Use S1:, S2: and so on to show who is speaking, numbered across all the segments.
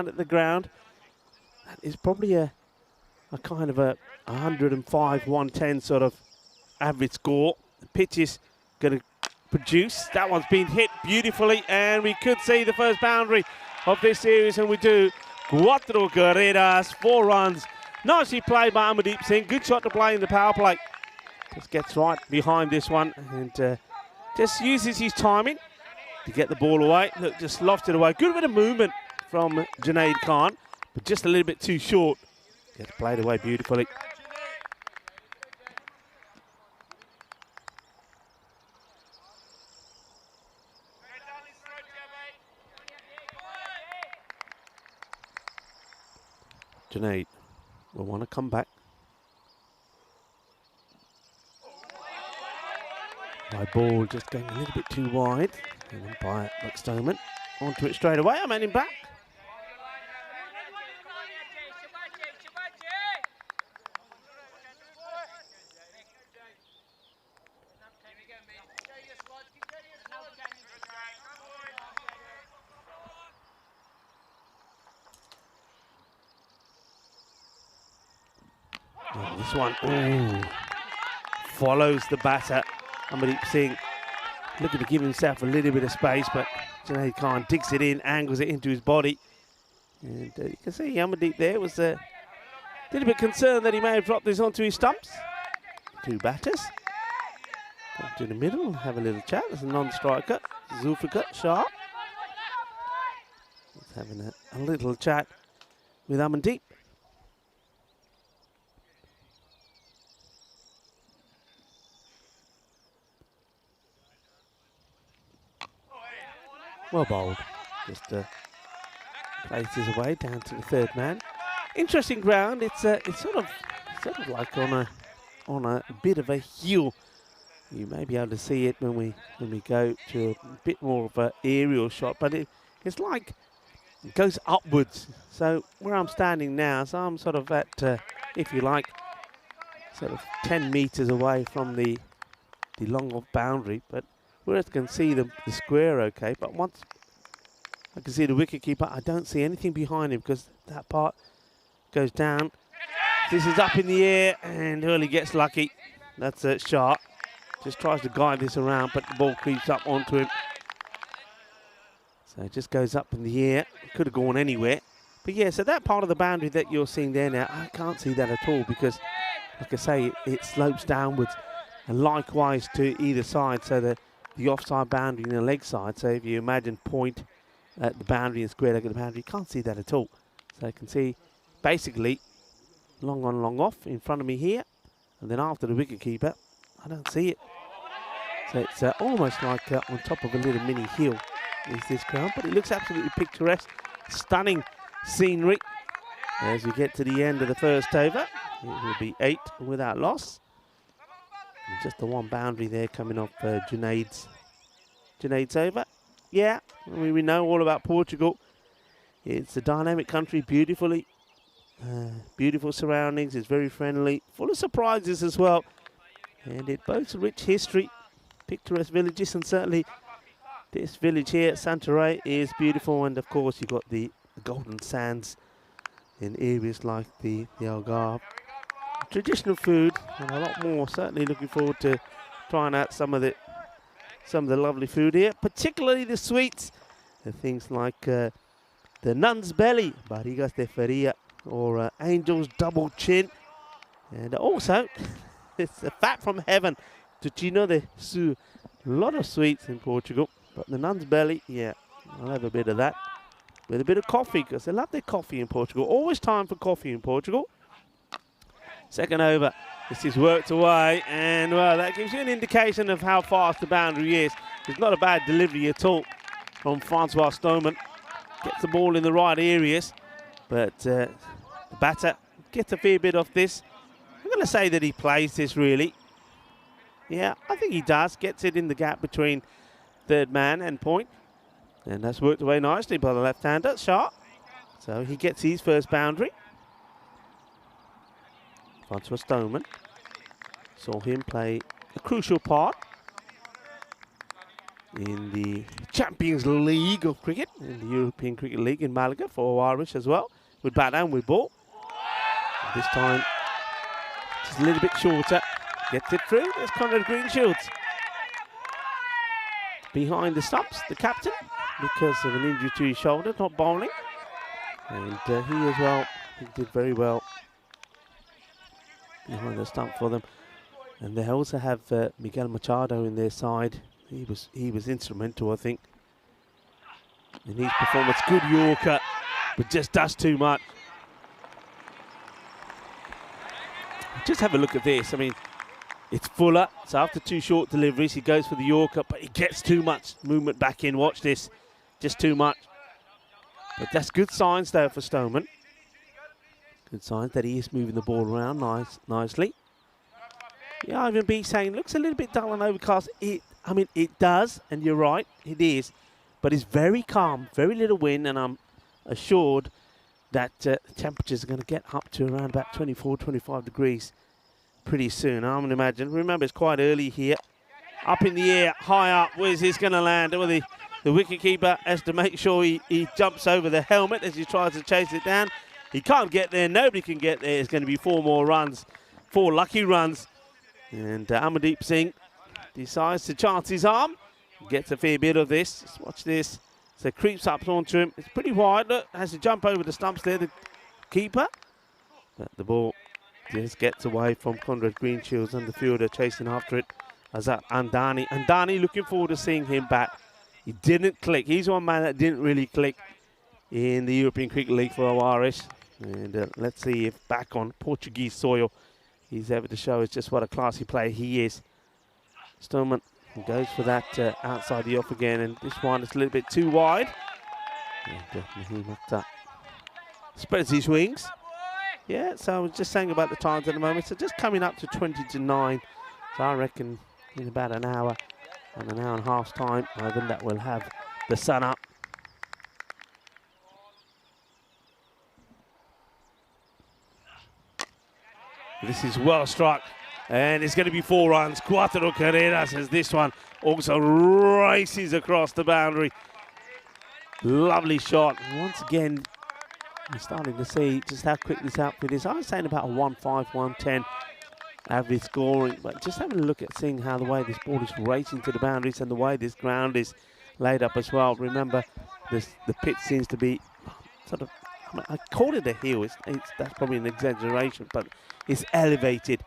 S1: around at the ground. That is probably a kind of a 105, 110 sort of average score. The pitch is going to produce. That one's been hit beautifully, and we could see the first boundary of this series, and we do. Cuatro carreras, 4 runs. Nicely played by Amardeep Singh. Good shot to play in the power play. Just gets right behind this one and just uses his timing to get the ball away. Look, just lofts it away. Good bit of movement from Junaid Khan, but just a little bit too short. Gets played away beautifully. Junaid will want to come back. My ball just going a little bit too wide. And then by McStoneman onto it straight away. I'm heading back. This one follows the batter. Amardeep Singh looking to give himself a little bit of space, but Junaid Khan digs it in, angles it into his body. And you can see Amardeep there was a little bit concerned that he may have dropped this onto his stumps. 2 batters. Come to the middle and have a little chat. There's a non-striker, Zulfikar Shah. He's having a little chat with Amardeep. Well bowled. Just places away down to the 3rd man. Interesting ground. It's sort of like on a bit of a hill. You may be able to see it when we go to a bit more of an aerial shot, but it's like it goes upwards. So where I'm standing now, so I'm sort of at, if you like, sort of 10 meters away from the long off boundary, but whereas I can see the square okay, but once I can see the wicketkeeper, I don't see anything behind him because that part goes down. This is up in the air and Hurley gets lucky. That's a shot. Just tries to guide this around, but the ball creeps up onto him. So it just goes up in the air. Could have gone anywhere. But yeah, so that part of the boundary that you're seeing there now, I can't see that at all because, like I say, it slopes downwards. And likewise to either side, so the offside boundary and the leg side. So if you imagine point at the boundary and square leg of the boundary, you can't see that at all. So you can see basically long on, long off in front of me here. And then after the wicketkeeper, I don't see it. So it's almost like on top of a little mini hill is this ground. But it looks absolutely picturesque. Stunning scenery. As we get to the end of the first over, it will be 8 without loss. Just the one boundary there coming off Junaid's over. Yeah, we know all about Portugal. It's a dynamic country, beautiful surroundings. It's very friendly, full of surprises as well. And it boasts a rich history, picturesque villages, and certainly this village here, Santarém, is beautiful. And of course, you've got the golden sands in areas like the Algarve. Traditional food and a lot more. Certainly looking forward to trying out some of the lovely food here, particularly the sweets. The things like the nun's belly, barrigas de feria, or angel's double chin, and also it's a fat from heaven, tocino de su. A lot of sweets in Portugal, but the nun's belly, yeah, I'll have a bit of that with a bit of coffee because they love their coffee in Portugal. Always time for coffee in Portugal. Second over, this is worked away, and well, that gives you an indication of how fast the boundary is. It's not a bad delivery at all from Francois Stoneman. Gets the ball in the right areas, but the batter gets a fair bit of this. I'm going to say that he plays this really. Yeah, I think he does. Gets it in the gap between 3rd man and point. And that's worked away nicely by the left-hander, Shah. So he gets his first boundary. Francois Stoneman saw him play a crucial part. in the Champions League of cricket, in the European Cricket League in Malaga for Irish as well, with bat and with ball. This time, just a little bit shorter. Gets it through. There's Conrad Greenshields. Behind the stumps, the captain, because of an injury to his shoulder, not bowling. And he as well, he did very well behind the stump for them. And they also have Miguel Machado in their side. He was instrumental, I think, in his performance. Good Yorker, but just does too much. Just have a look at this. I mean, it's Fuller, so after 2 short deliveries, he goes for the Yorker, but he gets too much movement back in. Watch this, just too much. But that's good signs, though, for Stoneman. Good signs that he is moving the ball around nicely. Yeah, Ivan B saying, looks a little bit dull and overcast. I mean, it does, and you're right, it is. But it's very calm, very little wind, and I'm assured that temperatures are going to get up to around about 24, 25 degrees pretty soon, I'm going to imagine. Remember, it's quite early here. Up in the air, high up. Where's this going to land? Well, the wicketkeeper has to make sure he jumps over the helmet as he tries to chase it down. He can't get there. Nobody can get there. It's going to be 4 more runs, 4 lucky runs. And Amardeep Singh decides to chance his arm. Gets a fair bit of this. Just watch this. So it creeps up onto him. It's pretty wide. Look, has to jump over the stumps there, the keeper. But the ball just gets away from Conrad Greenshields and the fielder chasing after it. Azat Andani. Andani looking forward to seeing him back. He didn't click. He's one man that didn't really click in the European Cricket League for Irish. And let's see if back on Portuguese soil he's able to show us just what a classy player he is. Stoneman goes for that outside the off again, and this one is a little bit too wide. And Mahim spreads his wings. Yeah, so I was just saying about the times at the moment. So just coming up to 20 to 9. So I reckon in about an hour and a half's time, Ivan, that will have the sun up. This is well struck, and it's going to be 4 runs. Cuatro carreras as this one also races across the boundary. Lovely shot. Once again, I'm starting to see just how quick this outfit is. I was saying about a 1.5, 1.10 average scoring, but just having a look at seeing how the way this ball is racing to the boundaries and the way this ground is laid up as well. Remember, the pitch seems to be sort of, I call it a hill. That's probably an exaggeration, but it's elevated,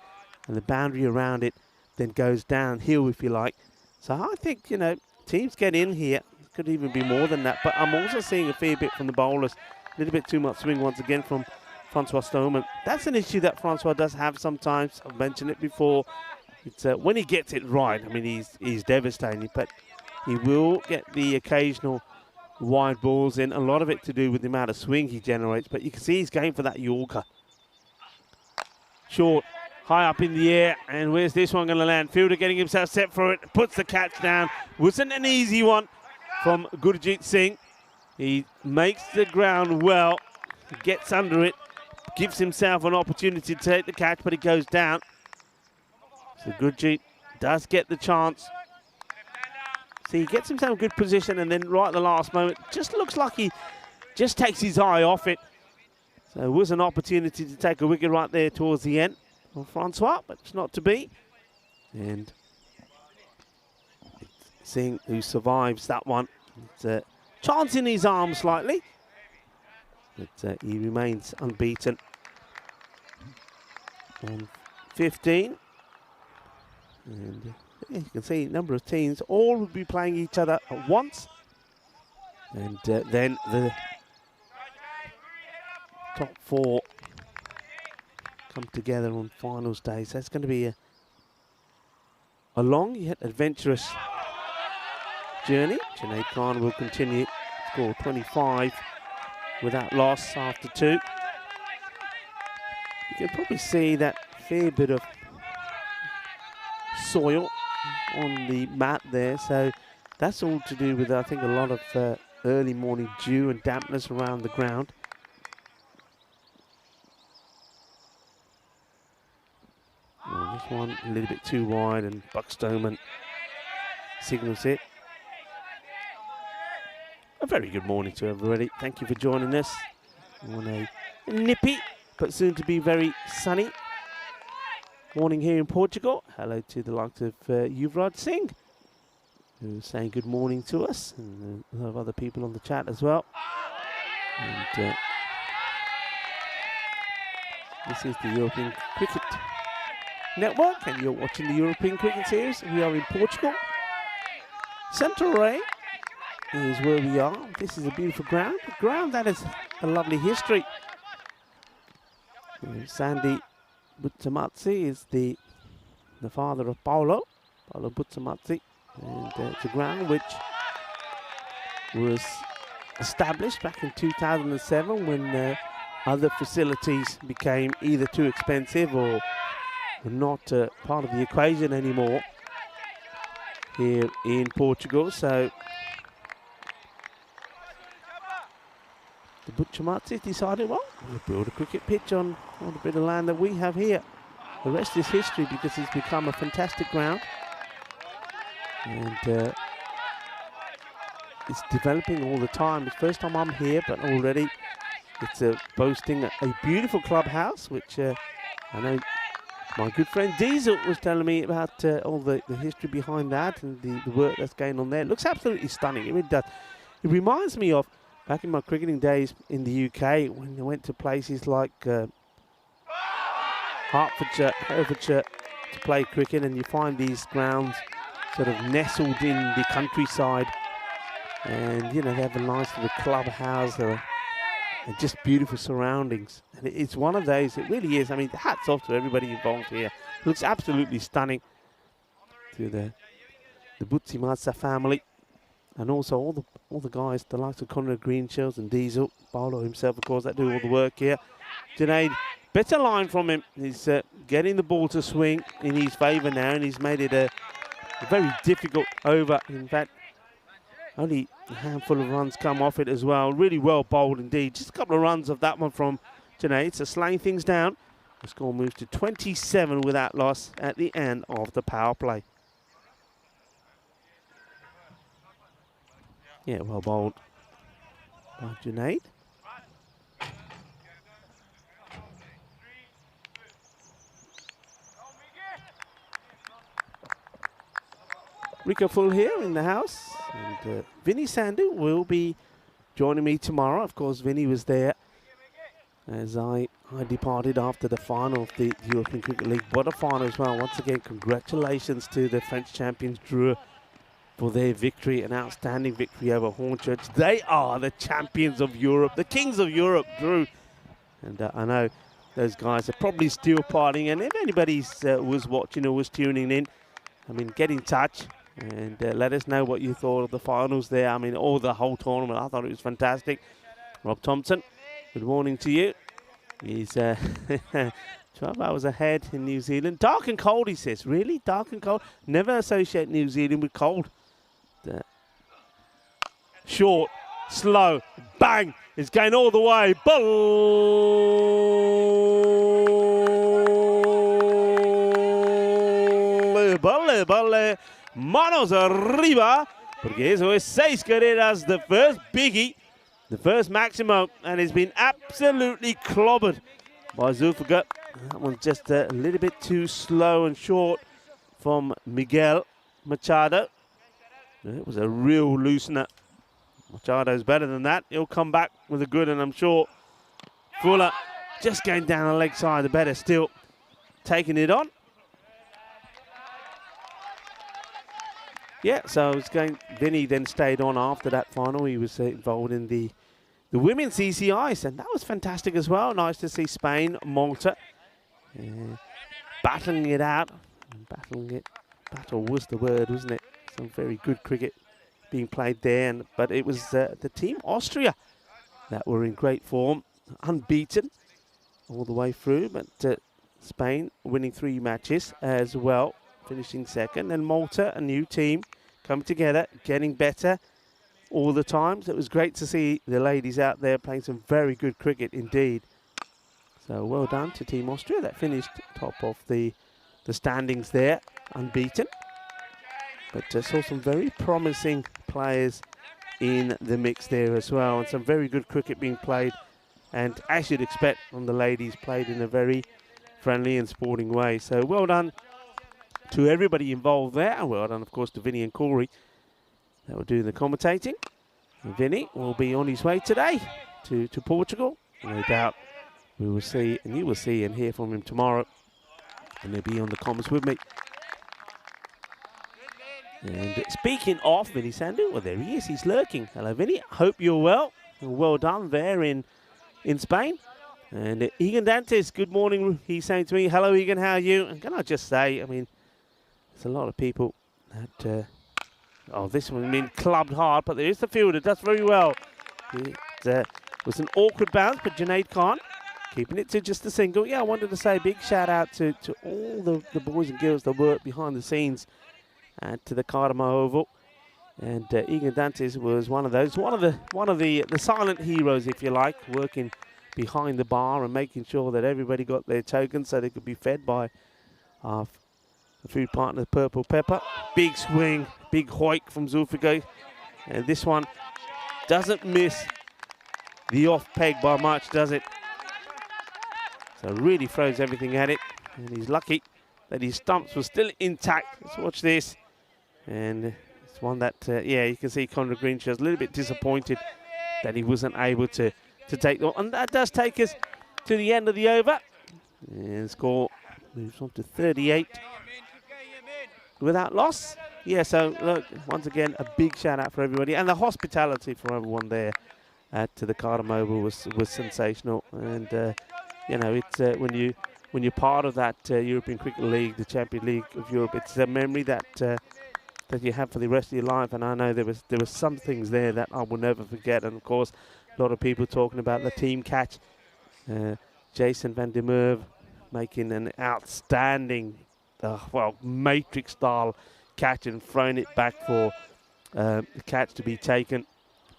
S1: and the boundary around it then goes downhill, if you like. So I think, you know, teams get in here. Could even be more than that, but I'm also seeing a fair bit from the bowlers. A little bit too much swing once again from Francois Stoneman. That's an issue that Francois does have sometimes. I've mentioned it before. It's when he gets it right, I mean, he's devastating, but he will get the occasional wide balls in. A lot of it to do with the amount of swing he generates, but you can see he's going for that Yorker. Short, high up in the air, and where's this one going to land? Fielder getting himself set for it, puts the catch down. Wasn't an easy one from Gurjit Singh. He makes the ground well, gets under it, gives himself an opportunity to take the catch, but it goes down. So Gurjit does get the chance. See, he gets himself in good position, and then right at the last moment, just looks like he just takes his eye off it. So it was an opportunity to take a wicket right there towards the end of Francois, but it's not to be. And Singh, who survives that one, it's chance in his arm slightly, but he remains unbeaten on 15. And you can see a number of teams all will be playing each other at once, and then the top 4 come together on finals day. So it's going to be a long yet adventurous journey. Junaid Khan will continue, score 25 without loss after 2. You can probably see that fair bit of soil on the mat there, so that's all to do with, I think, a lot of early morning dew and dampness around the ground. Well, this one a little bit too wide, and Buck Stoneman signals it. A very good morning to everybody. Thank you for joining us on a nippy but soon to be very sunny morning here in Portugal. Hello to the likes of Yuvraj Singh, who's saying good morning to us, and a lot of other people on the chat as well. And this is the European Cricket Network, and you're watching the European Cricket Series. We are in Portugal. Santarém is where we are. This is a beautiful ground, a ground that has a lovely history. Sandy Butsamazzi is the father of Paulo Butsamazzi, and it's a ground which was established back in 2007 when other facilities became either too expensive or not part of the equation anymore here in Portugal. So the Butsamazzi decided, well, we'll build a cricket pitch on a bit of land that we have here. The rest is history, because it's become a fantastic ground, and it's developing all the time. It's the first time I'm here, but already it's boasting a beautiful clubhouse, which I know my good friend Diesel was telling me about all the history behind that and the work that's going on there. It looks absolutely stunning. It really does. It reminds me of back in my cricketing days in the UK, when I went to places like Hertfordshire to play cricket, and you find these grounds sort of nestled in the countryside, and you know, they have a nice little clubhouse and just beautiful surroundings. And it's one of those, it really is. I mean, hats off to everybody involved here. It looks absolutely stunning, to the Butsamazzi family. And also all the guys, the likes of Conrad Greenshields and Diesel, Paulo himself, of course, that do all the work here. Junaid, better line from him. He's getting the ball to swing in his favour now, and he's made it a very difficult over. In fact, only a handful of runs come off it as well. Really well bowled indeed. Just a couple of runs of that one from Junaid to slaying things down. The score moves to 27 without loss at the end of the power play. Yeah, well bowled by Junaid. Rico Full here in the house, and Vinny Sandhu will be joining me tomorrow. Of course, Vinny was there as I departed after the final of the European Cricket League quarter-final as well. Once again, congratulations to the French champions, Drew, for their victory, an outstanding victory over Hornchurch. They are the champions of Europe, the kings of Europe, Drew. And I know those guys are probably still partying, and if anybody was watching or was tuning in, I mean, get in touch and let us know what you thought of the finals there. I mean, the whole tournament, I thought it was fantastic. Rob Thompson, good morning to you. He's 12 hours ahead in New Zealand. Dark and cold, he says. Really? Dark and cold? Never associate New Zealand with cold. Short, slow, bang. It's going all the way. Balle, balle. Manos arriba. Porque eso es 6 carreras. The first biggie. The first maximum. And it's been absolutely clobbered by Zulfiqar. That one's just a little bit too slow and short from Miguel Machado. It was a real loosener. Machado's better than that. He'll come back with a good, and I'm sure Fuller just going down the leg side, the better still, taking it on. Yeah, so I was going. Vinny then stayed on after that final. He was involved in the women's ECIs, and that was fantastic as well. Nice to see Spain, Malta, battling it out. Battle was the word, wasn't it? Some very good cricket being played there, but it was the team Austria that were in great form, unbeaten all the way through, but Spain winning 3 matches as well, finishing second, and Malta, a new team, coming together, getting better all the time. So it was great to see the ladies out there playing some very good cricket indeed. So well done to Team Austria that finished top of the standings there, unbeaten. But saw some very promising players in the mix there as well, and some very good cricket being played, and as you'd expect from the ladies, played in a very friendly and sporting way. So well done to everybody involved there, and well done of course to Vinny and Corey that were doing the commentating. And Vinny will be on his way today to Portugal. No doubt we will see, and you will see and hear from him tomorrow, and he'll be on the comms with me. And speaking of Vinny Sandu, well, there he is. He's lurking. Hello, Vinny. Hope you're well. And well done there in Spain. And Egan Dantes, good morning. He's saying to me, hello, Egan, how are you? And can I just say, I mean, there's a lot of people that, oh, this one, I mean, clubbed hard, but there is the fielder. Does very well. It was an awkward bounce, but Junaid Khan keeping it to just a single. Yeah, I wanted to say a big shout out to all the boys and girls that work behind the scenes to the Cardamom Oval, and Egan Dantes was one of those, one of the silent heroes, if you like, working behind the bar and making sure that everybody got their tokens so they could be fed by our food partner Purple Pepper. Big swing, big hoik from Zulfikar, and this one doesn't miss the off peg by much, does it? So really throws everything at it, and he's lucky that his stumps were still intact. Let's watch this. And it's one that, yeah, you can see Conrad Greenshaw's a little bit disappointed that he wasn't able to take the, and that does take us to the end of the over. And the score moves on to 38 without loss. Yeah, so look, once again, a big shout out for everybody, and the hospitality for everyone there to the Cardamom Oval was sensational. And you know, it's when you're part of that European Cricket League, the Champions League of Europe, it's a memory that that you have for the rest of your life. And I know there was some things there that I will never forget. And of course, a lot of people talking about the team catch. Jason van der Merwe making an outstanding, well, matrix-style catch and throwing it back for the catch to be taken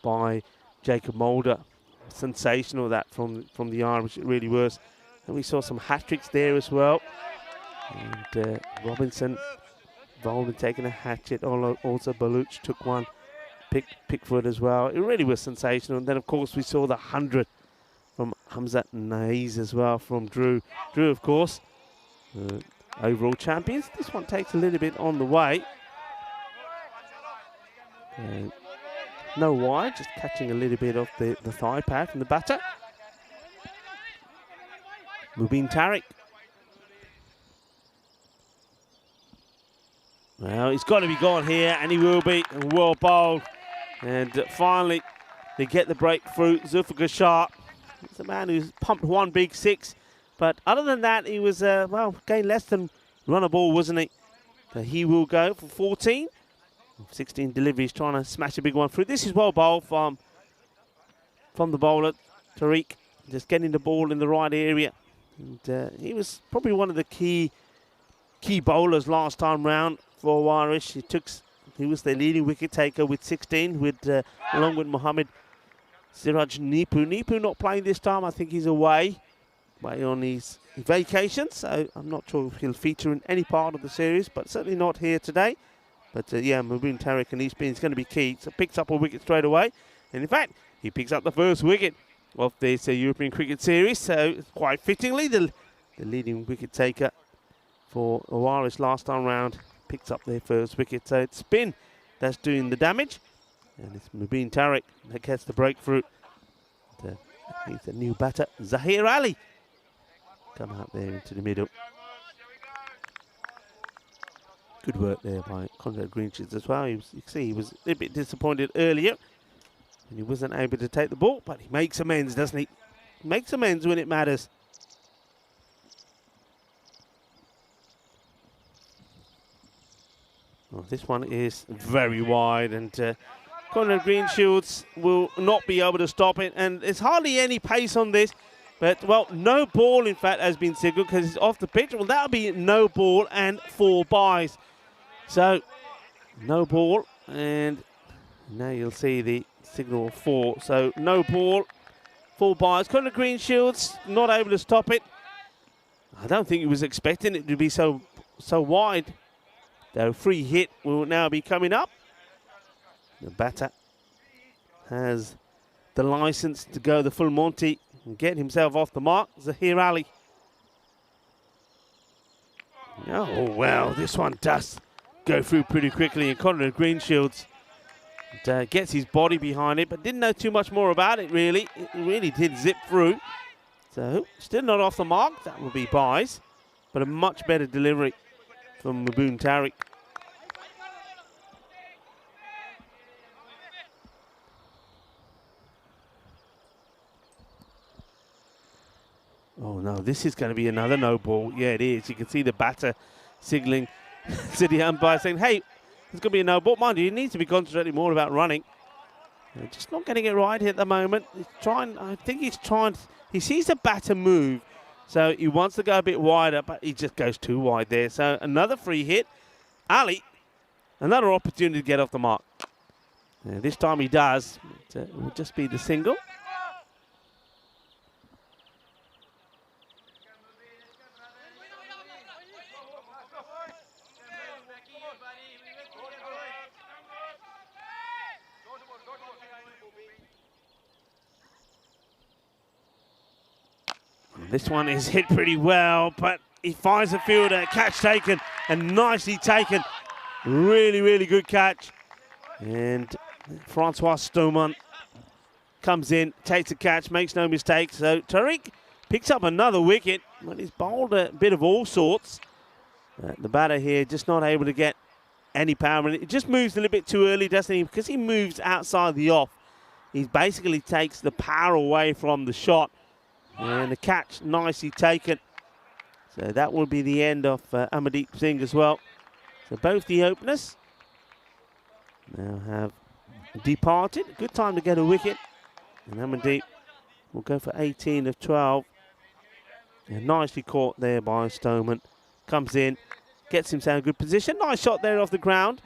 S1: by Jacob Mulder. Sensational that from the Irish, it really was. And we saw some hat-tricks there as well. And Robinson involved in taking a hatchet. Also Baluch took one. Pickford as well. It really was sensational. And then, of course, we saw the 100 from Hamzat Naiz as well from Drew. Drew, of course, overall champions. This one takes a little bit on the way. No wide, just catching a little bit of the thigh pad from the batter. Mubin Tariq. Well, he's got to be gone here, and he will be. Well bowled. And finally, they get the breakthrough. Zulfikar Shah. He's a man who's pumped one big six. But other than that, he was, well, gained less than run a ball, wasn't he? So he will go for 14. 16 deliveries, trying to smash a big one through. This is well bowled from the bowler, Tariq. Just getting the ball in the right area. And he was probably one of the key bowlers last time round for Irish. He was their leading wicket taker with 16, along with Mohammed Siraj Nipu. Nipu not playing this time. I think he's away on his vacation, so I'm not sure if he'll feature in any part of the series, but certainly not here today. But yeah, Mubin Tariq and his spin is going to be key. So picks up a wicket straight away, and in fact, he picks up the first wicket of this European Cricket Series. So quite fittingly, the leading wicket taker for Irish last time round picks up their first wicket. So it's spin that's doing the damage, and it's Mubin Tariq that gets the breakthrough. He's the new batter, Zahir Ali, come out there into the middle. Good work there by Conrad Greenshaw's as well. You can see he was a little bit disappointed earlier and he wasn't able to take the ball, but he makes amends, doesn't he? He makes amends when it matters. Well, this one is very wide, and Conrad Greenshields will not be able to stop it, and there's hardly any pace on this. But, well, no ball, in fact, has been signalled because it's off the pitch. Well, that'll be no ball and 4 byes. So, no ball, and now you'll see the signal 4. So, no ball, 4 byes. Conrad Greenshields not able to stop it. I don't think he was expecting it to be so wide. The free hit will now be coming up. The batter has the license to go the full Monty and get himself off the mark. Zahir Ali. Oh, well, this one does go through pretty quickly, and Conrad Greenshields gets his body behind it, but didn't know too much more about it, really. It really did zip through. So, still not off the mark. That will be buys, but a much better delivery from Maboon Tariq. Oh, no, this is going to be another no ball. Yeah, it is. You can see the batter signalling to the umpire saying, hey, it's going to be a no ball. Mind you, he needs to be concentrating more about running. Just not getting it right here at the moment. He's trying, I think he's trying, he sees the batter move, so he wants to go a bit wider, but he just goes too wide there. So another free hit. Ali, another opportunity to get off the mark. This time he does. It will just be the single. This one is hit pretty well, but he finds the fielder, catch taken, and nicely taken. Really, really good catch. And Francois Stoman comes in, takes the catch, makes no mistake. So Tariq picks up another wicket, but he's bowled a bit of all sorts. The batter here just not able to get any power. And it just moves a little bit too early, doesn't he? Because he moves outside the off. He basically takes the power away from the shot. And the catch nicely taken. So that will be the end of Amandeep Singh as well. So both the openers now have departed. Good time to get a wicket. And Amandeep will go for 18 of 12. And nicely caught there by Stoneman. Comes in, gets himself in a good position. Nice shot there off the ground.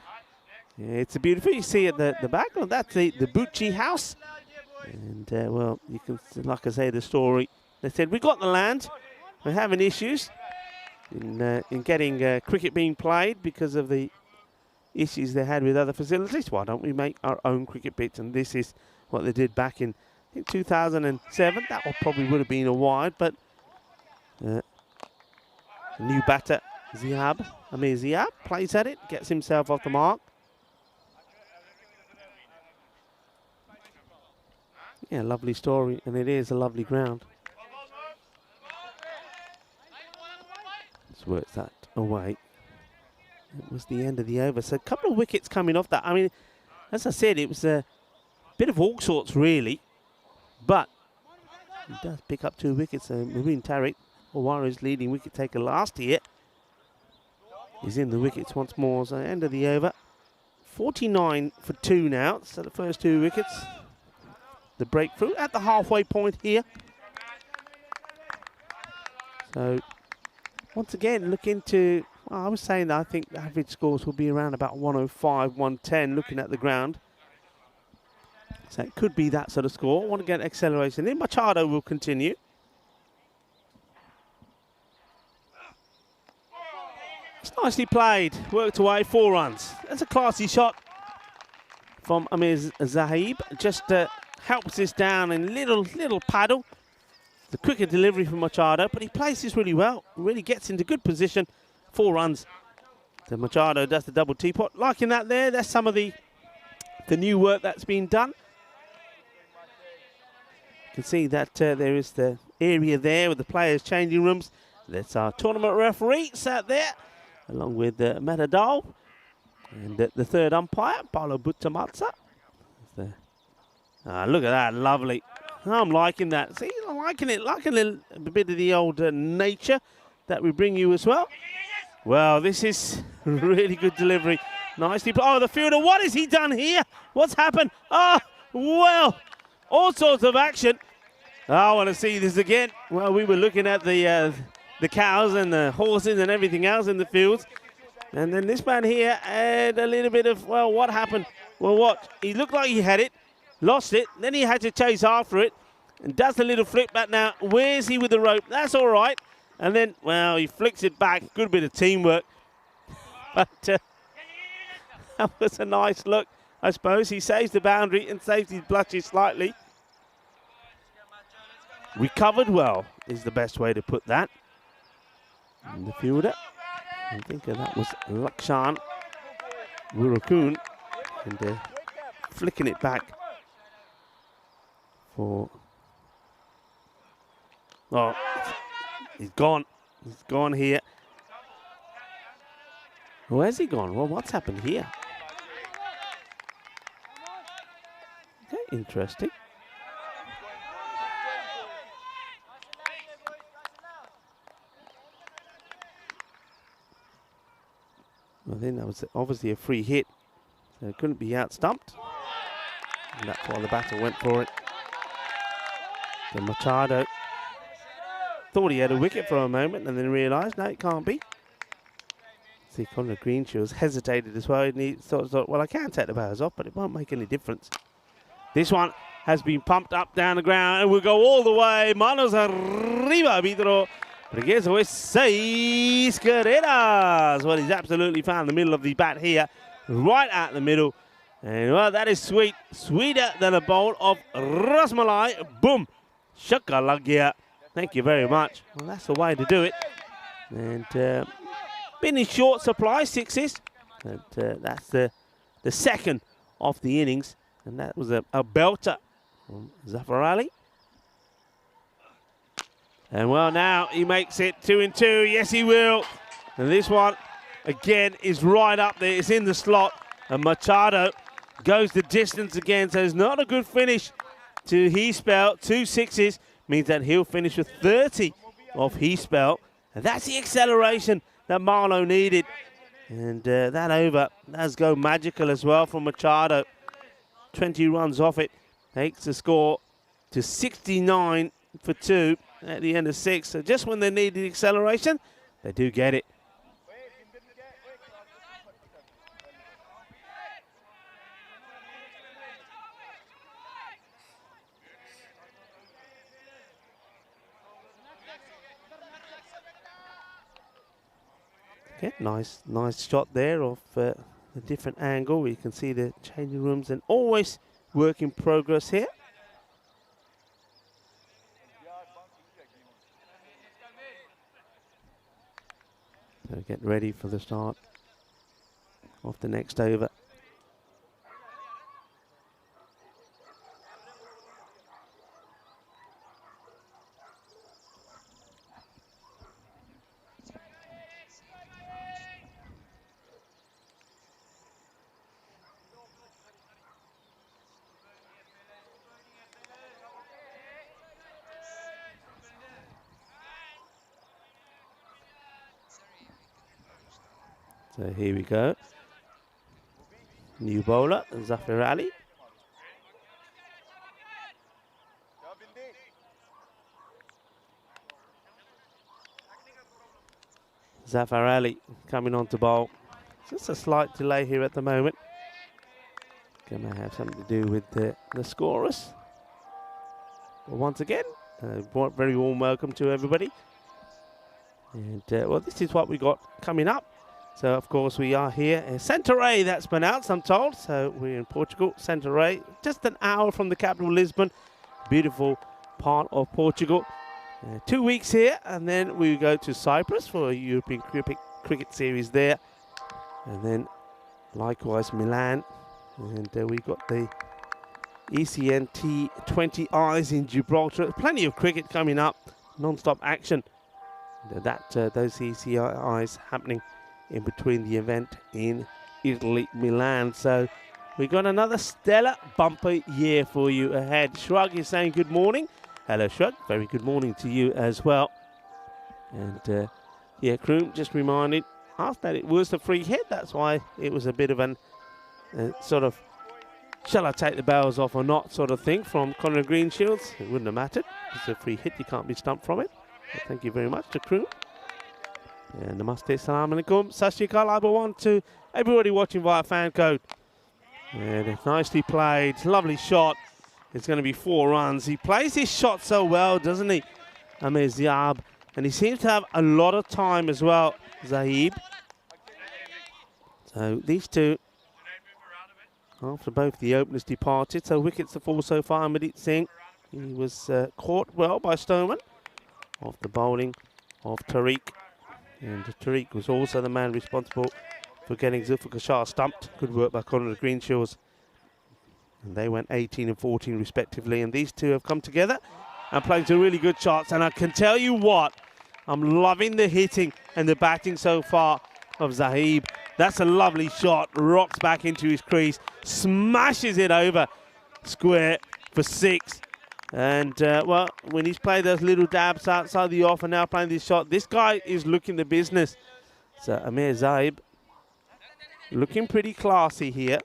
S1: Yeah, it's a beautiful. You see at the back. Oh, that's the Bucci house. And, well, you can, like I say, the story. They said, we got the land. We're having issues in getting cricket being played because of the issues they had with other facilities. Why don't we make our own cricket pitch? And this is what they did back in, I think, 2007. That one probably would have been a wide, but a new batter, Amir Ziab, plays at it, gets himself off the mark. Yeah, lovely story, and it is a lovely ground. Let's work that away. It was the end of the over. So a couple of wickets coming off that. I mean, as I said, it was a bit of all sorts, really. But he does pick up 2 wickets. So Maboon Tariq, Warriors leading wicket taker last year, is in the wickets once more. So end of the over. 49 for 2 now. So the first 2 wickets. The breakthrough at the halfway point here. So once again, look into, well, I was saying that I think the average scores will be around about 105, 110 looking at the ground. So it could be that sort of score. I want to get acceleration in. Machado will continue. It's nicely played, worked away, 4 runs. That's a classy shot from Amir Zahib. Just helps this down in little paddle. The quicker delivery from Machado, but he plays this really well. Really gets into good position. 4 runs. So Machado does the double teapot. Liking that there. That's some of the new work that's been done. You can see that there is the area there with the players' changing rooms. That's our tournament referee sat there, along with Matadal. And the third umpire, Paulo Butamatsa. Look at that, lovely. I'm liking that. See, I'm liking it, a bit of the old nature that we bring you as well. Well, this is really good delivery. Nicely. Oh, the fielder, what has he done here? What's happened? Oh, well, all sorts of action. I want to see this again. Well, we were looking at the cows and the horses and everything else in the fields. And then this man here had a little bit of, well, what happened? Well, what? He looked like he had it. Lost it, then he had to chase after it and does a little flip back now. Where's he with the rope? That's all right. And then, well, he flicks it back. Good bit of teamwork. But that was a nice look. I suppose. He saves the boundary and saves his blushes slightly. Recovered well is the best way to put that. And the fielder, I think that was Lakshan Wurakun, and flicking it back for... Oh, he's gone. He's gone here. Where's he gone? Well, what's happened here? Okay, interesting. I think that was obviously a free hit, so it couldn't be out-stumped. And that's why the batter went for it. So Machado thought he had a wicket for a moment and then realised, no, it can't be. See, Conor Greenshields hesitated as well. And he thought, well, I can take the bowers off, but it won't make any difference. This one has been pumped up down the ground and will go all the way. Manos arriba, Vidro. Regresa with 6 carreras. Well, he's absolutely found the middle of the bat here, right at the middle. And, well, that is sweet. Sweeter than a bowl of rasmalai. Boom. Shaka lagia. Thank you very much. Well, that's the way to do it. And been in short supply, 6s. And that's the second of the innings. And that was a belter from Zafar Ali. And well, now he makes it 2-2. Yes, he will. And this one, again, is right up there. It's in the slot. And Machado goes the distance again. So it's not a good finish to he spell. 2 6s means that he'll finish with 30 off he spell. And that's the acceleration that Marlowe needed. And that over does go magical as well from Machado. 20 runs off it. Takes the score to 69 for 2. At the end of 6, so just when they need the acceleration, they do get it. Okay, nice shot there of a different angle. You can see the changing rooms, and always work in progress here. So get ready for the start of the next over. So here we go. New bowler, Zafar Ali. Zafar Ali coming on to bowl. Just a slight delay here at the moment. Gonna have something to do with the scorers. But once again, very warm welcome to everybody. And well, this is what we got coming up. So, of course, we are here in Santarém, that's pronounced, I'm told. So, we're in Portugal, Santarém, just an hour from the capital, Lisbon. Beautiful part of Portugal. 2 weeks here, and then we go to Cyprus for a European cricket series there. And then, likewise, Milan. And we've got the ECN T20 Eyes in Gibraltar. Plenty of cricket coming up, non-stop action. Those ECN Eyes happening in between the event in Italy, Milan. So we got another stellar bumper year for you ahead. Shrug is saying good morning. Hello, Shrug. Very good morning to you as well. And yeah, Kroon just reminded us that it was a free hit. That's why it was a bit of an sort of, shall I take the bells off or not sort of thing from Conor Greenshields. It wouldn't have mattered. It's a free hit. You can't be stumped from it. But thank you very much to Kroon. And namaste, salam alaikum, sashrikal, Abawan to everybody watching via fan code. And it's nicely played, lovely shot. It's going to be 4 runs. He plays his shot so well, doesn't he, Amir Ziab? And he seems to have a lot of time as well, Zahib. So these two after both the openers departed. So wickets to fall so far. Mid-Innings, he was caught well by Stoneman off the bowling of Tariq. And Tariq was also the man responsible for getting Zulfikar Shah stumped. Good work by Conor Greenshields. And they went 18 and 14 respectively. And these two have come together and played some really good shots. And I can tell you what, I'm loving the hitting and the batting so far of Zahib. That's a lovely shot. Rocks back into his crease, smashes it over square for 6. And, well, when he's played those little dabs outside the off and now playing this shot, this guy is looking the business. So Amir Zahib looking pretty classy here.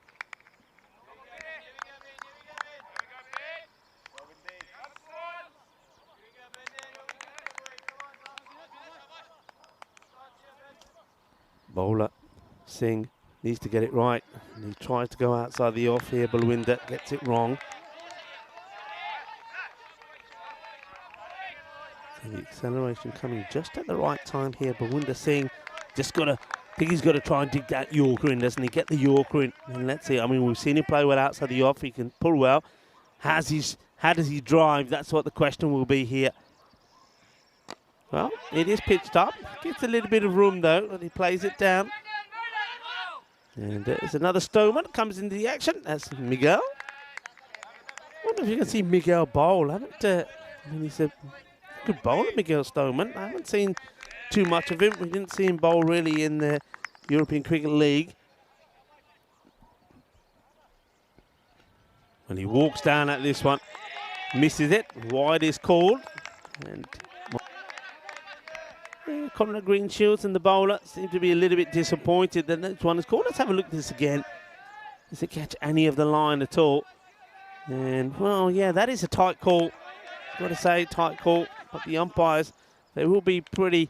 S1: Bowler Singh needs to get it right. And he tries to go outside the off here. Balwinder gets it wrong. So the acceleration coming just at the right time here. Balwinder Singh just got to, I think he's got to try and dig that Yorker in, doesn't he? Get the Yorker in. And let's see. I mean, we've seen him play well outside the off. He can pull well. How does he drive? That's what the question will be here. Well, it is pitched up. Gets a little bit of room though, and he plays it down. And there's another Stoneman comes into the action. That's Miguel. I wonder if you can see Miguel bowl. I mean, he's a good bowler, Miguel Stoneman. I haven't seen too much of him. We didn't see him bowl really in the European Cricket League. When he walks down at this one, misses it. Wide is called. And Conor Greenshields and the bowler seem to be a little bit disappointed that this one is called. Let's have a look at this again. Does it catch any of the line at all? And, well, yeah, that is a tight call. Got to say, tight call. But the umpires, they will be pretty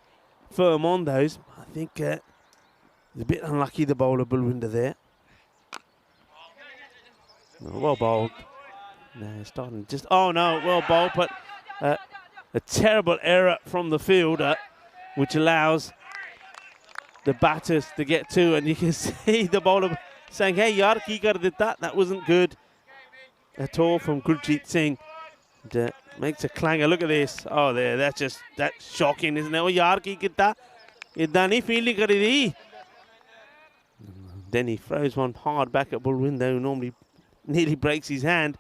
S1: firm on those. I think it's a bit unlucky, the bowler, Balwinder there. Well bowled. No, starting just, oh no, well bowled, but a terrible error from the fielder, which allows the batters to get two, and you can see the bowler saying, hey, yaar, ki kar ditta? That wasn't good at all from Gurjeet Singh. And, makes a clanger. Look at this. Oh, there, that's shocking, isn't it? Oh, yaar, ki kitta? Idda nahi fielding kari di. Then he throws one hard back at Balwinder, who normally nearly breaks his hand.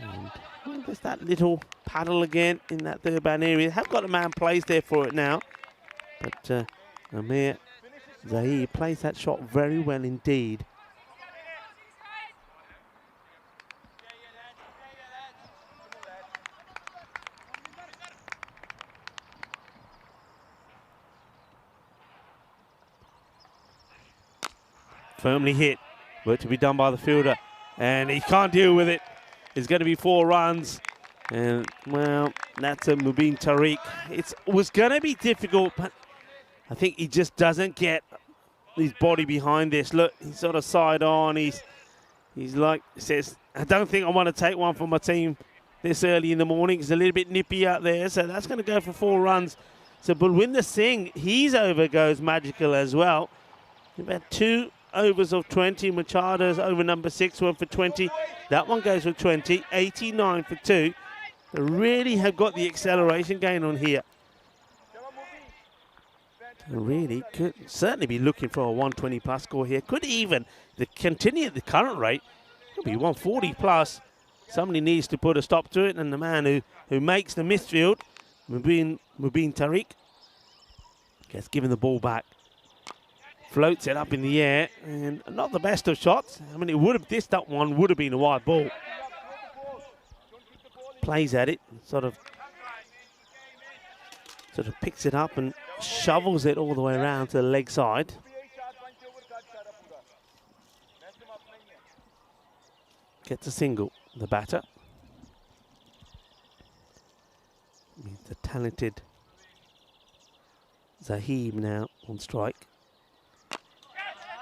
S1: And well, there's that little paddle again in that third man area. Have got a man placed there for it now. But Amir Zahid plays that shot very well indeed. Firmly hit. Work to be done by the fielder. And he can't deal with it. It's going to be 4 runs. And, well, that's a Mubin Tariq. It was going to be difficult, but I think he just doesn't get his body behind this. Look, he's sort of side on. He's like, says, I don't think I want to take one for my team this early in the morning. It's a little bit nippy out there. So that's going to go for 4 runs. So Balwinder Singh, his over goes magical as well. About 2 overs of 20. Machada's over number 6 went for 20. That one goes for 20. 89 for 2. They really have got the acceleration gain on here. They really could certainly be looking for a 120 plus score here. Could even continue at the current rate. Could be 140 plus. Somebody needs to put a stop to it, and the man who makes the midfield, Mubin Tariq, gets given the ball back. Floats it up in the air, and not the best of shots. I mean, it would have, that one would have been a wide ball. Plays at it, sort of picks it up and shovels it all the way around to the leg side. Gets a single, the batter. The talented Zahib now on strike.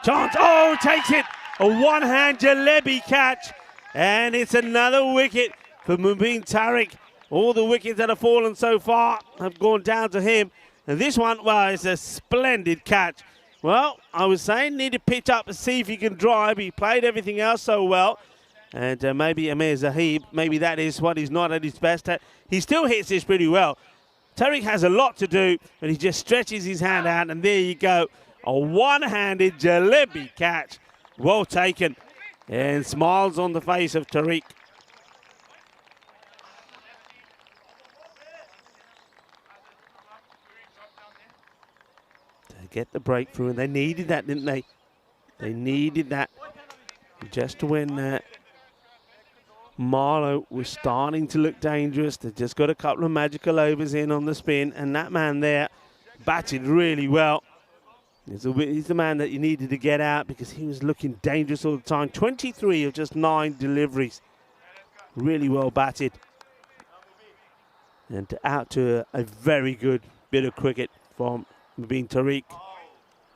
S1: Chance, oh, takes it. A one-hand Jalebi catch. And it's another wicket for Mubin Tariq. All the wickets that have fallen so far have gone down to him. And this one, well, it's a splendid catch. Well, I was saying need to pitch up and see if he can drive. He played everything else so well. And maybe Amir Zahib, maybe that is what he's not at his best at. He still hits this pretty well. Tariq has a lot to do, but he just stretches his hand out, and there you go. A one-handed jalebi catch. Well taken. And smiles on the face of Tariq. To get the breakthrough, and they needed that, didn't they? They needed that just when Marlowe was starting to look dangerous. They just got a couple of magical overs in on the spin, and that man there batted really well. He's the man that you needed to get out because he was looking dangerous all the time. 23 of just 9 deliveries. Really well batted. And out to a very good bit of cricket from Mubin Tariq.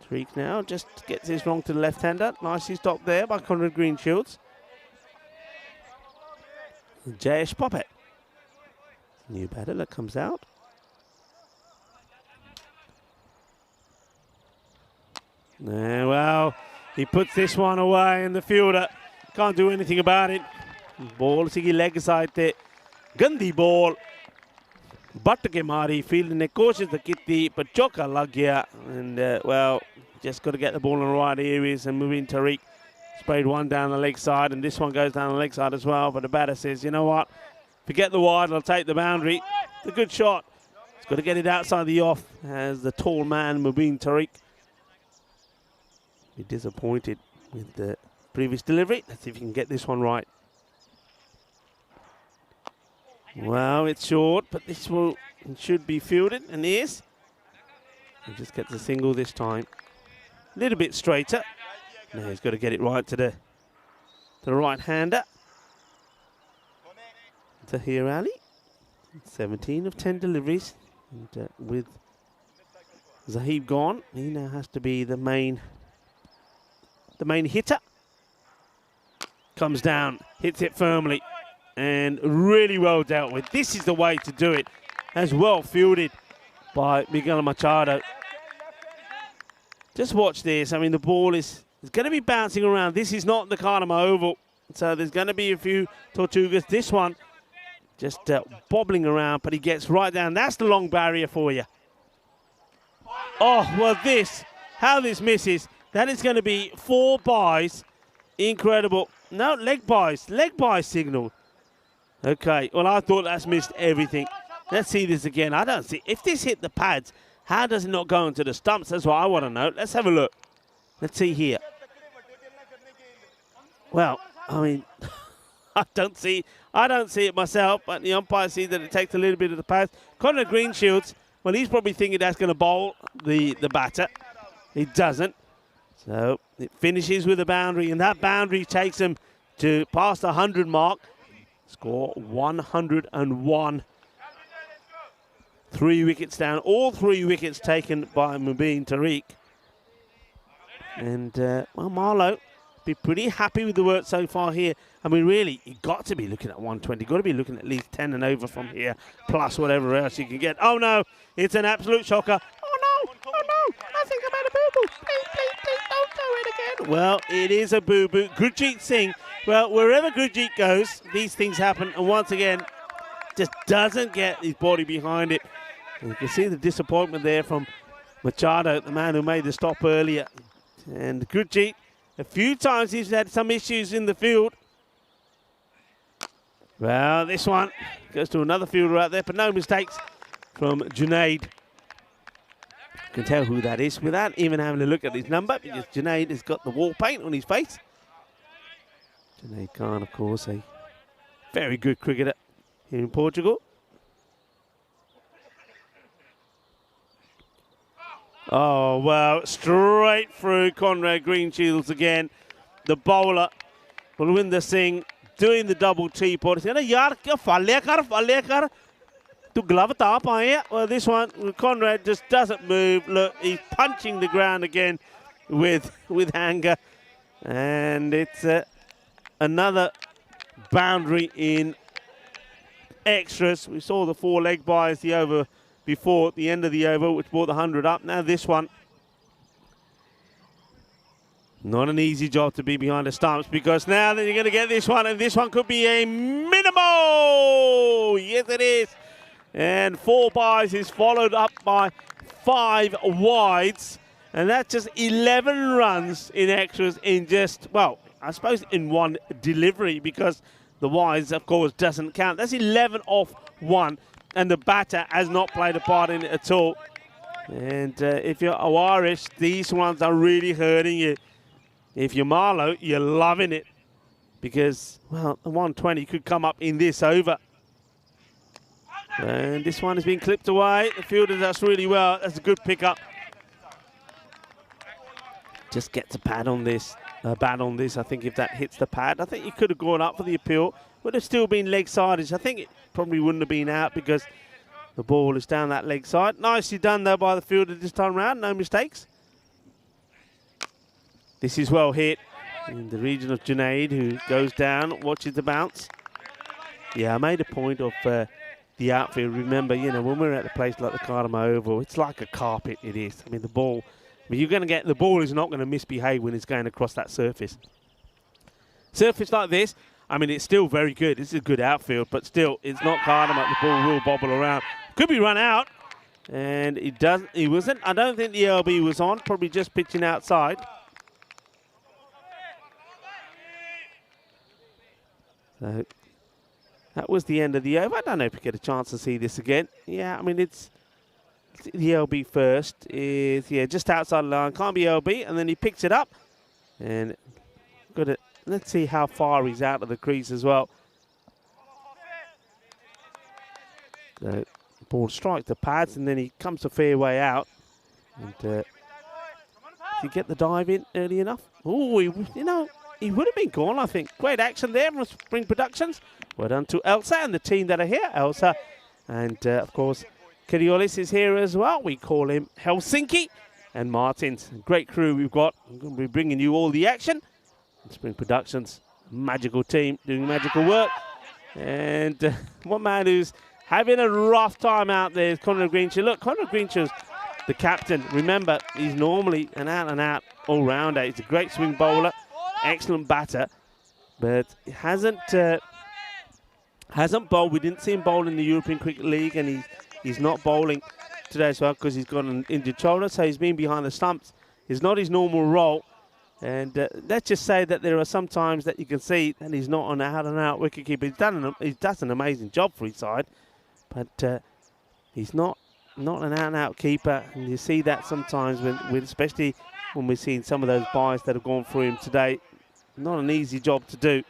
S1: Tariq now just gets this wrong to the left-hander. Nicely stopped there by Conrad Greenshields. Jayesh Poppet. New batter that comes out. Well, he puts this one away, and the fielder can't do anything about it. Ball sigi leg side te gandi ball. Butt ke mari, fielding ne koshish to kitti, but chokka lag gaya. And well, just got to get the ball in the right areas, and Mubin Tariq sprayed one down the leg side, and this one goes down the leg side as well. But the batter says, you know what? Forget the wide, I'll take the boundary. It's a good shot. He's got to get it outside the off as the tall man, Mubin Tariq. Be disappointed with the previous delivery. Let's see if he can get this one right. Well, it's short, but this should be fielded, and is. He just gets a single this time. A little bit straighter. Now he's got to get it right to the right-hander. Tahir Ali, 17 of 10 deliveries. And with Zahib gone, he now has to be the main hitter. Comes down, hits it firmly, and really well dealt with. This is the way to do it. As well fielded by Miguel Machado. Just watch this. I mean, the ball is going to be bouncing around. This is not the Carnama Oval, so there's going to be a few Tortugas. This one just bobbling around, but he gets right down. That's the long barrier for you. Oh, well, how this misses. That is going to be 4 byes. Incredible. No, leg byes signal. Okay, well, I thought that's missed everything. Let's see this again. I don't see. If this hit the pads, how does it not go into the stumps? That's what I want to know. Let's have a look. Let's see here. Well, I mean, I don't see it myself, but the umpire sees that it takes a little bit of the pads. Conrad Greenshields, well, he's probably thinking that's going to bowl the batter. It doesn't. So it finishes with a boundary, and that boundary takes him to past the 100 mark. Score 101. 3 wickets down. All 3 wickets taken by Mubin Tariq. And, well, Marlowe be pretty happy with the work so far here. I mean, really, you've got to be looking at 120. You've got to be looking at least 10 and over from here, plus whatever else you can get. Oh, no, it's an absolute shocker. Oh, no, I think I made a boo-boo. Please, don't do it again. Well, it is a boo-boo. Gurjeet Singh, well, wherever Gurjeet goes, these things happen. And once again, just doesn't get his body behind it. And you can see the disappointment there from Machado, the man who made the stop earlier. And Gurjeet, a few times he's had some issues in the field. Well, this one goes to another fielder out there, but no mistakes from Junaid. You can tell who that is without even having a look at his number, because Junaid has got the wall paint on his face. Junaid Khan, of course, a very good cricketer here in Portugal. Oh, well, straight through Conrad Greenshields again. The bowler, Balwinder Singh, doing the double teapot. Well, this one, Conrad just doesn't move. Look, he's punching the ground again with anger. And it's another boundary in extras. We saw the 4 leg byes the over before the end of the over, which brought the 100 up. Now this one Not an easy job to be behind the stumps, because now then you're going to get this one, and this one could be a minimal. Yes, it is. And 4 byes is followed up by 5 wides. And that's just 11 runs in extras in just, well, I suppose in one delivery, because the wides, of course, doesn't count. That's 11 off 1, and the batter has not played a part in it at all. And if you're Irish, these ones are really hurting you. If you're Marlowe, you're loving it, because, well, the 120 could come up in this over. And this one has been clipped away. The fielder does really well. That's a good pickup. Just gets a pad on this, bat on this. I think if that hits the pad, I think he could have gone up for the appeal. Would have still been leg sided. I think it probably wouldn't have been out, because the ball is down that leg side. Nicely done, though, by the fielder this time round. No mistakes. This is well hit in the region of Junaid, who goes down, watches the bounce. Yeah, I made a point of the outfield. Remember, you know, when we're at a place like the Cardamom Oval, it's like a carpet, it is. I mean, the ball, you're going to get, the ball is not going to misbehave when it's going across that surface. Surface like this, I mean, it's still very good. This is a good outfield, but still, it's not Cardamom. The ball will bobble around. Could be run out, and it doesn't. He wasn't. I don't think the LB was on, probably just pitching outside. So that was the end of the over. I don't know if we get a chance to see this again. Yeah, I mean, it's the LB first. Is, yeah, just outside the line. Can't be LB. And then he picks it up. And got it. Let's see how far he's out of the crease as well. So ball strikes the pads, and then he comes a fair way out. And did he get the dive in early enough? Oh, you know, he would have been gone, I think. Great action there from Spring Productions. Well done to Elsa and the team that are here. Elsa and, of course, Kiriolis is here as well. We call him Helsinki. And Martins. Great crew we've got. I'm going to be bringing you all the action. Spring Productions, magical team doing magical work. And one man who's having a rough time out there is Conrad Greenshire. Look, Conrad Greenshire's the captain. Remember, he's normally an out-and-out all-rounder. He's a great swing bowler. Excellent batter, but hasn't bowled. We didn't see him bowl in the European Cricket League, and he's not bowling today as well because he's got an injured shoulder, so he's been behind the stumps. It's not his normal role, and let's just say that there are some times that you can see that he's not an out-and-out wicketkeeper. He does an amazing job for his side, but he's not an out-and-out keeper, and you see that sometimes when especially when we're seeing some of those byes that have gone through him today. Not an easy job to do.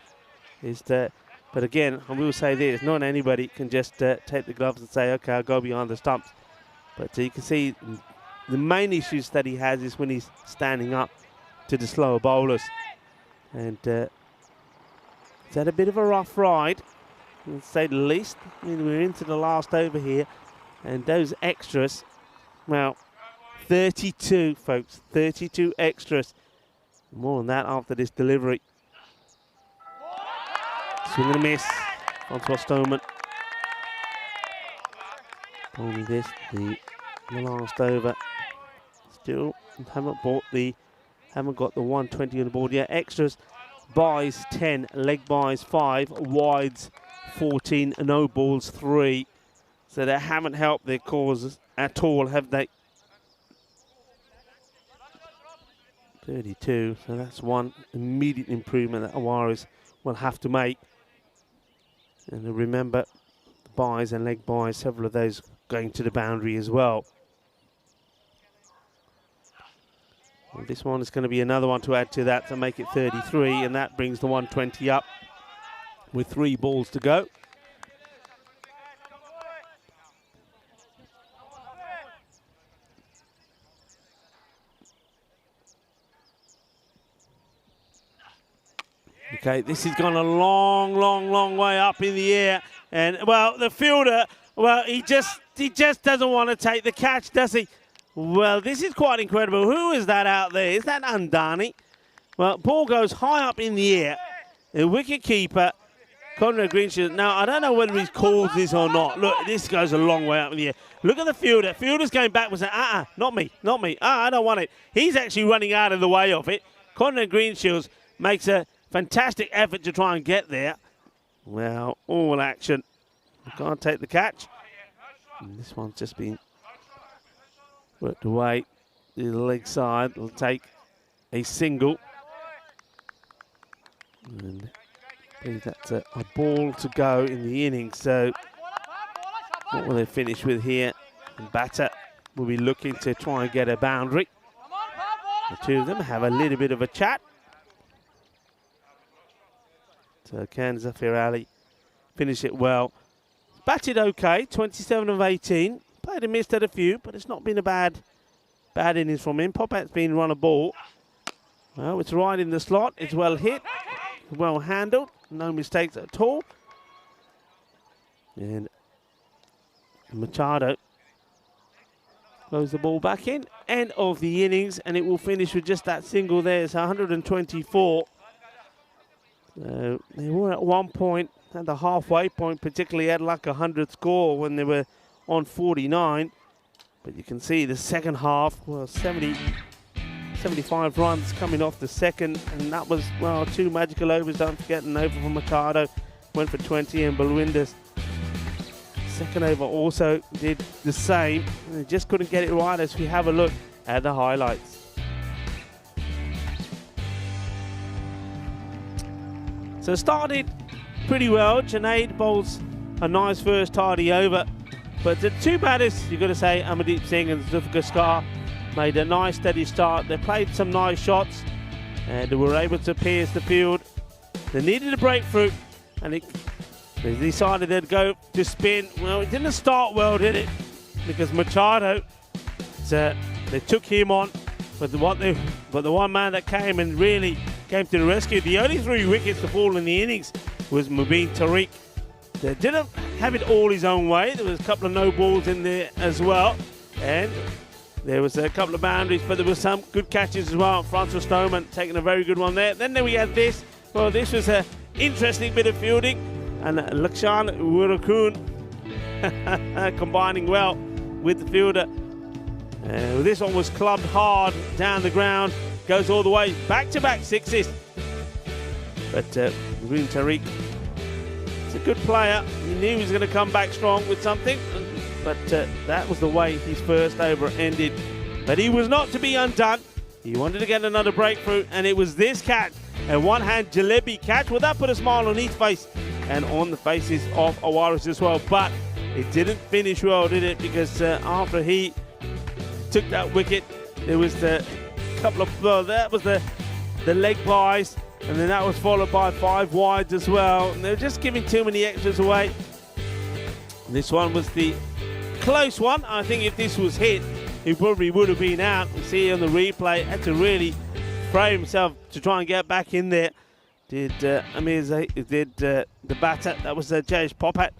S1: But again, I will say this, not anybody can just take the gloves and say, okay, I'll go behind the stumps. But you can see the main issues that he has is when he's standing up to the slower bowlers. And it's had a bit of a rough ride, to say the least. I mean, we're into the last over here. And those extras, well, 32, folks, 32 extras. More than that after this delivery. Swing and a miss. Francois Stoneman. Only this, the last over. Still haven't got the 120 on the board yet. Extras, byes 10, leg byes 5, wides 14, no balls 3. So they haven't helped their cause at all, have they? 32, so that's one immediate improvement that Awaris will have to make. And remember, the byes and leg byes, several of those going to the boundary as well. And this one is going to be another one to add to that to make it 33, and that brings the 120 up with 3 balls to go. Okay, this has gone a long way up in the air. And, well, the fielder, well, he just doesn't want to take the catch, does he? Well, this is quite incredible. Who is that out there? Is that Andani? Well, ball goes high up in the air. The wicket keeper, Conrad Greenshire. Now, I don't know whether he's called this or not. Look, this goes a long way up in the air. Look at the fielder. Fielder's going backwards and, not me. I don't want it. He's actually running out of the way of it. Conrad Greenshields makes a fantastic effort to try and get there. Well, all action. Can't take the catch. And this one's just been worked away. The leg side will take a single. And I believe that's a ball to go in the innings. So what will they finish with here? And batter will be looking to try and get a boundary. The two of them have a little bit of a chat. So can Zafir Ali finish it well? Batted okay, 27 of 18. Played and missed at a few, but it's not been a bad innings from him. Popat's been run a ball. Well, it's right in the slot. It's well hit, well handled. No mistakes at all. And Machado throws the ball back in. End of the innings, and it will finish with just that single there. It's 124. So they were at 1 point, at the halfway point, particularly had like 100 score when they were on 49. But you can see the second half, well, 75 runs coming off the second, and that was, well, 2 magical overs, don't forget, an over from Machado, went for 20, and Balwinder's second over also did the same. They just couldn't get it right as we have a look at the highlights. So started pretty well. Junaid bowls a nice first tidy over. But the two batters, you've got to say, Amardeep Singh and Zulfikar, made a nice steady start. They played some nice shots and they were able to pierce the field. They needed a breakthrough and they decided they'd go to spin. Well, it didn't start well, did it? Because Machado, they took him on, but the one man that came and really came to the rescue, the only 3 wickets to fall in the innings was Mubin Tariq. They didn't have it all his own way. There was a couple of no balls in there as well, and there was a couple of boundaries, but there was some good catches as well. Francis Stoneman taking a very good one there. Then we had this. Well, this was an interesting bit of fielding, and Lakshan Wurakun combining well with the fielder. This one was clubbed hard down the ground, goes all the way, back-to-back sixes. But Mubin Tariq, he's a good player. He knew he was going to come back strong with something, but that was the way his first over ended. But he was not to be undone. He wanted to get another breakthrough, and it was this catch, a one-hand jalebi catch. Well, that put a smile on his face and on the faces of Awaris as well. But it didn't finish well, did it? Because after he took that wicket, there was the couple of, well, that was the leg byes, and then that was followed by 5 wides as well. And they were just giving too many extras away. This one was the close one. I think if this was hit, he probably would have been out. You see on the replay, had to really throw himself to try and get back in there. Did the batter, that was Jayesh Popat.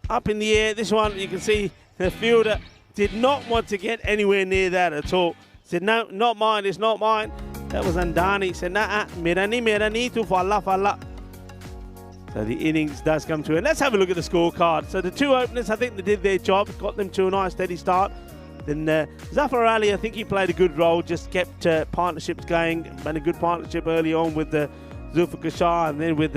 S1: Up in the air, this one, you can see the fielder did not want to get anywhere near that at all. Said, no, not mine, it's not mine. That was Andani. He said, nah, mirani tu falla. So the innings does come to an end. Let's have a look at the scorecard. So the 2 openers, I think they did their job, got them to a nice steady start. Then Zafar Ali, I think he played a good role, just kept partnerships going, made a good partnership early on with Zulfikar Shah and then with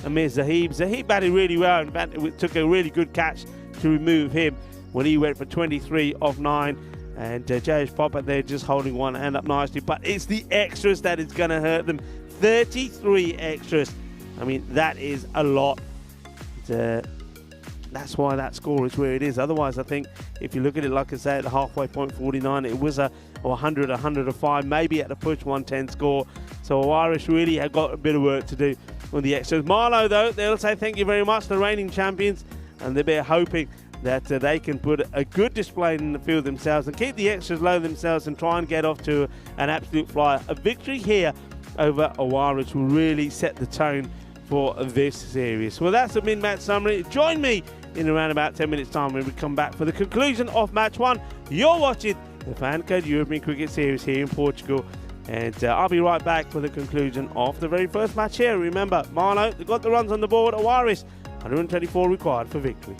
S1: Amir Zahib. Zahib batted really well. In fact, it took a really good catch to remove him when he went for 23 of 9. And Jayesh Popat there just holding one hand up nicely. But it's the extras that is going to hurt them. 33 extras. I mean, that is a lot. That's why that score is where it is. Otherwise, I think if you look at it, like I say, at the halfway point, 49, it was a 100, 105, maybe at the push 110 score. So Irish really have got a bit of work to do on the extras. Marlow, though, they'll say thank you very much, the reigning champions, and they'll be hoping that they can put a good display in the field themselves and keep the extras low themselves and try and get off to an absolute flyer. A victory here over Awaris will really set the tone for this series. Well, that's a mid-match summary. Join me in around about 10 minutes time when we come back for the conclusion of match 1. You're watching the Fan Code European Cricket Series here in Portugal, and I'll be right back for the conclusion of the very first match here. Remember, Marlow, they've got the runs on the board. Awaris, 124 required for victory.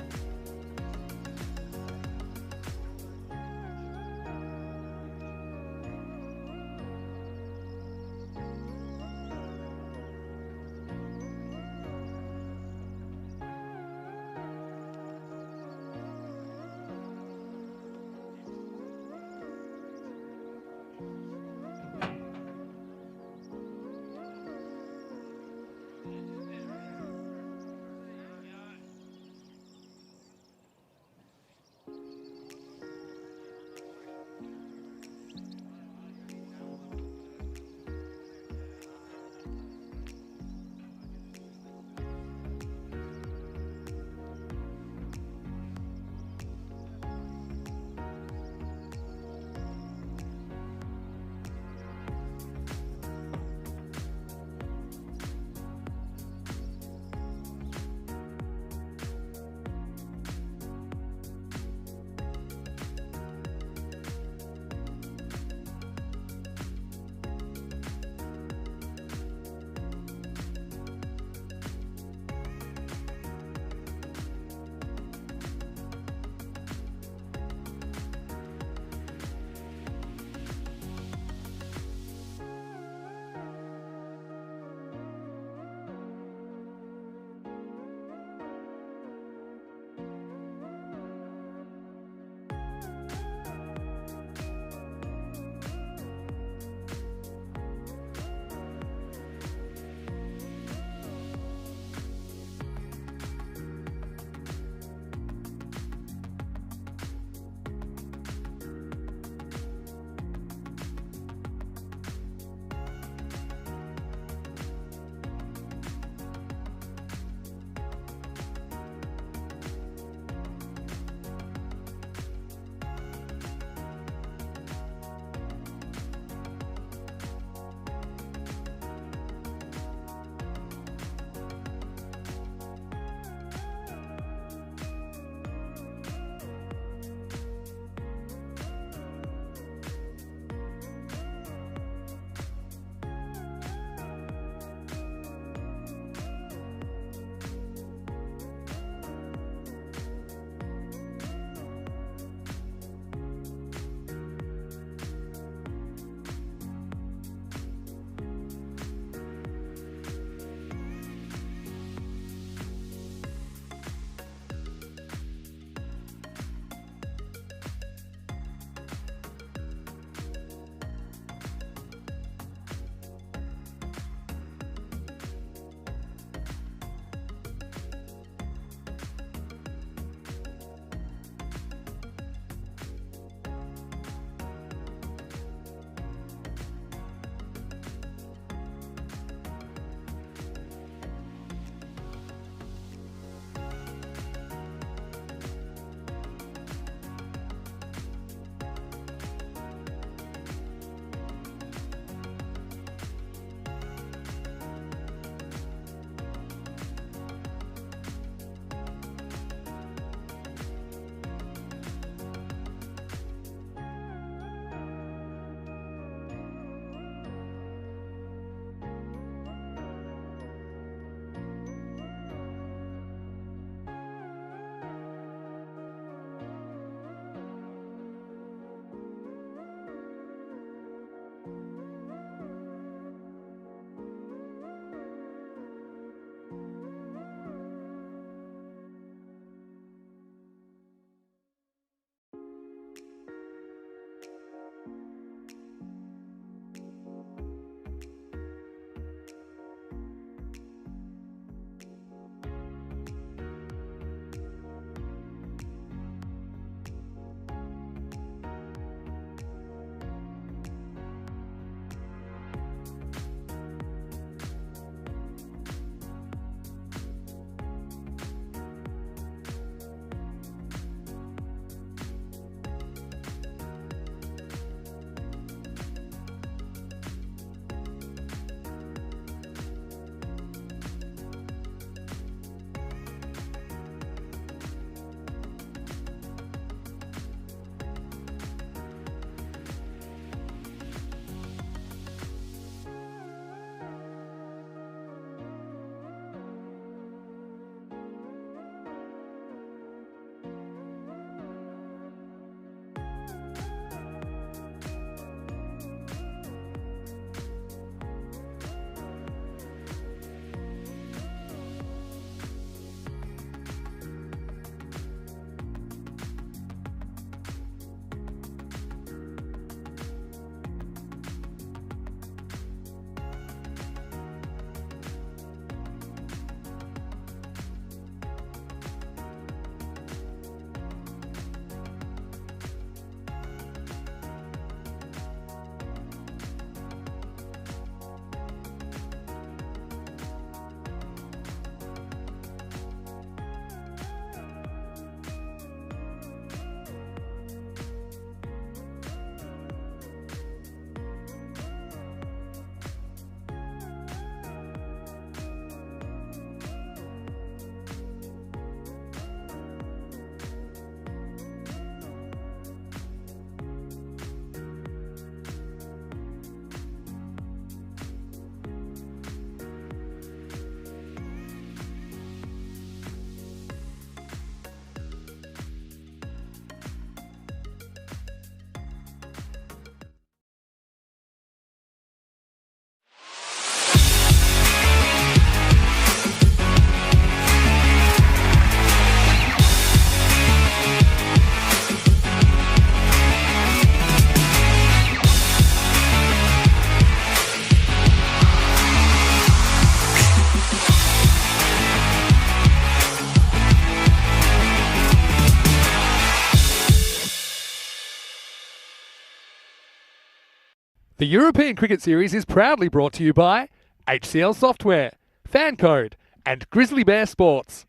S2: The European Cricket Series is proudly brought to you by HCL Software, Fancode, and Grizzly Bear Sports.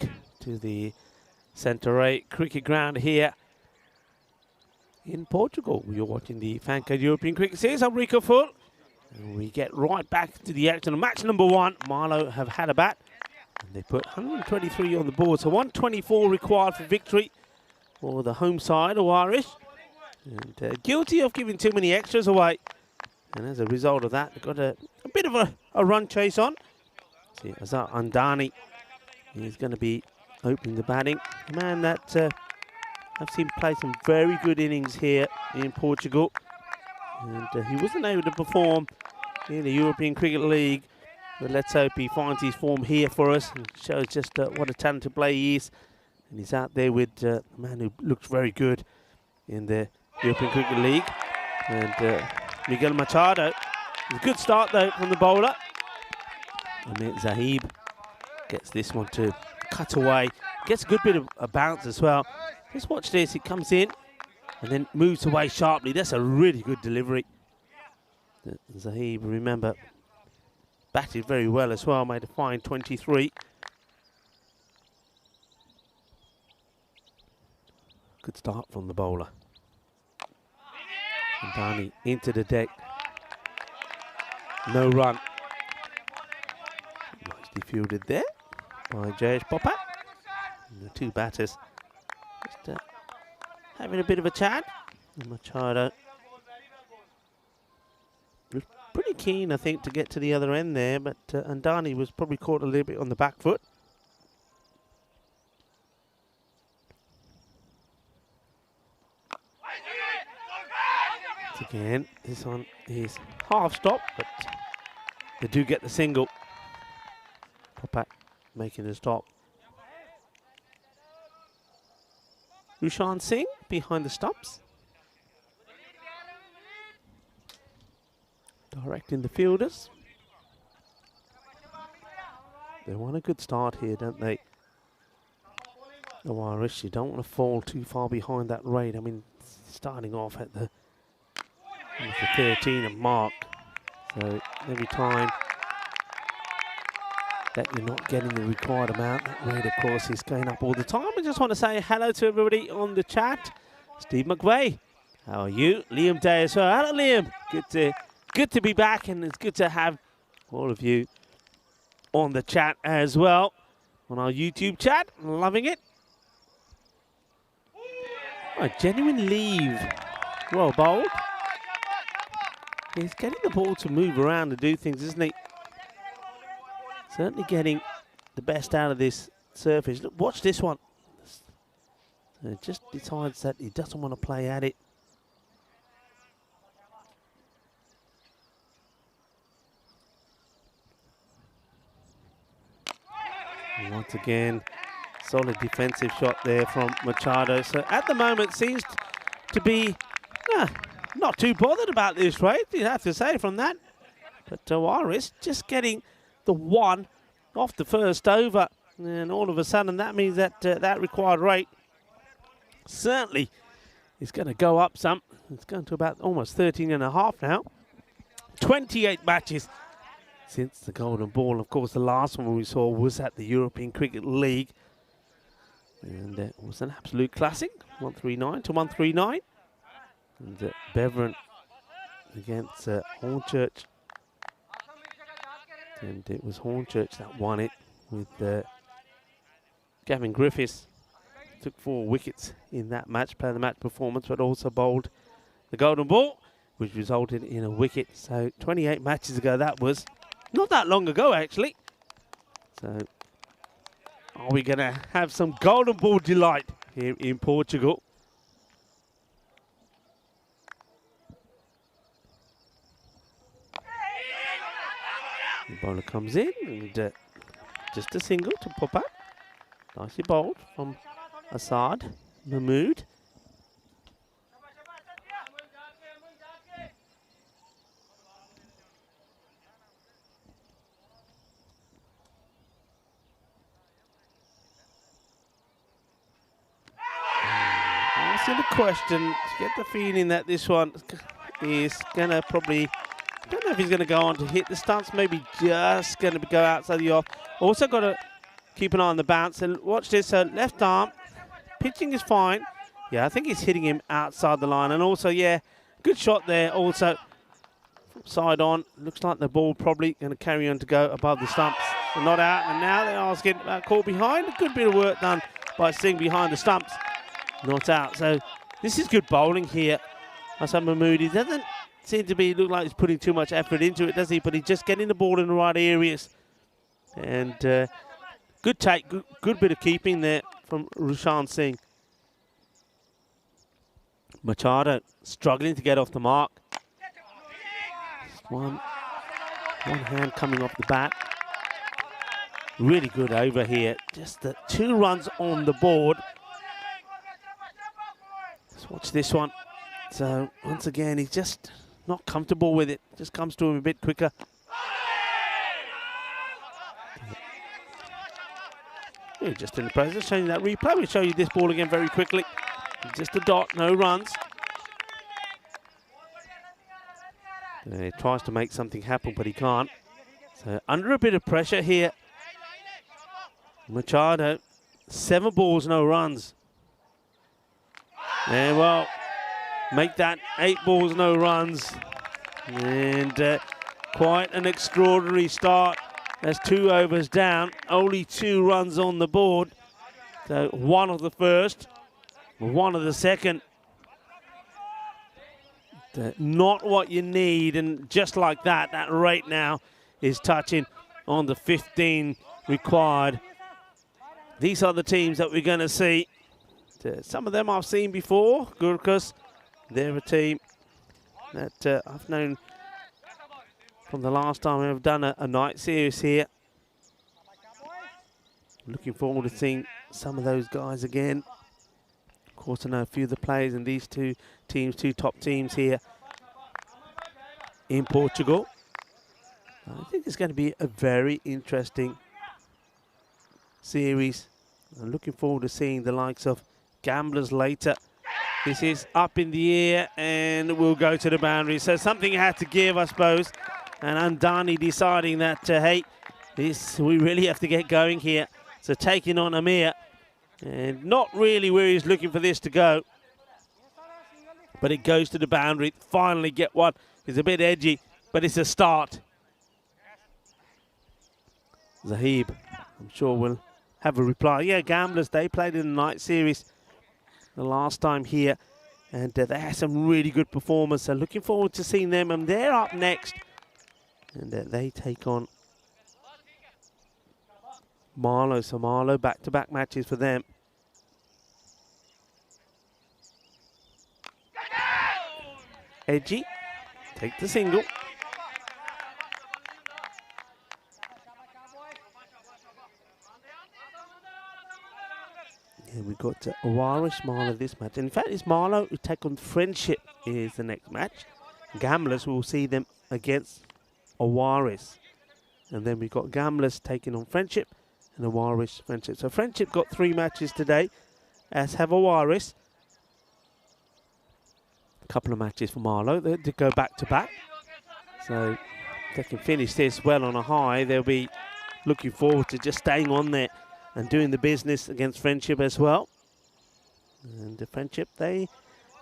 S1: To the Centre 8 cricket ground here in Portugal. You're watching the Fancode European Cricket Series. I'm Rico Full. And we get right back to the action. Match number 1, Marlow have had a bat. And they put 123 on the board. So 124 required for victory for the home side of Irish. And guilty of giving too many extras away. And as a result of that, they've got a bit of a run chase on. See, Azar Andani is going to be opening the batting. A man that I've seen play some very good innings here in Portugal. And he wasn't able to perform in the European Cricket League. But let's hope he finds his form here for us and shows just what a talented player he is. And he's out there with a man who looks very good in the European Cricket League. And Miguel Machado. A good start though from the bowler. And Zahib gets this one to cut away. Gets a good bit of a bounce as well. Just watch this. It comes in and then moves away sharply. That's a really good delivery. Zahib, remember, batted very well as well. Made a fine 23. Good start from the bowler. And Dani into the deck. No run. Nicely fielded there by Jayesh Popat. And the two batters just having a bit of a chat. And Machado was pretty keen, I think, to get to the other end there, but Andani was probably caught a little bit on the back foot. Once again, this one is half stop, but they do get the single. Popat making the stop. Rushan Singh behind the stumps. Directing the fielders. They want a good start here, don't they? The Irish, you don't want to fall too far behind that rate. I mean, starting off at the 13 mark. So every time that you're not getting the required amount, that rate, of course, is going up all the time. I just want to say hello to everybody on the chat. Steve McVeigh, how are you? Liam Day as well. Hello, Liam. Good to be back, and it's good to have all of you on the chat as well, on our YouTube chat. Loving it. A genuine leave. Well bowled. He's getting the ball to move around and do things, isn't he? Certainly getting the best out of this surface. Look, watch this one. So just decides that he doesn't want to play at it. And once again, solid defensive shot there from Machado. So at the moment seems to be not too bothered about this, right? You have to say from that. But Irish just getting the one off the first over. And all of a sudden that means that that required rate certainly is going to go up some. It's going to about almost 13 and a half now. 28 matches since the golden ball. Of course, the last one we saw was at the European Cricket League. And it was an absolute classic, 139 to 139. And Beveron against Hornchurch. And it was Hornchurch that won it with Gavin Griffiths. Took 4 wickets in that match, player of the match performance, but also bowled the golden ball, which resulted in a wicket. So 28 matches ago, that was not that long ago, actually. So are we going to have some golden ball delight here in Portugal? The bowler comes in and just a single to Popat. Nicely bowled from Asad Mahmood. still a question. You get the feeling that this one is going to probably, I don't know if he's going to go on to hit the stumps, maybe just going to go outside the off. Also got to keep an eye on the bounce. And watch this, left arm, pitching is fine. Yeah, I think he's hitting him outside the line. And also, yeah, good shot there also. From side on, looks like the ball probably going to carry on to go above the stumps. So not out, and now they're asking caught behind. A good bit of work done by Singh behind the stumps. Not out. So this is good bowling here. Hassan Mahmood, he doesn't seem to be look like he's putting too much effort into it, does he? But he's just getting the ball in the right areas. And good take, good bit of keeping there from Rushan Singh. Machado struggling to get off the mark. One hand coming off the bat. Really good over here. Just the 2 runs on the board. Let's watch this one. So once again, he's just not comfortable with it. Just comes to him a bit quicker. Yeah, just in the process, showing that replay. We'll show you this ball again very quickly. Just a dot, no runs. He tries to make something happen, but he can't. So under a bit of pressure here. Machado, 7 balls, no runs. And well, make that 8 balls, no runs. And quite an extraordinary start. That's 2 overs down, only 2 runs on the board. So 1 of the first, 1 of the second. Not what you need, and just like that, that rate now is touching on the 15 required. These are the teams that we're going to see. Some of them I've seen before. Gurkhas, they're a team that I've known from the last time we've done a night series here. Looking forward to seeing some of those guys again. Of course, I know a few of the players in these 2 teams, 2 top teams here in Portugal. I think it's going to be a very interesting series. I'm looking forward to seeing the likes of Gamblers later. This is up in the air and we'll go to the boundary. So something had to give, I suppose. And Andani deciding that, hey, we really have to get going here. So taking on Amir. And not really where he's looking for this to go. But it goes to the boundary. Finally get one. It's a bit edgy, but it's a start. Zahib, I'm sure will have a reply. Yeah, Gamblers, they played in the night series the last time here. And they had some really good performance. So looking forward to seeing them. And they're up next. And they take on Marlow. So Marlow, back-to-back matches for them. Edgy, take the single. And we've got Awarish Marlow this match. In fact, it's Marlow who take on Friendship is the next match. Gamblers will see them against Awarish. And then we've got Gamblers taking on Friendship and Awarish Friendship. So Friendship got 3 matches today, as have Awarish. A couple of matches for Marlow. They did go back to back. So if they can finish this well on a high, they'll be looking forward to just staying on there and doing the business against Friendship as well. And the Friendship,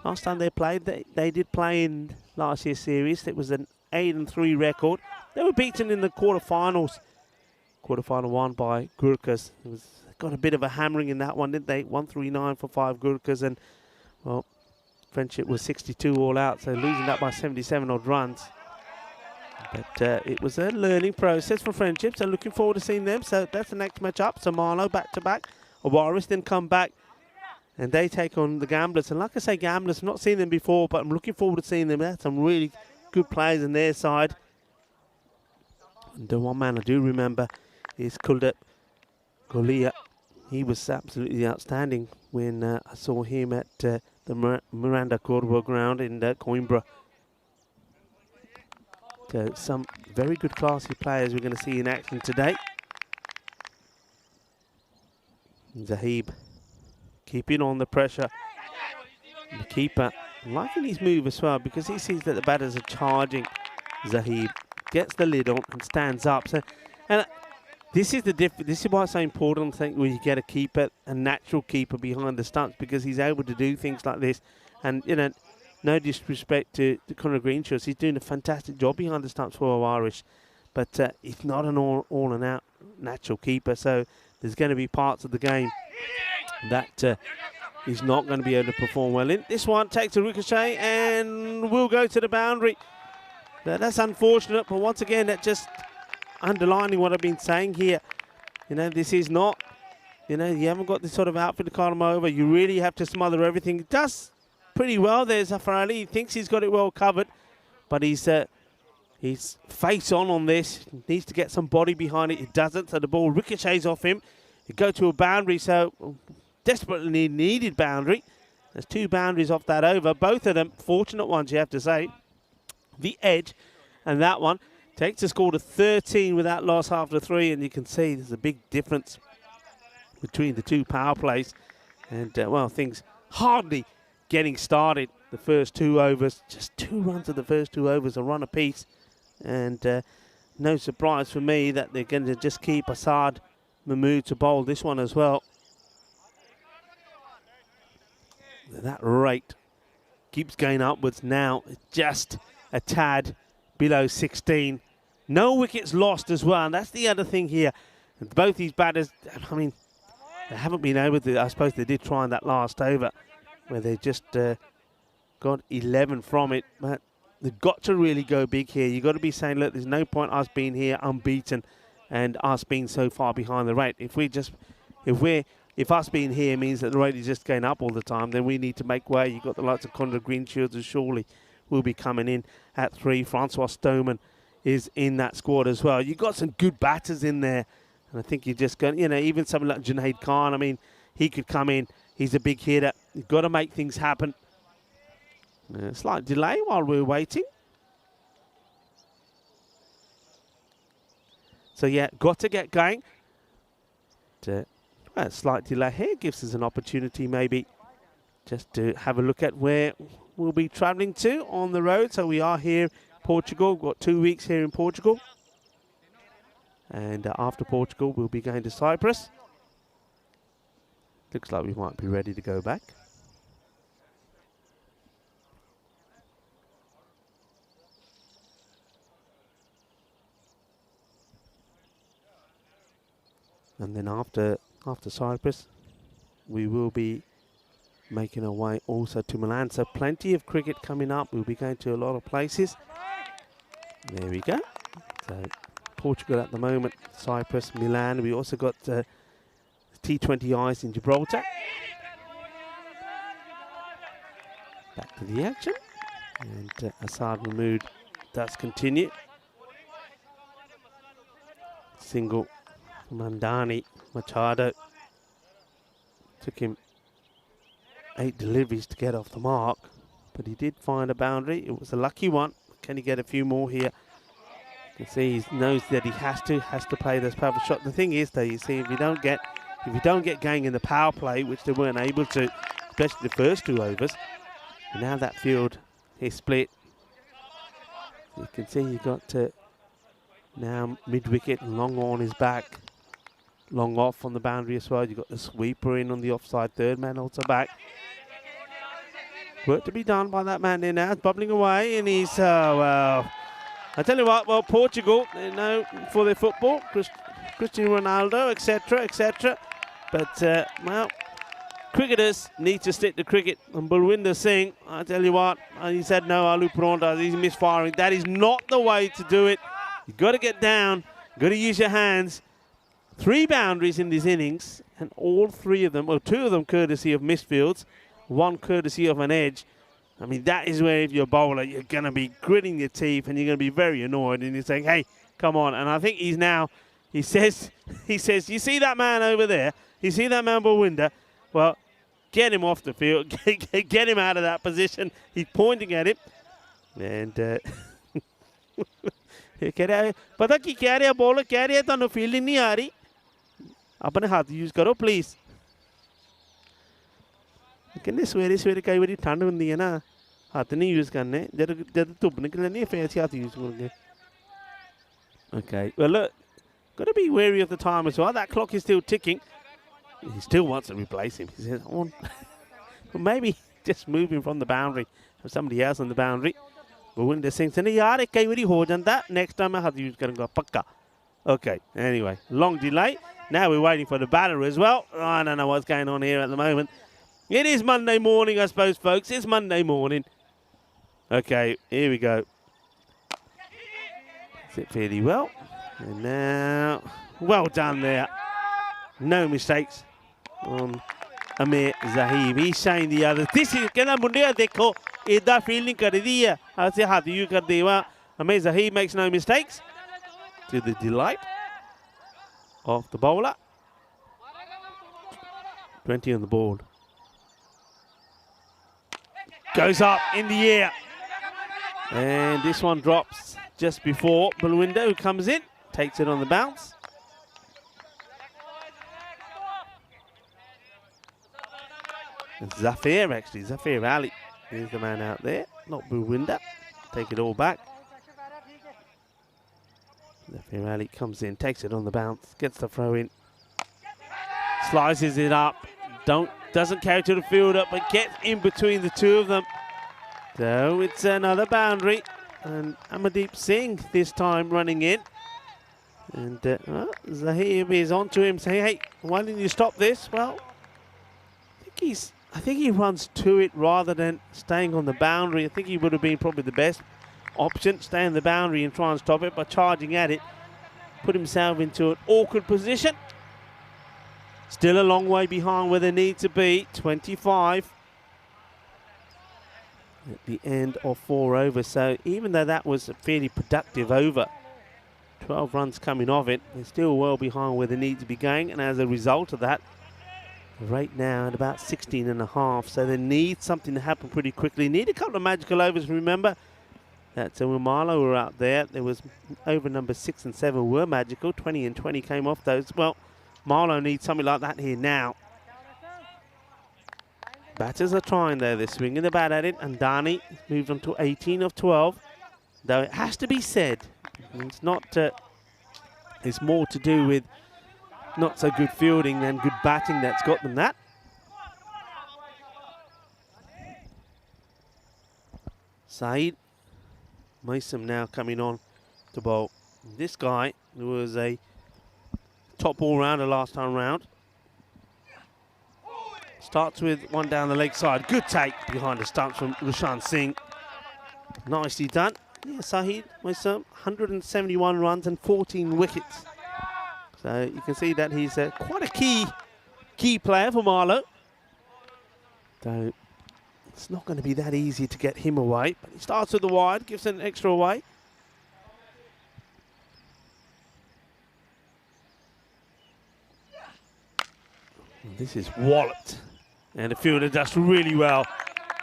S1: last time they played, they did play in last year's series. It was an 8-3 record. They were beaten in the quarterfinals. Quarterfinal 1 by Gurkhas. Got a bit of a hammering in that one, didn't they? 139 for 5 Gurkhas, and well, Friendship was 62 all out, so losing that by 77 odd runs. But it was a learning process for Friendship, so looking forward to seeing them. So that's the next match up. So Marlow back-to-back. Awarish then come back, and they take on the Gamblers. And like I say, Gamblers, I've not seen them before, but I'm looking forward to seeing them. They had some really good players on their side. And the one man I do remember is Kuldip Golia. He was absolutely outstanding when I saw him at the Miranda Cordoba ground in Coimbra. So some very good classy players we're going to see in action today. Zahib keeping on the pressure. The keeper liking his move as well because he sees that the batters are charging. Zahid gets the lid on and stands up. So, and this is the this is why it's so important, I think, when you get a keeper, a natural keeper behind the stumps, because he's able to do things like this. And you know, no disrespect to Conor Greenshaw, he's doing a fantastic job behind the stumps for Irish, but he's not an all and out natural keeper. So there's going to be parts of the game that he's not going to be able to perform well in. This one takes a ricochet and will go to the boundary. Now, that's unfortunate, but once again, that just underlining what I've been saying here. You know, this is not, you know, you haven't got this sort of outfit to call him over. You really have to smother everything. He does pretty well there, Zafar Ali. He thinks he's got it well covered, but he's face on this. He needs to get some body behind it. He doesn't, so the ball ricochets off him. It goes to a boundary, so desperately needed boundary. There's 2 boundaries off that over. Both of them fortunate ones, you have to say. The edge, and that one takes the score to 13 with that loss after 3, and you can see there's a big difference between the 2 power plays. And, well, things hardly getting started. The first 2 overs, just 2 runs of the first 2 overs, a run apiece. And no surprise for me that they're going to just keep Asad Mahmood to bowl this one as well. That rate keeps going upwards now. It's just a tad below 16. No wickets lost as well, and that's the other thing here. And both these batters, I mean, they haven't been able to. I suppose they did try in that last over where they just got 11 from it, but they've got to really go big here. You've got to be saying, look, there's no point us being here unbeaten and us being so far behind the rate. If us being here means that the rate is just going up all the time, then we need to make way. You've got the likes of Conor Greenshields who surely will be coming in at 3. Francois Stoneman is in that squad as well. You've got some good batters in there. And I think you're just going, you know, even someone like Junaid Khan, I mean, he could come in. He's a big hitter. You've got to make things happen. Slight delay while we're waiting. So, yeah, got to get going. A slight delay here gives us an opportunity maybe just to have a look at where we'll be travelling to on the road. So we are here, Portugal. We've got 2 weeks here in Portugal. And after Portugal, we'll be going to Cyprus. Looks like we might be ready to go back. And then after Cyprus, we will be making our way also to Milan. So plenty of cricket coming up. We'll be going to a lot of places. There we go. So Portugal at the moment, Cyprus, Milan. We also got T20 Ice in Gibraltar. Back to the action. And Asad Mahmood does continue. Single Mandani Machado. Took him 8 deliveries to get off the mark, but he did find a boundary. It was a lucky one. Can he get a few more here? You can see he knows that he has to play this power shot. The thing is, though, you see, if you don't get going in the power play, which they weren't able to, especially the first 2 overs, and now that field is split. You can see you got now mid-wicket, long on his back. Long off on the boundary as well. You've got the sweeper in on the offside. Third man also back. Work to be done by that man there now. It's bubbling away, and he's, well, I tell you what, well, Portugal, they know for their football, Cristiano Ronaldo, etc., etc. But, well, cricketers need to stick to cricket. And Balwinder Singh, I tell you what, he said no, Alu Pronta, he's misfiring. That is not the way to do it. You've got to get down. You've got to use your hands. 3 boundaries in this innings, and all 3 of them, or 2 of them courtesy of misfields, 1 courtesy of an edge. I mean, that is where if you're a bowler, you're going to be gritting your teeth and you're going to be very annoyed, and you're saying, hey, come on. And I think he says, you see that man over there? You see that man Balwinder? Well, get him off the field. Get him out of that position. He's pointing at him. And पता की कह रहे bowler कह रहे ਤੁਹਾਨੂੰ fielding नहीं आ रही अपने हाथ यूज करो प्लीज कहने सवेरे कई बारी ठंड होंदी है ना हाथ नहीं यूज़ करने जब धुप निकलनी है फिर हाथ यूज़ करेंगे. Okay, well look, got to be wary of the time as well. That clock is still ticking. He still wants to replace him. He says, well, maybe just move him from the boundary. Have somebody else on the boundary. Bhuwinder Singh said, yaar, ek kai wari ho janda. Next time I have to use karunga pakka. Okay, anyway, long delay. Now we're waiting for the batter as well. I don't know what's going on here at the moment. It is Monday morning, I suppose, folks. It's Monday morning. Okay, here we go. That's it fairly well. And now, well done there. No mistakes on Amir Zahib. He's saying the others. This is कहना मुंडिया देखो इधर fielding कर दी है. ऐसे हाथ यूँ कर देवा. Amir Zahib makes no mistakes. To the delight of the bowler. 20 on the board. Goes up in the air. And this one drops just before Bhuwinder, who comes in, takes it on the bounce. And Zafir, actually, Zafir Ali is the man out there, not Bhuwinder. Take it all back. Zafir Ali comes in, takes it on the bounce, gets the throw in, slices it up, doesn't carry to the fielder, but gets in between the two of them. So it's another boundary, and Amardeep Singh this time running in. And Zahib is onto him, saying, hey, why didn't you stop this? Well, I think he runs to it rather than staying on the boundary. I think he would have been probably the best option, stay on the boundary and try and stop it by charging at it. Put himself into an awkward position. Still a long way behind where they need to be, 25 at the end of 4 overs. So even though that was a fairly productive over, 12 runs coming of it, they're still well behind where they need to be going, and as a result of that, right now at about 16 and a half, so they need something to happen pretty quickly. Need a couple of magical overs, remember. That's when Marlowe were out there. There was over number 6 and 7 were magical. 20 and 20 came off those. Well, Marlowe needs something like that here now. Batters are trying there. They're swinging the bat at it. And Dani moved on to 18 of 12. Though it has to be said, it's not. It's more to do with not so good fielding than good batting that's got them that. Saeed Mason now coming on to bowl. This guy was a top all-rounder last time round. Starts with one down the leg side. Good take behind the stumps from Rushan Singh. Nicely done. Yeah, Saeed Mason, 171 runs and 14 wickets. So you can see that he's quite a key player for Marlowe. So it's not going to be that easy to get him away. But he starts with the wide, gives it an extra away. This is walloped. And the fielder does really well.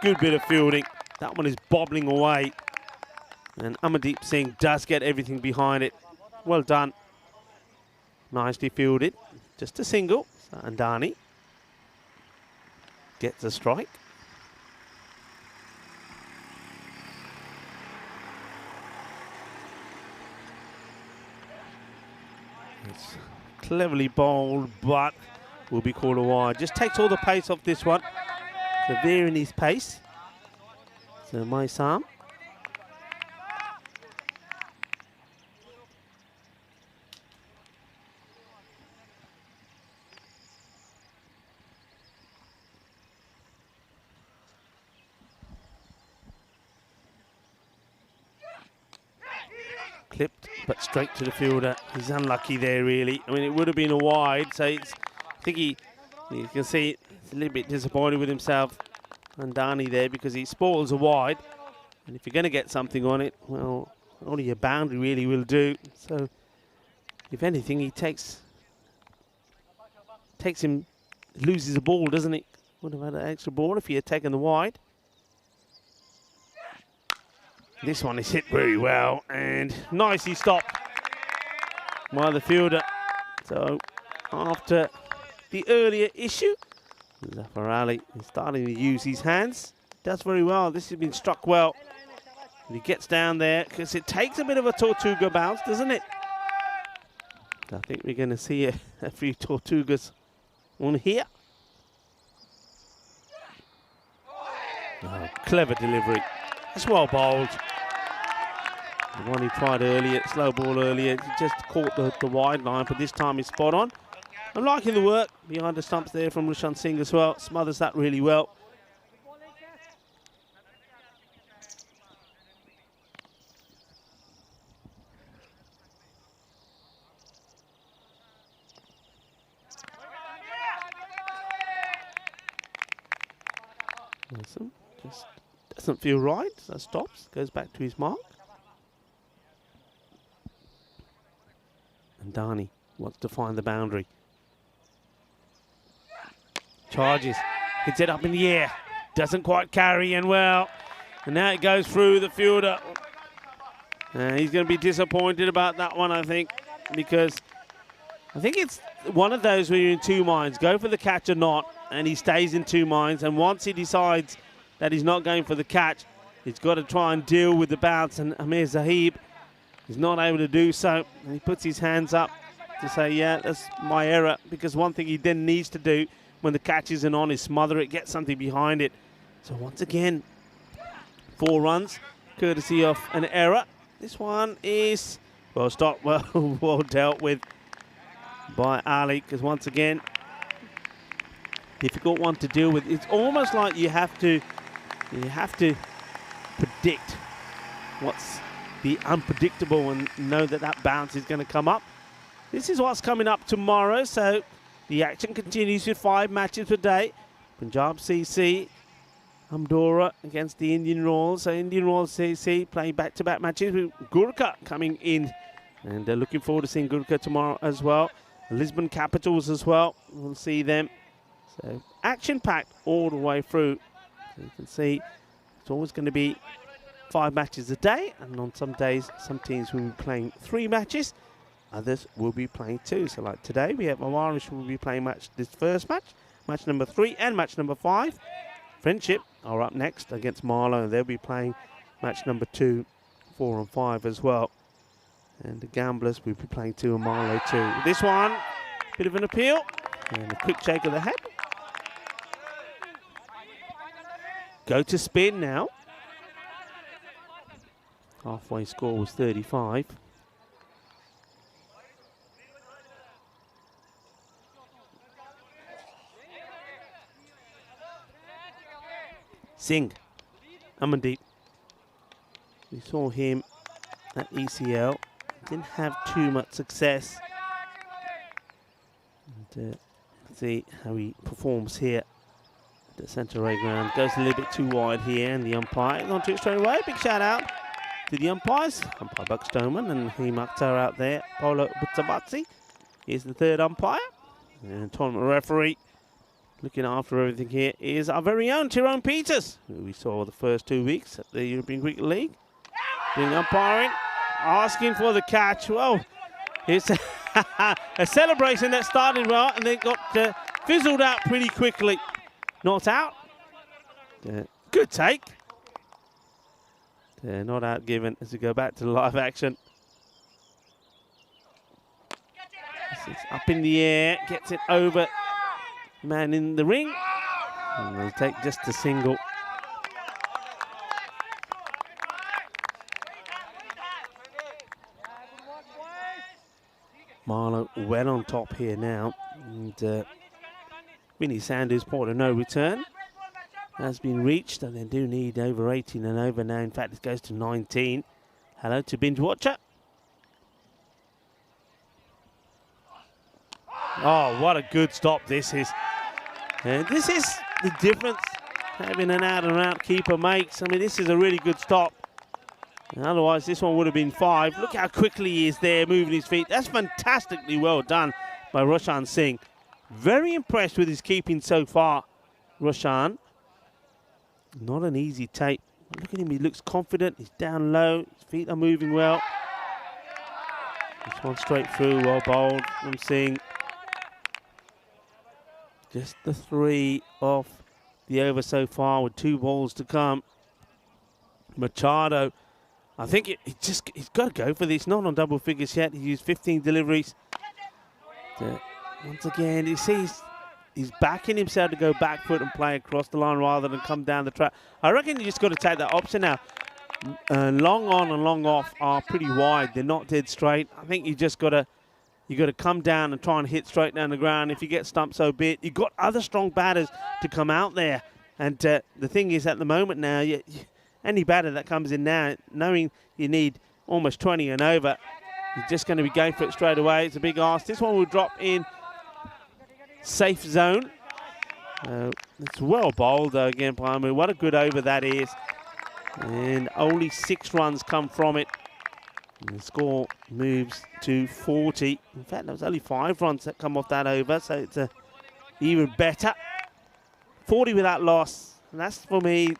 S1: Good bit of fielding. That one is bobbling away. And Amardeep Singh does get everything behind it. Well done. Nicely fielded. Just a single. And Dani gets a strike. It's cleverly bowled, but will be called a wide. Just takes all the pace off this one. So varying his pace. So Maisam. Clipped, but straight to the fielder. He's unlucky there, really. I mean, it would have been a wide, so it's, I think you can see he's a little bit disappointed with himself and Dani there because he spoils a wide. And if you're going to get something on it, well, only a boundary really will do. So, if anything, he loses a ball, doesn't he? Would have had an extra ball if he had taken the wide. This one is hit very well and nicely stopped by the fielder. So after the earlier issue, Zafar Ali is starting to use his hands. Does very well. This has been struck well. And he gets down there because it takes a bit of a Tortuga bounce, doesn't it? I think we're going to see a few Tortugas on here. Oh, clever delivery. That's well bowled. The one he tried earlier, slow ball earlier, he just caught the wide line, but this time he's spot on. I'm liking the work behind the stumps there from Rushan Singh as well. Smothers that really well. Awesome. Just doesn't feel right, so stops, goes back to his mark. And Dhani wants to find the boundary. Charges, hits it up in the air, doesn't quite carry in well. And now it goes through the fielder. He's going to be disappointed about that one, I think, because I think it's one of those where you're in two minds, go for the catch or not, and he stays in two minds. And once he decides that he's not going for the catch, he's got to try and deal with the bounce. And Amir Zahib is not able to do so. And he puts his hands up to say, yeah, that's my error. Because one thing he then needs to do when the catch isn't on is smother it, get something behind it. So once again, 4 runs, courtesy of an error. This one is well stopped, well dealt with by Ali. Because once again, difficult one to deal with. It's almost like you have to predict what's the unpredictable and know that that bounce is going to come up. This is what's coming up tomorrow. So the action continues with 5 matches per day. Punjab CC, Amdora against the Indian Royals. So Indian Royals CC playing back-to-back matches with Gurkha coming in. And looking forward to seeing Gurkha tomorrow as well. Lisbon Capitals as well. We'll see them. So action-packed all the way through. So you can see it's always going to be 5 matches a day, and on some days, some teams will be playing 3 matches, others will be playing 2. So like today, we have Awarish will be playing this first match, match number 3 and match number 5. Friendship are up next against Marlow, and they'll be playing match number 2, 4 and 5 as well. And the Gamblers will be playing 2 and Marlow 2. This one, bit of an appeal, and a quick shake of the head. Go to spin now. Halfway score was 35. Singh, Amandeep. We saw him at ECL. Didn't have too much success. And, let's see how he performs here. The centre right ground goes a little bit too wide here, and the umpire is on to it straight away. Big shout out to the umpires, umpire Buck Stoneman and Haim Akhtar out there. Paulo Butsabatsi is the 3rd umpire, and tournament referee looking after everything here is our very own Tyrone Peters, who we saw the first 2 weeks at the European Cricket League, doing umpiring, asking for the catch. Well, it's a celebration that started well and then got fizzled out pretty quickly. Not out. Good take. Not out given as we go back to the live action. It's up in the air, gets it over. Man in the ring. And they'll take just a single. Marlow well on top here now. And Vinny Sanders' point of no return has been reached, and they do need over 18 and over now. In fact, it goes to 19. Hello to Binge Watcher. Oh, what a good stop this is. And this is the difference having an out-and-out keeper makes. I mean, this is a really good stop. And otherwise, this one would have been 5. Look how quickly he is there, moving his feet. That's fantastically well done by Rushan Singh. Very impressed with his keeping so far, Rushan. Not an easy take. Look at him, he looks confident. He's down low, his feet are moving well. This one straight through, well bowled from Singh. Just the 3 of the over so far with 2 balls to come. Machado, I think he's got to go for this. Not on double figures yet. He used 15 deliveries. Once again, you see he's backing himself to go back foot and play across the line rather than come down the track. I reckon you just got to take that option now. Long on and long off are pretty wide. They're not dead straight. I think you just got to come down and try and hit straight down the ground. If you get stumped, so be it. You've got other strong batters to come out there. And the thing is, at the moment now, any batter that comes in now, knowing you need almost 20 and over, you're just going to be going for it straight away. It's a big ask. This one will drop in safe zone. It's well bowled, though, again, Palmer. What a good over that is. And only 6 runs come from it. And the score moves to 40. In fact, there was only 5 runs that come off that over, so it's even better. 40 without loss. And that's, for me,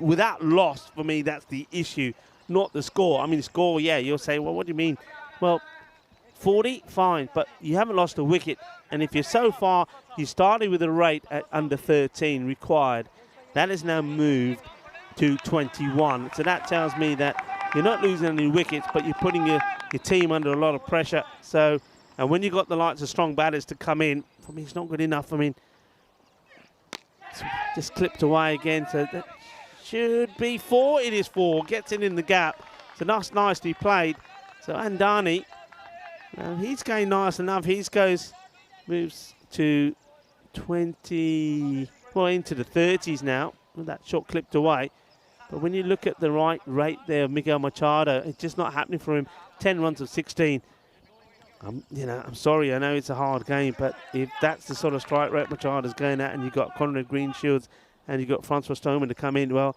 S1: without loss, for me, that's the issue, not the score. I mean, the score, yeah, you'll say, well, what do you mean? Well, 40, fine, but you haven't lost a wicket. And if you're so far, you started with a rate at under 13 required. That has now moved to 21. So that tells me that you're not losing any wickets, but you're putting your team under a lot of pressure. So, and when you've got the likes of strong batters to come in, for me, it's not good enough. I mean, it's just clipped away again. So that should be 4. It is 4. Gets it in the gap. So that's nicely played. So Andani, he's going nice enough. Moves to 20, well, into the 30s now. With that shot clipped away. But when you look at the right rate there of Miguel Machado, it's just not happening for him. 10 runs of 16. I'm sorry, I know it's a hard game, but if that's the sort of strike rate Machado's going at, and you've got Conrad Greenshields and you've got Francois Stoneman to come in, well,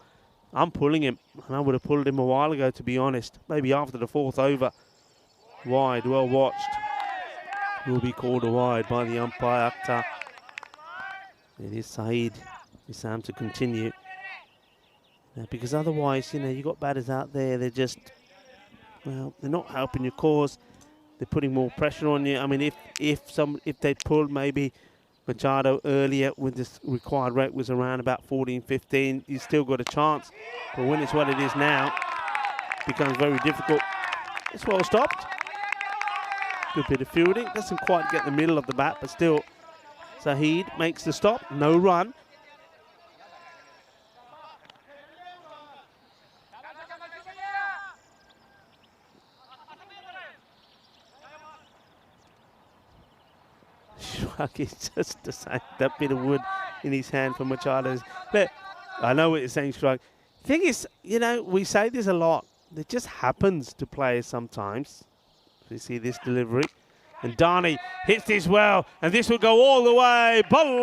S1: I'm pulling him. And I would have pulled him a while ago, to be honest. Maybe after the 4th over. Wide, well watched. Will be called a wide by the umpire, Akhtar. It is Saeed Wissam to continue. Because otherwise, you've got batters out there, they're just, well, they're not helping your cause. They're putting more pressure on you. I mean, if they'd pulled maybe Machado earlier when this required rate was around about 14, 15, you still got a chance. But when it's what it is now, it becomes very difficult. It's well stopped. Good bit of fielding. Doesn't quite get the middle of the bat, but still, Saeed makes the stop. No run. Shrug is just the same. That bit of wood in his hand for Machado's. But I know what you're saying, Shrug. Thing is, we say this a lot. It just happens to players sometimes. You see this delivery. And Dhani hits this well. And this will go all the way. Balle.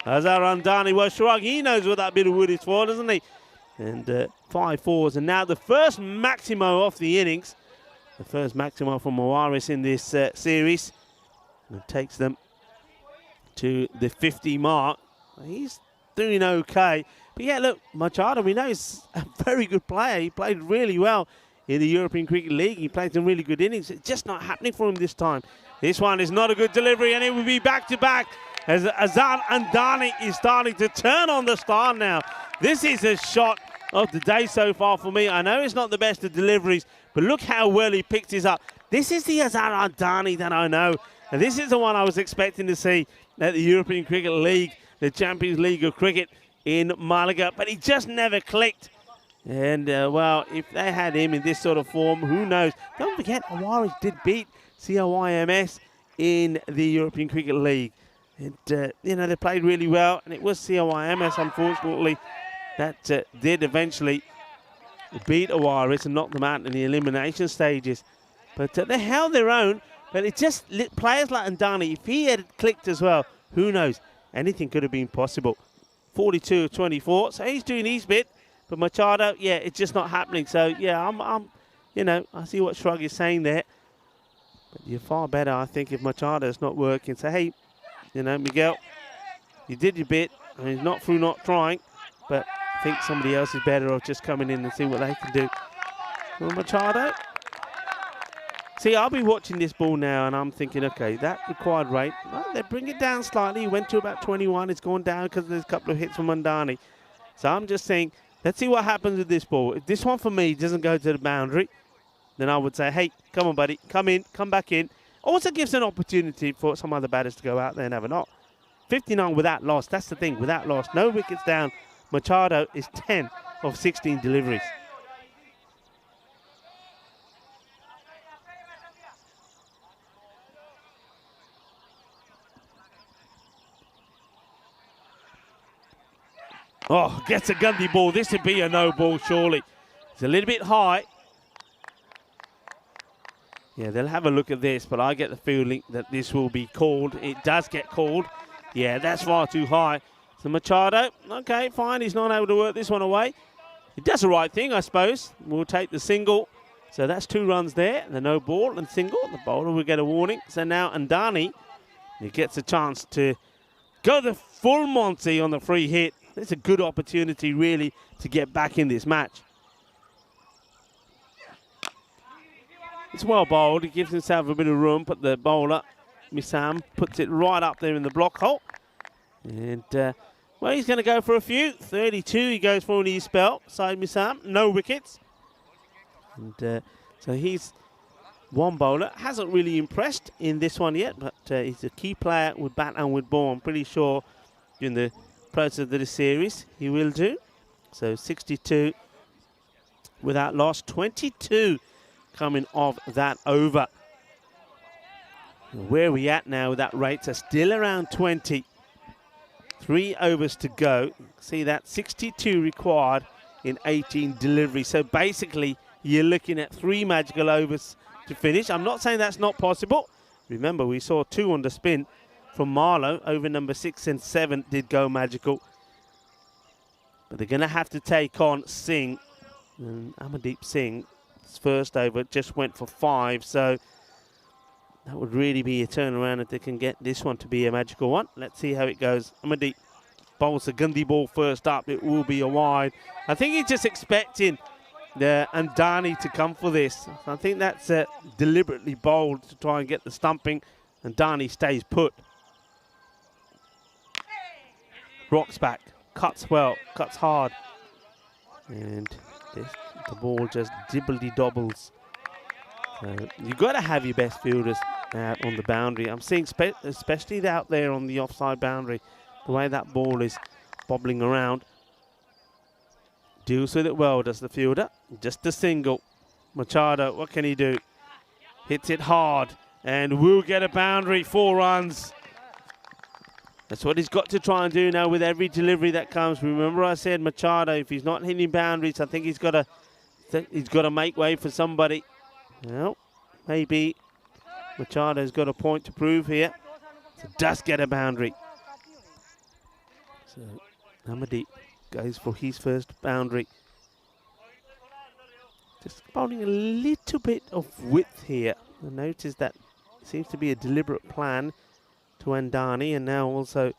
S1: Azhar Andani. Well, Shrug, he knows what that bit of wood is for, doesn't he? And 5 fours. And now the first Maximo off the innings. The first Maximo from Mawaris in this series. And it takes them to the 50 mark. He's doing okay. But yeah, look, Machado, we know he's a very good player. He played really well in the European Cricket League. He played some really good innings. It's just not happening for him this time. This one is not a good delivery, and it will be back-to-back as Azhar Andani is starting to turn on the star now. This is a shot of the day so far for me. I know it's not the best of deliveries, but look how well he picked this up. This is the Azhar Andani that I know, and this is the one I was expecting to see at the European Cricket League, the Champions League of Cricket in Malaga, but he just never clicked. And, well, if they had him in this sort of form, who knows? Don't forget, Awaris did beat COIMS in the European Cricket League. And, they played really well, and it was COIMS, unfortunately, that did eventually beat Awaris and knock them out in the elimination stages. But they held their own, but it just, players like Andani, if he had clicked as well, who knows? Anything could have been possible. 42 of 24, so he's doing his bit. But Machado, yeah, it's just not happening. So, yeah, I see what Shrug is saying there. But you're far better, I think, if Machado's not working. So, hey, Miguel, you did your bit. I mean, not through not trying, but I think somebody else is better off just coming in and see what they can do. Well, Machado, See, I'll be watching this ball now and I'm thinking, okay, that required rate. Well, they bring it down slightly. He went to about 21. It's gone down because there's a couple of hits from Mandani. So I'm just saying, let's see what happens with this ball. If this one for me doesn't go to the boundary, then I would say, hey, come on, buddy, come in, come back in. Also gives an opportunity for some other batters to go out there and have a knock. 59 without loss. That's the thing, without loss. No wickets down. Machado is 10 of 16 deliveries. Oh, gets a Gundy ball. This would be a no ball, surely. It's a little bit high. Yeah, they'll have a look at this, but I get the feeling that this will be called. It does get called. Yeah, that's far too high. So Machado, okay, fine. He's not able to work this one away. He does the right thing, I suppose. We'll take the single. So that's 2 runs there. The no ball and single. The bowler will get a warning. So now Andani, he gets a chance to go the full Monty on the free hit. It's a good opportunity, really, to get back in this match. It's well bowled. He gives himself a bit of room, but the bowler, Missam, puts it right up there in the block hole. And, well, he's going to go for a few. 32 he goes for in his spell. Side Missam, no wickets. And so he's one bowler. Hasn't really impressed in this one yet, but he's a key player with bat and with ball. I'm pretty sure in the process of the series he will do. So 62 without loss. 22 coming off that over. Where are we at now with that rate? So still around 20. 3 overs to go. See that 62 required in 18 deliveries. So basically you're looking at 3 magical overs to finish. I'm not saying that's not possible. Remember, we saw 2 on the spin from Marlowe. Over number 6 and 7 did go magical. But they're going to have to take on Singh. And Amandeep Singh, his first over, just went for 5. So that would really be a turnaround if they can get this one to be a magical one. Let's see how it goes. Amandeep bowls the Gundy ball first up. It will be a wide. I think he's just expecting the Andani to come for this. I think that's deliberately bowled to try and get the stumping. Andani stays put. Rocks back. Cuts well. Cuts hard. And the ball just dibbledy-dobbles. So you've got to have your best fielders out on the boundary. I'm seeing especially out there on the offside boundary, the way that ball is bobbling around. Deals with it well, does the fielder. Just a single. Machado, what can he do? Hits it hard and will get a boundary. 4 runs. That's what he's got to try and do now with every delivery that comes. Remember I said Machado, if he's not hitting boundaries, I think he's got to make way for somebody. Well, maybe Machado's got a point to prove here. So does get a boundary. So Amandeep goes for his first boundary. Just bowling a little bit of width here. I notice that seems to be a deliberate plan to Andani and now also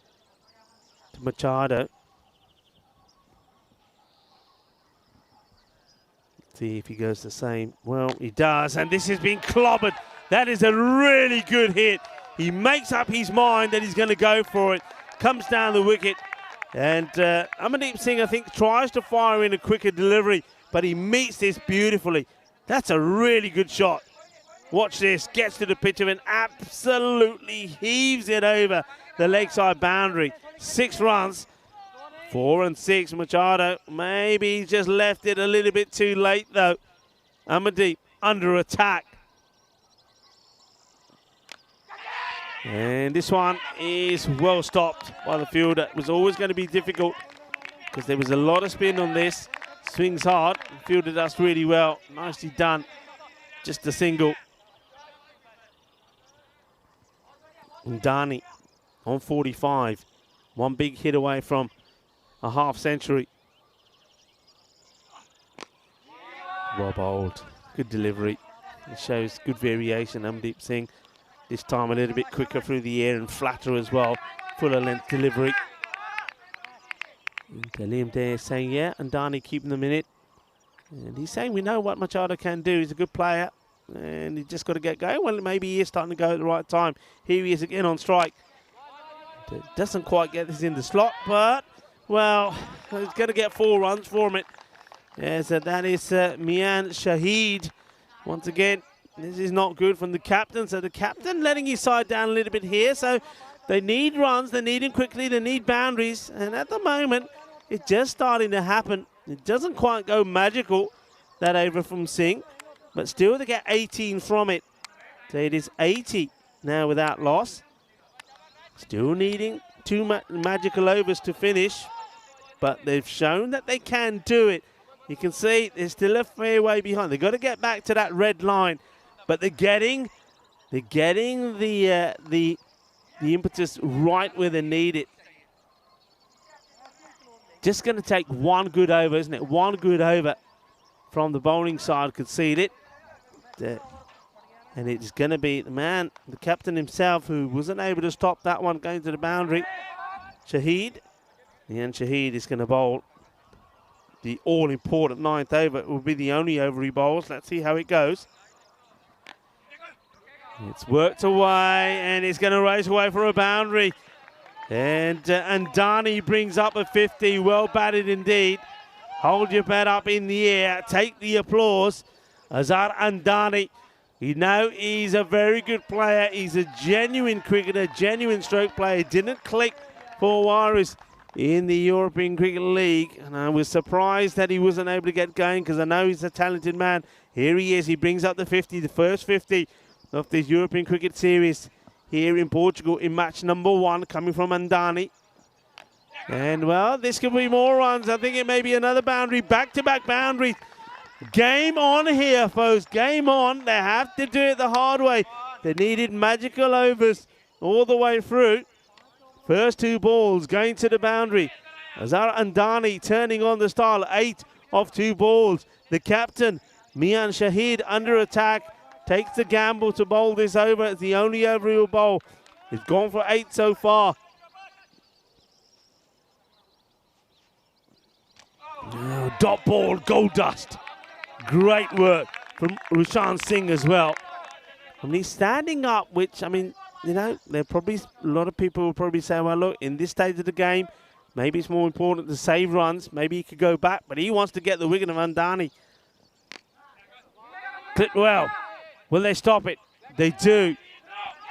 S1: to Machado. See if he goes the same. Well, he does, and this has been clobbered. That is a really good hit. He makes up his mind that he's going to go for it. Comes down the wicket. And Amandeep Singh, I think, tries to fire in a quicker delivery, but he meets this beautifully. That's a really good shot. Watch this. Gets to the pitch and absolutely heaves it over the leg side boundary. 6 runs. 4 and 6. Machado, maybe he just left it a little bit too late, though. Amandeep under attack. And this one is well stopped by the fielder. It was always going to be difficult because there was a lot of spin on this. Swings hard. The fielder does really well. Nicely done. Just a single. Andani on 45. 1 big hit away from a half century. Well bowled. Good delivery. It shows good variation. Amandeep Singh this time a little bit quicker through the air and flatter as well. Fuller length delivery. And Liam there saying, yeah, Andani keeping them in it. And he's saying we know what Machado can do. He's a good player. And he just got to get going. Well, maybe he is starting to go at the right time. Here he is again on strike. Doesn't quite get this in the slot, but, well, he's going to get 4 runs from it. Yeah, so that is Mian Shahid. Once again, this is not good from the captain. So the captain letting his side down a little bit here. So they need runs. They need him quickly. They need boundaries. And at the moment, it's just starting to happen. It doesn't quite go magical, that over from Singh. But still they get 18 from it. So it is 80 now without loss. Still needing 2 magical overs to finish. But they've shown that they can do it. You can see they're still a fair way behind. They've got to get back to that red line. But they're getting the impetus right where they need it. Just going to take 1 good over, isn't it? 1 good over from the bowling side, concede it. And it's going to be the captain himself, who wasn't able to stop that one going to the boundary. Shahid. And Shahid is going to bowl the all-important 9th over. It will be the only over he bowls. Let's see how it goes. It's worked away, and it's going to race away for a boundary. And Andani brings up a 50. Well batted indeed. Hold your bat up in the air. Take the applause. Azhar Andani. You know he's a very good player. He's a genuine cricketer, genuine stroke player. Didn't click for Warriors in the European Cricket League. And I was surprised that he wasn't able to get going, because I know he's a talented man. Here he is. He brings up the 50, the first 50 of this European Cricket Series here in Portugal in match number 1, coming from Andani. And, well, this could be more runs. I think it may be another boundary, back-to-back boundaries. Game on here, folks. Game on. They have to do it the hard way. They needed magical overs all the way through. First 2 balls going to the boundary. Azhar Andani turning on the style. 8 of 2 balls. The captain, Mian Shahid, under attack. Takes the gamble to bowl this over. It's the only over he will bowl. He's gone for 8 so far. Oh, dot ball, gold dust. Great work from Rushan Singh as well. And he's standing up, which, I mean, you know, there probably a lot of people will probably say, well, look, in this stage of the game, maybe it's more important to save runs. Maybe he could go back, but he wants to get the wicket of Andani. Clipped well. Will they stop it? They do.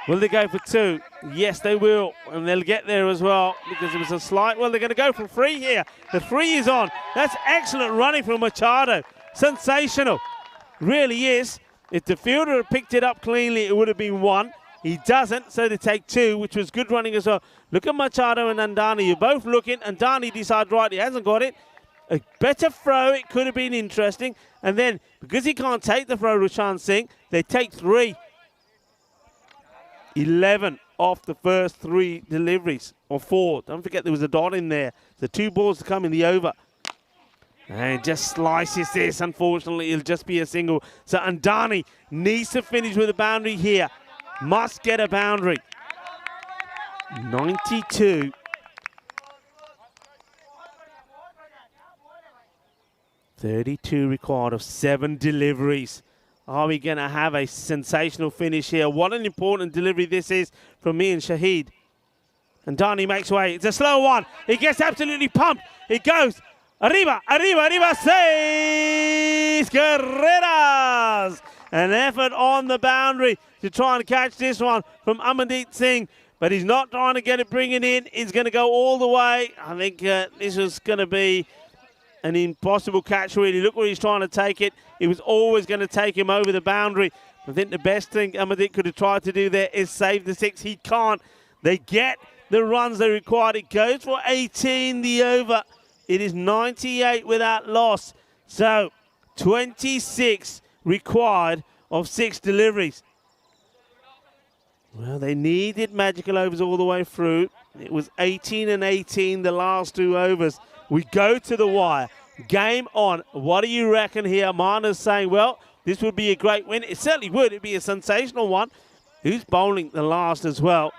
S1: Will they go for 2? Yes, they will. And they'll get there as well, because it was a slight. Well, they're going to go for 3 here. The 3 is on. That's excellent running from Machado. Sensational. Really is. If the fielder had picked it up cleanly, it would have been 1. He doesn't, so they take 2, which was good running as well. Look at Machado and Andani. You're both looking. Andani decides, right, he hasn't got it. A better throw, it could have been interesting. And then, because he can't take the throw, Rushan Singh, they take 3. 11 off the first 3 deliveries, or 4. Don't forget there was a dot in there. So 2 balls to come in the over. And just slices this. Unfortunately, it'll just be a single. So Andani needs to finish with a boundary here. Must get a boundary. 92. 32 required of 7 deliveries. Are we going to have a sensational finish here? What an important delivery this is from me and Shahid. And Andani makes way. It's a slow one. He gets absolutely pumped. It goes. Arriba, arriba, arriba. 6 carreras. An effort on the boundary to try and catch this one from Amandeep Singh. But he's not trying to get it, bring it in. He's going to go all the way. I think this was going to be an impossible catch, really. Look where he's trying to take it. It was always going to take him over the boundary. I think the best thing Amandeep could have tried to do there is save the 6. He can't. They get the runs they required. It goes for 18, the over. It is 98 without loss. So 26 required of 6 deliveries. Well, they needed magical overs all the way through. It was 18 and 18 the last 2 overs. We go to the wire. Game on. What do you reckon here? Mana's saying, well, this would be a great win. It certainly would. It'd be a sensational one. Who's bowling the last as well?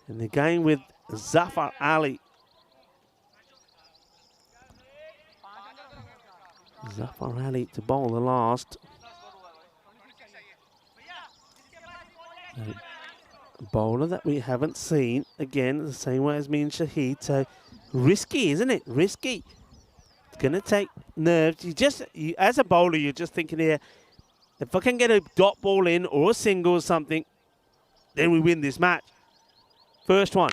S1: And the game with Zafar Ali. Zafar Ali to bowl the last. A bowler that we haven't seen, again, the same way as me and Shahid. So risky, isn't it? Risky. It's going to take nerves. As a bowler, you're just thinking here, if I can get a dot ball in or a single or something, then we win this match. First one.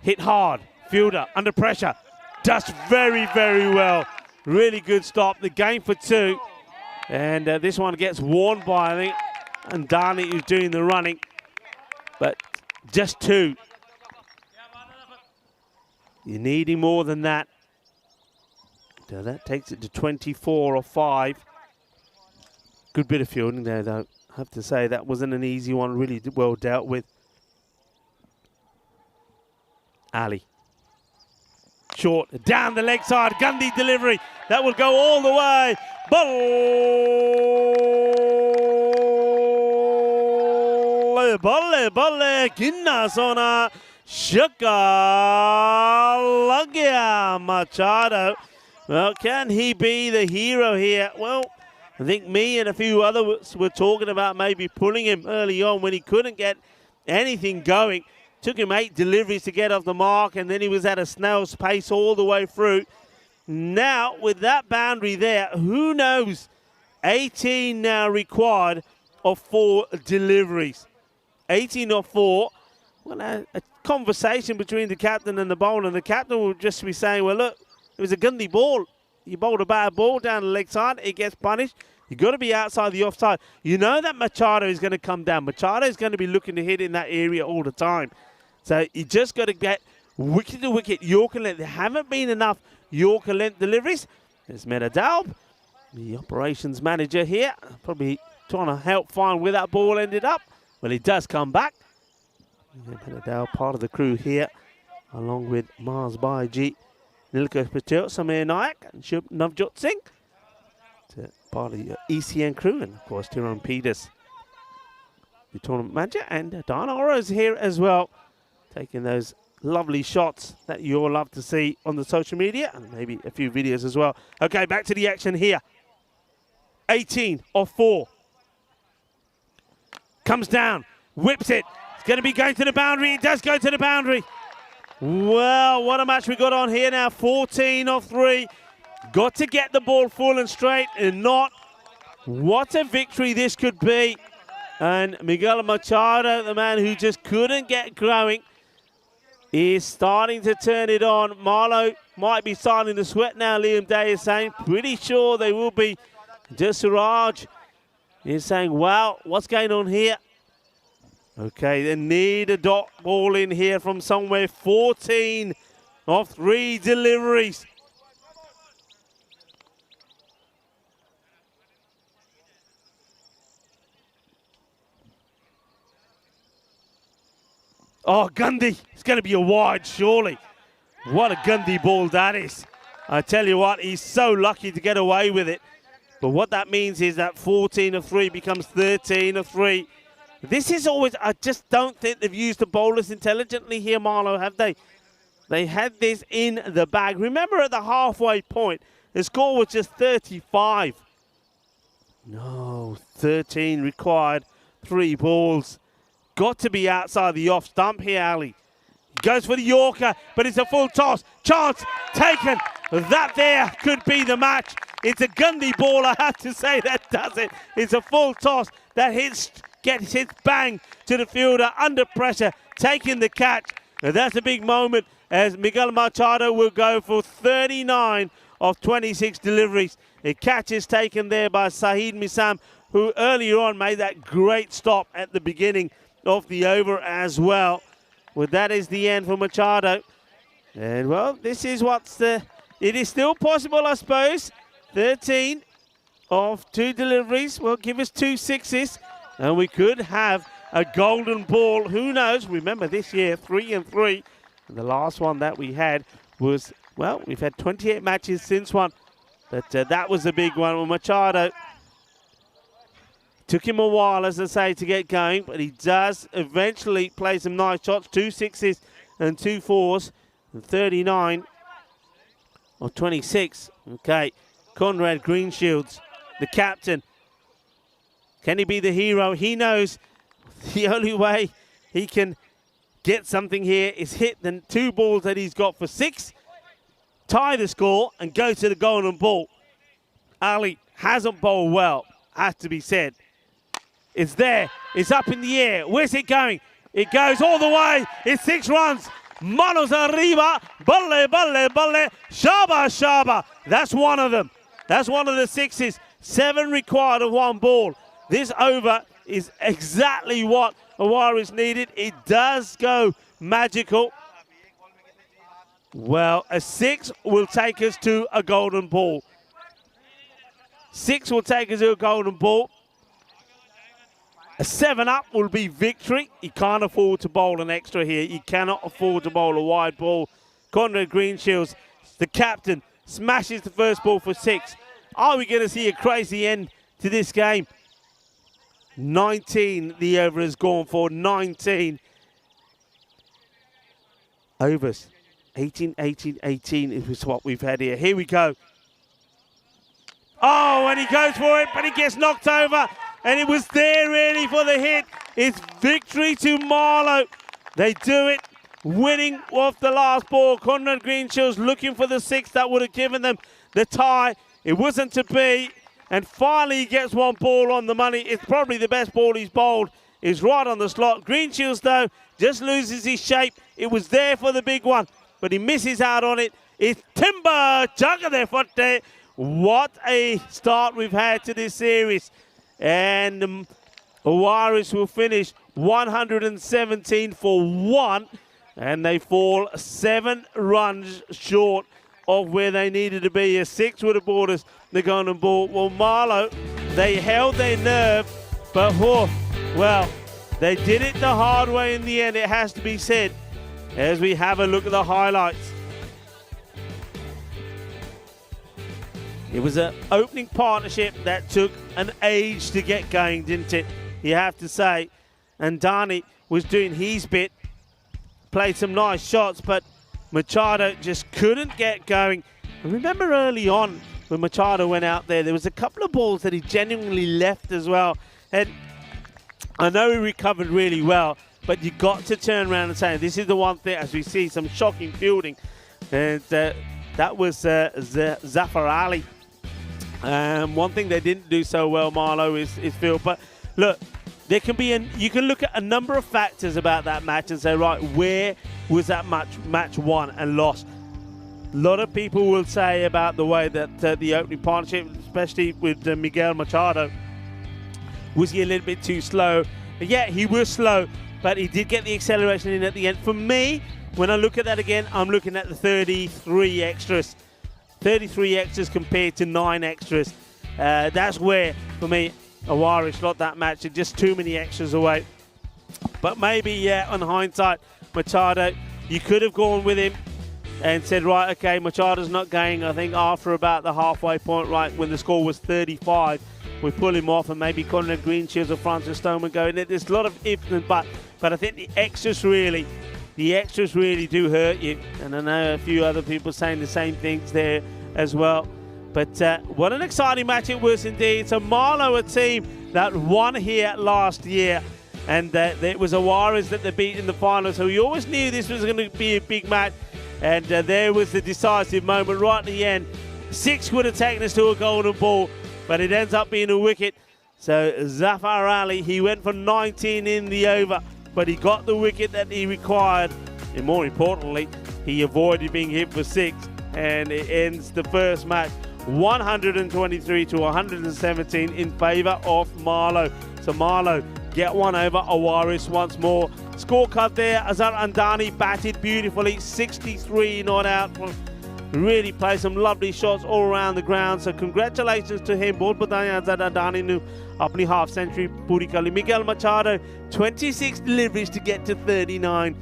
S1: Hit hard. Fielder under pressure. Does very, very well. Really good stop. The game for 2. And this one gets warned by, I think, and Darnay who's doing the running. But just 2. You're needing more than that. So that takes it to 24 or 5. Good bit of fielding there, though. I have to say that wasn't an easy one. Really well dealt with. Ali. Short, down the leg side, Gundy delivery. That will go all the way. Balle, ginna sona, shaka, lagya, Machado. Well, can he be the hero here? Well, I think me and a few others were talking about maybe pulling him early on when he couldn't get anything going. Took him 8 deliveries to get off the mark, and then he was at a snail's pace all the way through. Now, with that boundary there, who knows? 18 now required of 4 deliveries. 18 or 4. Well, a conversation between the captain and the bowler, and the captain will just be saying, well, look, it was a Gundy ball. You bowled a bad ball down the leg side, it gets punished. You've got to be outside the offside. You know that Machado is going to come down. Machado is going to be looking to hit in that area all the time. So you just got to get wicket to wicket, Yorker length. There haven't been enough Yorker length deliveries. There's Medadalb, the operations manager here, probably trying to help find where that ball ended up. Well, he does come back. Medadalb, part of the crew here, along with Mars Baiji, Nilka Patel, Samir Nayak, and Shub Navjot Singh. Part of the ECN crew, and of course Tyrone Peters, the tournament manager, and Diana Oro is here as well, taking those lovely shots that you all love to see on the social media, and maybe a few videos as well. Okay, back to the action here. 18 off 4. Comes down, whips it. It's going to be going to the boundary. It does go to the boundary. Well, what a match we got on here now. 14 off 3. Got to get the ball full and straight, and not. What a victory this could be. And Miguel Machado, the man who just couldn't get going, is starting to turn it on. Marlowe might be starting to sweat now, Liam Day is saying. Pretty sure they will be. Just Suraj is saying, wow, what's going on here? Okay, they need a dot ball in here from somewhere. 14 off 3 deliveries. Oh, Gundy, it's going to be a wide, surely. What a Gundy ball that is. I tell you what, he's so lucky to get away with it. But what that means is that 14 of 3 becomes 13 of 3. This is always, I just don't think they've used the bowlers intelligently here, Marlowe, have they? They had this in the bag. Remember at the halfway point, the score was just 35. No, 13 required, 3 balls. Got to be outside the off stump here, Ali. Goes for the Yorker, but it's a full toss. Chance taken. That there could be the match. It's a Gundy ball, I have to say, that does it. It's a full toss that gets hit bang to the fielder under pressure, taking the catch. And that's a big moment as Miguel Machado will go for 39 of 26 deliveries. A catch is taken there by Saeed Misam, who earlier on made that great stop at the beginning of the over as well. Well, that is the end for Machado. And, well, this is it is still possible, I suppose. 13 of 2 deliveries will give us 2 sixes, and we could have a golden ball. Who knows? Remember, this year, 3 and 3. And the last one that we had was, well, we've had 28 matches since one. But that was a big one with Machado. Took him a while, as I say, to get going, but he does eventually play some nice shots. 2 sixes and 2 fours, and 39 of 26. Okay, Conrad Greenshields, the captain. Can he be the hero? He knows the only way he can get something here is hit the 2 balls that he's got for 6, tie the score, and go to the golden ball. Ali hasn't bowled well, has to be said. It's there. It's up in the air. Where's it going? It goes all the way. It's 6 runs. Manos arriba. Balle, balle, balle. Shaba, shaba. That's one of them. That's one of the 6s. 7 required of 1 ball. This over is exactly what Awaris needed. It does go magical. Well, a 6 will take us to a golden ball. 6 will take us to a golden ball. A 7 up will be victory. You can't afford to bowl an extra here. You cannot afford to bowl a wide ball. Conrad Greenshields, the captain, smashes the first ball for 6. Are we going to see a crazy end to this game? 19 the over has gone for. 19 overs. 18, 18, 18 is what we've had here. Here we go. Oh, and he goes for it, but he gets knocked over. And it was there really for the hit. It's victory to Marlow. They do it, winning off the last ball. Conrad Greenshields looking for the 6 that would have given them the tie. It wasn't to be. And finally he gets 1 ball on the money. It's probably the best ball he's bowled. Is right on the slot. Greenshields, though, just loses his shape. It was there for the big one, but he misses out on it. It's Timber Jagadefote. What a start we've had to this series. And Awaris will finish 117 for 1. And they fall 7 runs short of where they needed to be. A 6 would have brought us the golden ball. Well, Marlow, they held their nerve, but well, they did it the hard way in the end, it has to be said, as we have a look at the highlights. It was an opening partnership that took an age to get going, didn't it? You have to say. And Dani was doing his bit, played some nice shots, but Machado just couldn't get going. And remember early on when Machado went out there was a couple of balls that he genuinely left as well. And I know he recovered really well, but you got to turn around and say, this is the one thing, as we see some shocking fielding. And that was Zafar Ali. One thing they didn't do so well, Marlow, is field. But look, there can be you can look at a number of factors about that match and say, right, where was that match won and lost? A lot of people will say about the way that the opening partnership, especially with Miguel Machado, was he a little bit too slow? Yeah, he was slow, but he did get the acceleration in at the end. For me, when I look at that again, I'm looking at the 33 extras. 33 extras compared to 9 extras. That's where, for me, Awaris got that match. Just too many extras away. But maybe, yeah, on hindsight, Machado, you could have gone with him and said, right, okay, Machado's not going. I think after about the halfway point, right, when the score was 35, we pull him off, and maybe Conrad Greenshields or Francis Stoneman go in. There's a lot of ifs and buts, but I think the extras really do hurt you. And I know a few other people saying the same things there as well. But what an exciting match it was indeed. So Marlow, a team that won here last year, and it was Awaris that they beat in the final. So we always knew this was going to be a big match. And there was the decisive moment right at the end. 6 would have taken us to a golden ball, but it ends up being a wicket. So Zafar Ali, he went for 19 in the over, but he got the wicket that he required. And more importantly, he avoided being hit for 6. And it ends the first match 123 to 117 in favour of Marlow. So Marlow get one over Awaris once more. Scorecard there, Azhar Andani batted beautifully, 63 not out. Really played some lovely shots all around the ground. So congratulations to him. Bahut badaiyan Azhar Andani nu apni half century puri kar li. Miguel Machado, 26 deliveries to get to 39.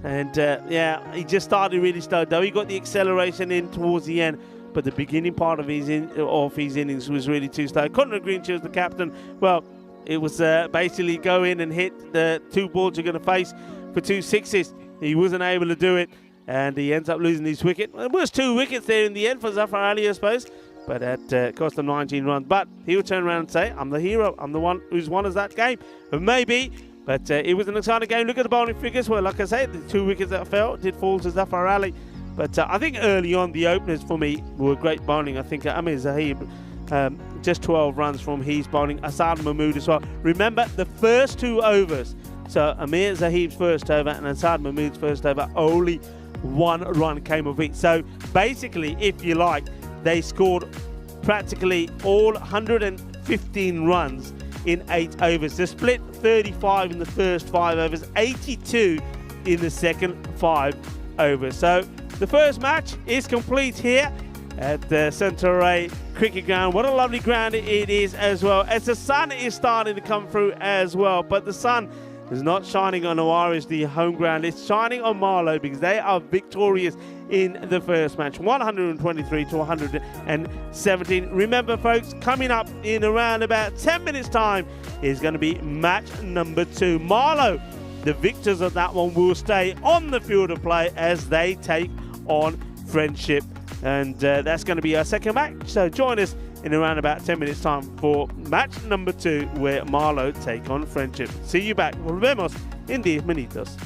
S1: And yeah, he just started really slow though. He got the acceleration in towards the end, but the beginning part of his innings was really too slow. Conrad Greenshields, the captain, well, it was basically go in and hit the 2 balls you're going to face for 2 sixes. He wasn't able to do it, and he ends up losing his wicket. It was 2 wickets there in the end for Zafar Ali, I suppose, but that cost him 19 runs. But he'll turn around and say, I'm the hero. I'm the one who's won us that game. And maybe But it was an exciting game. Look at the bowling figures. Well, like I said, the 2 wickets that fell did fall to Zafar Ali. But I think early on, the openers for me were great bowling. I think Amir Zahib, just 12 runs from his bowling. Asad Mahmood as well. Remember, the first 2 overs. So Amir Zahib's first over and Asad Mahmood's first over, only 1 run came of it. So basically, if you like, they scored practically all 115 runs in 8 overs. The split 35 in the first 5 overs, 82 in the second 5 overs. So the first match is complete here at the Centauray Cricket Ground. What a lovely ground it is as well, as the sun is starting to come through as well. But the sun is not shining on Awaris, the home ground. It's shining on Marlow because they are victorious in the first match, 123 to 117. Remember, folks, coming up in around about 10 minutes' time is going to be match number 2. Marlow, the victors of that one, will stay on the field of play as they take on Friendship. And that's going to be our second match. So join us in around about 10 minutes' time for match number 2, where Marlow take on Friendship. See you back. Volvemos en 10 minutos.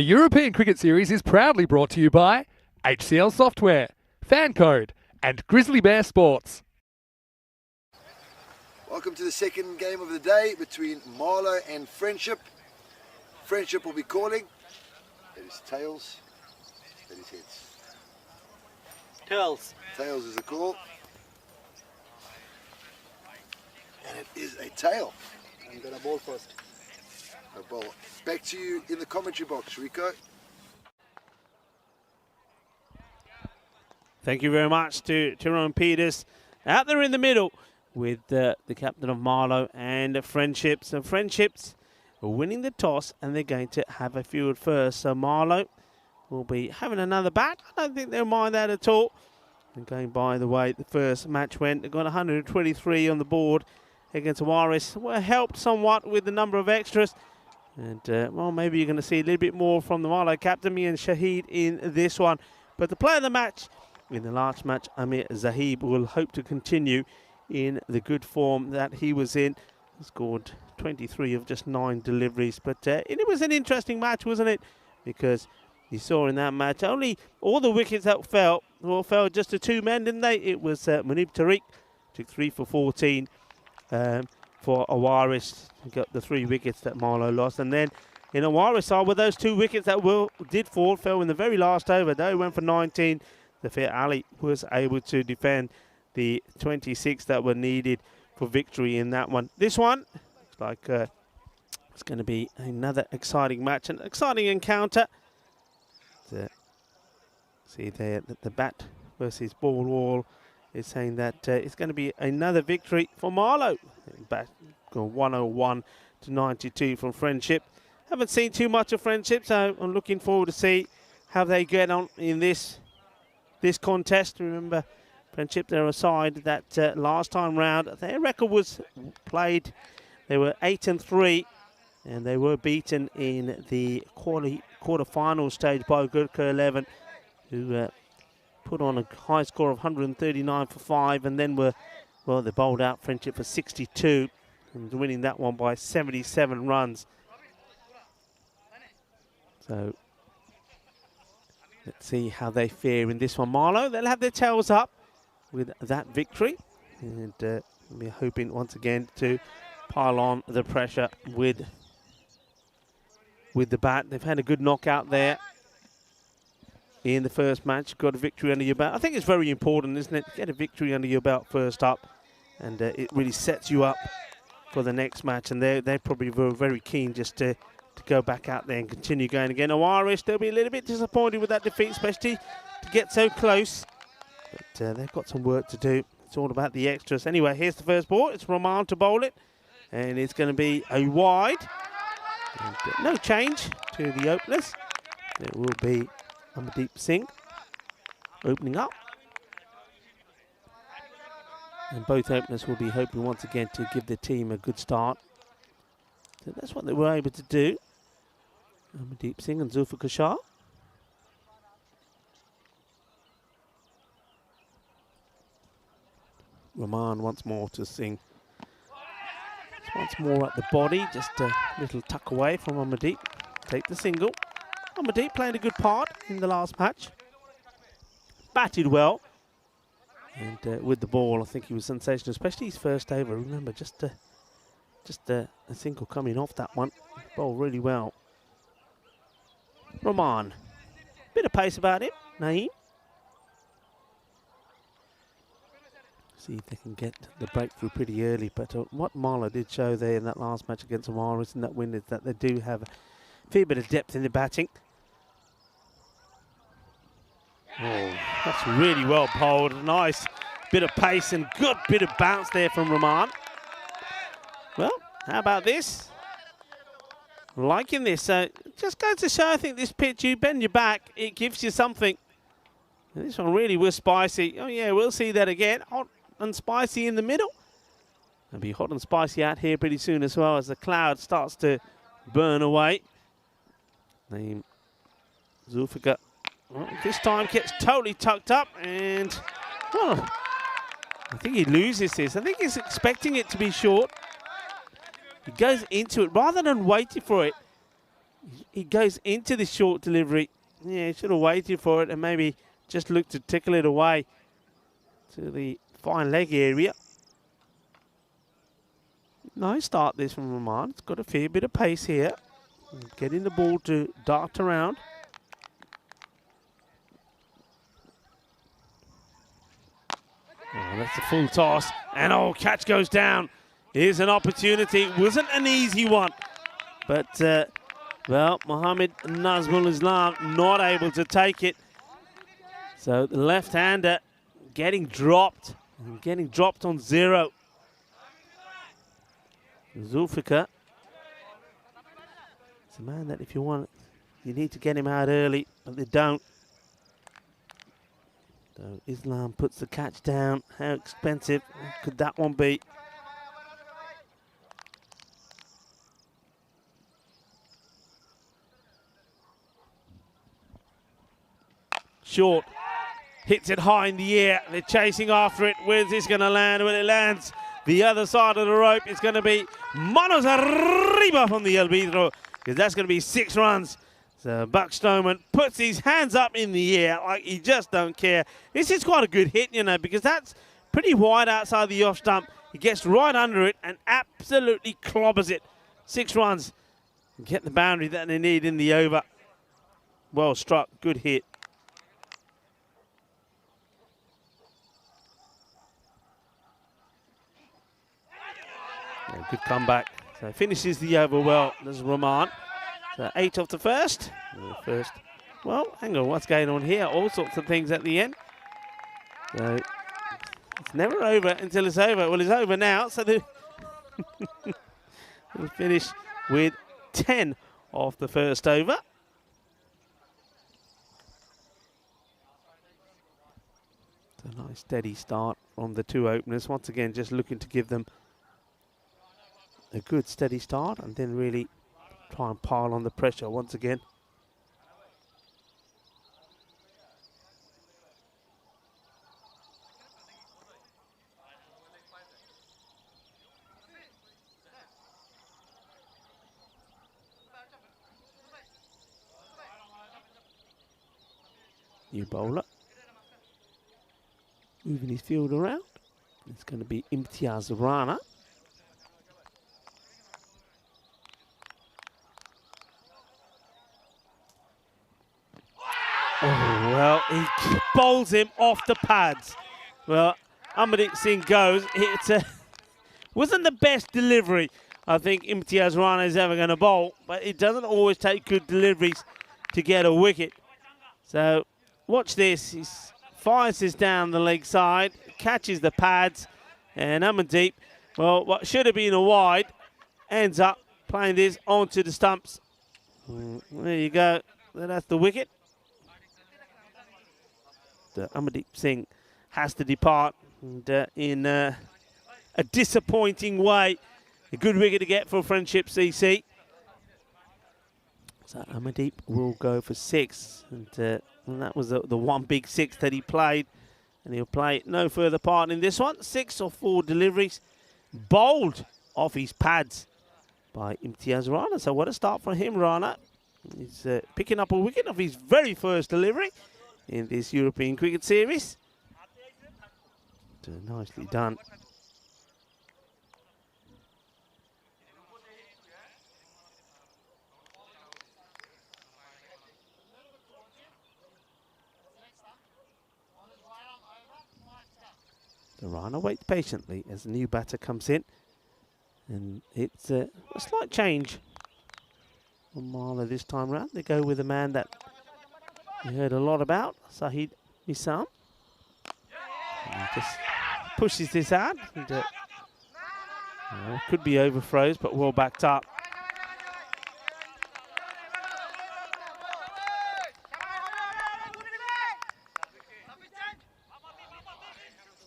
S2: The European Cricket Series is proudly brought to you by HCL Software, Fan Code, and Grizzly Bear Sports.
S3: Welcome to the second game of the day between Marlow and Friendship. Friendship will be calling. That is tails. That is heads.
S4: Tails.
S3: Tails is a call. And it is a tail.
S4: I'm gonna bowl first.
S3: A ball. Back to you in the commentary box, Rico.
S1: Thank you very much to Tyrone Peters out there in the middle with the captain of Marlow and Friendship. So Friendships are winning the toss and they're going to have a field first. So Marlow will be having another bat. I don't think they'll mind that at all. And going by the way the first match went, they got 123 on the board against Awaris. Were helped somewhat with the number of extras. And, well, maybe you're going to see a little bit more from the Marlow captain, and Shahid, in this one. But the player of the match in the last match, Amir Zahib, will hope to continue in the good form that he was in. He scored 23 of just 9 deliveries. But it was an interesting match, wasn't it? Because you saw in that match, only all the wickets that fell just to 2 men, didn't they? It was Munib Tariq, took 3 for 14. For Awaris, got the 3 wickets that Marlow lost. And then in Awaris side, with those 2 wickets that did fall, fell in the very last over. They went for 19. The Fair Ali was able to defend the 26 that were needed for victory in that one. This one looks like it's going to be another exciting match, an exciting encounter. See there that the bat versus ball wall is saying that it's going to be another victory for Marlow. Bat 101 to 92 from Friendship. Haven't seen too much of Friendship, so I'm looking forward to see how they get on in this contest. Remember, Friendship, they're a side that last time round their record was played. They were 8-3, and they were beaten in the quarter-final stage by Gurkha 11, who put on a high score of 139 for 5, and then they bowled out Friendship for 62, and winning that one by 77 runs. So let's see how they fare in this one. Marlow, they'll have their tails up with that victory, and we're hoping once again to pile on the pressure with the bat. They've had a good knockout there in the first match, got a victory under your belt. I think it's very important, isn't it? Get a victory under your belt first up, and it really sets you up for the next match. And they probably were very keen just to go back out there and continue going again. Awaris, they'll be a little bit disappointed with that defeat, especially to get so close. But they've got some work to do. It's all about the extras. Anyway, here's the first ball. It's Rahman to bowl it, and it's going to be a wide. And, no change to the openers. It will be Amardeep Singh opening up, and both openers will be hoping once again to give the team a good start. So that's what they were able to do. Amardeep Singh and Zulfikar Shah. Rahman once more to Singh. Once more at the body, just a little tuck away from Amardeep. Take the single. Amardeep played a good part in the last match. Batted well. And with the ball, I think he was sensational, especially his first over. Remember, just a single coming off that one. Bowled really well. Rahman. Bit of pace about him. Naeem. See if they can get the breakthrough pretty early. But what Marlow did show there in that last match against Awaris in that win is that they do have a fair bit of depth in the batting. Oh, that's really well bowled. Nice bit of pace and good bit of bounce there from Rahman. Well, how about this? Liking this. Just goes to show, I think this pitch, you bend your back, it gives you something. And this one really was spicy. Oh yeah, we'll see that again. Hot and spicy in the middle. It'll be hot and spicy out here pretty soon as well as the cloud starts to burn away. Zulfikar, well, this time gets totally tucked up, and well, I think he loses this. I think he's expecting it to be short. He goes into it rather than waiting for it. he goes into the short delivery. Yeah, he should have waited for it and maybe just looked to tickle it away to the fine leg area. Nice start this from Rahman. It's got a fair bit of pace here. Getting the ball to dart around. Oh, that's a full toss. And oh, catch goes down. Here's an opportunity. It wasn't an easy one. But, well, Mohammed Nazmul Islam not able to take it. So the left-hander getting dropped. And getting dropped on 0. Zulfikar. It's a man that if you want, you need to get him out early, but they don't. So Islam puts the catch down. How expensive could that one be? Short. Hits it high in the air. They're chasing after it. Where's this going to land? When it lands, the other side of the rope is going to be manos arriba from the arbitro, because that's going to be 6 runs. So Buck Stoneman puts his hands up in the air like he just don't care. This is quite a good hit, you know, because that's pretty wide outside the off stump. He gets right under it and absolutely clobbers it. 6 runs. Get the boundary that they need in the over. Well struck. Good hit. Good comeback. So finishes the over well. There's Rahman. So 8 off the first. Well, hang on, what's going on here? All sorts of things at the end. So it's never over until it's over. Well, it's over now. So we'll finish with 10 off the first over. It's a nice steady start from the 2 openers. Once again, just looking to give them a good steady start and then really try and pile on the pressure once again. New bowler. Moving his field around. It's going to be Imtiaz Rana. Oh, well, he bowls him off the pads. Well, Amardeep Singh goes. It wasn't the best delivery I think Imtiaz Rana is ever going to bowl, but it doesn't always take good deliveries to get a wicket. So watch this. He fires this down the leg side, catches the pads, and Amardeep, well, what should have been a wide, ends up playing this onto the stumps. There you go. That's the wicket. Amardeep Singh has to depart and, in a disappointing way. A good wicket to get for Friendship CC. So Amardeep will go for 6. And that was the one big 6 that he played. And he'll play no further part in this one. 6 or 4 deliveries. Bowled off his pads by Imtiaz Rana. So what a start for him, Rana. He's picking up a wicket of his very first delivery in this European Cricket Series. So nicely done. So Rana waits patiently as the new batter comes in. And it's a slight change on Marlow this time round. They go with a man that we heard a lot about, Sahid Misam. And he just pushes this out. And, could be overthrows, but well backed up.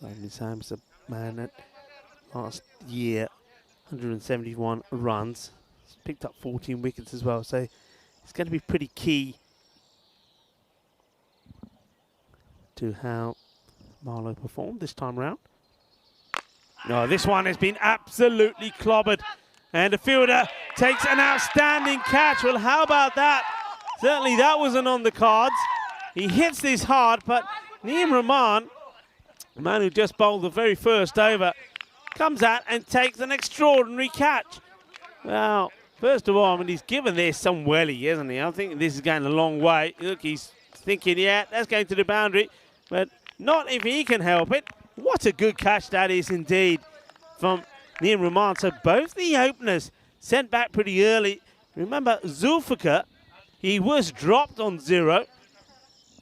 S1: Sahid Misam's a man that last year, 171 runs. He's picked up 14 wickets as well, so it's going to be pretty key to how Marlow performed this time round. No, this one has been absolutely clobbered. And the fielder takes an outstanding catch. Well, how about that? Certainly that wasn't on the cards. He hits this hard, but Neem Rahman, the man who just bowled the very first over, comes out and takes an extraordinary catch. Well, first of all, I mean, he's given this some welly, isn't he? I think this is going a long way. Look, he's thinking, yeah, that's going to the boundary, but not if he can help it. What a good catch that is indeed from Neem Rahman. So both the openers sent back pretty early. Remember, Zulfikar, he was dropped on 0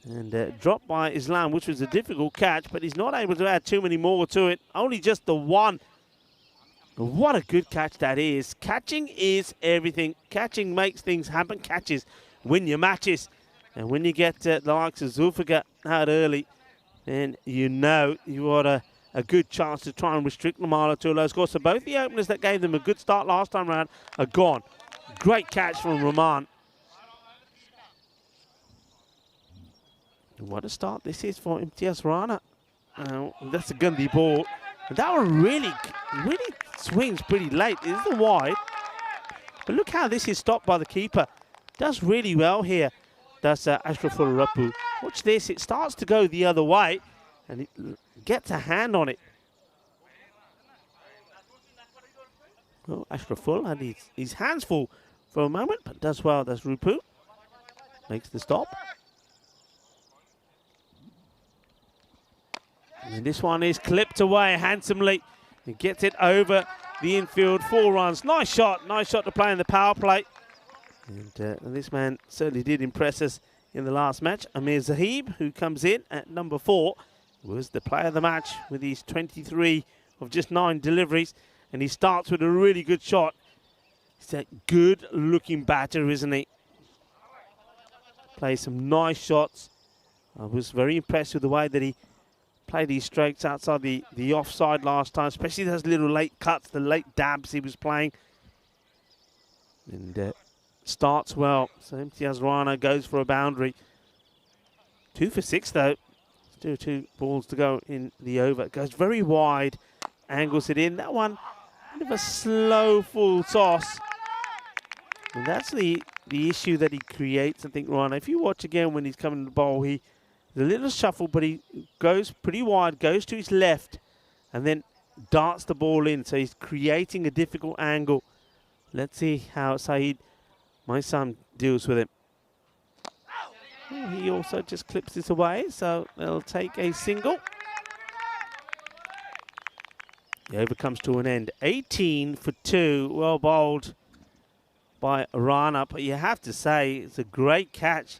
S1: and dropped by Islam, which was a difficult catch, but he's not able to add too many more to it. Only just the one. What a good catch that is. Catching is everything. Catching makes things happen. Catches win your matches. And when you get the likes of Zulfikar out early, then you know you got a good chance to try and restrict Lamala to a low score. So both the openers that gave them a good start last time around are gone. Great catch from Rahman. What a start this is for Imtiaz Rana. That's a Gandhi ball. And that one really swings pretty late. It is the wide. But look how this is stopped by the keeper. Does really well here. Does Ashraful Rapu. Watch this. It starts to go the other way. And it gets a hand on it. Well, Ashraful had his hands full for a moment. But does well. Does Rupu. Makes the stop. And this one is clipped away handsomely. He gets it over the infield. 4 runs. Nice shot to play in the power play. And this man certainly did impress us in the last match. Amir Zahib, who comes in at number 4, was the player of the match with his 23 of just 9 deliveries. And he starts with a really good shot. He's a good-looking batter, isn't he? Plays some nice shots. I was very impressed with the way that he played these strokes outside the offside last time, especially those little late cuts, the late dabs he was playing. And starts well. So Imtiaz Rana goes for a boundary. 2 for 6 though. Still 2 balls to go in the over. Goes very wide, angles it in. That one, bit of a slow full toss. And that's the issue that he creates, I think, Rana. If you watch again when he's coming to the bowl, he's a little shuffle, but he goes pretty wide, goes to his left, and then darts the ball in. So he's creating a difficult angle. Let's see how Saeed, my son, deals with it. He also just clips this away, so they'll take a single. The over comes to an end. 18 for 2. Well bowled by Rana, but you have to say it's a great catch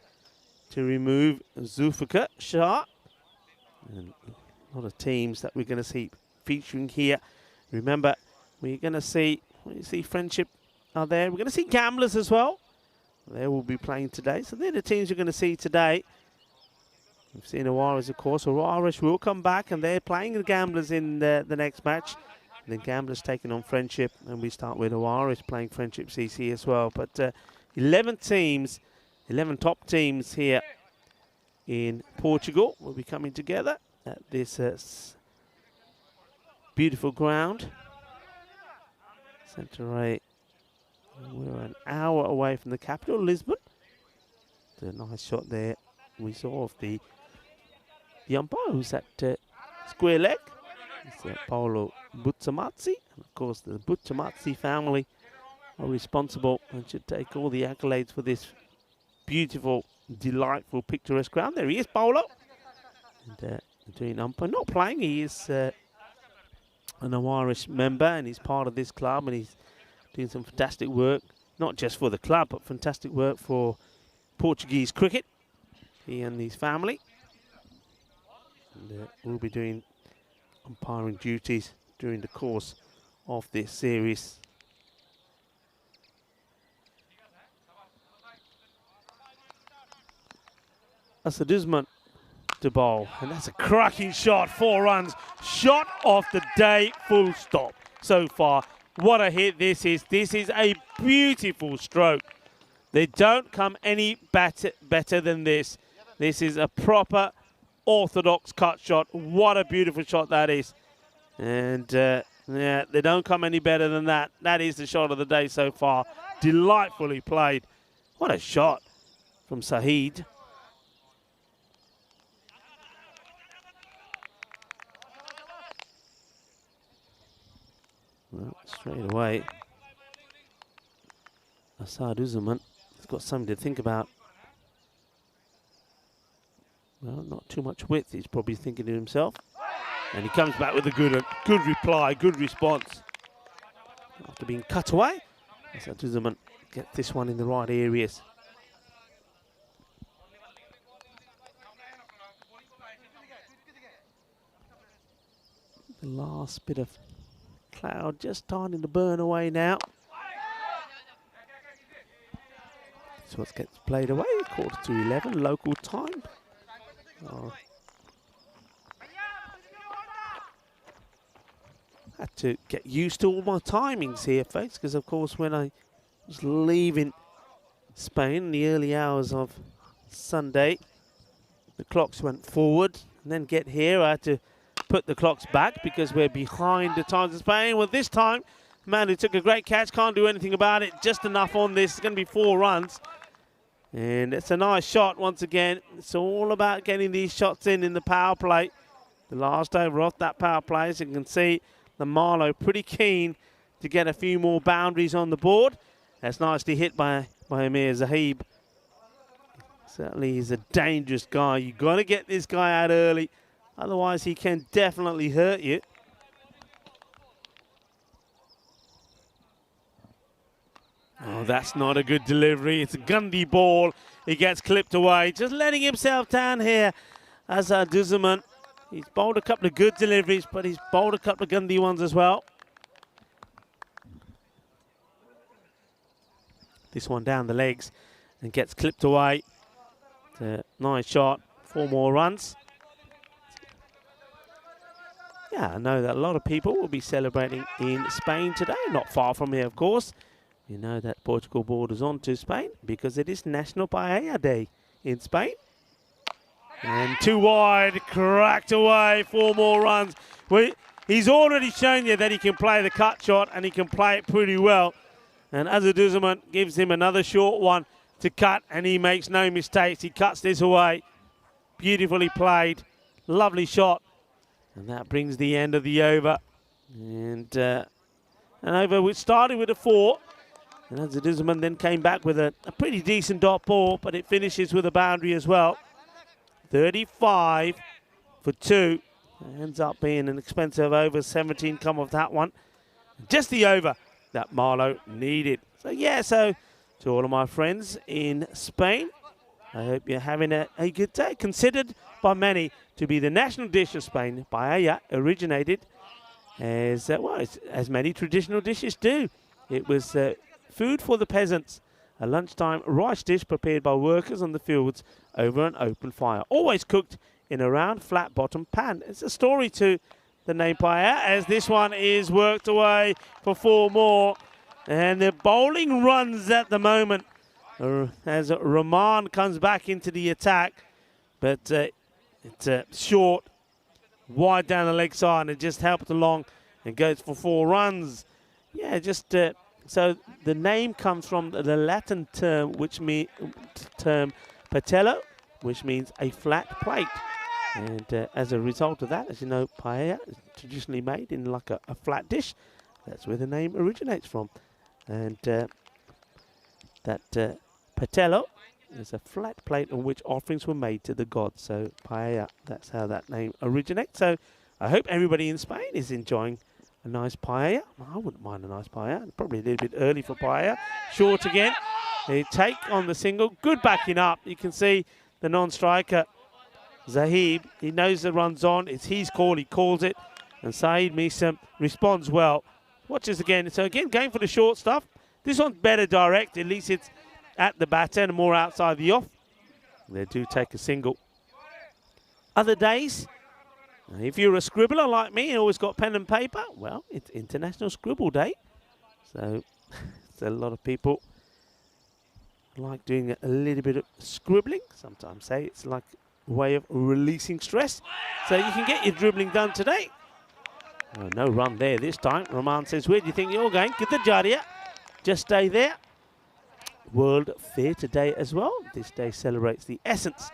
S1: to remove Zulfikar Shah. And a lot of teams that we're going to see featuring here. Remember, we're going to see Friendship are there. We're going to see Gamblers as well. They will be playing today. So they're the teams you're going to see today. We've seen Awaris, of course. Awaris will come back, and they're playing the Gamblers in the next match. And then Gamblers taking on Friendship, and we start with Awaris playing Friendship CC as well. But 11 teams, 11 top teams here in Portugal will be coming together at this beautiful ground. Centre. We're an hour away from the capital, Lisbon. It's a nice shot there we saw of the umpire, who's at square leg. It's Paolo Butsamazzi. And of course, the Butsamazzi family are responsible and should take all the accolades for this beautiful, delightful, picturesque ground. There he is, Paolo. And doing umpire, not playing. He is an Irish member, and he's part of this club, and he's doing some fantastic work, not just for the club, but fantastic work for Portuguese cricket. He and his family. And we'll be doing umpiring duties during the course of this series. Asaduzman to bowl, and that's a cracking shot. 4 runs, shot of the day, full stop. So far, what a hit this is. This is a beautiful stroke. They don't come any better than this. This is a proper orthodox cut shot. What a beautiful shot that is. And Yeah, they don't come any better than that. That is the shot of the day so far. Delightfully played. What a shot from Saeed. Well, straight away, Asad Uzman has got something to think about. Well, not too much width, he's probably thinking to himself. And he comes back with a good reply, good response. After being cut away, Asad Uzman gets this one in the right areas. The last bit of cloud just starting to burn away now. So what gets played away, 11:15 local time. Oh. Had to get used to all my timings here, folks, because of course when I was leaving Spain in the early hours of Sunday, the clocks went forward, and then get here I had to put the clocks back because we're behind the times of Spain. Well, this time, man who took a great catch, can't do anything about it, just enough on this. It's going to be 4 runs. And it's a nice shot once again. It's all about getting these shots in the power play. The last over off that power play, as you can see, the Marlow pretty keen to get a few more boundaries on the board. That's nicely hit by Amir Zahib. Certainly he's a dangerous guy. You've got to get this guy out early. Otherwise, he can definitely hurt you. Oh, that's not a good delivery. It's a Gundy ball. He gets clipped away. Just letting himself down here as Duzuman. He's bowled a couple of good deliveries, but he's bowled a couple of Gundy ones as well. This one down the legs and gets clipped away. It's a nice shot. 4 more runs. Yeah, I know that a lot of people will be celebrating in Spain today. Not far from here, of course. You know that Portugal borders on to Spain because it is National Paella Day in Spain. And 2 wide, cracked away, 4 more runs. Well, he's already shown you that he can play the cut shot and he can play it pretty well. And Azaduzaman gives him another short one to cut and he makes no mistakes. He cuts this away. Beautifully played. Lovely shot. And that brings the end of the over. And an over which started with a 4. And Azaduzaman then came back with a pretty decent dot ball, but it finishes with a boundary as well. 35 for 2. Ends up being an expensive over. 17 come off that one. Just the over that Marlow needed. So yeah, so to all of my friends in Spain, I hope you're having a good day. Considered by many to be the national dish of Spain, paella originated as, well, as many traditional dishes do. It was food for the peasants, a lunchtime rice dish prepared by workers on the fields over an open fire, always cooked in a round, flat-bottom pan. It's a story to the name paella, as this one is worked away for 4 more. And the bowling runs at the moment as Rahman comes back into the attack. But it's short, wide down the leg side, and it just helped along and goes for 4 runs. Yeah, just so the name comes from the Latin term, which patello, which means a flat plate. And as a result of that, as you know, paella is traditionally made in like a flat dish. That's where the name originates from. And that patello is a flat plate on which offerings were made to the gods. So paella, that's how that name originates. So I hope everybody in Spain is enjoying a nice paella. I wouldn't mind a nice paella. Probably a little bit early for paella. Short again. They take on the single. Good backing up. You can see the non-striker, Zahib, he knows the run's on. It's his call. He calls it. And Saeed Misam responds well. Watches again. So again, going for the short stuff. This one's better direct. At least it's at the batter and more outside the off. They do take a single. Other days, if you're a scribbler like me and always got pen and paper, well, it's International Scribble Day. So a lot of people like doing a little bit of scribbling. Sometimes say it's like a way of releasing stress. So you can get your dribbling done today. Oh, no run there this time. Rahman says, where do you think you're going? Get the Jaria. Just stay there. World Theatre Day as well. This day celebrates the essence,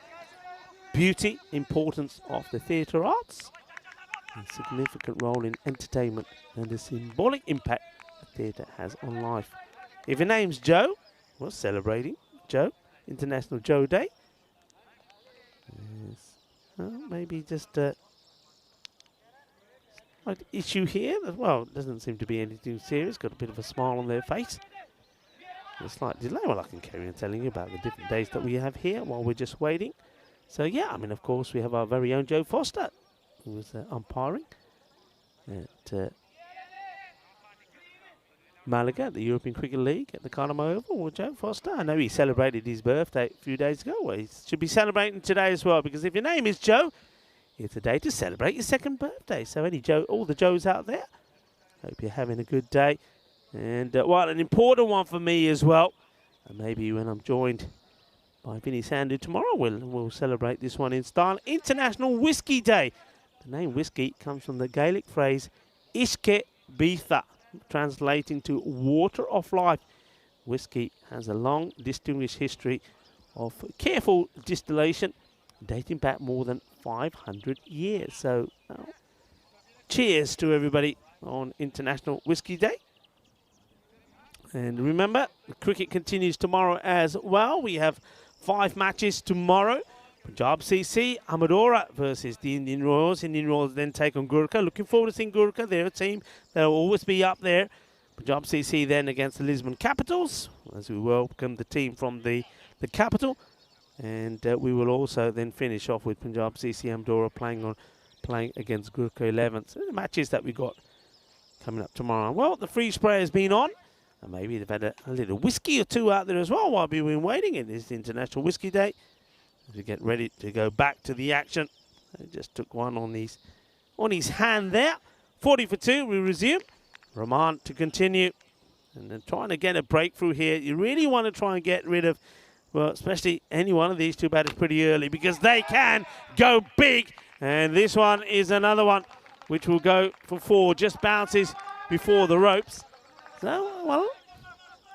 S1: beauty, importance of the theatre arts, and significant role in entertainment and the symbolic impact the theatre has on life. If your name's Joe, we're celebrating Joe, International Joe Day. Yes. Well, maybe just a slight issue here. Well, it doesn't seem to be anything serious. Got a bit of a smile on their face. A slight delay. Well, I can carry on telling you about the different days that we have here while we're just waiting. So, yeah, I mean, of course, we have our very own Joe Foster, who was umpiring at Malaga, at the European Cricket League, at the Carnamo Oval. Well, Joe Foster, I know he celebrated his birthday a few days ago. Well, he should be celebrating today as well, because if your name is Joe, it's a day to celebrate your second birthday. So, any Joe, all the Joes out there, hope you're having a good day. And, well, an important one for me as well. And maybe when I'm joined by Vinny Sandu tomorrow, we'll celebrate this one in style. International Whiskey Day. The name whiskey comes from the Gaelic phrase Isce Bitha, translating to water of life. Whiskey has a long, distinguished history of careful distillation, dating back more than 500 years. So, cheers to everybody on International Whiskey Day. And remember, cricket continues tomorrow as well. We have 5 matches tomorrow. Punjab CC, Amadora versus the Indian Royals. Indian Royals then take on Gurkha. Looking forward to seeing Gurkha. They're a team that will always be up there. Punjab CC then against the Lisbon Capitals, as we welcome the team from the capital. And we will also then finish off with Punjab CC Amadora playing against Gurkha 11. So the matches that we got coming up tomorrow. Well, the free spray has been on. And maybe they've had a little whiskey or two out there as well while we've been waiting. It is International Whiskey Day. As we get ready to go back to the action. They just took one on his hand there. 40 for 2, we resume. Rahman to continue. And then trying to get a breakthrough here. You really want to try and get rid of, well, especially any one of these two batters pretty early, because they can go big. And this one is another one which will go for 4. Just bounces before the ropes. So, well,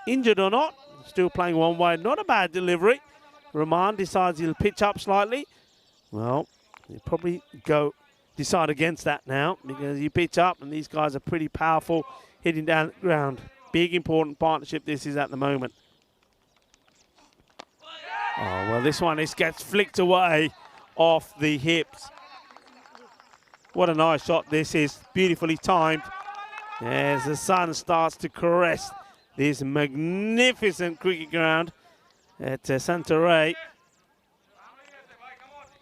S1: injured or not, still playing one way. Not a bad delivery. Rahman decides he'll pitch up slightly. Well, he'll probably decide against that now, because you pitch up and these guys are pretty powerful hitting down the ground. Big, important partnership this is at the moment. Oh, well, this one gets flicked away off the hips. What a nice shot this is. Beautifully timed. As the sun starts to caress this magnificent cricket ground at Santaré.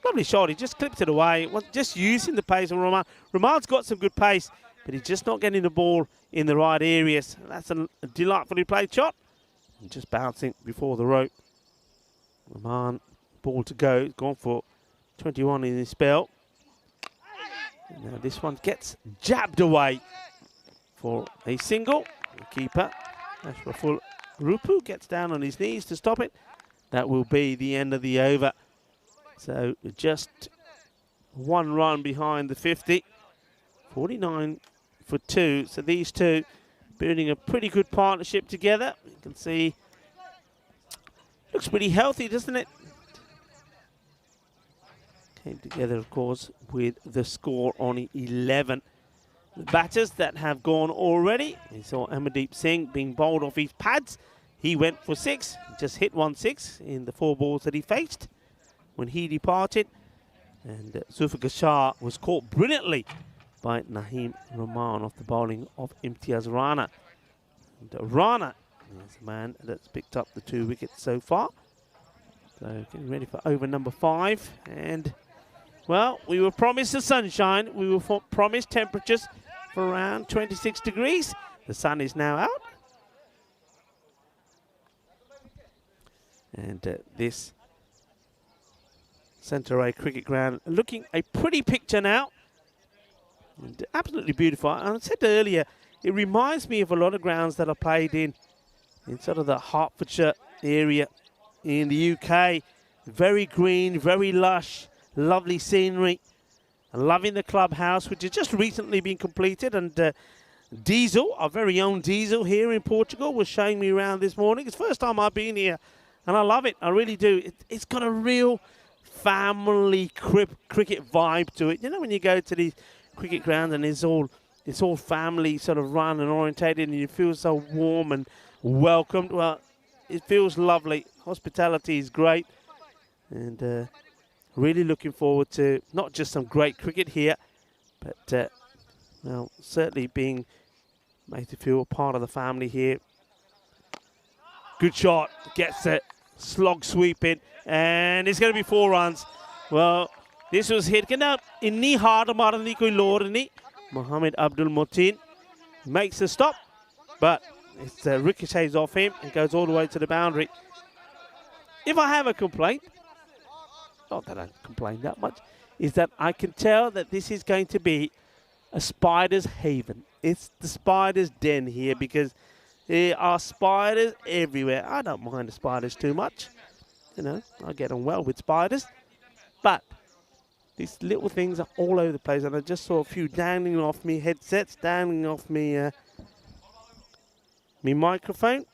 S1: Lovely shot, he just clipped it away. Just using the pace of Rahman. Rahman's got some good pace, but he's just not getting the ball in the right areas. That's a delightfully played shot. And just bouncing before the rope. Rahman, ball to go, gone for 21 in his spell. And now this one gets jabbed away for a single. The keeper, Ashraful Rupu, gets down on his knees to stop it. That will be the end of the over. So just 1 run behind the 50. 49 for 2. So these two building a pretty good partnership together. You can see, looks pretty healthy, doesn't it? Came together, of course, with the score on 11. The batters that have gone already. We saw Amardeep Singh being bowled off his pads. He went for 6, just hit 1-6 in the 4 balls that he faced when he departed. And Zulfikar Shah was caught brilliantly by Naeem Rahman off the bowling of Imtiaz Rana. And Rana is the man that's picked up the 2 wickets so far. So getting ready for over number 5. And, well, we were promised the sunshine. We were promised temperatures for around 26 degrees. The sun is now out. And this Santaré cricket ground looking a pretty picture now. And absolutely beautiful. I said earlier, it reminds me of a lot of grounds that are played in sort of the Hertfordshire area in the UK. Very green, very lush, lovely scenery. Loving the clubhouse, which has just recently been completed. And Diesel, our very own Diesel here in Portugal, was showing me around this morning. It's the first time I've been here, and I love it. I really do. It's got a real family cricket vibe to it. You know, when you go to these cricket grounds and it's all family sort of run and orientated, and you feel so warm and welcomed. Well, it feels lovely. Hospitality is great, and really looking forward to not just some great cricket here, but well, certainly being made to feel a part of the family here. Good shot, gets it, slog sweeping, and it's going to be 4 runs. Well, this was hit. Inni hard marani koi lor nahi. Mohammed Abdul Motin makes a stop, but it ricochets off him and goes all the way to the boundary. If I have a complaint, not that I complain that much, is that I can tell that this is going to be a spider's haven. It's the spider's den here because there are spiders everywhere. I don't mind the spiders too much. You know, I get on well with spiders. But these little things are all over the place. And I just saw a few dangling off me headsets, dangling off me, me microphone.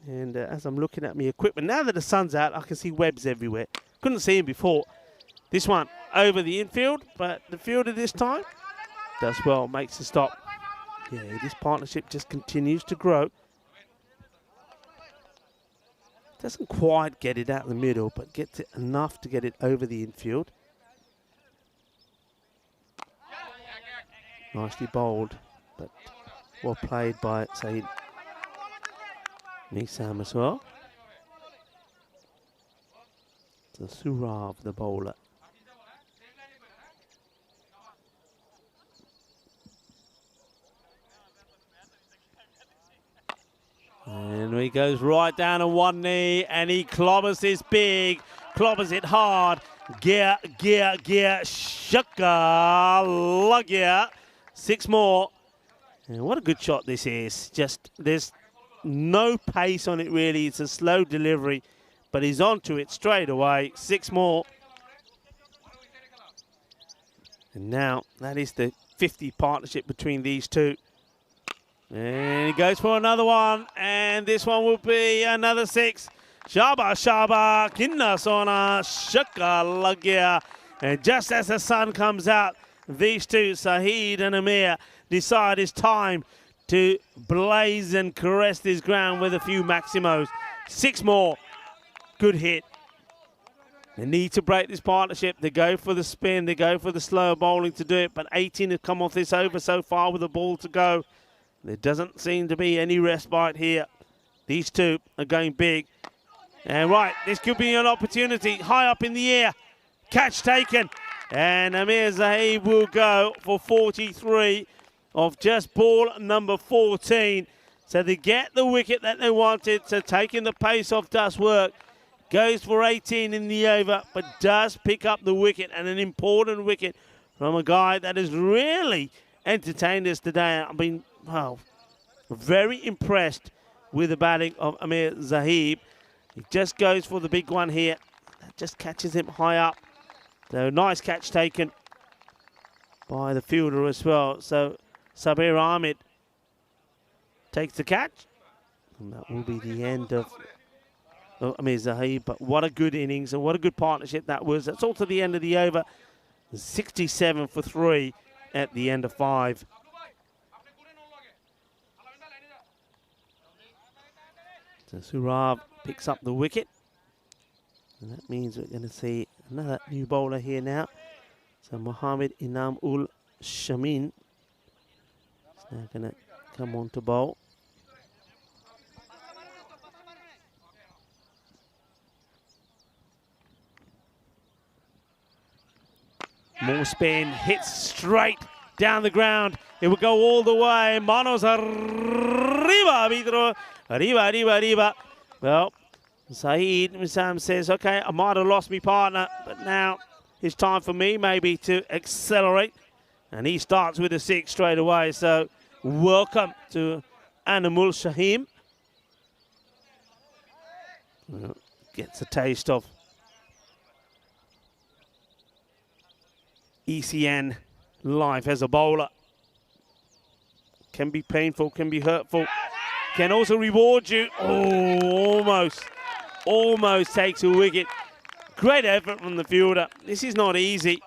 S1: And as I'm looking at my equipment, now that the sun's out, I can see webs everywhere. Couldn't see them before. This one over the infield, but the fielder this time does well, makes a stop. Yeah, this partnership just continues to grow. Doesn't quite get it out the middle, but gets it enough to get it over the infield. Nicely bowled, but well played by Saeed Nisam as well. So Surav, the bowler. And he goes right down on one knee, and he clobbers this big, clobbers it hard. Gear, shaka, lugya. 6 more. And what a good shot this is. Just, there's no pace on it really. It's a slow delivery, but he's onto it straight away. 6 more. And now, that is the 50 partnership between these two. And he goes for another one, and this one will be another 6. Shaba, kinna sona, shaka lagya. And just as the sun comes out, these two, Saeed and Amir, decide it's time to blaze and caress this ground with a few maximos. 6 more. Good hit. They need to break this partnership. They go for the spin. They go for the slower bowling to do it. But 18 have come off this over so far with a ball to go. There doesn't seem to be any respite here. These two are going big. And right, this could be an opportunity. High up in the air. Catch taken. And Amir Zahid will go for 43 of just ball number 14. So they get the wicket that they wanted. So taking the pace off does work. Goes for 18 in the over, but does pick up the wicket, and an important wicket from a guy that has really entertained us today. I've been, well, very impressed with the batting of Amir Zahid. He just goes for the big one here. That just catches him high up. So nice catch taken by the fielder as well. So Sabir Ahmed takes the catch. And that will be the end of Amir Zahid. But what a good innings and what a good partnership that was. That's all to the end of the over. 67 for 3 at the end of 5. So Surav picks up the wicket. And that means we're going to see another new bowler here now. So Mohammed Inam ul Shamin is now going to come on to bowl. More spin, hits straight down the ground. It will go all the way. Manos arriba, Vidro. Arriba. Well, Saeed Misam says, okay, I might have lost my partner, but now it's time for me maybe to accelerate. And he starts with a 6 straight away. So welcome to Anamul Shahim. Well, gets a taste of ECN life as a bowler. Can be painful, can be hurtful, can also reward you. Oh, almost takes a wicket. Great effort from the fielder. This is not easy.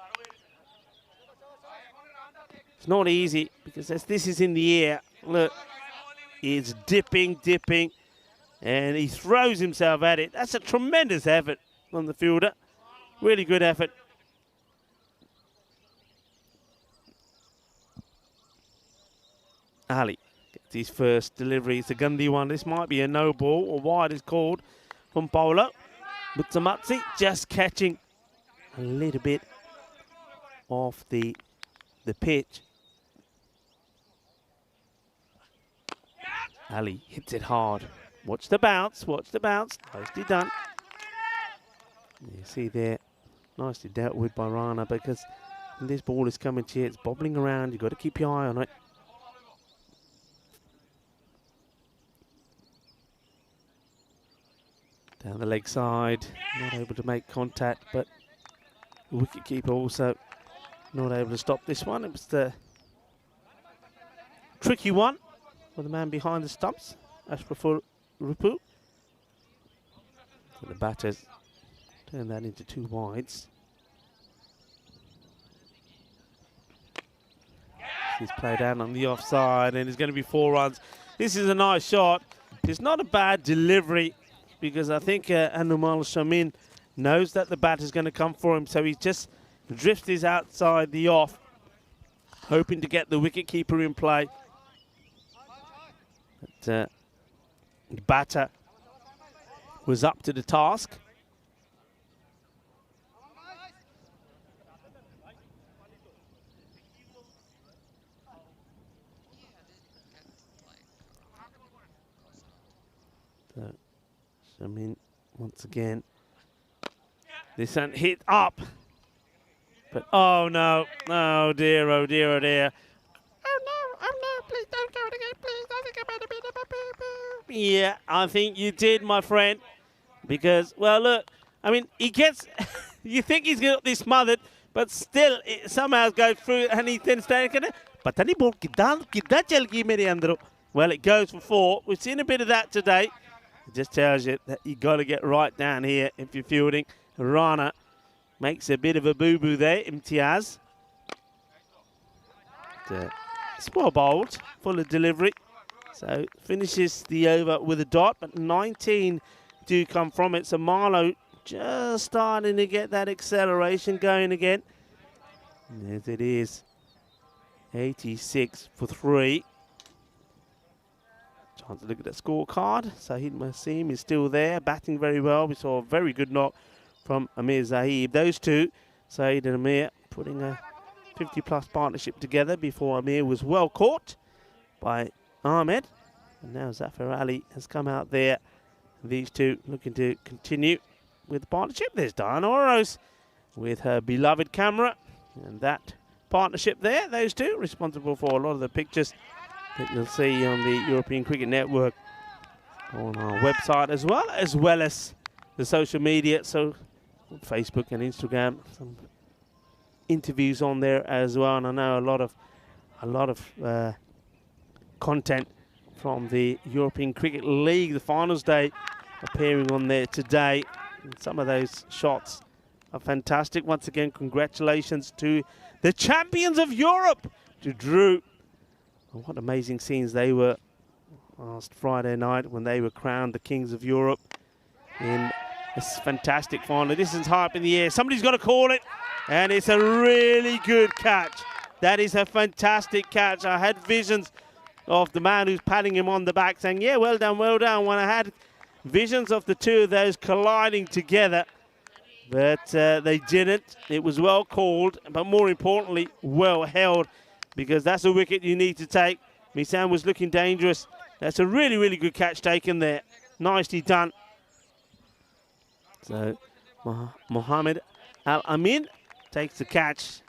S1: It's not easy because as this is in the air, look, it's dipping, and he throws himself at it. That's a tremendous effort from the fielder. Really good effort. Ali gets his first delivery. It's a Gandhi one. This might be a no ball, or wide is called from Polo. Mutsamatsi just catching a little bit off the pitch. Ali hits it hard. Watch the bounce, nicely done. You see there, nicely dealt with by Rana, because when this ball is coming to you, it's bobbling around, you've got to keep your eye on it. Down the leg side, not able to make contact, but the wicketkeeper also not able to stop this one. It was the tricky one for the man behind the stumps, Ashraful Rupu. So the batters turn that into 2 wides. He's played out on the offside, and it's going to be 4 runs. This is a nice shot. It's not a bad delivery, because I think Anumal Shamin knows that the batter's going to come for him, so he just drifts his outside the off, hoping to get the wicketkeeper in play. But the batter was up to the task. So, Shamin once again. This one hit up. But oh no, oh dear, oh dear, oh dear. Oh no, please don't go again, please. I think I'm going to be the Yeah, I think you did, my friend. Because, well, look, I mean, he gets, you think he's got this smothered, but still, it somehow goes through and he then stands there. Pata nahi ball kidda chal gayi mere andro. Well, it goes for 4. We've seen a bit of that today. It just tells you that you got to get right down here if you're fielding. Rana makes a bit of a boo-boo there, Imtiaz. It's well bowled, full of delivery. So finishes the over with a dot, but 19 do come from it. So Marlowe just starting to get that acceleration going again. And as it is, 86 for 3. Chance to look at that scorecard. Sahid Masim is still there, batting very well. We saw a very good knock from Amir Zahib. Those two, Saeed and Amir, putting a 50-plus partnership together before Amir was well caught by Ahmed. And now Zafar Ali has come out there. These two looking to continue with the partnership. There's Diana Oros with her beloved camera. And that partnership there, those two, responsible for a lot of the pictures that you'll see on the European Cricket Network on our website, as well as the social media. So Facebook and Instagram, some interviews on there as well, and I know a lot of content from the European Cricket League, the finals day, appearing on there today. And some of those shots are fantastic. Once again, congratulations to the champions of Europe, to Drew. And what amazing scenes they were last Friday night when they were crowned the Kings of Europe in this fantastic final. This is high up in the air. Somebody's got to call it. And it's a really good catch. That is a fantastic catch. I had visions of the man who's patting him on the back saying, yeah, well done, well done. When I had visions of the two of those colliding together, but they didn't. It was well called, but more importantly, well held, because that's a wicket you need to take. Misam was looking dangerous. That's a really, really good catch taken there. Nicely done. So Mohammed Al-Amin takes the catch.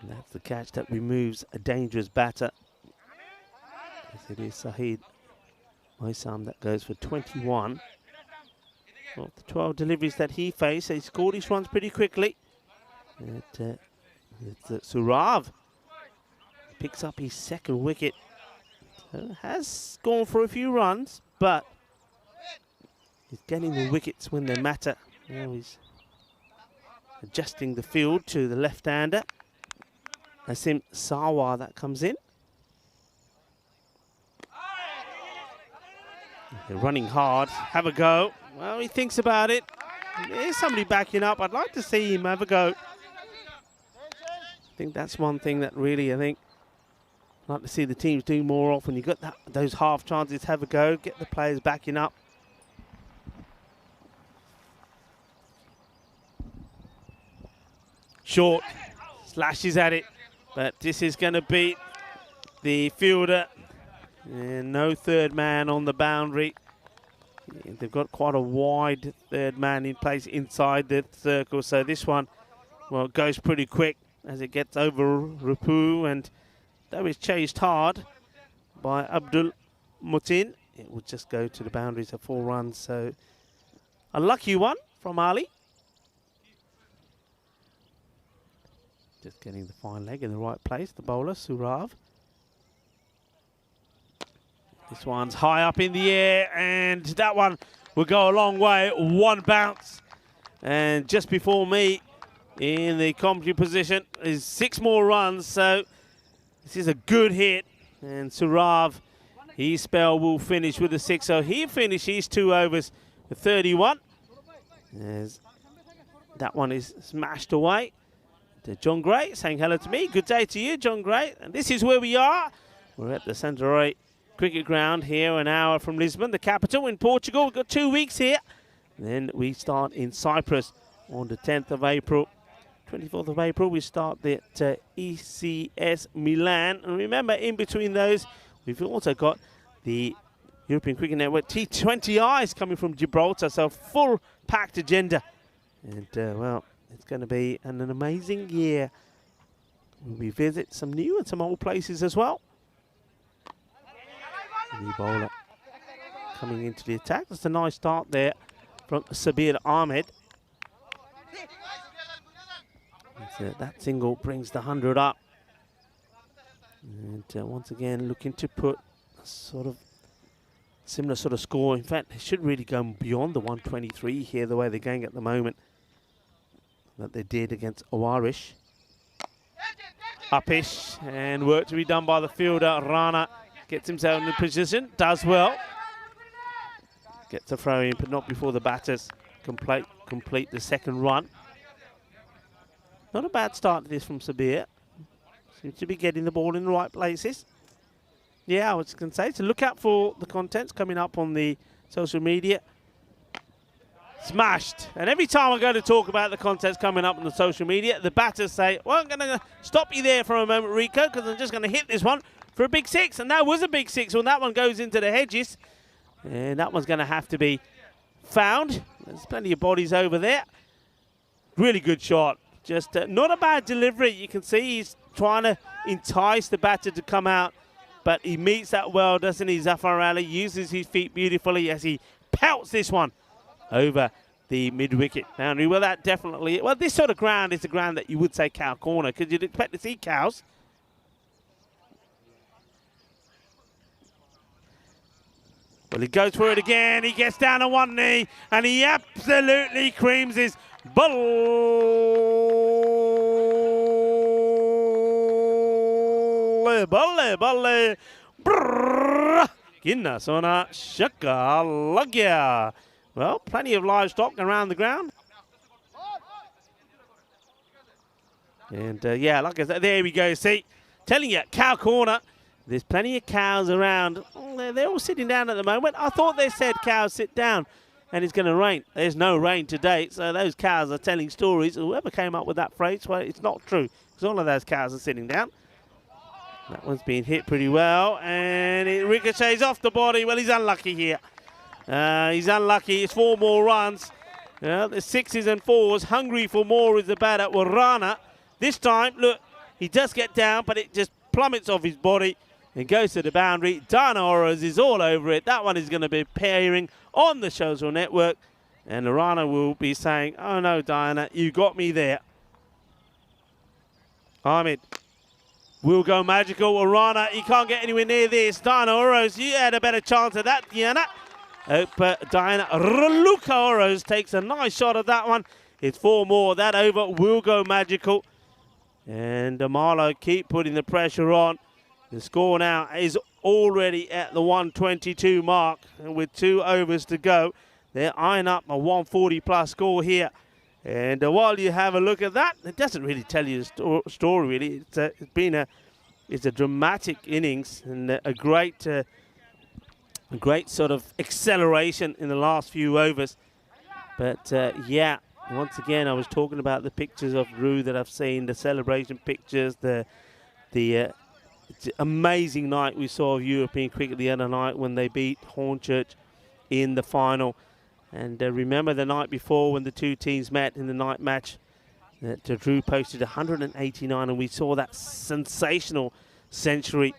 S1: And that's the catch that removes a dangerous batter. Yes, it is Sahid Moisam that goes for 21. Of the 12 deliveries that he faced, he scored his runs pretty quickly. Surav picks up his second wicket. So has gone for a few runs, but he's getting the wickets when they matter. Now he's adjusting the field to the left-hander. Asim Sawa that comes in. They're running hard. Have a go. Well, he thinks about it. There's somebody backing up. I'd like to see him have a go. I think that's one thing that really, I'd like to see the teams do more often. You've got those half chances, have a go, get the players backing up. Short, slashes at it, but this is going to beat the fielder. And no third man on the boundary. They've got quite a wide third man in place inside the circle, so this one, well, goes pretty quick as it gets over Rupu, and though it's chased hard by Abdul Mutin, it will just go to the boundaries of 4 runs, so a lucky one from Ali. Just getting the fine leg in the right place, the bowler, Surav. This one's high up in the air, and that one will go a long way. 1 bounce. And just before me in the commentary position is 6 more runs, so this is a good hit. And Surav, his spell will finish with a 6. So he finishes 2 overs with 31. As that one is smashed away. To John Gray saying hello to me. Good day to you, John Gray. And this is where we are. We're at the Santarém cricket ground here, an hour from Lisbon, the capital in Portugal. We've got 2 weeks here. Then we start in Cyprus on the 10th of April. 24th of April, we start at ECS Milan. And remember, in between those, we've also got the European Cricket Network T20Is coming from Gibraltar. So full packed agenda. And, well, it's going to be an amazing year. We visit some new and some old places as well. New bowler coming into the attack. That's a nice start there from Sabir Ahmed. That single brings the 100 up. And once again, looking to put a sort of similar sort of score. In fact, they should really go beyond the 123 here, the way they're going at the moment, that they did against Awarish. Upish, and work to be done by the fielder. Rana gets himself in the position, does well. Gets a throw in, but not before the batters complete the second run. Not a bad start to this from Sabir. Seems to be getting the ball in the right places. Yeah, I was going to say, so look out for the contents coming up on the social media. Smashed. And every time I go to talk about the contents coming up on the social media, the batters say, well, I'm going to stop you there for a moment, Rico, because I'm just going to hit this one for a big 6. And that was a big 6 when that one goes into the hedges. And that one's going to have to be found. There's plenty of bodies over there. Really good shot. Just not a bad delivery. You can see he's trying to entice the batter to come out. But he meets that well, doesn't he, Zafar Ali? Uses his feet beautifully as he pelts this one over the mid-wicket boundary. Well, that definitely... Well, this sort of ground is the ground that you would say cow corner, because you'd expect to see cows. Well, he goes for it again. He gets down on one knee, and he absolutely creams his balle. Ginna sona shaka lagya. Well, plenty of livestock around the ground. And yeah, like I said, there we go. See, telling you, cow corner. There's plenty of cows around. Oh, they're all sitting down at the moment. I thought they said cows sit down and it's going to rain. There's no rain to date, so those cows are telling stories. Whoever came up with that phrase, well, it's not true, because all of those cows are sitting down. That one's been hit pretty well, and it ricochets off the body. Well, he's unlucky here. He's unlucky. It's 4 more runs. The 6s and 4s. Hungry for more is the batter, Warana. This time, look, he does get down, but it just plummets off his body and goes to the boundary. Dana Oroz is all over it. That one is going to be appearing on the social network. And Rana will be saying, oh no, Diana, you got me there. Ahmed will go magical. Rana, he can't get anywhere near this. Diana Oroz, you had a better chance at that, Diana. But Diana Raluca Oroz takes a nice shot at that one. It's 4 more. That over will go magical. And Marlow keep putting the pressure on. The score now is already at the 122 mark. And with 2 overs to go, they're eyeing up a 140 plus score here. And while you have a look at that, it doesn't really tell you the story, really. It's a dramatic innings and a great sort of acceleration in the last few overs. But yeah, once again, I was talking about the pictures of Drew that I've seen, the celebration pictures, the amazing night we saw of European cricket the other night when they beat Hornchurch in the final. And remember the night before when the 2 teams met in the night match, that Drew posted 189, and we saw that sensational century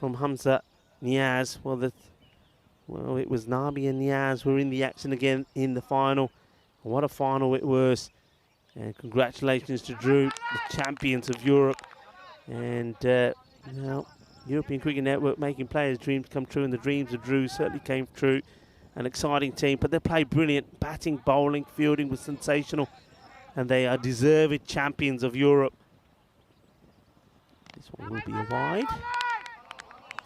S1: from Hamza Niaz. Well, it was Nabi and Niaz who were in the action again in the final. And what a final it was. And congratulations to Drew, the champions of Europe. And European Cricket Network making players' dreams come true, and the dreams of Drew certainly came true. An exciting team, but they play brilliant. Batting, bowling, fielding was sensational, and they are deserved champions of Europe. This one will be a wide.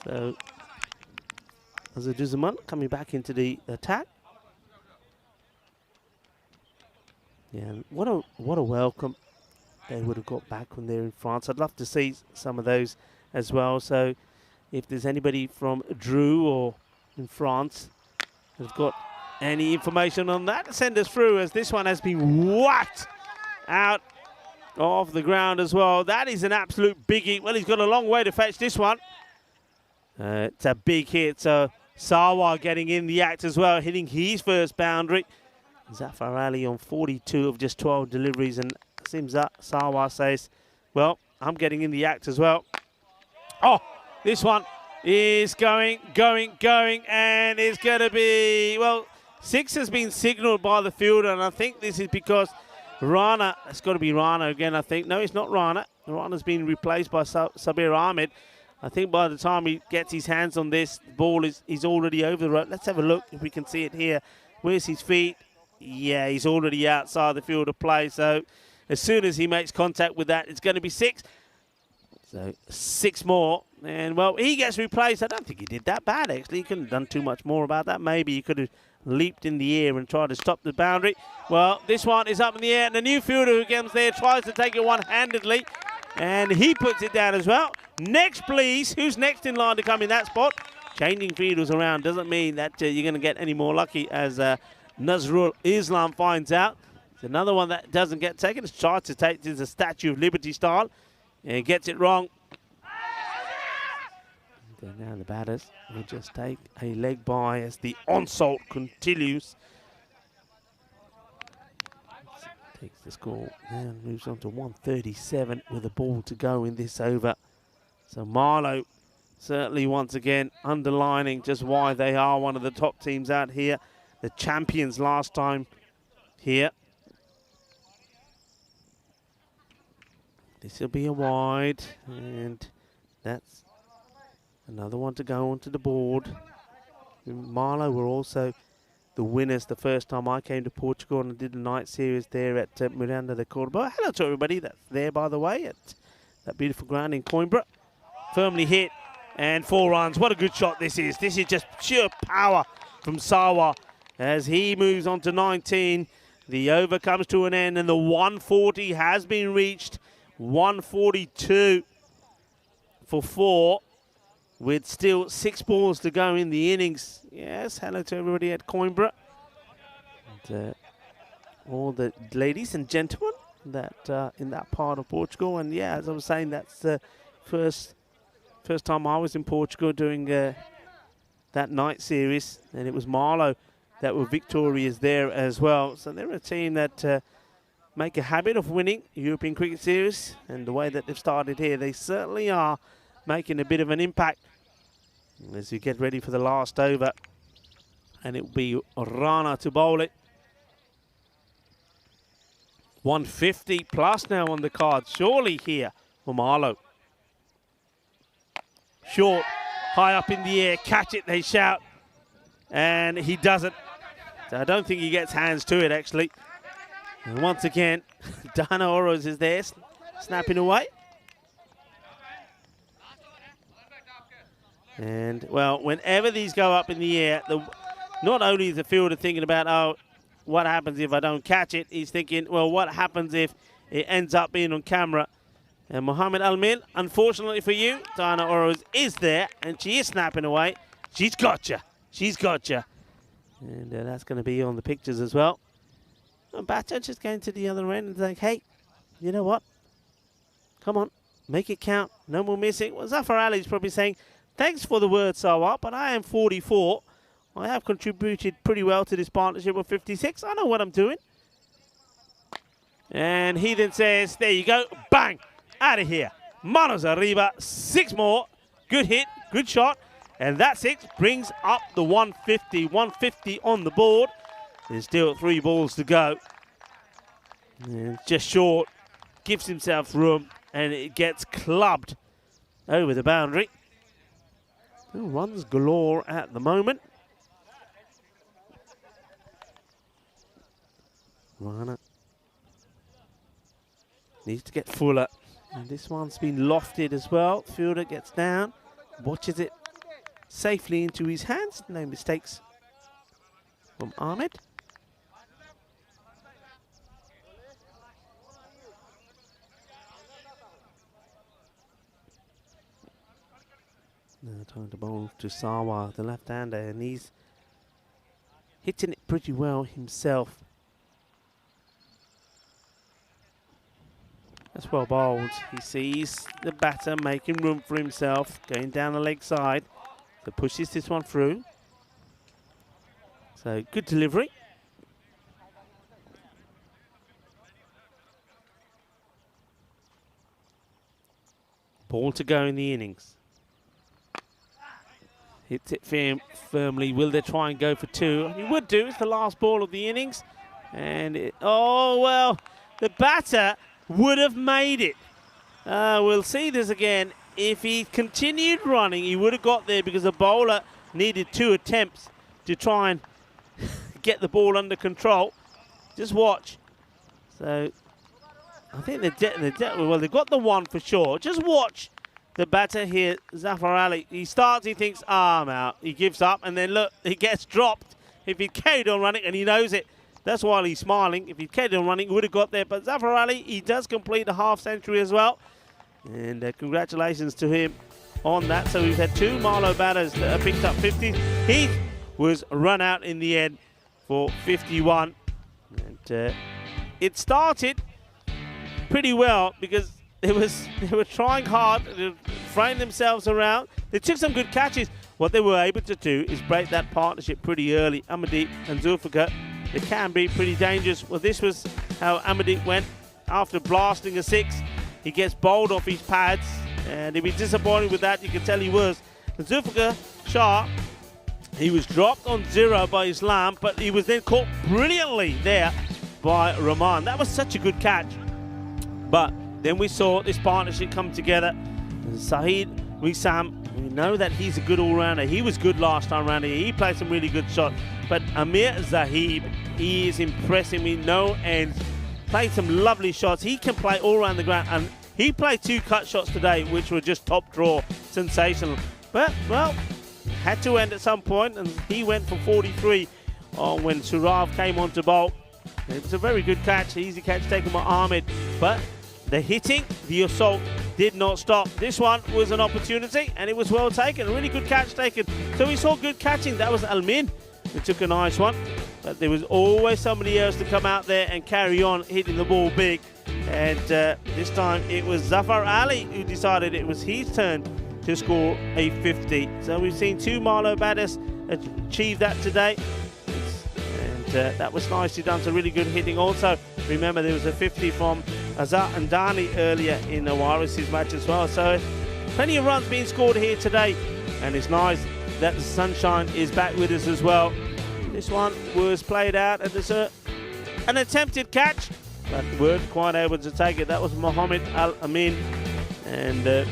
S1: So, Azaduzaman coming back into the attack. Yeah, what a welcome they would have got back when they're in France. I'd love to see some of those as well. So, if there's anybody from Drew or in France who's got any information on that, send us through, as this one has been whacked out of the ground as well. That is an absolute biggie. Well, he's got a long way to fetch this one. It's a big hit. So Sawa getting in the act as well, hitting his first boundary. Zafar Ali on 42 of just 12 deliveries, and Sawa says, well, I'm getting in the act as well. Oh, this one is going, and it's going to be, well, 6 has been signalled by the fielder, and I think this is because Rana, it's got to be Rana again, I think. No, it's not Rana. Rana's been replaced by Sabir Ahmed. I think by the time he gets his hands on this, the ball is already over the rope. Let's have a look if we can see it here. Where's his feet? Yeah, he's already outside the field of play, so as soon as he makes contact with that, it's going to be 6. So 6 more, and well, he gets replaced. I don't think he did that bad, actually. He couldn't have done too much more about that. Maybe he could have leaped in the air and tried to stop the boundary. Well, this one is up in the air, and the new fielder who comes there tries to take it one-handedly, and he puts it down as well. Next, please. Who's next in line to come in that spot? Changing fielders around doesn't mean that you're going to get any more lucky, as Nazrul Islam finds out. It's another one that doesn't get taken. It's tried to take this, a Statue of Liberty style. And he gets it wrong. And now the batters will just take a leg by as the onslaught continues. Takes the score and moves on to 137 with a ball to go in this over. So Marlow certainly once again underlining just why they are one of the top teams out here. The champions last time here. This will be a wide, and that's another one to go onto the board. Marlow were also the winners the first time I came to Portugal and did a night series there at Miranda de Cordoba. Hello to everybody that's there, by the way, at that beautiful ground in Coimbra. Firmly hit, and 4 runs. What a good shot this is. This is just pure power from Sawa as he moves on to 19. The over comes to an end, and the 140 has been reached. 142 for 4 with still 6 balls to go in the innings. Yes, hello to everybody at Coimbra. And, all the ladies and gentlemen that in that part of Portugal. And yeah, as I was saying, that's the first time I was in Portugal doing that night series, and it was Marlow that were victorious there as well. So they're a team that make a habit of winning European Cricket Series, and the way that they've started here, they certainly are making a bit of an impact as you get ready for the last over. And it will be Rana to bowl it. 150 plus now on the card, surely here for Marlowe. Short, high up in the air, catch it, they shout, and he doesn't. So I don't think he gets hands to it, actually. And once again, Dana Oroz is there, snapping away. And, well, whenever these go up in the air, not only is the fielder thinking about, oh, what happens if I don't catch it, he's thinking, well, what happens if it ends up being on camera? And Mohammed Al-Min, unfortunately for you, Dana Oroz is there, and she is snapping away. She's got you. She's got you. And that's going to be on the pictures as well. And batter just going to the other end and like, hey, you know what? Come on, make it count. No more missing. Well, Zafar Ali's probably saying, thanks for the word, Sawa, but I am 44. I have contributed pretty well to this partnership with 56. I know what I'm doing. And he then says, there you go, bang, out of here. Manos arriba, 6 more. Good hit, good shot. And that 6 brings up the 150. 150 on the board. There's still 3 balls to go. And just short, gives himself room, and it gets clubbed over the boundary. No runs galore at the moment. Rana needs to get fuller. And this one's been lofted as well. Fielder gets down, watches it safely into his hands. No mistakes from Ahmed. Now trying to bowl to Sawa, the left-hander, and he's hitting it pretty well himself. That's well bowled. He sees the batter making room for himself, going down the leg side. So pushes this one through. So good delivery. Ball to go in the innings. Hits it firmly. Will they try and go for 2? He would do. It's the last ball of the innings. And oh, well, the batter would have made it. We'll see this again. If he continued running, he would have got there because the bowler needed 2 attempts to try and get the ball under control. Just watch. So I think well, they've got the 1 for sure. Just watch the batter here, Zafar Ali. He starts, he thinks, I'm out. He gives up, and then look, he gets dropped. If he carried on running, and he knows it, that's why he's smiling. If he carried on running, he would have got there. But Zafar Ali, he does complete a half-century as well. And congratulations to him on that. So we've had 2 Marlowe batters that have picked up 50s. He was run out in the end for 51. And it started pretty well because they were trying hard to frame themselves around. They took some good catches. What they were able to do is break that partnership pretty early. Amadeep and Zulfikar, they can be pretty dangerous. Well, this was how Amadeep went. After blasting a 6, he gets bowled off his pads, and he'd be disappointed with that. You can tell he was. And Zulfikar Shah, he was dropped on 0 by Islam, but he was then caught brilliantly there by Rahman. That was such a good catch. But then we saw this partnership come together. And Saeed Wissam, we know that he's a good all-rounder. He was good last time around here. He played some really good shots. But Amir Zahib, he is impressing me no ends. Played some lovely shots. He can play all around the ground. And he played 2 cut shots today, which were just top draw. Sensational. But, well, had to end at some point. And he went for 43 when Surav came on to bowl. It was a very good catch. Easy catch taken by Ahmed. But the hitting, the assault did not stop. This one was an opportunity, and it was well taken. A really good catch taken. So we saw good catching. That was Al-Min who took a nice one. But there was always somebody else to come out there and carry on hitting the ball big. And this time it was Zafar Ali who decided it was his turn to score a 50. So we've seen 2 Marlowe batters achieve that today. That was nicely done, so really good hitting. Also, remember there was a 50 from Azhar and Dani earlier in Waris's match as well. So plenty of runs being scored here today, and it's nice that the sunshine is back with us as well. This one was played out, and there's an attempted catch, but weren't quite able to take it. That was Mohammed Al Amin. And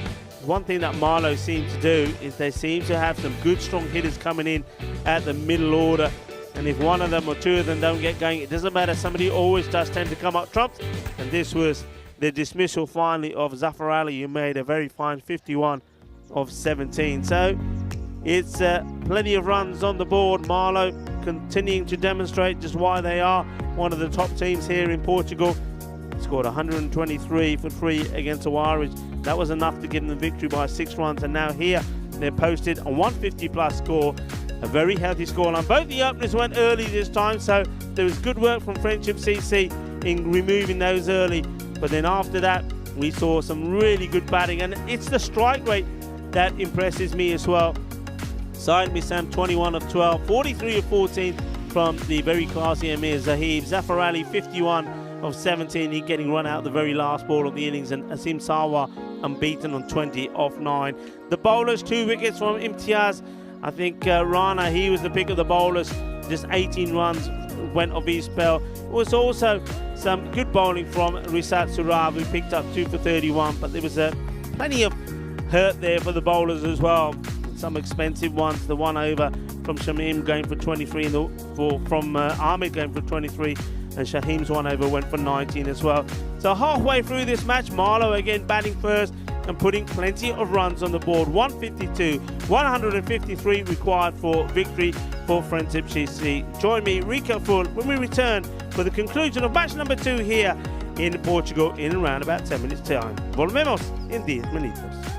S1: one thing that Marlow seem to do is they seem to have some good, strong hitters coming in at the middle order. And if one of them or two of them don't get going, it doesn't matter. Somebody always does tend to come up trumps. And this was the dismissal finally of Zafar Ali, who made a very fine 51 of 17. So it's plenty of runs on the board. Marlow continuing to demonstrate just why they are one of the top teams here in Portugal. Scored 123 for 3 against Awaraj. That was enough to give them the victory by 6 runs. And now here they're posted a 150 plus score. A very healthy scoreline. Both the openers went early this time, so there was good work from Friendship CC in removing those early. But then after that, we saw some really good batting, and it's the strike rate that impresses me as well. Syed Missam 21 of 12, 43 of 14 from the very classy Amir Zahib. Zafar Ali 51 of 17, he getting run out the very last ball of the innings, and Asim Sawa unbeaten on 20 of 9. The bowlers, 2 wickets from Imtiaz. I think Rana, he was the pick of the bowlers. Just 18 runs went off his spell. It was also some good bowling from Risat Surab, who picked up 2 for 31, but there was plenty of hurt there for the bowlers as well. Some expensive ones. The one over from Shamim going for 23, and from Ahmed going for 23, and Shaheem's one over went for 19 as well. So halfway through this match, Marlow again batting first and putting plenty of runs on the board. 152, 153 required for victory for Friendship CC. Join me, Rico Full, when we return for the conclusion of match number 2 here in Portugal in around about 10 minutes time. Volvemos en 10 minutos.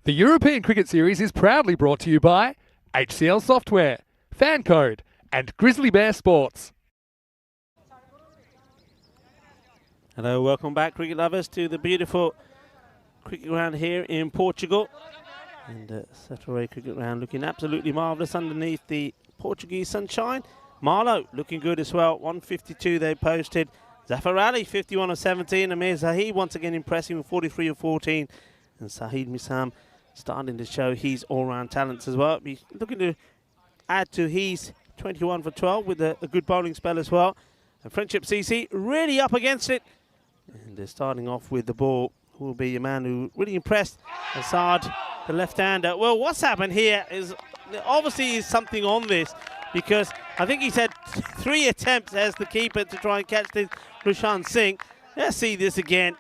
S2: The European Cricket Series is proudly brought to you by HCL Software, Fan Code, and Grizzly Bear Sports.
S1: Hello, welcome back, cricket lovers, to the beautiful cricket ground here in Portugal. And Saturday cricket ground looking absolutely marvellous underneath the Portuguese sunshine. Marlow looking good as well. 152 they posted. Zafar Ali 51 of 17. Amir Zahid once again impressing with 43 of 14. And Sahid Misam starting to show his all-round talents as well. He's looking to add to his 21 for 12 with a good bowling spell as well. And Friendship CC really up against it. And they're starting off with the ball. Who will be a man who really impressed Assad, the left-hander. Well, what's happened here is obviously is something on this, because I think he's had 3 attempts as the keeper to try and catch this Rushan Singh. Let's see this again.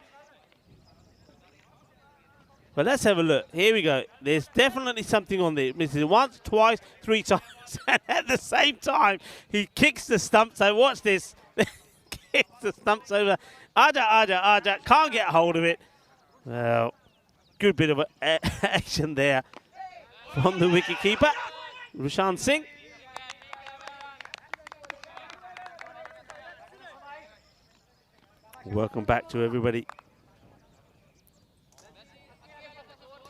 S1: But let's have a look. Here we go. There's definitely something on there. Misses it once, twice, 3 times. And at the same time, he kicks the stump. So watch this. Kicks the stumps over. Aja. Can't get hold of it. Well, good bit of action there from the wicketkeeper, Rushan Singh. Welcome back to everybody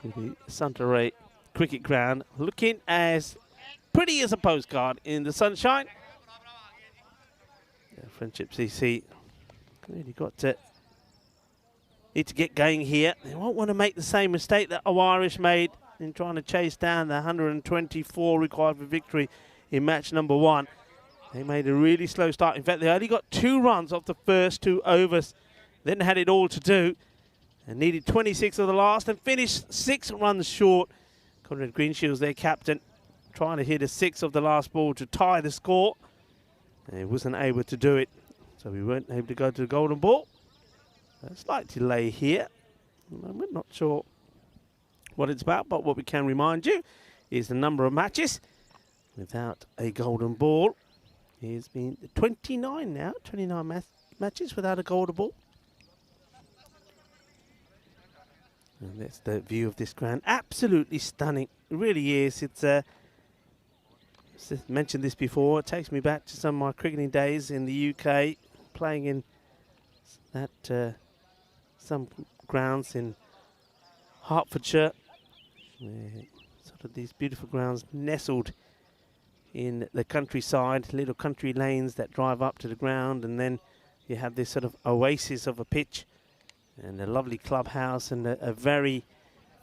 S1: to the Sunterey cricket ground, looking as pretty as a postcard in the sunshine. Yeah, Friendship CC really got to need to get going here. They won't want to make the same mistake that Irish made in trying to chase down the 124 required for victory in match number 1. They made a really slow start. In fact, they only got 2 runs off the first 2 overs. Then had it all to do and needed 26 of the last and finished 6 runs short. Conrad Greenshields, their captain, trying to hit a 6 of the last ball to tie the score. And he wasn't able to do it. So we weren't able to go to the golden ball. A slight delay here. We're not sure what it's about, but what we can remind you is the number of matches without a golden ball. It's been 29 now, 29 matches without a golden ball. And that's the view of this ground. Absolutely stunning. It really is. It's mentioned this before. It takes me back to some of my cricketing days in the UK, playing in that some grounds in Hertfordshire, where sort of these beautiful grounds nestled in the countryside, little country lanes that drive up to the ground, and then you have this sort of oasis of a pitch and a lovely clubhouse and a very,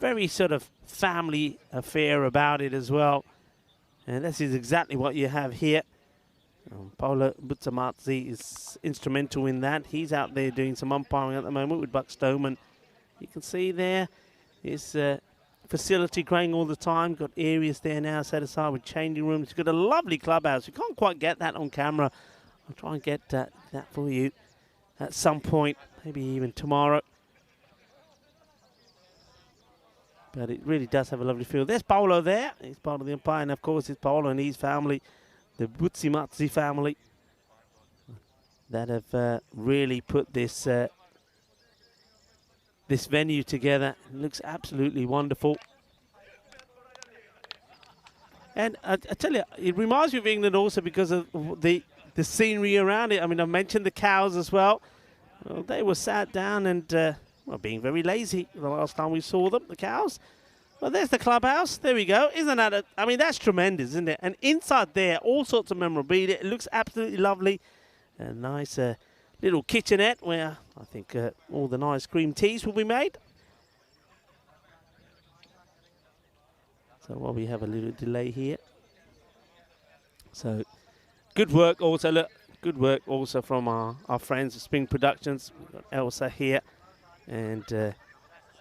S1: very sort of family affair about it as well. And this is exactly what you have here. Paolo Butsamazzi is instrumental in that. He's out there doing some umpiring at the moment with Buck Stoneman. You can see there his facility growing all the time. Got areas there now set aside with changing rooms. He's got a lovely clubhouse. You can't quite get that on camera. I'll try and get that for you at some point, maybe even tomorrow. But it really does have a lovely feel. There's Paolo there. He's part of the umpire, and of course it's Paolo and his family, the Butsimazzi family, that have really put this this venue together. It looks absolutely wonderful. And I tell you, it reminds me of England also because of the scenery around it. I mean, I mentioned the cows as well. Well, they were sat down and well, being very lazy the last time we saw them, the cows. Well, there's the clubhouse. There we go. Isn't that I mean, that's tremendous, isn't it? And inside there, all sorts of memorabilia. It looks absolutely lovely. A nice little kitchenette where I think all the nice cream teas will be made. So while we have a little delay here. So good work also. Look, good work also from our friends at Spring Productions. We've got Elsa here and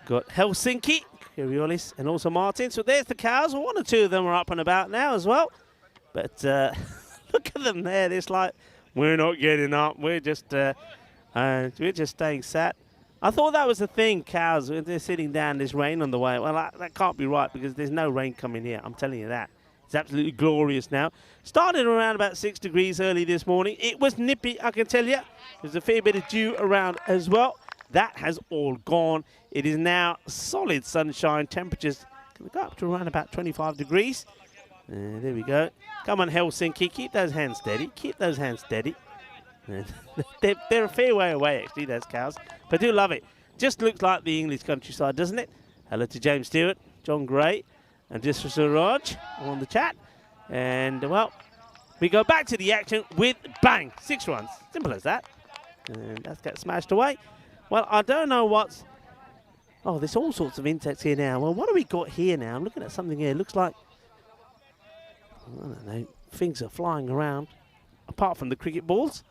S1: got Helsinki, Kiriolis, and also Martin. So there's the cows. Well, 1 or 2 of them are up and about now as well. But look at them there. It's like, we're not getting up. We're just staying sat. I thought that was the thing, cows. They're sitting down, there's rain on the way. Well, that can't be right because there's no rain coming here. I'm telling you that. It's absolutely glorious now. Started around about 6 degrees early this morning. It was nippy, I can tell you. There's a fair bit of dew around as well. That has all gone. It is now solid sunshine. Temperatures Going to go up to around about 25 degrees. And there we go. Come on, Helsinki. Keep those hands steady. Keep those hands steady. And they're a fair way away, actually, those cows. But I do love it. Just looks like the English countryside, doesn't it? Hello to James Stewart, John Gray, and just Raj on the chat. And, well, we go back to the action with bang, 6 runs. Simple as that. And that gets smashed away. Well, I don't know what's... Oh, there's all sorts of insects here now. Well, what do we got here now? I'm looking at something here. It looks like... I don't know. Things are flying around. Apart from the cricket balls.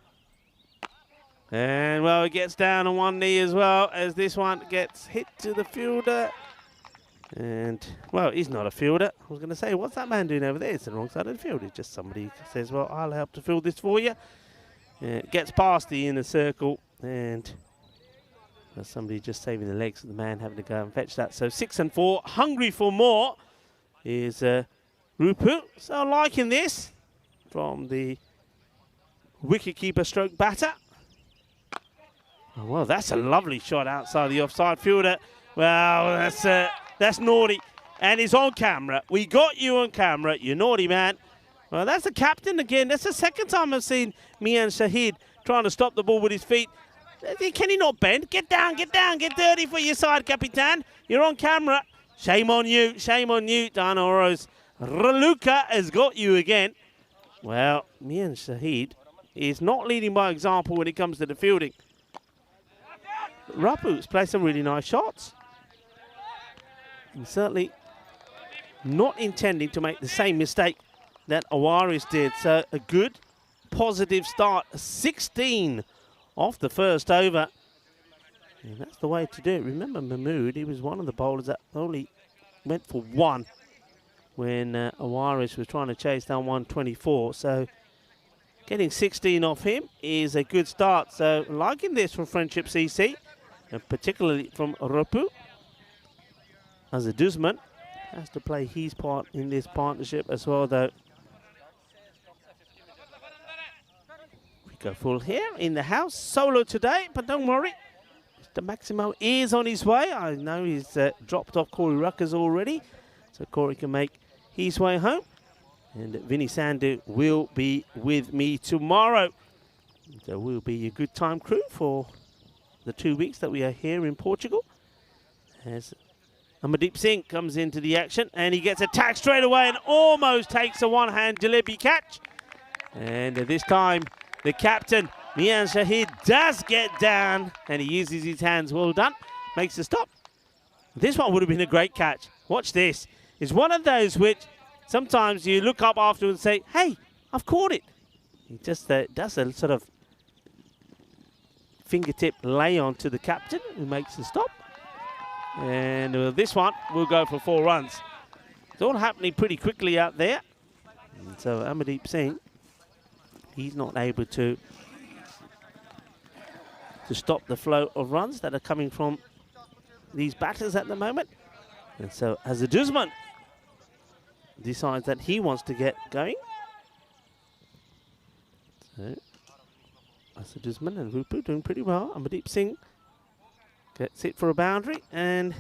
S1: And, well, it gets down on one knee as well as this one gets hit to the fielder. And, well, he's not a fielder. I was going to say, what's that man doing over there? It's the wrong side of the field. It's just somebody says, well, I'll help to field this for you. Gets past the inner circle. And somebody just saving the legs of the man having to go and fetch that. So 6 and 4. Hungry for more is Rupu. So liking this from the wicketkeeper stroke batter. Oh, well, that's a lovely shot outside the offside fielder. Well, that's naughty. And it's on camera. We got you on camera, you naughty man. Well, that's the captain again. That's the second time I've seen Mian Shahid trying to stop the ball with his feet. Can he not bend? Get down, get dirty for your side, Capitan. You're on camera. Shame on you, Dana Oro's Raluca has got you again. Well, Mian Shahid is not leading by example when it comes to the fielding. Rapu's played some really nice shots. And certainly not intending to make the same mistake that Awaris did. So a good, positive start. 16 off the first over. And that's the way to do it. Remember Mahmood, he was one of the bowlers that only went for 1 when Awaris was trying to chase down 124. So getting 16 off him is a good start. So liking this from Friendship CC, and particularly from Rapu. As a Duzman has to play his part in this partnership as well, though. We go full here in the house. Solo today, but don't worry. Mr. Maximo is on his way. I know he's dropped off Corey Ruckers already, so Corey can make his way home. And Vinny Sandu will be with me tomorrow. There will be a good time crew for the 2 weeks that we are here in Portugal. As Amardeep Singh comes into the action and he gets attacked straight away and almost takes a one-hand jalebi catch. And this time the captain, Mian Shahid, does get down and he uses his hands. Well done. Makes the stop. This one would have been a great catch. Watch this. It's one of those which sometimes you look up afterwards and say, hey, I've caught it. He just does a sort of fingertip lay on to the captain who makes the stop. And this one will go for 4 runs. It's all happening pretty quickly out there. And so Amardeep Singh, he's not able to stop the flow of runs that are coming from these batters at the moment. And so as the Duzman decides that he wants to get going. So as the Duzman and Rupu doing pretty well. Amardeep Singh gets it for a boundary and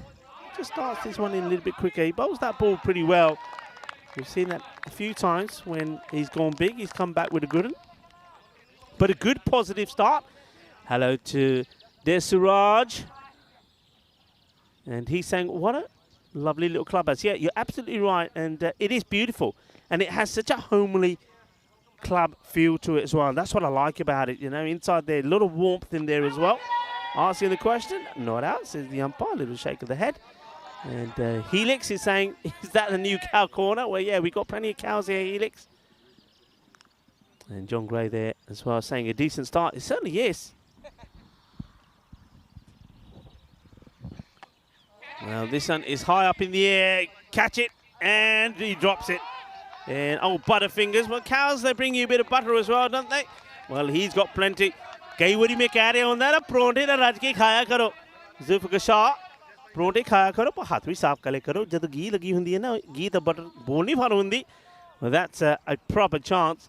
S1: just starts this one in a little bit quicker. He bowls that ball pretty well. We've seen that a few times when he's gone big. He's come back with a good one. But a good positive start. Hello to Desuraj. And he's saying, what a lovely little clubhouse. Yeah, you're absolutely right. And it is beautiful. And it has such a homely club feel to it as well. And that's what I like about it. You know, inside there, a lot of warmth in there as well. Asking the question, not out, says the umpire, a little shake of the head. And Helix is saying, is that the new cow corner? Well, yeah, we've got plenty of cows here, Helix. And John Gray there as well, saying a decent start. It certainly is. Well, this one is high up in the air. Catch it, and he drops it. And, oh, Butterfingers. Well, cows, they bring you a bit of butter as well, don't they? Well, he's got plenty. कई बारी मैं कह रहा हूँ ना परोंठे ना रज के खाया करो ज़ुल्फ़िकार शाह परोंठे खाया करो पर हाथ भी साफ करे करो जब घी लगी हुंदी है ना घी तो बटर बोल नहीं फार हुंदी. Well, that's a proper chance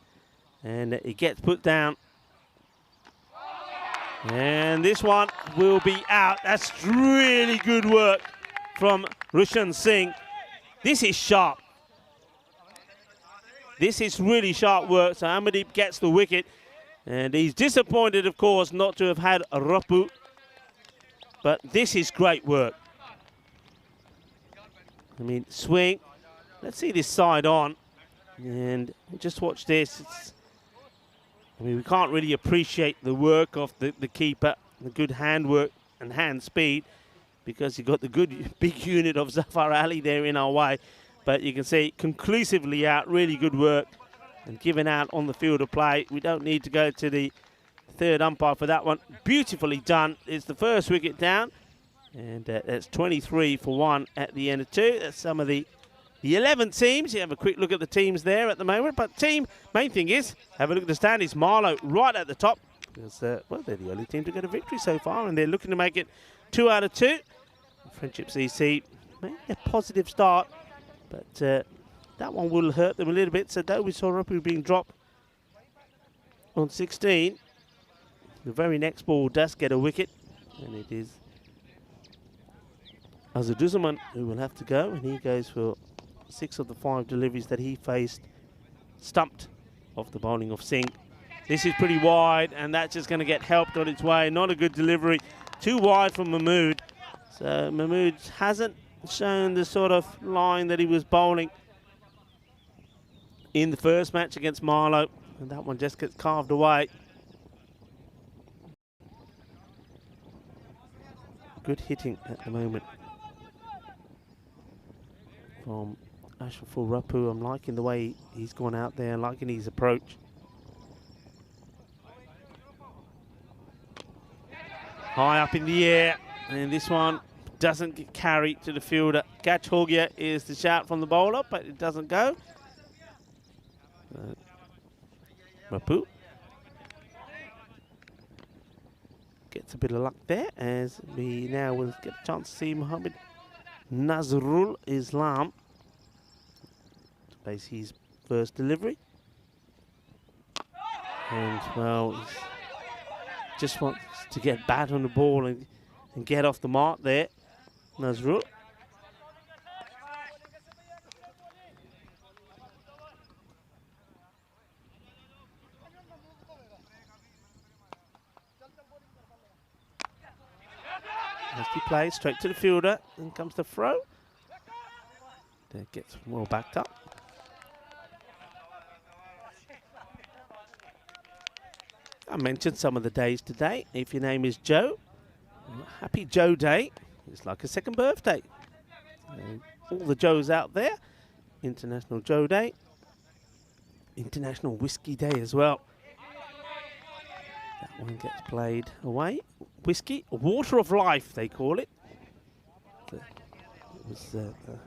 S1: and it gets put down and this one will be out. That's really good work from Rushan Singh This is sharp. This is really sharp work. So Amandeep gets the wicket. And he's disappointed, of course, not to have had a Rapu. But this is great work. I mean, swing. Let's see this side on. And just watch this. I mean, we can't really appreciate the work of the keeper, the good handwork and hand speed, because you've got the good big unit of Zafar Ali there in our way. But you can see conclusively out, really good work and given out on the field of play. We don't need to go to the third umpire for that one. Beautifully done. It's the first wicket down, and that's 23 for 1 at the end of 2. That's some of the 11 teams. You have a quick look at the teams there at the moment. But main thing is, have a look at the standings. Marlow right at the top. Because, well, they're the only team to get a victory so far, and they're looking to make it 2 out of 2. Friendship's EC made a positive start, but that one will hurt them a little bit. So though we saw Rapu being dropped on 16, the very next ball does get a wicket, and it is Azaduzaman who will have to go, and he goes for 6 of the 5 deliveries that he faced, stumped off the bowling of Singh. This is pretty wide, and that's just going to get helped on its way. Not a good delivery. Too wide for Mahmood. So Mahmood hasn't shown the sort of line that he was bowling in the first match against Marlow, and that one just gets carved away. Good hitting at the moment from Ashraful Rapu. I'm liking the way he's gone out there, liking his approach. High up in the air, and this one doesn't get carried to the fielder. Catch Hogia is the shout from the bowler, but it doesn't go. Rapu gets a bit of luck there, as we now will get a chance to see Mohammed Nazrul Islam to place his first delivery. And, well, he just wants to get bat on the ball and get off the mark there, Nazrul. Nasty play, straight to the fielder, and comes the throw. That gets well backed up. I mentioned some of the days today. If your name is Joe, happy Joe Day. It's like a second birthday. All the Joes out there. International Joe Day. International Whiskey Day as well. That one gets played away. Whiskey, water of life, they call it. It was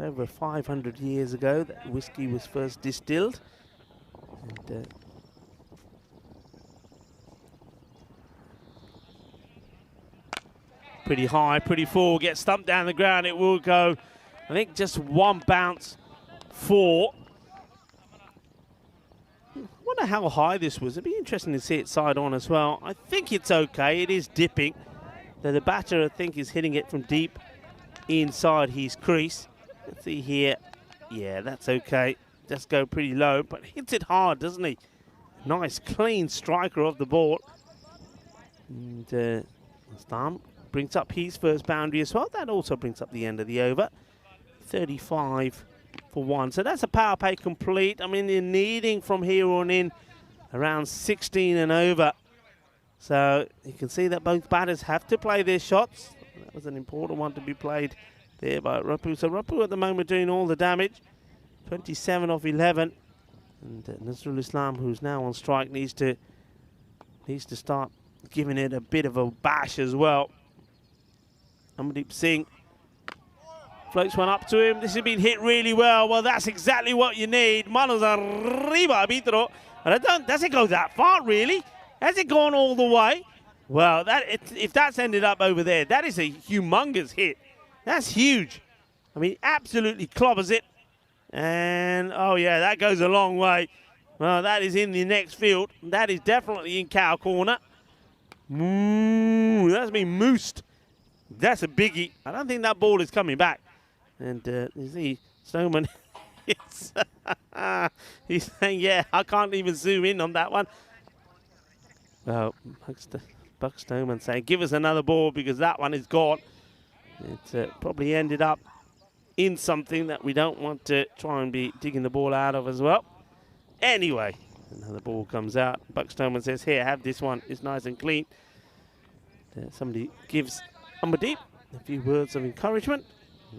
S1: over 500 years ago that whiskey was first distilled. And, pretty high, pretty full, gets stumped down the ground. It will go, I think, just one bounce for. I wonder how high this was. It'd be interesting to see it side on as well. I think it's okay. It is dipping. The batter, I think, is hitting it from deep inside his crease. Let's see here. Yeah, that's okay. Just go pretty low, but hits it hard, doesn't he? Nice, clean striker of the ball. And Stam brings up his first boundary as well. That also brings up the end of the over. 35 for 1. So that's a power play complete. I mean, they're needing from here on in around 16 and over. So you can see that both batters have to play their shots. That was an important one to be played there by Rapu. So Rapu at the moment doing all the damage. 27 off 11. And Nazrul Islam, who's now on strike, needs to start giving it a bit of a bash as well. Amandeep Singh floats one up to him. This has been hit really well. Well, that's exactly what you need. Manos arriba, arbitro. Does it go that far, really? Has it gone all the way? Well, if that's ended up over there, that is a humongous hit. That's huge. I mean, absolutely clobbers it. And, oh, yeah, that goes a long way. Well, that is in the next field. That is definitely in cow corner. That's been moosed. That's a biggie. I don't think that ball is coming back. And you see Stoneman he's saying, yeah, I can't even zoom in on that one. Well, Buck Stoneman saying, give us another ball because that one is gone. It probably ended up in something that we don't want to try and be digging the ball out of as well. Anyway, another ball comes out. Buck Stoneman says, here, have this one. It's nice and clean. Somebody gives Amardeep a few words of encouragement.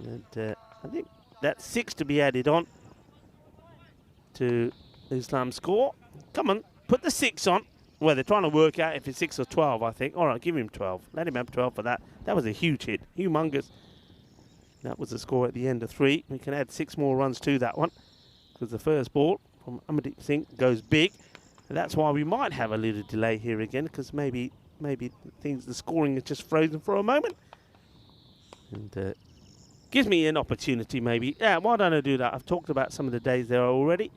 S1: And I think that's 6 to be added on to Islam's score. Come on, put the 6 on. Well, they're trying to work out if it's 6 or 12, I think. All right, give him 12. Let him have 12 for that. That was a huge hit. Humongous. That was the score at the end of 3. We can add 6 more runs to that one because the first ball from Amardeep Singh goes big. And that's why we might have a little delay here again because maybe the scoring is just frozen for a moment. And gives me an opportunity maybe. Yeah, why don't I do that? I've talked about some of the days there already.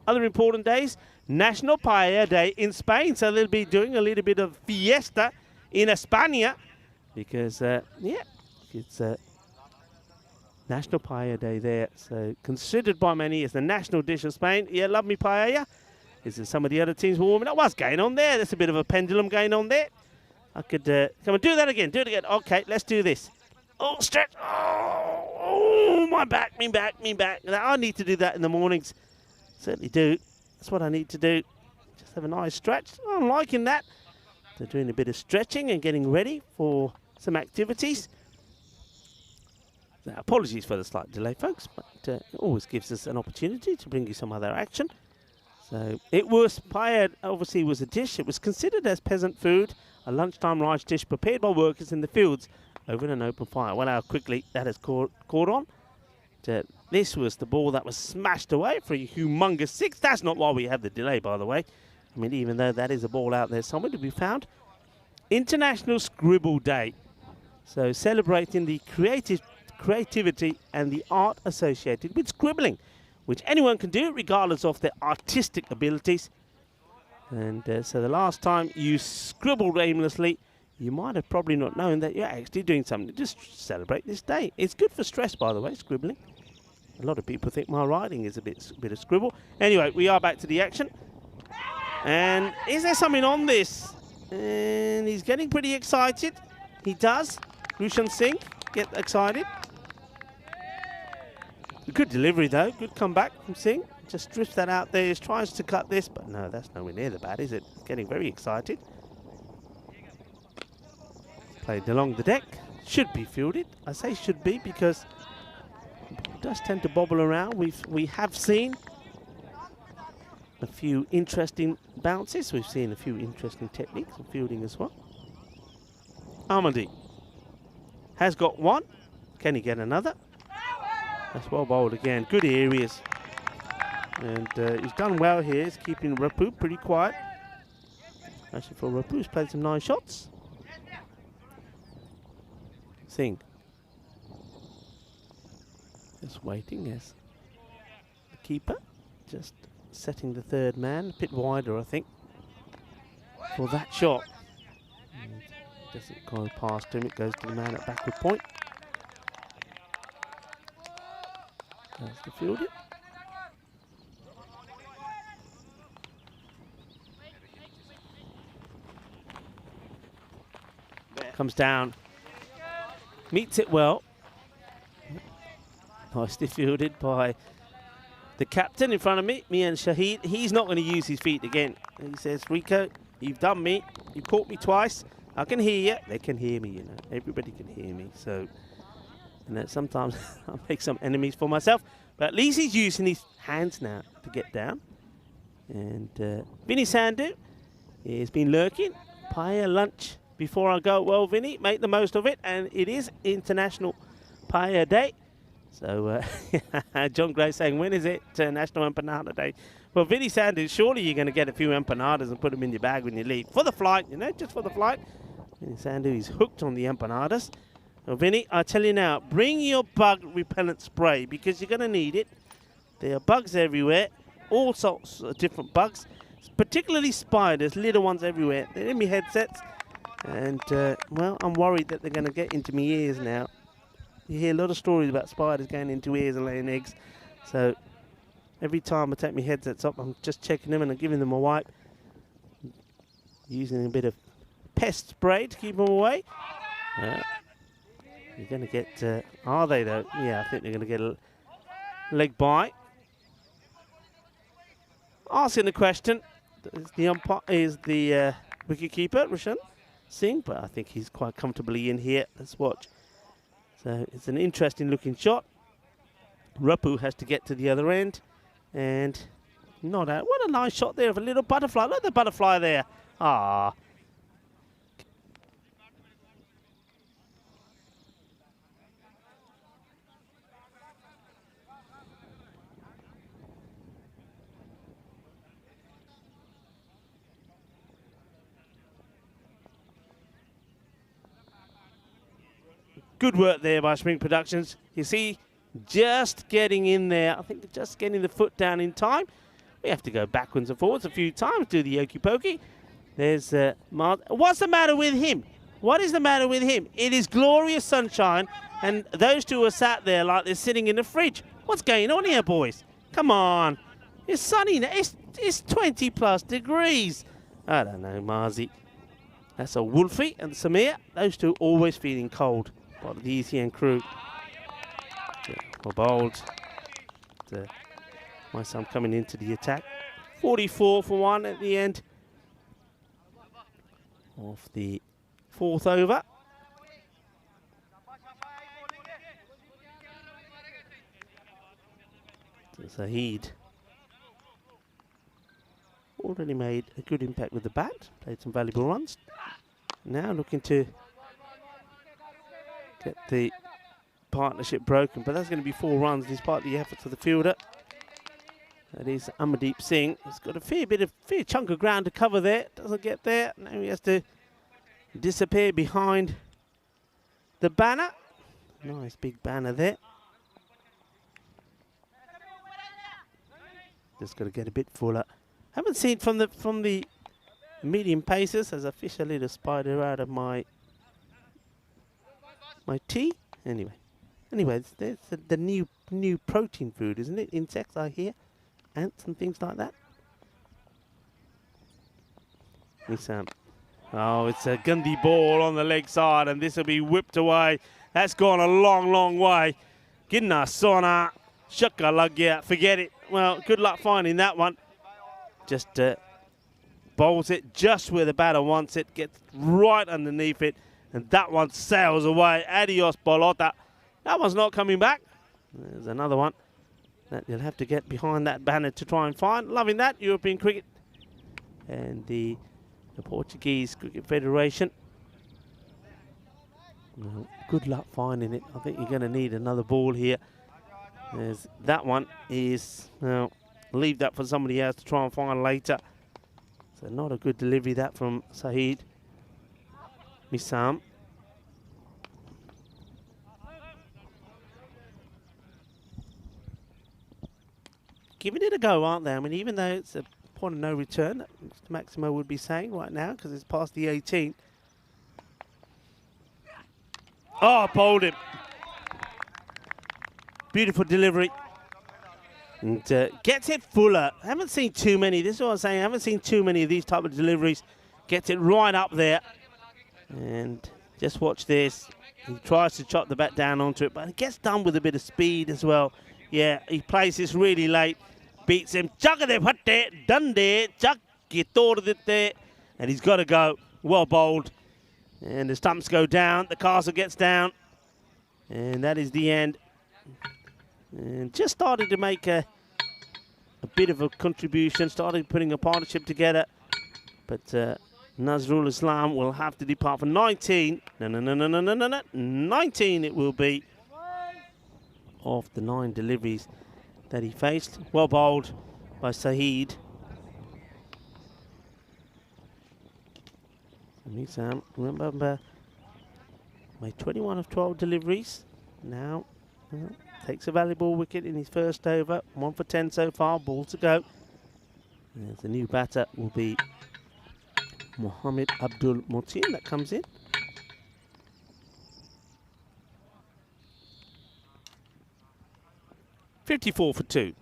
S1: Other important days, National Paella Day in Spain. So they'll be doing a little bit of fiesta in España because, yeah, it's National Paella Day there. So considered by many as the national dish of Spain. Yeah, love me paella. This is some of the other teams were warming up. What's going on there? There's a bit of a pendulum going on there. I could, come on, do that again. Do it again. Okay, let's do this. Oh, stretch. Oh, my back, me back. I need to do that in the mornings. Certainly do. That's what I need to do. Just have a nice stretch. I'm liking that. They're doing a bit of stretching and getting ready for some activities. So apologies for the slight delay, folks, but it always gives us an opportunity to bring you some other action. So it was paella, obviously was a dish. It was considered as peasant food, a lunchtime rice dish prepared by workers in the fields over an open fire. Well, how quickly that has caught on. This was the ball that was smashed away for a humongous 6. That's not why we have the delay, by the way. I mean, even though that is a ball out there somewhere to be found. International Scribble Day. So celebrating the creativity and the art associated with scribbling, which anyone can do regardless of their artistic abilities. And so the last time you scribbled aimlessly, you might have probably not known that you're actually doing something to just celebrate this day. It's good for stress, by the way, scribbling. A lot of people think my writing is a bit of scribble. Anyway, we are back to the action. And is there something on this? And he's getting pretty excited. He does. Rushan Singh, get excited. Good delivery, though. Good comeback from Singh. Just drifts that out there. He tries to cut this, but no, that's nowhere near the bat, is it? Getting very excited. Played along the deck. Should be fielded. I say should be because it does tend to bobble around. We have seen a few interesting bounces. We've seen a few interesting techniques of fielding as well. Amardeep has got one. Can he get another? That's well bowled again. Good areas. And he's done well here. He's keeping Rapu pretty quiet. Actually, for Rapu, he's played some nice shots. Singh. Just waiting as the keeper. Just setting the third man. A bit wider, I think, for that shot. And doesn't go past him. It goes to the man at backward point. There's the fielder. Comes down. Meets it well. Nicely fielded by the captain in front of me, Mian Shahid. He's not going to use his feet again. He says, Rico, you've done me. You caught me twice. I can hear you. They can hear me, you know. Everybody can hear me. So, you know, sometimes I make some enemies for myself. But at least he's using his hands now to get down. And Vinny Sandhu has been lurking. Paella lunch before I go. Well, Vinny, make the most of it. And it is International Paella Day. So, John Gray saying, when is it National Empanada Day? Well, Vinny Sandhu, surely you're going to get a few empanadas and put them in your bag when you leave. For the flight, you know, just for the flight. Vinny Sandhu is hooked on the empanadas. So, Vinny, I tell you now, bring your bug repellent spray because you're going to need it. There are bugs everywhere, all sorts of different bugs, particularly spiders, little ones everywhere. They're in my headsets. And, well, I'm worried that they're going to get into my ears now. You hear a lot of stories about spiders going into ears and laying eggs. So every time I take my headsets up, I'm just checking them and I'm giving them a wipe. Using a bit of pest spray to keep them away. You're going to get, are they though? Yeah, I think they're going to get a leg bye. Asking the question is the wicket keeper, Roshan Singh, but I think he's quite comfortably in here. Let's watch. So it's an interesting looking shot. Rapu has to get to the other end, and not out. What a nice shot there of a little butterfly. Look at the butterfly there. Ah. Good work there by Spring Productions. You see, just getting in there. I think just getting the foot down in time. We have to go backwards and forwards a few times, do the okey pokey. There's what's the matter with him? What is the matter with him? It is glorious sunshine, and those two are sat there like they're sitting in the fridge. What's going on here, boys? Come on. It's sunny now. It's 20 plus degrees. I don't know, Marzi. That's a Wolfie and Samir. Those two always feeling cold. Part of the ECN crew. Well bowled. My son coming into the attack. 44 for 1 at the end of the 4th over. So Zahid already made a good impact with the bat. Played some valuable runs. Now looking to get the partnership broken, but that's going to be 4 runs despite the efforts of the fielder. That is Amardeep Singh. He's got a fair chunk of ground to cover there. Doesn't get there. Now he has to disappear behind the banner. Nice big banner there. Just got to get a bit fuller. Haven't seen from the medium paces as I fish a little spider out of my tea. Anyway, there's the new protein food, isn't it? Insects, I hear, ants and things like that. Oh, it's a Gandhi ball on the leg side, and this will be whipped away. That's gone a long, long way. Ginna Sona, Shaka Lagya, forget it. Well, good luck finding that one. Just bowls it just where the batter wants it, gets right underneath it, and that one sails away. Adios, Bolota. That one's not coming back. There's another one that you'll have to get behind that banner to try and find. Loving that, European cricket. And the Portuguese Cricket Federation. Well, good luck finding it. I think you're going to need another ball here. That one is, well, leave that for somebody else to try and find later. So not a good delivery that from Saeed Misam. Giving it a go, aren't they? I mean, even though it's a point of no return, Mr. Maximo would be saying right now, because it's past the 18. Oh, bowled him. Beautiful delivery. And gets it fuller. I haven't seen too many. This is what I'm saying. I haven't seen too many of these type of deliveries. Gets it right up there. And just watch this. He tries to chop the bat down onto it, but it gets done with a bit of speed as well. Yeah, he plays this really late. Beats him. Done there. And he's got to go. Well bowled. And the stumps go down. The castle gets down. And that is the end. And just started to make a bit of a contribution. Started putting a partnership together. But Nazrul Islam will have to depart for 19. No. 19 it will be. Of the 9 deliveries that he faced. Well bowled by Saeed. Nisam, remember, made 21 of 12 deliveries. Now, takes a valuable wicket in his first over. 1 for 10 so far, ball to go. And the new batter will be Mohammed Abdul Motin that comes in. 54 for 2.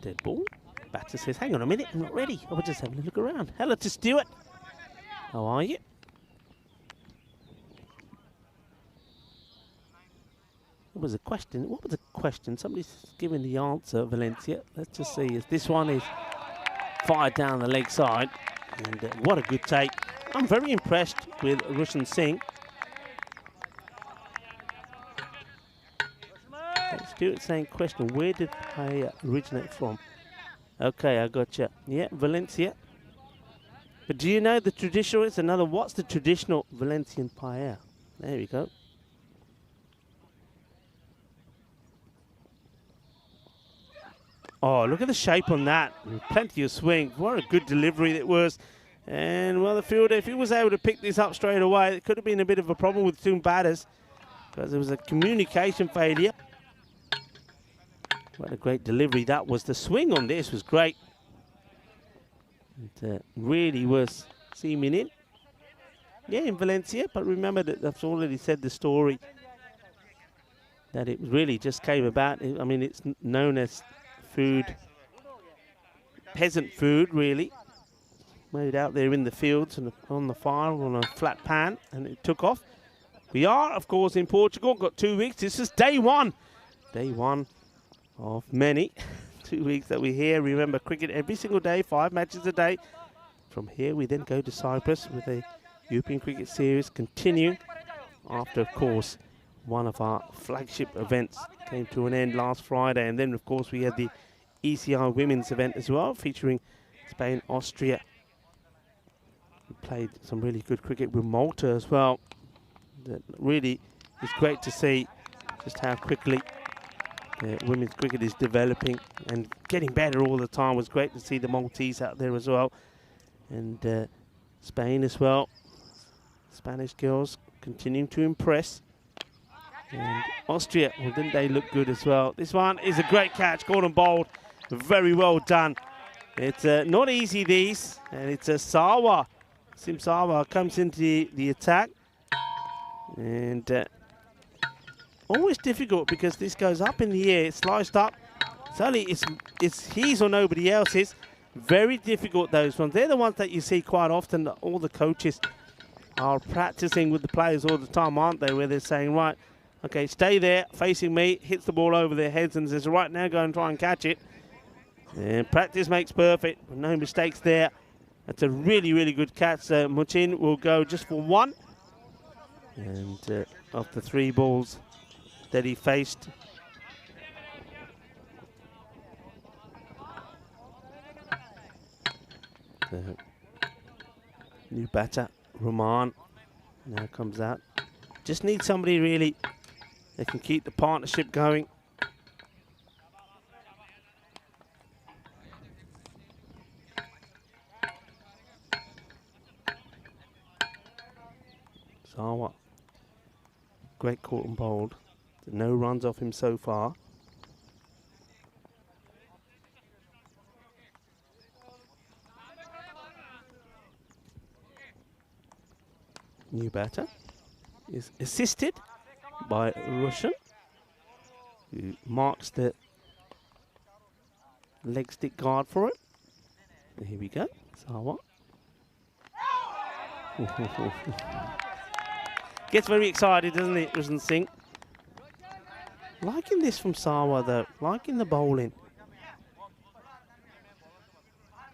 S1: Dead ball. Batter says, hang on a minute, I'm not ready. I was just having a look around. Hello to Stuart. How are you? What was the question? What was the question? Somebody's giving the answer, Valencia. Let's just see. If this one is fired down the leg side. And what a good take. I'm very impressed with Rushan Singh. Stuart saying question, where did Paya originate from? Okay, I gotcha. Yeah, Valencia. But do you know the traditional, it's another, what's the traditional Valencian paella? There we go. Oh, look at the shape on that. Plenty of swing. What a good delivery it was. And, well, the fielder, if he was able to pick this up straight away, it could have been a bit of a problem with two batters because there was a communication failure. What a great delivery that was. The swing on this was great. It really was seaming in. Yeah, in Valencia, but remember that I've already said the story that it really just came about. I mean, it's known as food, peasant food, really. Made out there in the fields and on the fire on a flat pan, and it took off. We are, of course, in Portugal. Got 2 weeks. This is day one. Day one of many. 2 weeks that we're here. Remember, cricket every single day, 5 matches a day. From here, we then go to Cyprus with a European Cricket Series continuing after, of course, one of our flagship events came to an end last Friday. And then, of course, we had the ECN women's event as well, featuring Spain, Austria. We played some really good cricket with Malta as well. That really is great to see just how quickly women's cricket is developing and getting better all the time. It was great to see the Maltese out there as well. And Spain as well. Spanish girls continuing to impress. And Austria, well, didn't they look good as well? This one is a great catch, caught and bowled. Very well done. It's not easy, these. And it's a Sawa. Sim Sawa comes into the attack. And always difficult because this goes up in the air. It's sliced up. It's his or nobody else's. Very difficult, those ones. They're the ones that you see quite often. All the coaches are practicing with the players all the time, aren't they? Where they're saying, right, okay, stay there, facing me, hits the ball over their heads and says, right, now go and try and catch it. And practice makes perfect. No mistakes there. That's a really, really good catch. Mutin will go just for one. And of the 3 balls that he faced, the new batter, Rahman, now comes out. Just need somebody really that can keep the partnership going. Sawa, great caught and bowled. No runs off him so far. New batter is assisted by Rushan, who marks the leg stick guard for it. And here we go, Sawa. Gets very excited, doesn't it, Rushan Singh? Liking this from Sawa, though. Liking the bowling.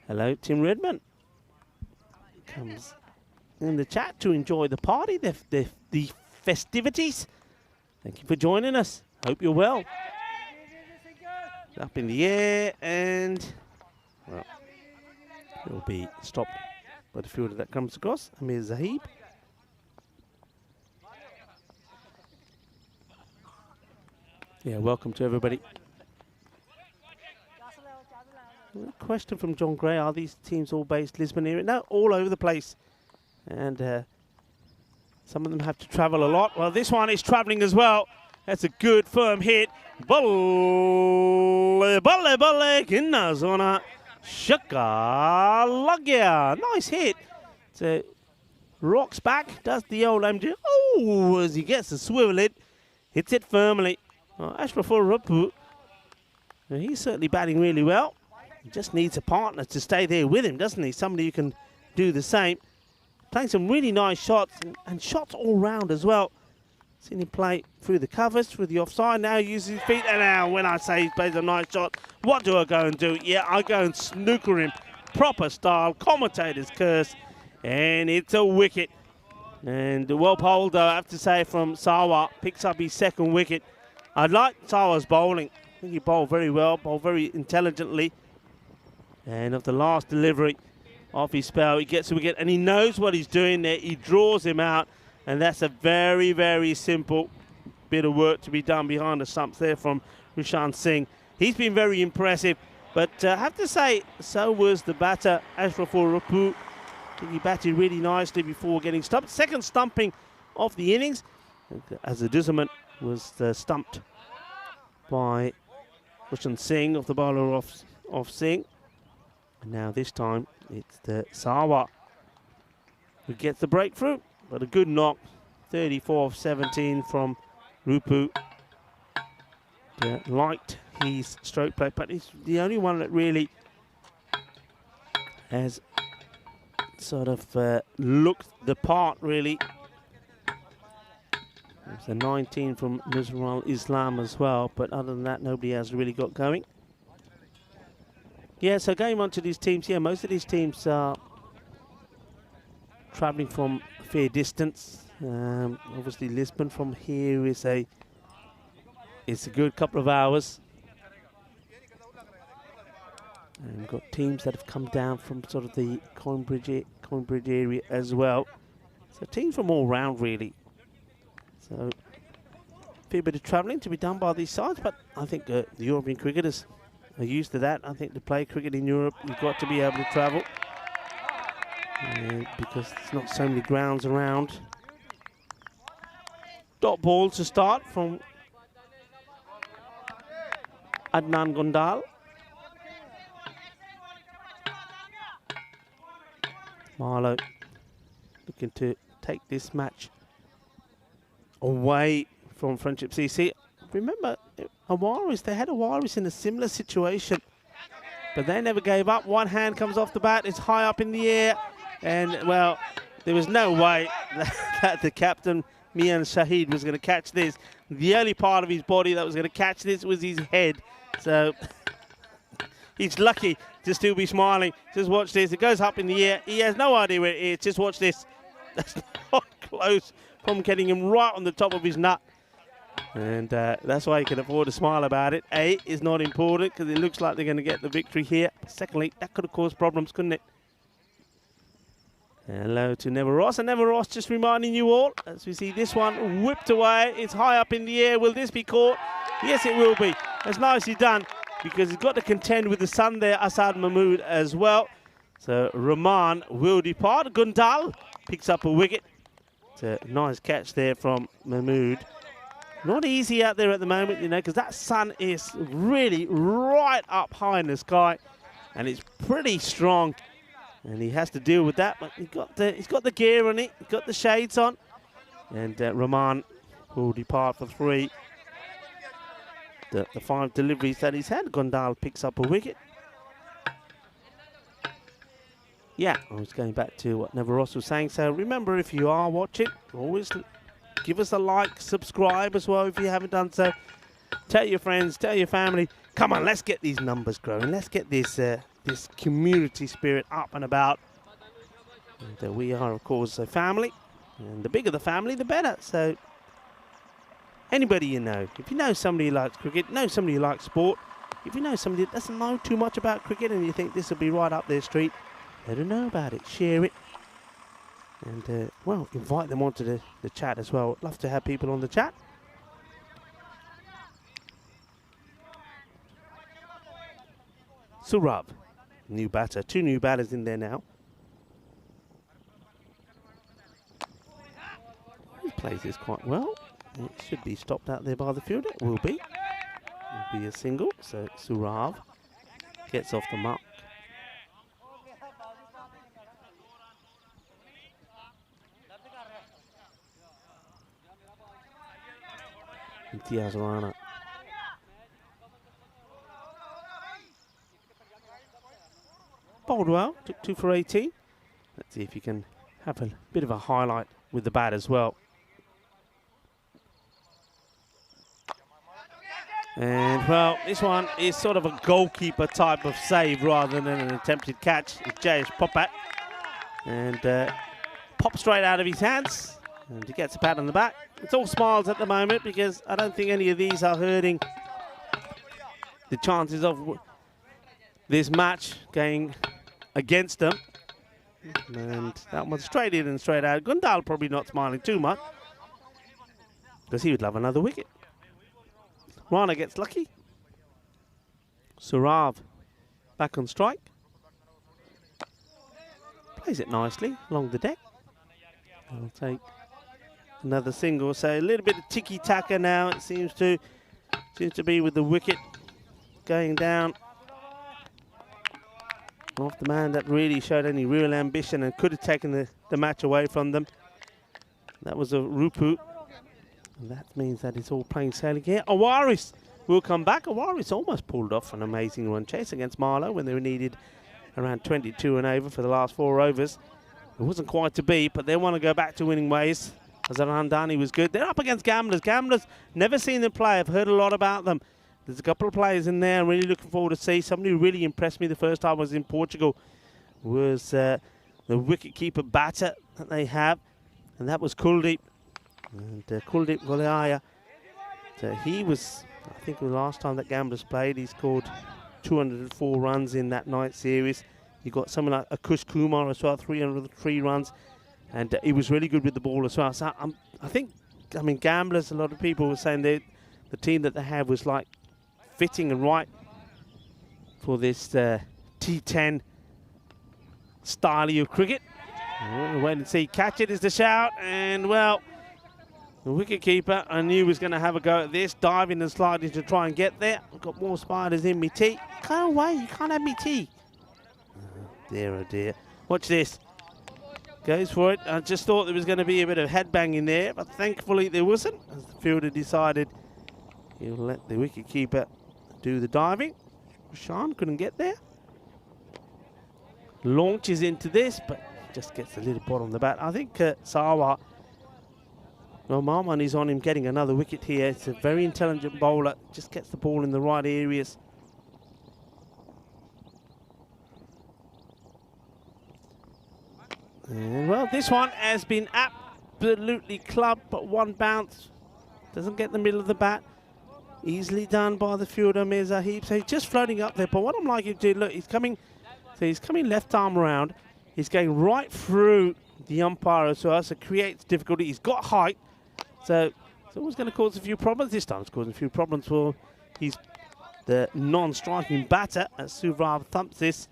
S1: Hello, Tim Redmond. Comes in the chat to enjoy the party, the festivities. Thank you for joining us. Hope you're well. Up in the air, and well, it'll be stopped by the fielder that comes across, Amir Zahib. Yeah, welcome to everybody. A question from John Gray, are these teams all based Lisbon area? No, all over the place. And some of them have to travel a lot. Well, this one is travelling as well. That's a good firm hit. Balle, balle, balle, kinna zona, shaka, lagya. Nice hit. It's a Rocks back, does the old MJ. Oh, as he gets to swivel it, hits it firmly. Ashraf Rapu, he's certainly batting really well. He just needs a partner to stay there with him, doesn't he? Somebody who can do the same. Playing some really nice shots and shots all round as well. Seen him play through the covers, through the offside. Now he uses his feet. And now when I say he plays a nice shot, what do I go and do? Yeah, I go and snooker him. Proper style, commentator's curse. And it's a wicket. And well bowled, I have to say, from Sawa. Picks up his second wicket. I like Sawa's bowling. I think he bowled very well, bowled very intelligently. And of the last delivery of his spell, he gets a wicket. And he knows what he's doing there. He draws him out. And that's a very, very simple bit of work to be done behind the stumps there from Rushan Singh. He's been very impressive. But I have to say, so was the batter, Ashraf Rapu. I think he batted really nicely before getting stumped. Second stumping of the innings, as the Dizzaman was stumped by Rushan Singh, of the bowler of Singh. And now this time it's the Sawa who gets the breakthrough. But a good knock, 34 of 17 from Rupu. Liked his stroke play, but he's the only one that really has sort of looked the part, really. There's a 19 from Nuzrul Islam as well, but other than that, nobody has really got going. Yeah, so going on to these teams, yeah, most of these teams are travelling from a fair distance. Obviously, Lisbon from here is a good couple of hours. And we've got teams that have come down from sort of the Coimbridge area as well. So teams from all round, really. So a fair bit of travelling to be done by these sides, but I think the European cricketers are used to that. I think to play cricket in Europe, you've got to be able to travel. Because there's not so many grounds around. Dot ball to start from Adnan Gondal. Marlow looking to take this match away from Friendship CC. Remember, Awaris, they had Awaris in a similar situation, but they never gave up. One hand comes off the bat, it's high up in the air. And, well, there was no way that the captain, Mian Shahid, was going to catch this. The only part of his body that was going to catch this was his head. So he's lucky to still be smiling. Just watch this. It goes up in the air. He has no idea where it is. Just watch this. That's not close from getting him right on the top of his nut. And that's why he can afford to smile about it. A, is not important because it looks like they're going to get the victory here. Secondly, that could have caused problems, couldn't it? Hello to Never Ross, and Never Ross just reminding you all, as we see this one whipped away, it's high up in the air. Will this be caught? Yes, it will be. That's nicely done, because he's got to contend with the son there, Asad Mahmood, as well. So Rahman will depart. Gundal picks up a wicket. It's a nice catch there from Mahmood. Not easy out there at the moment, you know, because that sun is really right up high in the sky, and it's pretty strong. And he has to deal with that, but he's got the gear on it, he's got the shades on. And Rahman will depart for 3. The 5 deliveries that he's had, Gondal picks up a wicket. Yeah, I was going back to what Never Ross was saying. So remember, if you are watching, always give us a like, subscribe as well if you haven't done so. Tell your friends, tell your family. Come on, let's get these numbers growing. Let's get this this community spirit up and about. And we are, of course, a family. And the bigger the family, the better. So anybody you know, if you know somebody who likes cricket, know somebody who likes sport, if you know somebody that doesn't know too much about cricket and you think this will be right up their street, let them know about it, share it. And, well, invite them onto the chat as well. I'd love to have people on the chat. Surab, new batter. 2 new batters in there now. He plays this quite well. It should be stopped out there by the fielder. It will be. It will be a single. So Surab gets off the mark. Imtiaz Rana. Bowled well, took 2 for 18. Let's see if he can have a bit of a highlight with the bat as well. And, well, this one is sort of a goalkeeper type of save rather than an attempted catch. It's Jayesh Popat. And pops straight out of his hands. And he gets a pat on the back. It's all smiles at the moment because I don't think any of these are hurting the chances of this match going against them. And that one straight in and straight out. Gundal probably not smiling too much because he would love another wicket. Rana gets lucky. Surav back on strike. Plays it nicely along the deck. I'll take another single. So a little bit of tiki-taka now. It seems to be with the wicket going down off the man that really showed any real ambition and could have taken the match away from them. That was a Rupu. And that means that it's all plain sailing here. Awaris will come back. Awaris almost pulled off an amazing run chase against Marlow when they were needed around 22 and over for the last 4 overs. It wasn't quite to be, but they want to go back to winning ways. Azhar Hamdani was good. They're up against Gamblers. Gamblers, never seen them play. I've heard a lot about them. There's a couple of players in there I'm really looking forward to see. Somebody who really impressed me the first time I was in Portugal was the wicket-keeper batter that they have, and that was Kuldeep. And Kuldeep Goleaya. So he was, I think the last time that Gamblers played, he scored 204 runs in that night series. You got someone like Akush Kumar as well, 303 runs. And he was really good with the ball as well. So I mean, Gamblers, a lot of people were saying the team that they had was like fitting and right for this T10 style of cricket. We'll wait and see. Catch it is the shout. And, well, the wicket-keeper I knew was going to have a go at this, diving and sliding to try and get there. I've got more spiders in me tea. Go away, you can't have me tea. Oh dear, oh dear. Watch this. Goes for it. I just thought there was going to be a bit of headbanging there, but thankfully there wasn't, as the fielder decided he'll let the wicket-keeper do the diving. Sean couldn't get there. Launches into this, but just gets a little ball on the bat. I think Sawa, well, Marman is on him getting another wicket here. It's a very intelligent bowler. Just gets the ball in the right areas. And, well, this one has been absolutely clubbed, but one bounce. Doesn't get the middle of the bat. Easily done by the fielder, Mirza Heap. So he's just floating up there. But what I'm liking to do, look, he's coming left arm around. He's going right through the umpire as well, so it creates difficulty. He's got height. So it's always going to cause a few problems. This time it's causing a few problems for the non-striking batter as Surav thumps this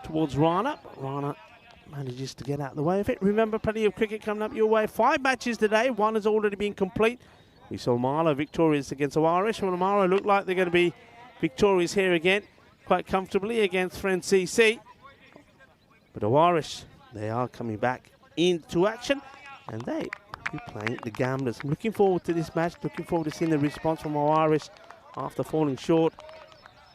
S1: towards Rana. But Rana manages to get out of the way of it. Remember, plenty of cricket coming up your way. 5 matches today. 1 has already been complete. We saw Marlow victorious against Awarish. Well, Marlow look like they're going to be victorious here again, quite comfortably against Friend CC. But Awarish, they are coming back into action, and they be playing the Gamblers. I'm looking forward to this match. Looking forward to seeing the response from Awarish after falling short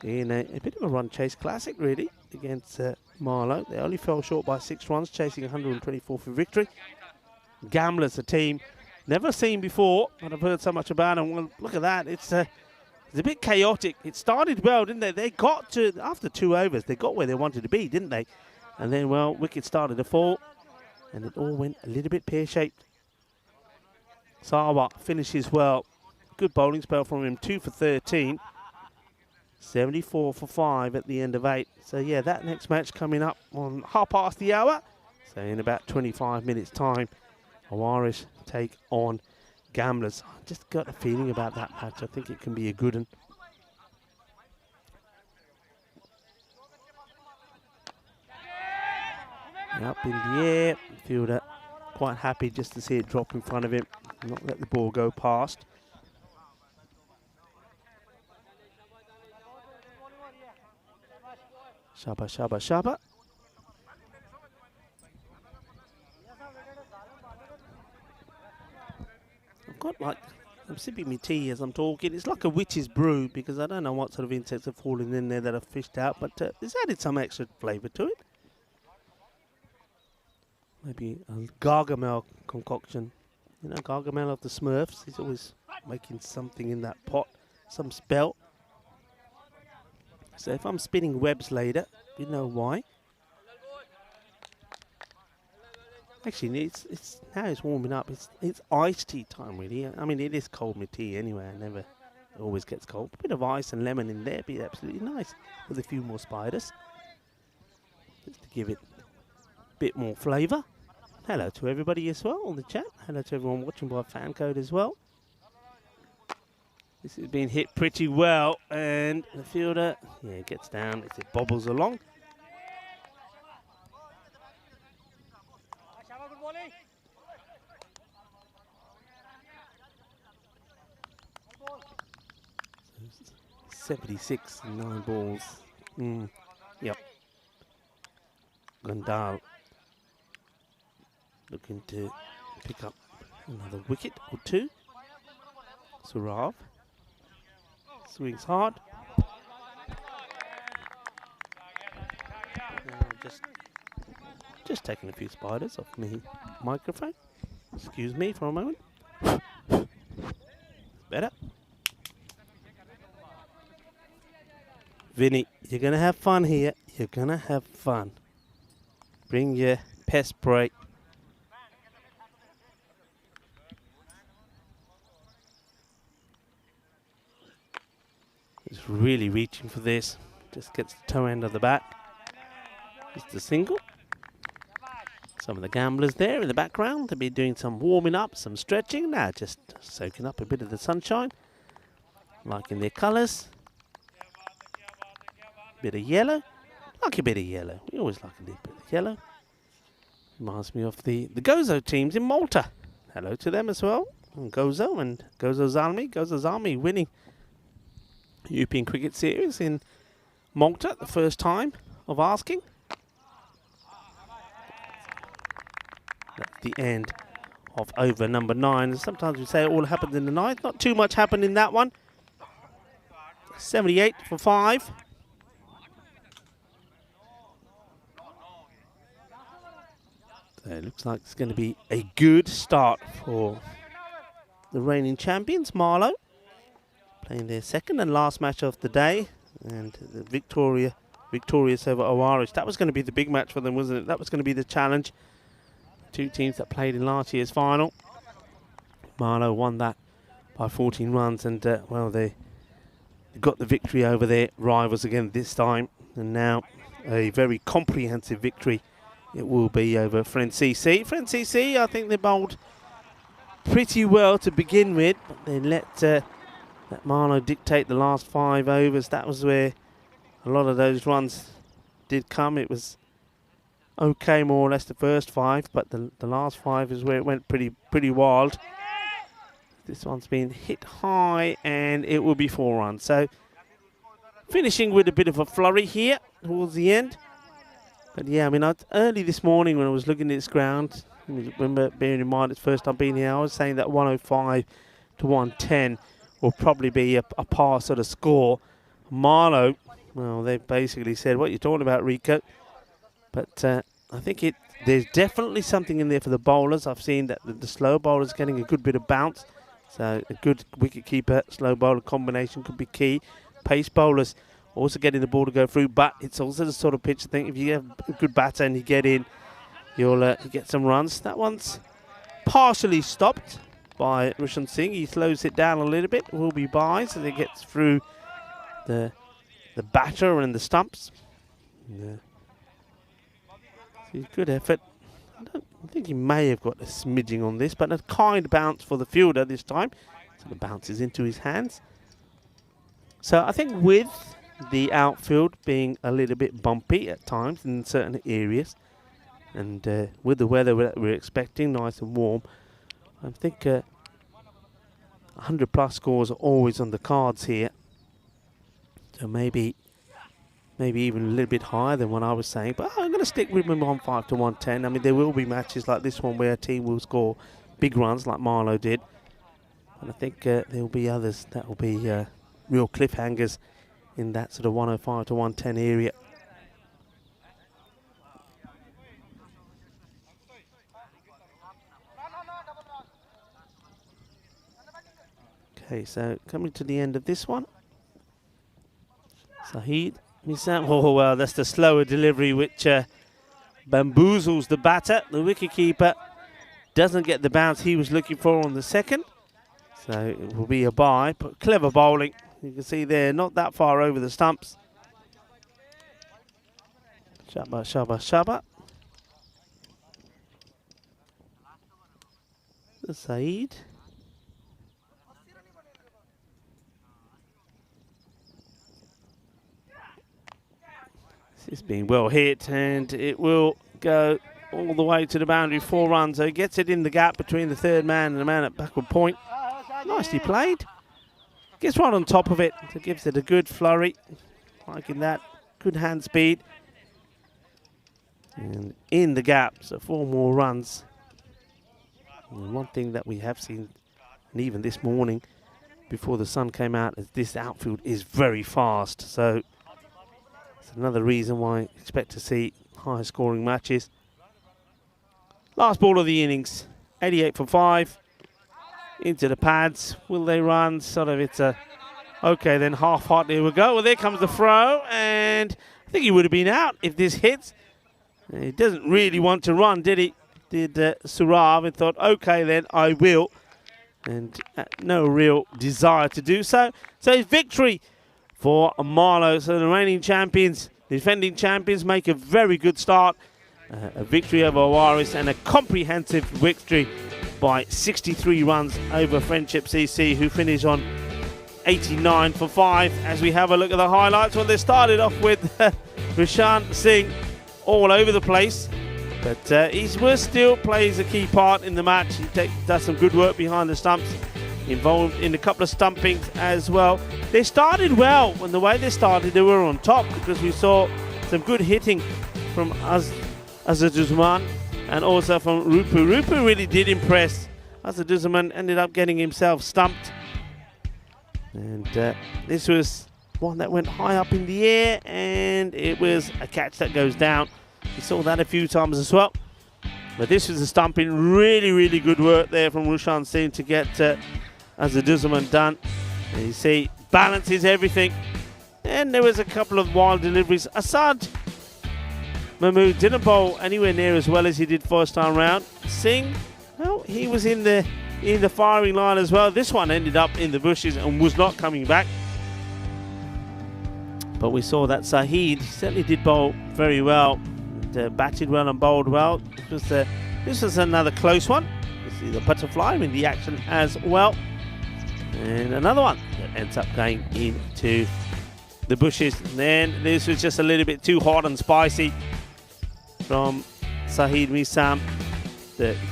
S1: in a bit of a run chase classic, really, against Marlow. They only fell short by 6 runs, chasing 124 for victory. Gamblers, a team never seen before, but I've heard so much about them. Well, look at that. It's a bit chaotic. It started well, didn't they? They got to, after 2 overs, they got where they wanted to be, didn't they? And then, well, wickets started to fall, and it all went a little bit pear-shaped. Sawa finishes well. Good bowling spell from him, 2 for 13. 74 for 5 at the end of 8. So, yeah, that next match coming up on 1:30. So, in about 25 minutes' time, Awarish take on Gamblers. I just got a feeling about that match. I think it can be a good one. Up in the air, fielder quite happy just to see it drop in front of him, not let the ball go past. Shaba, shaba, shaba. I've got like, I'm sipping my tea as I'm talking. It's like a witch's brew because I don't know what sort of insects are falling in there that I've fished out, but it's added some extra flavour to it. Maybe a Gargamel concoction. You know, Gargamel of the Smurfs. He's always making something in that pot, some spell. So if I'm spinning webs later, you know why. Actually, it's now it's warming up. It's iced tea time, really. I mean, it is cold with tea anyway. It always gets cold. A bit of ice and lemon in there, be absolutely nice with a few more spiders, just to give it a bit more flavour. Hello to everybody as well on the chat. Hello to everyone watching by fan code as well. This has been hit pretty well, and the fielder, yeah, gets down as it bobbles along. So 76, 9 balls. Yep. Gandal looking to pick up another wicket or two. Surav swings hard. Just taking a few spiders off me microphone. Excuse me for a moment. Better. Vinny, you're going to have fun here. You're going to have fun. Bring your pest spray. He's really reaching for this. Just gets the toe end of the bat. Just a single. Some of the gamblers there in the background. They'll be doing some warming up, some stretching. Now just soaking up a bit of the sunshine. Liking their colours. Bit of yellow. Like a bit of yellow. We always like a little bit of yellow. Reminds me of the Gozo teams in Malta. Hello to them as well. And Gozo and Gozo Zalmi winning European Cricket Series in Malta, the first time of asking. That's the end of over number 9. And sometimes we say it all happens in the 9th. Not too much happened in that one. 78 for 5. So it looks like it's going to be a good start for the reigning champions, Marlow. Playing their second and last match of the day. And the victorious over Owarish. That was going to be the big match for them, wasn't it? That was going to be the challenge. Two teams that played in last year's final. Marlow won that by 14 runs. And, well, they got the victory over their rivals again this time. And now a very comprehensive victory it will be over Francisi. Francisi, I think they bowled pretty well to begin with. But they let Marlow dictate the last 5 overs. That was where a lot of those runs did come. It was okay, more or less, the first 5, but the last 5 is where it went pretty wild. This one's been hit high, and it will be 4 runs. So finishing with a bit of a flurry here towards the end. But yeah, I mean, early this morning when I was looking at this ground, remember, bearing in mind it's first time being here, I was saying that 105 to 110 will probably be a par sort of score. Marlow, well, they basically said, what are you talking about, Rico? But I think there's definitely something in there for the bowlers. I've seen that the slow bowlers getting a good bit of bounce. So a good wicket-keeper, slow bowler combination could be key. Pace bowlers also getting the ball to go through. But it's also the sort of pitch, I think, if you have a good batter and you get in, you'll get some runs. That one's partially stopped by Rishan Singh. He slows it down a little bit. Will be byes as it gets through the batter and the stumps. Yeah. Good effort. I think he may have got a smidging on this, but a kind bounce for the fielder this time. So the bounces into his hands. So I think with the outfield being a little bit bumpy at times in certain areas, and with the weather that we're expecting, nice and warm, I think 100 plus scores are always on the cards here. So maybe even a little bit higher than what I was saying. But I'm going to stick with my 105 to 110. I mean, there will be matches like this one where a team will score big runs like Marlow did. And I think there will be others that will be real cliffhangers in that sort of 105 to 110 area. Okay, so coming to the end of this one. Saheed Misam. Oh, well, that's the slower delivery which bamboozles the batter. The wicketkeeper doesn't get the bounce he was looking for on the second. So it will be a bye, but clever bowling. You can see there, not that far over the stumps. Shabba, shabba, shabba. Saeed. This is being well hit, and it will go all the way to the boundary, 4 runs. So he gets it in the gap between the third man and the man at backward point. Nicely played. Gets right on top of it. So gives it a good flurry. Liking that. Good hand speed. And in the gap, so 4 more runs. And one thing that we have seen, and even this morning before the sun came out, is this outfield is very fast. So it's another reason why I expect to see higher scoring matches. Last ball of the innings, 88 for 5. Into the pads. Will they run? Sort of, it's a okay then, half hot. There we go. Well, there comes the throw, and I think he would have been out if this hits. He doesn't really want to run, did he? Did Surav, and thought, okay then, I will. And no real desire to do so. So it's victory for Marlow. So the reigning champions, defending champions, make a very good start. A victory over Awaris and a comprehensive victory by 63 runs over Friendship CC, who finished on 89 for 5. As we have a look at the highlights, well, they started off with Rishant Singh all over the place, but he still plays a key part in the match. He does some good work behind the stumps, involved in a couple of stumpings as well. They started well. When the way they started, they were on top, because we saw some good hitting from Azaduzman and also from Rupu. Rupu really did impress. Azaduzman ended up getting himself stumped. And this was one that went high up in the air, and it was a catch that goes down. We saw that a few times as well. But this was a stumping. Really, really good work there from Rushan Singh to get Azaduzman done. And you see, balance is everything. And there was a couple of wild deliveries. Asad Mahmood didn't bowl anywhere near as well as he did first time round. Singh, well, he was in the firing line as well. This one ended up in the bushes and was not coming back. But we saw that Saheed certainly did bowl very well. And, batted well and bowled well. This was another close one. You see the butterfly in the action as well. And another one that ends up going into the bushes. And then this was just a little bit too hot and spicy from Saheed Misam,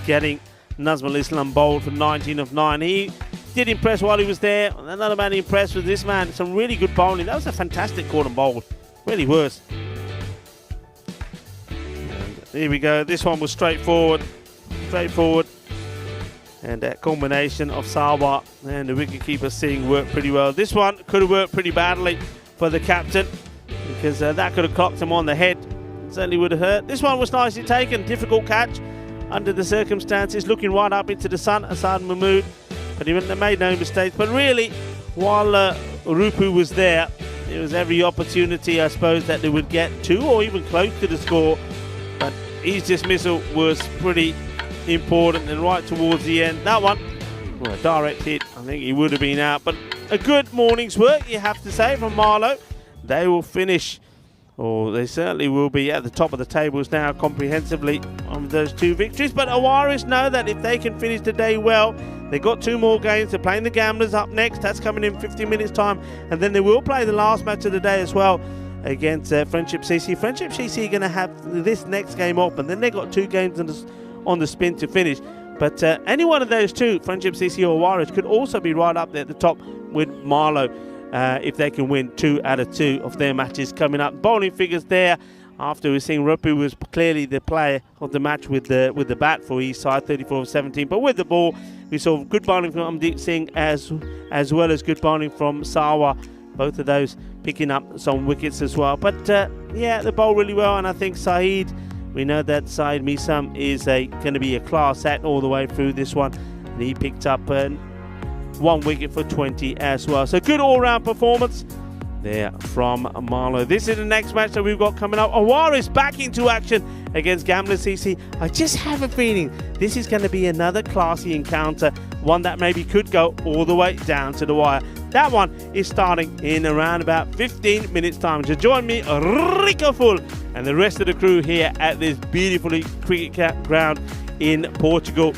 S1: getting Nazmul Islam bowled for 19 of 9. He did impress while he was there. Another man impressed with this man. Some really good bowling. That was a fantastic caught and bowled. Really was. And here we go. This one was straightforward. And that combination of Sawa and the wicketkeeper Singh worked pretty well. This one could have worked pretty badly for the captain, because that could have clocked him on the head. Certainly would have hurt. This one was nicely taken. Difficult catch under the circumstances. Looking right up into the sun, Asad Mahmood. But he made no mistakes. But really, while Rupu was there was every opportunity, I suppose, that they would get to or even close to the score. But his dismissal was pretty important. And right towards the end, that one, well, a direct hit. I think he would have been out. But a good morning's work, you have to say, from Marlow. They will finish, or they certainly will be at the top of the tables now comprehensively on those 2 victories. But Awaris know that if they can finish the day well, they've got 2 more games. They're playing the Gamblers up next. That's coming in 15 minutes time. And then they will play the last match of the day as well against Friendship CC. Friendship CC are going to have this next game off, and then they've got 2 games on the spin to finish. But any one of those 2, Friendship CC or Awaris, could also be right up there at the top with Marlow. If they can win 2 out of 2 of their matches coming up. Bowling figures there after we're seeing Rupu was clearly the player of the match with the bat for his side, 34 of 17. But with the ball, we saw good bowling from Amdeep Singh as well as good bowling from Sawa. Both of those picking up some wickets as well. But yeah, they bowl really well, and I think Saeed, we know that Saeed Misam is going to be a class act all the way through this one. And he picked up 1 wicket for 20 as well. So good all-round performance there from Marlow. This is the next match that we've got coming up. Awar is back into action against Gambler CC. I just have a feeling this is going to be another classy encounter, one that maybe could go all the way down to the wire. That one is starting in around about 15 minutes time. So join me, Rico Full, and the rest of the crew here at this beautifully cricket ground in Portugal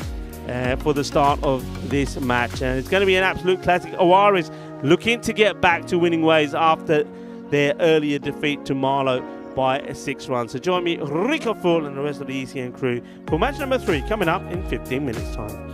S1: for the start of this match. And it's going to be an absolute classic. Awar is looking to get back to winning ways after their earlier defeat to Marlow by 6 runs. So join me, Rico Full, and the rest of the ECN crew for match number 3 coming up in 15 minutes time.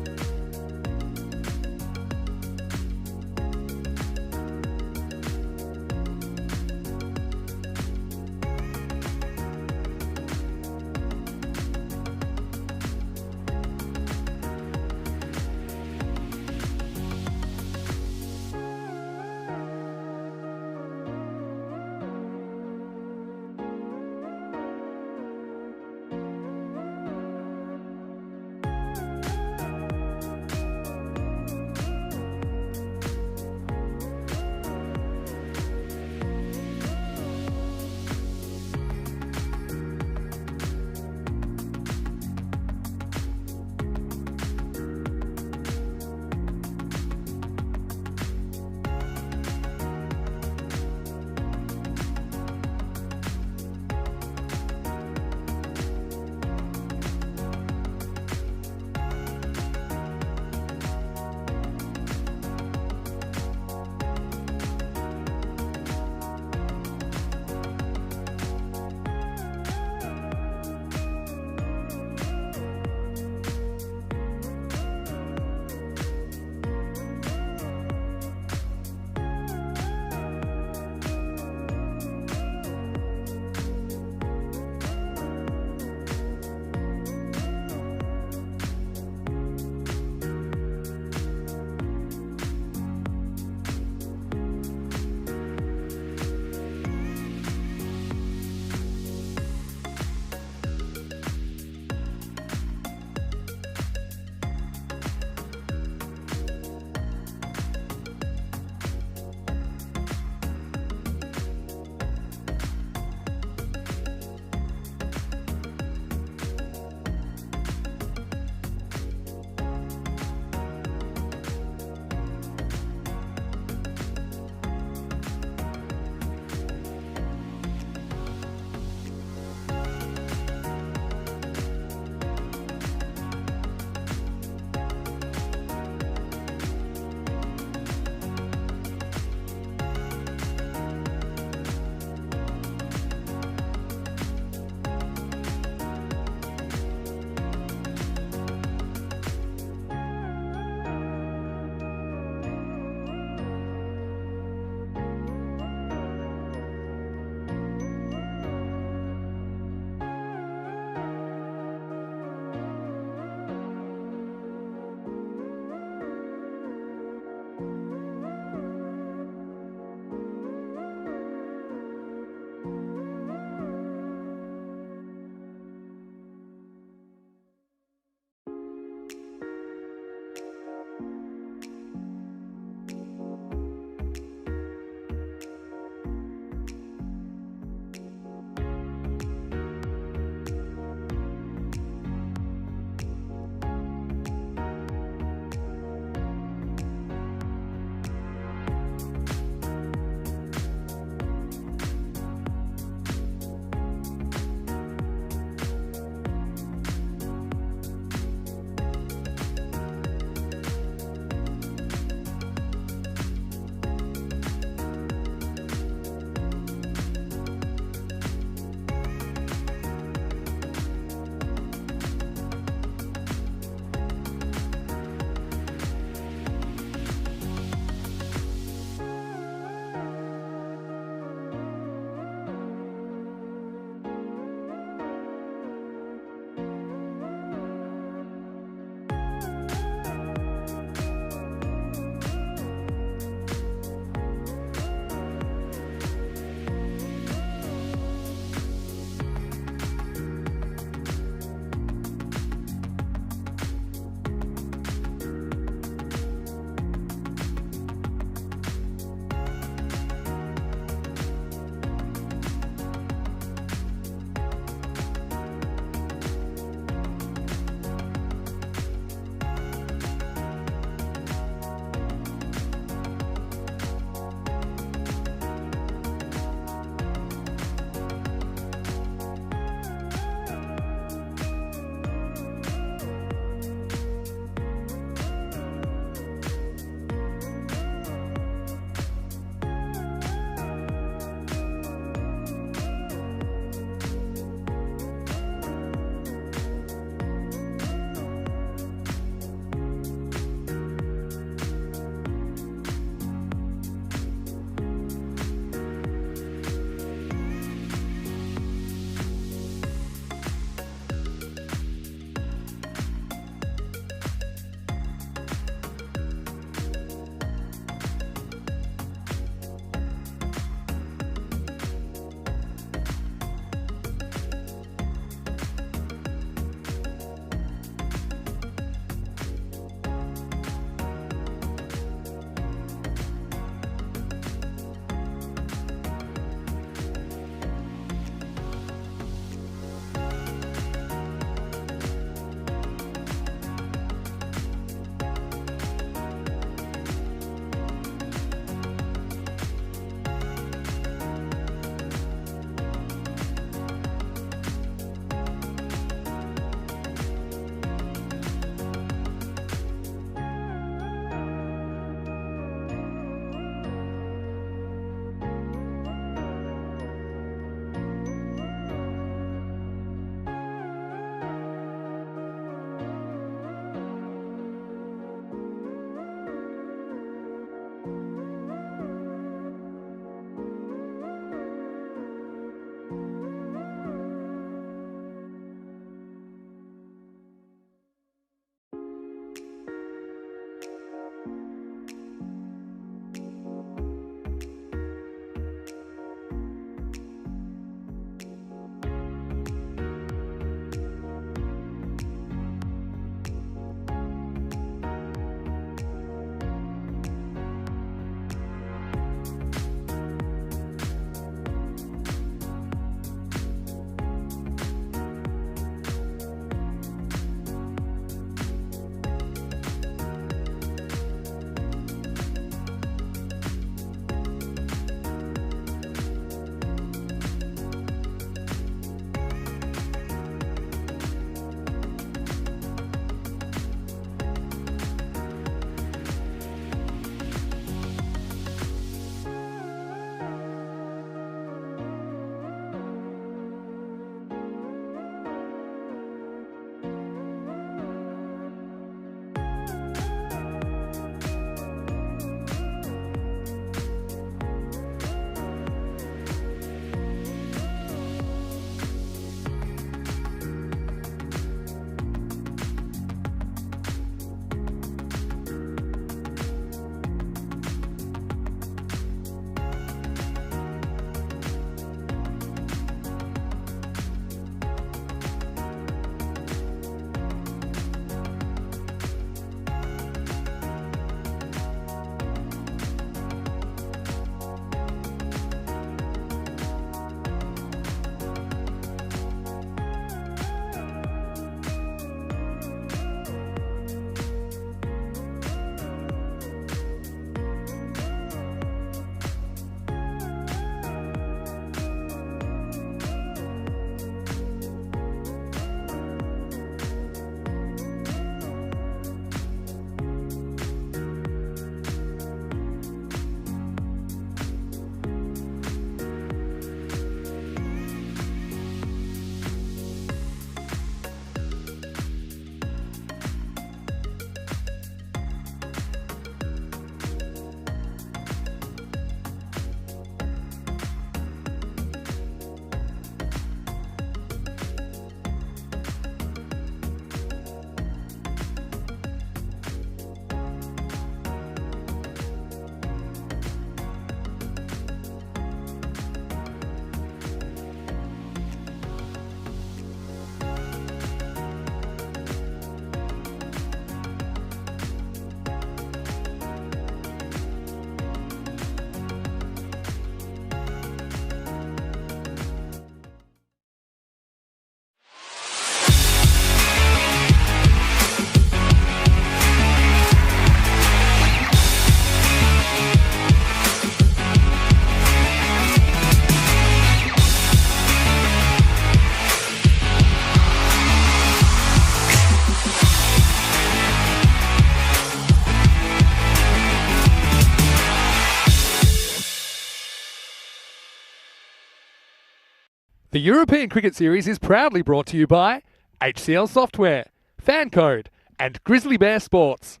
S2: The European Cricket Series is proudly brought to you by HCL Software, Fan Code, and Grizzly Bear Sports.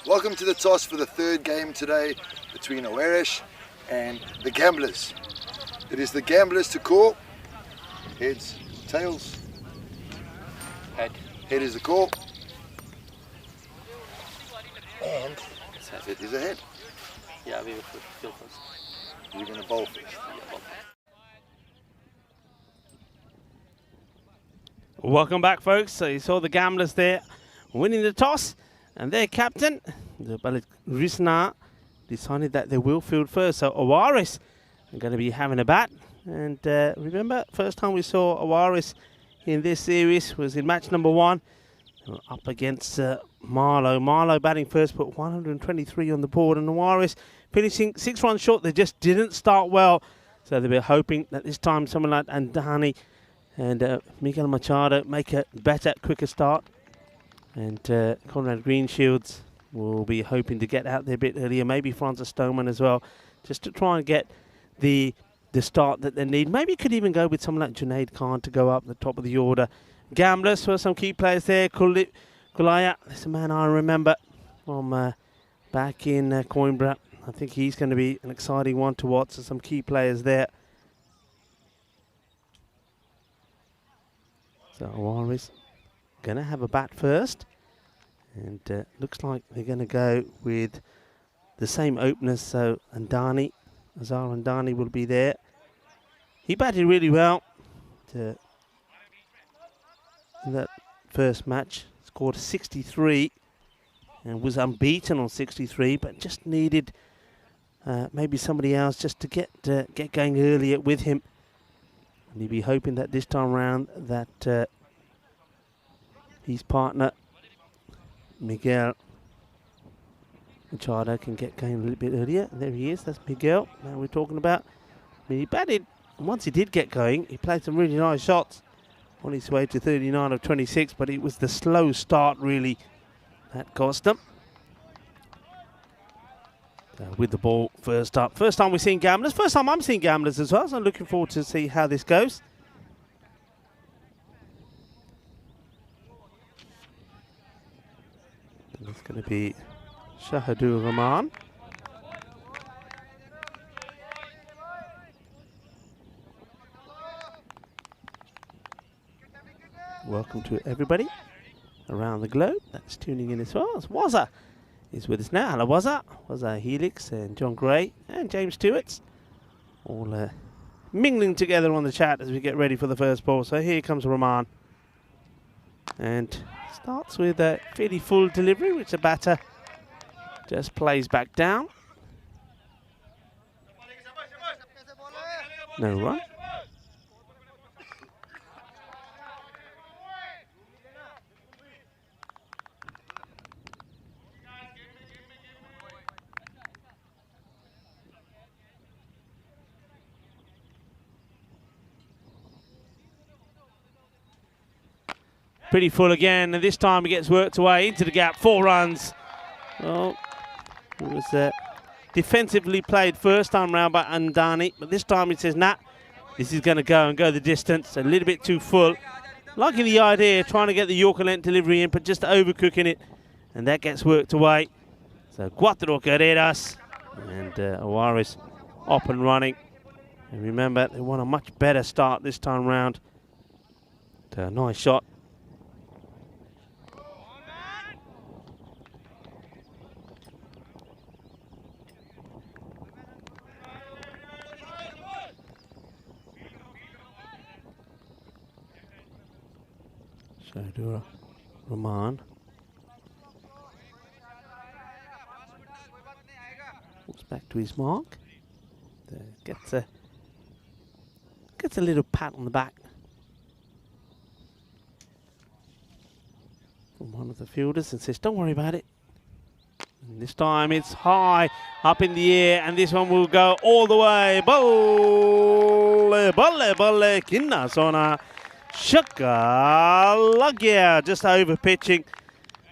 S3: Welcome to the toss for the third game today between Oweresh and the Gamblers. It is the Gamblers to call. Heads, tails.
S4: Head.
S3: Head is the call. And it is a head.
S4: Yeah, we will field first.
S3: You're going to bowl first.
S4: Yeah, bowl.
S1: Welcome back, folks. So you saw the Gamblers there winning the toss, and their captain, the Risna, decided that they will field first. So Oweresh are going to be having a bat. And remember, first time we saw Oweresh in this series was in match number 1. They were up against Marlow. Marlow batting first, put 123 on the board, and Oweresh finishing 6 runs short. They just didn't start well. So they were hoping that this time someone like Andani and Miguel Machado make a better, quicker start. And Conrad Greenshields will be hoping to get out there a bit earlier. Maybe Francis Stoneman as well, just to try and get the start that they need. Maybe could even go with someone like Junaid Khan to go up the top of the order. Gamblers for some key players there. Kulaya, that's a man I remember from back in Coimbra. I think he's going to be an exciting one to watch. So some key players there. So Oweresh going to have a bat first. And looks like they're going to go with the same openers. So Andani, Azhar Andani will be there. He batted really well in that first match. Scored 63 and was unbeaten on 63, but just needed maybe somebody else just to get going earlier with him. And he'll be hoping that this time round that his partner Miguel Machado can get going a little bit earlier. There he is. That's Miguel. Now we're talking about. I mean, he batted. Once he did get going, he played some really nice shots on his way to 39 of 26, but it was the slow start really that cost him. With the ball first up. First time we've seen Gamblers. First time I'm seeing Gamblers as well, so I'm looking forward to see how this goes. And it's going to be Shahadur Rahman. Welcome to everybody around the globe that's tuning in as well. As Wazza is with us now. Hello, Wazza. Wazza Helix and John Gray and James Stewart's all mingling together on the chat as we get ready for the first ball. So here comes Rahman. And starts with a fairly full delivery, which the batter just plays back down. No run. Pretty full again, and this time he gets worked away into the gap. 4 runs. Well, it was defensively played first time round by Andani, but this time he says, nah, this is going to go the distance. A little bit too full. Liking the idea, trying to get the Yorker length delivery in, but just overcooking it, and that gets worked away. So cuatro carreras, and Oweresh up and running. And remember, they want a much better start this time round. Nice shot. Shahadur Rahman. Walks back to his mark. Gets a little pat on the back from one of the fielders and says, don't worry about it. And this time it's high up in the air, and this one will go all the way. Balle, balle, balle, kinna sona. Shaka Lagya, just over pitching,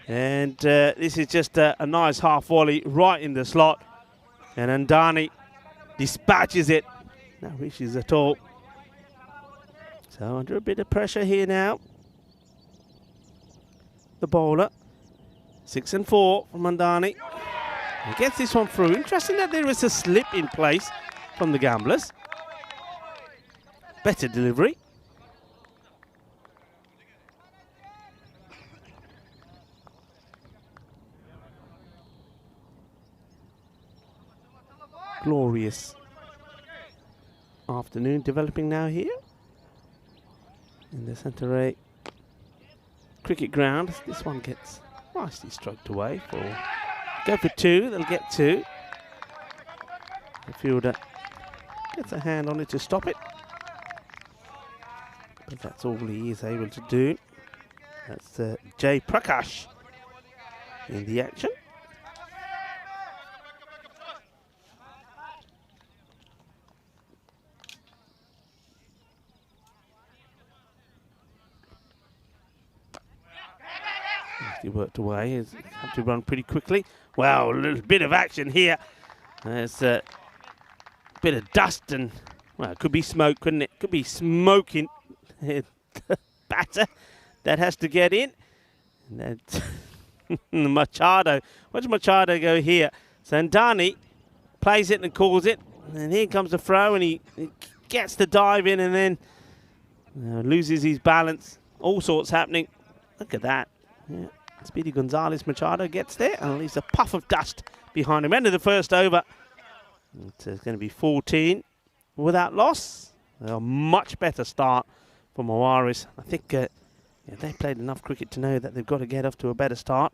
S1: and this is just a nice half volley right in the slot, and Andani dispatches it. No issues at all. So under a bit of pressure here now. The bowler. 6 and 4 from Mandani. He gets this one through. Interesting that there is a slip in place from the Gamblers. Better delivery. Glorious afternoon developing now here in the centre eight cricket ground. This one gets nicely stroked away for go for 2. They'll get 2. The fielder gets a hand on it to stop it, but that's all he is able to do. That's Jay Prakash in the action. He worked away. He's had to run pretty quickly. Wow, a little bit of action here. There's a bit of dust and, well, it could be smoke, couldn't it? Could be smoking batter that has to get in. And Machado. Watch Machado go here. Sandani plays it and calls it. And here comes the throw, and he gets the dive in and then loses his balance. All sorts happening. Look at that. Yeah. Speedy Gonzalez Machado gets there and leaves a puff of dust behind him. End of the first over. It's going to be 14 without loss. A much better start for Mawaris. I think they played enough cricket to know that they've got to get off to a better start.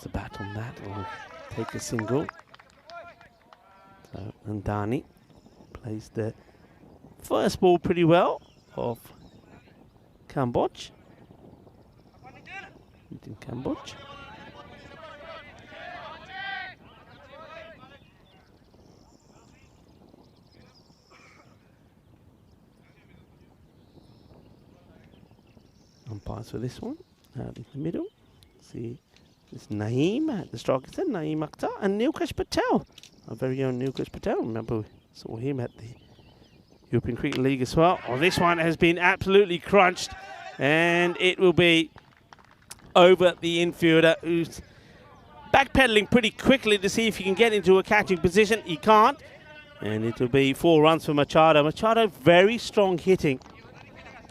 S1: The bat on that will take a single. So Andani plays the first ball pretty well of Kamboj. Kamboj. Umpires for this one out in the middle. See. It's Naeem at the strike, Naeem Akhtar, and Nilkesh Patel, our very own Nilkesh Patel. Remember, we saw him at the European Cricket League as well. Oh, this one has been absolutely crunched, and it will be over the infielder, who's backpedaling pretty quickly to see if he can get into a catching position. He can't, and it will be 4 runs for Machado. Machado, very strong hitting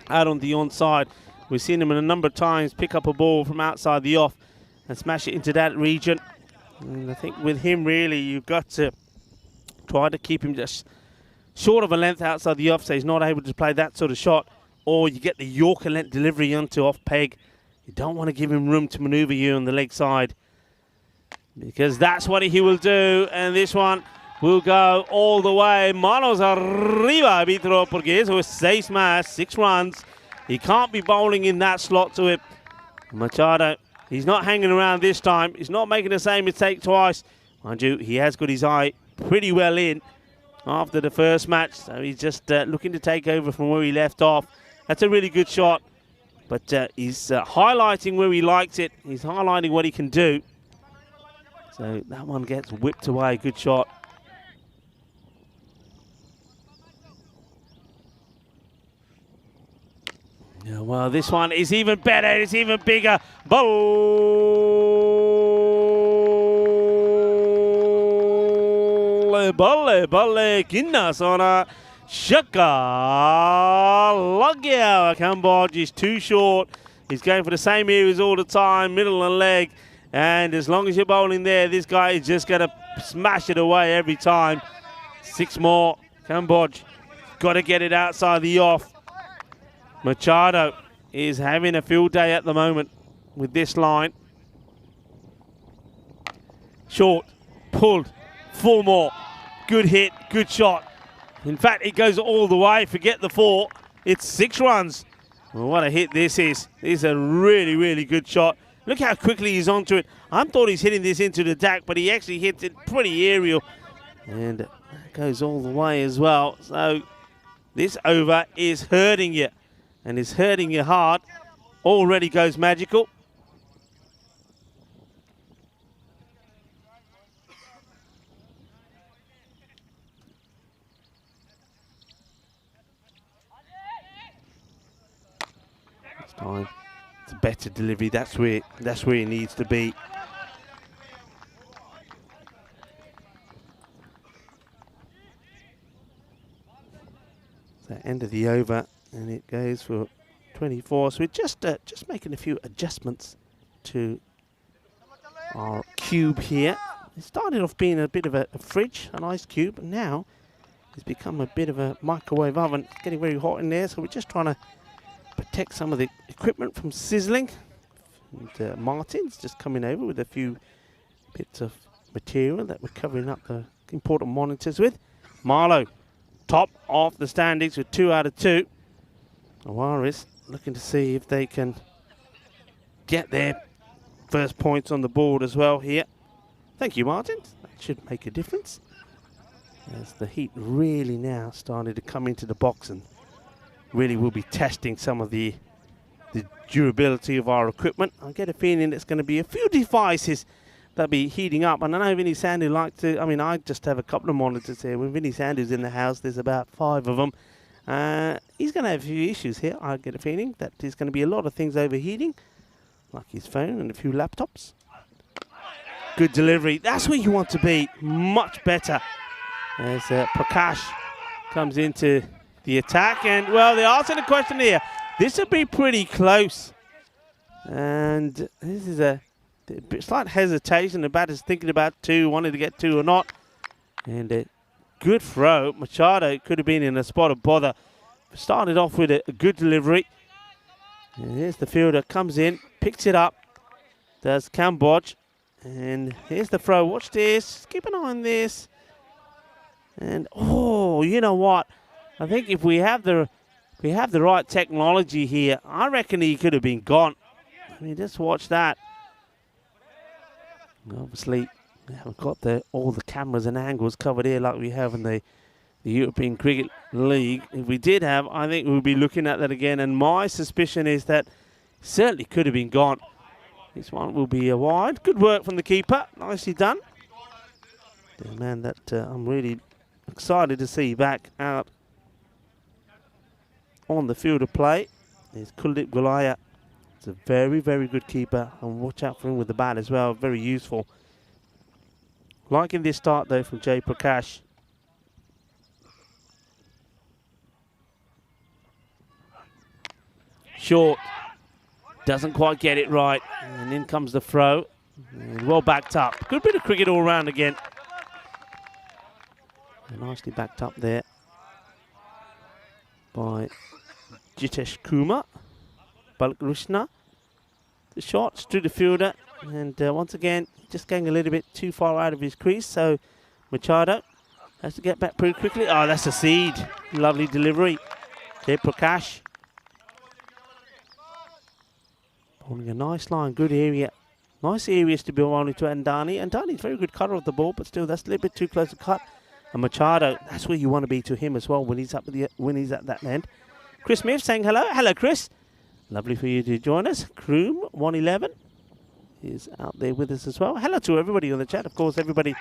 S1: out on the onside. We've seen him a number of times pick up a ball from outside the off and smash it into that region. And I think with him, really, you've got to try to keep him just short of a length outside the off, so he's not able to play that sort of shot, or you get the Yorker length delivery onto off peg. You don't want to give him room to manoeuvre you on the leg side, because that's what he will do. And this one will go all the way. Manos arriba, arbitro português, with 6 más, 6 runs. He can't be bowling in that slot to him. Machado, he's not hanging around this time. He's not making the same mistake twice. Mind you, he has got his eye pretty well in after the first match. So he's just looking to take over from where he left off. That's a really good shot. But he's highlighting where he likes it. He's highlighting what he can do. So that one gets whipped away. Good shot. Yeah, well, this one is even better. It's even bigger. Balle, kinna sona shaka lagya. Kamboj is too short. He's going for the same areas all the time, middle and leg. And as long as you're bowling there, this guy is just going to smash it away every time. 6 more. Kamboj got to get it outside the off. Machado is having a field day at the moment with this line. Short, pulled, 4 more. Good hit, good shot. In fact, it goes all the way. Forget the 4. It's 6 runs. Well, what a hit this is. This is a really, really good shot. Look how quickly he's onto it. I thought he's hitting this into the deck, but he actually hits it pretty aerial. And that goes all the way as well. So this over is hurting you. And it's hurting you hard. Already goes magical. This time it's a better delivery. That's where he needs to be. The end of the over, and it goes for 24. So we're just making a few adjustments to our cube here. It started off being a bit of a fridge, an ice cube, and now it's become a bit of a microwave oven. It's getting very hot in there, so we're just trying to protect some of the equipment from sizzling. And Martin's just coming over with a few bits of material that we're covering up the important monitors with. Marlowe, top of the standings with 2 out of 2. Awaris looking to see if they can get their first points on the board as well here. Thank you, Martin. That should make a difference. As the heat really now started to come into the box, and really will be testing some of the durability of our equipment. I get a feeling it's going to be a few devices that'll be heating up. And I know Vinny Sandu like to, I mean, I just have a couple of monitors here. When Vinny Sandu's in the house, there's about 5 of them. He's going to have a few issues here. I get a feeling that there's going to be a lot of things overheating, like his phone and a few laptops. Good delivery. That's where you want to be. Much better. As Prakash comes into the attack. And, well, they're asking a question here. This would be pretty close. And this is a slight hesitation. The batter's thinking about 2, wanted to get 2 or not. And a good throw. Machado could have been in a spot of bother. Started off with a good delivery. And here's the fielder, comes in, picks it up. Does Cambodge. And here's the throw. Watch this. Keep an eye on this. And, oh, you know what? I think if we have the right technology here, I reckon he could have been gone. I mean, just watch that. Obviously, we haven't got all the cameras and angles covered here like we have in the European Cricket League. If we did have, I think we'll be looking at that again. And my suspicion is that certainly could have been gone. This one will be a wide. Good work from the keeper. Nicely done. The man that I'm really excited to see back out on the field of play is Kuldeep Gulaya. He's a very, very good keeper, and watch out for him with the bat as well. Very useful. Liking this start though from Jay Prakash. Short. Doesn't quite get it right. And in comes the throw. And well backed up. Good bit of cricket all round again. And nicely backed up there by Jitesh Kumar. Balakrishna. The shots to the fielder. And once again, just going a little bit too far out of his crease. So Machado has to get back pretty quickly. Oh, that's a seed. Lovely delivery. Jay Prakash. Bowling a nice line, good area. Nice areas to be bowling to Andani. Andani's very good cutter of the ball, but still that's a little bit too close to cut. And Machado, that's where you want to be to him as well when he's at that end. Chris Smith saying hello. Hello, Chris. Lovely for you to join us. Kroom 111 is out there with us as well. Hello to everybody on the chat. Of course, everybody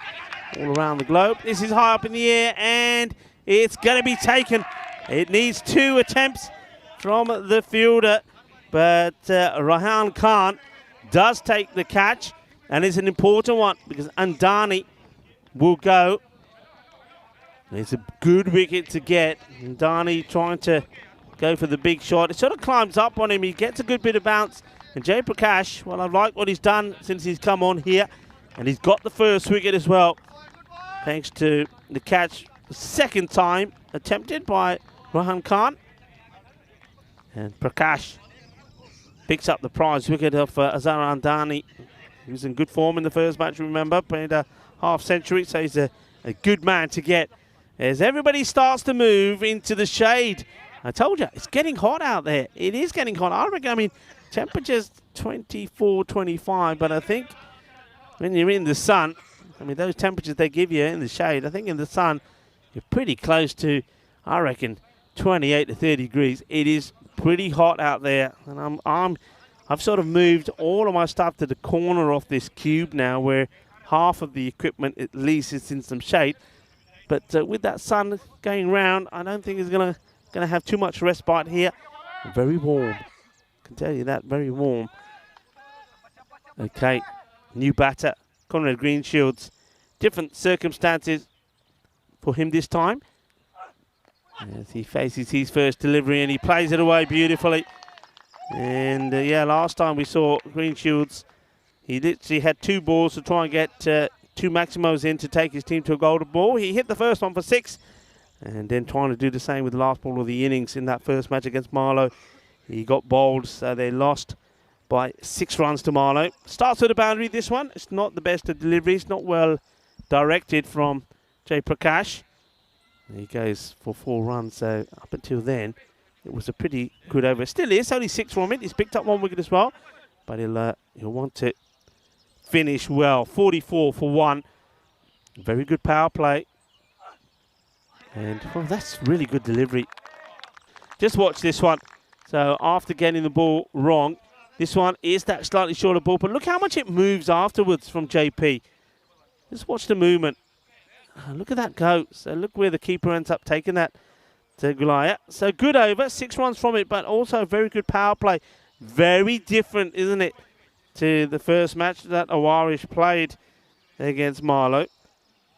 S1: all around the globe. This is high up in the air, and it's going to be taken. It needs 2 attempts from the fielder. But Rahan Khan does take the catch, and it's an important one because Andani will go. It's a good wicket to get. Andani trying to go for the big shot. It sort of climbs up on him. He gets a good bit of bounce. And Jay Prakash, well, I like what he's done since he's come on here. And he's got the first wicket as well, thanks to the catch the second time attempted by Rahan Khan. And Prakash picks up the prize wicket of Azhar Andani. He was in good form in the first match, remember, played a half century, so he's a good man to get. As everybody starts to move into the shade. I told you, it's getting hot out there. It is getting hot. I reckon, I mean, temperatures 24, 25, but I think when you're in the sun, I mean, those temperatures they give you in the shade, I think in the sun, you're pretty close to, I reckon, 28 to 30 degrees. It is pretty hot out there, and I've sort of moved all of my stuff to the corner of this cube now, where half of the equipment at least is in some shade. But with that sun going round, I don't think it's gonna have too much respite here. Very warm, I can tell you that, very warm. Okay, new batter, Conrad Greenshields. Different circumstances for him this time, as he faces his first delivery, and he plays it away beautifully. And yeah, last time we saw Greenshields, he literally had 2 balls to try and get 2 maximos in to take his team to a golden ball. He hit the first one for 6, and then trying to do the same with the last ball of the innings in that first match against Marlow. He got bowled, so they lost by 6 runs to Marlow. Starts with a boundary, this one. It's not the best of deliveries, not well directed from Jay Prakash. He goes for 4 runs, so up until then, it was a pretty good over. Still is, only 6 from it. He's picked up 1 wicket as well, but he'll want to finish well. 44 for 1. Very good power play. And well, that's really good delivery. Just watch this one. So after getting the ball wrong, this one is that slightly shorter ball, but look how much it moves afterwards from JP. Just watch the movement. Look at that go. So look where the keeper ends up taking that to Goliath. So good over, 6 runs from it, but also very good power play. Very different, isn't it, to the first match that Awarish played against Marlow.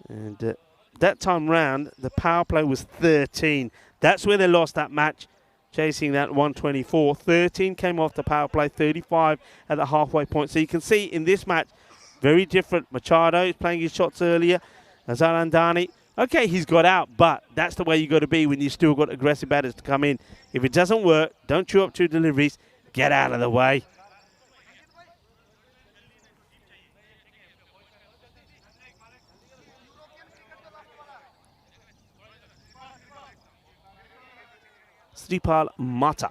S1: And that time round, the power play was 13. That's where they lost that match, chasing that 124. 13 came off the power play, 35 at the halfway point. So you can see in this match, very different. Machado is playing his shots earlier. Azhar Andani, okay, he's got out, but that's the way you got to be when you still got aggressive batters to come in. If it doesn't work, don't chew up 2 deliveries. Get out of the way. Sripal Mata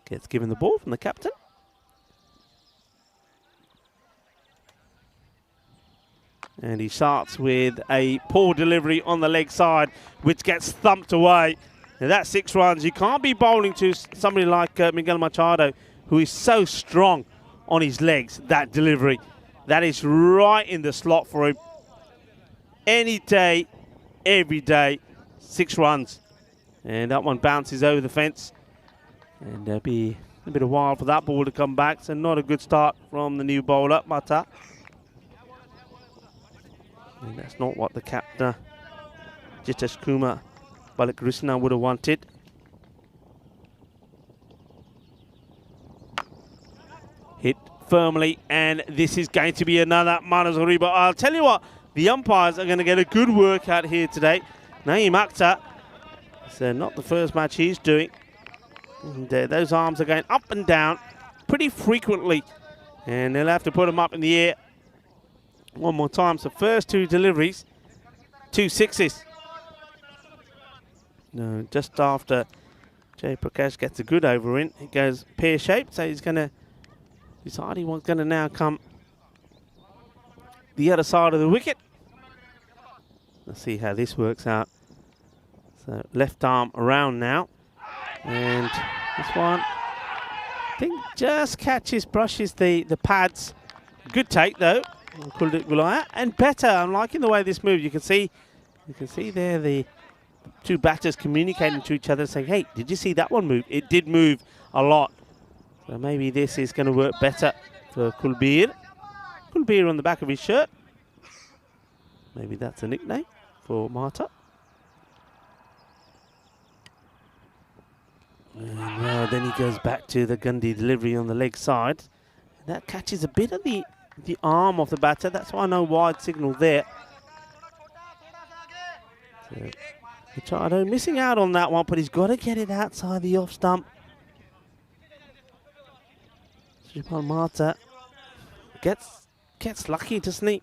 S1: gets given the ball from the captain. And he starts with a poor delivery on the leg side, which gets thumped away. Now that's 6 runs. You can't be bowling to somebody like Miguel Machado, who is so strong on his legs. That delivery, that is right in the slot for him. Any day, every day, 6 runs. And that one bounces over the fence. And there'll be a bit of while for that ball to come back. So not a good start from the new bowler, Mata. And that's not what the captain, Jitesh Kumar Balakrishna, would have wanted. Hit firmly, and this is going to be another Manazuri. But I'll tell you what, the umpires are going to get a good workout here today. Naeem Akhtar, it's not the first match he's doing. And those arms are going up and down pretty frequently. And they'll have to put them up in the air one more time. So first 2 deliveries, 2 sixes. No, just after Jay Prakash gets a good over in, it goes pear-shaped. So he's going to decide he wants going to now come the other side of the wicket. Let's see how this works out. So left arm around now. And this one, I think just brushes the pads. Good take though. And better. I'm liking the way this moves. You can see there the 2 batters communicating to each other, saying, "Hey, did you see that one move?" It did move a lot. So maybe this is going to work better for Kulbir. Kulbir on the back of his shirt. Maybe that's a nickname for Mata. And then he goes back to the Gundy delivery on the leg side. And that catches a bit of the arm of the batter. That's why no wide signal there. So Machado missing out on that one, but he's got to get it outside the off stump. Sripal Mata gets lucky, doesn't he?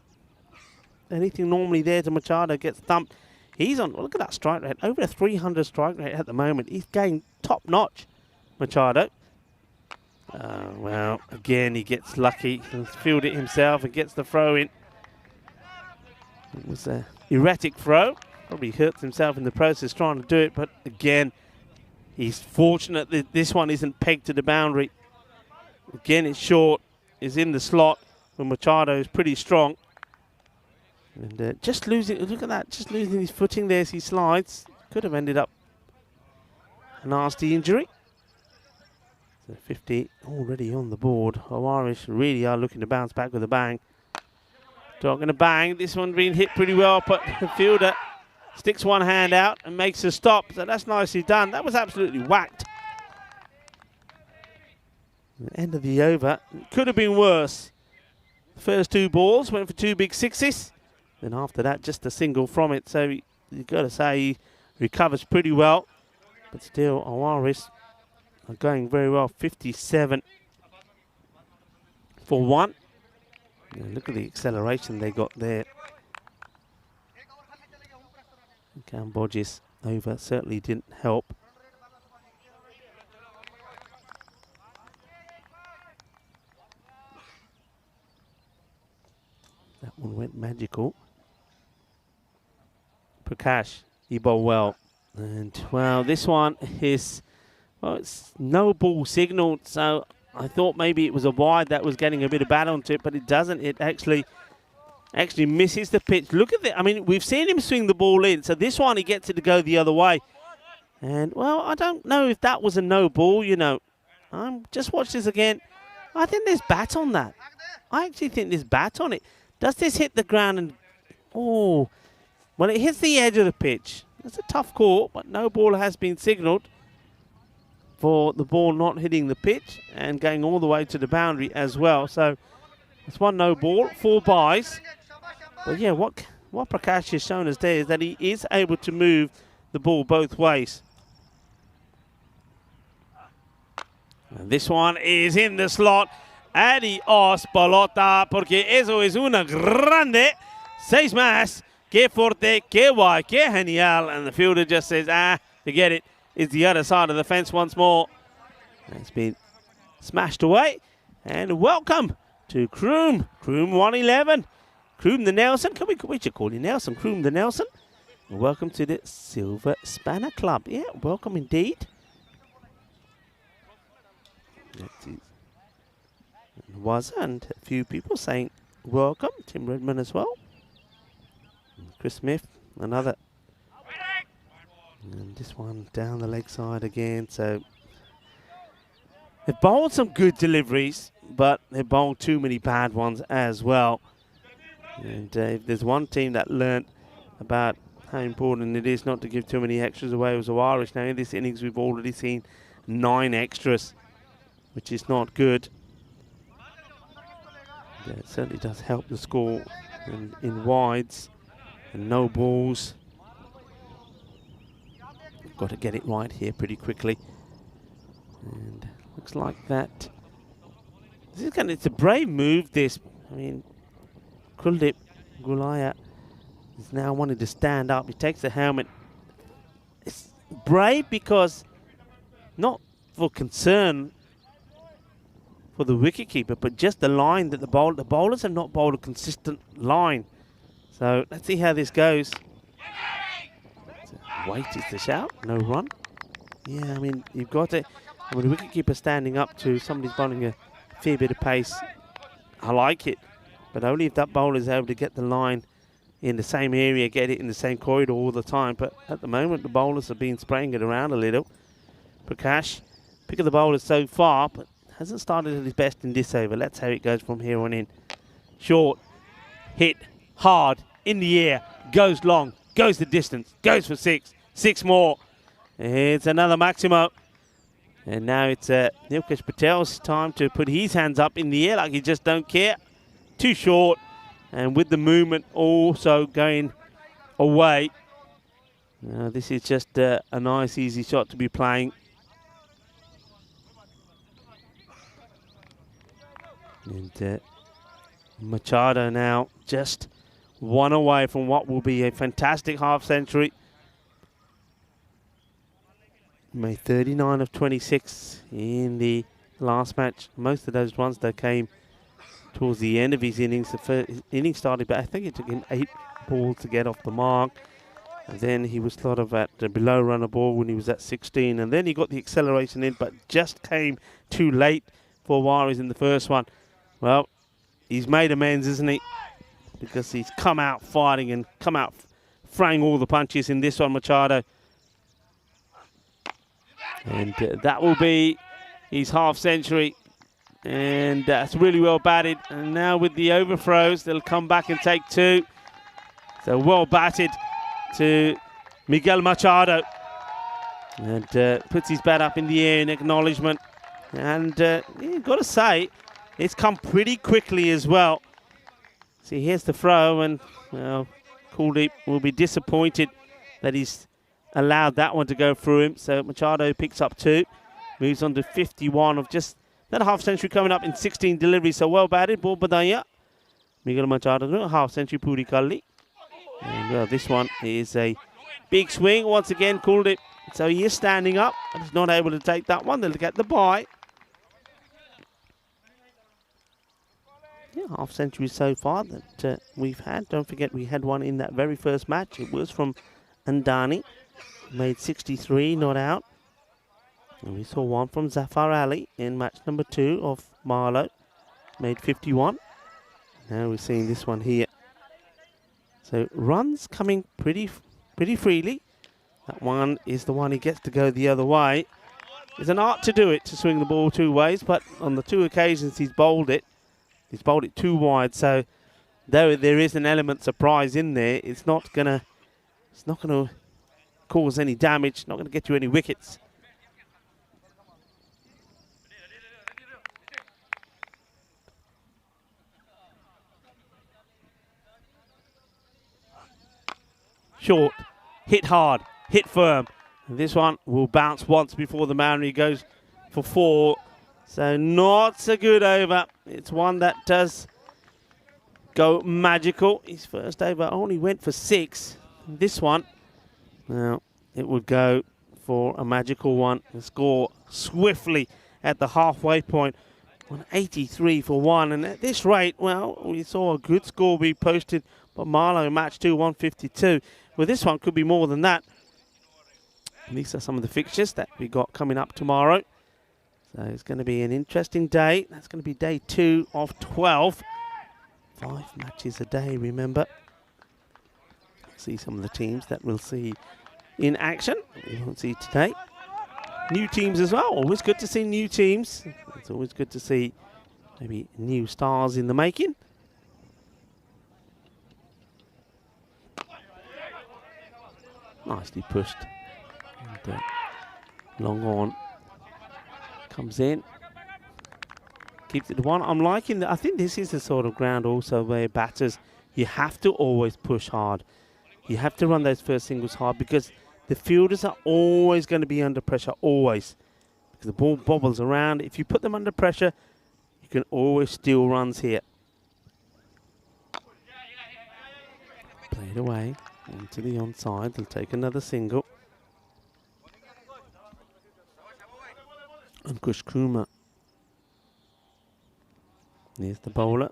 S1: Anything normally there to Machado gets thumped. He's on, well, look at that strike rate, over a 300 strike rate at the moment. He's getting top notch. Machado. Well, again, he gets lucky. He's fielded it himself and gets the throw in. It was an erratic throw. Probably hurts himself in the process trying to do it, but again, he's fortunate that this one isn't pegged to the boundary. Again, it's short. It's in the slot when Machado is pretty strong. And just losing, look at that, just losing his footing there as he slides. Could have ended up a nasty injury. So 50 already on the board. Irish really are looking to bounce back with a bang. Talking to bang, this one being hit pretty well, but the fielder sticks one hand out and makes a stop. So that's nicely done. That was absolutely whacked. The end of the over. Could have been worse. The first 2 balls went for 2 big sixes. Then after that, just a single from it. So you've got to say he recovers pretty well. But still, Irish are going very well. 57 for 1. Yeah, look at the acceleration they got there. Cambodge's over certainly didn't help. That one went magical. Prakash, he bowled well. And, well, this one is, well, it's no ball signalled, so I thought maybe it was a wide that was getting a bit of bat onto it, but it doesn't. It actually misses the pitch. Look at that. I mean, we've seen him swing the ball in, so this one he gets it to go the other way. And, well, I don't know if that was a no ball, you know. Just watch this again. I think there's bat on that. I actually think there's bat on it. Does this hit the ground and, oh, well, it hits the edge of the pitch. That's a tough call, but no ball has been signalled for the ball not hitting the pitch and going all the way to the boundary as well. So it's 1 no ball, 4 byes. But yeah, what Prakash has shown us there is that he is able to move the ball both ways. And this one is in the slot. Adiós, pelota, porque eso es una grande. 6 más. Que fuerte, que guay, que genial. And the fielder just says, forget it. It's the other side of the fence once more. It's been smashed away. And welcome to Kroom 111. Kroom the Nelson. We should call you Nelson. Kroom the Nelson. And welcome to the Silver Spanner Club. Yeah, welcome indeed. And a few people saying welcome. Tim Redmond as well. Chris Smith, another. And this one down the leg side again. So they've bowled some good deliveries, but they've bowled too many bad ones as well. And if there's one team that learnt about how important it is not to give too many extras away, it was the Irish. Now in this innings we've already seen 9 extras, which is not good. Yeah, it certainly does help the score in wides and no balls. Got to get it right here pretty quickly. And looks like that. It's a brave move, this. I mean, Kuldeep Gulaya is now wanting to stand up. He takes the helmet. It's brave because not for concern for the wicketkeeper, but just the line that the bowlers have not bowled a consistent line. So let's see how this goes. Wait is the shout, no run. Yeah, I mean, you've got to, the wicketkeeper standing up to somebody's bowling a fair bit of pace. I like it, but only if that bowler is able to get the line in the same area, get it in the same corridor all the time. But at the moment, the bowlers have been spraying it around a little. Prakash, pick of the bowlers so far, but hasn't started at his best in this over. Let's see how it goes from here on in. Short, hit, hard, in the air, goes long, goes the distance, goes for 6, 6 more. It's another Maximo. And now it's Nilkesh Patel's time to put his hands up in the air like he just don't care. Too short, and with the movement also going away. This is just a nice, easy shot to be playing. And Machado now just 1 away from what will be a fantastic half century. Made 39 of 26 in the last match. Most of those runs that came towards the end of his innings. The first inning started, but I think it took him 8 balls to get off the mark. And then he was sort of at the below runner ball when he was at 16. And then he got the acceleration in, but just came too late for Waris in the first one. Well, he's made amends, isn't he? Because he's come out fighting and come out throwing all the punches in this one, Machado. And that will be his half century. And that's really well batted. And now with the overthrows, they'll come back and take 2. So well batted to Miguel Machado. And puts his bat up in the air in acknowledgement. And you've got to say, it's come pretty quickly as well. See, here's the throw, and well, Kuldeep will be disappointed that he's allowed that one to go through him. So Machado picks up 2, moves on to 51 of just that half century coming up in 16 deliveries. So well batted, ball badaya. Miguel Machado, half century Puri Kalli. And well, this one is a big swing once again, Kuldeep. So he is standing up, but he's not able to take that one. They'll get the bye. Yeah, half century so far that we've had. Don't forget we had one in that very first match. It was from Andani. Made 63, not out. And we saw one from Zafar Ali in match number 2 of Marlow. Made 51. Now we're seeing this one here. So runs coming pretty freely. That one is the one he gets to go the other way. It's an art to do it, to swing the ball 2 ways, but on the 2 occasions he's bowled it. He's bowled it 2 wide, so though there is an element surprise in there, it's not gonna cause any damage, not gonna get you any wickets. Short, hit hard, hit firm. And this one will bounce once before the boundary goes for 4. So not so good over. It's one that does go magical. His first over only went for 6. This one, now it would go for a magical one and score swiftly at the halfway point. 183 for 1. And at this rate, well, we saw a good score be posted by Marlow in match 2, 152. Well, this one could be more than that. And these are some of the fixtures that we got coming up tomorrow. So it's going to be an interesting day. That's going to be day 2 of 12. 5 matches a day, remember. See some of the teams that we'll see in action. We won't see today. New teams as well. Always good to see new teams. It's always good to see maybe new stars in the making. Nicely pushed. And, long on. Comes in. Keeps it 1. I'm liking that. I think this is the sort of ground also where batters, you have to always push hard. You have to run those first singles hard because the fielders are always going to be under pressure, always. Because the ball bobbles around. If you put them under pressure, you can always steal runs here. Played away onto the onside. They'll take another single. Ankush Kumar. There's the bowler.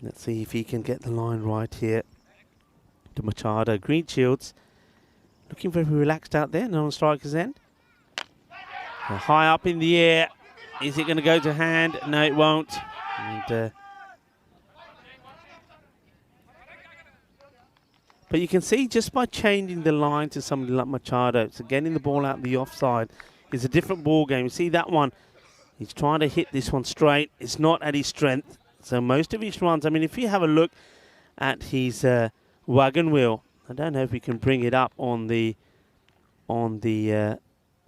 S1: Let's see if he can get the line right here. To Machado. Green Shields looking very relaxed out there. No on striker's end. High up in the air. Is it going to go to hand? No, it won't. And, but you can see just by changing the line to somebody like Machado, so getting the ball out the offside, is a different ball game. You see that one, he's trying to hit this one straight. It's not at his strength. So most of his runs, I mean, if you have a look at his wagon wheel, I don't know if we can bring it up on the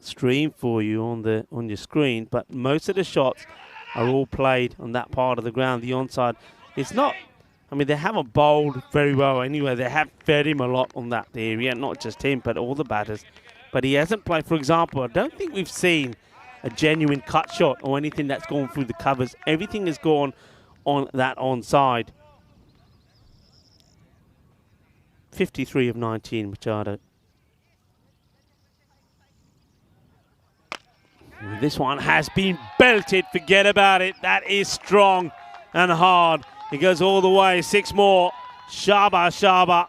S1: stream for you on your screen, but most of the shots are all played on that part of the ground, the onside. It's not, I mean, they haven't bowled very well anyway. They have fed him a lot on that area, not just him, but all the batters. But he hasn't played, for example, I don't think we've seen a genuine cut shot or anything that's gone through the covers. Everything has gone on that onside. 53 of 19, Machado. This one has been belted. Forget about it. That is strong and hard. It goes all the way. 6 more. Shaba, Shaba.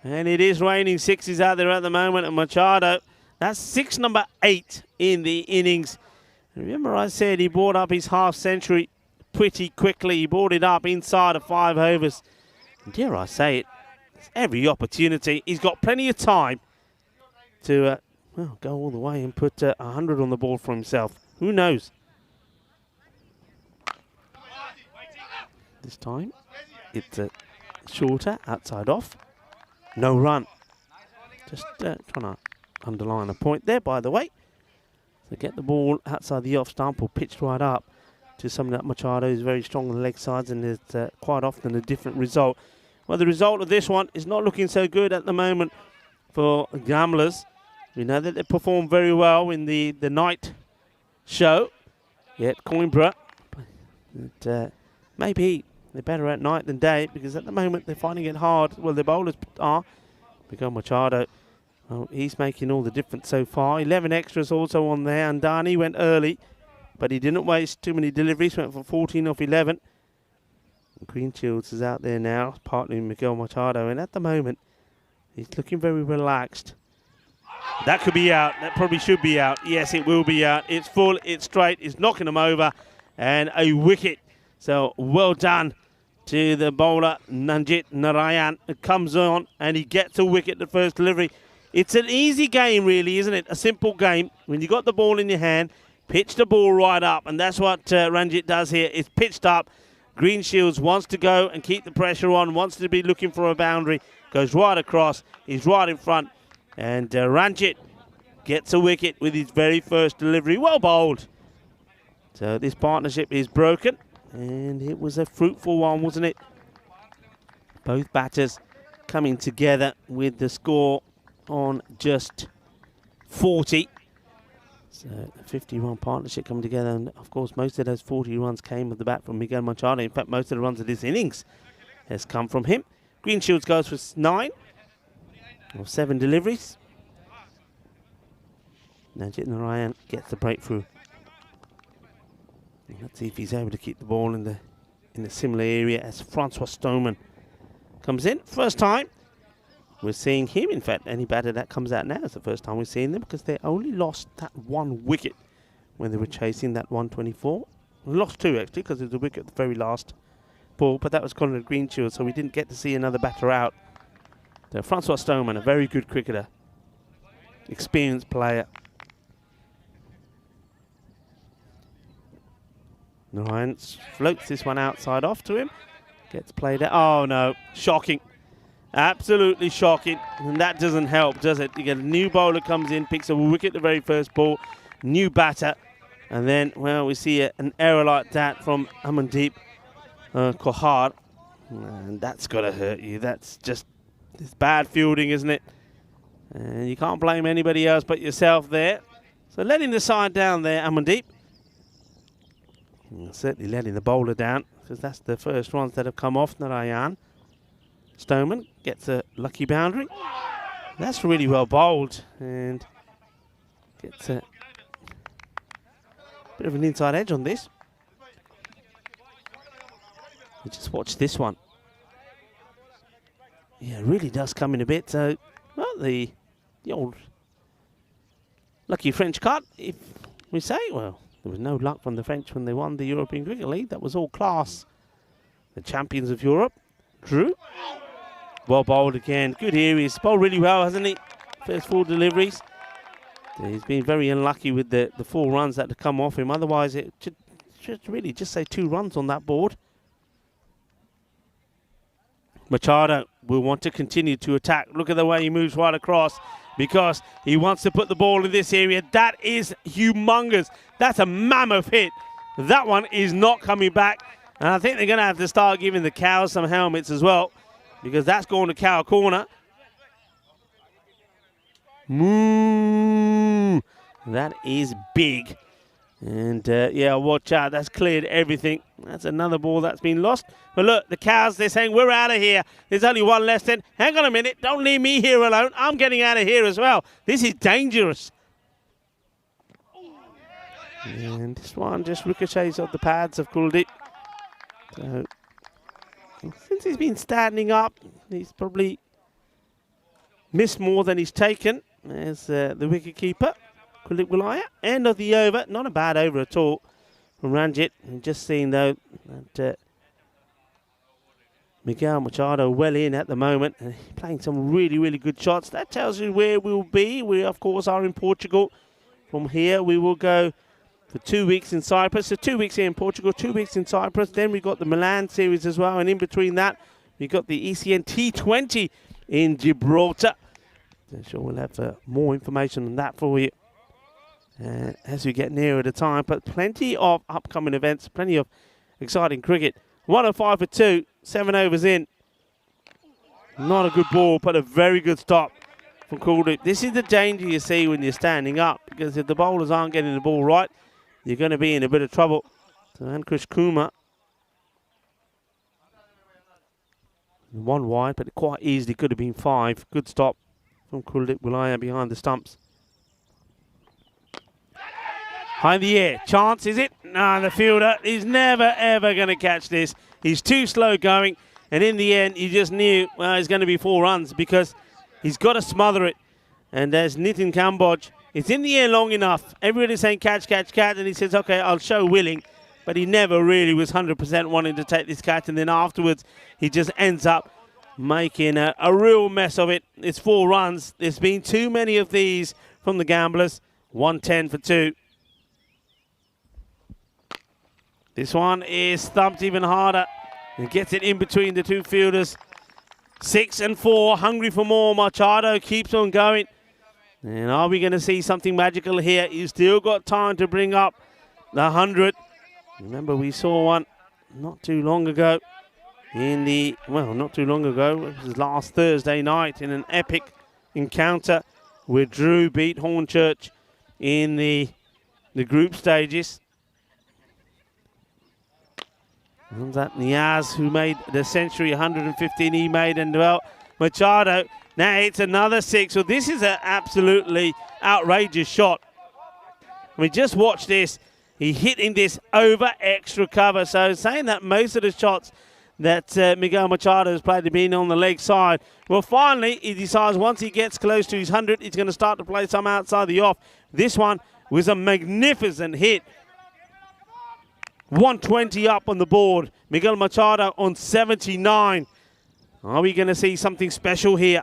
S1: And it is raining sixes out there at the moment. And Machado, that's 6 number 8 in the innings. Remember I said he brought up his half century pretty quickly. He brought it up inside of 5 overs. And dare I say it, it's every opportunity. He's got plenty of time to well, go all the way and put 100 on the board for himself. Who knows? This time, it's shorter, outside off. No run. Just trying to underline a point there, by the way. So get the ball outside the off stump or pitched right up to something that Machado is very strong on the leg sides, and it's quite often a different result. Well, the result of this one is not looking so good at the moment for gamblers. We know that they performed very well in the night show. Yet Coimbra, but maybe they're better at night than day, because at the moment they're finding it hard. Well, the bowlers are. Miguel Machado, well, he's making all the difference so far. 11 extras also on there, and Dani went early, but he didn't waste too many deliveries. Went for 14 off 11. Green Shields is out there now, partnering Miguel Machado, and at the moment he's looking very relaxed. That could be out. That probably should be out. Yes, it will be out. It's full. It's straight. It's knocking them over. And a wicket. So well done to the bowler, Nanjit Narayan. It comes on and he gets a wicket the first delivery. It's an easy game, really, isn't it? A simple game. When you got the ball in your hand, pitch the ball right up. And that's what Ranjit does here. It's pitched up. Green Shields wants to go and keep the pressure on, wants to be looking for a boundary. Goes right across. He's right in front. And Ranjit gets a wicket with his very first delivery. Well bowled. So this partnership is broken. And it was a fruitful one, wasn't it? Both batters coming together with the score on just 40. So a 51 partnership coming together. And of course, most of those 40 runs came with the bat from Miguel Machado. In fact, most of the runs of this innings has come from him. Green Shields goes for 9. Or 7 deliveries. Nanjit Narayan gets the breakthrough. Let's see if he's able to keep the ball in a similar area as Francois Stoneman comes in. First time we're seeing him. In fact, any batter that comes out now is the first time we're seeing them, because they only lost that 1 wicket when they were chasing that 124. Lost 2 actually, because it was a wicket at the very last ball, but that was Conor Greenshield, so we didn't get to see another batter out. So Francois Stoneman, a very good cricketer, experienced player. Narayan floats this one outside off to him. Gets played out. Oh no, shocking. Absolutely shocking. And that doesn't help, does it? You get a new bowler comes in, picks up a wicket the very first ball, new batter. And then, well, we see an error like that from Amandeep Kohar. And that's got to hurt you. That's just, it's bad fielding, isn't it? And you can't blame anybody else but yourself there. So letting the side down there, Amandeep. Certainly letting the bowler down, because that's the first ones that have come off. Narayan. Stoneman gets a lucky boundary. That's really well bowled, and gets a bit of an inside edge on this. We just watch this one. Yeah, it really does come in a bit. So, well, the old lucky French cut, if we say. Well, there was no luck from the French when they won the European Cricket League. That was all class. The champions of Europe. Drew. Well bowled again. Good here. He's bowled really well, hasn't he? First 4 deliveries. He's been very unlucky with the 4 runs that have come off him. Otherwise, it should really just say 2 runs on that board. Machado will want to continue to attack. Look at the way he moves right across, because he wants to put the ball in this area. That is humongous. That's a mammoth hit. That one is not coming back. And I think they're going to have to start giving the cows some helmets as well, because that's going to cow corner. Moo. That is big. And, yeah, watch out. That's cleared everything. That's another ball that's been lost. But look, the cows, they're saying, we're out of here. There's only one less in. Hang on a minute. Don't leave me here alone. I'm getting out of here as well. This is dangerous. And this one just ricochets off the pads of Kuldeep. So, since he's been standing up, he's probably missed more than he's taken. There's the wicket keeper, Kuldeep Gulaya. End of the over. Not a bad over at all from Ranjit. And just seeing, though, that Miguel Machado well in at the moment. Playing some really, really good shots. That tells you where we'll be. We, of course, are in Portugal. From here, we will go for 2 weeks in Cyprus. So 2 weeks here in Portugal, 2 weeks in Cyprus. Then we've got the Milan series as well. And in between that, we've got the ECN T10 in Gibraltar. So I'm sure we'll have more information on that for you as we get nearer the time. But plenty of upcoming events, plenty of exciting cricket. 105 for 2, 7 overs in. Not a good ball, but a very good stop from Kuldeep. This is the danger you see when you're standing up, because if the bowlers aren't getting the ball right, you're going to be in a bit of trouble. So Ankush Kumar, one wide, but it quite easily could have been 5. Good stop from Kuldeep Gulaya behind the stumps. High in the air. Chance, is it? No, the fielder is never, ever going to catch this. He's too slow going. And in the end, you just knew, well, it's going to be 4 runs because he's got to smother it. And there's Nitin Kamboj. It's in the air long enough. Everybody's saying catch, catch, catch. And he says, okay, I'll show willing. But he never really was 100% wanting to take this catch. And then afterwards, he just ends up making a real mess of it. It's 4 runs. There's been too many of these from the Gamblers. 110 for 2. This one is thumped even harder and gets it in between the two fielders. 6 and 4, hungry for more. Machado keeps on going. And are we going to see something magical here? He's still got time to bring up the 100. Remember, we saw one not too long ago not too long ago. It was last Thursday night in an epic encounter where Drew beat Hornchurch in the group stages. And that Niaz, who made the century, 115 he made, and well, Machado, now it's another 6. So this is an absolutely outrageous shot. I mean, just watch this. He hitting this over extra cover. So saying that most of the shots that Miguel Machado has played have been on the leg side. Well, finally, he decides once he gets close to his 100, he's going to start to play some outside the off. This one was a magnificent hit. 120 up on the board. Miguel Machado on 79. Are we going to see something special here?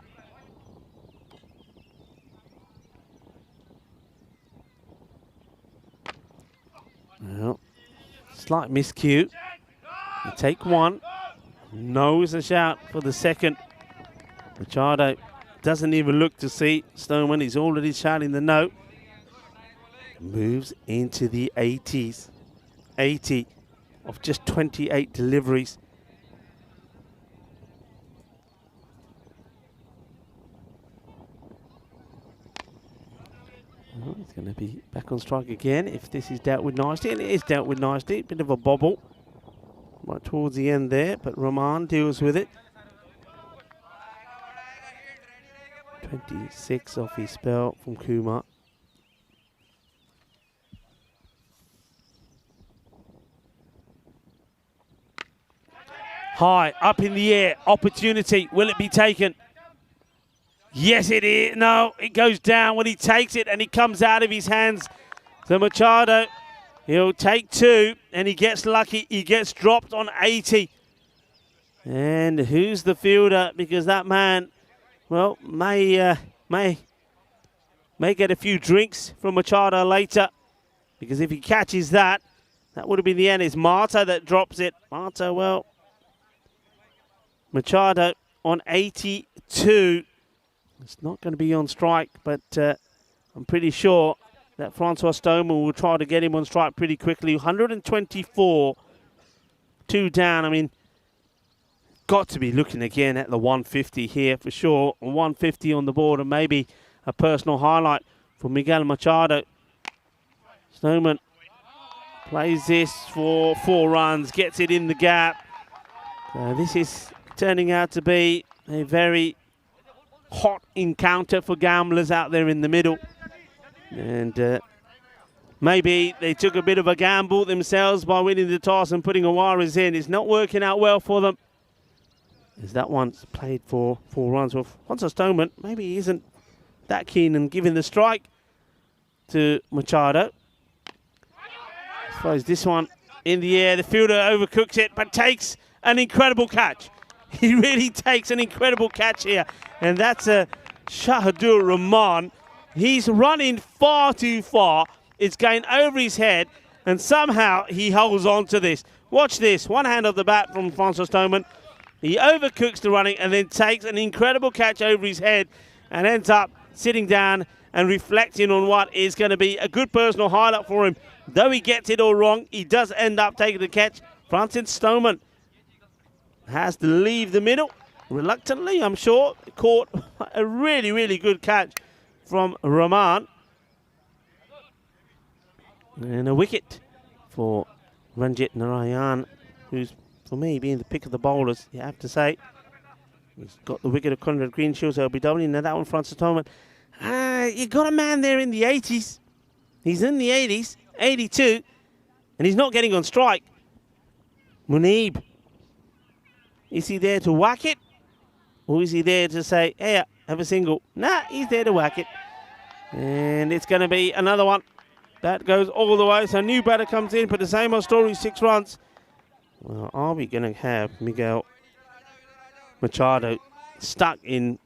S1: Well, slight miscue. You take 1. No is a shout for the 2nd. Machado doesn't even look to see Stoneman. He's already shouting the no. Moves into the 80s. 80 of just 28 deliveries. Well, it's going to be back on strike again if this is dealt with nicely, and it is dealt with nicely. Bit of a bobble right towards the end there, but Rahman deals with it. 26 off his spell from Kumar. High, up in the air, opportunity. Will it be taken? Yes, it is. No, it goes down when he takes it and it comes out of his hands. So Machado, he'll take 2 and he gets lucky. He gets dropped on 80. And who's the fielder? Because that man, well, may get a few drinks from Machado later. Because if he catches that, that would have been the end. It's Marta that drops it. Marta, well, Machado on 82. It's not going to be on strike, but I'm pretty sure that Francois Stoneman will try to get him on strike pretty quickly. 124, 2 down. I mean, got to be looking again at the 150 here for sure. 150 on the board and maybe a personal highlight for Miguel Machado. Stoneman plays this for 4 runs, gets it in the gap. This is turning out to be a very hot encounter for gamblers out there in the middle. And maybe they took a bit of a gamble themselves by winning the toss and putting Awaris in. It's not working out well for them. As that one's played for 4 runs. Well, Francis Stoneman, maybe he isn't that keen on giving the strike to Machado. I suppose this one in the air, the fielder overcooks it, but takes an incredible catch. He really takes an incredible catch here. And that's a Shahadur Rahman. He's running far too far. It's going over his head, and somehow he holds on to this. Watch this. One hand off the bat from Francis Stoneman. He overcooks the running and then takes an incredible catch over his head and ends up sitting down and reflecting on what is going to be a good personal highlight for him. Though he gets it all wrong, he does end up taking the catch. Francis Stoneman has to leave the middle. Reluctantly, I'm sure. Caught a really, really good catch from Rahman. And a wicket for Ranjit Narayan, who's, for me, being the pick of the bowlers, you have to say. He's got the wicket of Conrad Greenshill's LBW. Now that one, Francis Stoneman. You got a man there in the 80s. He's in the 80s, 82, and he's not getting on strike. Muneeb. Is he there to whack it? Or is he there to say, hey, have a single? Nah, he's there to whack it. And it's going to be another one. That goes all the way. So new batter comes in, but the same old story, 6 runs. Well, are we going to have Miguel Machado stuck in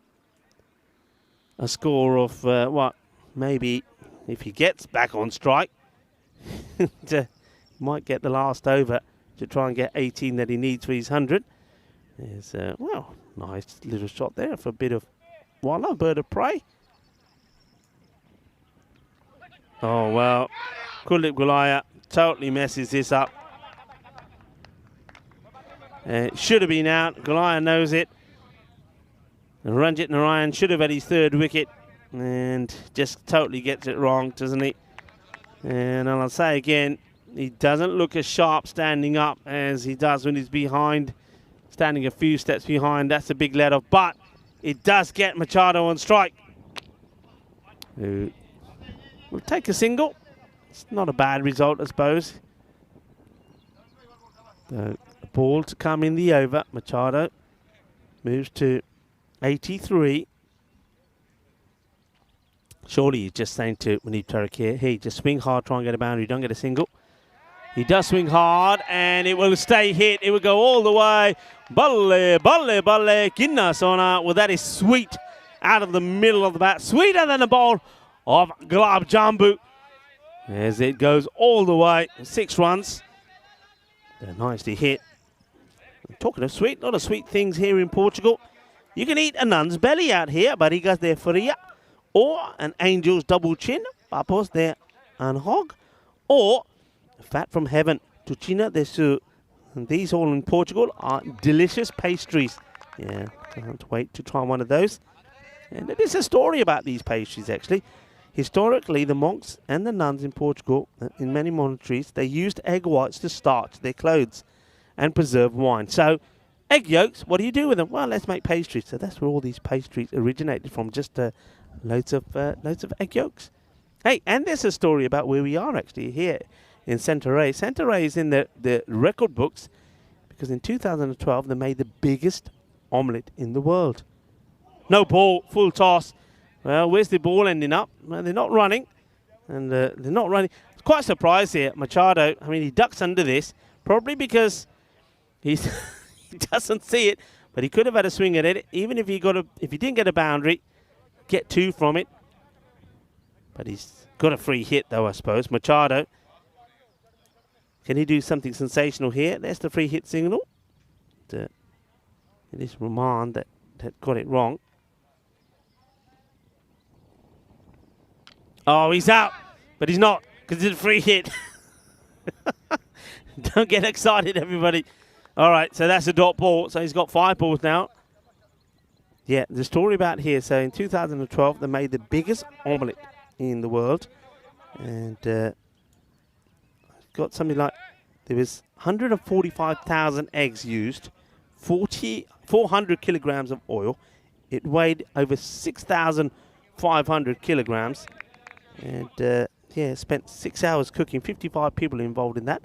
S1: a score of, what, maybe if he gets back on strike, might get the last over to try and get 18 that he needs for his 100. There's, well, nice little shot there for a bit of walla, bird of prey. Oh, well, Kuldeep Gulaya totally messes this up. It should have been out. Gulaya knows it. And Ranjit Narayan should have had his 3rd wicket and just totally gets it wrong, doesn't he? And I'll say again, he doesn't look as sharp standing up as he does when he's behind. Standing a few steps behind, that's a big let off. But it does get Machado on strike. We'll take a single. It's not a bad result, I suppose. The ball to come in the over. Machado moves to 83. Surely he's just saying to Muneeb Tariq here, hey, just swing hard, try and get a boundary, don't get a single. He does swing hard, and it will stay hit. It will go all the way. Balle, balle, balle, Ginna Sona. Well, that is sweet out of the middle of the bat. Sweeter than the ball of Gulab Jambu. As it goes all the way. 6 runs. They're nicely hit. Talking of sweet, a lot of sweet things here in Portugal. You can eat a nun's belly out here, barigas de fria, or an angel's double chin, papos de anhog, or fat from heaven, tuchina de su. And these all in Portugal are delicious pastries. Yeah, can't wait to try one of those. And it is a story about these pastries, actually. Historically, the monks and the nuns in Portugal, in many monasteries, they used egg whites to starch their clothes and preserve wine. So, egg yolks, what do you do with them? Well, let's make pastries. So that's where all these pastries originated from, just loads of egg yolks. Hey, and there's a story about where we are actually here in Centauray. Centauray is in the record books because in 2012 they made the biggest omelette in the world. No ball, full toss. Well, where's the ball ending up? Well, they're not running. And they're not running. It's quite surprised here. Machado, I mean, he ducks under this, probably because he doesn't see it, but he could have had a swing at it, even if he didn't get a boundary, get 2 from it. But he's got a free hit, though, I suppose. Machado. Can he do something sensational here? There's the free hit signal. It is Rahman that got it wrong. Oh, he's out. But he's not, because it's a free hit. Don't get excited, everybody. All right, so that's a dot ball. So he's got 5 balls now. Yeah, the story about here. So in 2012, they made the biggest omelette in the world. And got something like, there was 145,000 eggs used, 400 kilograms of oil. It weighed over 6,500 kilograms. And spent 6 hours cooking, 55 people involved in that.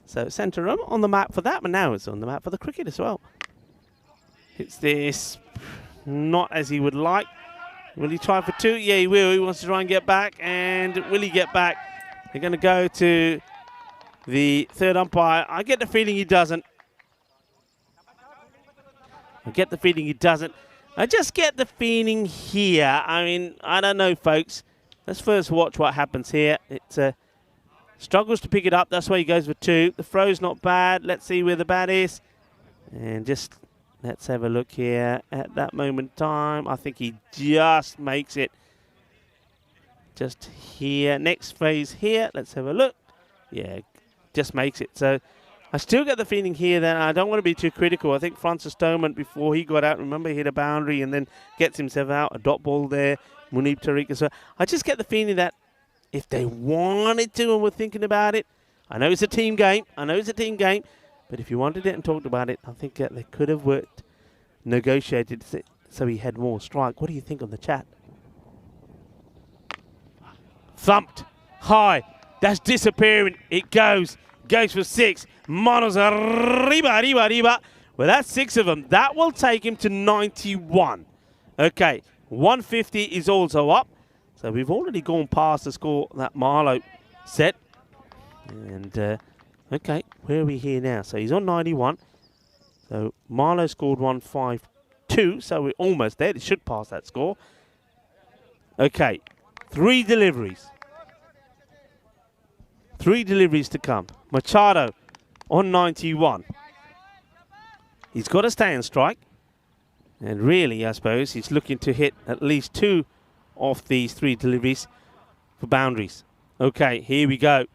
S1: So centre on the map for that, but now it's on the map for the cricket as well. It's this, not as he would like. Will he try for 2? Yeah, he will. He wants to try and get back. And will he get back? They're going to go to the third umpire. I get the feeling he doesn't. I get the feeling he doesn't. I just get the feeling here. I mean, I don't know, folks. Let's first watch what happens here. It struggles to pick it up. That's why he goes for 2. The throw's not bad. Let's see where the bat is. And just... let's have a look here at that moment in time. I think he just makes it. Just here. Next phase here. Let's have a look. Yeah, just makes it. So I still get the feeling here that I don't want to be too critical. I think Francis Stoneman, before he got out, remember, he hit a boundary and then gets himself out. A dot ball there. Munib Tariq as well. I just get the feeling that if they wanted to and were thinking about it, I know it's a team game. But if you wanted it and talked about it, I think they could have negotiated so he had more strike. What do you think on the chat? Thumped. High. That's disappearing. It goes. Goes for 6. Manos arriba. Well, that's 6 of them. That will take him to 91. Okay. 150 is also up. So we've already gone past the score that Marlowe set. And... okay, where are we here now? So he's on 91. So Marlowe scored 152. So we're almost there. It should pass that score. Okay, 3 deliveries. 3 deliveries to come. Machado on 91. He's got to stay on strike. And really, I suppose, he's looking to hit at least 2 of these 3 deliveries for boundaries. Okay, here we go.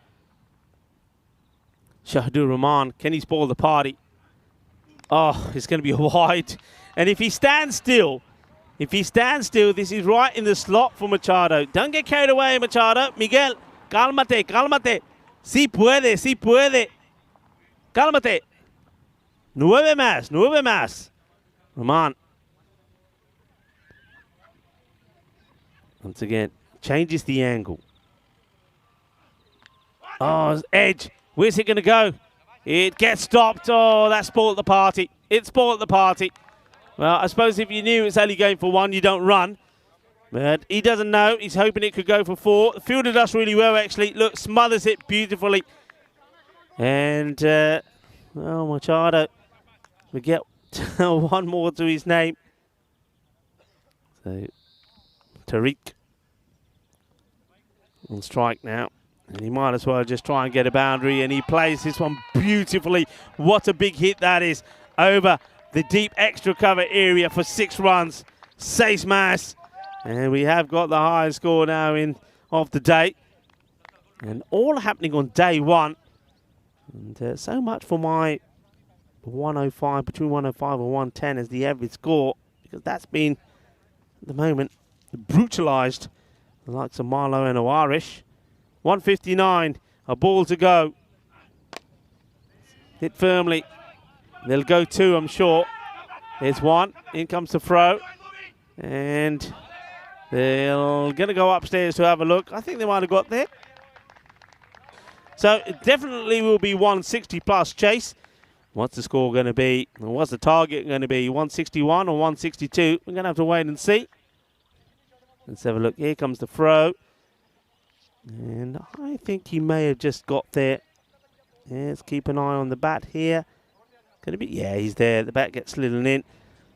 S1: Shahidur Rahman, can he spoil the party? Oh, it's going to be a wide. And if he stands still, this is right in the slot for Machado. Don't get carried away, Machado. Miguel, cálmate. Sí puede. Cálmate. 9 más. Rahman. Once again, changes the angle. Oh, edge. Where's it going to go? It gets stopped. Oh, that spoiled the party. It spoiled the party. Well, I suppose if you knew it's only going for 1, you don't run. But he doesn't know. He's hoping it could go for 4. The fielder does really well, actually. Look, smothers it beautifully. And, well, Machado, we get 1 more to his name. So, Tariq on strike now. And he might as well just try and get a boundary. And he plays this one beautifully. What a big hit that is over the deep extra cover area for 6 runs. 6 más. And we have got the highest score now of the day. And all happening on day 1. And so much for my 105, between 105 and 110 as the average score. Because that's been, at the moment, brutalised. The likes of Marlowe and Owarish. 159, a ball to go. Hit firmly. They'll go 2, I'm sure. There's 1. In comes the throw. And they're going to go upstairs to have a look. I think they might have got there. So it definitely will be 160 plus chase. What's the score going to be? And what's the target going to be? 161 or 162? We're going to have to wait and see. Let's have a look. Here comes the throw. And I think he may have just got there. Yeah, let's keep an eye on the bat here. Going to be, yeah, he's there. The bat gets slidden in.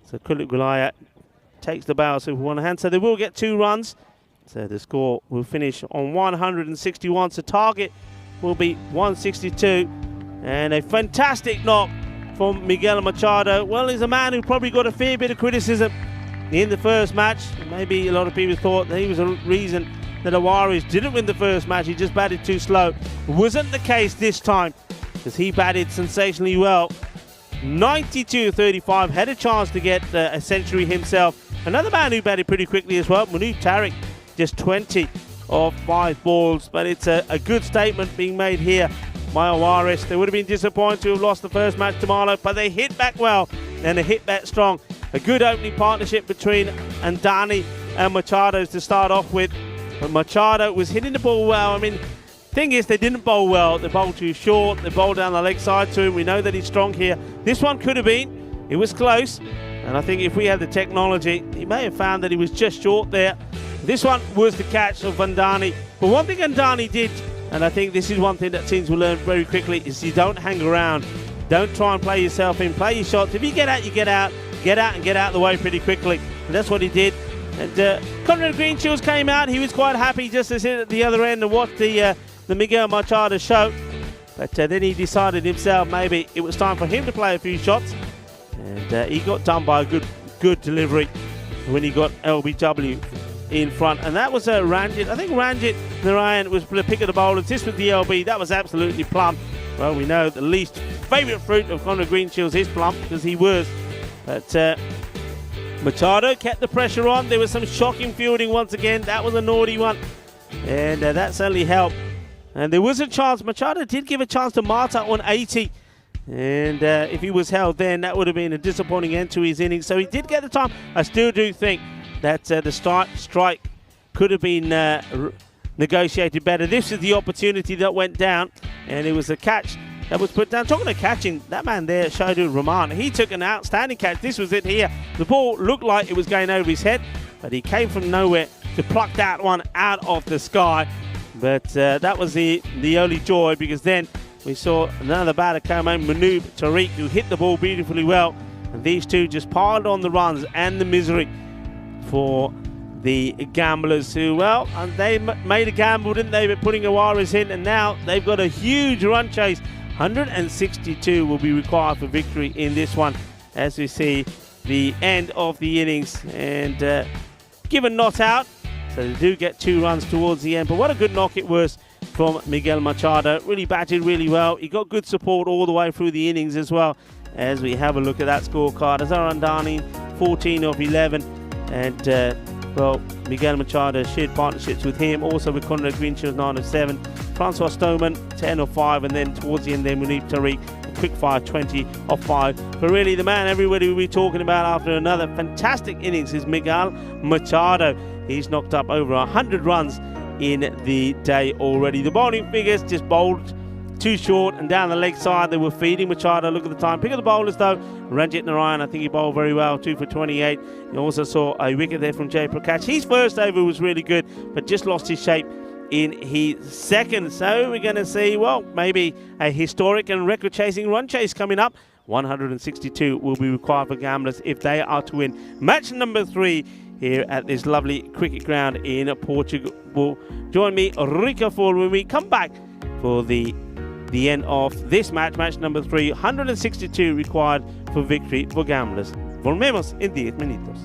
S1: So Kuluk Gulaya takes the barrel so one hand. So they will get 2 runs. So the score will finish on 161. So target will be 162. And a fantastic knock from Miguel Machado. Well, he's a man who probably got a fair bit of criticism in the first match. Maybe a lot of people thought that he was a reason that Owarish didn't win the first match. He just batted too slow. Wasn't the case this time because he batted sensationally well. 92-35, had a chance to get a century himself. Another man who batted pretty quickly as well, Munib Tariq, just 20 of 5 balls. But it's a good statement being made here by Owarish. They would have been disappointed to have lost the first match to Marlowe, but they hit back well and they hit back strong. A good opening partnership between Andani and Machado to start off with. But Machado was hitting the ball well. I mean, thing is, they didn't bowl well. They bowled too short. They bowled down the leg side to him. We know that he's strong here. This one could have been. It was close. And I think if we had the technology, he may have found that he was just short there. This one was the catch of Vandani. But one thing Vandani did, and I think this is one thing that teams will learn very quickly, is you don't hang around. Don't try and play yourself in. Play your shots. If you get out, you get out. Get out and get out of the way pretty quickly. And that's what he did. And Conrad Greenshields came out. He was quite happy just to sit at the other end and watch the Miguel Machado show. But then he decided himself maybe it was time for him to play a few shots. And he got done by a good delivery when he got LBW in front. And that was Ranjit. I think Ranjit Narayan was the pick of the bowlers. This was the LB. That was absolutely plumb. Well, we know the least favourite fruit of Conrad Greenshields is plump, because he was. But Machado kept the pressure on. There was some shocking fielding once again. That was a naughty one. And that certainly helped. And there was a chance. Machado did give a chance to Mata on 80. And if he was held then, that would have been a disappointing end to his innings. So he did get the time. I still do think that the strike could have been negotiated better. This is the opportunity that went down. And it was a catch that was put down. Talking of catching, that man there, Shaidu Rahman, he took an outstanding catch. This was it here. The ball looked like it was going over his head, but he came from nowhere to pluck that one out of the sky. But that was the only joy, because then we saw another batter come in, Manoob Tariq, who hit the ball beautifully well. And these two just piled on the runs and the misery for the Gamblers, who, well, they made a gamble, didn't they, with putting Awaris in, and now they've got a huge run chase. 162 will be required for victory in this one, as we see the end of the innings. And given not out, so they do get 2 runs towards the end. But what a good knock it was from Miguel Machado. Really batted really well. He got good support all the way through the innings as well. As we have a look at that scorecard, Azhar Andani 14 of 11, and well, Miguel Machado shared partnerships with him, also with Conrad Greenshields 9 of 7, Francois Stoneman 10 of 5, and then towards the end then Munib Tariq a quick fire 20 of 5. But really the man everybody will be talking about after another fantastic innings is Miguel Machado. He's knocked up over 100 runs in the day already. The bowling figures just bowled too short and down the leg side. They were feeding Machado. Look at the time. Pick of the bowlers though, Ranjit Narayan, I think he bowled very well, 2 for 28. You also saw a wicket there from Jay Prakash. His first over was really good, but just lost his shape in his second. So we're going to see, well, maybe a historic and record chasing run chase coming up. 162 will be required for Gamblers if they are to win match number 3 here at this lovely cricket ground in Portugal. Join me, Rika, for when we come back for the end of this match number 3. 162 required for victory for Gamblers. Volvemos en 10 minutos.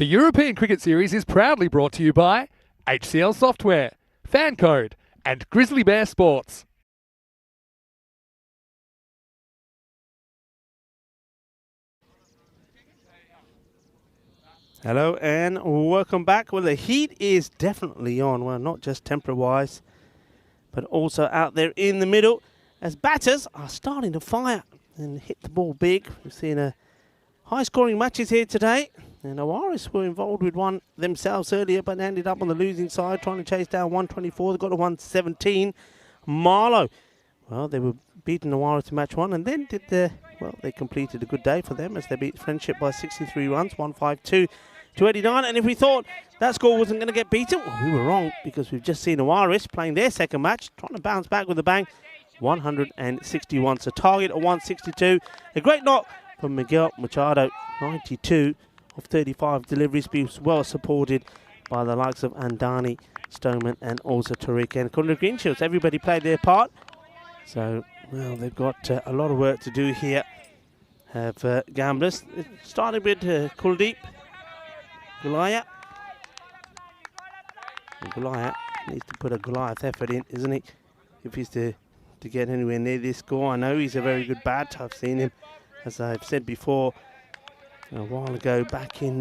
S2: The European Cricket Series is proudly brought to you by HCL Software, Fan Code, and Grizzly Bear Sports.
S1: Hello and welcome back. Well, the heat is definitely on. Well, not just temperature-wise, but also out there in the middle as batters are starting to fire and hit the ball big. We've seen high-scoring matches here today. And Owaris were involved with one themselves earlier, but ended up on the losing side, trying to chase down 124. They got to 117. Marlow, well, they were beating Owaris in match one, and then they completed a good day for them as they beat Friendship by 63 runs, 152 to 89. And if we thought that score wasn't going to get beaten, well, we were wrong, because we've just seen Owaris playing their second match, trying to bounce back with a bang, 161. So target at 162. A great knock from Miguel Machado, 92 of 35 deliveries, be well supported by the likes of Andani, Stoneman, and also Tariq. And according to Green Shields, everybody played their part. So, well, they've got a lot of work to do here. Have Gamblers. It started with Kuldeep, Goliath. And Goliath needs to put a Goliath effort in, isn't he? If he's to get anywhere near this score. I know he's a very good batter. I've seen him, as I've said before, a while ago back in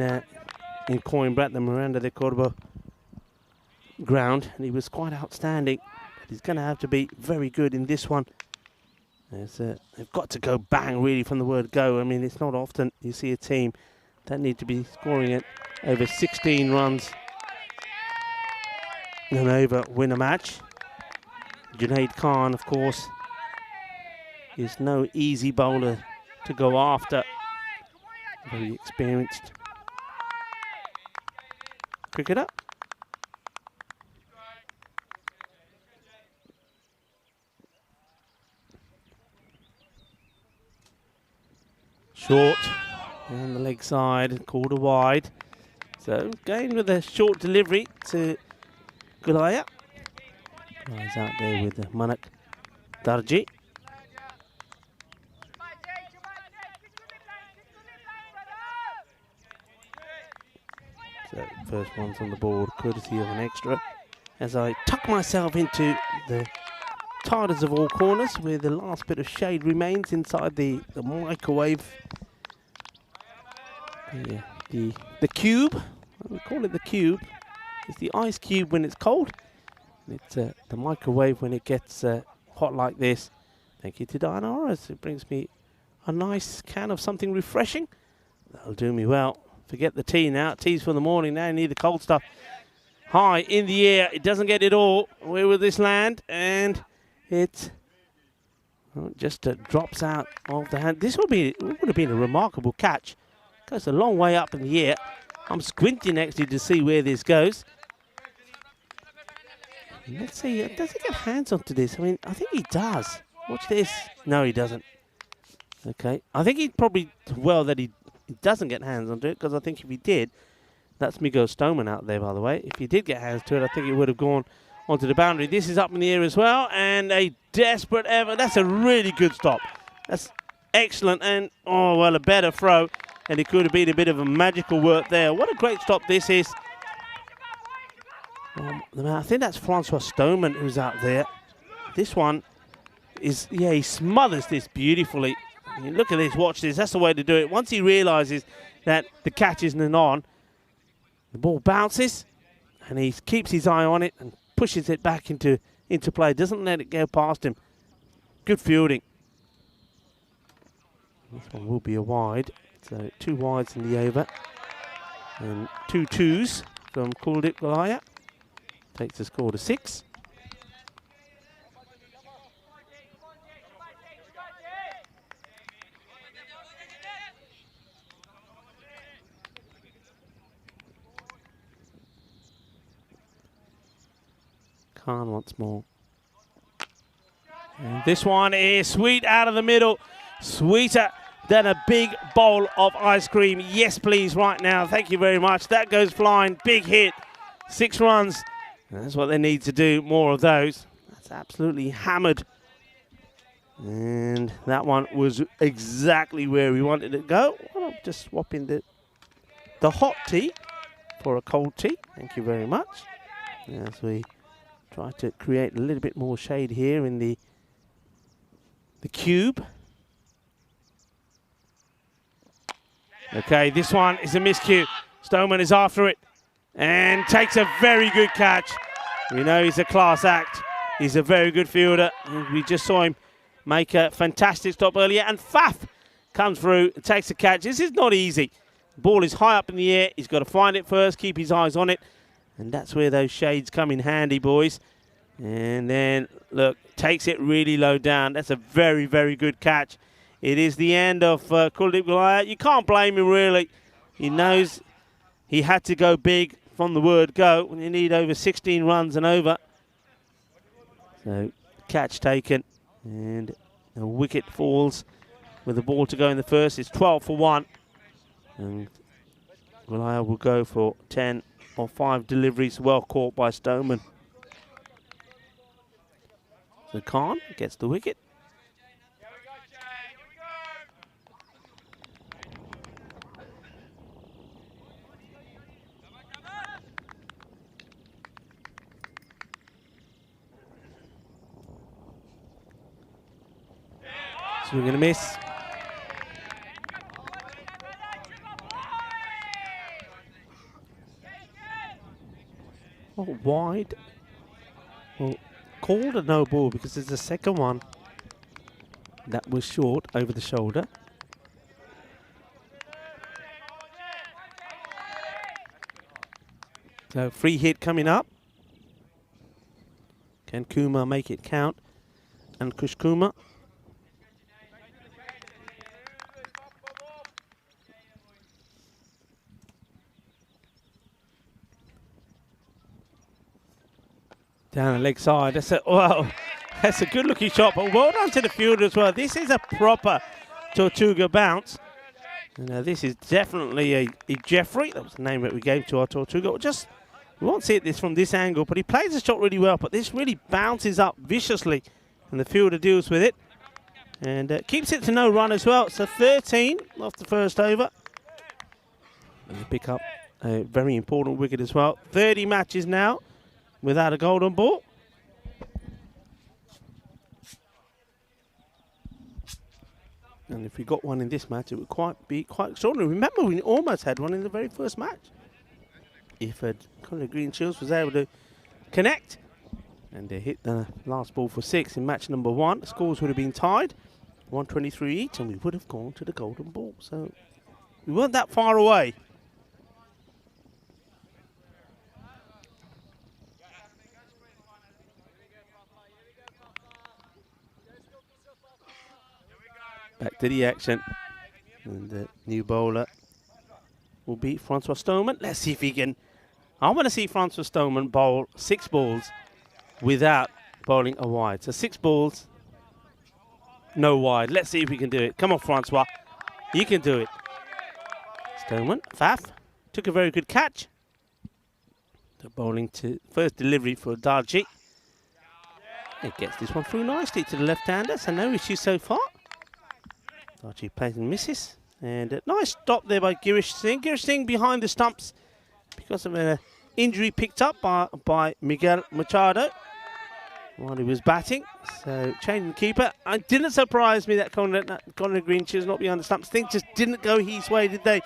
S1: Coimbra, the Miranda de Cordoba ground, and he was quite outstanding. But he's going to have to be very good in this one. They've got to go bang, really, from the word go. I mean, it's not often you see a team that need to be scoring at over 16 runs and over win a match. Junaid Khan, of course, is no easy bowler to go after. Very experienced cricketer. Short on the leg side, called a wide. So going with a short delivery to Gulaya. Gulaya's out there with Manak Darji. So first one's on the board, courtesy of an extra. As I tuck myself into the tightest of all corners, where the last bit of shade remains inside the microwave. The cube, we call it the cube. It's the ice cube when it's cold. It's the microwave when it gets hot like this. Thank you to Diana Horace. It brings me a nice can of something refreshing. That'll do me well. Forget the tea now. Tea's for the morning now. You need the cold stuff. High in the air. It doesn't get it all. Where will this land? And it just drops out of the hand. This would have been a remarkable catch. Goes a long way up in the air. I'm squinting actually to see where this goes. Let's see. Does he get hands onto this? I mean, I think he does. Watch this. No, he doesn't. Okay. I think he'd probably well that he doesn't get hands onto it, because I think if he did, that's Miguel Stoneman out there, by the way. If he did get hands to it, I think it would have gone onto the boundary. This is up in the air as well, and a desperate effort. That's a really good stop. That's excellent, and oh, well, a better throw, and it could have been a bit of a magical work there. What a great stop this is. I think that's Francois Stoneman who's out there. This one is, yeah, he smothers this beautifully. I mean, look at this, watch this, that's the way to do it. Once he realises that the catch isn't on, the ball bounces, and he keeps his eye on it and pushes it back into play. Doesn't let it go past him. Good fielding. This one will be a wide. So 2 wides in the over. And 2 twos from Kuldeep Goliath. Takes the score to 6. Khan once more. And this one is sweet out of the middle. Sweeter than a big bowl of ice cream. Yes, please, right now. Thank you very much. That goes flying. Big hit. 6 runs. And that's what they need to do. More of those. That's absolutely hammered. And that one was exactly where we wanted it to go. Well, I'm just swapping the hot tea for a cold tea. Thank you very much. As we try to create a little bit more shade here in the cube. Okay, this one is a miscue. Stoneman is after it and takes a very good catch. We know he's a class act. He's a very good fielder. We just saw him make a fantastic stop earlier. And Faf comes through and takes a catch. This is not easy. The ball is high up in the air. He's got to find it first, keep his eyes on it. And that's where those shades come in handy, boys. And then, look, takes it really low down. That's a very, very good catch. It is the end of Kuldeep Goliath. You can't blame him, really. He knows he had to go big from the word go when you need over 16 runs and over. So, catch taken. And a wicket falls with the ball to go in the first. It's 12 for 1. And Goliath will go for 10 or 5 deliveries. Well caught by Stoneman. So Khan gets the wicket. Swing and a miss. Oh, wide. Well, called a no ball because there's a second one that was short over the shoulder. So free hit coming up. Can Kumar make it count? And Kush Kumar. Down the leg side. That's a good looking shot, but well done to the fielder as well. This is a proper Tortuga bounce. And, this is definitely a Jeffrey. That was the name that we gave to our Tortuga. We won't see this from this angle, but he plays the shot really well. But this really bounces up viciously, and the fielder deals with it. And keeps it to no run as well. So 13 off the first over. And they pick up a very important wicket as well. 30 matches now without a golden ball. And if we got one in this match, it would be quite extraordinary. Remember, we almost had one in the very first match. If Conor Green Shields was able to connect, and they hit the last ball for 6 in match number 1, the scores would have been tied, 123 each, and we would have gone to the golden ball. So we weren't that far away. Back to the action. And the new bowler will be Francois Stoneman. Let's see if he can. I want to see Francois Stoneman bowl 6 balls without bowling a wide. So 6 balls, no wide. Let's see if we can do it. Come on, Francois. You can do it. Stoneman, Faf, took a very good catch. The bowling to first delivery for Darji. It gets this one through nicely to the left-hander, so no issues so far. Darji plays and misses. And a nice stop there by Girish Singh. Girish Singh behind the stumps because of an injury picked up by Miguel Machado while he was batting. So changing keeper. It didn't surprise me that Conor Green Shields not behind the stumps. Things just didn't go his way, did they,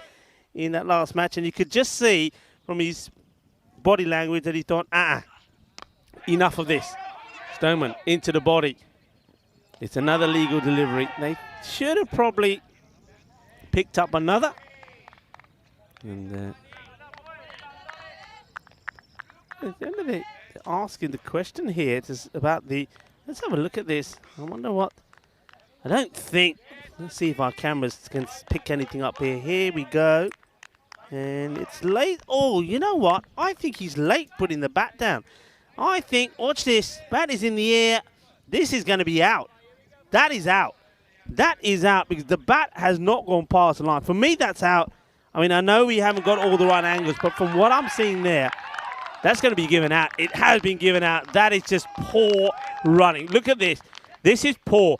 S1: in that last match? And you could just see from his body language that he thought, enough of this. Stoneman into the body. It's another legal delivery. They should have probably picked up another. And they're asking the question here about the... Let's have a look at this. I wonder what... I don't think... Let's see if our cameras can pick anything up here. Here we go. And it's late. Oh, you know what? I think he's late putting the bat down. I think, watch this. Bat is in the air. This is going to be out. That is out. That is out because the bat has not gone past the line. For me, that's out. I mean, I know we haven't got all the right angles, but from what I'm seeing there, that's going to be given out. It has been given out. That is just poor running. Look at this. This is poor.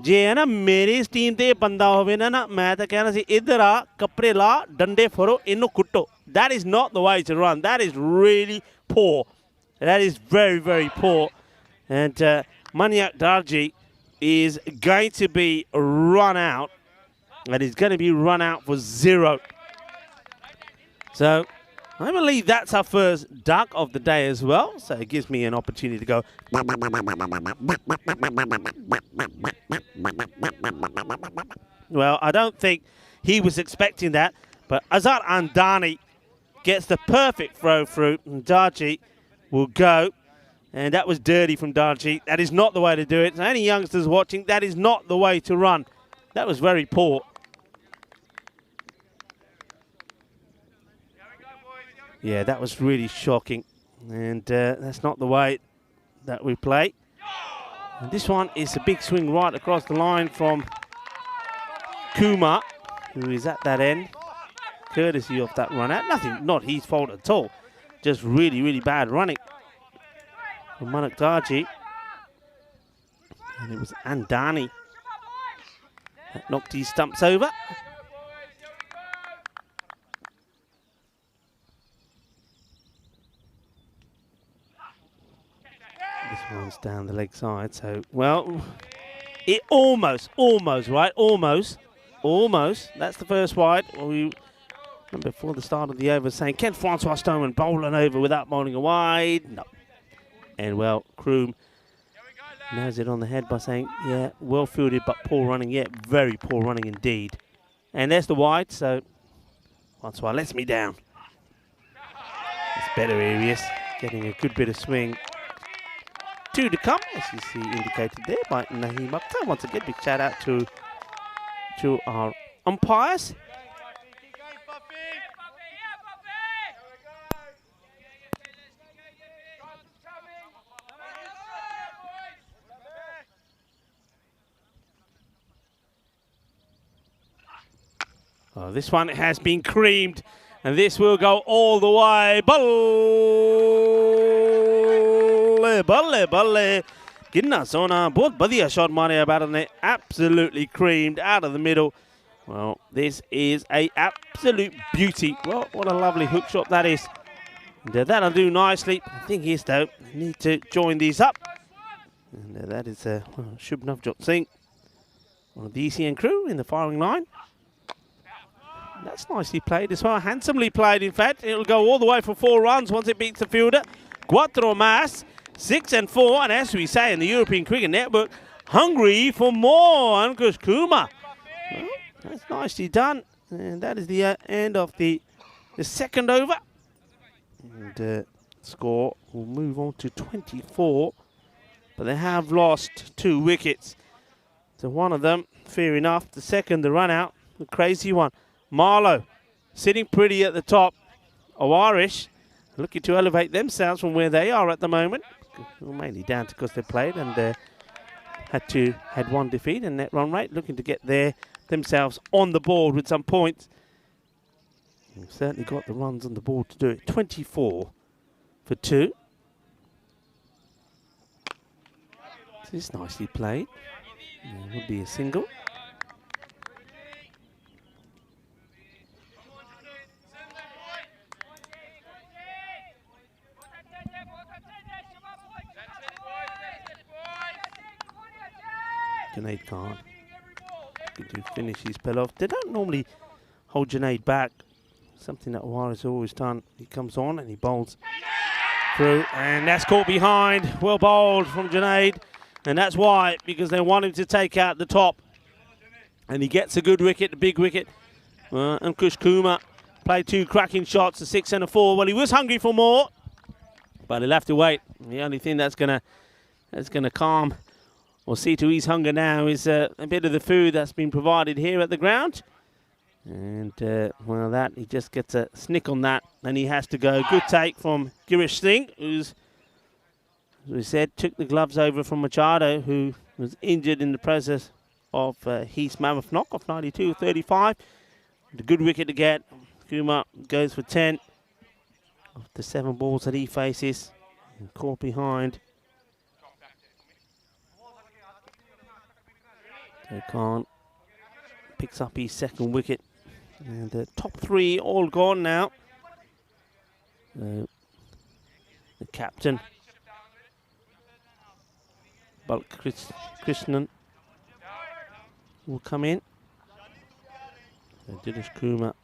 S1: ਜੇ ਹੈ ਨਾ ਮੇਰੀ ਇਸ team ਤੇ ਬੰਦਾ ਹੋਵੇ ਨਾ ਮੈਂ ਤਾਂ ਕਹਿਣਾ ਸੀ ਇੱਧਰ ਆ ਕੱਪੜੇ ਲਾ ਡੰਡੇ ਫੜੋ ਇਹਨੂੰ ਕੁੱਟੋ that is not the way to run that is really poor that is very poor and Maniak Darji is going to be run out and he's going to be run out for 0 so I believe that's our first duck of the day as well, so it gives me an opportunity to go. Well, I don't think he was expecting that, but Azar Andani gets the perfect throw through, and Darji will go. And that was dirty from Darji. That is not the way to do it. So any youngsters watching, that is not the way to run. That was very poor. Yeah, that was really shocking. And that's not the way that we play. And this one is a big swing right across the line from Kumar, who is at that end. Courtesy of that run out. Nothing, not his fault at all. Just really bad running from Manak Darji. And it was Andani that knocked his stumps over. This one's down the leg side, so, well, it almost, right? Almost. That's the first wide. We remember before the start of the over saying, can Francois Stoneman bowl an over without bowling a wide? No. And, well, Kroom nails it on the head by saying, yeah, well fielded, but poor running. Yeah, very poor running indeed. And there's the wide, so Francois lets me down. It's better areas, getting a good bit of swing. 2 to come, as you see indicated there by Naheem Akhtar. Once again, big shout out to our umpires. Oh, this one has been creamed, and this will go all the way. Balle. Ginna Sona, both badhiya shot मारे batter ने absolutely creamed out of the middle. Well, this is a absolute beauty. Well, what a lovely hook shot that is. And that'll do nicely. The thing is, though, we need to join these up. And that is Shubh Navjot Singh, one of the ECN crew in the firing line. That's nicely played as well. Handsomely played, in fact. It'll go all the way for 4 runs once it beats the fielder. Cuatro más, 6 and 4. And as we say in the European Cricket Network, hungry for more. Ankush Kumar. Well, that's nicely done. And that is the end of the second over. And score will move on to 24. But they have lost 2 wickets. So one of them, fair enough. The second, the run out, the crazy one. Marlow sitting pretty at the top. Owarish looking to elevate themselves from where they are at the moment. Well, mainly down to because they played and had 1 defeat and net run rate. Looking to get themselves on the board with some points. They've certainly got the runs on the board to do it. 24 for 2. This is nicely played. It would be a single. Junaid Khan looking to finish his spell off. They don't normally hold Junaid back. Something that Awar has always done. He comes on and he bowls through, and that's caught behind. Well bowled from Junaid, and that's why, because they want him to take out the top. And he gets a good wicket, a big wicket. Ankush Kumar played 2 cracking shots, a 6 and a 4. Well, he was hungry for more, but he'll have to wait. The only thing that's gonna calm or see to his hunger now is a bit of the food that's been provided here at the ground. And, well, that he just gets a snick on that, and he has to go. Good take from Girish Singh, who's, as we said, took the gloves over from Machado, who was injured in the process of Heath's mammoth knock off 92-35. A good wicket to get. Kumar goes for 10 of the 7 balls that he faces. And caught behind. So Khan picks up his second wicket. And the top three all gone now. The captain, Balk Krishnan, will come in. So Dinesh Kumar,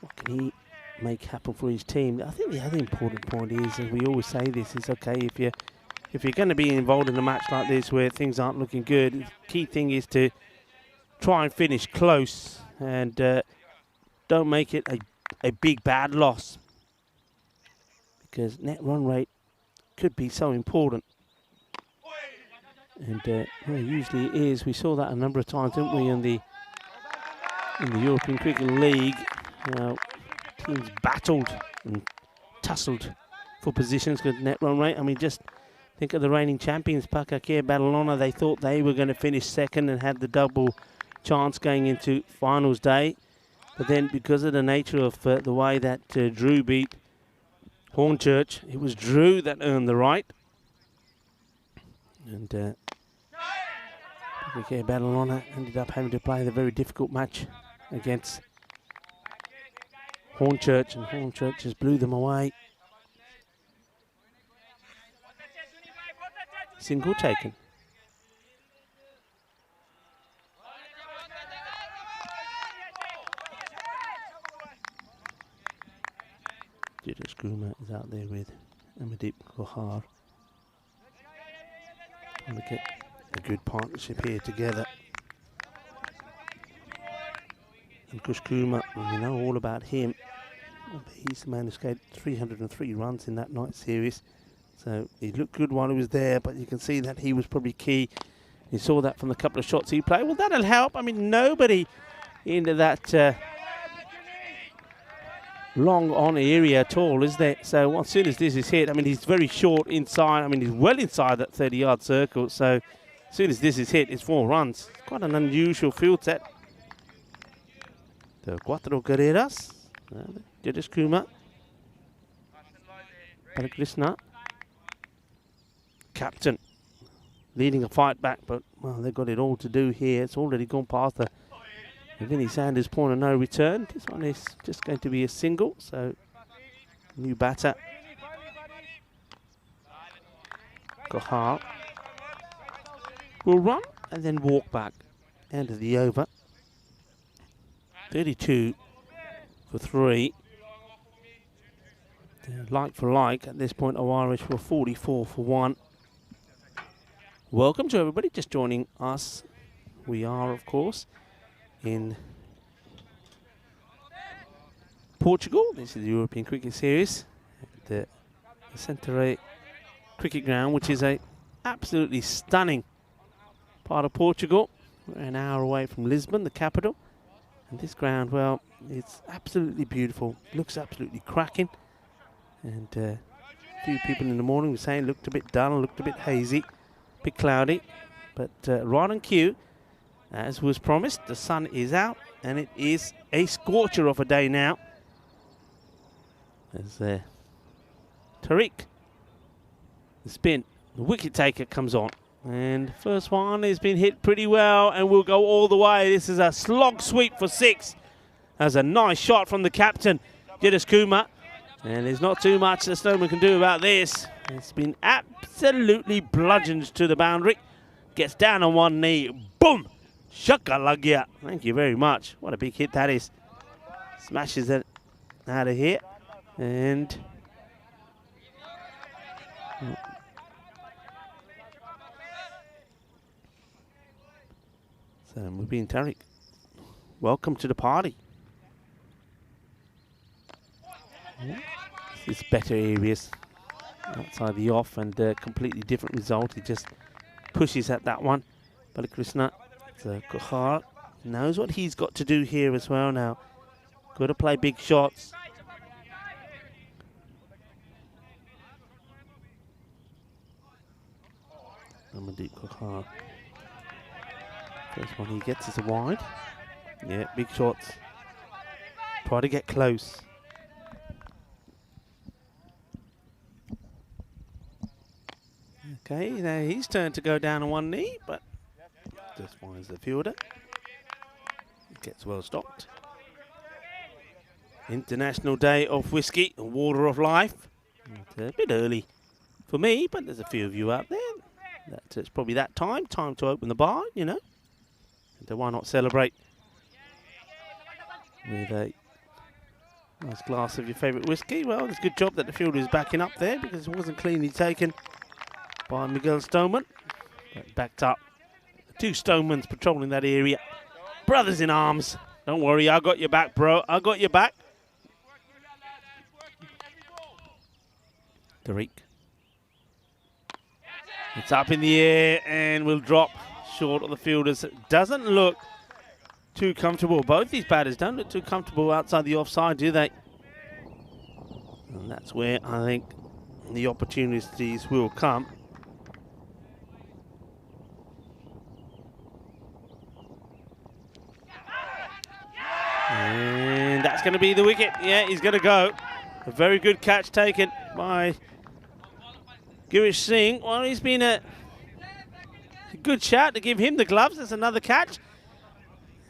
S1: what can he make happen for his team? I think the other important point is, as we always say this, is okay, if you're going to be involved in a match like this where things aren't looking good, the key thing is to try and finish close and don't make it a big bad loss, because net run rate could be so important. And well, usually it is. We saw that a number of times, didn't we, in the European Cricket League. Teams battled and tussled for positions with net run rate. I mean, just think of the reigning champions, Pakakir Badalona. They thought they were going to finish second and had the double chance going into finals day. But then, because of the nature of the way that Drew beat Hornchurch, it was Drew that earned the right. And Pakakir Badalona ended up having to play the very difficult match against Hornchurch, and Hornchurch just blew them away. Single taken. Dinesh Kumar is out there with Amadeep Kohar. Trying to get a good partnership here together. And Kush Kumar, we know all about him. He's the man who scored 303 runs in that night series. So he looked good while he was there, but you can see that he was probably key. You saw that from the couple of shots he played. Well, that'll help. I mean, nobody into that long on area at all, is there? So as soon as this is hit, I mean, he's very short inside. I mean, he's well inside that 30-yard circle. So as soon as this is hit, it's 4 runs. Quite an unusual field set. The cuatro carreras. Dinesh Kumar. Balakrishna. Captain. Leading a fight back, but, well, they've got it all to do here. It's already gone past the Vinnie Sanders' point of no return. This one is just going to be a single, so new batter. Kohar will run and then walk back. End of the over. 32 for 3. They're like for like at this point. Irish were 44 for 1. Welcome to everybody just joining us. We are, of course, in Portugal. This is the European Cricket Series at the Centre Cricket Ground, which is a absolutely stunning part of Portugal. We're an hour away from Lisbon, the capital. And this ground, well, it's absolutely beautiful. Looks absolutely cracking. And a few people in the morning were saying it looked a bit dull, looked a bit hazy, a bit cloudy. But right on cue, as was promised, the sun is out, and it is a scorcher of a day now. As Tariq, the spin, the wicket taker comes on. And first one has been hit pretty well and will go all the way. This is a slog sweep for 6. That's a nice shot from the captain, Dinesh Kumar. And there's not too much the Snowman can do about this. It's been absolutely bludgeoned to the boundary. Gets down on one knee. Boom! Shaka lagya. Thank you very much. What a big hit that is. Smashes it out of here. And so Mubin Tariq, welcome to the party. This is better areas outside the off, and a completely different result. He just pushes at that one. Balakrishna, Kohar knows what he's got to do here as well now. Got to play big shots. Amadeep Kohar. First one he gets is a wide. Yeah, big shots. Try to get close. Okay, now his turn to go down on one knee, but just finds the fielder. Gets well stopped. International Day of Whiskey and Water of Life. It's a bit early for me, but there's a few of you out there. It's probably that time to open the bar, you know. And why not celebrate with a nice glass of your favourite whiskey? Well, it's a good job that the fielder is backing up there because it wasn't cleanly taken by Miguel Stoneman. But backed up. 2 Stonemans patrolling that area. Brothers in arms. Don't worry, I got your back, bro. I got your back. Tariq. It's up in the air and will drop short of the fielders. Doesn't look too comfortable. Both these batters don't look too comfortable outside the offside, do they? And that's where I think the opportunities will come. And that's going to be the wicket. Yeah, he's going to go. A very good catch taken by Girish Singh. Well, he's been a good shout to give him the gloves. That's another catch.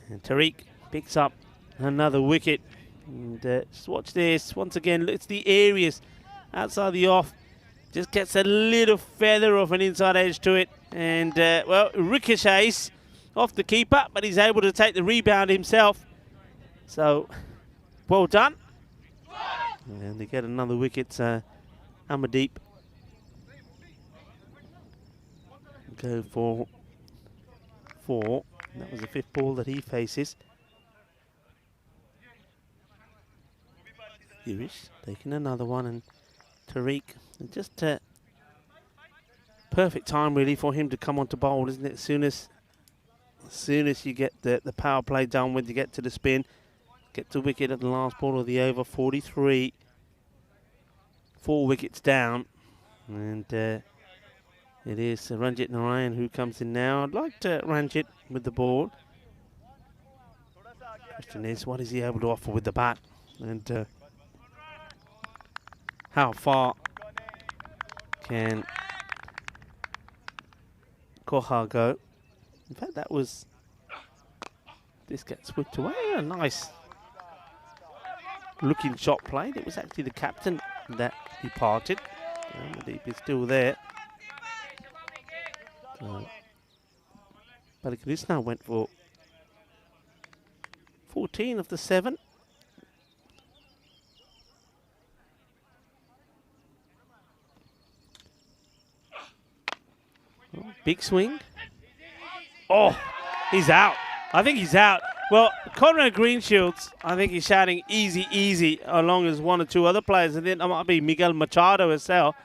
S1: And Tariq picks up another wicket. And just watch this. Once again, it's the areas outside the off. Just gets a little feather of an inside edge to it. And, well, ricochets off the keeper, but he's able to take the rebound himself. So, well done. And they get another wicket. Amadeep go for 4. That was the 5th ball that he faces. Girish taking another one, and Tariq. And just perfect time really for him to come on to bowl, isn't it? As soon as you get the power play done with, you get to the spin, get to wicket at the last ball of the over. 43. 4 wickets down, and it is Ranjit Narayan who comes in now. I'd like to Ranjit with the ball. Question is, what is he able to offer with the bat, and how far can Koha go? In fact, this gets whipped away. A nice looking shot played. It was actually the captain that departed. Amadeep is still there. Balakrishna went for 14 of the 7. Oh, big swing. Oh, he's out. I think he's out. Well, Conrad Greenshields, I think he's shouting easy, easy, along as 1 or 2 other players. And then it might be Miguel Machado as well.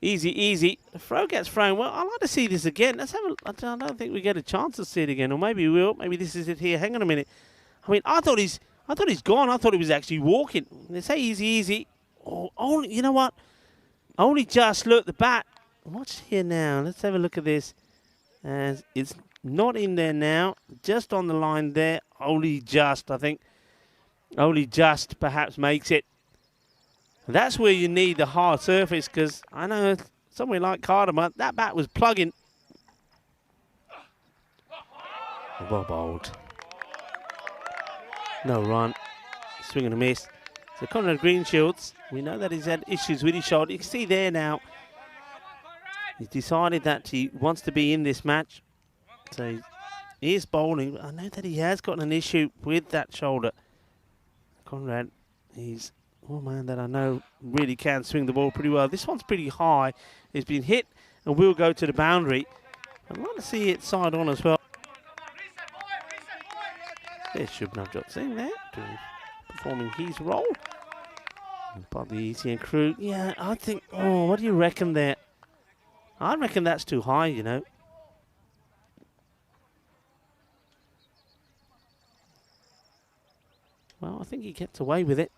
S1: Easy, easy. The throw gets thrown. Well, I'd like to see this again. Let's have I don't think we get a chance to see it again. Or maybe we will. Maybe this is it here. Hang on a minute. I mean, I thought he's gone. I thought he was actually walking. They say easy, easy. Oh, only, you know what? Only just look, the bat. What's here now? Let's have a look at this. As it's not in there now, just on the line there. Only just, I think. Only just perhaps makes it. And that's where you need the hard surface, because I know somewhere like Cardamom, that bat was plugging. Well bowled. No run. Swing and a miss. So Conrad Greenshields, we know that he's had issues with his shoulder. You can see there now. He's decided that he wants to be in this match. So he is bowling. I know that he has got an issue with that shoulder. Conrad, he's one man that I know really can swing the ball pretty well. This one's pretty high. It's been hit and will go to the boundary. I'd like to see it side on as well. There's Shubnavjot Singh there, performing his role. Part of the ECN crew. Yeah, I think, oh, what do you reckon there? I reckon that's too high, you know. Well, I think he gets away with it.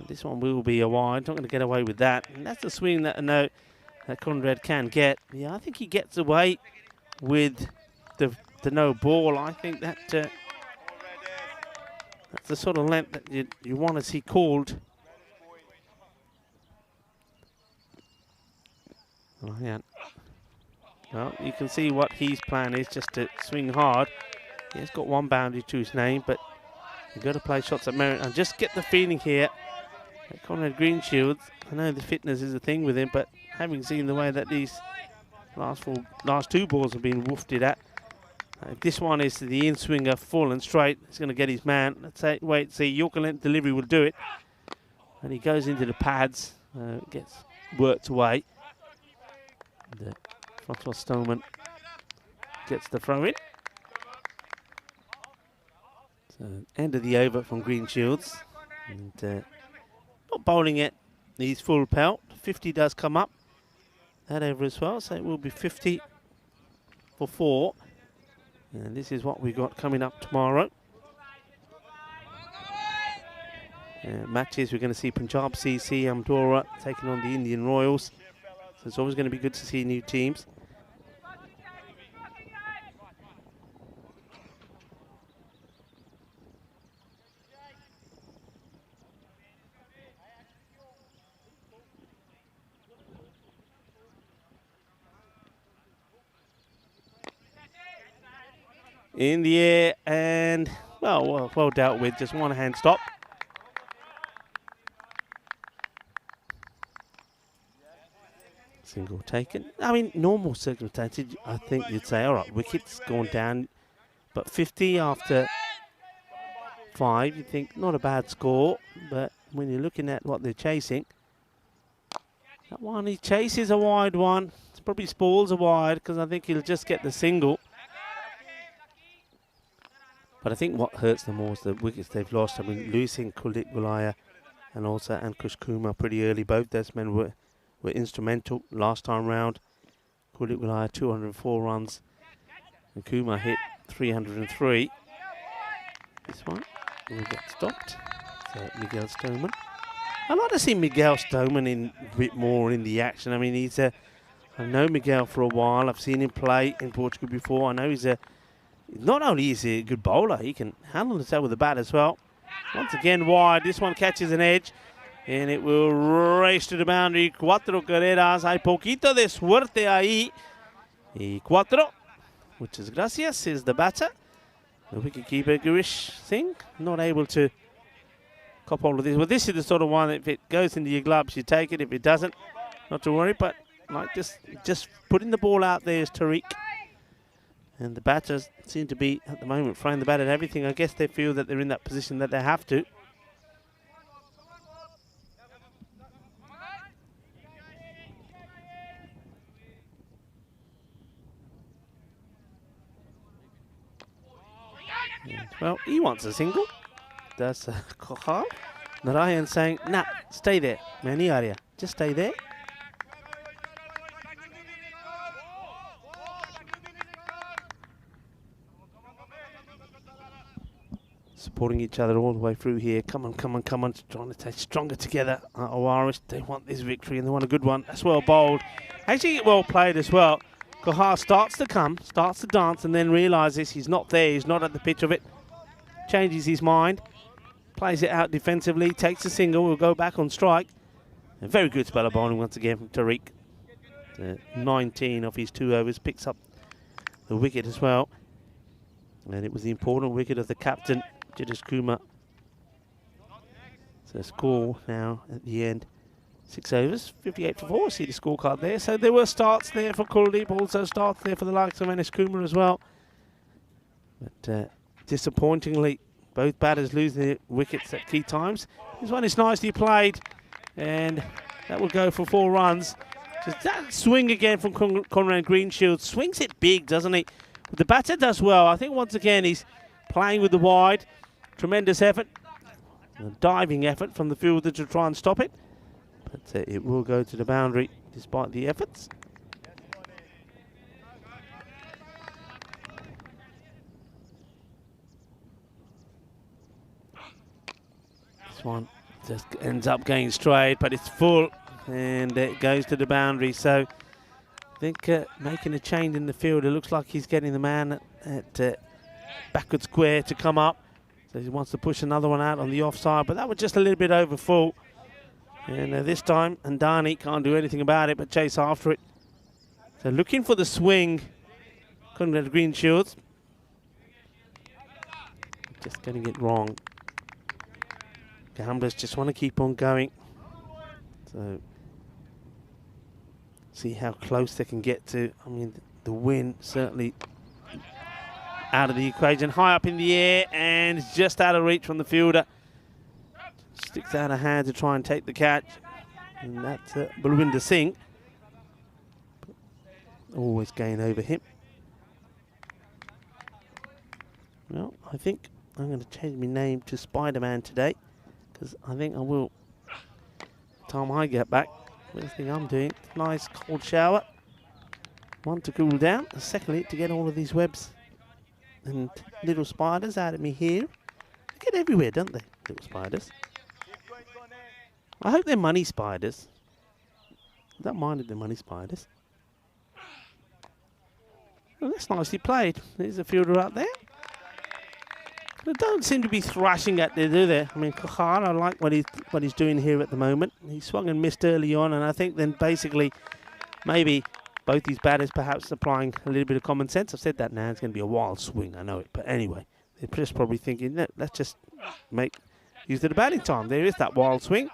S1: This one will be a wide. Not going to get away with that. And that's the swing that I know that Conrad can get. Yeah, I think he gets away with the no ball. I think that that's the sort of length that you want to see called. Ryan. Well, you can see what his plan is, just to swing hard. He has got one boundary to his name, but you've got to play shots at merit. And just get the feeling here that Conrad Greenshields, I know the fitness is a thing with him, but having seen the way that these last two balls have been woofed at, if this one is the in-swinger full and straight, he's going to get his man. Let's say, wait, see, Yorker delivery will do it. And he goes into the pads, gets worked away. And, Francois Stoneman gets the throw in. So end of the over from Greenshields. And not bowling it, he's full pelt. 50 does come up. That over as well, so it will be 50 for 4. And this is what we got coming up tomorrow. Matches, we're going to see Punjab CC, Amdora taking on the Indian Royals. So it's always going to be good to see new teams. In the air and, well dealt with, just one hand stop. Single taken. I mean, normal circumstances, I think you'd say, all right, wicket's gone down, but 50 after 5, you think not a bad score, but when you're looking at what they're chasing, that one he chases a wide one. It's probably spalls a wide because I think he'll just get the single. But I think what hurts them more is the wickets they've lost. I mean, losing Kuldeep Gulaya and also Ankush Kumar pretty early. Both those men were instrumental last time round. Kuldeep Gulaya 204 runs and Kumar hit 303. This one will get stopped. So Miguel Stoneman. I'd like to see Miguel Stoneman in a bit more in the action. I mean, I know Miguel for a while. I've seen him play in Portugal before. I know not only is he a good bowler, he can handle himself with the bat as well. Once again wide, this one catches an edge and it will race to the boundary. 4 carreras, hay poquito de suerte ahí. Y 4, muchas gracias, is the batter. The wicketkeeper Girish Singh, not able to cop hold of this. Well, this is the sort of one that if it goes into your gloves, you take it. If it doesn't, not to worry, but like just putting the ball out there is Tariq. And the batters seem to be, at the moment, throwing the bat at everything. I guess they feel that they're in that position that they have to. And, well, he wants a single. That's Kohar. Narayan saying, nah, stay there. Mani area. Just stay there. Supporting each other all the way through here. Come on, come on, come on. Trying to stay stronger together. Irish, they want this victory and they want a good one. That's well bowled. Actually, well played as well. Kohar starts to dance and then realises he's not there. He's not at the pitch of it. Changes his mind. Plays it out defensively. Takes a single. Will go back on strike. A very good spell of bowling once again from Tariq. 19 of his 2 overs. Picks up the wicket as well. And it was the important wicket of the captain, Jiddish Kumar. So score now at the end, 6 overs, 58 for 4. See the scorecard there. So there were starts there for Kuldeep, also starts there for the likes of Anish Kumar as well. But disappointingly, both batters losing their wickets at key times. This one is nicely played, and that will go for 4 runs. Just that swing again from Conrad Greenshields. Swings it big, doesn't he? But the batter does well. I think once again he's playing with the wide. Tremendous effort. A diving effort from the fielder to try and stop it. But it will go to the boundary despite the efforts. This one just ends up going straight, but it's full. And it goes to the boundary. So I think making a change in the field, it looks like he's getting the man at backward square to come up. So he wants to push another one out on the offside, but that was just a little bit over full. And this time, Andani can't do anything about it but chase after it. So looking for the swing. Couldn't get the green shields. Just getting it wrong. Gamblers just want to keep on going. So see how close they can get to. I mean, the win certainly out of the equation. High up in the air and just out of reach from the fielder. Sticks out a hand to try and take the catch. And that's Balwinder Singh. Always gain over him. Well, I think I'm going to change my name to Spider-Man today, because I think I will. Time I get back, first thing I'm doing, nice cold shower. One to cool down, and secondly to get all of these webs and little spiders out of me here. They get everywhere, don't they, little spiders? I hope they're money spiders. I don't mind if they're money spiders. Well, that's nicely played. There's a fielder out there. They don't seem to be thrashing at there, do they? I mean, Kahar, I like what he's doing here at the moment. He swung and missed early on, and I think then basically maybe both these batters perhaps applying a little bit of common sense. I've said that now. It's going to be a wild swing, I know it. But anyway, they're just probably thinking, no, let's just use the batting time. There is that wild swing.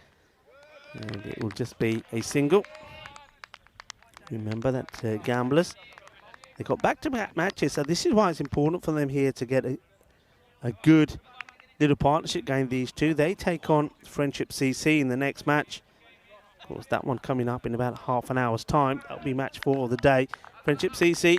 S1: And it will just be a single. Remember that Gamblers, they got back-to-back matches, so this is why it's important for them here to get a good little partnership game, these two. They take on Friendship CC in the next match. Of course, that one coming up in about half an hour's time. That'll be match 4 of the day. Friendship CC,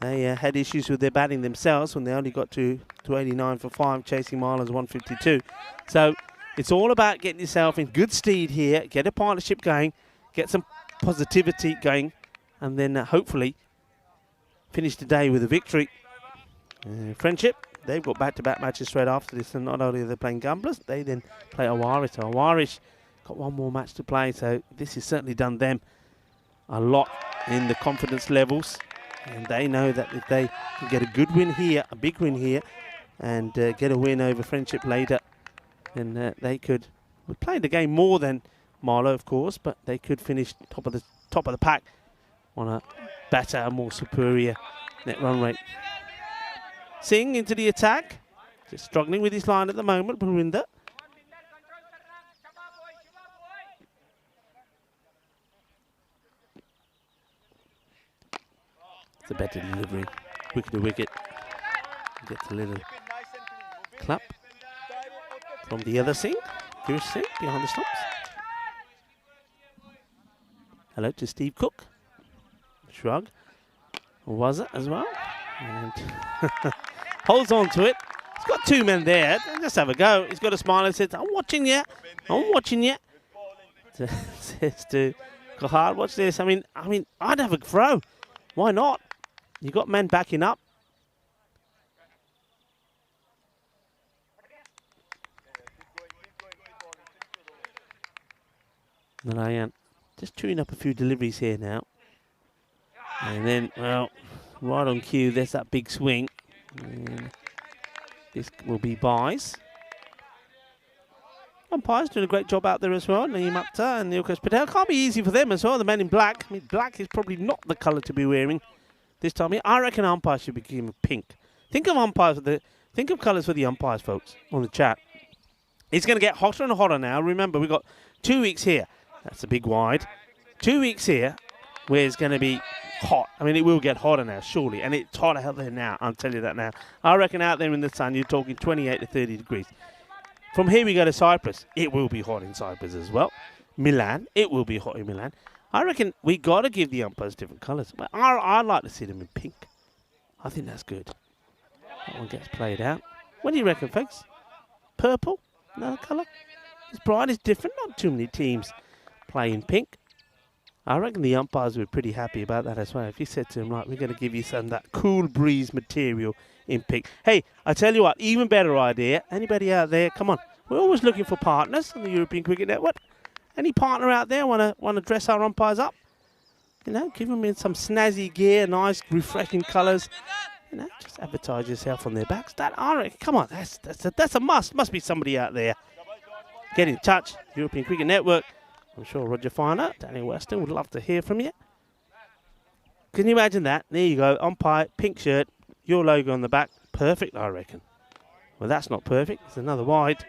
S1: they had issues with their batting themselves when they only got to 89 for 5, chasing Marlins 152. So it's all about getting yourself in good stead here, get a partnership going, get some positivity going, and then hopefully finish the day with a victory. Friendship, they've got back-to-back matches straight after this, and not only are they playing Gamblers, they then play Awarish. So Awarish got one more match to play, so this has certainly done them a lot in the confidence levels, and they know that if they can get a good win here, a big win here, and get a win over Friendship later, then they could play the game more than Marlow, of course, but they could finish top of the pack on a better, more superior net run rate. Singh into the attack, just struggling with his line at the moment, Balwinder. It's a better delivery, wicket to wicket. Gets a little clap from the other Singh, Girish Singh behind the stumps. Hello to Steve Cook. Shrug. Was it as well? And holds on to it. He's got two men there. Let's have a go. He's got a smile and says, I'm watching you. I'm watching you. Says to Kahar, watch this. I mean, I'd have a throw. Why not? You got men backing up. Narayan just chewing up a few deliveries here now. And then, well, right on cue, there's that big swing. And this will be buys. Umpires doing a great job out there as well. Naeem Akhtar and Nilkesh Patel. Can't be easy for them as well, the men in black. I mean, black is probably not the colour to be wearing this time. I reckon umpires should be given pink. Think of umpires think of colours for the umpires, folks, on the chat. It's going to get hotter and hotter now. Remember, we've got 2 weeks here. That's a big wide. 2 weeks here where it's going to be hot. I mean, it will get hotter now, surely. And it's hotter out there now, I'll tell you that now. I reckon out there in the sun, you're talking 28 to 30 degrees. From here we go to Cyprus. It will be hot in Cyprus as well. Milan, it will be hot in Milan. I reckon we got to give the umpires different colours. But I'd like to see them in pink. I think that's good. That one gets played out. What do you reckon, folks? Purple? Another colour? It's bright, it's different. Not too many teams play in pink. I reckon the umpires were pretty happy about that as well. If you said to them, right, we're going to give you some of that cool breeze material in pink. Hey, I tell you what, even better idea. Anybody out there, come on. We're always looking for partners on the European Cricket Network. Any partner out there want to dress our umpires up? You know, give them in some snazzy gear, nice, refreshing colours. You know, just advertise yourself on their backs. That, I reckon, come on, that's a must. Must be somebody out there. Get in touch, European Cricket Network. I'm sure Roger Finer, Daniel Weston would love to hear from you. Can you imagine that? There you go, umpire, pink shirt, your logo on the back. Perfect, I reckon. Well, that's not perfect. It's another wide.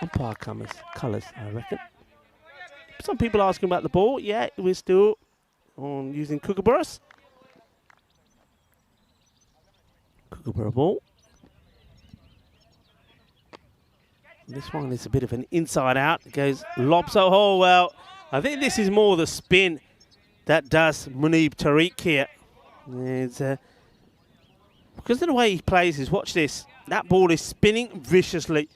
S1: Umpire colours, I reckon. Some people asking about the ball. Yeah, we're still on using kookaburras. Kookaburra ball. This one is a bit of an inside out. It goes lobs. Oh, well, I think this is more the spin that does Muneeb Tariq here. It's, because of the way he plays is, watch this. That ball is spinning viciously.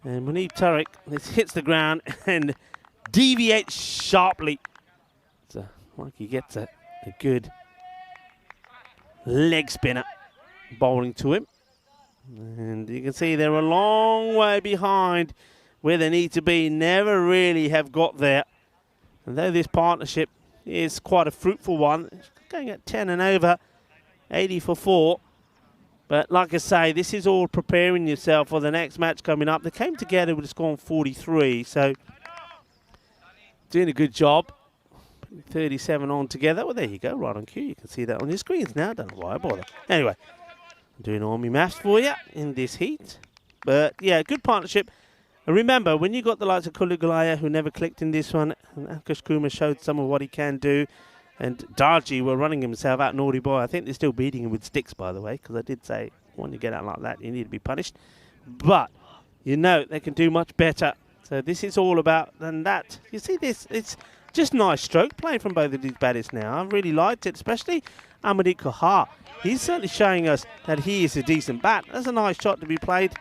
S1: And Muneeb Tariq hits the ground and deviates sharply. So, like he gets a good leg spinner bowling to him. And you can see they're a long way behind where they need to be. Never really have got there. And though this partnership is quite a fruitful one, it's going at 10 and over, 80 for 4. But like I say, this is all preparing yourself for the next match coming up. They came together with a score of 43, so doing a good job. 37 on together. Well, there you go, right on cue. You can see that on your screens now. Don't know why I bother. Anyway, I'm doing all my maths for you in this heat. But yeah, good partnership. And remember, when you got the likes of Kuligalaya, who never clicked in this one, and Ankush Kumar showed some of what he can do, and Darji were running himself out, naughty boy. I think they're still beating him with sticks, by the way, because I did say when you get out like that, you need to be punished. But you know they can do much better. So this is all about than that. You see this? It's just nice stroke playing from both of these batters now. I've really liked it, especially Amadeep Kohar. He's certainly showing us that he is a decent bat. That's a nice shot to be played.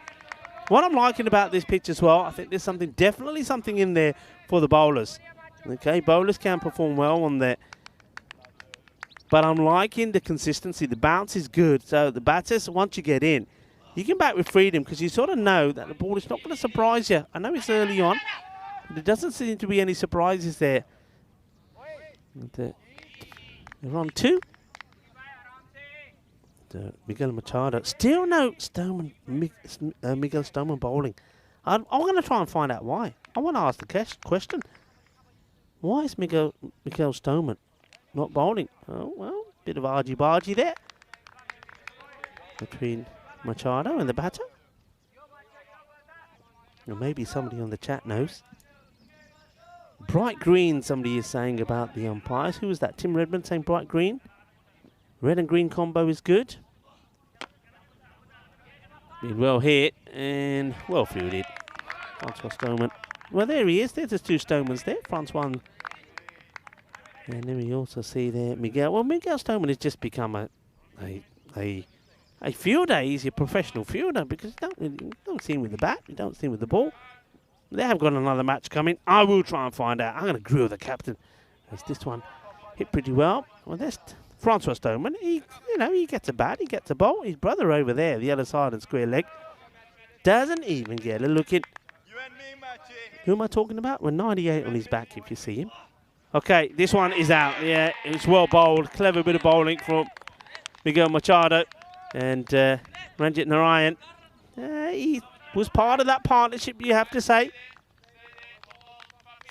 S1: What I'm liking about this pitch as well, I think there's definitely something in there for the bowlers. Okay, bowlers can perform well on there. But I'm liking the consistency. The bounce is good. So the batters, once you get in, you can bat with freedom because you sort of know that the ball is not going to surprise you. I know it's early on, but there doesn't seem to be any surprises there. And, they're on 2. Miguel Machado. Still no Miguel Stoneman bowling. I'm going to try and find out why. I want to ask the question. Why is Miguel Stoneman not bowling? Oh, well, bit of argy-bargy there between Machado and the batter. Or maybe somebody on the chat knows. Bright green, somebody is saying about the umpires. Who was that? Tim Redmond saying bright green. Red and green combo is good. Been well hit and well fielded. Francois Stoneman. Well, there he is. There's the 2 Stomans there. Francois. And then we also see there Miguel. Well, Miguel Stoneman has just become a fielder. He's a professional fielder because you don't see him with the bat. You don't see him with the ball. They have got another match coming. I will try and find out. I'm going to grill the captain. As this one hit pretty well. Well, there's Francois Stoneman. He gets a bat. He gets a bowl. His brother over there, the other side and square leg, doesn't even get a look in. Who am I talking about? We're 98 on his back if you see him. Okay, this one is out. Yeah, it's well bowled. Clever bit of bowling from Miguel Machado. And Ranjit Narayan. He was part of that partnership, you have to say.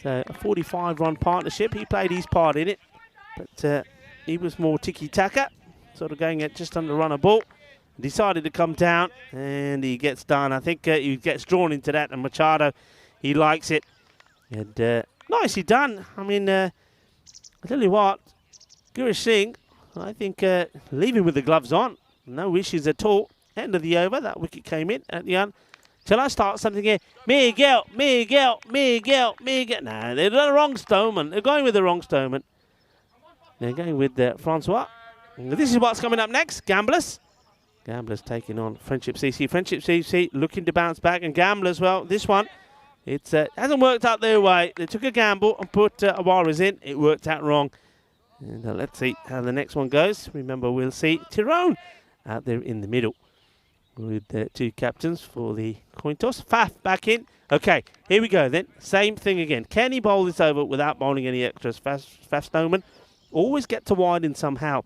S1: So a 45-run partnership. He played his part in it. But he was more tiki-taka. Sort of going at just under run a ball. Decided to come down. And he gets done. I think he gets drawn into that. And Machado, he likes it. And nicely done. I mean, I tell you what. Girish Singh, I think leave him with the gloves on. No issues at all. End of the over. That wicket came in at the end. Shall I start something here? Miguel. No, they're the wrong Stoneman. They're going with the wrong Stoneman. They're going with Francois. This is what's coming up next. Gamblers. Gamblers taking on Friendship CC. Friendship CC looking to bounce back. And Gamblers, well, this one, it hasn't worked out their way. They took a gamble and put Awaras in. It worked out wrong. And let's see how the next one goes. Remember, we'll see Tyrone out there in the middle with the 2 captains for the coin toss. Faf back in. Okay, here we go then. Same thing again. Can he bowl this over without bowling any extras? Faf Stoneman always get to widen somehow.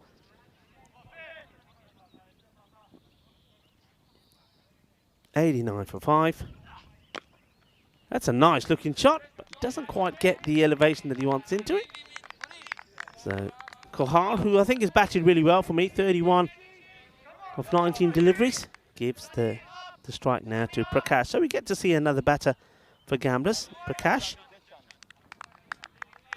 S1: $89 for 5. That's a nice looking shot, but doesn't quite get the elevation that he wants into it. So Kohar, who I think has batted really well for me, 31 of 19 deliveries, gives the strike now to Prakash. So we get to see another batter for Gamblers. Prakash.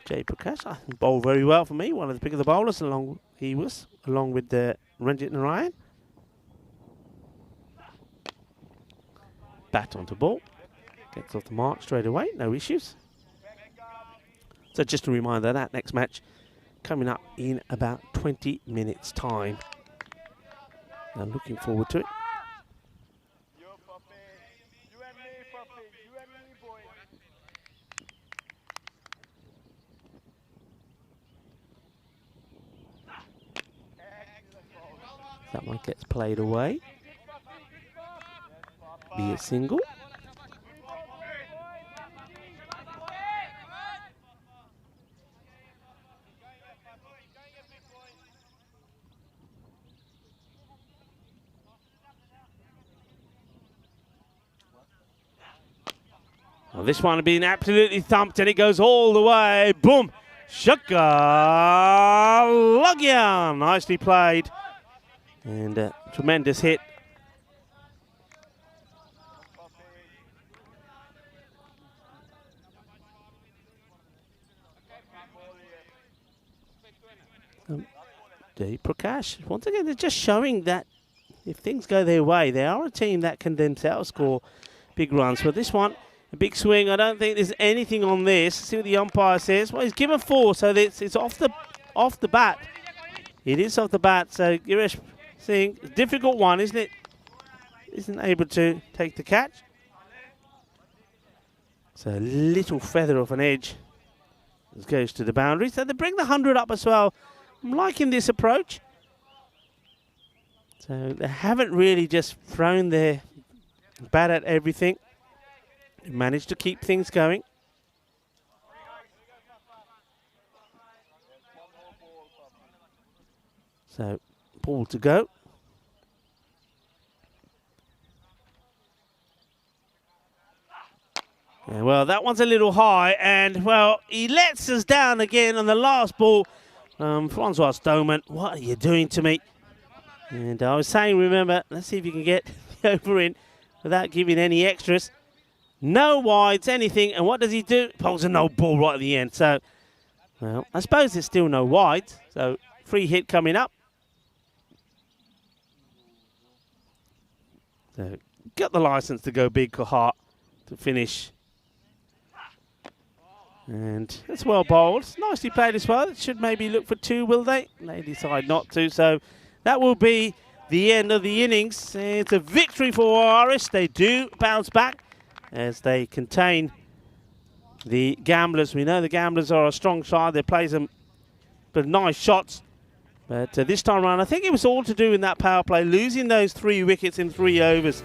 S1: Jay Prakash, bowled very well for me. One of the pick of the bowlers, along with the Ranjit Narayan. Bat onto ball. Gets off the mark straight away. No issues. So just a reminder, that next match coming up in about 20 minutes' time. I'm looking forward to it. That one gets played away. Be a single. Well, this one has been absolutely thumped and it goes all the way. Boom! Shaka Logyan. Nicely played. And a tremendous hit. Prakash, once again, they're just showing that if things go their way, they are a team that can themselves score big runs. But this one, a big swing. I don't think there's anything on this. See what the umpire says. Well, he's given 4, so it's off the bat. It is off the bat. So Girish Singh, difficult one, isn't it? Isn't able to take the catch. So a little feather off an edge. This goes to the boundary. So they bring the 100 up as well. I'm liking this approach. So they haven't really just thrown their bat at everything. They managed to keep things going. So ball to go. Yeah, well, that one's a little high, and, well, he lets us down again on the last ball. Francois Stoneman, what are you doing to me? And I was saying, remember, let's see if you can get the over in without giving any extras. No wides, anything, and what does he do? Pulls a no ball right at the end. So, well, I suppose there's still no wides. So, free hit coming up. So, got the license to go big, Kohar, to finish. And it's well bowled. Nicely played as well. It should maybe look for 2, will they? They decide not to. So that will be the end of the innings. It's a victory for Irish. They do bounce back as they contain the Gamblers. We know the Gamblers are a strong side. They play some but nice shots. But this time around, I think it was all to do in that power play, losing those 3 wickets in 3 overs.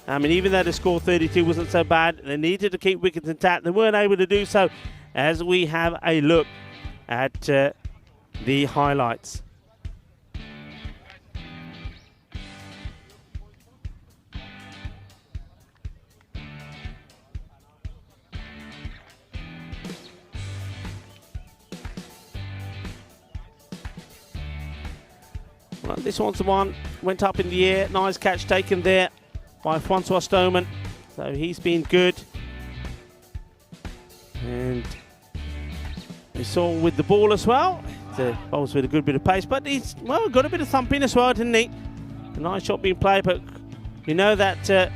S1: I mean, even though the score 32 wasn't so bad, they needed to keep wickets intact. They weren't able to do so, as we have a look at the highlights. Well, this one's the one, went up in the air. Nice catch taken there by Francois Stoneman. So he's been good. And we saw with the ball as well. The bowls with a good bit of pace, but he's, well, got a bit of thumping as well, didn't he? A nice shot being played, but you know that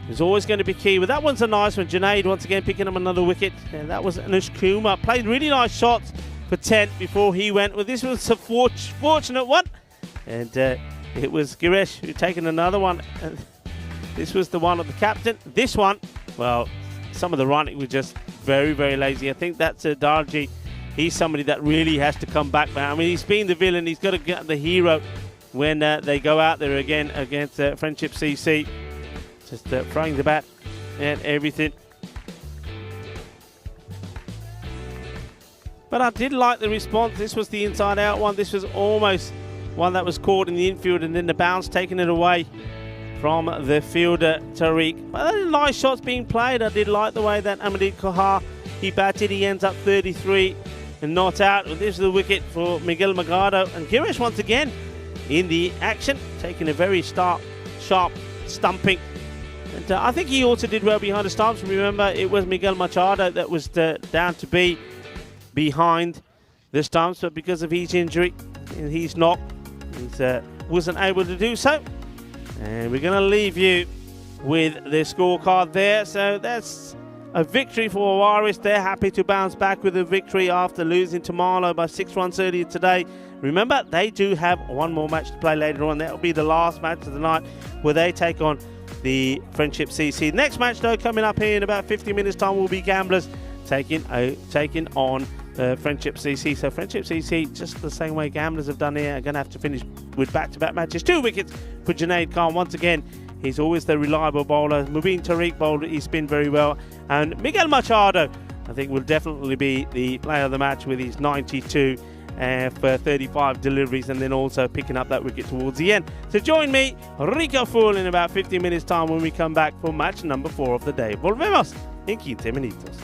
S1: is always going to be key. But that one's a nice one. Junaid once again picking up another wicket. And that was Anush Kumar. Played really nice shots for 10 before he went. Well, this was a fortunate one. And it was Girish who taken another one. And this was the one of the captain. This one, well, some of the running was just very, very lazy. I think that's Darji. He's somebody that really has to come back now. I mean, he's been the villain. He's got to get the hero when they go out there again against Friendship CC. Just throwing the bat and everything. But I did like the response. This was the inside-out one. This was almost one that was caught in the infield, and then the bounce taking it away from the fielder, Tariq. But nice shots being played. I did like the way that Amandeep Kohar, he batted. He ends up 33 and not out. This is the wicket for Miguel Magado, and Girish once again in the action, taking a very sharp stumping. And I think he also did well behind the stumps. Remember, it was Miguel Machado that was down to be behind the stumps, but because of his injury, he's not. He wasn't able to do so. And we're going to leave you with the scorecard there. So that's a victory for Awaris. They're happy to bounce back with a victory after losing to Marlow by 6 runs earlier today. Remember, they do have one more match to play later on. That will be the last match of the night, where they take on the Friendship CC. Next match, though, coming up here in about 50 minutes' time, will be Gamblers taking on Friendship CC. So Friendship CC, just the same way Gamblers have done here, are going to have to finish with back-to-back matches. 2 wickets for Junaid Khan. Once again, he's always the reliable bowler. Mubin Tariq bowled his spin very well. And Miguel Machado, I think, will definitely be the player of the match with his 92 for 35 deliveries, and then also picking up that wicket towards the end. So join me, Rico Fool, in about 15 minutes' time when we come back for match number 4 of the day. Volvemos en 15 minutos.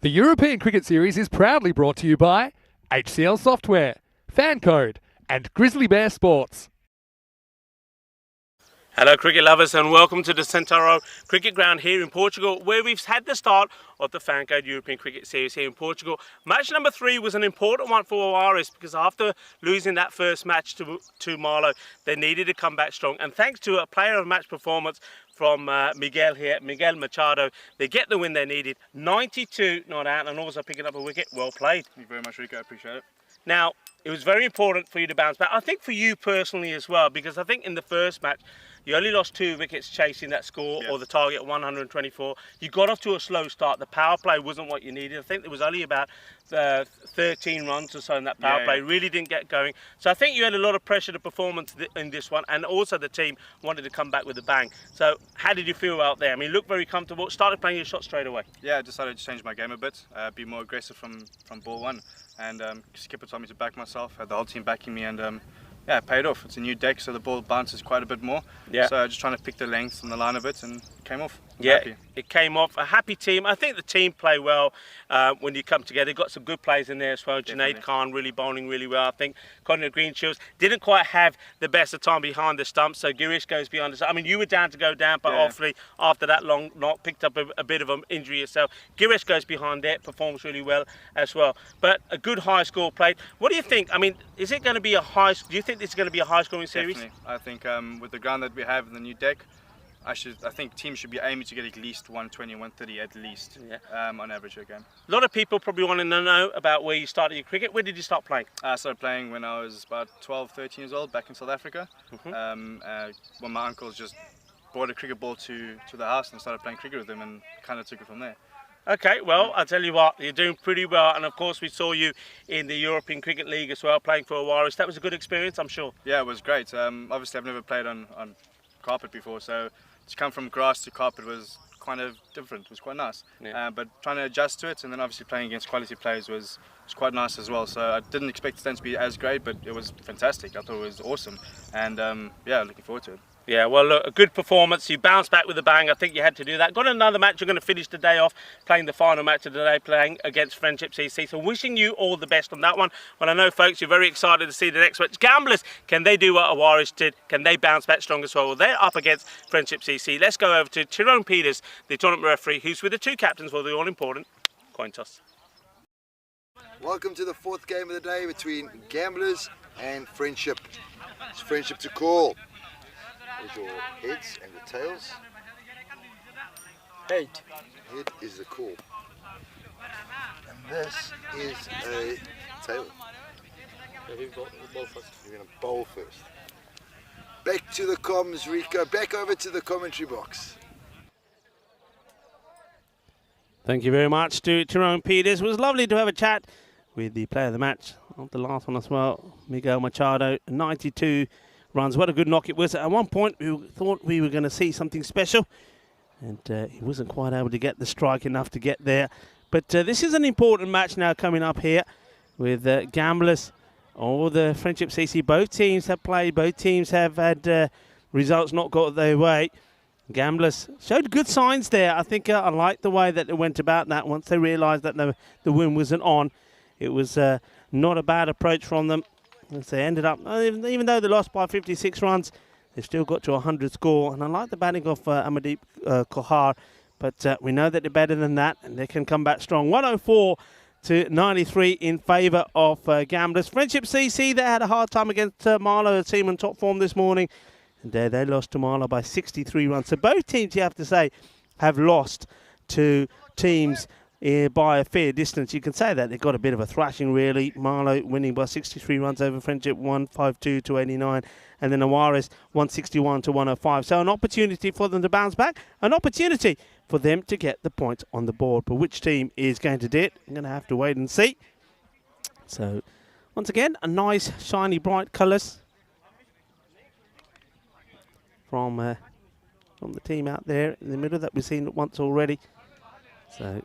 S2: The European Cricket Series is proudly brought to you by HCL Software, Fan Code, and Grizzly Bear Sports.
S1: Hello cricket lovers and welcome to the Centauro Cricket Ground here in Portugal, where we've had the start of the FanCode European Cricket Series here in Portugal. Match number 3 was an important one for Juarez because after losing that first match to Marlow, they needed to come back strong, and thanks to a player of match performance from Miguel Machado, they get the win they needed. 92 not out, and also picking up a wicket. Well played.
S5: Thank you very much, Rico. I appreciate it.
S1: Now, it was very important for you to bounce back. I think for you personally as well, because I think in the first match, you only lost 2 wickets chasing that score, or the target at 124. You got off to a slow start. The power play wasn't what you needed. I think there was only about 13 runs or so in that power play. Really didn't get going. So I think you had a lot of pressure to performance in this one, and also the team wanted to come back with a bang. So how did you feel out there? I mean, you looked very comfortable. Started playing your shot straight away.
S5: Yeah, I decided to change my game a bit, be more aggressive from ball 1, and Skipper told me to back myself, had the whole team backing me, and yeah, it paid off. It's a new deck, so the ball bounces quite a bit more. Yeah. So just trying to pick the length and the line of it, and it came off. It came off. A happy team. I think the team play well when you come together. Got some good players in there as well. Junaid Khan really bowling really well. I think Connor Greenshields didn't quite have the best of time behind the stump, so Girish goes behind the stump. I mean, you were down to go down, but obviously after that long knock, picked up a bit of an injury yourself. Girish goes behind it, performs really well as well. But a good high score played. What do you think? I mean, is it going to be a high? Do you think this is going to be a high scoring series? Definitely. I think with the ground that we have in the new deck, I think teams should be aiming to get at least 120, 130 at least on average a game. A
S1: lot of people probably want to know about where you started your cricket. Where did you start playing?
S5: I started playing when I was about 12, 13 years old, back in South Africa. When my uncles just brought a cricket ball to the house and started playing cricket with them, and kind of took it from there.
S1: Okay, well, I'll tell you what, you're doing pretty well, and of course we saw you in the European Cricket League as well, playing for Juarez. That was a good experience, I'm sure.
S5: Yeah, it was great. Obviously I've never played on carpet before, so to come from grass to carpet was kind of different. It was quite nice. But trying to adjust to it, and then obviously playing against quality players was quite nice as well. So I didn't expect the stand to be as great, but it was fantastic. I thought it was awesome, and yeah, looking forward to it.
S1: Yeah, well, look, a good performance. You bounced back with a bang. I think you had to do that. Got another match. You're going to finish the day off playing the final match of the day, playing against Friendship CC. So wishing you all the best on that one. Well, I know, folks, you're very excited to see the next match. Gamblers, can they do what Juarez did? Can they bounce back strong as well? Well, they're up against Friendship CC. Let's go over to Tyrone Peters, the tournament referee, who's with the 2 captains for the all-important coin toss.
S3: Welcome to the 4th game of the day between Gamblers and Friendship. It's Friendship to call. With your heads and your tails. Head is the call. And this is a tail.
S4: You bowl first.
S3: You're going to bowl first. Back to the comms, Rico. Back over to the commentary box.
S1: Thank you very much to Tyrone Peters. It was lovely to have a chat with the player of the match. Not the last one as well, Miguel Machado, 92 runs. What a good knock it was. At one point, we thought we were going to see something special, and he wasn't quite able to get the strike enough to get there. But this is an important match now coming up here with Gamblers or the Friendship CC. Both teams have played. Both teams have had results not got their way. Gamblers showed good signs there. I think I liked the way that they went about that. Once they realised that the win wasn't on, it was not a bad approach from them. As they ended up, even though they lost by 56 runs, they've still got to a 100 score. And I like the batting of Amadeep Kohar, but we know that they're better than that, and they can come back strong. 104 to 93 in favour of Gamblers. Friendship CC, they had a hard time against Marlow, a team in top form this morning, and they lost to Marlow by 63 runs. So both teams, you have to say, have lost to teams by a fair distance. You can say that they got a bit of a thrashing, really. Marlow winning by 63 runs over Friendship, 152 to 89, and then Juarez 161 to 105. So an opportunity for them to bounce back, an opportunity for them to get the points on the board. But which team is going to do it? I'm going to have to wait and see. So once again, a nice, shiny, bright colours from the team out there in the middle that we've seen once already. So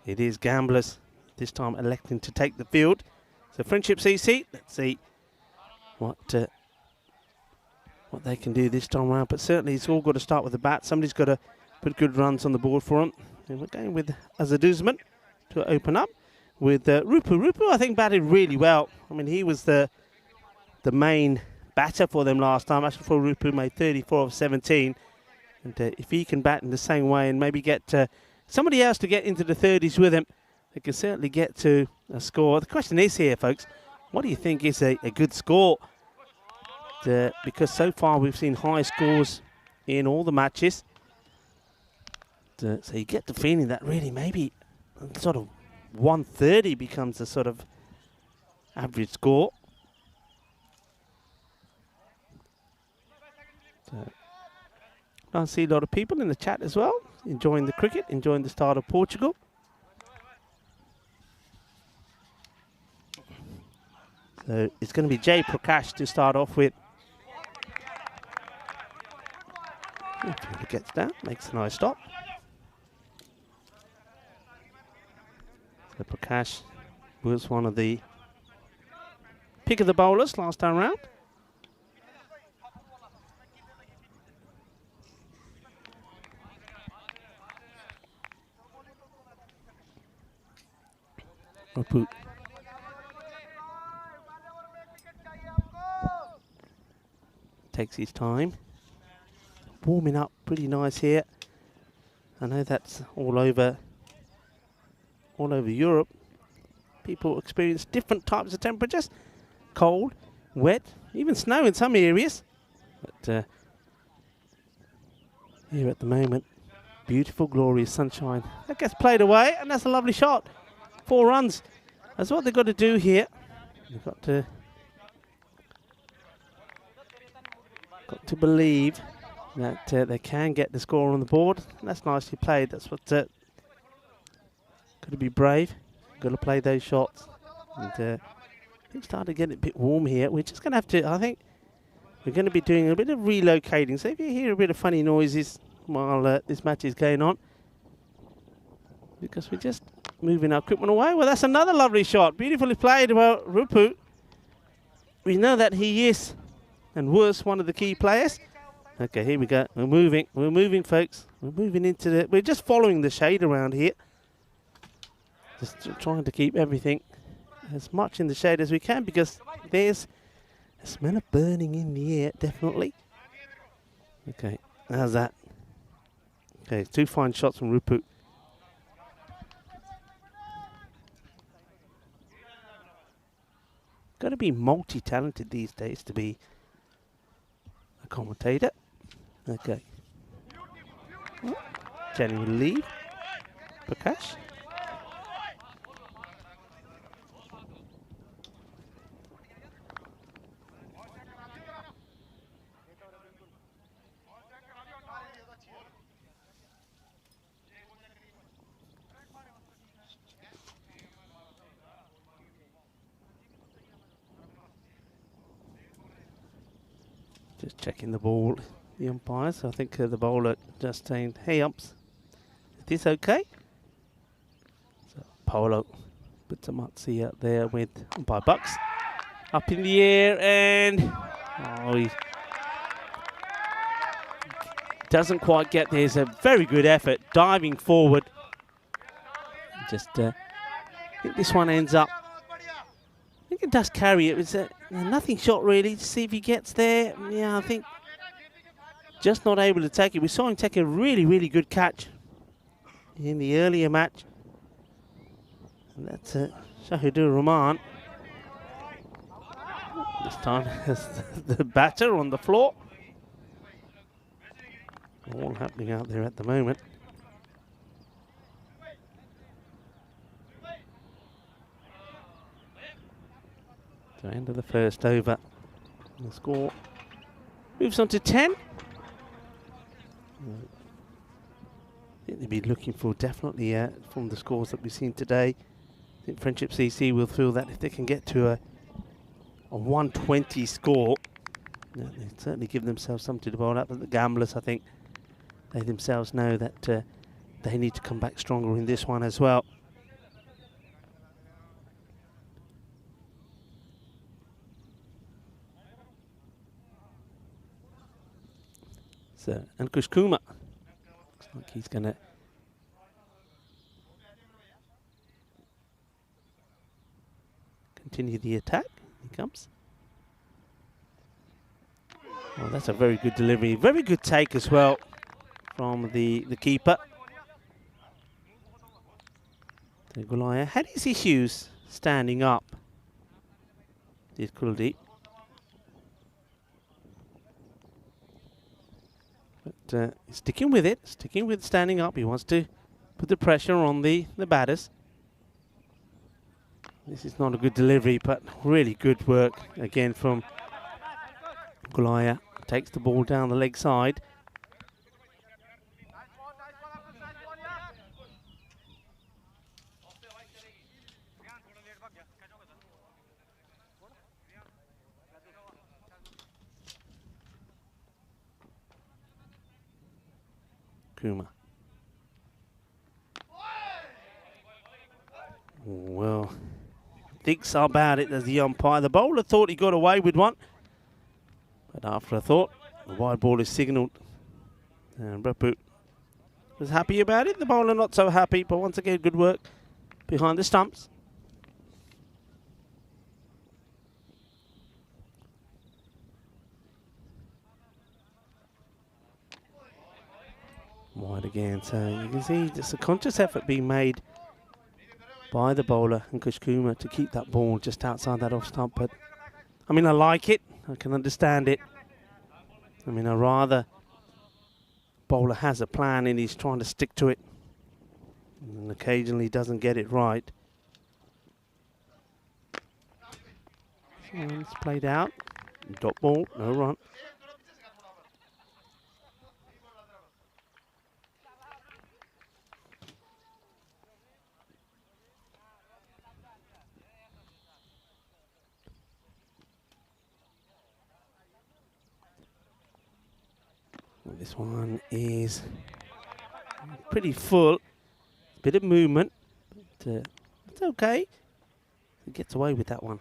S1: it is Gamblers this time electing to take the field. So Friendship CC, let's see what they can do this time around. But certainly it's all got to start with the bat. Somebody's got to put good runs on the board for them. And we're going with Azaduzman to open up with Rupu. Rupu, I think, batted really well. I mean, he was the main batter for them last time. Actually, for Rupu, made 34 of 17. And if he can bat in the same way and maybe get somebody else to get into the 30s with him, they can certainly get to a score. The question is here, folks, what do you think is a good score? Because so far we've seen high scores in all the matches. So you get the feeling that really maybe sort of 130 becomes a sort of average score. So I see a lot of people in the chat as well, enjoying the cricket, enjoying the start of Portugal. So it's going to be Jay Prakash to start off with. If he gets down, makes a nice stop. So Prakash was one of the pick of the bowlers last time round. Rupu. Takes his time. Warming up pretty nice here. I know that's all over Europe. People experience different types of temperatures. Cold, wet, even snow in some areas. But here at the moment, beautiful, glorious sunshine. That gets played away, and that's a lovely shot. 4 runs. That's what they've got to do here. They've got to believe that they can get the score on the board. And that's nicely played. That's what got to be brave. Got to play those shots. And it's starting to get a bit warm here. We're just going to have to, I think, we're going to be doing a bit of relocating. So if you hear a bit of funny noises while this match is going on, because we're just moving our equipment away. Well, that's another lovely shot. Beautifully played by Rupu. We know that he is and was one of the key players. Okay, here we go. We're moving, folks. We're moving into the... We're just following the shade around here. Just trying to keep everything as much in the shade as we can, because there's a smell of burning in the air, definitely. Okay, how's that? Okay, 2 fine shots from Rupu. Got to be multi-talented these days to be a commentator. Okay. Jenny will leave. Prakash. Just checking the ball, the umpires. I think the bowler just saying, hey umps, is this okay? So Polo puts a Matsi out there with umpire Bucks. Up in the air, and he doesn't quite get there. It's a very good effort, diving forward. Just, I think this one ends up, I think it does carry it. It's a nothing shot really, to see if he gets there. Yeah, I think just not able to take it. We saw him take a really, really good catch in the earlier match. And that's Shahidur Rahman. This time has the batter on the floor. All happening out there at the moment. So end of the first over. The score moves on to 10. I think they'll be looking for definitely from the scores that we've seen today. I think Friendship CC will feel that if they can get to a 120 score, they certainly give themselves something to bowl up. But the Gamblers, I think, they themselves know that they need to come back stronger in this one as well. So, Ankush Kumar looks like he's going to continue the attack. Here he comes. Well, that's a very good delivery. Very good take as well from the keeper. Gulaya had his issues standing up. Did Kuldeep. But sticking with it, sticking with standing up. He wants to put the pressure on the batters. This is not a good delivery, but really good work again from Gulaya. Takes the ball down the leg side. Kuma. Well, thinks about it as the umpire. The bowler thought he got away with one. But after a thought, the wide ball is signalled. And Rapu was happy about it. The bowler not so happy, but once again, good work behind the stumps. Wide again, so you can see just a conscious effort being made by the bowler and Kuma to keep that ball just outside that off stump. But I mean, I like it. I can understand it. I mean, I rather bowler has a plan and he's trying to stick to it, and occasionally doesn't get it right. So it's played out. Dot ball, no run. This one is pretty full. Bit of movement, but it's okay. He gets away with that one.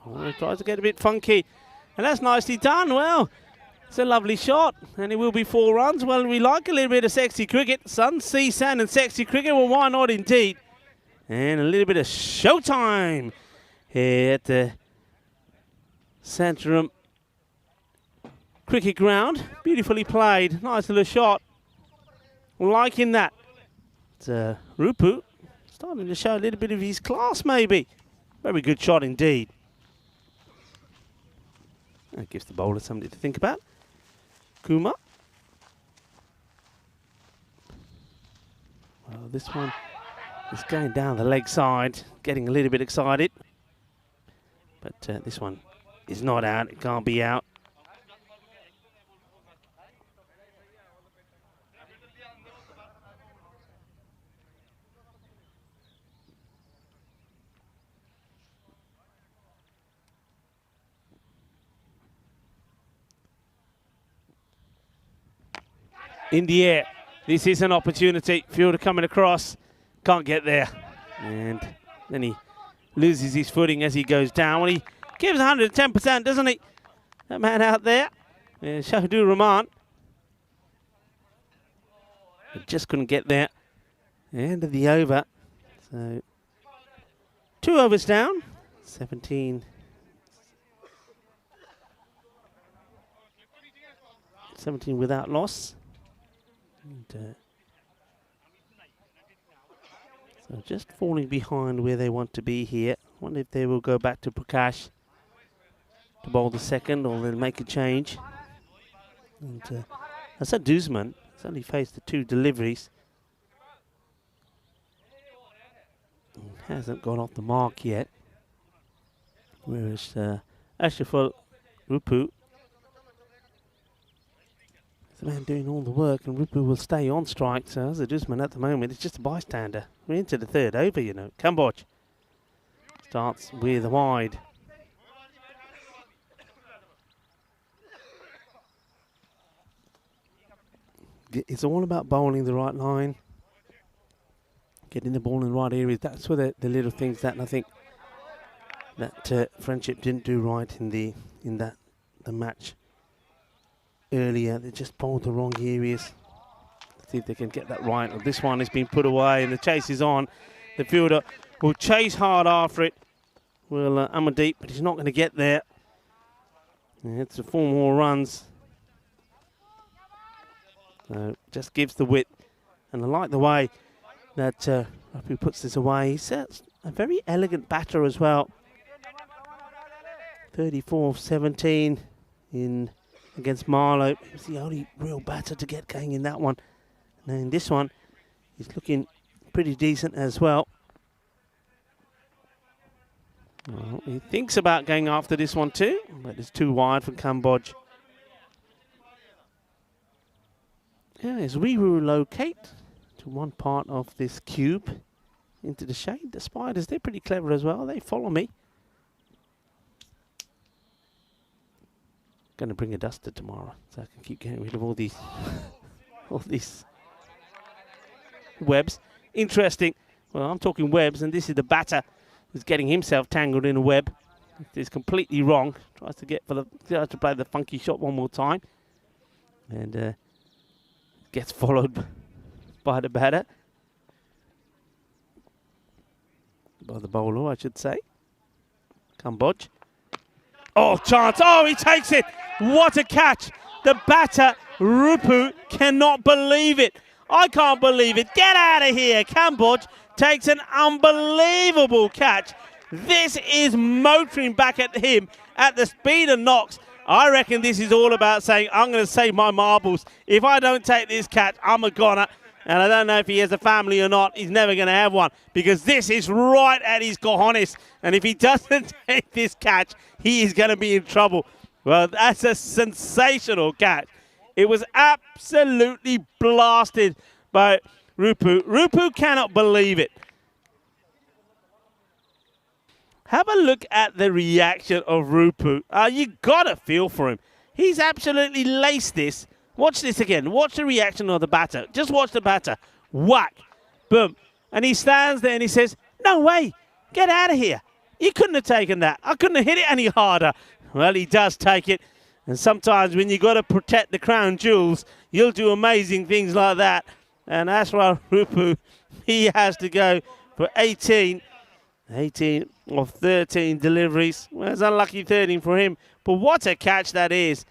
S1: Oh, he tries to get a bit funky, and that's nicely done. Well, it's a lovely shot, and it will be 4 runs. Well, we like a little bit of sexy cricket. Sun, sea, sand, and sexy cricket. Well, why not indeed? And a little bit of showtime here at the Santorum cricket ground. Beautifully played. Nice little shot. Liking that. It's Rupu starting to show a little bit of his class, maybe. Very good shot indeed. That gives the bowler something to think about. Kuma. Well, this one is going down the leg side, getting a little bit excited. But this one is not out. It can't be out. In the air. This is an opportunity. Fielder coming across. Can't get there. And then he loses his footing as he goes down. Well, he gives 110%, doesn't he? That man out there. Shahidur Rahman. Just couldn't get there. End of the over. So 2 overs down. 17 without loss. And, so just falling behind where they want to be here. Wonder if they will go back to Prakash to bowl the second, or they'll make a change. And Asad Duzman has only faced the 2 deliveries. He hasn't got off the mark yet. Whereas Ashraful Rupu, the man doing all the work, and Rupu will stay on strike. So as a Duzman at the moment, it's just a bystander. We're into the 3rd over, you know. Kamboj starts with a wide. It's all about bowling the right line, getting the ball in the right areas. That's where the little things that I think that Friendship didn't do right in that the match earlier. They just bowled the wrong areas. Let's see if they can get that right. Oh, this one has been put away and the chase is on. The fielder will chase hard after it. Will Amandeep, but he's not going to get there. And it's 4 more runs. So just gives the width. And I like the way that Rapu puts this away. He's a very elegant batter as well. 34 of 17 against Marlowe. He was the only real batter to get going in that one. And in this one, he's looking pretty decent as well. Well, he thinks about going after this one too, but it's too wide for Kambodge. Yeah, as we relocate to one part of this cube into the shade, the spiders, they're pretty clever as well. They follow me. Going to bring a duster tomorrow so I can keep getting rid of all these webs. Interesting. Well, I'm talking webs, and this is the batter who's getting himself tangled in a web. It is completely wrong. Tries to play the funky shot one more time, and gets followed by the batter, by the bowler, I should say. Kambodge. Oh, chance. Oh, he takes it. What a catch. The batter, Rupu, cannot believe it. I can't believe it. Get out of here. Kambodge takes an unbelievable catch. This is motoring back at him at the speed of knocks. I reckon this is all about saying, I'm going to save my marbles. If I don't take this catch, I'm a goner. And I don't know if he has a family or not. He's never going to have one, because this is right at his cojones. And if he doesn't take this catch, he is going to be in trouble. Well, that's a sensational catch. It was absolutely blasted by Rupu. Rupu cannot believe it. Have a look at the reaction of Rupu. You got to feel for him. He's absolutely laced this. Watch this again. Watch the reaction of the batter. Just watch the batter. Whack. Boom. And he stands there and he says, no way. Get out of here. You couldn't have taken that. I couldn't have hit it any harder. Well, he does take it. And sometimes when you got to protect the crown jewels, you'll do amazing things like that. And that's why Rupu, he has to go for 18 of 13 deliveries. Well, it's unlucky 13 for him. But what a catch that is.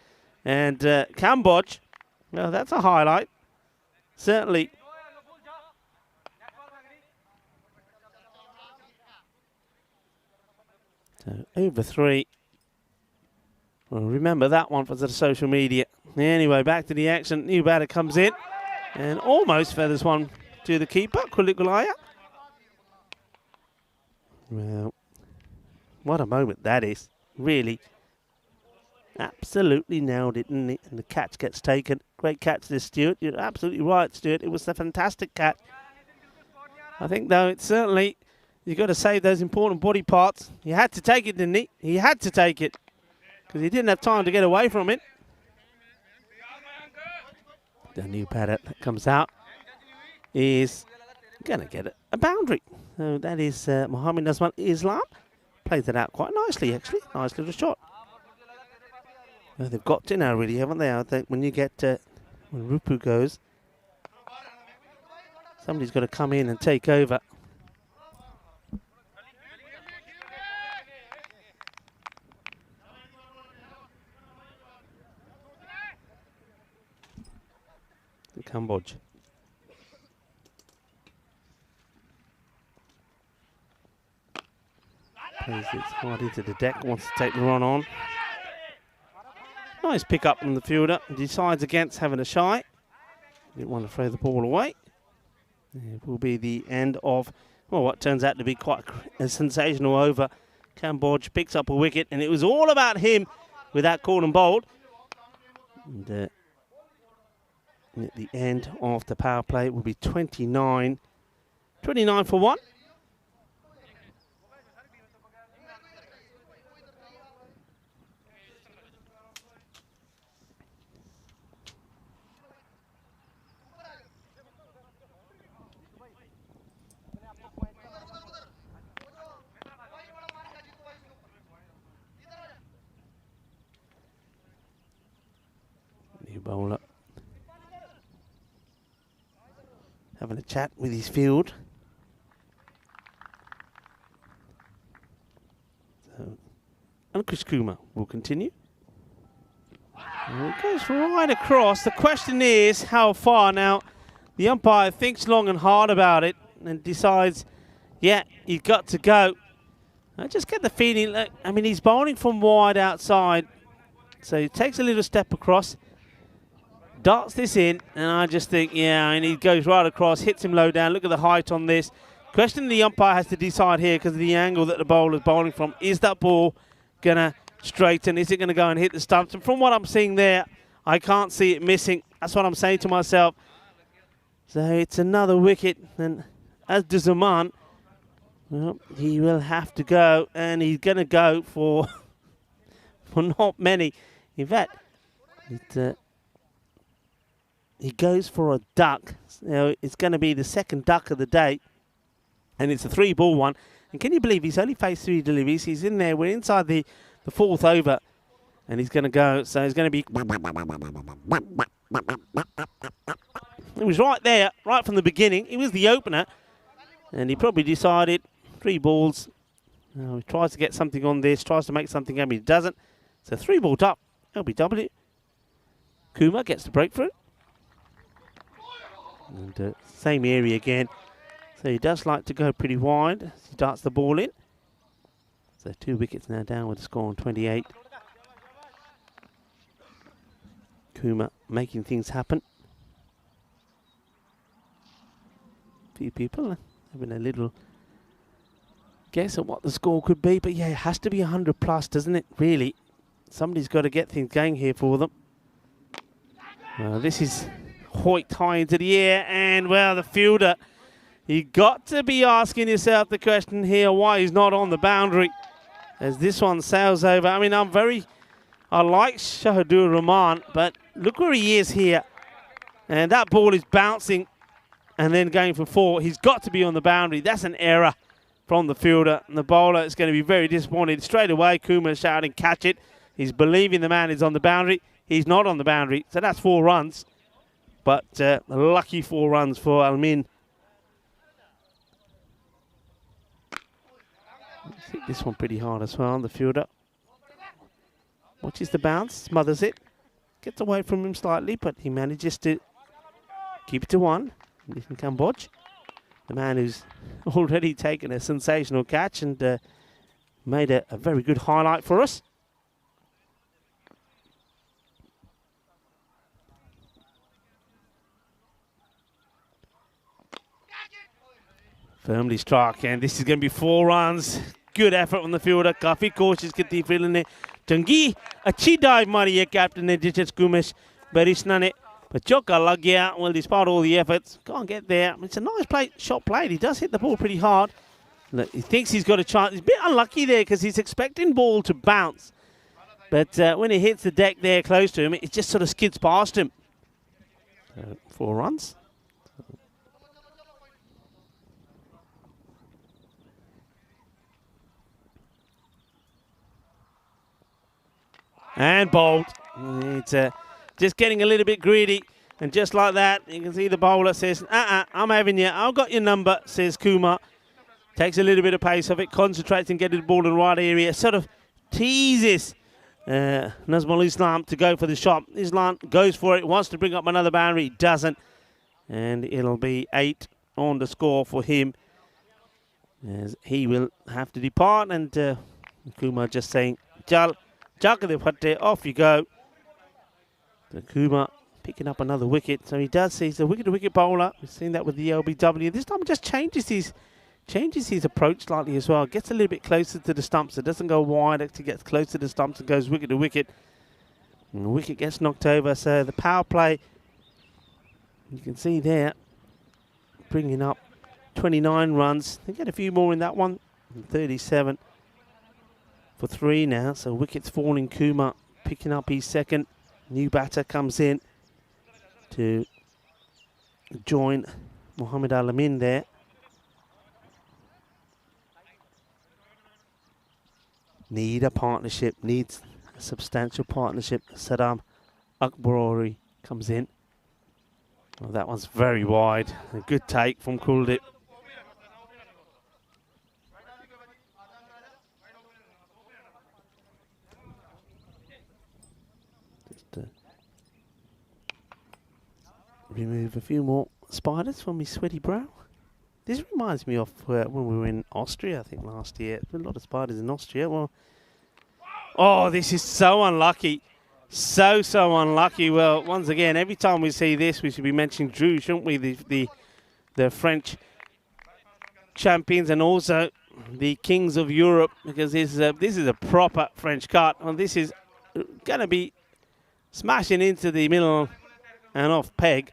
S1: And Kambodge, well, that's a highlight. Certainly. So over 3. Well, remember that one for the social media. Anyway, back to the action. New batter comes in and almost feathers one to the keeper, Kulikulaya. Well, what a moment that is. Really. Absolutely nailed it, didn't it? And the catch gets taken. Great catch this, Stuart. You're absolutely right, Stuart. It was a fantastic catch. I think, though, it's certainly, you've got to save those important body parts. He had to take it, didn't he? He had to take it, because he didn't have time to get away from it. The new batter that comes out is going to get a boundary. So that is Mohammed Nazman Islam. Plays it out quite nicely, actually. Nice little shot. Well, they've got to now, really, haven't they? I think when you get, when Rupu goes, somebody's got to come in and take over. The Kambodge. Plays it hard into the deck, wants to take the run on. Nice pick up from the fielder. Decides against having a shy. Didn't want to throw the ball away. It will be the end of, well, what turns out to be quite a sensational over. Kambodge picks up a wicket, and it was all about him with that call and bowled. And at the end of the power play, it will be 29 for 1. bowler having a chat with his field. So, and Chris Kumar will continue. And it goes right across. The question is how far. Now, the umpire thinks long and hard about it and decides, yeah, you've got to go. I just get the feeling, look, I mean, he's bowling from wide outside. So he takes a little step across, darts this in, and I just think, yeah, and he goes right across, hits him low down. Look at the height on this. Question the umpire has to decide here because of the angle that the bowler is bowling from. Is that ball going to straighten? Is it going to go and hit the stumps? And from what I'm seeing there, I can't see it missing. That's what I'm saying to myself. So it's another wicket, and as does Zaman, well, he will have to go, and he's going to go for not many. In fact, he goes for a duck. You know, it's going to be the second duck of the day, and it's a 3-ball one. And can you believe he's only faced 3 deliveries? He's in there. We're inside the 4th over, and he's going to go. So he's going to be. It was right there, right from the beginning. He was the opener, and he probably decided 3 balls. He tries to get something on this, tries to make something happen. He doesn't. So 3-ball up. LBW. Kumar gets the break for it. And same area again. So he does like to go pretty wide. He darts the ball in. So 2 wickets now down with the score on 28. Kumar making things happen. Few people having a little guess at what the score could be. But yeah, it has to be 100 plus, doesn't it? Really. Somebody's got to get things going here for them. This is Hoyt high into the air, and well, the fielder, you got to be asking yourself the question here, why he's not on the boundary as this one sails over. I mean, I like Shahadur Rahman, but look where he is here, and that ball is bouncing and then going for 4. He's got to be on the boundary. That's an error from the fielder, and the bowler is going to be very disappointed. Straight away, Kumar shouting, catch it. He's believing the man is on the boundary. He's not on the boundary, so that's 4 runs. But lucky 4 runs for Almin. Hit this one pretty hard as well, the fielder. Watches the bounce, smothers it. Gets away from him slightly, but he manages to keep it to 1. Nathan Kambodge, the man who's already taken a sensational catch and made a very good highlight for us. Firmly struck, and this is going to be 4 runs. Good effort on the fielder. Kafi कोशिश की थी field ने. जंगी अच्छी dive मारी है captain ने जिचेस कुमेश बेरिशना ने. But चौका लग गया. Well, despite all the efforts, can't get there. It's a nice shot played. He does hit the ball pretty hard. Look, he thinks he's got a chance. He's a bit unlucky there because he's expecting ball to bounce. But when it hits the deck there close to him, it just sort of skids past him. 4 runs. And bowled. It's just getting a little bit greedy. And just like that, you can see the bowler says, I'm having you. I've got your number, says Kumar. Takes a little bit of pace off it, concentrates and getting the ball in the right area. Sort of teases Nazmul Islam to go for the shot. Islam goes for it, wants to bring up another boundary, doesn't. And it'll be 8 on the score for him, as he will have to depart. And Kumar just saying, Jal. Off you go. So Kumar picking up another wicket. So he does. He's a wicket-to-wicket bowler. We've seen that with the LBW. This time he just changes his approach slightly as well. Gets a little bit closer to the stumps. It doesn't go wide. Actually gets close to the stumps and goes wicket-to-wicket. And the wicket gets knocked over. So the power play, you can see there, bringing up 29 runs. They get a few more in that one. 37. For 3 now, so wickets falling. Kumar picking up his second. New batter comes in to join Mohamed Alamin there. Need a partnership, needs a substantial partnership. Saddam Akbarori Comes in. Well, that one's very wide. A good take from Kuldeep. Just remove a few more spiders from his sweaty brow. This reminds me of when we were in Austria, I think last year. A lot of spiders in Austria. Well, oh, this is so unlucky. So unlucky. Well, once again, every time we see this, we should be mentioning Drew, shouldn't we? The French champions and also the kings of Europe, because this is a proper French cut. And this is going to be smashing into the middle and off peg.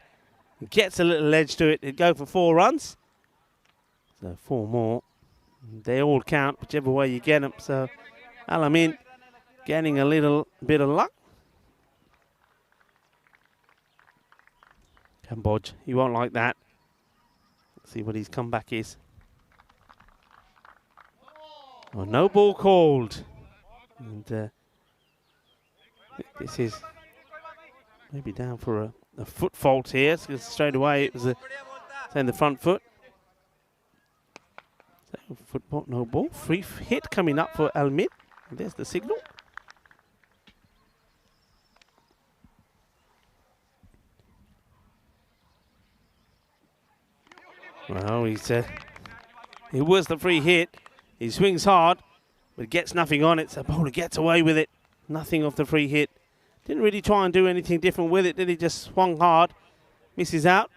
S1: Gets a little edge to it. It'd go for 4 runs. So 4 more. They all count, whichever way you get them. So Alamin getting a little bit of luck. Cambodge, he won't like that. Let's see what his comeback is. Oh, no ball called. And this is maybe down for a foot fault here. So straight away it was in the front foot. So foot fault, no ball. Free hit coming up for Almid. And there's the signal. Well, it was the free hit. He swings hard, but gets nothing on it. So bowler gets away with it. Nothing off the free hit. Didn't really try and do anything different with it, did he? Just swung hard. Misses out.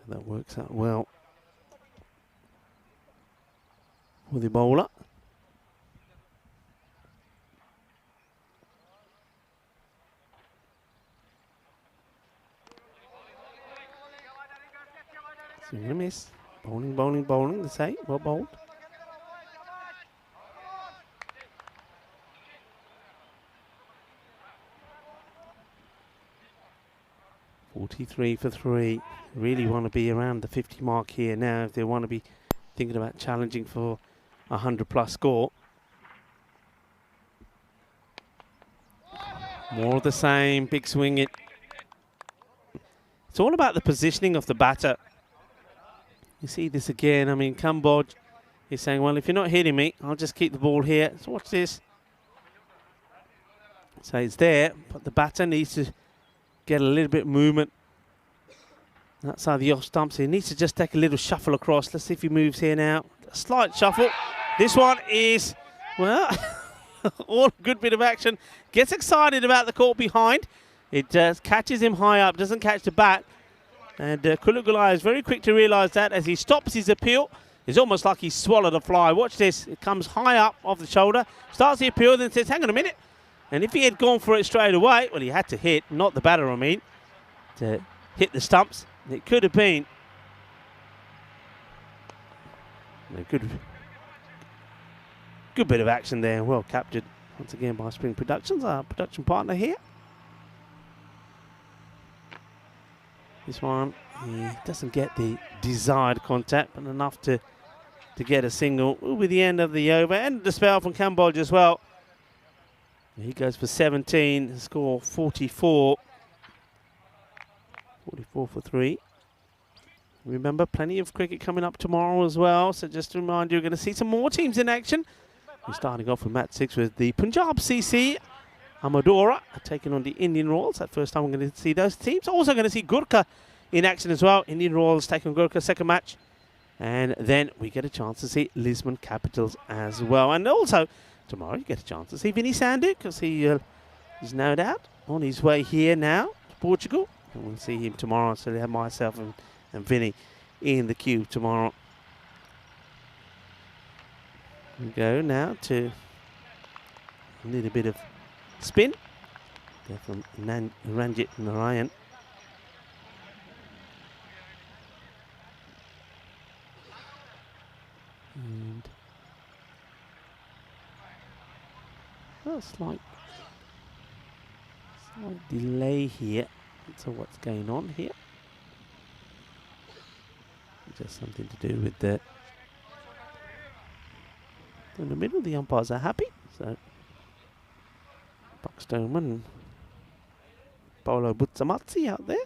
S1: That works out well for the bowler. Swing and a miss. Bowling, the same. Well bowled. .43 for 3. Really want to be around the 50 mark here now if they want to be thinking about challenging for a 100+ score. More of the same. Big swing it. It's all about the positioning of the batter. You see this again. I mean, Cambodge is saying, well, if you're not hitting me, I'll just keep the ball here. So watch this. So it's there, but the batter needs to get a little bit of movement outside the off stumps. He needs to just take a little shuffle across. Let's see if he moves here now. A slight shuffle. This one is, well, all good bit of action. Gets excited about the call behind. It catches him high up, doesn't catch the bat. And Kulugulai is very quick to realise that as he stops his appeal. It's almost like he swallowed a fly. Watch this. It comes high up off the shoulder, starts the appeal, then says, hang on a minute. And if he had gone for it straight away, well, he had to hit, not the batter, I mean, to hit the stumps. It could have been a good bit of action there. Well captured once again by Spring Productions, our production partner here. This one, he doesn't get the desired contact, but enough to get a single. Will be the end of the over and the spell from Cambodge as well. He goes for 17, score 44. 44 for 3. Remember, plenty of cricket coming up tomorrow as well. So just to remind you, we're going to see some more teams in action. We're starting off with Mat 6 with the Punjab CC. Amadora taking on the Indian Royals. That first time we're going to see those teams. Also going to see Gurkha in action as well. Indian Royals taking on Gurkha, second match. And then we get a chance to see Lisbon Capitals as well. And also, tomorrow you get a chance to see Vinny Sandhu, because he is no doubt on his way here now to Portugal. And we'll see him tomorrow. So we have myself and Vinny in the queue tomorrow. We go now to a little bit of spin. There from Ranjit Narayan. And a slight delay here. So what's going on here? Just something to do with the in the middle. The umpires are happy, so Stoneman. Paolo Buzzamazzi out there.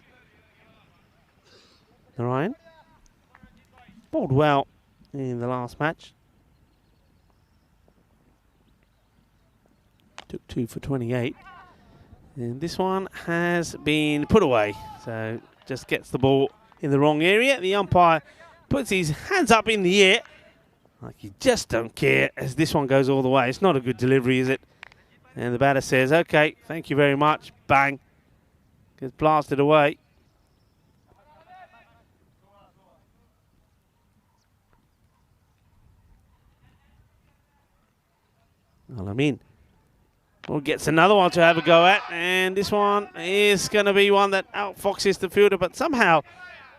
S1: Ryan. Bowled well in the last match. Took 2 for 28. And this one has been put away. So just gets the ball in the wrong area. The umpire puts his hands up in the air. Like you just don't care as this one goes all the way. It's not a good delivery, is it? And the batter says, okay, thank you very much. Bang. Gets blasted away. Alamin. Well, gets another one to have a go at. And this one is going to be one that outfoxes the fielder. But somehow,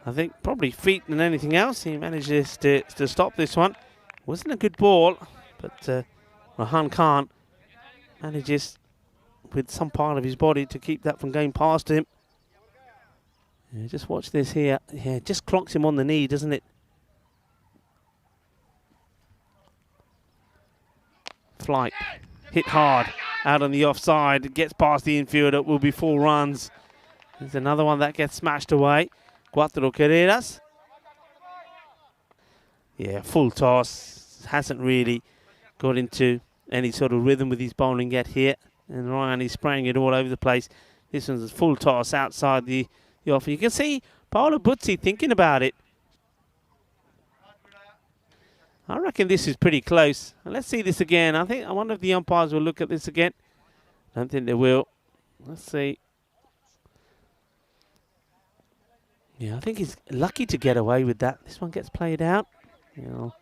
S1: I think probably feet than anything else, he manages to stop this one. Wasn't a good ball, but Rahan Khan manages with some part of his body to keep that from going past him. Yeah, just watch this here. Yeah, just clocks him on the knee, doesn't it? Flight. Hit hard. Out on the offside. Gets past the infielder. Will be 4 runs. There's another one that gets smashed away. Cuatro carreras. Yeah, full toss. Hasn't really got into any sort of rhythm with his bowling yet here. And Ryan is spraying it all over the place. This one's a full toss outside the off. You can see Paolo Buzzi thinking about it. I reckon this is pretty close. Let's see this again. I wonder if the umpires will look at this again. I don't think they will. Let's see. Yeah, I think he's lucky to get away with that. This one gets played out. He'll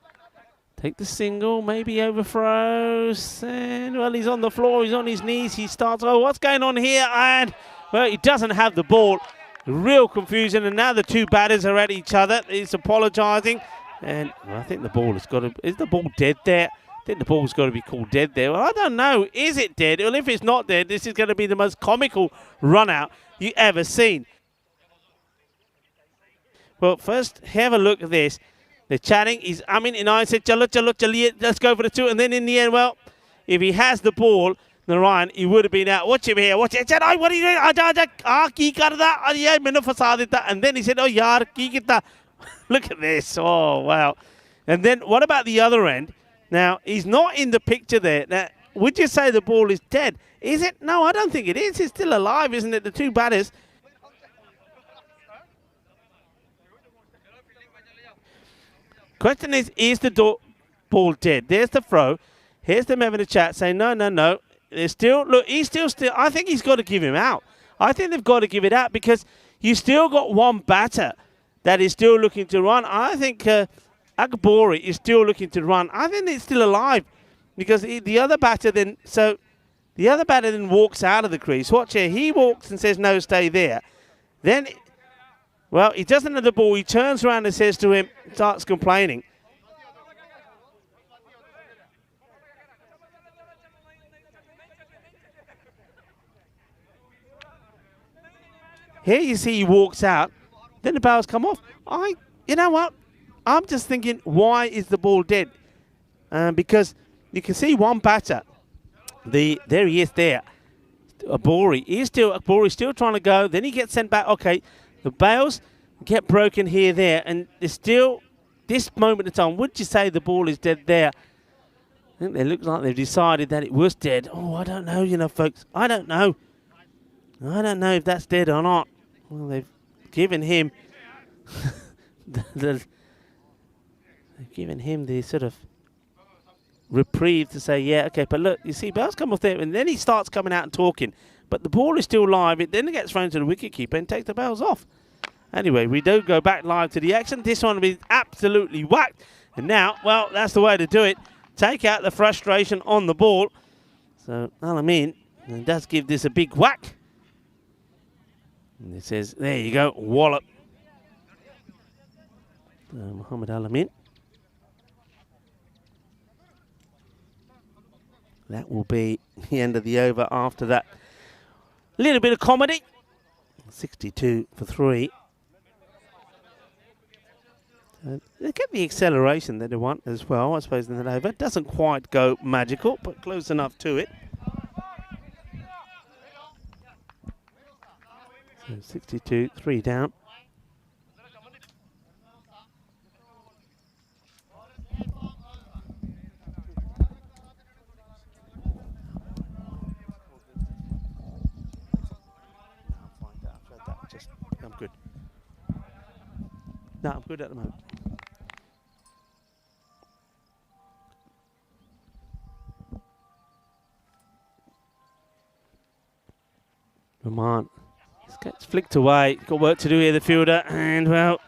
S1: take the single, maybe overthrows. And, well, he's on the floor. He's on his knees. He starts, oh, what's going on here? And, well, he doesn't have the ball. Real confusion. And now the two batters are at each other. He's apologising. And well, I think the ball has got to... Is the ball dead there? I think the ball's got to be called dead there. Well, I don't know. Is it dead? Well, if it's not dead, this is going to be the most comical run-out you ever seen. Well, first, have a look at this. They're chatting. He's umming, and I said, chalo, chalo, chaliye, let's go for the 2. And then in the end, well, if he has the ball, Narayan, he would have been out. Watch him here. Watch it. What are you doing? And then he said, oh, yaar, ki kita. Look at this. Oh, wow. And then what about the other end? Now, he's not in the picture there. Now, would you say the ball is dead? Is it? No, I don't think it is. It's still alive, isn't it? The two batters. Question is the ball dead? There's the throw. Here's them having a chat saying, no, no, no. There's still, look, he's still, I think he's got to give him out. I think they've got to give it out because you still got one batter that is still looking to run. I think Akbori is still looking to run. I think it's still alive because the other batter then, walks out of the crease. Watch here. He walks and says, no, stay there. Then, well, he doesn't have the ball. He turns around and says to him, starts complaining. Here you see he walks out. Then the bails come off. You know what? I'm just thinking, why is the ball dead? Because you can see one batter. There he is there. Abori's still trying to go. Then he gets sent back. Okay, the bails get broken here, there. And there's still this moment in time. Would you say the ball is dead there? I think it looks like they've decided that it was dead. Oh, I don't know, you know, folks. I don't know. I don't know if that's dead or not. Well, they've given him they've given him the sort of reprieve to say, yeah, okay, but look, you see, Bell's come off there, and then he starts coming out and talking, but the ball is still live. It then gets thrown to the wicketkeeper and takes the Bells off. Anyway, we do go back live to the action. This one will be absolutely whacked, and now, well, that's the way to do it. Take out the frustration on the ball. So Alamin does give this a big whack. And it says, there you go, wallop. Muhammad Alamin. That will be the end of the over after that. A little bit of comedy. 62 for 3. They get the acceleration that they want as well, I suppose, in that over. Doesn't quite go magical, but close enough to it. So 62, 3 down. I'm good. No, I'm good at the moment. Vermont gets flicked away. Got work to do here, the fielder, and well,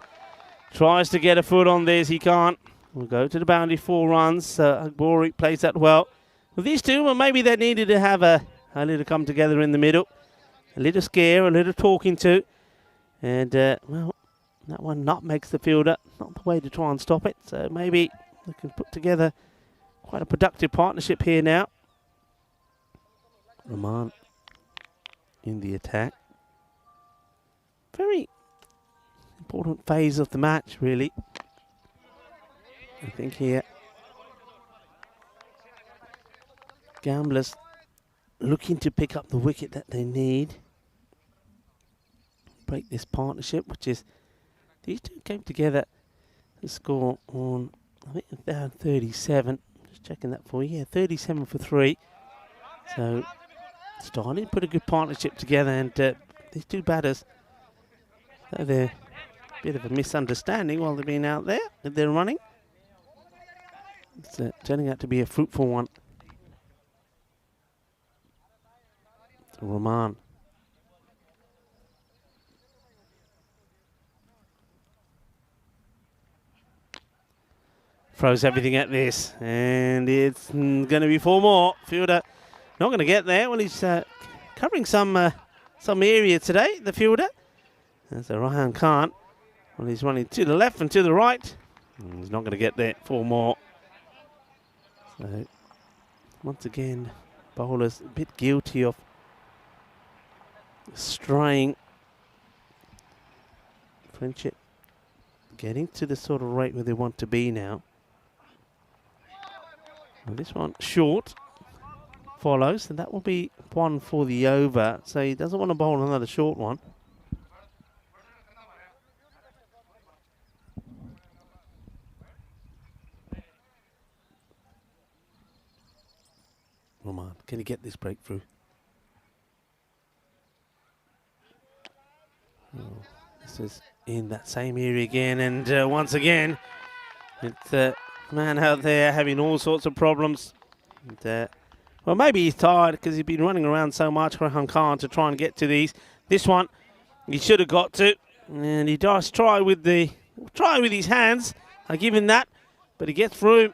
S1: tries to get a foot on this. He can't. We'll go to the boundary, 4 runs. Agbori plays that well. Well, these two, well, maybe they needed to have a little come together in the middle. A little scare, a little talking to. And, well, that one nutmegs the fielder. Not the way to try and stop it. So maybe they can put together quite a productive partnership here now. Rahman in the attack. Very important phase of the match, really. I think here, Gamblers looking to pick up the wicket that they need. Break this partnership, which is, these two came together to score on, I think they're down 37. Just checking that for you. Yeah, 37 for 3. So, starting to put a good partnership together, and these two batters, they're a bit of a misunderstanding while they've been out there, that they're running. It's turning out to be a fruitful one. Rahman. Throws everything at this, and it's going to be 4 more. Fielder not going to get there. Well, he's covering some area today, the fielder. That's a Ryan Khan. Well, he's running to the left and to the right. He's not going to get there. 4 more. So, once again, bowlers a bit guilty of straying. Friendship getting to the sort of rate where they want to be now. Well, this one short follows, and that will be 1 for the over. So he doesn't want to bowl another short one. Rahman, can he get this breakthrough? Oh, this is in that same area again, and once again, it's a man out there having all sorts of problems. And, well, maybe he's tired because he's been running around so much, Rahan Khan, to try and get to these. This one, he should have got to, and he does try with his hands. I give him that, but he gets through.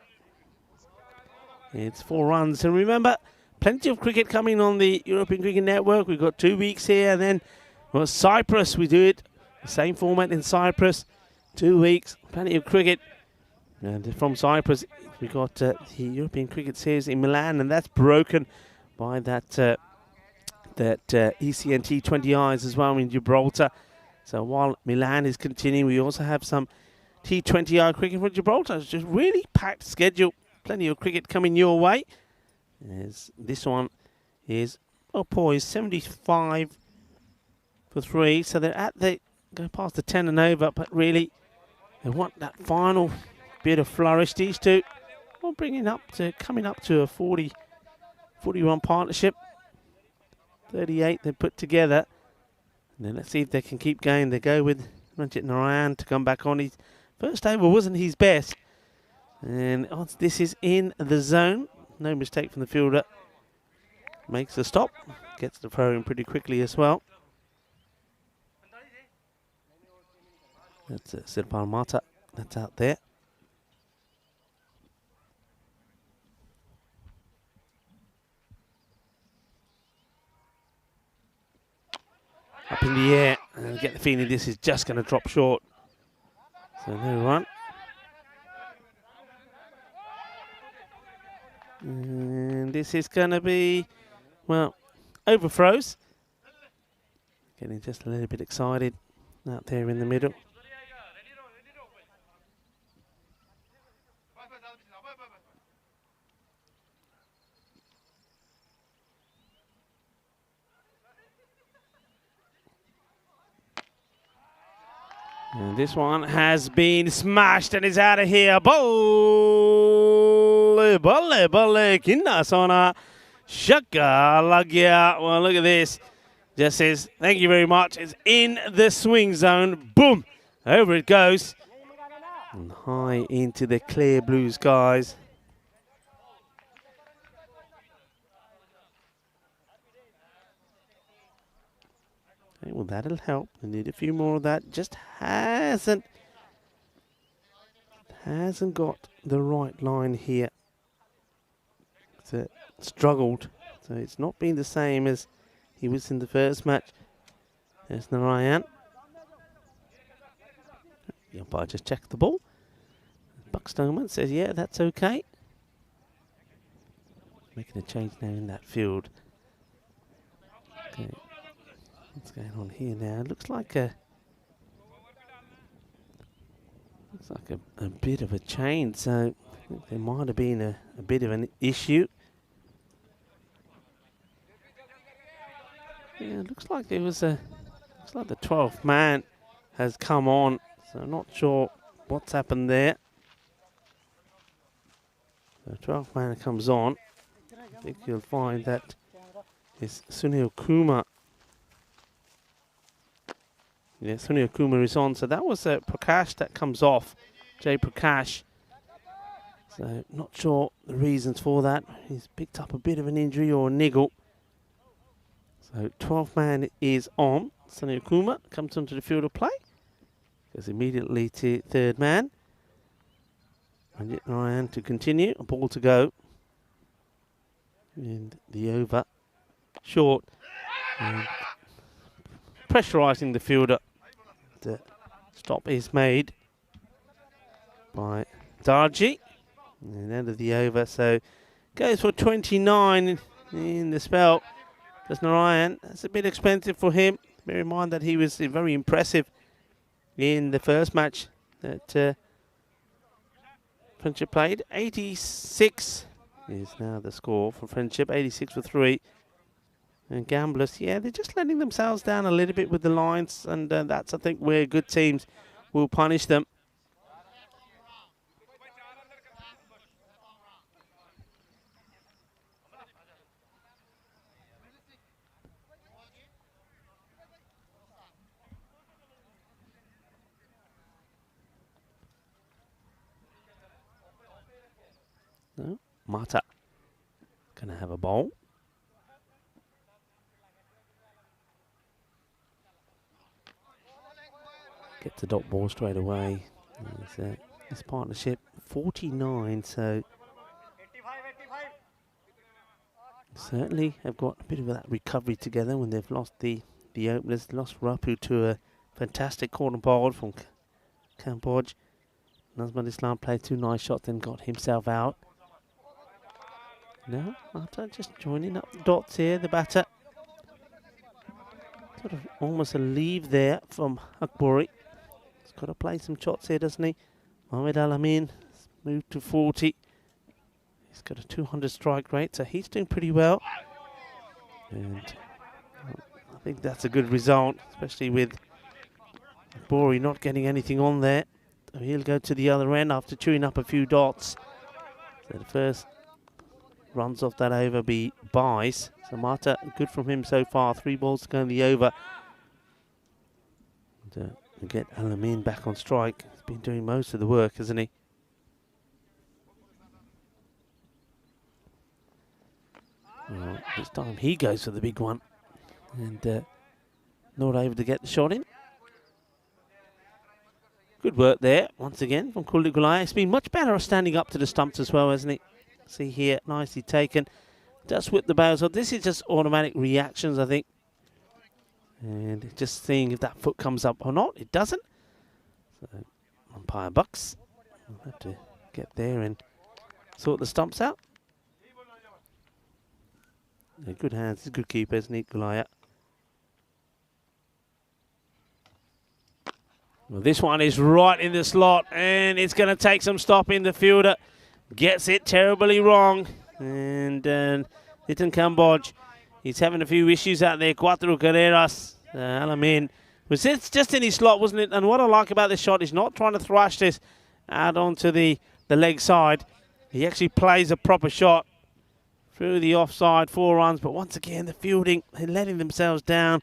S1: It's 4 runs, and remember, plenty of cricket coming on the European Cricket Network. We've got 2 weeks here, and then, well, Cyprus, we do it. The same format in Cyprus. 2 weeks, plenty of cricket. And from Cyprus, we got the European Cricket Series in Milan, and that's broken by that ECN T20Is as well in Gibraltar. So while Milan is continuing, we also have some T20I cricket for Gibraltar. It's just really packed schedule. Plenty of cricket coming your way. As this one is, well, poised 75 for 3. So they're go past the 10 and over, but really they want that final bit of flourish. These two are coming up to a 40-run partnership. 38 they put together. And then let's see if they can keep going. They go with Ranjit Narayan to come back on. His first over wasn't his best. And this is in the zone. No mistake from the fielder. Makes the stop. Gets the throw in pretty quickly as well. That's Sirpal Mata. That's out there. Up in the air. And I get the feeling this is just going to drop short. So no run. And this is going to be, well, overthrows. Getting just a little bit excited out there in the middle. And this one has been smashed and is out of here. Bole, bole, bole, kinna sona, shaka lagya. Well, look at this. Just says, thank you very much. It's in the swing zone. Boom. Over it goes. And high into the clear blue skies. Okay, well, that'll help. I need a few more of that. Just hasn't got the right line here. So struggled. So it's not been the same as he was in the first match. There's Narayan. The umpire just checked the ball. Buck Stoneman says, yeah, that's okay. Making a change now in that field. Okay. What's going on here now? It looks like a bit of a change. So I think there might have been a bit of an issue. Yeah, it looks like there was looks like the 12th man has come on. So I'm not sure what's happened there. The 12th man comes on. I think you'll find that is Sunil Kumar. Yeah, Sunil Kumar is on. So that was Prakash that comes off. Jay Prakash. So not sure the reasons for that. He's picked up a bit of an injury or a niggle. So 12th man is on. Sunil Kumar comes onto the field of play. Goes immediately to third man. And Ryan to continue. A ball to go. And the over. Short. And pressurising the fielder. The stop is made by Darji. And end of the over. So goes for 29 in the spell. Does Narayan. That's a bit expensive for him. Bear in mind that he was very impressive in the first match that Friendship played. 86 is now the score for Friendship. 86 for 3. And Gamblers, yeah, they're just letting themselves down a little bit with the lines. And that's, I think, where good teams will punish them. No, Mata going to have a bowl. Get the dot ball straight away. This partnership 49, so certainly have got a bit of that recovery together when they've lost the openers. Lost Rapu to a fantastic corner ball from Cambodia. Nazman Islam played 2 nice shots, then got himself out. No, Mata just joining up the dots here, the batter. Sort of almost a leave there from Akbori. He's got to play some shots here, doesn't he? Mohamed Alamin has moved to 40. He's got a 200 strike rate, so he's doing pretty well. And I think that's a good result, especially with Akbori not getting anything on there. So he'll go to the other end after chewing up a few dots. So the first runs off that over be buys. So Mata, good from him so far. 3 balls to go in the over. And, get Alamin back on strike. He's been doing most of the work, hasn't he? Well, this time he goes for the big one. And not able to get the shot in. Good work there, once again, from Kuldeep Gulai. He's been much better at standing up to the stumps as well, hasn't he? See here, nicely taken. Just whip the barrels up. This is just automatic reactions, I think. And just seeing if that foot comes up or not. It doesn't. So, umpire Bucks will have to get there and sort the stumps out. Yeah, good hands. He's a good keeper, isn't he, Gulaya? Well, this one is right in the slot, and it's going to take some stopping. The fielder gets it terribly wrong. And Nitin Kamboj, he's having a few issues out there. Cuatro Carreras, Alamin was just in his slot, wasn't it? And what I like about this shot is not trying to thrash this out onto the leg side. He actually plays a proper shot through the offside, 4 runs. But once again, the fielding, they're letting themselves down.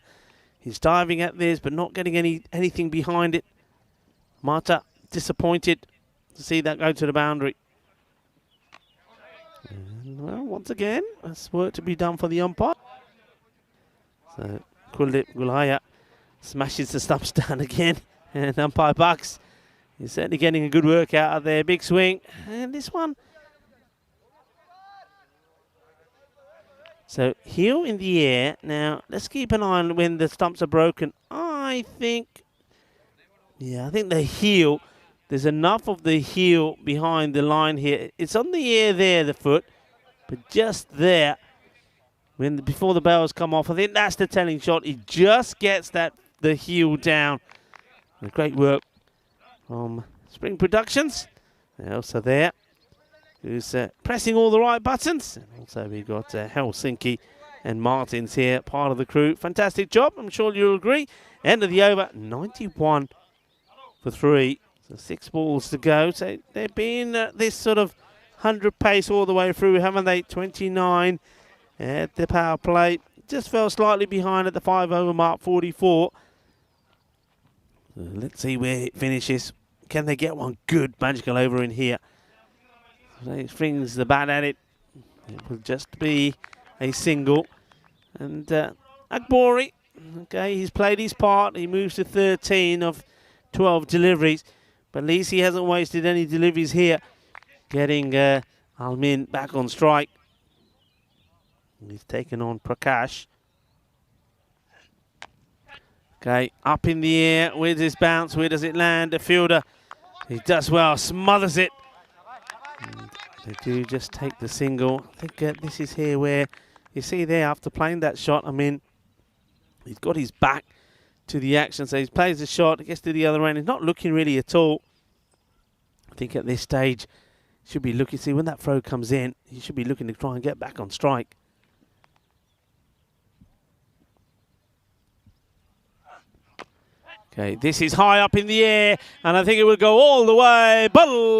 S1: He's diving at this, but not getting anything behind it. Mata disappointed to see that go to the boundary. And, well, once again, there's work to be done for the umpire. So Kuldeep Gulhaya smashes the stumps down again, and umpire Bucks is certainly getting a good work out of there. Big swing, and this one. So heel in the air. Now let's keep an eye on when the stumps are broken. I think the heel. There's enough of the heel behind the line here. It's on the air there, the foot, but just there. Before the bells come off, I think that's the telling shot. He just gets the heel down. And great work from Spring Productions. And also there, who's pressing all the right buttons. And also we've got Helsinki and Martins here, part of the crew. Fantastic job, I'm sure you'll agree. End of the over, 91 for 3. So 6 balls to go. So they've been this sort of 100 pace all the way through, haven't they? 29 at the power play. Just fell slightly behind at the 5 over mark, 44. So let's see where it finishes. Can they get one good magical over in here? He flings the bat at it. It will just be a single. And Akbori, okay, he's played his part. He moves to 13 of 12 deliveries. But at least he hasn't wasted any deliveries here. Getting Almin back on strike. He's taken on Prakash. Okay, up in the air. Where's his bounce? Where does it land? The fielder, he does well, smothers it. And they do just take the single. I think this is here where you see there after playing that shot, I mean, he's got his back to the action. So he plays the shot, gets to the other end. He's not looking really at all. I think at this stage, should be looking, see when that throw comes in, he should be looking to try and get back on strike. Okay, this is high up in the air, and I think it will go all the way. Balle.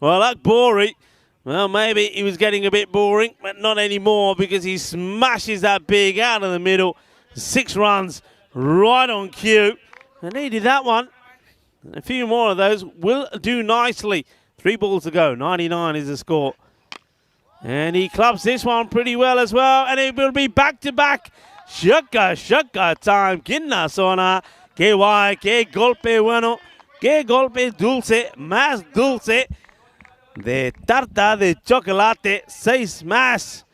S1: Well, Akbori, well, maybe he was getting a bit boring, but not anymore because he smashes that big out of the middle. 6 runs right on cue. I needed that one. A few more of those will do nicely. 3 balls to go. 99 is the score. And he clubs this one pretty well as well. And it will be back-to-back. Shaka time. Kinna sona. Que guay. Que golpe bueno. Que golpe dulce. Más dulce. De tarta de chocolate. 6 más.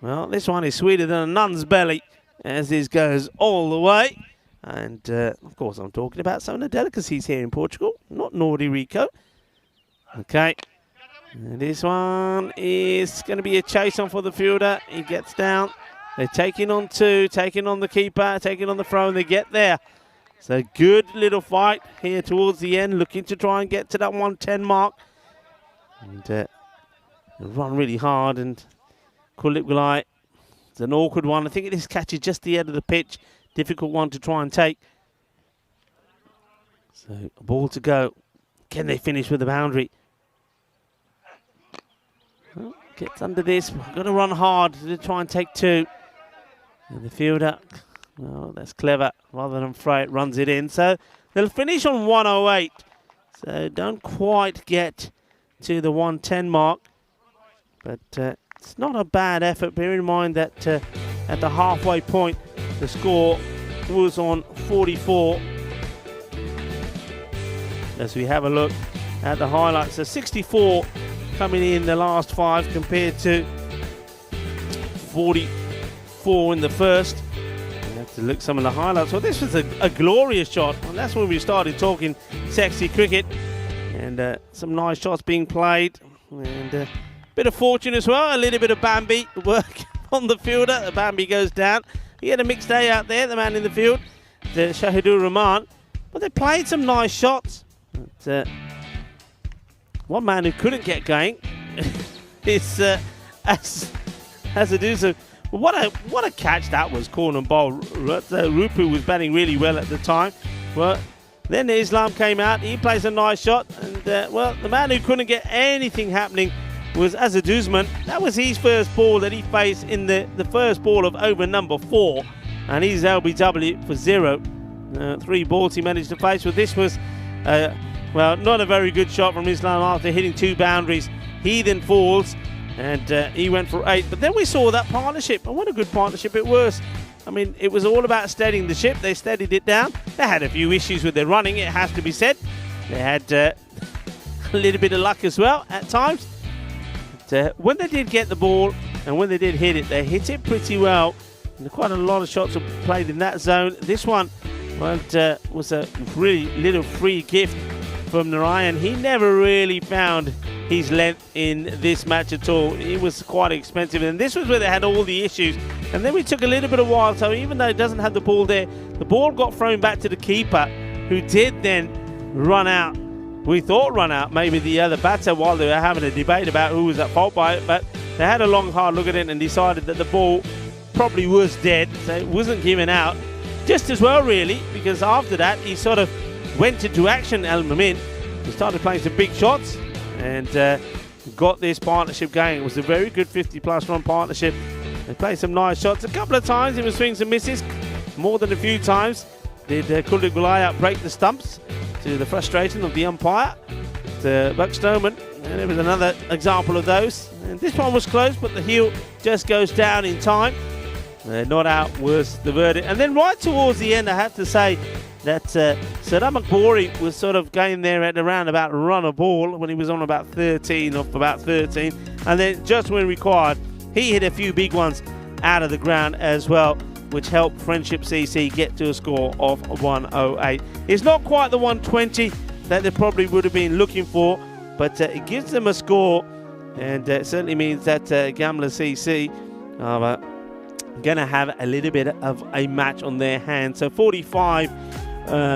S1: Well, this one is sweeter than a nun's belly. As this goes all the way. And, of course, I'm talking about some of the delicacies here in Portugal. Not Nordi Rico. Okay. And this one is going to be a chase on for the fielder. He gets down. They're taking on 2, taking on the keeper, taking on the throw, and they get there. So good little fight here towards the end, looking to try and get to that 110 mark. And they run really hard. And Kuldeep Gulhaya, it's an awkward one. I think this catches just the end of the pitch. Difficult one to try and take. So a ball to go. Can they finish with the boundary? Well, gets under this. We've got to run hard to try and take 2. And the fielder, well, that's clever. Rather than throw it, runs it in. So they'll finish on 108. So don't quite get to the 110 mark. But it's not a bad effort. Bear in mind that at the halfway point, the score was on 44. As we have a look at the highlights. So 64 coming in the last 5 compared to 44 in the first. We have to look at some of the highlights. Well, this was a glorious shot. And that's when we started talking sexy cricket. And some nice shots being played. And a bit of fortune as well. A little bit of Bambi work on the fielder. The Bambi goes down. He had a mixed day out there, the man in the field, the Shahidur Rahman. But they played some nice shots. But, one man who couldn't get going is Asadusa What a catch that was, corner ball. Rupu was batting really well at the time. Well, then Islam came out. He plays a nice shot. And, well, the man who couldn't get anything happening was Azaduzman. That was his first ball that he faced in the first ball of over number 4. And he's LBW for 0. 3 balls he managed to face. Well, this was, well, not a very good shot from Islam after hitting 2 boundaries. He then falls, and he went for 8. But then we saw that partnership, and what a good partnership it was. I mean, it was all about steadying the ship. They steadied it down. They had a few issues with their running, it has to be said. They had a little bit of luck as well at times. But, when they did get the ball and when they did hit it, they hit it pretty well. And quite a lot of shots were played in that zone. This one was a really little free gift from Narayan. He never really found his length in this match at all. It was quite expensive, and this was where they had all the issues. And then we took a little bit of while, so even though it doesn't have the ball there, the ball got thrown back to the keeper, who did then run out. We thought run out maybe the other batter while they were having a debate about who was at fault by it, but they had a long hard look at it and decided that the ball probably was dead, so it wasn't given out. Just as well, really, because after that he sort of went into action, Al Mamin. He started playing some big shots and got this partnership going. It was a very good 50-plus run partnership. They played some nice shots. A couple of times he was swings and misses, more than a few times. Did Kuldeep Gulaya break the stumps to the frustration of the umpire, to Buckstoneman, and it was another example of those. And this one was close, but the heel just goes down in time. Not out was the verdict. And then right towards the end, I have to say that Saddam Akbori was sort of going there at around about run a ball when he was on about 13, off about 13. And then just when required, he hit a few big ones out of the ground as well, which helped Friendship CC get to a score of 108. It's not quite the 120 that they probably would have been looking for, but it gives them a score, and it certainly means that Gambler CC are going to have a little bit of a match on their hands. So 45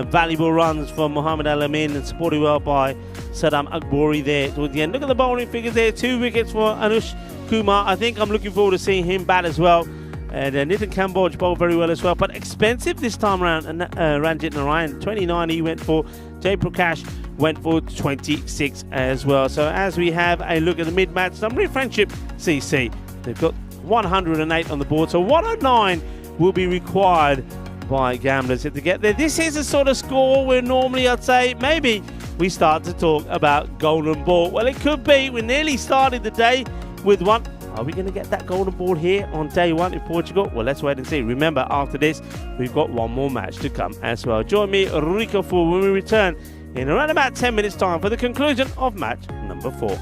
S1: valuable runs from Muhammad Al Amin, and supported well by Saddam Akbori there towards the end. Look at the bowling figures there. 2 wickets for Anush Kumar. I think I'm looking forward to seeing him bat as well. And Nitin Kamboj bowled very well as well, but expensive this time around. And Ranjit Narayan, 29 he went for. Jay Prakash went for 26 as well. So as we have a look at the mid-match summary, Friendship CC, they've got 108 on the board, so 109 will be required by gamblers to get there. This is a sort of score where normally I'd say maybe we start to talk about golden ball. Well, it could be. We nearly started the day with one. Are we going to get that golden ball here on day 1 in Portugal? Well, let's wait and see. Remember, after this, we've got one more match to come as well. Join me, Rico, for when we return in around about 10 minutes time for the conclusion of match number 4.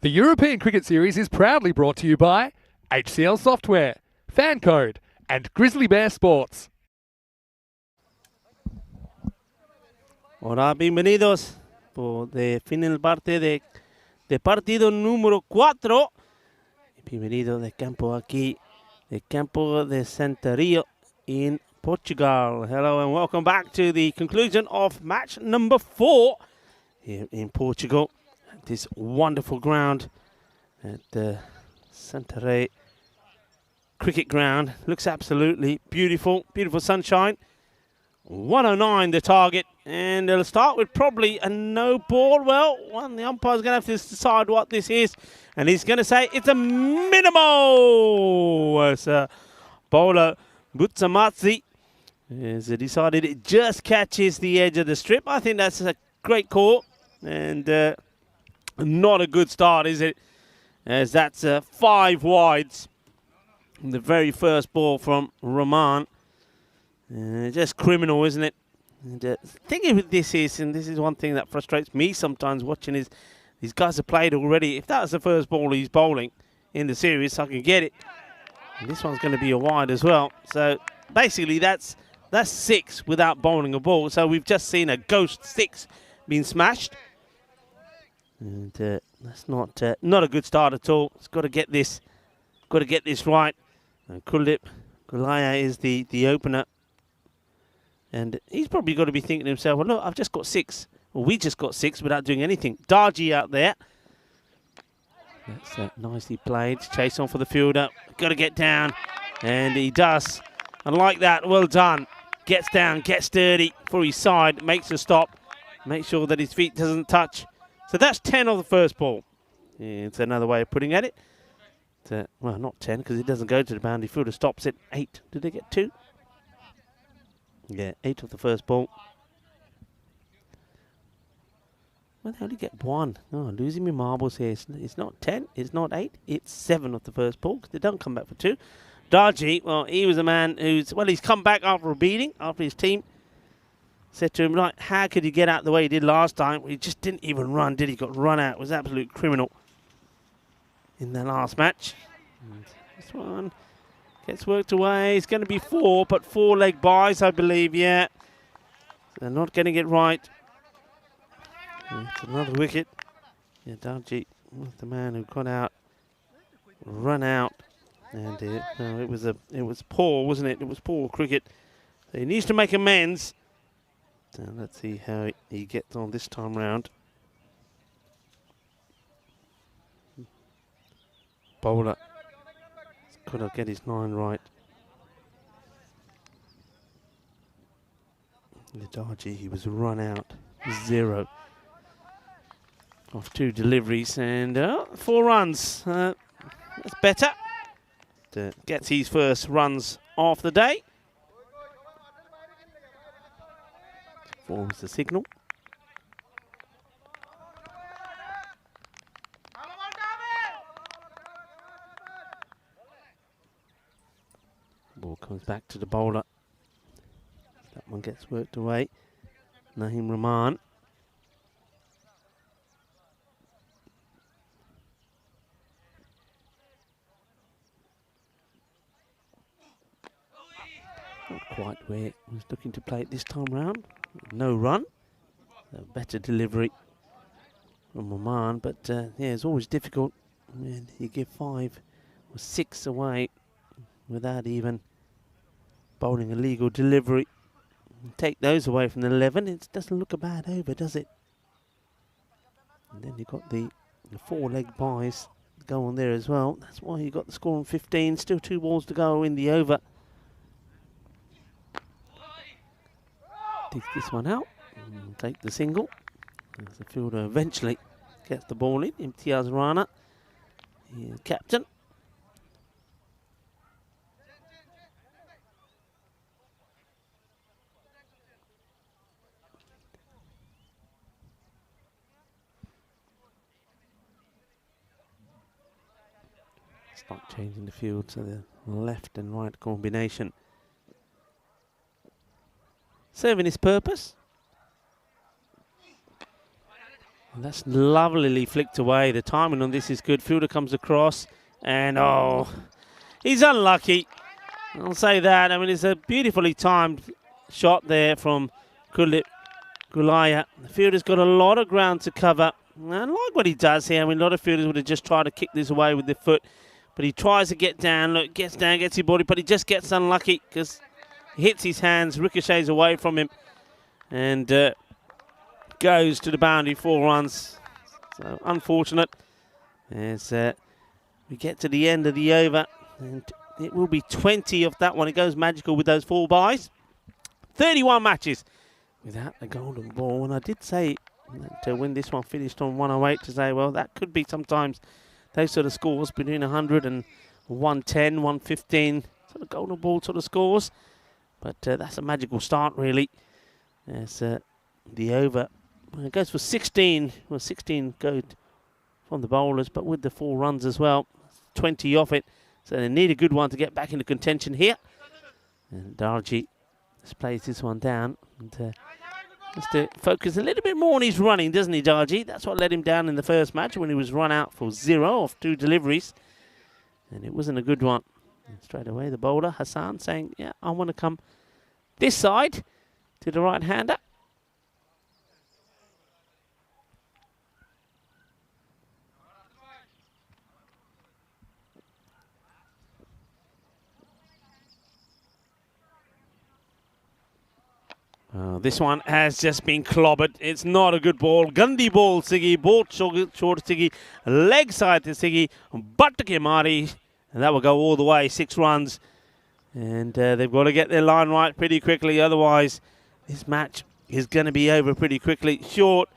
S2: The European Cricket Series is proudly brought to you by HCL Software, Fan Code, and Grizzly Bear Sports.
S1: Hola, bienvenidos por de final parte de partido número 4. Bienvenido de campo aquí, de campo de Santario in Portugal. Hello and welcome back to the conclusion of match number 4 here in Portugal. At this wonderful ground at the Santarém cricket ground. Looks absolutely beautiful, beautiful sunshine. 109 the target, and they'll start with probably a no ball. Well, the umpire's going to have to decide what this is, and he's going to say it's a minimal. As bowler Butsamatsi has decided it just catches the edge of the strip. I think that's a great call, and not a good start, is it? As that's 5 wides. The very first ball from Rahman. Just criminal, isn't it? And the thing with this is, and this is one thing that frustrates me sometimes watching, is these guys have played already. If that was the first ball he's bowling in the series, I can get it. And this one's going to be a wide as well. So basically that's 6 without bowling a ball. So we've just seen a ghost 6 being smashed. And that's not a good start at all. It's got to get this right. And Kuldeep Gulaya is the opener. And he's probably got to be thinking to himself, well, look, I've just got 6. Well, we just got 6 without doing anything. Darji out there. That's nicely played. Chase on for the fielder. Got to get down. And he does. And like that, well done. Gets down, gets sturdy for his side. Makes a stop. Make sure that his feet doesn't touch. So that's 10 of the first ball. It's another way of putting at it. Well, not 10 because it doesn't go to the boundary. Fielder stops it. 8. Did they get 2? Yeah, 8 of the first ball. Well, they only get 1. Oh, losing my marbles here. It's not 10, it's not 8, it's 7 of the first ball because they don't come back for 2. Darji, well, he was a man he's come back after a beating, after his team said to him, right, how could you get out the way he did last time? He just didn't even run, did he? Got run out. It was absolute criminal in the last match. And this one gets worked away. It's going to be 4, but 4 leg buys, I believe, yeah. They're not getting it right. It's another wicket. Yeah, Darji was the man who got out, run out, and it was poor, wasn't it? It was poor cricket. So he needs to make amends. So let's see how he gets on this time round. Bowler. Got to get his 9 right. Darji, he was run out. 0 off 2 deliveries and 4 runs. That's better. Gets his first runs of the day. Forms the signal. Ball comes back to the bowler. That one gets worked away. Naheem Rahman. Not quite where he was looking to play it this time round. No run. A better delivery from Rahman, but yeah, it's always difficult when you give 5 or 6 away without even bowling a legal delivery. Take those away from the 11, it doesn't look a bad over, does it? And then you've got the 4 leg buys go on there as well. That's why you got the score on 15. Still 2 balls to go in the over. Dig this one out and take the single. As the fielder eventually gets the ball in. Imtiaz Rana, captain. Start changing the field to the left and right combination. Serving his purpose. And that's lovelily flicked away. The timing on this is good. Fielder comes across, and oh, he's unlucky. I'll say that. I mean, it's a beautifully timed shot there from Kulip Gulaya. The fielder's got a lot of ground to cover. And I like what he does here. I mean, a lot of fielders would have just tried to kick this away with their foot. But he tries to get down. Look, gets down, gets his body, but he just gets unlucky because he hits his hands, ricochets away from him, and goes to the boundary, 4 runs. So unfortunate as we get to the end of the over. And it will be 20 of that one. It goes magical with those 4 byes. 31 matches without the golden ball. And I did say that when this one finished on 108 to say, well, that could be sometimes those sort of scores between 100 and 110, 115, sort of golden ball sort of scores. But that's a magical start, really. As the over, it goes for 16. Well, 16 go from the bowlers, but with the 4 runs as well. 20 off it. So they need a good one to get back into contention here. And Darji just plays this one down. And has to focus a little bit more on his running, doesn't he, Darji? That's what let him down in the first match when he was run out for 0 off 2 deliveries. And it wasn't a good one. And straight away, the bowler, Hassan, saying, yeah, I want to come this side to the right-hander. This one has just been clobbered. It's not a good ball. Gandhi ball, Siggy. Ball short Siggy. Leg side to Siggy. Butt to Kimari. And that will go all the way. 6 runs. And they've got to get their line right pretty quickly. Otherwise, this match is going to be over pretty quickly. Short,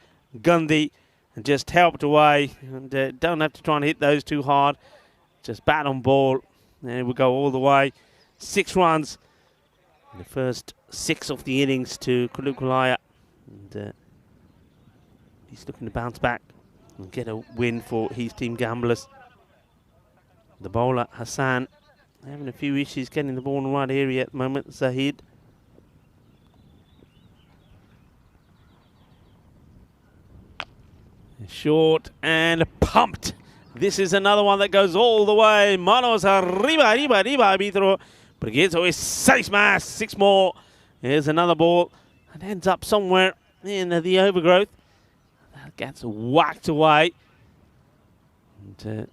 S1: Gandhi, and just helped away. And don't have to try and hit those too hard. Just bat on ball. And it will go all the way. 6 runs. The first 6 of the innings to Kulukulaya. And he's looking to bounce back and get a win for his team Gamblers. The bowler, Hassan, having a few issues getting the ball in the right area at the moment. Zahid. Short and pumped. This is another one that goes all the way. Manos arriba, arbitro. Brighetto is 6 más, 6 more. Here's another ball. It ends up somewhere in the overgrowth. That gets whacked away. And,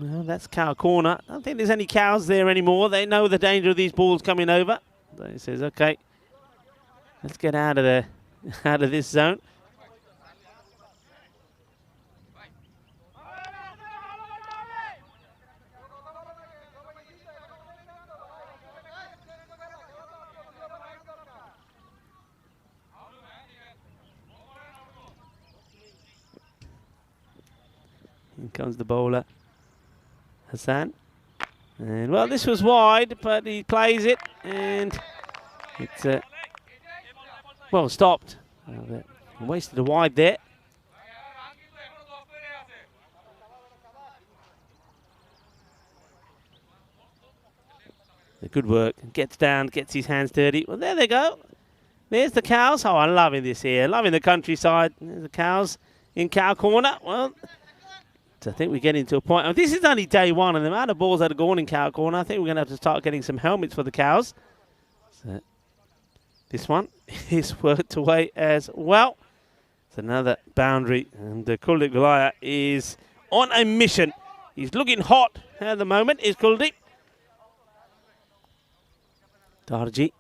S1: well, that's cow corner. I don't think there's any cows there anymore. They know the danger of these balls coming over. So he says, okay, let's get out of there, out of this zone. Here comes the bowler, Hassan. And, well, this was wide, but he plays it. And it's, well, stopped. Wasted a wide there. Good work. Gets down, gets his hands dirty. Well, there they go. There's the cows. Oh, I'm loving this here. Loving the countryside. There's the cows in cow corner. Well, so I think we're getting to a point. This is only day 1, and the amount of balls that are going in cow corner, I think we're going to have to start getting some helmets for the cows. So this one is worked away as well. It's another boundary, and the Kuldeep Gulaya is on a mission. He's looking hot at the moment, is Kuldeep. Darji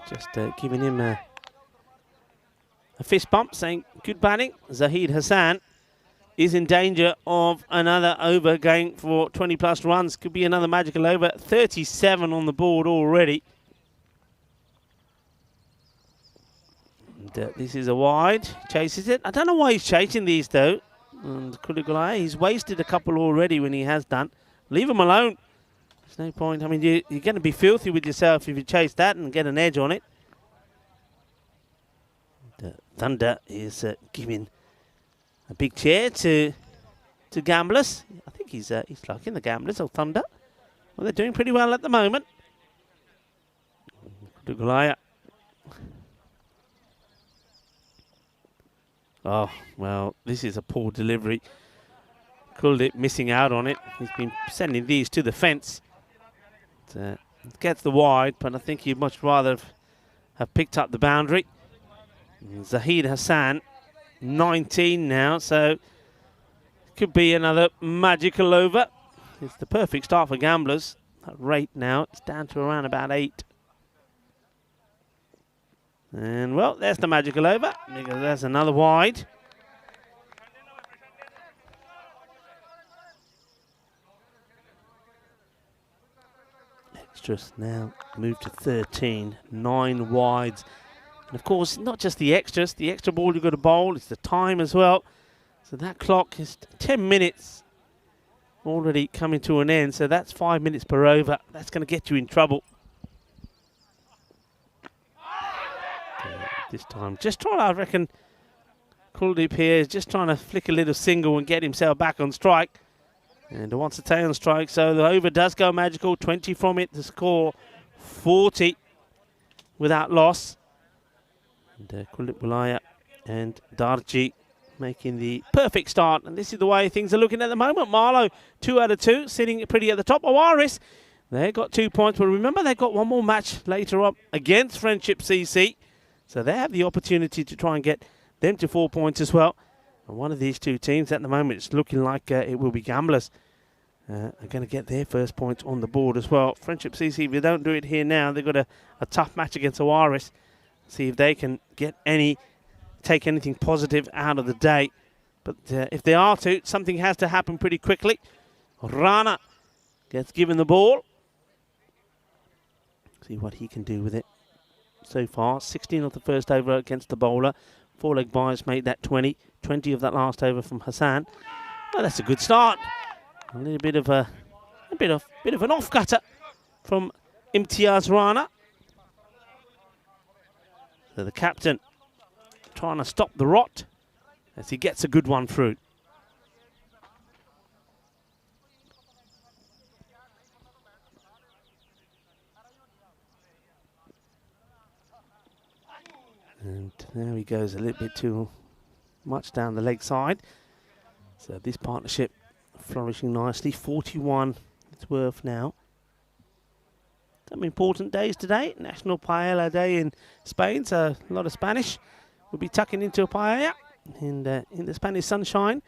S1: just giving him a fist bump, saying good batting. Zahid Hassan is in danger of another over going for 20 plus runs. Could be another magical over. 37 on the board already. And, this is a wide. Chases it. I don't know why he's chasing these though. And Kulikulai, he's wasted a couple already when he has done. Leave him alone. There's no point. I mean, you're going to be filthy with yourself if you chase that and get an edge on it. The Thunder is giving a big chair to Gamblers. I think he's liking the Gamblers or Thunder. Well, they're doing pretty well at the moment. Dugulaya. Oh, well, this is a poor delivery. Kuldeep missing out on it. He's been sending these to the fence. Gets the wide, but I think he'd much rather have picked up the boundary. And Zahid Hassan, 19 now, so could be another magical over. It's the perfect start for gamblers. That rate now, it's down to around about 8. And, well, there's the magical over, because there's another wide. Extras now move to 13, 9 wides. And, of course, not just the extras, the extra ball you've got to bowl, it's the time as well. So that clock is 10 minutes already coming to an end, so that's 5 minutes per over. That's going to get you in trouble. This time, just trying to, I reckon, Kuldeep here is just trying to flick a little single and get himself back on strike. And wants to stay on strike, so the over does go magical. 20 from it to score 40 without loss. And Kuldeep Bulaya and Darji making the perfect start. And this is the way things are looking at the moment. Marlow, 2 out of 2, sitting pretty at the top. Awaris, they got 2 points. But remember, they've got one more match later up against Friendship CC. So they have the opportunity to try and get them to 4 points as well. And one of these two teams at the moment, it's looking like it will be Gamblers. Are going to get their first points on the board as well. Friendship CC, if they don't do it here now, they've got a tough match against Awaris. See if they can take anything positive out of the day. But if they are to, something has to happen pretty quickly. Rana gets given the ball. See what he can do with it. So far, 16 of the first over against the bowler. 4-leg byes made that 20. 20 of that last over from Hassan. Well, that's a good start. A little bit of an off-cutter from Imtiaz Rana. So the captain trying to stop the rot as he gets a good one through. And there he goes a little bit too much down the leg side. So this partnership flourishing nicely. 41 it's worth now. Some important days today. National Paella Day in Spain, so a lot of Spanish will be tucking into a paella in the Spanish sunshine.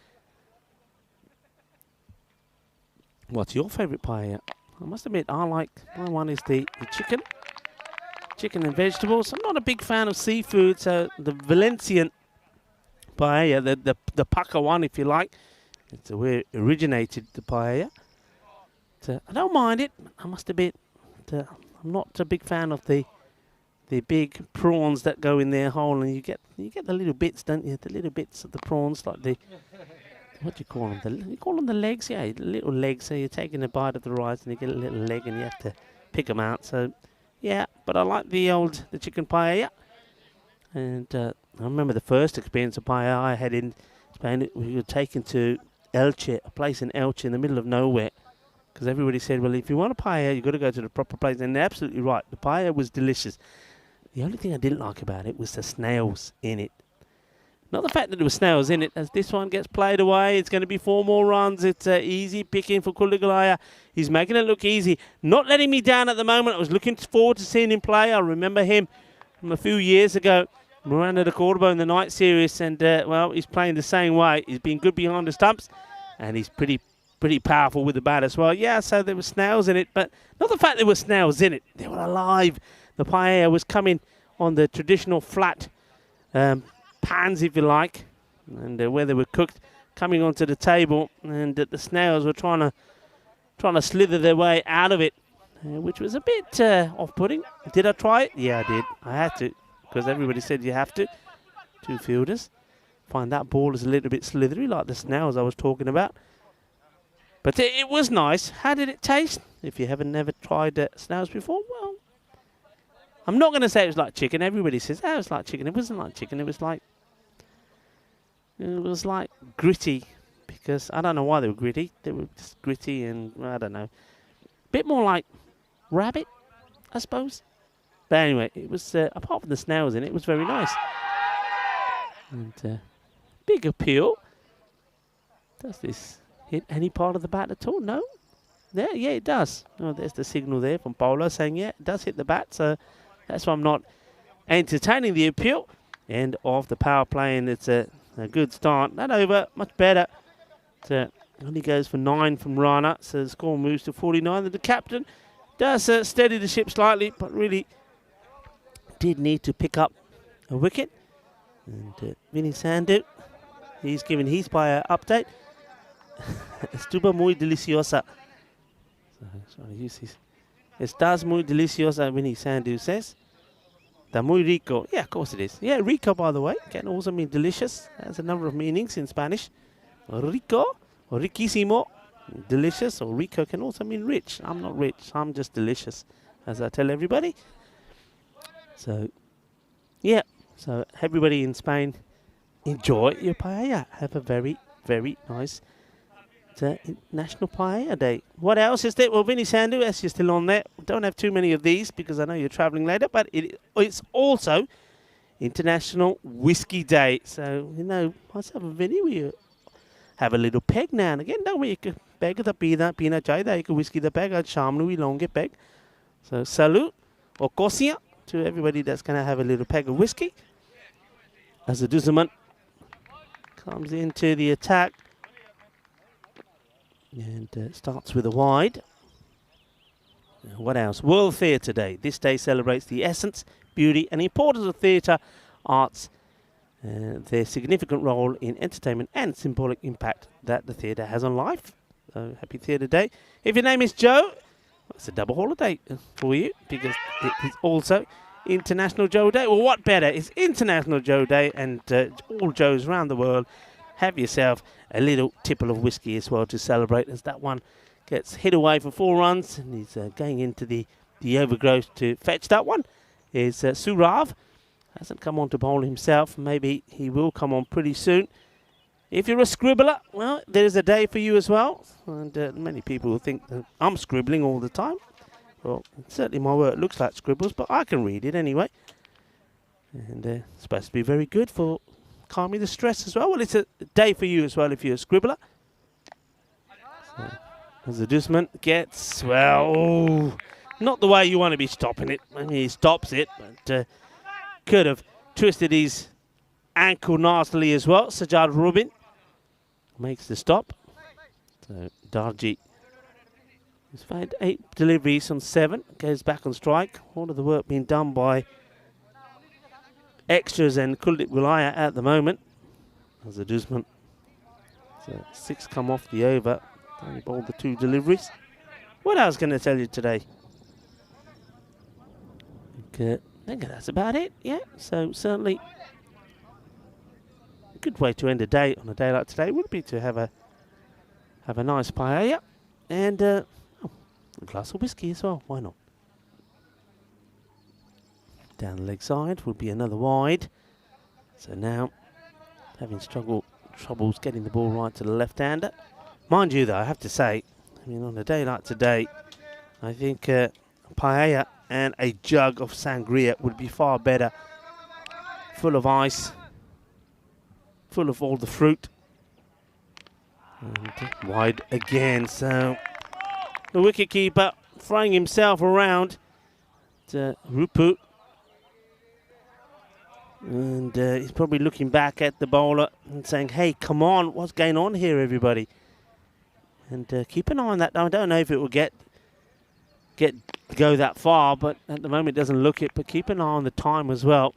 S1: What's your favourite paella? I must admit, my one is the chicken. Chicken and vegetables. I'm not a big fan of seafood, so the Valencian paella, the Paca one, if you like, it's where it originated, the paella. So I don't mind it. I must admit, I'm not a big fan of the big prawns that go in their hole, and you get the little bits, don't you? The little bits of the prawns, like the what do you call them? You call them the legs, yeah, the little legs. So you're taking a bite of the rice, and you get a little leg, and you have to pick them out. So. Yeah, but I like the chicken paella. And I remember the first experience of paella I had in Spain. We were taken to Elche, a place in Elche in the middle of nowhere. Because everybody said, well, if you want a paella, you've got to go to the proper place. And they're absolutely right. The paella was delicious. The only thing I didn't like about it was the snails in it. Not the fact that there were snails in it. As this one gets played away, it's going to be 4 more runs. It's easy picking for Kuldeep. He's making it look easy. Not letting me down at the moment. I was looking forward to seeing him play. I remember him from a few years ago. Miranda de Cordoba in the night series. And, well, he's playing the same way. He's been good behind the stumps. And he's pretty powerful with the bat as well. Yeah, so there were snails in it. But not the fact there were snails in it. They were alive. The paella was coming on the traditional flat pans, if you like, and where they were cooked, coming onto the table, and the snails were trying to slither their way out of it, which was a bit off-putting. Did I try it? Yeah, I did. I had to, because everybody said you have to. 2 fielders. Find that ball is a little bit slithery, like the snails I was talking about. But it was nice. How did it taste? If you haven't never tried snails before, well, I'm not going to say it was like chicken. Everybody says, oh, it was like chicken. It wasn't like chicken. It was like gritty, because I don't know why they were gritty. They were just gritty, and I don't know. Bit more like rabbit, I suppose. But anyway, it was, apart from the snails in it, it was very nice. And Big appeal. Does this hit any part of the bat at all? No. There, yeah, it does. Oh, there's the signal there from Polo saying, yeah, it does hit the bat. So that's why I'm not entertaining the appeal. End of the power play, and it's a good start. Not over, much better. It only goes for 9 from Rana, so the score moves to 49. And the captain does steady the ship slightly, but really did need to pick up a wicket. And Vinny Sandhu, he's giving his player update. Estuvo muy deliciosa. Sorry, use this. Estás muy deliciosa, Vinny Sandhu says. Está muy rico. Yeah, of course it is. Yeah, rico, by the way, can also mean delicious. Has a number of meanings in Spanish. Rico or riquísimo, delicious, or rico can also mean rich. I'm not rich, I'm just delicious, as I tell everybody. So, yeah, so everybody in Spain, enjoy your paella. Have a very, very nice National Paella Day. What else is there? Well, Vinny Sandhu, as you're still on there, don't have too many of these because I know you're travelling later, but it's also International Whiskey Day. So, you know, myself and Vinny, we have a little peg now and again, don't we? You can peg the pina chai, you can whiskey the peg, and shamnu long peg. So, salute or kosia to everybody that's going to have a little peg of whiskey. As the Duzaman comes into the attack and starts with a wide. What else? World Theatre Day. This day celebrates the essence, beauty and importance of theatre arts, their significant role in entertainment and symbolic impact that the theatre has on life. So happy Theatre Day. If your name is Joe, it's a double holiday for you because it is also International Joe Day. Well, what better? It's International Joe Day, and all Joes around the world, have yourself a little tipple of whiskey as well to celebrate, as that one gets hit away for 4 runs, and he's going into the overgrowth to fetch that one. Is Surav. Hasn't come on to bowl himself. Maybe he will come on pretty soon. If you're a scribbler, well, there's a day for you as well. And many people will think that I'm scribbling all the time. Well, certainly my work looks like scribbles, but I can read it anyway. And it's supposed to be very good for calming the stress as well. Well, it's a day for you as well if you're a scribbler. So, as the Dusman gets, well, not the way you want to be stopping it. I mean, he stops it, but could have twisted his ankle nastily as well. Sajjad Rubin makes the stop. So Darji has found 8 deliveries on 7. Goes back on strike. All of the work being done by extras and Kuldeep Wilaya at the moment. As a Dusman. So 6 come off the over. Only bowled the 2 deliveries. What else can I tell you today? I think that's about it. Yeah. So certainly a good way to end a day on a day like today would be to have a nice paella and a glass of whiskey as well. Why not? Down the leg side would be another wide. So now having troubles getting the ball right to the left-hander. Mind you, though, I have to say, I mean, on a day like today, I think paella and a jug of sangria would be far better. Full of ice, full of all the fruit. And wide again, so the wicketkeeper throwing himself around to Rupu. And he's probably looking back at the bowler and saying, hey, come on, what's going on here, everybody? And keep an eye on that. I don't know if it will go that far, but at the moment it doesn't look it. But keep an eye on the time as well.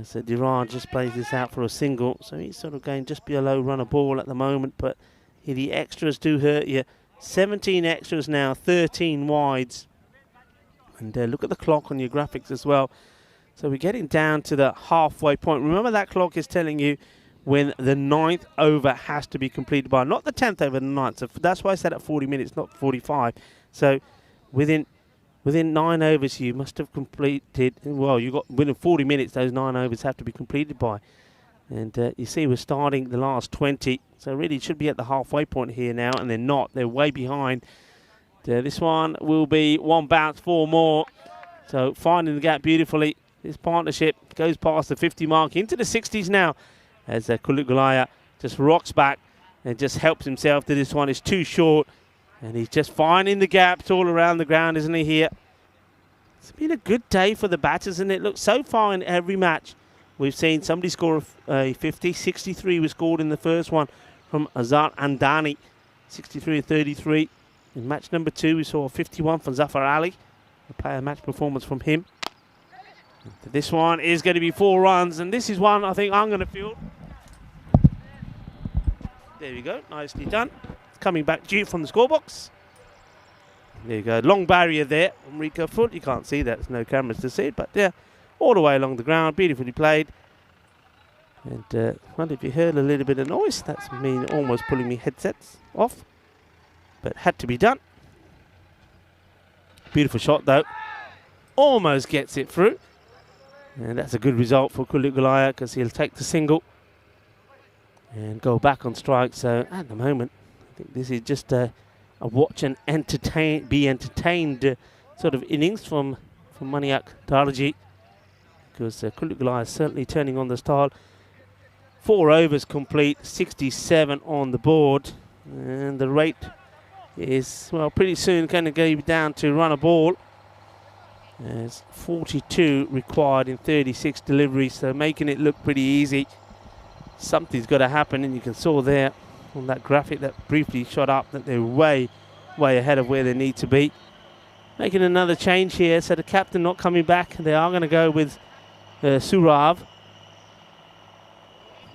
S1: So Durand just plays this out for a single. So he's sort of going just below run a ball at the moment. But the extras do hurt you. 17 extras now, 13 wides. And look at the clock on your graphics as well. So we're getting down to the halfway point. Remember, that clock is telling you when the 9th over has to be completed by, not the 10th over, the 9th. So that's why I said at 40 minutes, not 45. So within 9 overs, you must have completed, well, within 40 minutes, those 9 overs have to be completed by. And you see we're starting the last 20. So really it should be at the halfway point here now, and they're not. They're way behind. This one will be 1 bounce, 4 more. So finding the gap beautifully. This partnership goes past the 50 mark into the 60s now. as Kuldeep Gulaya just rocks back and just helps himself to this one. It's too short, and he's just finding the gaps all around the ground, isn't he, here? It's been a good day for the batters, and it looks so far in every match. We've seen somebody score a 50, 63 was scored in the first one from Azhar Andani, 63-33. In match number 2, we saw a 51 from Zafar Ali, a player match performance from him. This one is going to be 4 runs, and this is one I think I'm going to field. There we go, nicely done. Coming back due from the scorebox. There you go, long barrier there from Rico Foot. You can't see that, there's no cameras to see it, but yeah, all the way along the ground, beautifully played. And well, if you heard a little bit of noise, that's me almost pulling me headsets off, but had to be done. Beautiful shot though, almost gets it through. And that's a good result for Kuldeep Gulaya because he'll take the single and go back on strike. So at the moment, I think this is just a watch and be entertained sort of innings from Maniak Darji, because Kuldeep Gulaya is certainly turning on the style. 4 overs complete, 67 on the board, and the rate is, well, pretty soon going to go down to run a ball. There's 42 required in 36 deliveries, so making it look pretty easy. Something's got to happen, and you can saw there on that graphic that briefly shot up that they're way ahead of where they need to be. Making another change here, so the captain not coming back. They are going to go with Surav.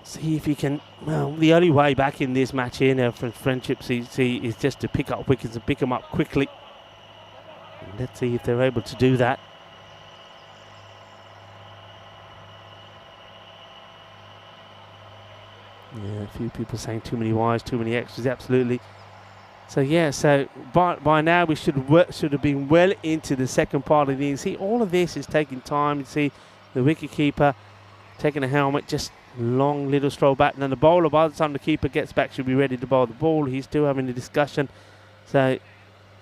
S1: See if he can, well, the only way back in this match here now for Friendship CC is just to pick up wickets and pick them up quickly. And let's see if they're able to do that. Yeah, a few people saying too many wires, too many extras, absolutely. So yeah, so by now we should have been well into the second part of the innings. See, all of this is taking time. You see the wicketkeeper taking a helmet, just long little stroll back. And then the bowler, by the time the keeper gets back, should be ready to bowl the ball. He's still having a discussion. So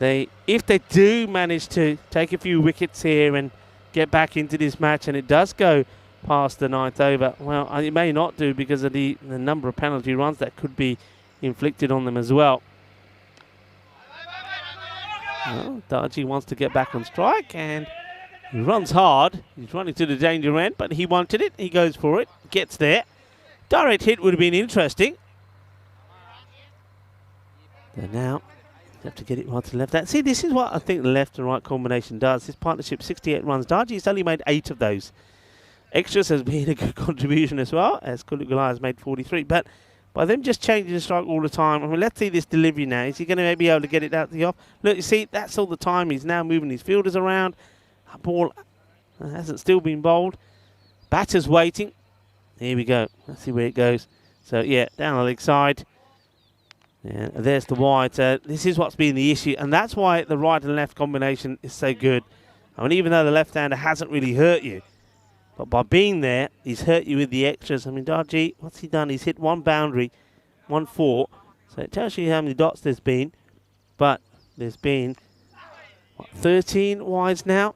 S1: if they do manage to take a few wickets here and get back into this match, and it does go past the 9th over, well, it may not do because of the number of penalty runs that could be inflicted on them as well. Well, Darji wants to get back on strike, and he runs hard. He's running to the danger end, but he wanted it. He goes for it, gets there. Direct hit would have been interesting. So now you have to get it right to the left. See, this is what I think the left and right combination does. This partnership, 68 runs. Darji's only made 8 of those. Extras has been a good contribution as well, as Kuldeep Gulaya has made 43. But by them just changing the strike all the time, I mean, let's see this delivery now. Is he going to be able to get it out to the off? Look, you see, that's all the time. He's now moving his fielders around. That ball hasn't still been bowled. Batter's waiting. Here we go. Let's see where it goes. So, yeah, down the leg side. Yeah, there's the wide. This is what's been the issue, and that's why the right and left combination is so good. I mean, even though the left-hander hasn't really hurt you, but by being there, he's hurt you with the extras. I mean, Darji, what's he done? He's hit 1 boundary, 1 4. So it tells you how many dots there's been. But there's been, what, 13 wides now.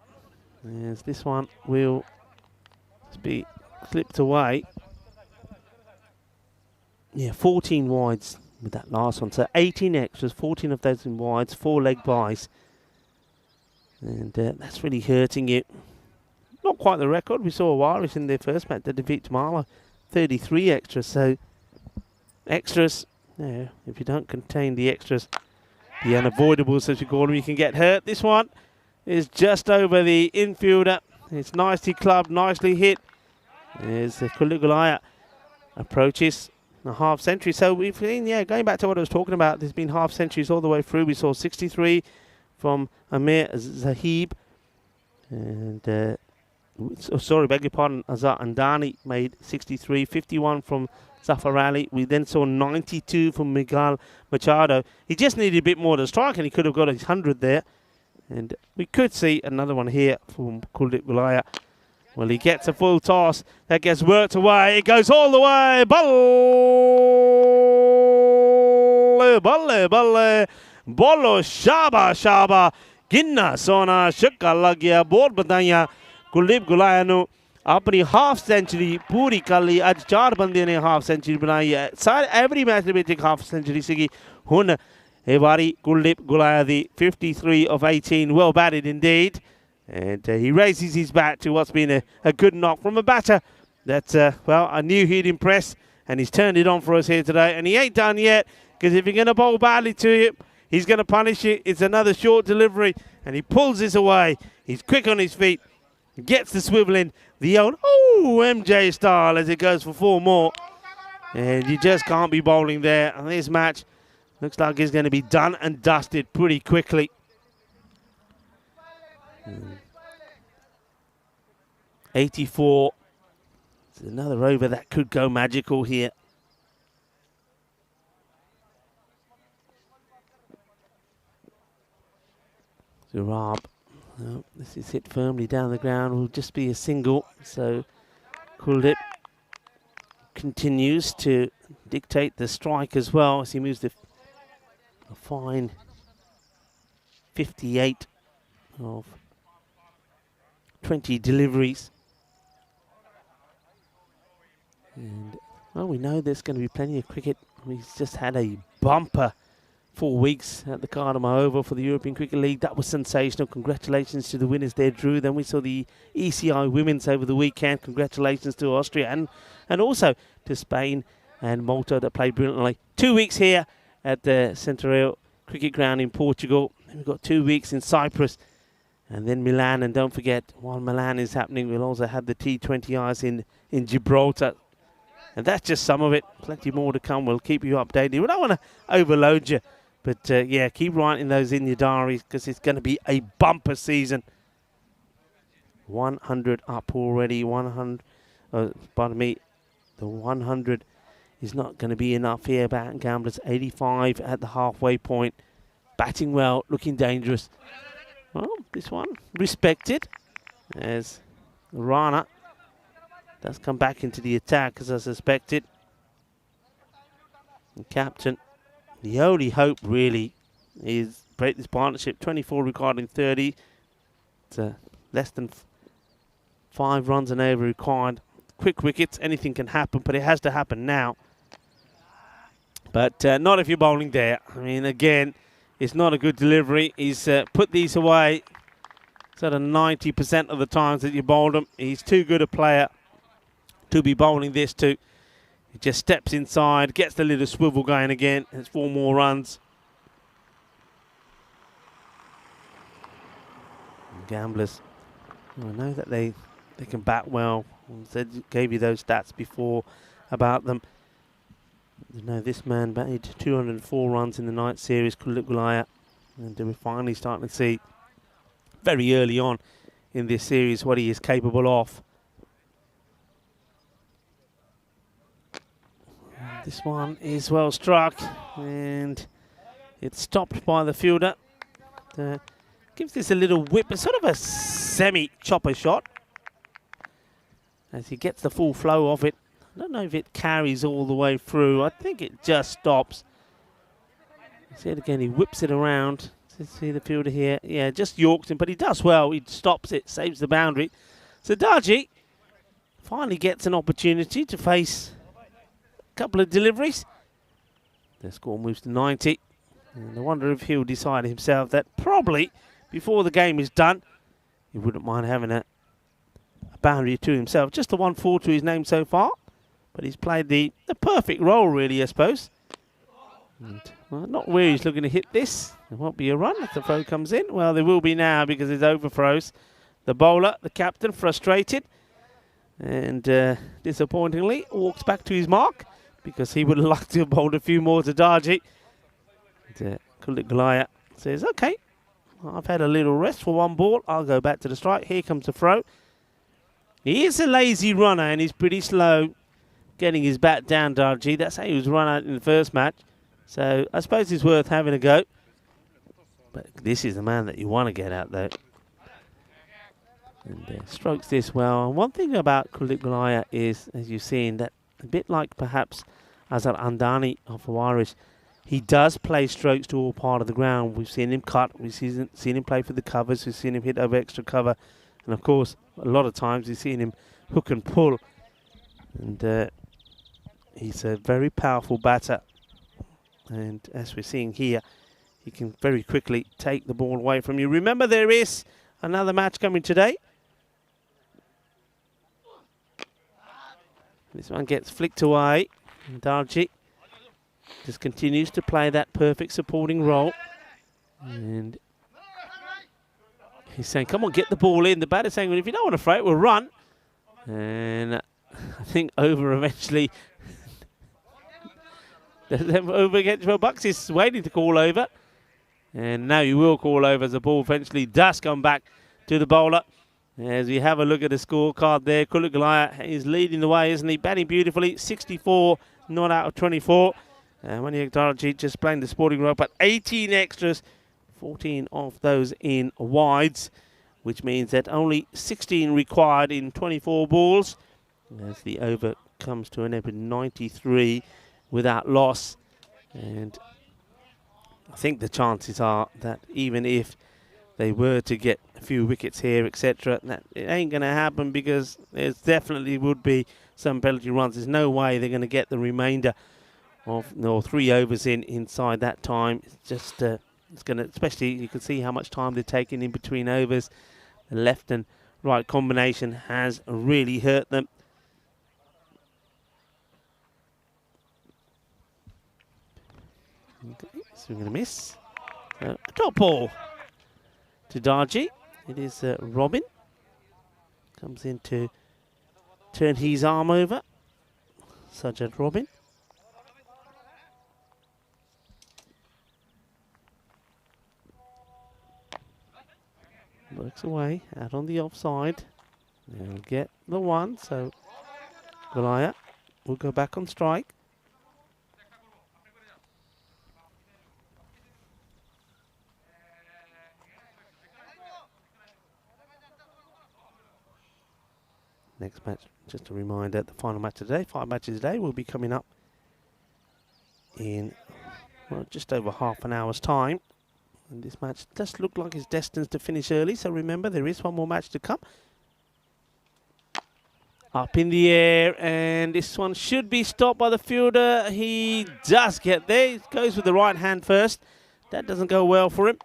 S1: As this one will be clipped away. Yeah, 14 wides with that last one. So 18 extras, 14 of those in wides, 4 leg byes. And that's really hurting you. Not quite the record. We saw Irish in their first match to defeat Tamala, 33 extras. So extras, yeah, if you don't contain the extras, the unavoidables as you call them, you can get hurt. This one is just over the infielder. It's nicely clubbed, nicely hit. There's Kuldeep Gulaya approaches a half century. So we've seen, yeah, going back to what I was talking about, there's been half centuries all the way through. We saw 63 from Amir Zahib. And sorry, beg your pardon, Azhar Andani made 63, 51 from Zafar Ali. We then saw 92 from Miguel Machado. He just needed a bit more to strike, and he could have got his 100 there. And we could see another one here from Kuldeep Gulaya. Well, he gets a full toss. That gets worked away. It goes all the way. Balle, balle, balle. Bolo, shaba, shaba. Ginna, sona, shukka lagya. Board bataya. Kuldeep Gulaya nu अपनी half century पूरी कर ली अज 4 बंदे ने half century बनाई है सारे every match ਦੇ ਵਿੱਚ ਇੱਕ ਹਾਫ ਸੈਂਚੁਰੀ ਸੀਗੀ ਹੁਣ ਇਹ ਵਾਰੀ ਕੁਲਦੀਪ ਗੁਲਾਇਆ ਦੀ 53 of 18 well batted indeed and he raises his bat to what's been a good knock from a batter that well I knew he'd impress and he's turned it on for us here today and he ain't done yet because if you're going to bowl badly to him he's going to punish it. It's another short delivery and he pulls this away. He's quick on his feet. Gets the swivel in, the old MJ style as it goes for 4 more. And you just can't be bowling there. And this match looks like it's going to be done and dusted pretty quickly. 84. It's another over that could go magical here. Zurab. No, this is hit firmly down the ground. Will just be a single. So Kuldeep continues to dictate the strike as well as he moves a fine 58 of 20 deliveries. And well, we know there's going to be plenty of cricket. He's just had a bumper 4 weeks at the Cardamom Oval for the European Cricket League. That was sensational. Congratulations to the winners there, Drew. Then we saw the ECI Women's over the weekend. Congratulations to Austria and also to Spain and Malta that played brilliantly. 2 weeks here at the Central Cricket Ground in Portugal. Then we've got 2 weeks in Cyprus and then Milan. And don't forget, while Milan is happening, we'll also have the T20Is in Gibraltar. And that's just some of it. Plenty more to come. We'll keep you updated. We don't want to overload you. But, yeah, keep writing those in your diaries because it's going to be a bumper season. 100 up already. 100, pardon me, the 100 is not going to be enough here. Bat Gamblers 85 at the halfway point. Batting well, looking dangerous. Well, this one respected as Rana does come back into the attack as I suspected. The captain. The only hope really is break this partnership. 24 regarding 30. It's less than 5 runs and over required. Quick wickets, anything can happen, but it has to happen now. But not if you're bowling there. I mean, again, it's not a good delivery. He's put these away sort of 90% of the times that you bowled him. He's too good a player to be bowling this to. He just steps inside, gets the little swivel going again. It's 4 more runs. And Gamblers, I know that they can bat well. I gave you those stats before about them. You know, this man batted 204 runs in the night series, Kuldeep Gulaya. And we're finally starting to see very early on in this series what he is capable of. This one is well struck and it's stopped by the fielder. Gives this a little whip, it's sort of a semi-chopper shot as he gets the full flow of it. I don't know if it carries all the way through. I think it just stops. See it again, he whips it around. See the fielder here. Yeah, just yorks him, but he does well. He stops it, saves the boundary. So Darji finally gets an opportunity to face couple of deliveries. The score moves to 90. And I wonder if he'll decide himself that probably before the game is done, he wouldn't mind having a boundary to himself. Just the 1-4 to his name so far. But he's played the perfect role, really, I suppose. And, well, not where he's looking to hit this. There won't be a run if the throw comes in. Well, there will be now because it's overthrows. The bowler, the captain, frustrated. And disappointingly, walks back to his mark. Because he would have liked to have bowled a few more to Darji. Kuldeep Gulaya says, okay, I've had a little rest for 1 ball. I'll go back to the strike. Here comes the throw. He is a lazy runner and he's pretty slow getting his bat down, Darji. That's how he was run out in the first match. So I suppose it's worth having a go. But this is the man that you want to get out, though. And strokes this well. And one thing about Kuldeep Gulaya is, as you've seen, that a bit like perhaps Azhar Andani of Irish, he does play strokes to all part of the ground. We've seen him cut, we've seen him play for the covers, we've seen him hit over extra cover. And of course, a lot of times we've seen him hook and pull. And he's a very powerful batter. And as we're seeing here, he can very quickly take the ball away from you. Remember, there is another match coming today. This one gets flicked away. And Darji just continues to play that perfect supporting role. And he's saying, come on, get the ball in. The batter's saying, well, if you don't want to throw it, we'll run. And I think over eventually. Over against Bucks is waiting to call over. And now he will call over as the ball eventually does come back to the bowler. As we have a look at the scorecard there, Kulugalaya is leading the way, isn't he? Batting beautifully, 64 not out of 24. Maniak Darajit just playing the sporting role, but 18 extras, 14 of those in wides, which means that only 16 required in 24 balls. As the over comes to an end with 93 without loss. And I think the chances are that even if they were to get a few wickets here, etc., that it ain't going to happen, because there definitely would be some penalty runs. There's no way they're going to get the remainder of 3 overs inside that time. It's just it's going to, especially you can see how much time they're taking in between overs. The left and right combination has really hurt them. Okay, so we're going to miss. Top ball to Darji. It is Robin. Comes in to turn his arm over. Sajjad Robin. Works away, out on the offside. They'll get the one, so Golaya will go back on strike. Next match, just a reminder, the final match today, 5 matches today, will be coming up in just over half an hour's time. And this match does look like it's destined to finish early, so remember, there is one more match to come. Up in the air, and this one should be stopped by the fielder. He does get there. He goes with the right hand first. That doesn't go well for him,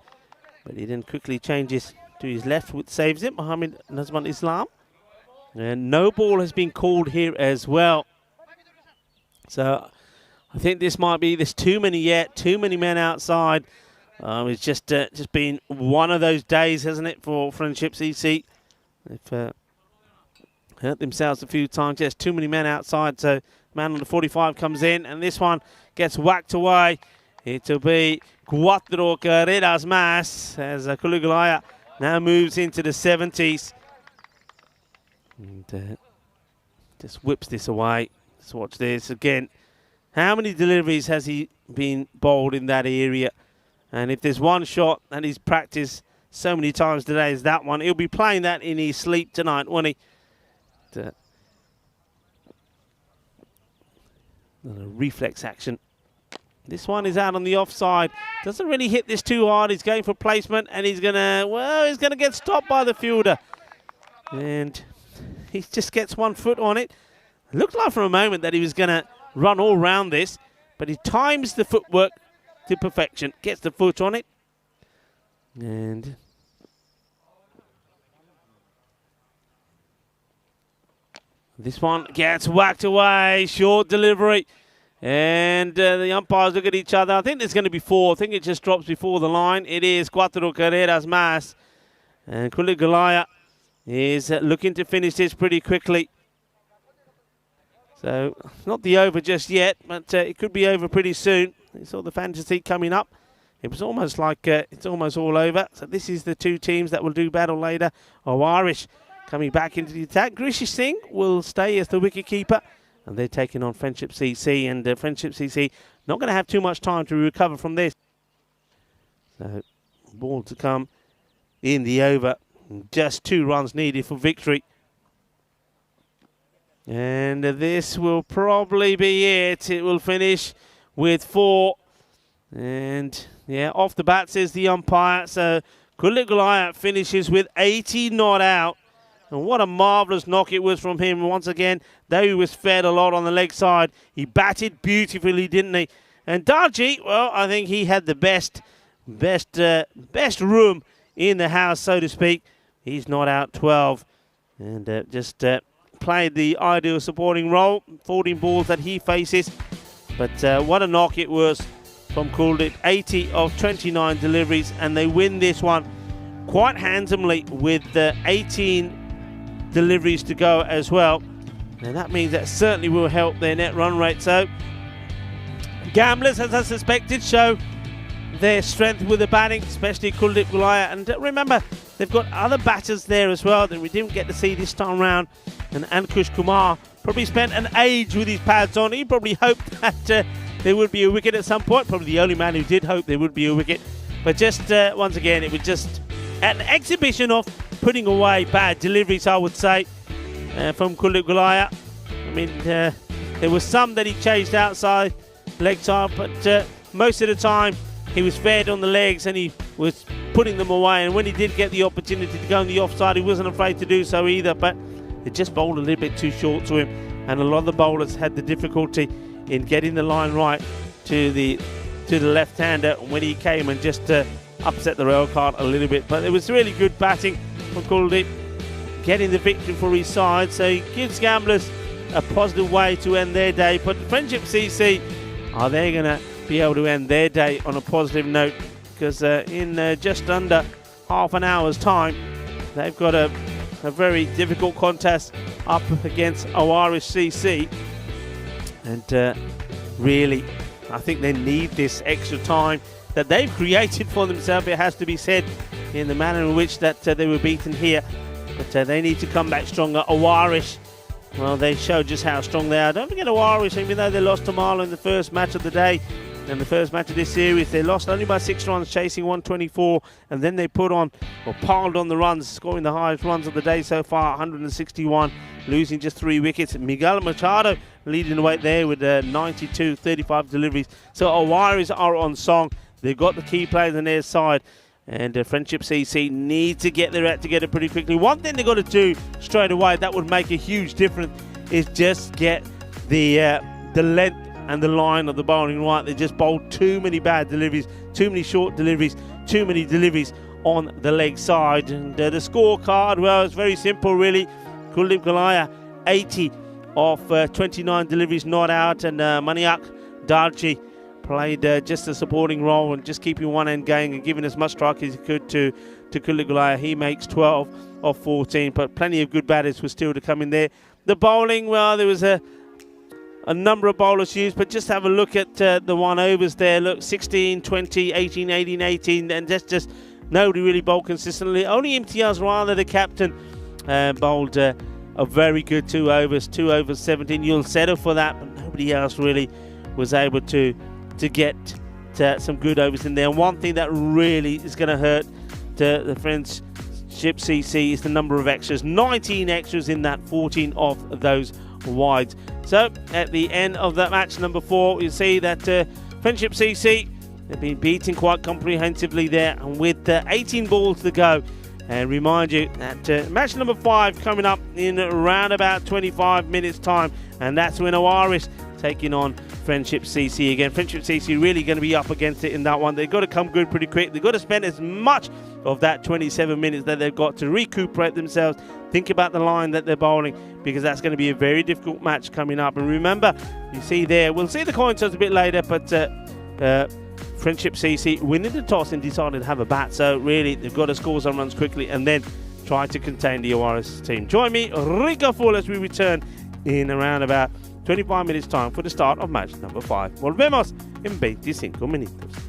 S1: but he then quickly changes to his left, which saves him. Mohammed Nazman Islam. And no ball has been called here as well. So I think this might be, there's too many yet, too many men outside. It's just been one of those days, hasn't it, for Friendships EC. They've hurt themselves a few times. Yes, too many men outside. So man on the 45 comes in, and this one gets whacked away. It'll be Cuatro Carreras Mas as Kulugalaya now moves into the 70s. And just whips this away. Let's watch this again. How many deliveries has he been bowled in that area? And if there's one shot that he's practiced so many times today as that one, he'll be playing that in his sleep tonight, won't he? Reflex action. This one is out on the offside. Doesn't really hit this too hard. He's going for placement, and he's gonna get stopped by the fielder. And he just gets 1 foot on it. It looked like for a moment that he was going to run all round this, but he times the footwork to perfection, gets the foot on it. And this one gets whacked away, short delivery. And the umpires look at each other. I think there's going to be 4. I think it just drops before the line. It is Cuatro Carreras Mas. And Kulugalaya is looking to finish this pretty quickly. So, not the over just yet, but it could be over pretty soon. You saw the fantasy coming up. It was almost like it's almost all over. So this is the 2 teams that will do battle later. Irish coming back into the attack. Grish Singh will stay as the wicketkeeper. And they're taking on Friendship CC. And Friendship CC not going to have too much time to recover from this. So, ball to come in the over. Just 2 runs needed for victory. And this will probably be it. It will finish with 4. And yeah, off the bat says the umpire. So Kulugalaya finishes with 80 not out. And what a marvellous knock it was from him. Once again, though he was fed a lot on the leg side, he batted beautifully, didn't he? And Darji, well, I think he had the best room in the house, so to speak. He's not out 12 and just played the ideal supporting role, 14 balls that he faces. But what a knock it was from Kuldeep. 80 of 29 deliveries, and they win this one quite handsomely with 18 deliveries to go as well. And that means that certainly will help their net run rate. So Gamblers, as I suspected, show their strength with the batting, especially Kuldeep Gulaya. And remember, they've got other batters there as well that we didn't get to see this time round. And Ankush Kumar probably spent an age with his pads on. He probably hoped that there would be a wicket at some point. Probably the only man who did hope there would be a wicket. But just once again, it was just an exhibition of putting away bad deliveries, I would say, from Kuldeep Gulaya. I mean, there was some that he chased outside leg side, but most of the time he was fed on the legs and he was putting them away. And when he did get the opportunity to go on the offside, he wasn't afraid to do so either. But it just bowled a little bit too short to him, and a lot of the bowlers had the difficulty in getting the line right to the left-hander when he came and just upset the rail cart a little bit. But it was really good batting from Kuldeep, getting the victory for his side. So he gives Gamblers a positive way to end their day. But Friendship CC, are they going to be able to end their day on a positive note? Because in just under half an hour's time, they've got a very difficult contest up against Owarish CC. And really, I think they need this extra time that they've created for themselves, it has to be said, in the manner in which that they were beaten here. But they need to come back stronger. Owarish, well, they showed just how strong they are. Don't forget Owarish, even though they lost to Marlow in the first match of the day, and the first match of this series, they lost only by 6 runs, chasing 124, and then they put on, or piled on the runs, scoring the highest runs of the day so far, 161, losing just 3 wickets. Miguel Machado leading the way there with 92, 35 deliveries. So Owarish are on song. They've got the key players on their side, and Friendship CC need to get their act together pretty quickly. One thing they've got to do straight away that would make a huge difference is just get the length and the line of the bowling right. They just bowled too many bad deliveries, too many short deliveries, too many deliveries on the leg side. And the scorecard, well, it's very simple really. Kuldeep Gulaya, 80 of 29 deliveries not out, and Maniak Darji played just a supporting role and just keeping one end going and giving as much strike as he could to Kuldeep Gulaya. He makes 12 of 14, but plenty of good batters were still to come in there. The bowling, well, there was a number of bowlers used, but just have a look at the one overs there. Look, 16, 20, 18, 18, 18, and just nobody really bowled consistently. Only Imtiaz Rana, the captain, bowled a very good 2 overs, 2 overs 17. You'll settle for that, but nobody else really was able to get some good overs in there. And one thing that really is going to hurt the Friendship CC is the number of extras. 19 extras in that, 14 of those wides. So at the end of that match number 4, you see that Friendship CC, they've been beaten quite comprehensively there, and with 18 balls to go. And remind you that match number 5 coming up in around about 25 minutes time, and that's when Owarish taking on Friendship CC again. Friendship CC really going to be up against it in that one. They've got to come good pretty quick. They've got to spend as much of that 27 minutes that they've got to recuperate themselves. Think about the line that they're bowling, because that's going to be a very difficult match coming up. And remember, you see there, we'll see the coin toss a bit later, but Friendship CC winning the toss and decided to have a bat. So really, they've got to score some runs quickly and then try to contain the Owarish team. Join me, Rico Full, as we return in around about 25 minutes time for the start of match number 5. Volvemos en 25 minutos.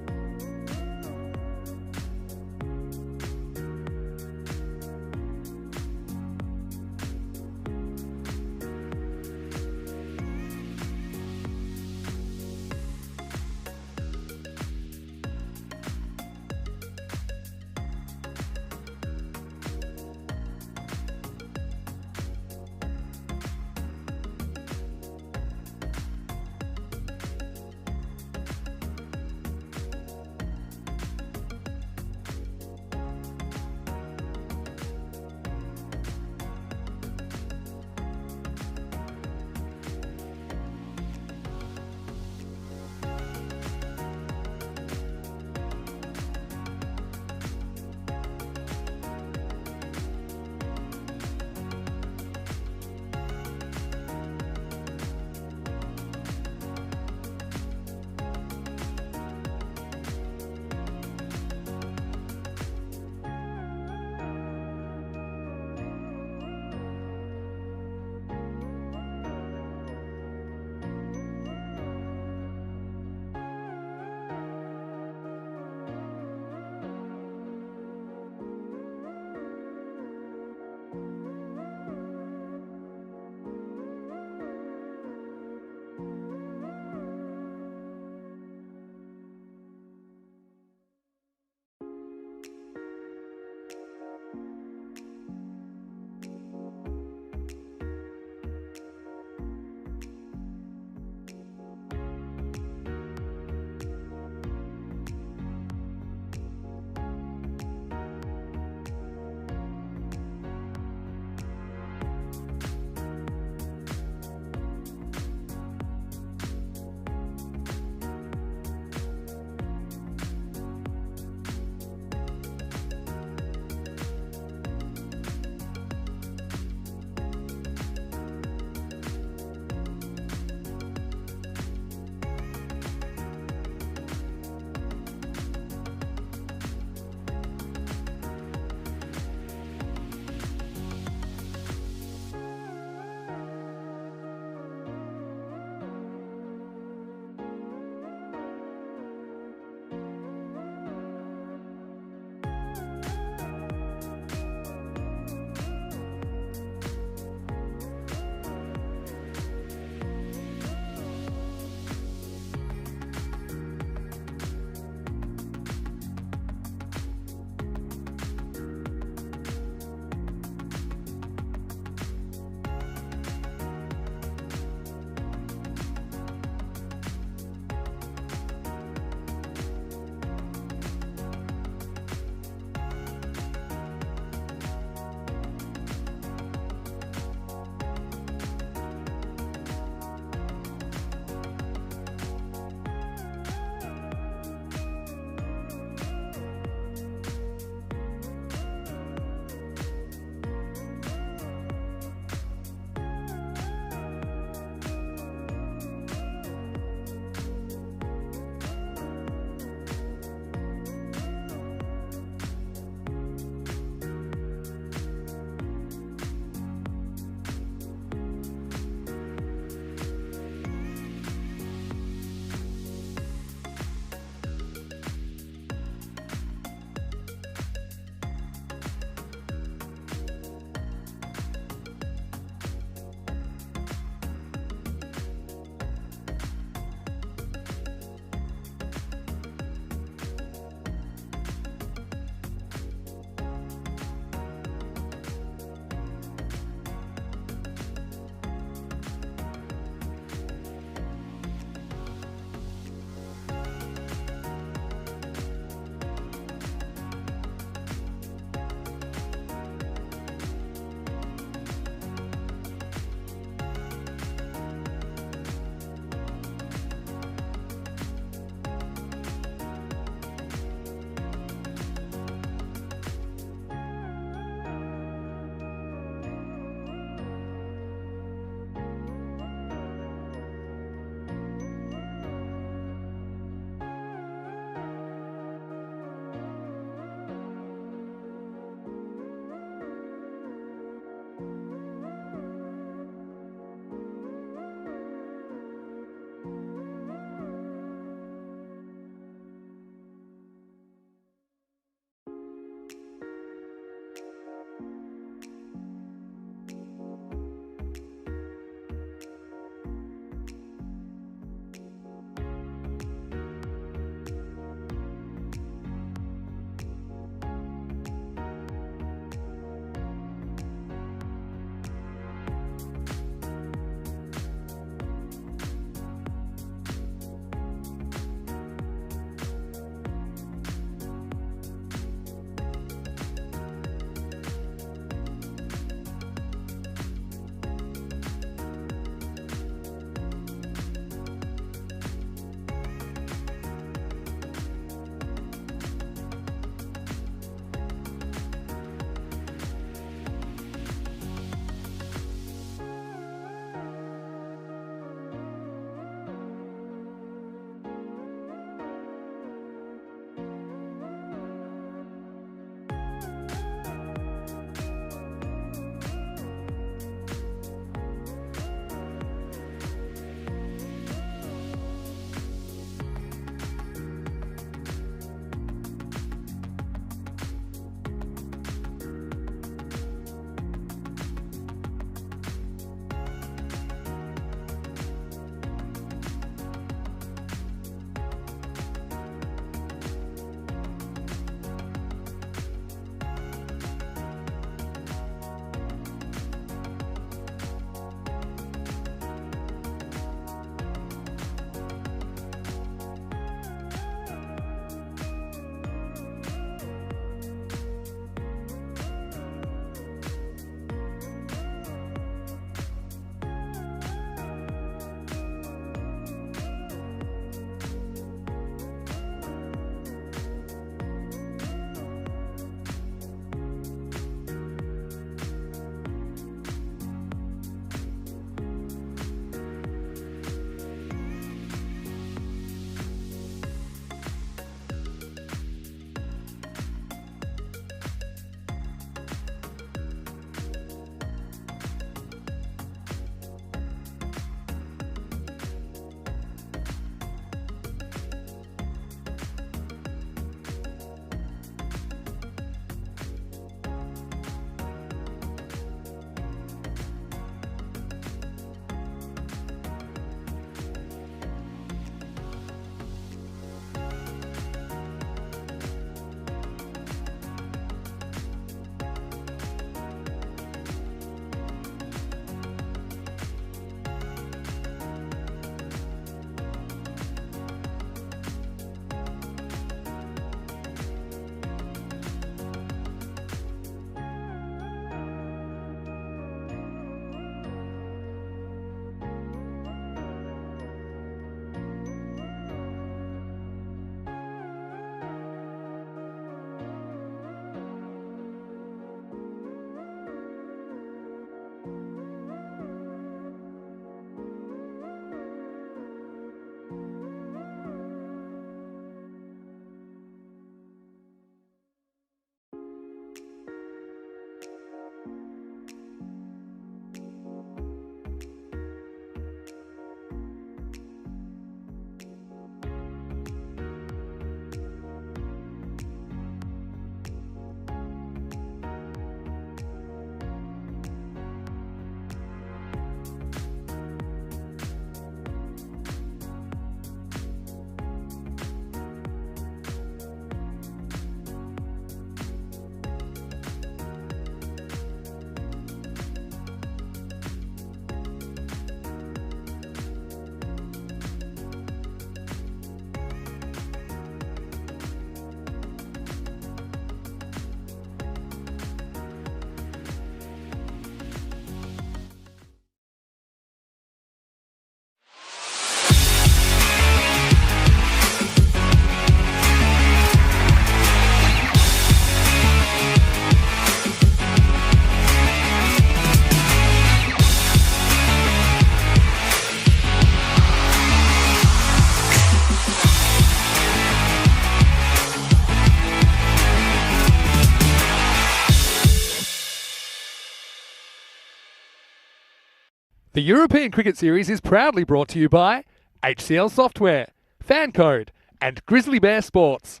S2: The European Cricket Series is proudly brought to you by HCL Software, Fan Code, and Grizzly Bear Sports.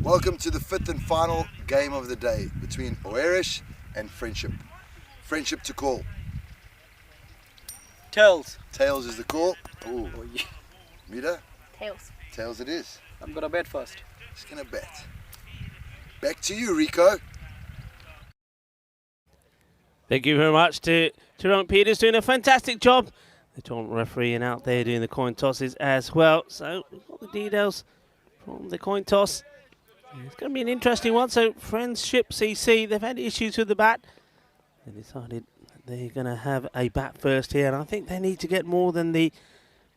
S3: Welcome to the fifth and final game of the day between Oerish and Friendship. Friendship to call.
S4: Tails.
S3: Tails is the call. Ooh.
S4: Oh, yeah.
S3: Mida?
S6: Tails.
S3: Tails it is.
S4: I'm gonna bet first.
S3: He's gonna bet. Back to you, Rico.
S1: Thank you very much to Jerome Peters, doing a fantastic job. The tournament referee and out there doing the coin tosses as well. So we've got the details from the coin toss. It's going to be an interesting one. So Friendship CC, they've had issues with the bat. They decided they're going to have a bat first here, and I think they need to get more than the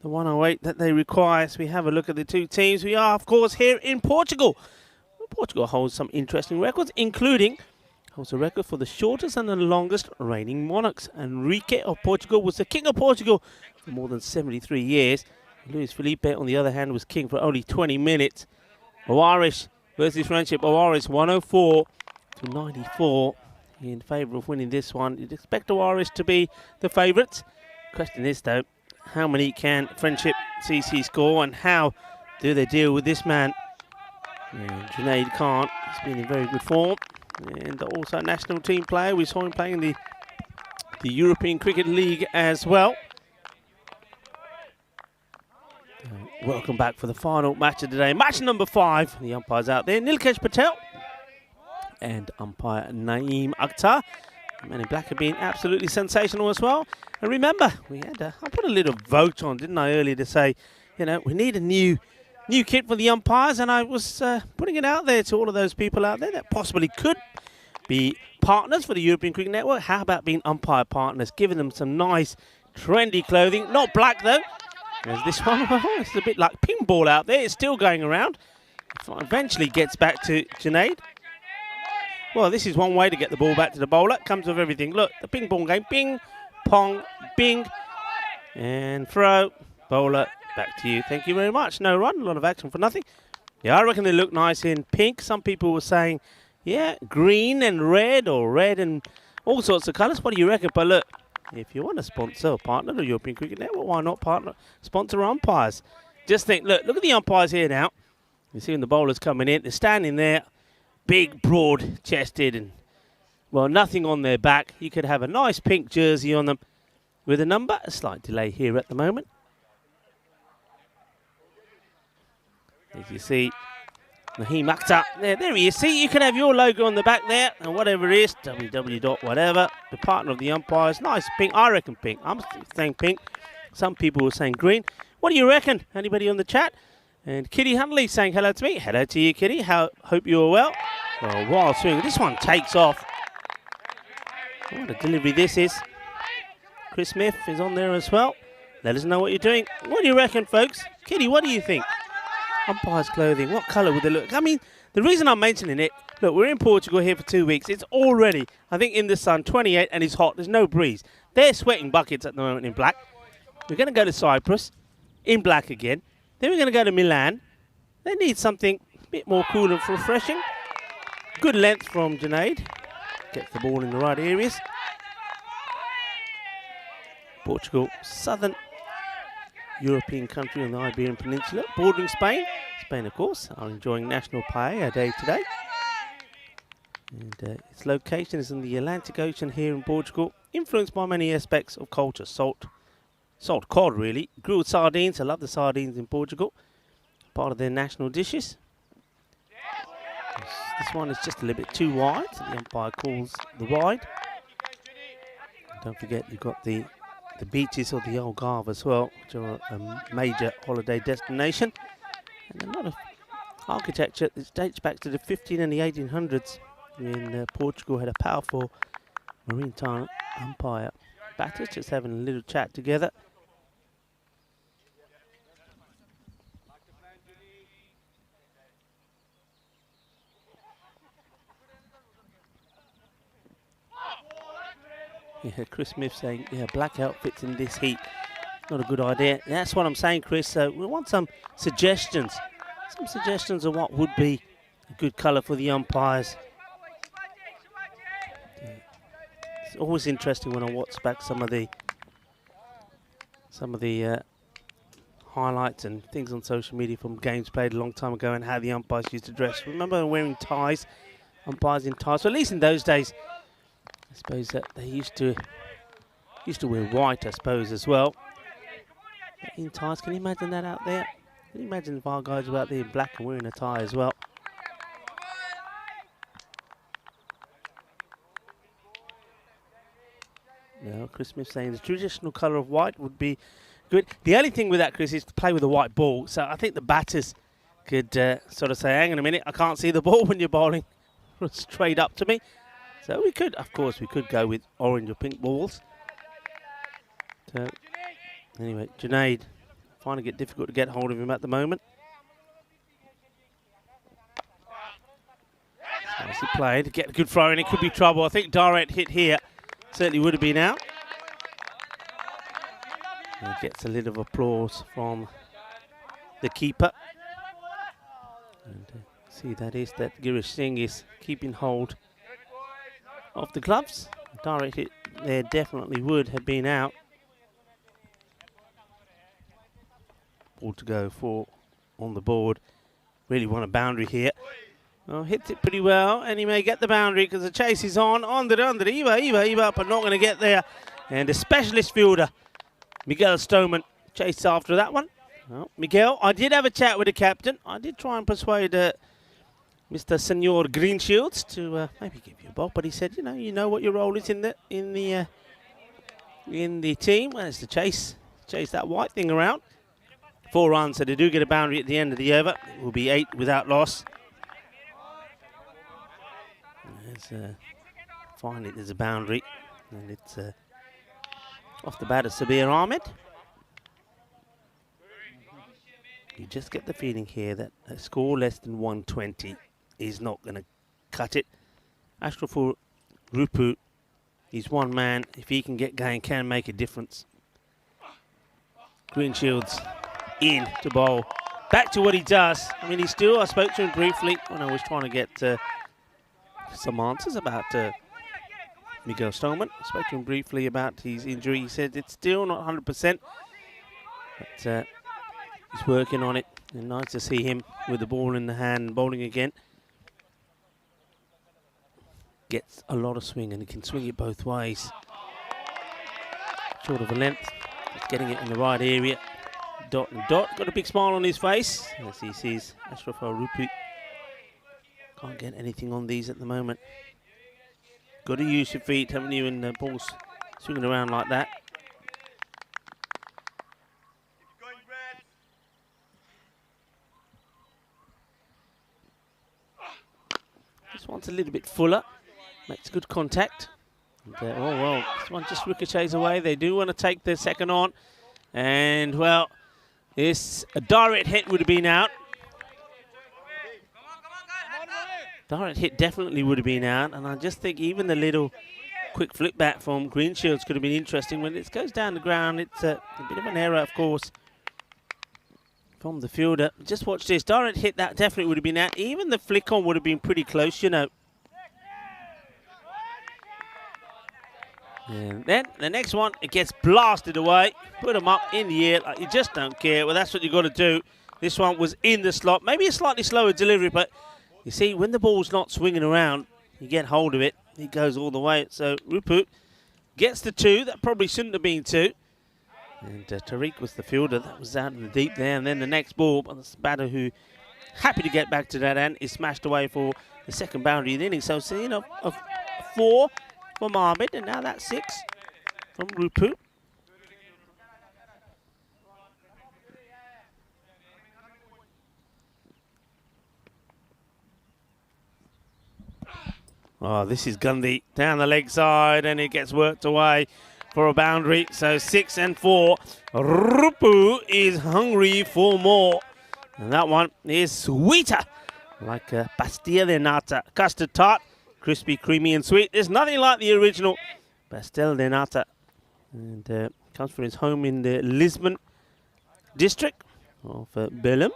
S1: 108 that they require. So we have a look at the two teams. We are, of course, here in Portugal. Portugal holds some interesting records, including holds a record for the shortest and the longest reigning monarchs. Enrique of Portugal was the king of Portugal for more than 73 years. Luis Felipe, on the other hand, was king for only 20 minutes. Oerish versus Friendship. Oerish 104 to 94 in favour of winning this one. You'd expect Oerish to be the favourites. Question is, though, how many can Friendship CC score, and how do they deal with this man? Junaid Khan has been in very good form, and also a national team player. We saw him playing in the European Cricket League as well. Welcome back for the final match of the day. Match number 5. The umpires out there, Nilkesh Patel and umpire Naeem Akhtar. The men in black have been absolutely sensational as well. And remember, I put a little vote on, didn't I, earlier to say, we need a new kit for the umpires, and I was putting it out there to all of those people out there that possibly could be partners for the European Cricket Network. How about being umpire partners, giving them some nice, trendy clothing, not black though. There's this one. It's a bit like ping ball out there. It's still going around. It eventually gets back to Junaid. Well, this is one way to get the ball back to the bowler. Comes with everything. Look, the ping pong game. Ping, pong, bing, and throw. Bowler, back to you. Thank you very much. No run. A lot of action for nothing. Yeah, I reckon they look nice in pink. Some people were saying, yeah, green and red, or red and all sorts of colours. What do you reckon? But look, if you want to sponsor or partner the European Cricket Network, why not sponsor umpires? Just think, look at the umpires here now. You're seeing the bowlers coming in. They're standing there, big, broad-chested, and, well, nothing on their back. You could have a nice pink jersey on them with a number. A slight delay here at the moment. As you see, Naeem Akhtar, there he is. See, you can have your logo on the back there, and whatever it is, www. whatever, the partner of the umpires. Nice pink. I reckon pink. I'm saying pink. Some people were saying green. What do you reckon? Anybody on the chat? And Kitty Huntley saying hello to me. Hello to you, Kitty. Hope you're well. Well, wild swing. This one takes off. What a delivery this is. Chris Smith is on there as well. Let us know what you're doing. What do you reckon, folks? Kitty, what do you think? Umpire's clothing, what colour would they look? I mean, the reason I'm mentioning it, look, we're in Portugal here for 2 weeks. It's already, I think, in the sun, 28, and it's hot. There's no breeze. They're sweating buckets at the moment in black. We're going to go to Cyprus in black again. Then we're going to go to Milan. They need something a bit more cool and refreshing. Good length from Junaid. Gets the ball in the right areas. Portugal, southern European country on the Iberian Peninsula, bordering Spain. Spain, of course, are enjoying National Paella Day today. And its location is in the Atlantic Ocean here in Portugal, influenced by many aspects of culture. Salt cod, really. Grilled sardines. I love the sardines in Portugal. Part of their national dishes. This one is just a little bit too wide, so the umpire calls the wide. Don't forget, you've got the beaches of the Algarve as well, which are a major holiday destination. And a lot of architecture that dates back to the 15 and the 1800s, when Portugal had a powerful maritime empire. Batters just having a little chat together. Yeah, Chris Smith saying, yeah, black outfits in this heat, not a good idea. That's what I'm saying, Chris. So we want some suggestions. Some suggestions of what would be a good colour for the umpires. Yeah. It's always interesting when I watch back some of the highlights and things on social media from games played a long time ago and how the umpires used to dress. Remember wearing ties, umpires in ties. So at least in those days, I suppose that they used to wear white, I suppose, as well. But in ties, can you imagine that out there? Can you imagine if our guys were out there in black and wearing a tie as well? No, Chris Smith saying the traditional colour of white would be good. The only thing with that, Chris, is to play with a white ball. So I think the batters could sort of say, hang on a minute, I can't see the ball when you're bowling straight up to me. So we could, of course, we could go with orange or pink balls. So anyway, Junaid finding it difficult to get hold of him at the moment. Nicely played, get a good throw in, it could be trouble. I think direct hit here certainly would have been out. And gets a little of applause from the keeper. And see that Girish Singh is keeping hold of the gloves. A direct hit there definitely would have been out. Ball to go for on the board. Really want a boundary here. Well, hits it pretty well, and he may get the boundary because the chase is on the Eva, but not going to get there. And the specialist fielder, Miguel Stoneman, chased after that one. Well, Miguel, I did have a chat with the captain. I did try and persuade Mr. Senor Greenshields to maybe give you a ball, but he said, you know what your role is in the team. Well, it's to chase that white thing around. 4 runs, so they do get a boundary at the end of the over. It will be 8 without loss. Finally, there's a boundary, and it's off the bat of Sabir Ahmed. You just get the feeling here that a score less than 120 is not going to cut it. Ashraful Rupu is one man. If he can get going, can make a difference. Greenshields in to bowl. Back to what he does. I mean, I spoke to him briefly when I was trying to get some answers about Miguel Stoneman. I spoke to him briefly about his injury. He said it's still not 100%, but he's working on it. And nice to see him with the ball in the hand, bowling again. Gets a lot of swing, and he can swing it both ways. Short of a length, just getting it in the right area. Dot and dot. Got a big smile on his face as he sees Ashraful Rupu. Can't get anything on these at the moment. Got to use your feet, haven't you, when the ball's swinging around like that. This one's a little bit fuller. Makes good contact. And, oh, well, this one just ricochets away. They do want to take the second on. And, well, this a direct hit would have been out. Direct hit definitely would have been out, and I just think even the little quick flip back from Greenshields could have been interesting. When it goes down the ground, it's a bit of an error, of course, from the fielder. Just watch this. Direct hit, that definitely would have been out. Even the flick on would have been pretty close, And then the next one, it gets blasted away. Put them up in the air like you just don't care. Well, that's what you've got to do. This one was in the slot. Maybe a slightly slower delivery, but you see, when the ball's not swinging around, you get hold of it. It goes all the way. So Rupu gets the 2. That probably shouldn't have been 2. And Tariq was the fielder. That was out in the deep there. And then the next ball, but the batter who happy to get back to that end is smashed away for the second boundary of the inning. So, a 4 from Ahmed, and now that's 6 from Rupu. Oh, this is Gandhi down the leg side, and it gets worked away for a boundary. So 6 and 4. Rupu is hungry for more. And that one is sweeter, like a pastel de nata, custard tart, crispy, creamy, and sweet. There's nothing like the original pastel de nata. And comes from his home in the Lisbon district of Belém.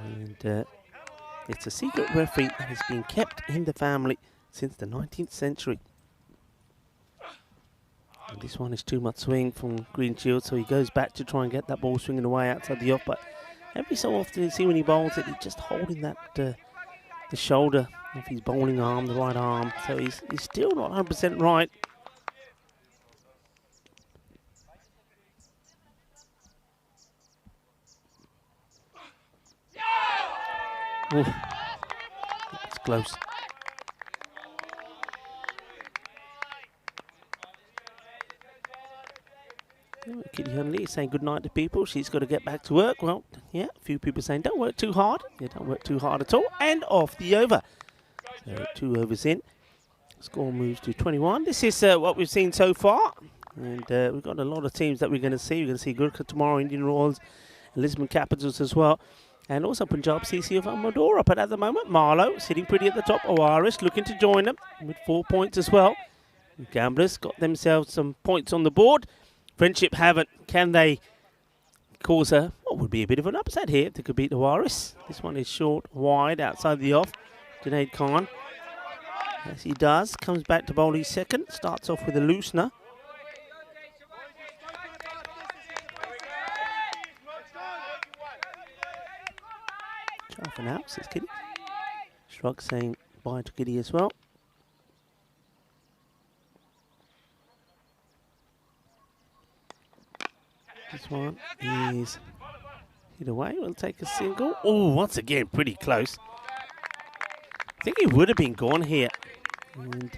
S1: And it's a secret recipe that has been kept in the family since the 19th century. This one is too much swing from Greenshield, so he goes back to try and get that ball swinging away outside the off. But every so often you see when he bowls it, he's just holding that the shoulder of his bowling arm, the right arm. So he's still not 100% right. Ooh, that's close. Kitty Hunley is saying good night to people. She's got to get back to work. Well, yeah, a few people saying don't work too hard. Yeah, don't work too hard at all. And off the over. So 2 overs in. Score moves to 21. This is what we've seen so far. And we've got a lot of teams that we're going to see. We're going to see Gurkha tomorrow, Indian Royals, Lisbon Capitals as well. And also Punjab CC of Amadora. But at the moment, Marlow sitting pretty at the top. Oaris looking to join them with 4 points as well. The Gamblers got themselves some points on the board. Friendship haven't. Can they cause what would be a bit of an upset here if they could beat the Oaris? This one is short, wide, outside the off. Junaid Khan, as he does, comes back to bowl his second. Starts off with a loosener. Try for now, says Kitty. Shrug saying bye to Kitty as well. This one is hit away. We'll take a single. Oh, once again, pretty close. I think he would have been gone here. And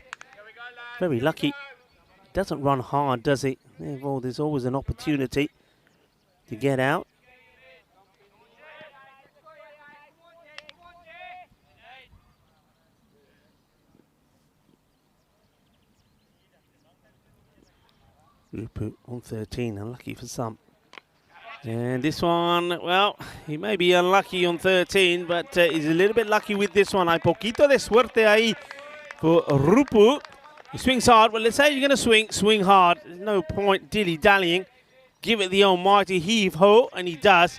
S1: very lucky. Doesn't run hard, does he? Well, there's always an opportunity to get out. Rupu on 13, unlucky for some. And this one, well, he may be unlucky on 13, but he's a little bit lucky with this one. Hay poquito de suerte ahí for Rupu. He swings hard. Well, let's say you're going to swing hard. There's no point dilly-dallying. Give it the almighty heave-ho, and he does.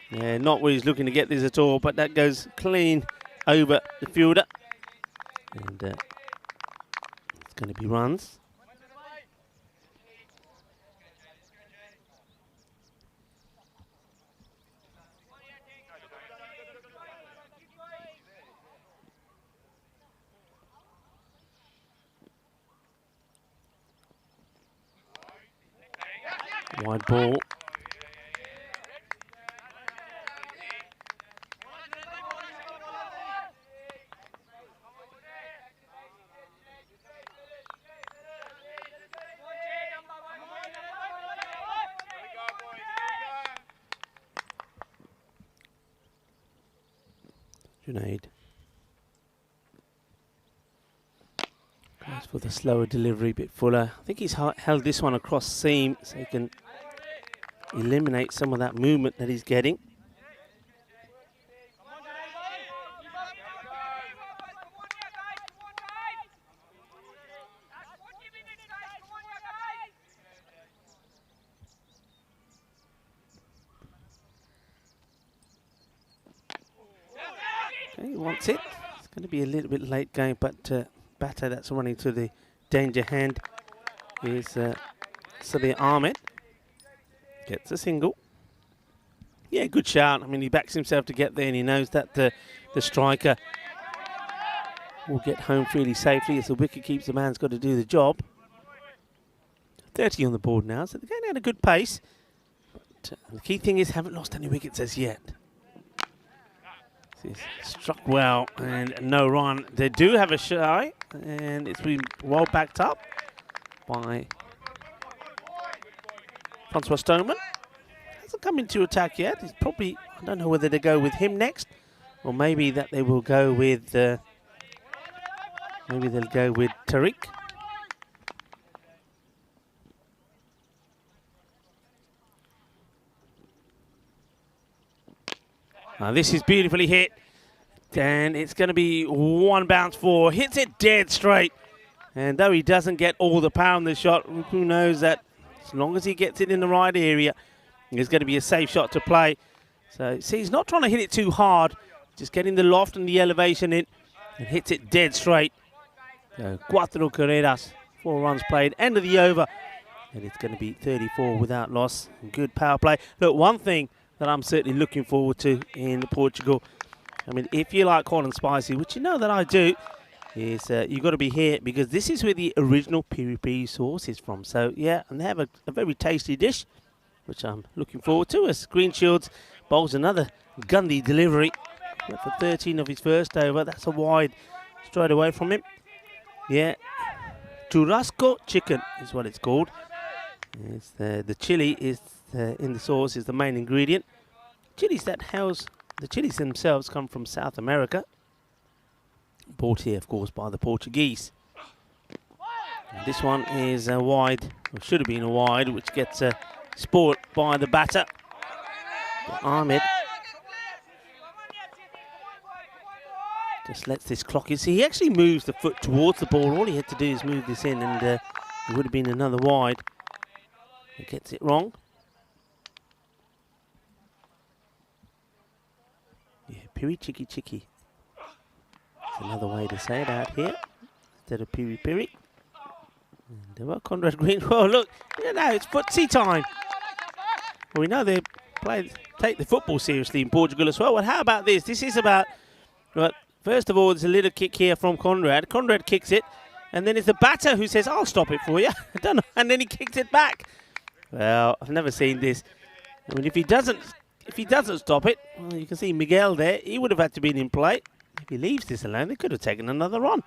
S1: Yeah, not where he's looking to get this at all, but that goes clean over the fielder. And it's going to be runs. Wide ball. Junaid goes for the slower delivery, bit fuller. I think he's held this one across seam so he can eliminate some of that movement that he's getting. Okay, he wants it. It's going to be a little bit late going, but batter that's running to the danger hand is Sabir Ahmed. Gets a single. Yeah, good shout. I mean, he backs himself to get there, and he knows that the striker will get home fairly safely as the wicket-keeper man's got to do the job. 30 on the board now, so they're going at a good pace. But the key thing is haven't lost any wickets as yet. This is struck well, and no run. They do have a shy, and it's been well backed up by Francois Stoneman. Hasn't come into attack yet. He's probably, I don't know whether they go with him next, or maybe that they will go with, maybe they'll go with Tariq. Now this is beautifully hit, and it's going to be one bounce for. Hits it dead straight, and though he doesn't get all the power on the shot, who knows that as long as he gets it in the right area, it's going to be a safe shot to play. So, see, he's not trying to hit it too hard, just getting the loft and the elevation in, and hits it dead straight. So, 4 carreras, 4 runs played, end of the over And it's going to be 34 without loss. Good power play. Look, one thing that I'm certainly looking forward to in Portugal, I mean, if you like hot and spicy, which you know that I do, is you've got to be here because this is where the original piri-piri sauce is from. So, yeah, and they have a very tasty dish, which I'm looking forward to, as Green Shields bowls another Gundy delivery. Went for 13 of his first over. That's a wide straight away from him. Yeah, churrasco chicken is what it's called. It's the chili is in the sauce is the main ingredient. Chilies the chilies themselves come from South America. Bought here, of course, by the Portuguese. And this one is a wide, or should have been a wide, which gets spoiled by the batter, Ahmed. Just lets this clock in. See, he actually moves the foot towards the ball. All he had to do is move this in, and it would have been another wide. He gets it wrong. Yeah, piri chiki chiki. That's another way to say it out here, instead of piri piri. And well, Conrad Green. Well, look, you know, it's footsie time. Well, we know they take the football seriously in Portugal as well. Well, how about this? This is about, well, first of all, there's a little kick here from Conrad. Conrad kicks it, and then it's the batter who says, "I'll stop it for you." I don't know, and then he kicks it back. Well, I've never seen this. I mean, if he doesn't stop it, well, you can see Miguel there. He would have had to be in play. If he leaves this alone, they could have taken another run.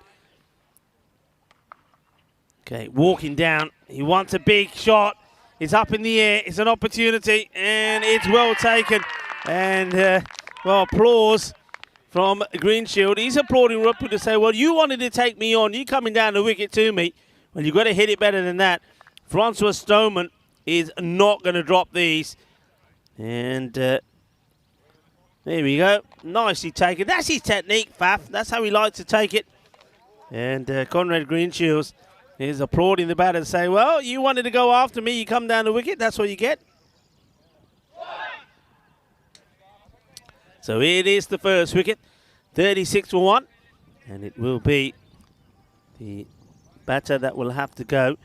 S1: Okay, walking down. He wants a big shot. It's up in the air. It's an opportunity, and it's well taken. And, well, applause from Green Shield. He's applauding Rupu to say, well, you wanted to take me on. You coming down the wicket to me. Well, you've got to hit it better than that. Francois Stoneman is not going to drop these. And there we go. Nicely taken. That's his technique, Faf. That's how he likes to take it. And Conrad Greenshields is applauding the batter to say, well, you wanted to go after me. You come down the wicket. That's what you get. So it is the first wicket, 36 for 1, and it will be the batter that will have to go.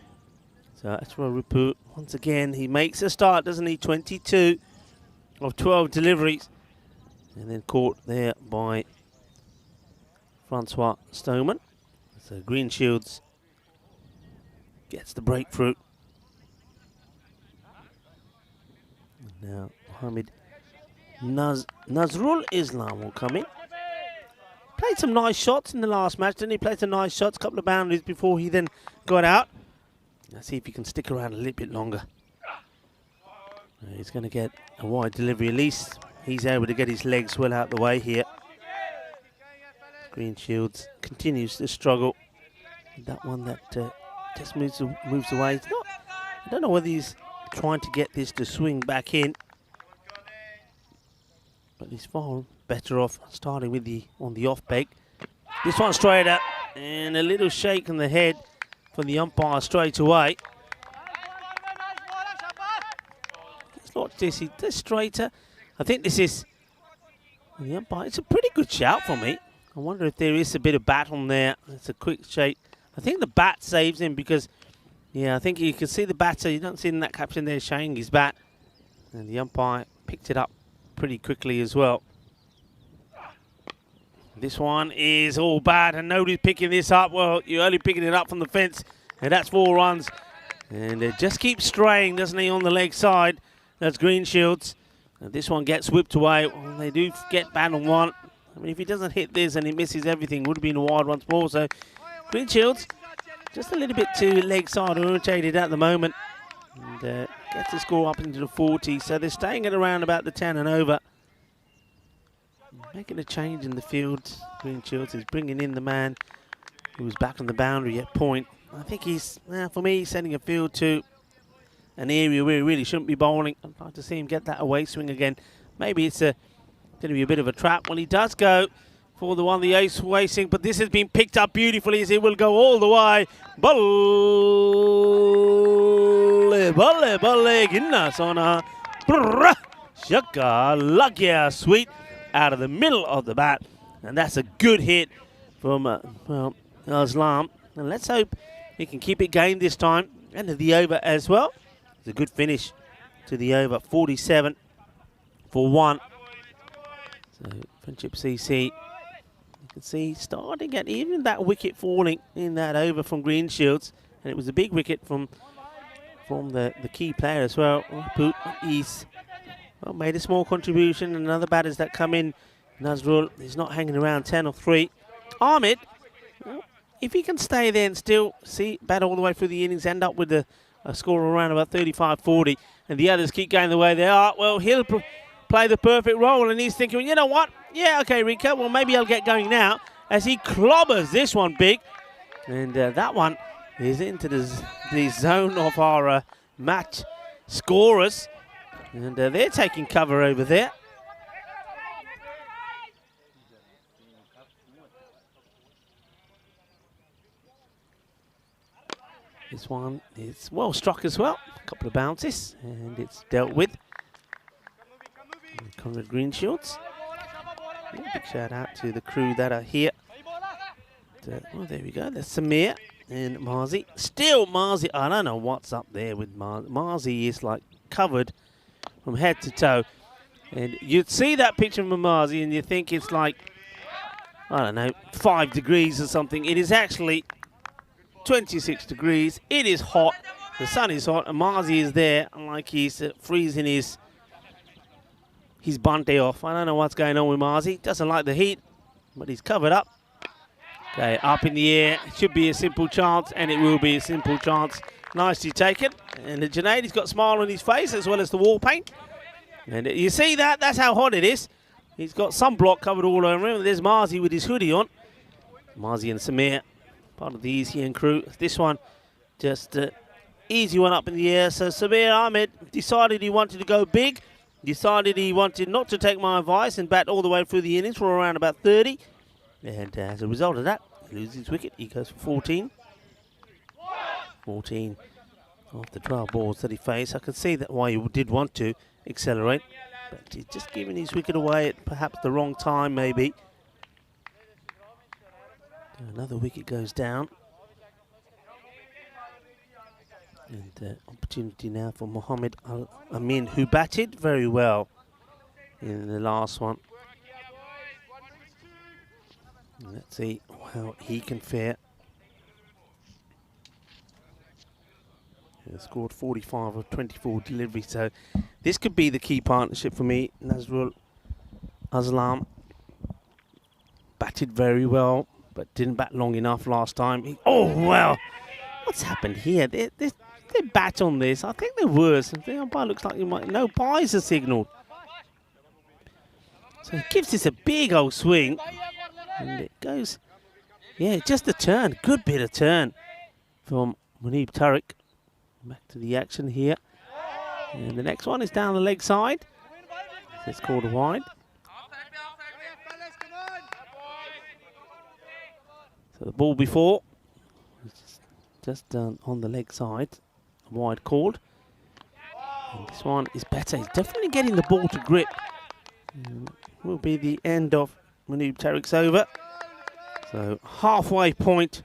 S1: So that's for Rupu. Once again, he makes a start, doesn't he? 22 of 12 deliveries, and then caught there by Francois Stoneman. So Greenshields gets the breakthrough. And now Mohamed Nazrul Islam will come in. Played some nice shots in the last match, didn't he? Played some nice shots, a couple of boundaries before he then got out. Let's see if he can stick around a little bit longer. He's going to get a wide delivery. At least he's able to get his legs well out the way here. Greenshields continues to struggle. That one that just moves away. It's not, I don't know whether he's trying to get this to swing back in. But he's far better off starting with on the off peg. This one straight up, and a little shake on the head from the umpire straight away. Let's watch this. He does straighter. I think this is the umpire. It's a pretty good shout for me. I wonder if there is a bit of bat on there. It's a quick shake. I think the bat saves him because, yeah, I think you can see the batter. You don't see in that caption there showing his bat, and the umpire picked it up pretty quickly as well. This one is all bad, and nobody's picking this up. Well, you're only picking it up from the fence, and that's 4 runs. And it just keeps straying, doesn't he, on the leg side? That's Greenshields. And this one gets whipped away. Well, they do get banned on 1. I mean, if he doesn't hit this and he misses everything, would have been a wide once more. So Greenshields just a little bit too leg side orientated at the moment. And gets the score up into the 40s. So they're staying at around about the 10 and over. Making a change in the field. Greenshields is bringing in the man who was back on the boundary at point. I think he's, for me, sending a field to an area where he really shouldn't be bowling. I'd like to see him get that away swing again. Maybe it's going to be a bit of a trap. Well, he does go for the one, the ace racing, but this has been picked up beautifully as it will go all the way. Balle, Guinness on a Shaka Lagya sweet out of the middle of the bat. And that's a good hit from, Islam. And let's hope he can keep it going this time. end of the over as well. It's a good finish to the over, 47 for 1. So Friendship CC, you can see starting at even that wicket falling in that over from Greenshields, and it was a big wicket from the key player as well. Boot is made a small contribution, and other batters that come in. Nazrul is not hanging around 10 or 3. Ahmed, if he can stay there and still bat all the way through the innings, end up with a score around about 35-40, and the others keep going the way they are, well, he'll play the perfect role, and he's thinking, well, you know what? Yeah, okay, Rico, well, maybe I'll get going now, as he clobbers this one big. And that one is into the zone of our match scorers, and they're taking cover over there. This one is well struck as well. A couple of bounces, and it's dealt with. Conrad Greenshields. Big shout out to the crew that are here. Oh, there we go. There's Samir and Marzi. Still Marzi. I don't know what's up there with Marzi. Marzi is like covered from head to toe. And you'd see that picture of Marzi and you think it's like, I don't know, 5 degrees or something. It is actually 26 degrees. It is hot. The sun is hot, and Marzi is there, like he's freezing his bunty off. I don't know what's going on with Marzi. Doesn't like the heat, but he's covered up. Okay, up in the air. It should be a simple chance, and it will be a simple chance. Nicely taken. And Junaid, he's got a smile on his face as well as the wall paint. And you see that? That's how hot it is. He's got sunblock covered all over him. There's Marzi with his hoodie on. Marzi and Samir, part of the ECN crew. This one, just easy one up in the air. So Samir Ahmed decided he wanted to go big. Decided he wanted not to take my advice and bat all the way through the innings for around about 30. And as a result of that, he loses his wicket. He goes for 14. 14 off the 12 balls that he faced. I can see that why he did want to accelerate. But he's just giving his wicket away at perhaps the wrong time, maybe. Another wicket goes down. And opportunity now for Mohammed Al-Amin, who batted very well in the last one. And let's see how he can fare. He scored 45 of 24 deliveries, so this could be the key partnership for me. Nazrul Aslam batted very well, but didn't bat long enough last time. Oh, well, what's happened here? They bat on this. I think they're worse. The umpire looks like he might. No buys are signalled. So he gives this a big old swing. And it goes, yeah, just a turn. Good bit of turn from Munib Tariq. Back to the action here. And the next one is down the leg side. It's called a wide. So the ball before was just on the leg side. Wide called. And this one is better. He's definitely getting the ball to grip. Will be the end of Munib Tariq's over. So halfway point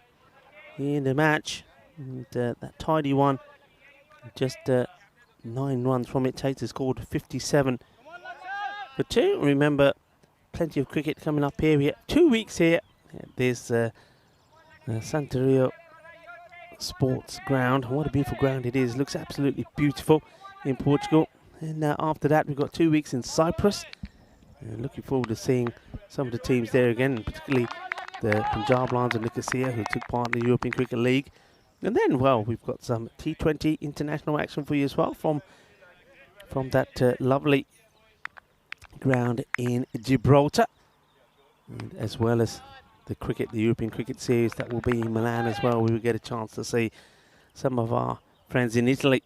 S1: in the match. And that tidy one, just 9 runs from it, takes a score to 57 for 2. Remember, plenty of cricket coming up here. We have 2 weeks here at this Santario Sports Ground. What a beautiful ground it is. Looks absolutely beautiful in Portugal. And after that, we've got 2 weeks in Cyprus. Looking forward to seeing some of the teams there again, particularly the Punjab Lions and Nicosia, who took part in the European Cricket League. And then, well, we've got some T20 international action for you as well from that lovely ground in Gibraltar, and as well as the European Cricket Series that will be in Milan as well. We will get a chance to see some of our friends in Italy.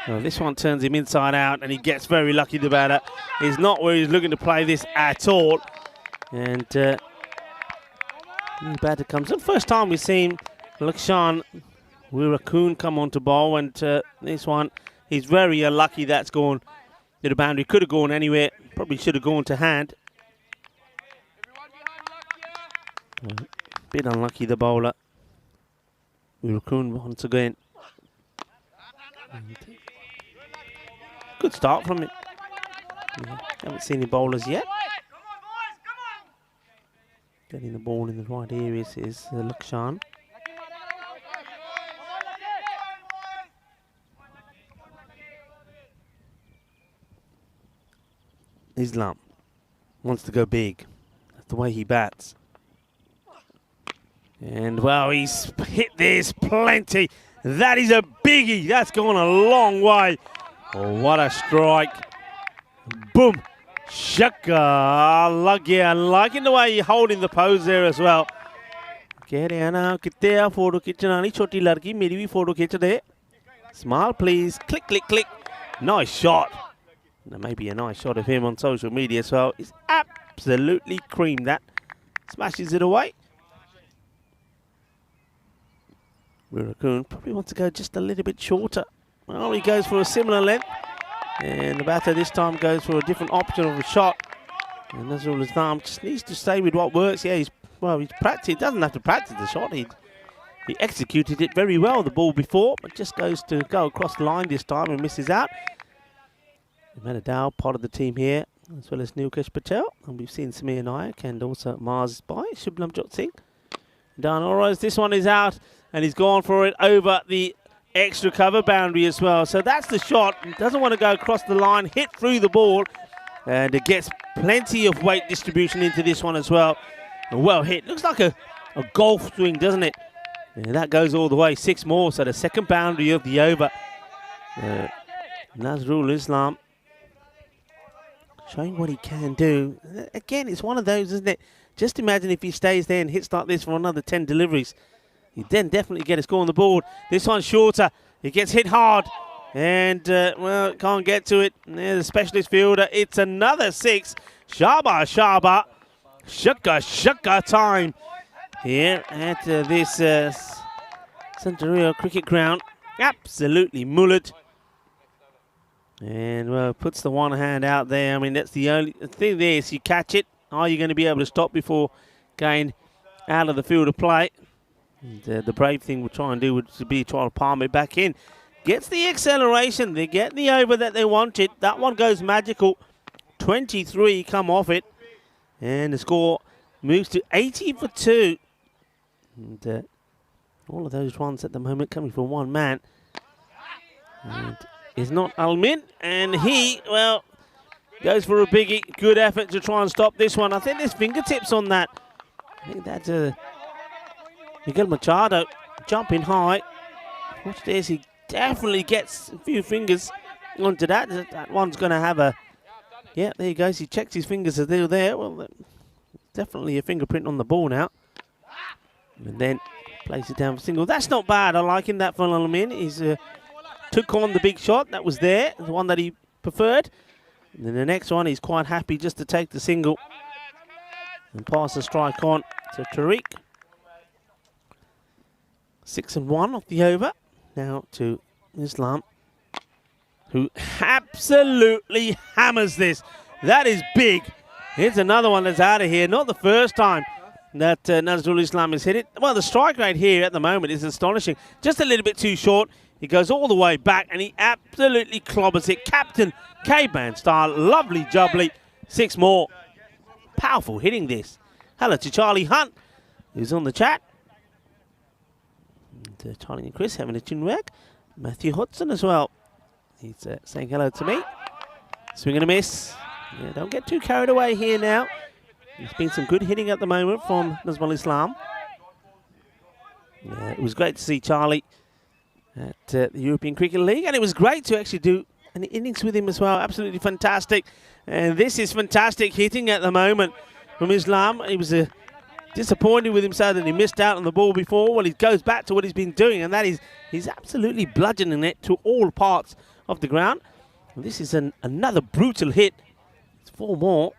S1: Well, this one turns him inside out, and he gets very lucky, the batter. He's not where he's looking to play this at all. And new batter comes in. First time we've seen Lakshan Wirakun come on to bowl, and this one, he's very unlucky. That's gone to the boundary. Could have gone anywhere. Probably should have gone to hand. Bit unlucky, the bowler. Raccoon once again. Good start from it. Yeah, haven't seen any bowlers yet. Getting the ball in the right areas is Lakshan. Islam wants to go big. That's the way he bats. And, well, he's hit this plenty. That is a biggie. That's gone a long way. Oh, what a strike. Boom. Shaka. Liking the way you're holding the pose there as well. Photo kitchen. Choti larki. Maybe we photo kitchen. Smile, please. Click, click, click. Nice shot. There may be a nice shot of him on social media as well. He's absolutely creamed that. Smashes it away. Raccoon probably wants to go just a little bit shorter. Well, he goes for a similar length. And the batter this time goes for a different option of a shot. And Nazrul Islam just needs to stay with what works. Yeah, he's practiced. He doesn't have to practice the shot. He executed it very well, the ball before, but just goes to go across the line this time and misses out. Ahmed Dow, part of the team here, as well as Nilkesh Patel. And we've seen Samir Nayak and also Mars by Shubham Jot Singh. Dan Oroz, this one is out, and he's gone for it over the extra cover boundary as well. So that's the shot. He doesn't want to go across the line, hit through the ball, and it gets plenty of weight distribution into this one as well. And well hit. Looks like a golf swing, doesn't it? And that goes all the way. 6 more, so the second boundary of the over. Nazrul Islam showing what he can do. Again, it's one of those, isn't it? Just imagine if he stays there and hits like this for another 10 deliveries. He'd then definitely get a score on the board. This one's shorter. He gets hit hard. And, well, can't get to it. There's a specialist fielder. It's another 6. Shaba. Shaka time here at this Centennial Cricket Ground. Absolutely mullered. And, well, puts the one hand out there. I mean, that's the only thing there is you catch it. Are you going to be able to stop before going out of the field of play? And, the brave thing we'll try and do would be try to palm it back in. Gets the acceleration. They get the over that they wanted. That one goes magical. 23 come off it. And the score moves to 80 for 2. And all of those runs at the moment coming from one man. And is not Almin. And he, well, goes for a biggie. Good effort to try and stop this one. I think there's fingertips on that. I think that's Miguel Machado jumping high. Watch this. He definitely gets a few fingers onto that. That one's going to have a... Yeah, there he goes. He checks his fingers as they're there. Well, definitely a fingerprint on the ball now. And then plays it down for single. That's not bad. I like him, that funnel him in. He's took on the big shot that was there, the one that he preferred. And then the next one, he's quite happy just to take the single and pass the strike on to Tariq. 6 and 1 off the over. Now to Islam, who absolutely hammers this. That is big. Here's another one that's out of here. Not the first time that Nazrul Islam has hit it. Well, the strike rate here at the moment is astonishing. Just a little bit too short. He goes all the way back and he absolutely clobbers it. Captain K-Band style. Lovely jubbly. 6 more. Powerful hitting this. Hello to Charlie Hunt, who's on the chat. And, Charlie and Chris having a chin wag. Matthew Hodson as well. He's saying hello to me. Swing and a miss. Yeah, don't get too carried away here now. There's been some good hitting at the moment from Nazrul Islam. Yeah, it was great to see Charlie at the European Cricket League. And it was great to actually do an innings with him as well. Absolutely fantastic. And this is fantastic hitting at the moment from Islam. He was disappointed with himself that he missed out on the ball before. Well, he goes back to what he's been doing, and that is he's absolutely bludgeoning it to all parts of the ground. And this is another brutal hit. It's 4 more.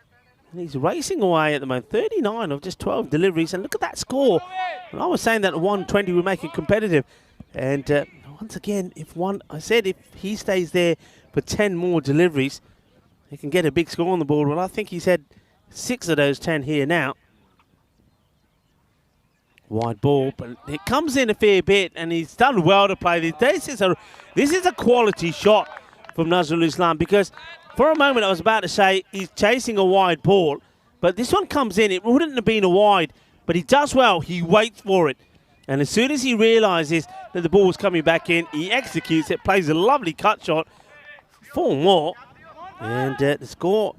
S1: And he's racing away at the moment. 39 of just 12 deliveries. And look at that score. And I was saying that 120 would make it competitive. And once again, I said if he stays there for 10 more deliveries, he can get a big score on the board. Well, I think he's had 6 of those 10 here now. wide ball, but it comes in a fair bit, and he's done well to play this. This is a quality shot from Nazrul Islam, because for a moment I was about to say he's chasing a wide ball, but this one comes in. It wouldn't have been a wide, but he does well. He waits for it, and as soon as he realises that the ball is coming back in, he executes it, plays a lovely cut shot. 4 more, and the score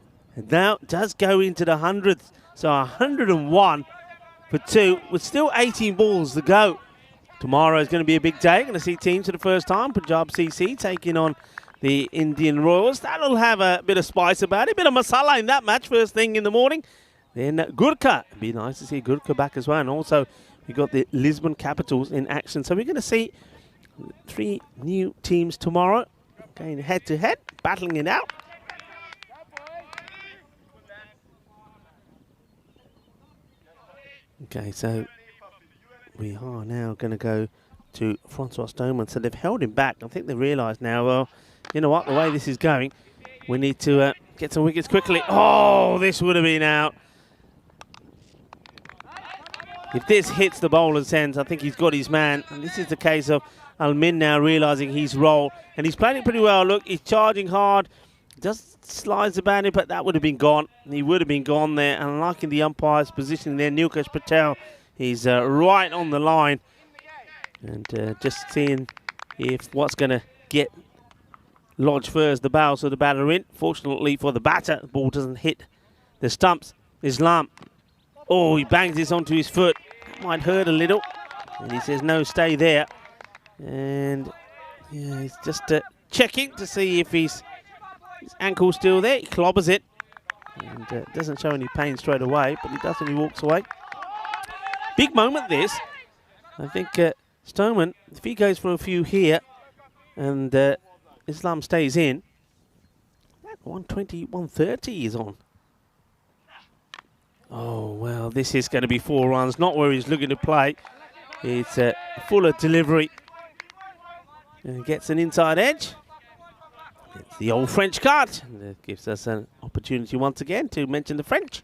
S1: now does go into the hundreds. So 101 for 2, with still 18 balls to go. Tomorrow is going to be a big day. Going to see teams for the first time. Punjab CC taking on the Indian Royals. That'll have a bit of spice about it, a bit of masala in that match first thing in the morning. Then Gurkha. It'd be nice to see Gurkha back as well. And also we've got the Lisbon Capitals in action. So we're going to see 3 new teams tomorrow, going head-to-head, battling it out. Okay, so we are now going to go to Francois Stoneman. So they've held him back. I think they realise now, well, you know what, the way this is going, we need to get some wickets quickly. Oh, this would have been out. If this hits the bowler's ends, I think he's got his man. And this is the case of Al-Min now realising his role. And he's playing it pretty well. Look, he's charging hard. Just slides about it, but that would have been gone. He would have been gone there. And liking the umpire's position there, Nilkesh Patel, he's right on the line. And just seeing if what's going to get lodged first, the bounce of the batter in. Fortunately for the batter, the ball doesn't hit the stumps. Islam. Oh, he bangs this onto his foot. Might hurt a little. And he says, no, stay there. And yeah, he's just checking to see if his ankle's still there. He clobbers it. And doesn't show any pain straight away, but he does when he walks away. Big moment this. I think Stoneman, if he goes for a few here and Islam stays in, that 120, 130 is on. Oh, well, this is going to be 4 runs. Not where he's looking to play. It's fuller delivery. And gets an inside edge. It's the old French card. And it gives us an opportunity once again to mention the French,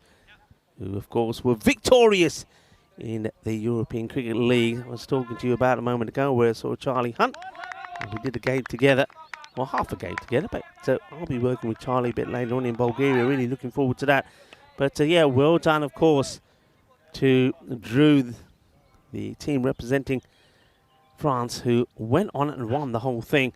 S1: who, of course, were victorious in the European Cricket League. I was talking to you about a moment ago where I saw Charlie Hunt. And we did a game together. Well, half a game together. But so I'll be working with Charlie a bit later on in Bulgaria. Really looking forward to that. But, yeah, well done, of course, to Drew, the team representing France, who went on and won the whole thing.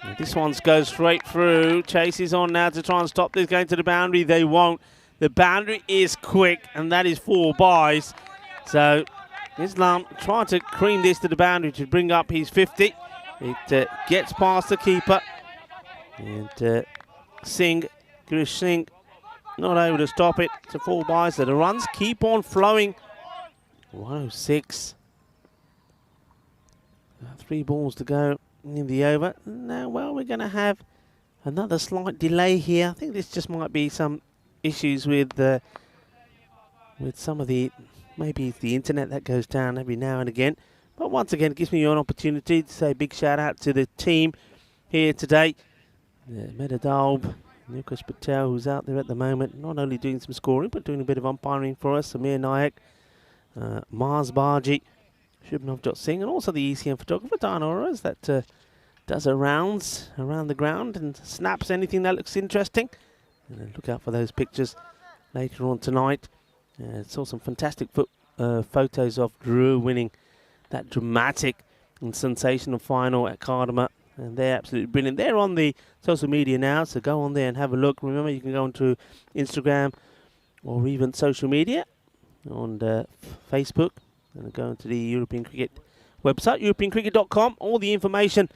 S1: And this one goes straight through. Chase is on now to try and stop this going to the boundary. They won't. The boundary is quick, and that is 4 byes. So Islam trying to cream this to the boundary to bring up his 50. It gets past the keeper. And Girish Singh, not able to stop it. It's a 4 byes. So the runs keep on flowing. 106. 3 balls to go in the over. Now, well, we're going to have another slight delay here. I think this just might be some issues with some of the, maybe it's the internet that goes down every now and again. But once again, it gives me an opportunity to say a big shout out to the team here today. Medadalb, Nilkesh Patel, who's out there at the moment, not only doing some scoring, but doing a bit of umpiring for us. Samir Nayak, Mars Barji, Shubnavjot Singh, and also the ECN photographer, Dan Oras, that does her rounds around the ground and snaps anything that looks interesting. And then look out for those pictures later on tonight. Saw some fantastic photos of Drew winning that dramatic and sensational final at Cardamom. And they're absolutely brilliant. They're on the social media now, so go on there and have a look. Remember, you can go onto Instagram or even social media on Facebook and go into the European Cricket website, europeancricket.com. All the information.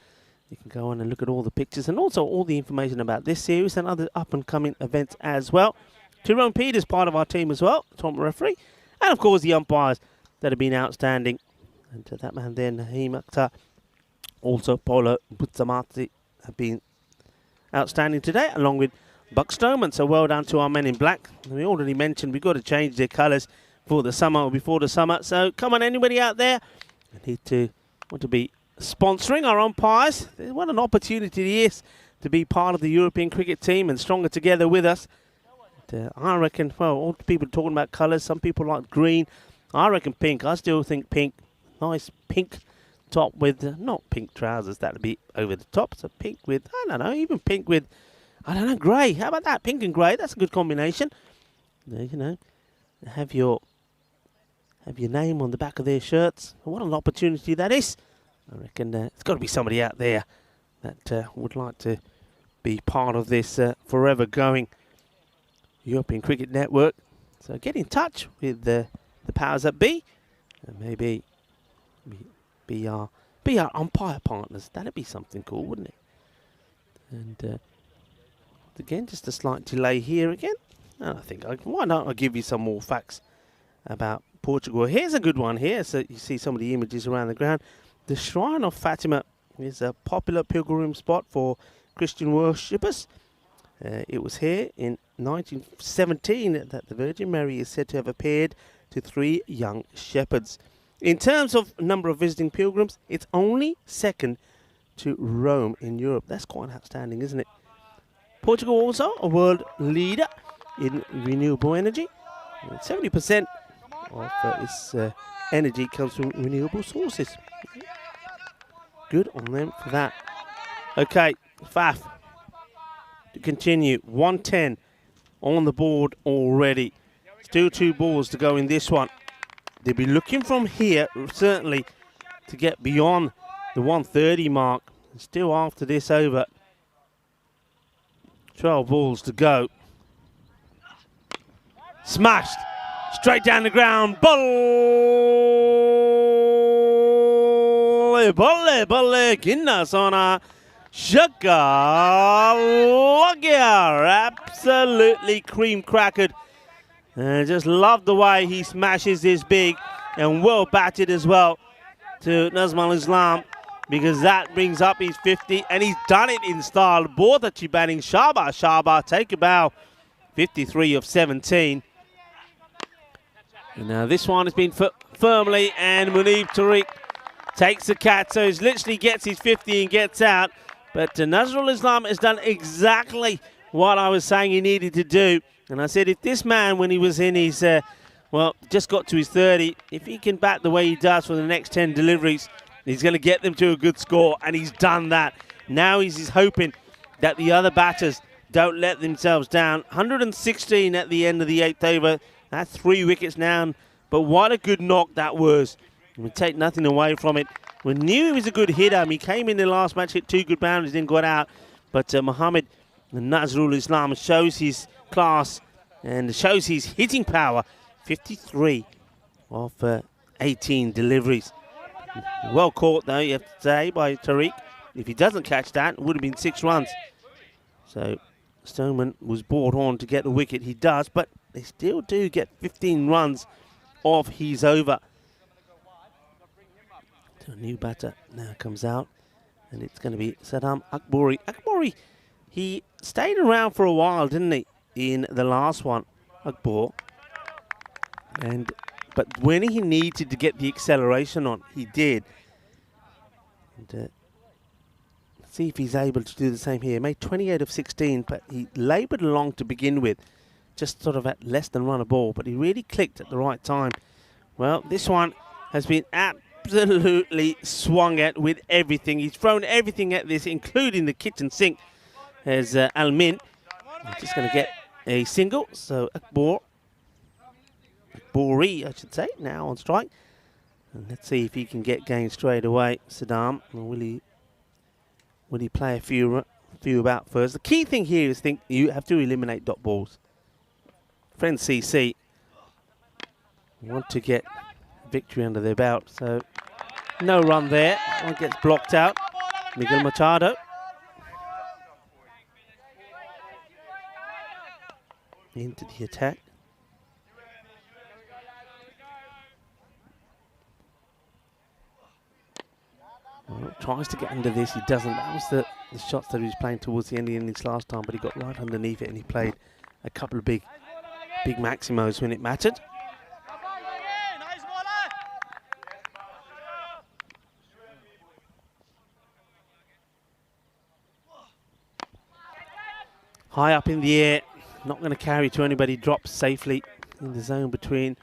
S1: You can go on and look at all the pictures and also all the information about this series and other up-and-coming events as well. Tyrone Peters, part of our team as well, top referee. And, of course, the umpires that have been outstanding. And that man there, Naheem Akhtar, also Paulo Butsamati, have been outstanding today, along with Buck Stoneman. So well done to our men in black. And we already mentioned we've got to change their colours for the summer or before the summer. So come on, anybody out there, want to be sponsoring our umpires. What an opportunity it is to be part of the European cricket team and stronger together with us. I reckon, well, all the people talking about colours, some people like green, I reckon pink. I still think pink. Nice pink top with, not pink trousers. That would be over the top. So pink with, I don't know, even pink with, I don't know, grey. How about that? Pink and grey. That's a good combination. You know, have your name on the back of their shirts. What an opportunity that is. I reckon there's got to be somebody out there that would like to be part of this forever going European Cricket Network. So get in touch with the powers that be, and maybe be our umpire partners. That'd be something cool, wouldn't it? And again, just a slight delay here again. And I think, why not I give you some more facts about Portugal. Here's a good one here. So you see some of the images around the ground. The Shrine of Fatima is a popular pilgrim spot for Christian worshippers. It was here in 1917 that the Virgin Mary is said to have appeared to 3 young shepherds. In terms of number of visiting pilgrims, it's only second to Rome in Europe. That's quite outstanding, isn't it? Portugal also a world leader in renewable energy. 70% of its energy comes from renewable sources. Good on them for that. Okay, Faf to continue. 110 on the board already. Still 2 balls to go in this one. They'll be looking from here, certainly, to get beyond the 130 mark. Still after this over. 12 balls to go. Smashed. Straight down the ground. Bolle, bolle, bolle. Ginna sana. Shaka. Absolutely cream crackered. And just love the way he smashes this big and well batted as well to Nazmul Islam, because that brings up his 50 and he's done it in style. Bordachi batting. Shaba, take a bow. 53 of 17. And now this one has been firmly, and Munib Tariq takes the cat, so he literally gets his 50 and gets out. But Nazrul Islam has done exactly what I was saying he needed to do. And I said, if this man, when he was in his, just got to his 30, if he can bat the way he does for the next 10 deliveries, he's going to get them to a good score, and he's done that. Now he's hoping that the other batters don't let themselves down. 116 at the end of the 8th over. That's 3 wickets now, but what a good knock that was. We take nothing away from it. We knew he was a good hitter. He came in the last match, hit 2 good boundaries, then got out. But Mohammed Nazrul Islam shows his class and shows his hitting power. 53 of 18 deliveries. Well caught, though, you have to say, by Tariq. If he doesn't catch that, it would have been 6 runs. So Stoneman was brought on to get the wicket. He does, but they still do get 15 runs off his over. So a new batter now comes out, and it's going to be Saddam Akbori. Akbori, he stayed around for a while, didn't he, in the last one, Akbor. But when he needed to get the acceleration on, he did. And let's see if he's able to do the same here. Made 28 of 16, but he laboured along to begin with, just sort of at less than run a ball, but he really clicked at the right time. Well, this one has been absolutely swung at with everything. He's thrown everything at this, including the kitchen sink, as Al-Min. Just going to get a single, so Akbori, I should say, now on strike. And let's see if he can get game straight away. Saddam, or will he play a few about first? The key thing here is you have to eliminate dot balls. Friend CC want to get victory under their belt, so no run there. One gets blocked out. Miguel Machado into the attack. Well, tries to get under this, he doesn't. That was the shots that he was playing towards the end of the innings last time, but he got right underneath it and he played a couple of big maximos when it mattered. High up in the air, not going to carry to anybody, drops safely in the zone between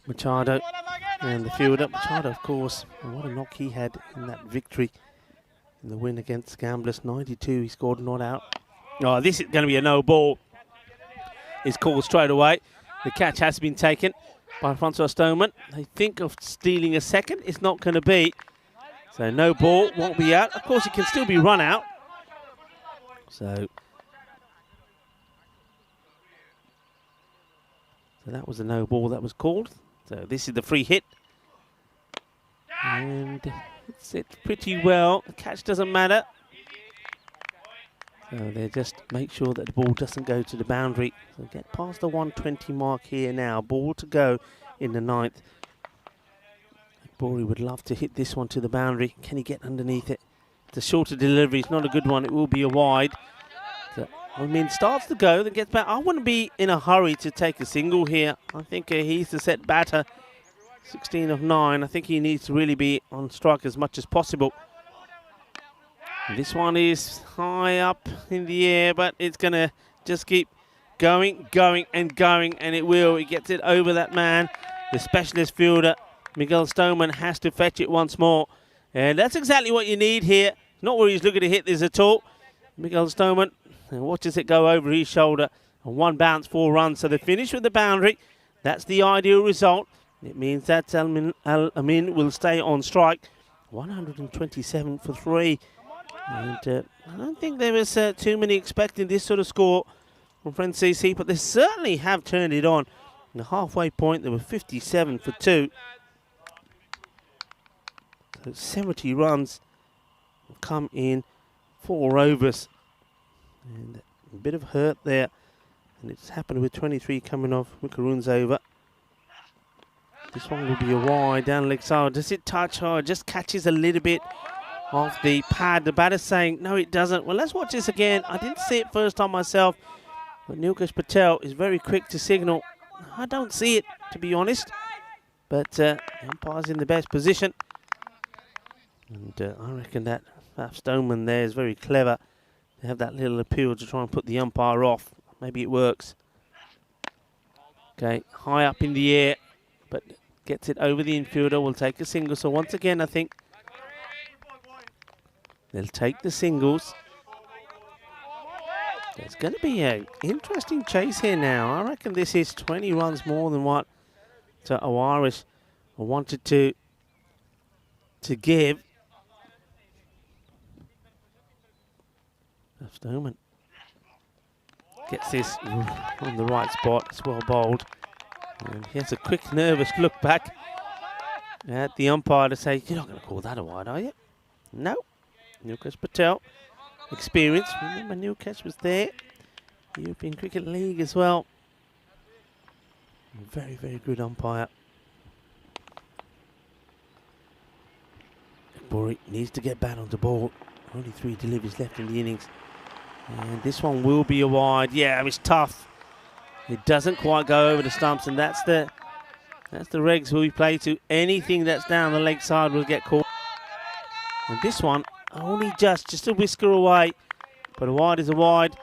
S1: Machado and the fielder. Machado, of course, and what a knock he had in that victory in the win against Gamblers. 92, he scored not out. Oh, this is going to be a no ball. It's called straight away. The catch has been taken by Francois Stoneman. They think of stealing a second. It's not going to be. So no ball, won't be out. Of course, it can still be run out. So that was a no ball that was called. So this is the free hit. And it's hit pretty well. The catch doesn't matter. So they just make sure that the ball doesn't go to the boundary. So get past the 120 mark here now. Ball to go in the 9th. Bori would love to hit this one to the boundary. Can he get underneath it? It's a shorter delivery. It's not a good one. It will be a wide. So, I mean, starts to go, then gets back. I wouldn't be in a hurry to take a single here. I think he's the set batter. 16 of 9. I think he needs to really be on strike as much as possible. This one is high up in the air, but it's going to just keep going, and it will. He gets it over that man. The specialist fielder, Miguel Stoneman, has to fetch it once more. And that's exactly what you need here. Not where he's looking to hit this at all. Miguel Stoneman watches it go over his shoulder. And 1 bounce, 4 runs. So they finish with the boundary. That's the ideal result. It means that Al-Amin will stay on strike. 127 for 3. And I don't think there was too many expecting this sort of score from Francis, but they certainly have turned it on. In the halfway point, there were 57 for 2. So 70 runs have come in 4 overs. And a bit of hurt there. And it's happened with 23 coming off Wickeroon's over. This one will be a wide down leg side. Does it touch? Oh, it just catches a little bit off the pad. The batter's saying, no, it doesn't. Well, let's watch this again. I didn't see it first time myself. But Nilkesh Patel is very quick to signal. I don't see it, to be honest. But the umpire's in the best position. And I reckon that Faf Stoneman there is very clever. They have that little appeal to try and put the umpire off. Maybe it works. Okay, high up in the air, but gets it over the infielder. Will take a single. So once again, I think they'll take the singles. There's going to be an interesting chase here now. I reckon this is 20 runs more than what Owarish wanted to give. Stoneman gets this on the right spot. It's well bowled. And he has a quick, nervous look back at the umpire to say, you're not going to call that a wide, are you? No. Nilkesh Patel, experience. Remember, Nilkesh was there. European Cricket League as well. Very, very good umpire. Bori needs to get back on the ball. Only 3 deliveries left in the innings. And this one will be a wide. Yeah, it's tough. It doesn't quite go over the stumps, and that's the regs we play to. Anything that's down the leg side will get caught. And this one, only just a whisker away. But a wide is a wide.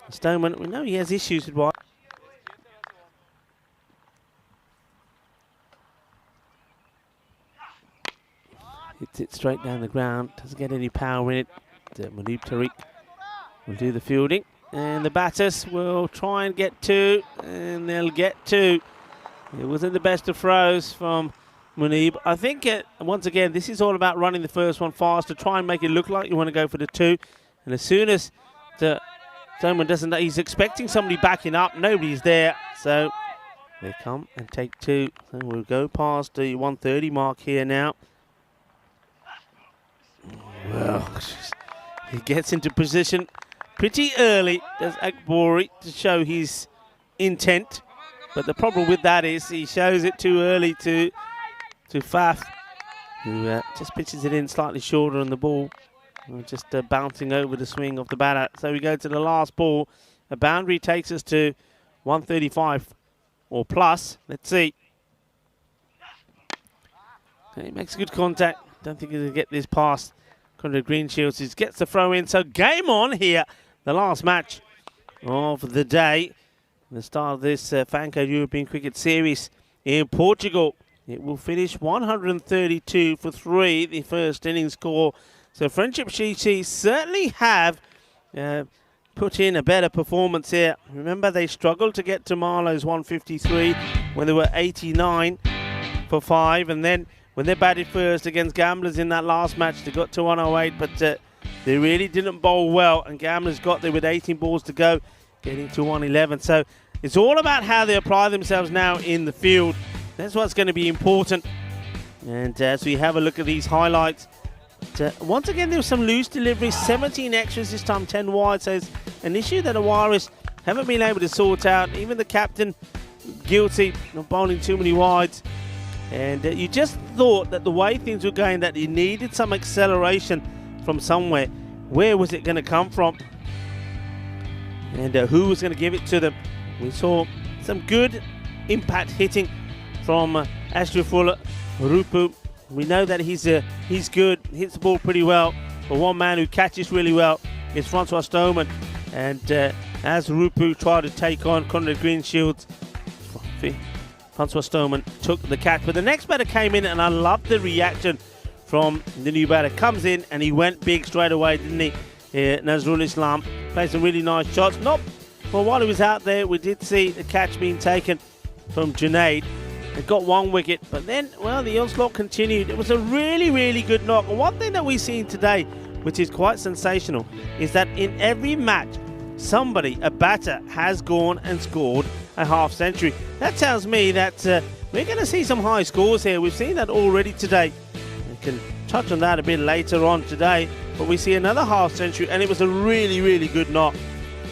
S1: Stoneman, we know he has issues with wide. Hits it straight down the ground. Doesn't get any power in it. Muneeb Tariq will do the fielding. And the batters will try and get 2. And they'll get 2. It wasn't the best of throws from Muneeb. I think, once again, this is all about running the first one fast to try and make it look like you want to go for the 2. And as soon as someone doesn't, he's expecting somebody backing up. Nobody's there. So they come and take 2. And we'll go past the 130 mark here now. Well, he gets into position pretty early, does Akbori, to show his intent. But the problem with that is he shows it too early to Faf, who just pitches it in slightly shorter on the ball. Just bouncing over the swing of the batter. So we go to the last ball. A boundary takes us to 135 or plus. Let's see. He makes good contact. Don't think he's going to get this past Conrad Greenshields. He gets the throw in. So game on here. The last match of the day. The start of this Fancode European Cricket Series in Portugal. It will finish 132 for 3, the first innings score. So Friendship CC certainly have put in a better performance here. Remember, they struggled to get to Marlowe's 153 when they were 89 for 5. And then when they batted first against Gamblers in that last match, they got to 108. But they really didn't bowl well. And Gamblers got there with 18 balls to go, getting to 111. So it's all about how they apply themselves now in the field. That's what's going to be important. And as we have a look at these highlights, once again, there was some loose deliveries, 17 extras this time, 10 wide. So it's an issue that Awaris haven't been able to sort out. Even the captain guilty of bowling too many wides. And you just thought that the way things were going, that you needed some acceleration from somewhere. Where was it going to come from? And who was going to give it to them? We saw some good impact hitting from Ashton Fuller, Rupu. We know that he's good, hits the ball pretty well. But one man who catches really well is Francois Stoneman. And as Rupu tried to take on Conrad Greenshields, Francois Stoneman took the catch. But the next batter came in, and I loved the reaction from the new batter. Comes in, and he went big straight away, didn't he? Nazrul Islam played some really nice shots. Well, while he was out there, we did see the catch being taken from Junaid. They got 1 wicket, but then, well, the onslaught continued. It was a really, really good knock. And one thing that we've seen today, which is quite sensational, is that in every match, somebody, a batter, has gone and scored a half century. That tells me that we're going to see some high scores here. We've seen that already today. We can touch on that a bit later on today, but we see another half century, and it was a really, really good knock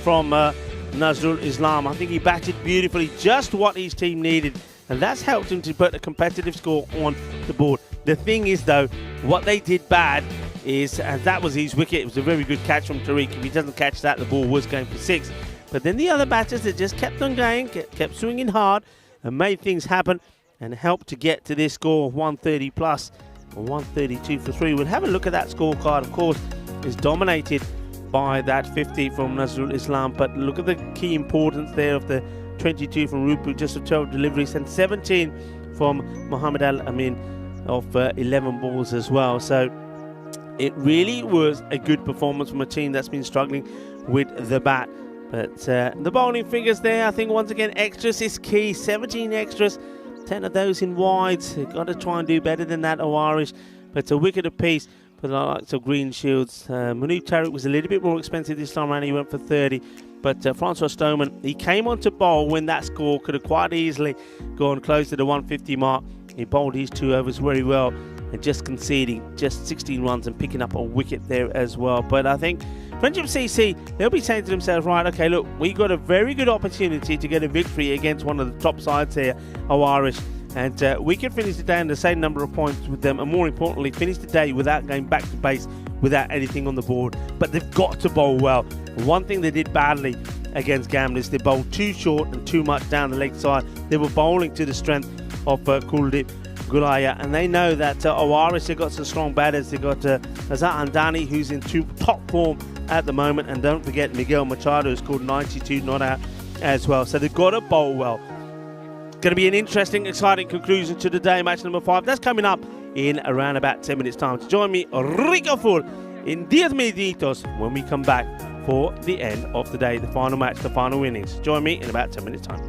S1: from Nazrul Islam. I think he batted beautifully, just what his team needed. And that's helped him to put a competitive score on the board. The thing is, though, what they did bad is, and that was his wicket. It was a very good catch from Tariq. If he doesn't catch that, the ball was going for 6. But then the other batters, they just kept on going, kept swinging hard, and made things happen, and helped to get to this score of 130 plus, or 132 for 3. We'll have a look at that scorecard. Of course, it's dominated by that 50 from Nazrul Islam. But look at the key importance there of the 22 from Rupu, just of 12 deliveries, and 17 from Mohamed Al Amin of 11 balls as well. So it really was a good performance from a team that's been struggling with the bat. But the bowling figures there, I think once again, extras is key. 17 extras, 10 of those in wides. You've got to try and do better than that, Awarish. But it's a wicket apiece for the likes of Greenshields. Munib Tariq was a little bit more expensive this time around. He went for 30. But Francois Stoneman, he came on to bowl when that score could have quite easily gone close to the 150 mark. He bowled his 2 overs very well, and just conceding just 16 runs and picking up a wicket there as well. But I think Friendship CC, they'll be saying to themselves, right, okay, look, we got a very good opportunity to get a victory against one of the top sides here, Awarish. And we can finish the day on the same number of points with them, and more importantly, finish the day without going back to base, without anything on the board. But they've got to bowl well. One thing they did badly against Gamblers, they bowled too short and too much down the leg side. They were bowling to the strength of Kuldeep Gulaya, and they know that Awaris, they've got some strong batters. They've got Azat Andani, who's in top form at the moment, and don't forget Miguel Machado, who's scored 92 not out as well. So they've got to bowl well. Going to be an interesting, exciting conclusion to the day, match number 5. That's coming up in around about 10 minutes time. To join me, Rico Full, in 10 minutitos when we come back for the end of the day, the final match, the final innings. Join me in about 10 minutes time.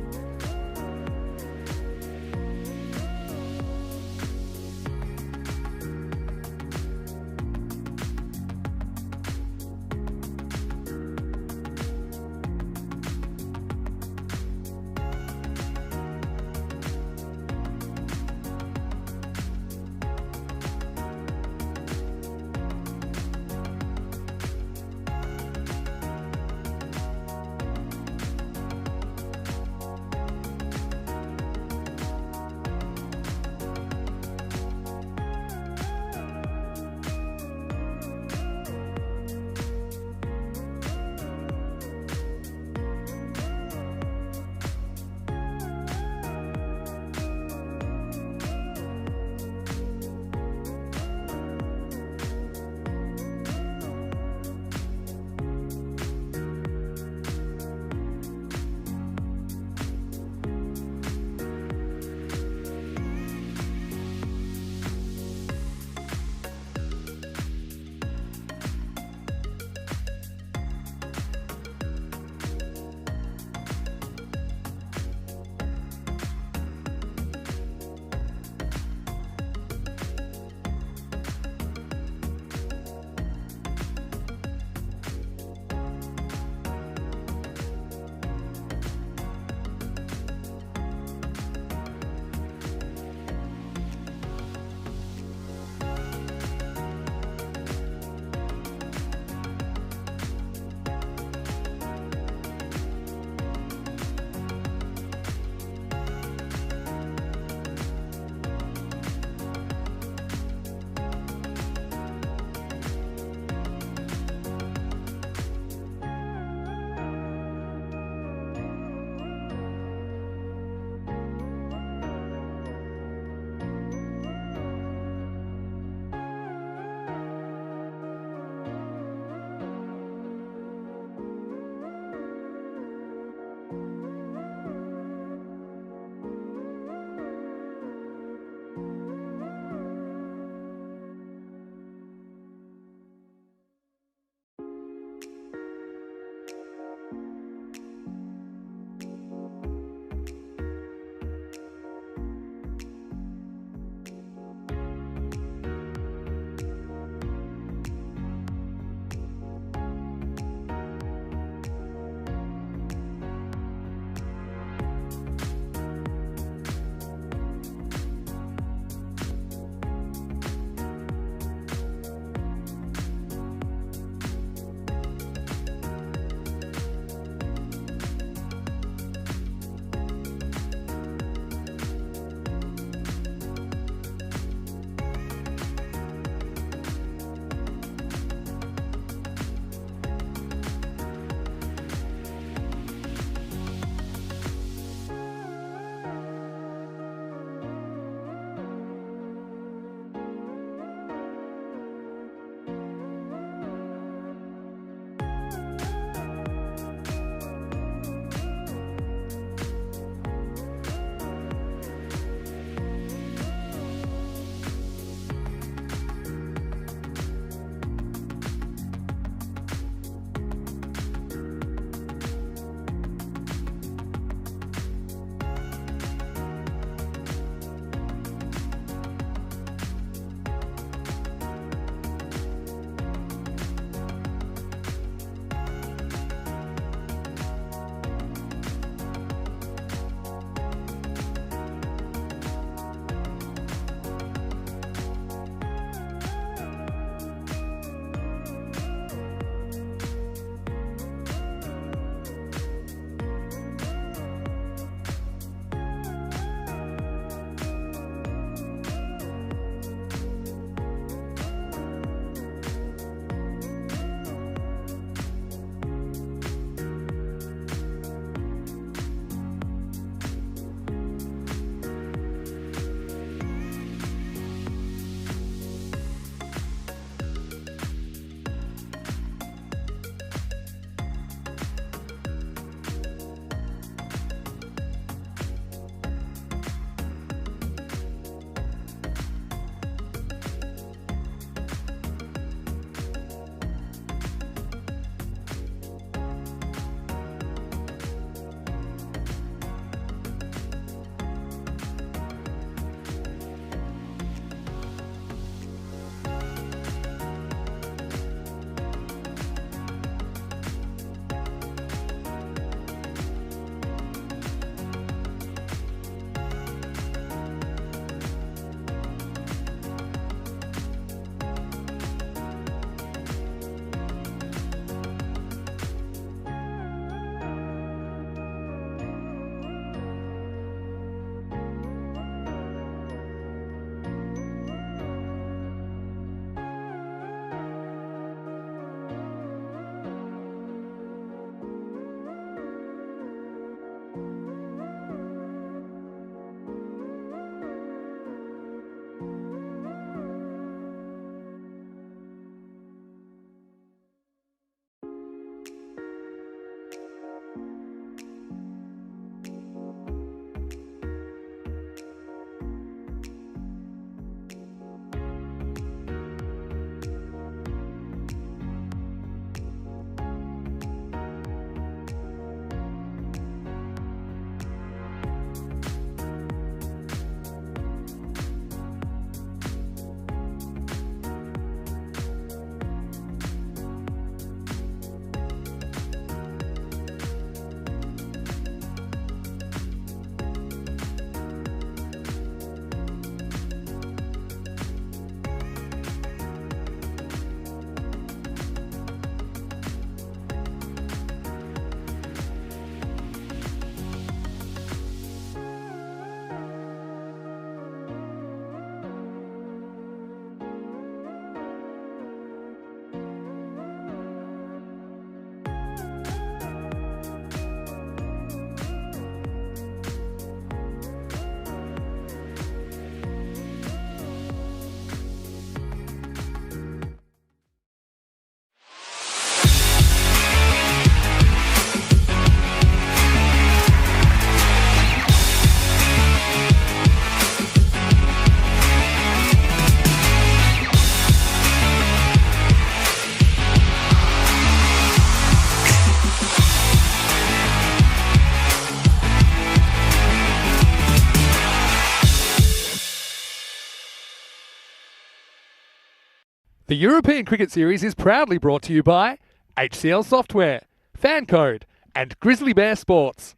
S2: The European Cricket Series is proudly brought to you by HCL Software, Fan Code, and Grizzly Bear Sports.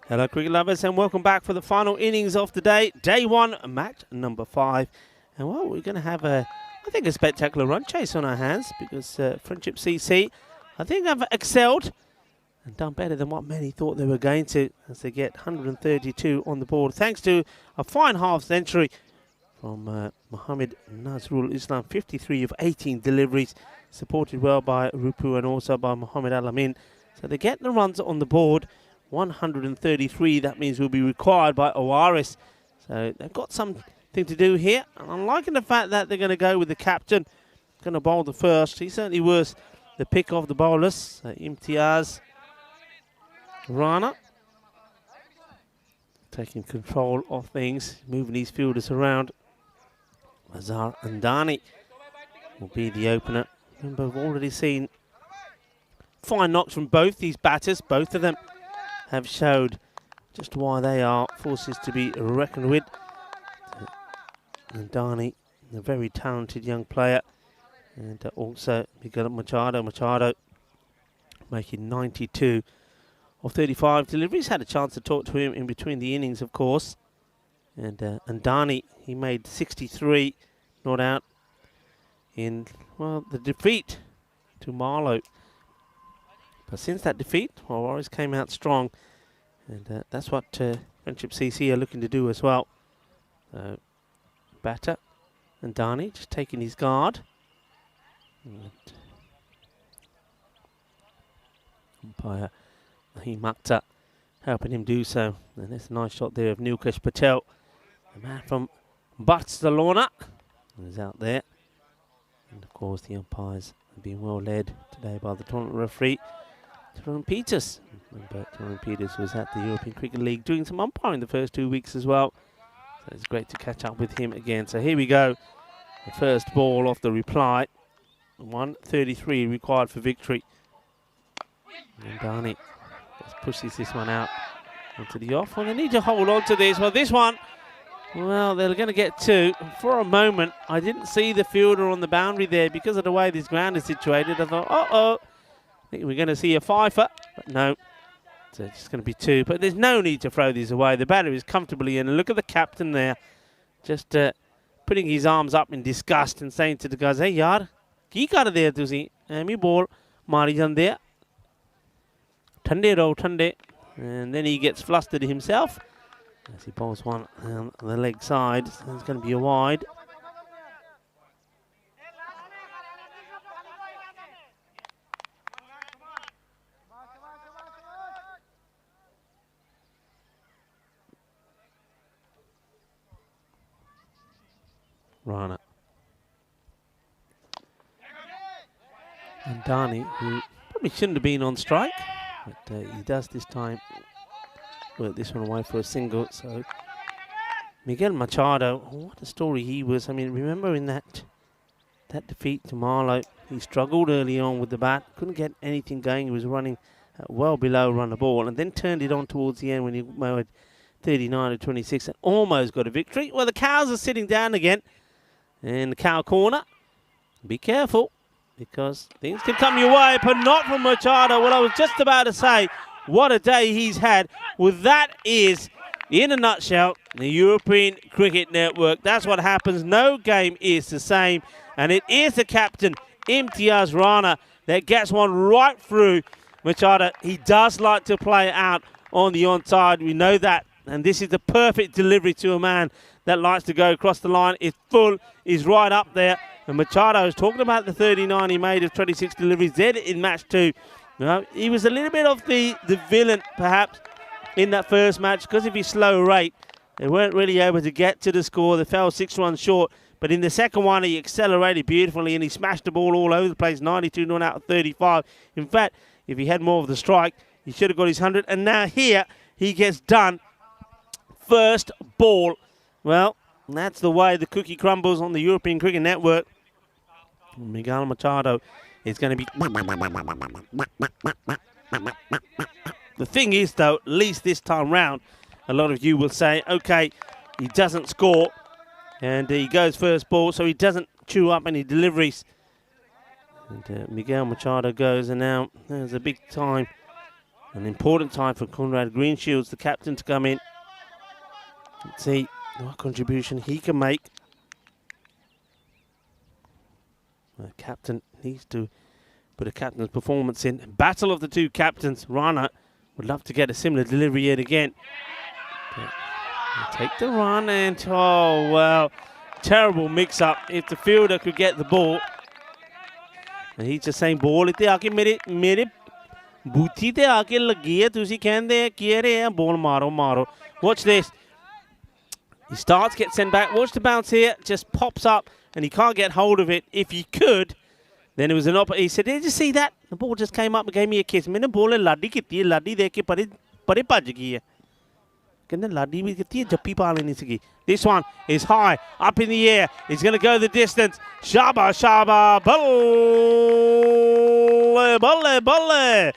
S1: Hello cricket lovers and welcome back for the final innings of the day. Day 1, match number 5. And well, we're going to have I think a spectacular run chase on our hands because Friendship CC, I think have excelled and done better than what many thought they were going to as they get 132 on the board. Thanks to a fine half century from Mohammed Nazrul Islam, 53 of 18 deliveries, supported well by Rupu and also by Mohammed Alamin. So they get the runs on the board, 133, that means will be required by Owaris. So they've got something to do here. And I'm liking the fact that they're going to go with the captain, going to bowl the first. He certainly was the pick of the bowlers. Imtiaz Rana taking control of things, moving these fielders around. Azhar Andani will be the opener. Remember, we've already seen fine knocks from both these batters. Both of them have showed just why they are forces to be reckoned with. Andani, a very talented young player. And also Miguel Machado. Machado making 92 of 35 deliveries. Had a chance to talk to him in between the innings, of course. And Andani, he made 63, not out in, well, the defeat to Marlow. But since that defeat, well, Warriors came out strong. And that's what Friendship CC are looking to do as well. Batter Andani just taking his guard. And umpire Naheem Akhtar helping him do so. And there's a nice shot there of Nilkesh Patel, the man from Barcelona, is out there. And of course the umpires have been well led today by the tournament referee, Tyrone Peters. Remember, Tyrone Peters was at the European Cricket League doing some umpiring the first 2 weeks as well. So it's great to catch up with him again. So here we go. The first ball off the reply. 133 required for victory. And Andani just pushes this one out onto the off. Well, they need to hold on to this. Well, this one, well, they're going to get 2. For a moment, I didn't see the fielder on the boundary there because of the way this ground is situated. I thought, uh-oh, I think we're going to see a fifer. But no, so it's just going to be 2. But there's no need to throw these away. The batter is comfortably in. And look at the captain there, just putting his arms up in disgust and saying to the guys, hey, yaar, ki kar rahe ho tusi? Emi ball mari jande. Thande raho, thande. And then he gets flustered himself as he bowls one on the leg side. So it's going to be a wide. Rana. And Andani, who probably shouldn't have been on strike, but he does this time work this one away for a single. So Miguel Machado, what a story he was. I mean, remember in that defeat to Marlow, he struggled early on with the bat, couldn't get anything going. He was running well below run the ball, and then turned it on towards the end when he made 39 to 26 and almost got a victory. Well, the cows are sitting down again in the cow corner. Be careful, because things can come your way, but not from Machado. Well, I was just about to say, what a day he's had. Well, that is, in a nutshell, the European Cricket Network. That's what happens. No game is the same. And it is the captain, Imtiaz Rana, that gets one right through Machado. He does like to play out on the onside. We know that. And this is the perfect delivery to a man that likes to go across the line. It's full, is right up there. And Machado is talking about the 39 he made of 26 deliveries there in match 2. He was a little bit of the villain, perhaps, in that first match because of his slow rate. They weren't really able to get to the score. They fell 6 runs short. But in the second one, he accelerated beautifully and he smashed the ball all over the place. 92 not out of 35. In fact, if he had more of the strike, he should have got his 100. And now here, he gets done. First ball. Well, that's the way the cookie crumbles on the European Cricket Network. Miguel Machado is going to be... The thing is, though, at least this time round, a lot of you will say, okay, he doesn't score, And he goes first ball, so he doesn't chew up any deliveries. And Miguel Machado goes, and now there's a big time, an important time for Conrad Greenshields, the captain, to come in. Let's see what contribution he can make. The captain needs to put a captain's performance in. Battle of the two captains. Rana would love to get a similar delivery yet again. Take the run and, oh, well, terrible mix-up. If the fielder could get the ball. And he's just saying, ball itte aake mere boothi te aake lagi hai, tusi kende kiye rahe hain, ball maro. Watch this. He starts, gets sent back. Watch the bounce here. Just pops up, and he can't get hold of it. If he could, then it was an opportunity. He said, did you see that? The ball just came up and gave me a kiss. Maine ball laddi kiti hai, laddi dekh ke pare bhaj gayi hai. Kende laddi bhi kiti hai, jappi pa leni sigi. This one is high, up in the air. He's going to go the distance. Shaba, balle.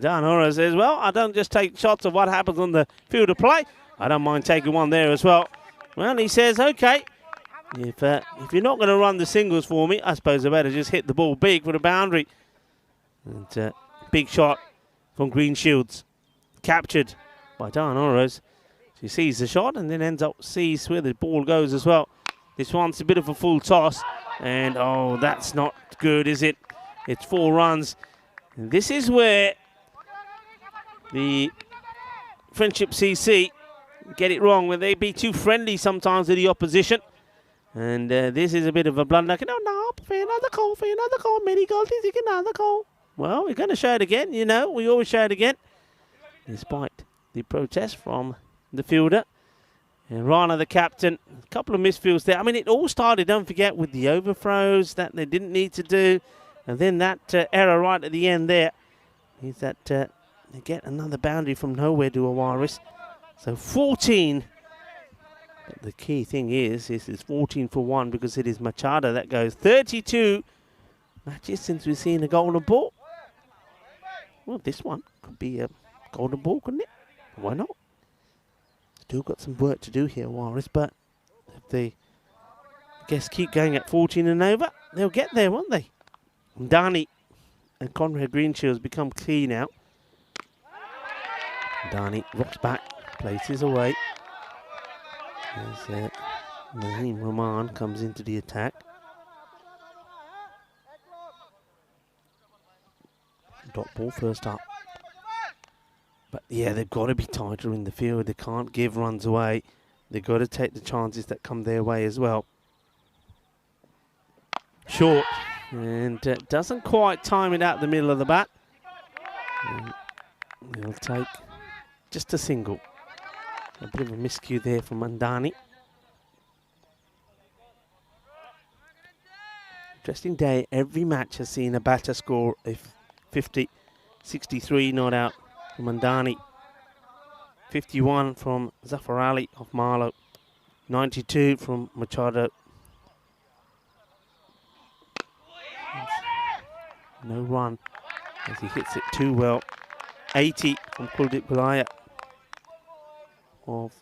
S1: Dan Hora says, well, I don't just take shots of what happens on the field of play. I don't mind taking one there as well. Well, he says, okay, if you're not going to run the singles for me, I suppose I better just hit the ball big for the boundary. And big shot from Greenshields. Captured by Dan Oroz. She sees the shot and then ends up sees where the ball goes as well. This one's a bit of a full toss. And, oh, that's not good, is it? It's 4 runs. And this is where the Friendship CC get it wrong, when they be too friendly sometimes to the opposition. And this is a bit of a blunder. No, another call, many goals, another call. Well, we're going to show it again, you know, we always show it again. Despite the protest from the fielder. And Rana, the captain, a couple of misfields there. I mean, it all started, don't forget, with the overthrows that they didn't need to do. And then that error right at the end there is that they get another boundary from nowhere to Awaris. So 14. But the key thing is, this is 14 for 1 because it is Machado that goes. 32 matches since we've seen a golden ball. Well, this one could be a golden ball, couldn't it? Why not? Still got some work to do here, Awaris, but if they, I guess, keep going at 14 and over, they'll get there, won't they? Dani and Conrad Greenshields become key now. Dani rocks back, places away. As Naheem Rahman comes into the attack. Dot ball first up. But yeah, they've got to be tighter in the field. They can't give runs away. They've got to take the chances that come their way as well. Short. And doesn't quite time it out the middle of the bat. And they'll take just a single. A bit of a miscue there from Mandani. Interesting day. Every match has seen a batter score if 50, 63 not out from Mandani. 51 from Zafar Ali of Marlow. 92 from Machado. No run as he hits it too well. 80 from Kuldeep Pillaya of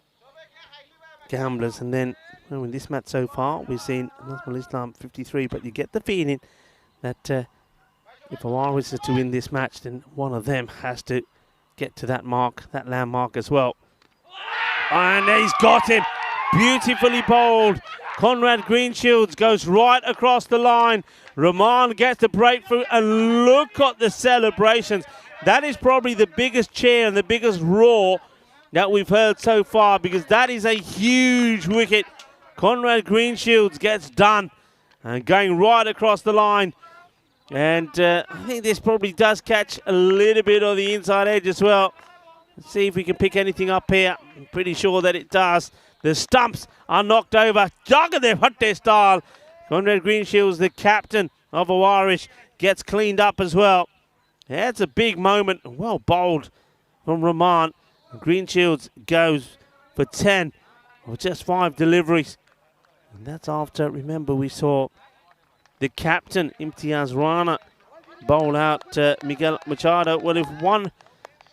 S1: Gamblers. And then, well, in this match so far, we've seen Nazmul Islam 53, but you get the feeling that if Awaris is to win this match, then one of them has to get to that mark, that landmark as well. And he's got him. Beautifully bowled. Conrad Greenshields goes right across the line. Rahman gets the breakthrough, and look at the celebrations. That is probably the biggest cheer and the biggest roar that we've heard so far, because that is a huge wicket. Conrad Greenshields gets done and going right across the line. And I think this probably does catch a little bit on the inside edge as well. Let's see if we can pick anything up here. I'm pretty sure that it does. The stumps are knocked over. Jagadev Hatte style. Conrad Greenshields, the captain of Awaris, gets cleaned up as well. That's a big moment. Well bowled from Rahman. Greenshields goes for 10 or just 5 deliveries. And that's after, remember, we saw the captain, Imtiaz Rana, bowl out Miguel Machado. Well, if one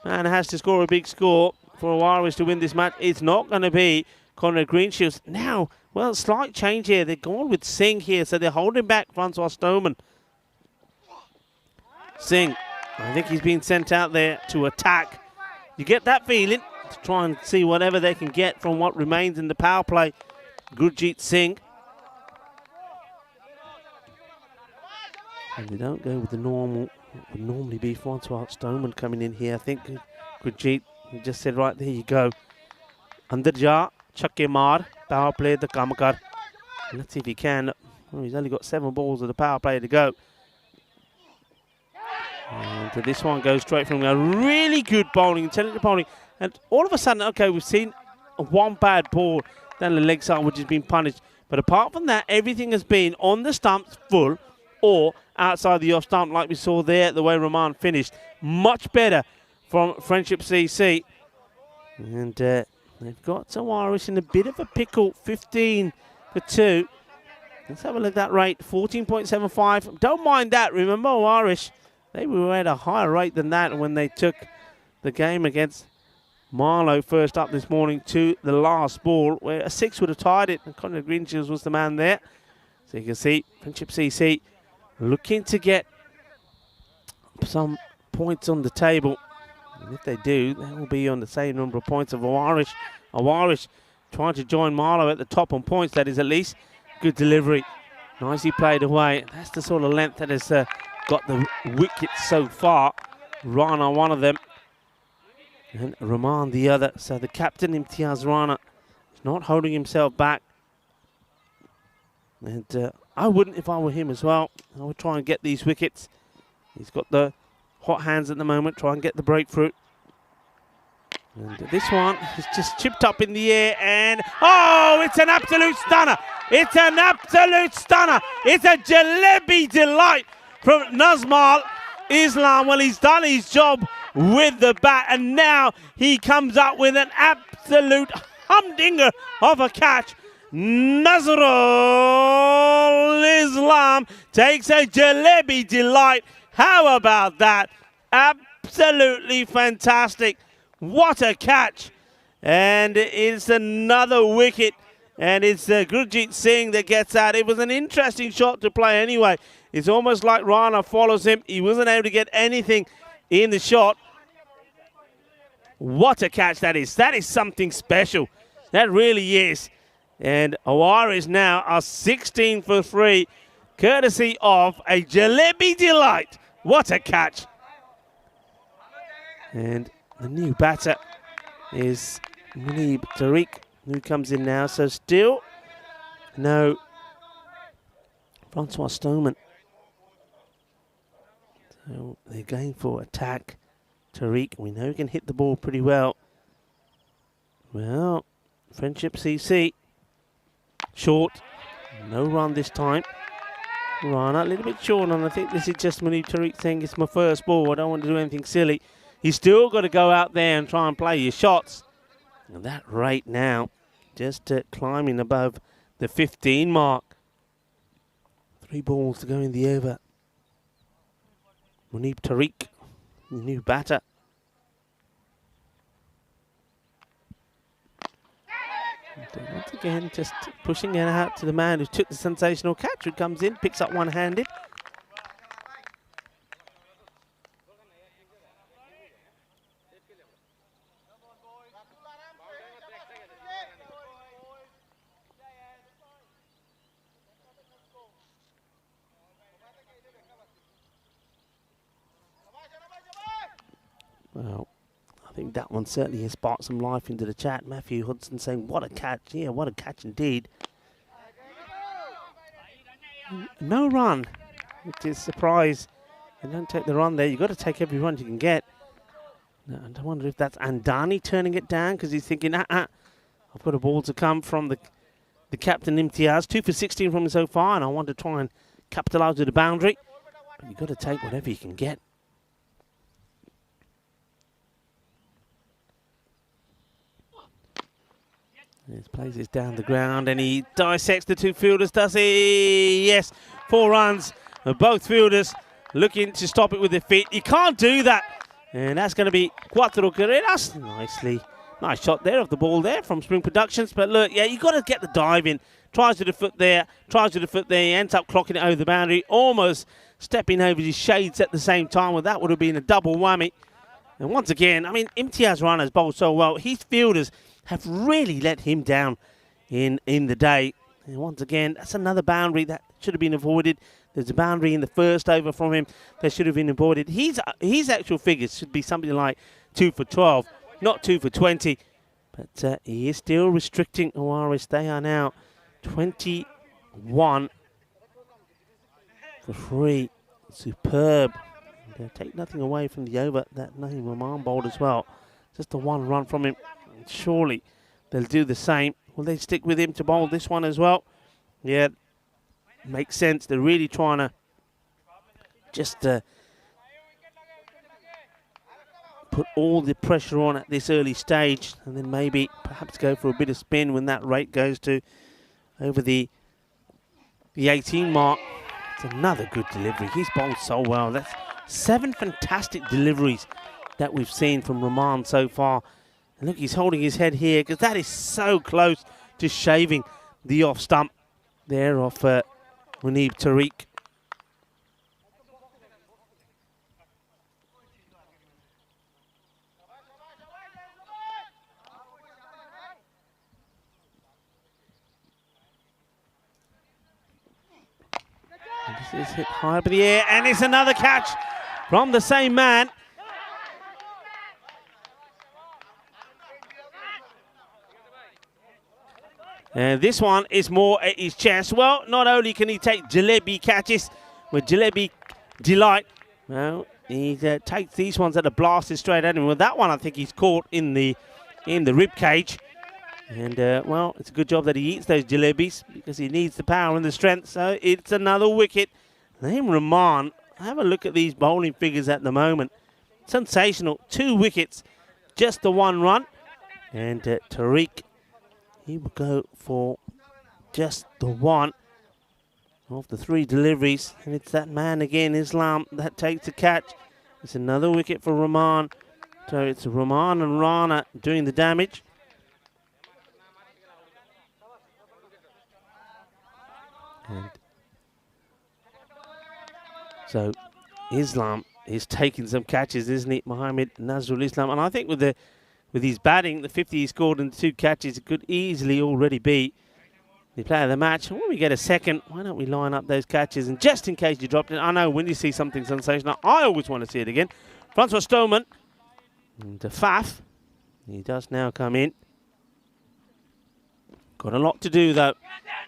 S1: man has to score a big score for Awaris to win this match, it's not going to be Conrad Greenshields. Now, Well, slight change here. They're going with Singh here, so they're holding back Francois Stoneman. Singh, I think he's been sent out there to attack. You get that feeling to try and see whatever they can get from what remains in the power play. Gurjeet Singh. And they don't go with the normal, what would normally be Francois Stoneman coming in here. I think Gurjeet just said, right, there you go. Andar ja, chakke maar, power play the kam kar. Let's see if he can. Oh, he's only got 7 balls of the power play to go. And this one goes straight from a really good bowling, intelligent bowling. And all of a sudden, okay, we've seen one bad ball down the leg side, which has been punished. But apart from that, everything has been on the stumps full or outside the off stump, like we saw there, the way Rahman finished. Much better from Friendship CC. And they've got some Irish in a bit of a pickle, 15 for 2. Let's have a look at that rate, 14.75. Don't mind that. Remember, Irish, they were at a higher rate than that when they took the game against Marlow first up this morning to the last ball, where a 6 would have tied it, and Conor Greenshields was the man there. So you can see Friendship CC looking to get some points on the table. And if they do, they will be on the same number of points of Irish. Irish trying to join Marlow at the top on points, that is at least. Good delivery. Nicely played away. That's the sort of length that has got the wickets so far. Rana, one of them. And Rahman, the other. So the captain, Imtiaz Rana, is not holding himself back. And I wouldn't if I were him as well. I would try and get these wickets. He's got the hot hands at the moment. Try and get the breakthrough. And this one is just chipped up in the air. And, oh, it's an absolute stunner. It's an absolute stunner. It's a jalebi delight from Nazmal Islam. Well, he's done his job with the bat, and now he comes up with an absolute humdinger of a catch. Nazrul Islam takes a jalebi delight. How about that? Absolutely fantastic. What a catch. And it's another wicket. And it's Gurjeet Singh that gets out. It was an interesting shot to play anyway. It's almost like Rana follows him. He wasn't able to get anything in the shot. What a catch that is. That is something special. That really is. And Irish now are 16 for 3, courtesy of a jalebi delight. What a catch. And the new batter is Munib Tariq, who comes in now. So still no Francois Stoneman. So they're going for attack. Tariq, we know he can hit the ball pretty well. Well, Friendship CC. Short. No run this time. Rana a little bit short, and I think this is just Munib Tariq saying it's my first ball. I don't want to do anything silly. He's still got to go out there and try and play your shots. And that rate now, just climbing above the 15 mark. 3 balls to go in the over. Munib Tariq, the new batter. And once again, just pushing it out to the man who took the sensational catch, who comes in, picks up one-handed. Well, I think that one certainly has sparked some life into the chat. Matthew Hudson saying, what a catch. Yeah, what a catch indeed. No run, which is a surprise. You don't take the run there. You've got to take every run you can get. And I wonder if that's Andani turning it down because he's thinking, I've got a ball to come from the captain Imtiaz. 2 for 16 from him so far, and I want to try and capitalise with the boundary. But you've got to take whatever you can get. He plays this down the ground and he dissects the 2 fielders, does he? Yes, 4 runs. Both fielders looking to stop it with their feet. You can't do that. And that's going to be cuatro carreras. Nicely Nice shot there of the ball there from Spring Productions. But look, yeah, you got to get the dive in. Tries with the foot there, he ends up clocking it over the boundary, almost stepping over his shades at the same time. Well, that would have been a double whammy. And once again, I mean, Imtiaz Rana's bowled so well. His fielders have really let him down in the day. And once again, that's another boundary that should have been avoided. There's a boundary in the first over from him that should have been avoided. His actual figures should be something like 2 for 12, not 2 for 20. But he is still restricting Awaris. They are now 21 for 3. Superb. And, take nothing away from the over that Naeem Rahman bowled as well. Just a 1 run from him. And surely they'll do the same. Will they stick with him to bowl this one as well? Yeah, makes sense. They're really trying to just put all the pressure on at this early stage, and then maybe perhaps go for a bit of spin when that rate goes to over the 18 mark. It's another good delivery. He's bowled so well. That's 7 fantastic deliveries that we've seen from Rahman so far. And look, he's holding his head here because that is so close to shaving the off stump there off Munib Tariq. This is hit high up in the air, and it's another catch from the same man. And this one is more at his chest. Well, not only can he take Jalebi catches with Jalebi Delight, well, he takes these ones that are blasted straight at him. Well, that one I think he's caught in the rib cage. And, well, it's a good job that he eats those jalebis because he needs the power and the strength. So it's another wicket. Naeem Rahman, have a look at these bowling figures at the moment. Sensational. 2 wickets, just the 1 run. And Tariq, he will go for just the 1 of the 3 deliveries. And it's that man again, Islam, that takes the catch. It's another wicket for Rahman. So it's Rahman and Rana doing the damage. And so Islam is taking some catches, isn't it, Mohammed Nazrul Islam? And I think with his batting, the 50 he scored and the 2 catches, it could easily already be the player of the match. And when we get a second, why don't we line up those catches? And just in case you dropped it, I know when you see something sensational, I always want to see it again. Francois Stoneman and Faf, he does now come in. Got a lot to do, though.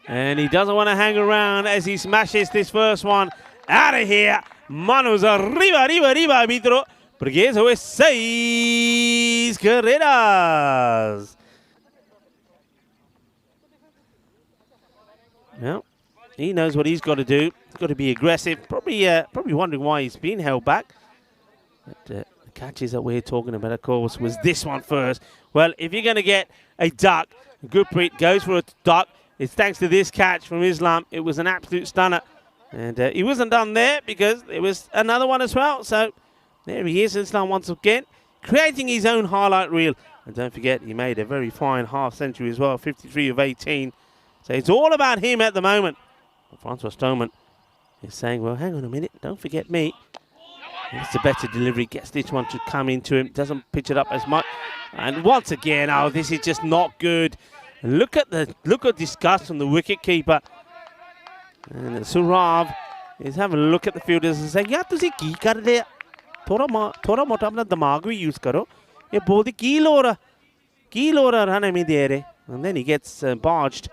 S1: And he doesn't want to hang around as he smashes this first one out of here. Manos arriba, arriba, arriba, arbitro. Porque eso es 6 carreras. Well, he knows what he's got to do. He's got to be aggressive. Probably wondering why he's been held back. But the catches that we're talking about, of course, was this one first. Well, if you're going to get a duck, Gurpreet goes for a duck. It's thanks to this catch from Islam. It was an absolute stunner. And he wasn't done there because there was another one as well. So there he is, Islam once again, creating his own highlight reel. And don't forget, he made a very fine half century as well, 53 of 18. So it's all about him at the moment. Francois Stoneman is saying, well, hang on a minute, don't forget me. It's a better delivery, gets this one to come into him, doesn't pitch it up as much. And once again, oh, this is just not good. And look at disgust from the wicket keeper. And Surav is having a look at the fielders and saying, "Yeah, तुसी की कर रहे? थोड़ा मोटा अपना दिमाग भी use करो. ये बोल दी की लो रहा रहने में दे रहे." And then he gets barged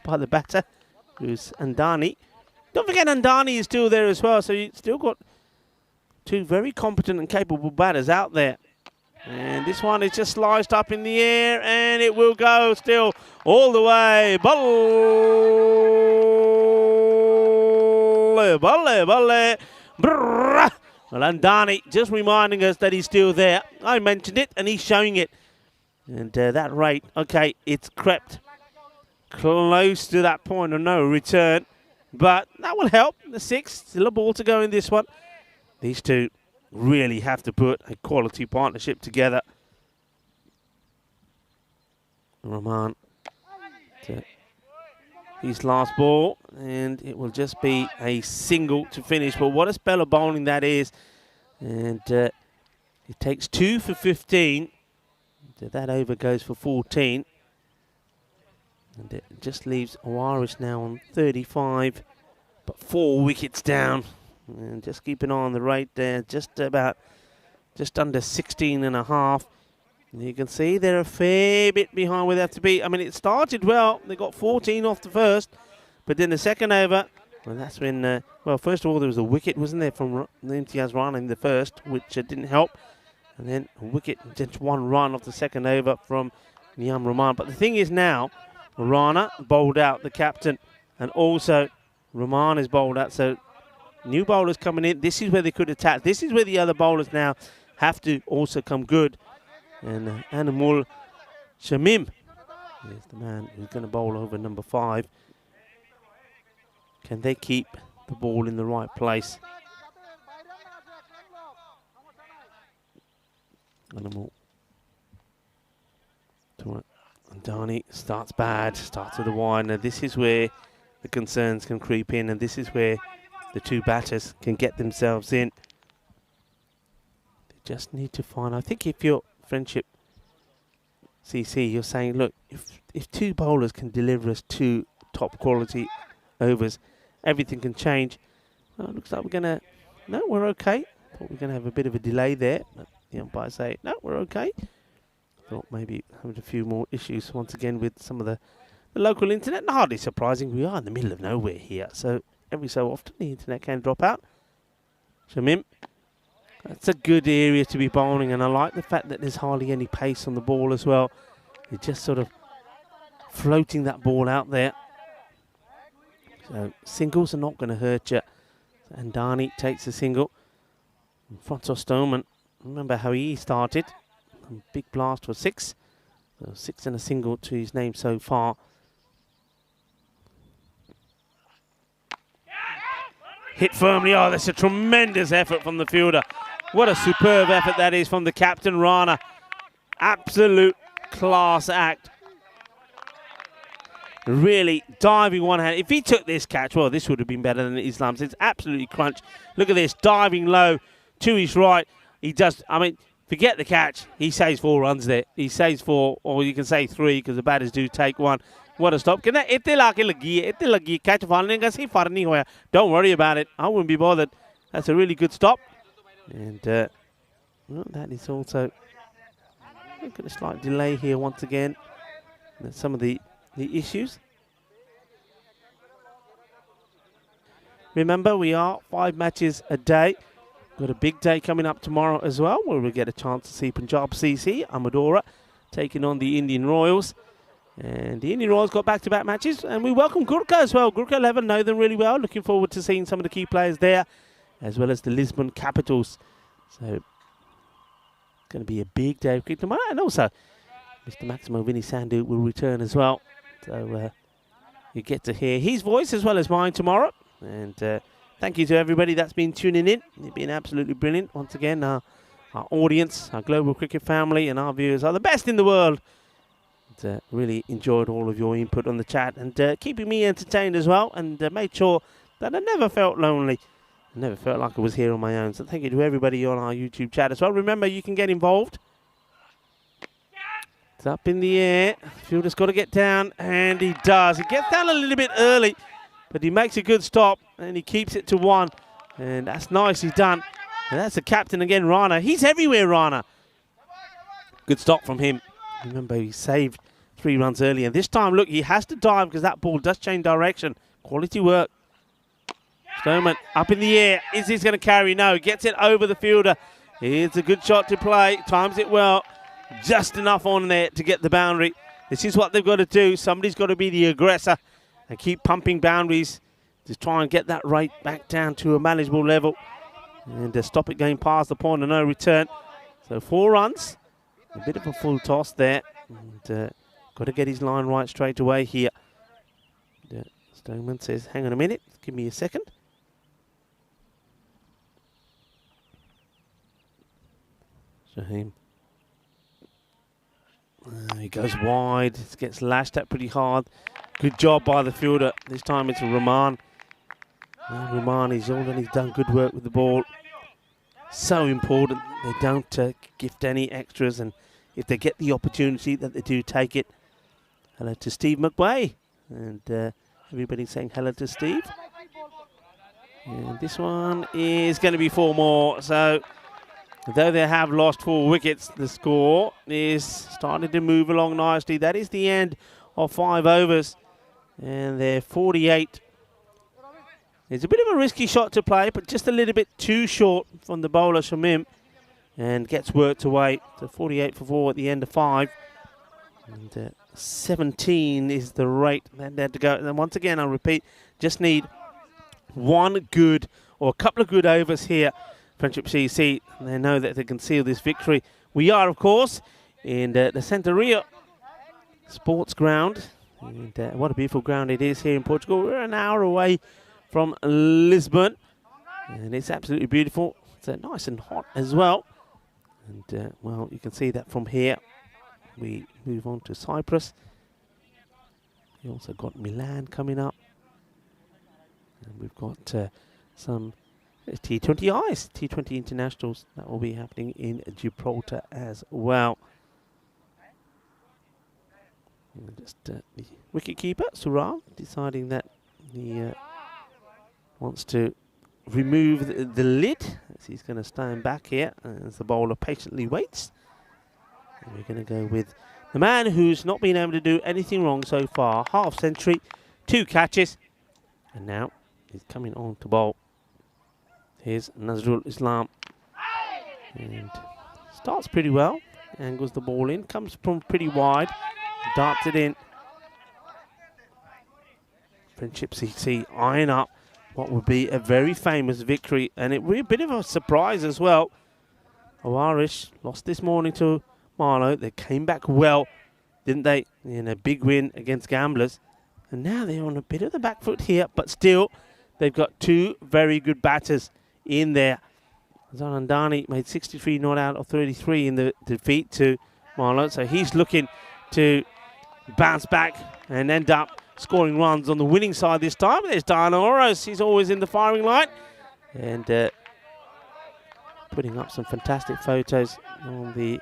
S1: by the batter, who's Andani. Don't forget Andani is still there as well, so you still got 2 very competent and capable batters out there. And this one is just sliced up in the air, and it will go still all the way. Balle. Well, Andani just reminding us that he's still there. I mentioned it, and he's showing it. And that rate, okay, it's crept close to that point of no return. But that will help. The 6, still a ball to go in this one. These 2 really have to put a quality partnership together. Rahman to his last ball, and it will just be a single to finish. But what a spell of bowling that is. And it takes 2 for 15. So that over goes for 14. And it just leaves Owarish now on 35, but 4 wickets down. And just keep an eye on the rate there, just under 16 and a half. And you can see they're a fair bit behind where they have to be. I mean, it started well. They got 14 off the first, but then the second over, well, that's when, well, first of all, there was a wicket, wasn't there, from Imtiaz Rana in the first, which didn't help. And then a wicket, just 1 run off the second over from Niam Rahman. But the thing is now, Rana bowled out, the captain, and also Rahman is bowled out. So new bowlers coming in. This is where they could attack. This is where the other bowlers now have to also come good. And Anamul Shamim is the man who's going to bowl over number 5. Can they keep the ball in the right place? Anamul. And Dani starts bad, starts with the wide. Now this is where the concerns can creep in, and this is where the 2 batters can get themselves in. They just need to find, I think if you're Friendship CC, you're saying, look, if 2 bowlers can deliver us 2 top quality overs, everything can change. Well, it looks like we're going to, no, we're okay. Thought we were going to have a bit of a delay there. But the umpire say, no, we're okay. Thought maybe having a few more issues once again with some of the local internet. And hardly surprising, we are in the middle of nowhere here. So every so often the internet can drop out. Shamim. That's a good area to be bowling, and I like the fact that there's hardly any pace on the ball as well. You're just sort of floating that ball out there. So singles are not going to hurt you. And Dani takes a single. And Francois Stoneman, remember how he started. A big blast for 6. So 6 and a single to his name so far. Hit firmly. Oh, that's a tremendous effort from the fielder. What a superb effort that is from the captain, Rana. Absolute class act. Really diving one hand. If he took this catch, well, this would have been better than Islam's. It's absolutely crunch. Look at this, diving low to his right. He does, I mean, forget the catch. He saves 4 runs there. He saves 4, or you can say 3, because the batters do take 1. What a stop. Don't worry about it. I wouldn't be bothered. That's a really good stop. And well, that is also, look at a slight delay here once again. That's some of the issues. Remember, we are 5 matches a day. Got a big day coming up tomorrow as well, where we'll get a chance to see Punjab CC, Amadora, taking on the Indian Royals. And the Indian Royals got back-to-back matches, and we welcome Gurkha as well. Gurkha 11 know them really well. Looking forward to seeing some of the key players there, as well as the Lisbon Capitals. So, it's going to be a big day of cricket tomorrow. And also, Mr. Maximo Vinny Sandhu will return as well. So, you get to hear his voice as well as mine tomorrow. And thank you to everybody that's been tuning in. You've been absolutely brilliant. Once again, our audience, our global cricket family, and our viewers are the best in the world. Really enjoyed all of your input on the chat, and keeping me entertained as well, and made sure that I never felt lonely. I never felt like I was here on my own. So thank you to everybody on our YouTube chat as well. Remember, you can get involved. It's up in the air. Fielder's got to get down, and he does. He gets down a little bit early, but he makes a good stop, and he keeps it to 1. And that's nicely done. And that's the captain again, Rana. He's everywhere, Rana. Good stop from him. Remember, he saved 3 runs earlier. This time, look, he has to dive because that ball does change direction. Quality work. Stoneman up in the air. Is he going to carry? No, gets it over the fielder. It's a good shot to play. Times it well. Just enough on there to get the boundary. This is what they've got to do. Somebody's got to be the aggressor and keep pumping boundaries to try and get that rate back down to a manageable level. And stop it going past the point of no return. So 4 runs. A bit of a full toss there. And got to get his line right straight away here. Stoneman says, hang on a minute. Give me a second. Shaheem He goes wide, gets lashed at pretty hard. Good job by the fielder. This time it's Rahman. Rahman, he's already done good work with the ball. So important they don't gift any extras, and if they get the opportunity that they do take it. Hello to Steve McWay, and everybody saying hello to Steve. And this one is going to be 4 more, so though they have lost 4 wickets, the score is starting to move along nicely. That is the end of 5 overs, and they're 48. It's a bit of a risky shot to play, but just a little bit too short from the bowler Shamim, and gets worked away. So 48 for 4 at the end of 5. And 17 is the rate that they had to go. And once again, I'll repeat, just need one good or a couple of good overs here. Friendship CC, they know that they can seal this victory. We are, of course, in the Centeria Sports Ground. And what a beautiful ground it is here in Portugal. We're an hour away from Lisbon, and it's absolutely beautiful. It's nice and hot as well. And, well, you can see that from here. We move on to Cyprus. We also got Milan coming up. And we've got some T20Is, T20 internationals that will be happening in Gibraltar as well. And just the wicketkeeper, Surah, deciding that he wants to remove the lid, as he's going to stand back here as the bowler patiently waits. And we're going to go with the man who's not been able to do anything wrong so far. Half century, 2 catches, and now he's coming on to bowl. Here's Nazrul Islam, and starts pretty well, angles the ball in, comes from pretty wide, darts it in. Friendship CC eyeing up what would be a very famous victory, and it would be a bit of a surprise as well. Irish lost this morning to Marlow. They came back well, didn't they, in a big win against Gamblers. And now they're on a bit of the back foot here, but still, they've got 2 very good batters in there. Zanandani made 63 not out of 33 in the defeat to Marlow, so he's looking to bounce back and end up scoring runs on the winning side this time. There's Diana Oros. He's always in the firing line. And putting up some fantastic photos on the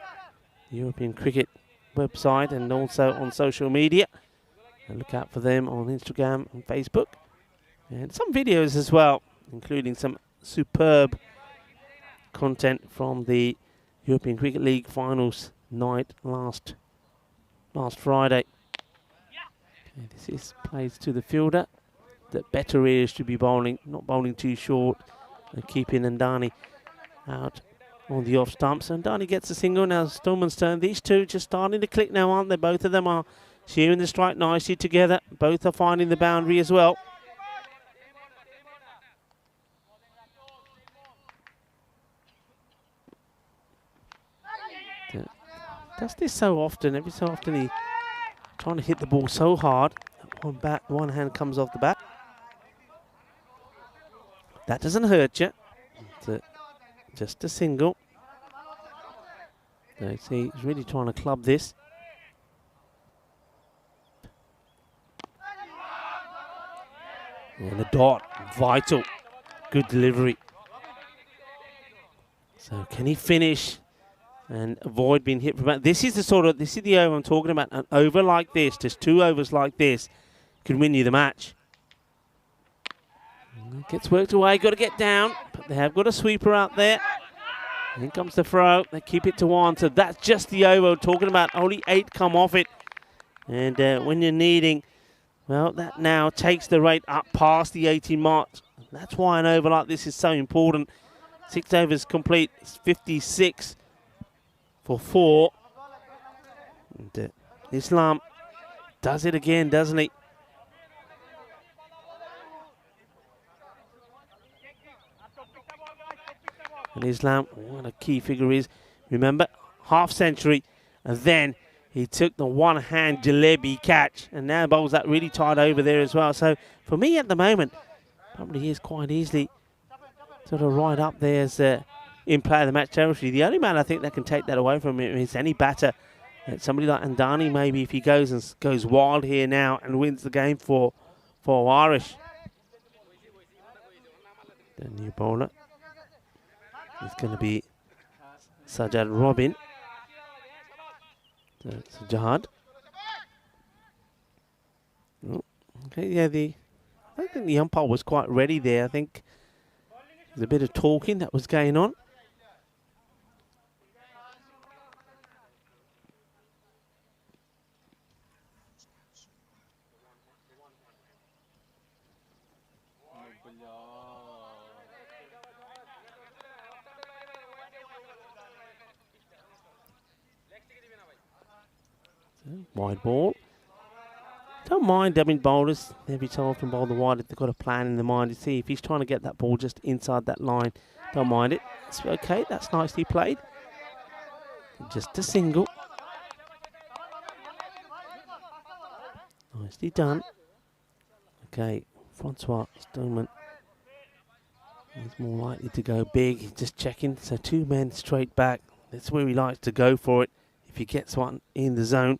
S1: European Cricket website and also on social media. And look out for them on Instagram and Facebook. And some videos as well, including some superb content from the European Cricket League finals night last Friday. Okay, this is plays to the fielder. That better is to be bowling, not bowling too short, and keeping Andani out on the off stumps. Andani gets a single. Now Stillman's turn. These two just starting to click now, aren't they? Both of them are shearing the strike nicely together. Both are finding the boundary as well. Does this so often. Every so often he trying to hit the ball so hard. One hand comes off the bat. That doesn't hurt you. It's just a single. So see, he's really trying to club this. And the dot, vital. Good delivery. So can he finish and avoid being hit from back? This is the over I'm talking about. An over like this, just 2 overs like this, can win you the match. Gets worked away, got to get down, but they have got a sweeper out there. In comes the throw, they keep it to 1, so that's just the over I'm talking about. Only 8 come off it. And when you're needing, well, that now takes the rate up past the 18 mark. That's why an over like this is so important. 6 overs complete, it's 56 for 4. And, Islam does it again, doesn't he? And Islam, what a key figure is. Remember, half century, and then he took the one-hand jalebi catch, and now bowls that really tight over there as well. So for me at the moment, probably is quite easily sort of right up there as in play of the match territory. The only man I think that can take that away from him is any batter Somebody like Andani, maybe, if he goes wild here now and wins the game for Irish. The new bowler is going to be Sajad Robin. Sajad. Oh, okay, yeah, I don't think the umpire was quite ready there. I think there's a bit of talking that was going on. Wide ball. Don't mind, bowlers every so often bowl the wide if they've got a plan in their mind to see if he's trying to get that ball just inside that line. Don't mind it. It's okay, that's nicely played. Just a single. Nicely done. Okay, Francois Stoneman is more likely to go big. He's just checking. So 2 men straight back. That's where he likes to go for it. If he gets one in the zone.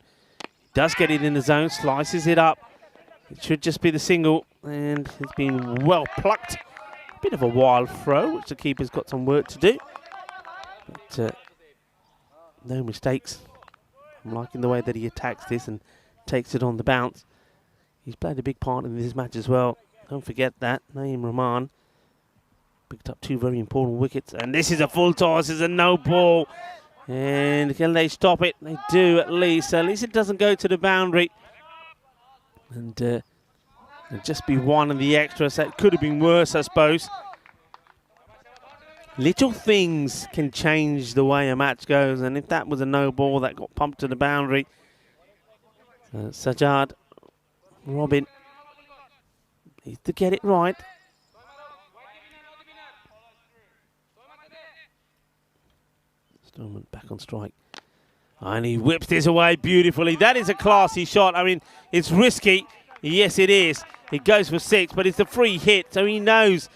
S1: Does get it in the zone, slices it up. It should just be the single, and it's been well plucked. Bit of a wild throw, which the keeper's got some work to do. But no mistakes. I'm liking the way that he attacks this and takes it on the bounce. He's played a big part in this match as well. Don't forget that. Naeem Rahman picked up 2 very important wickets, and this is a full toss. It's a no ball. And can they stop it? They do, at least. At least it doesn't go to the boundary. And it'll just be 1 in the extra. So it could have been worse, I suppose. Little things can change the way a match goes. And if that was a no ball that got pumped to the boundary, Sajad Robin needs to get it right. Stoneman back on strike. And he whips this away beautifully. That is a classy shot. I mean, it's risky. Yes, it is. It goes for 6, but it's a free hit. So he knows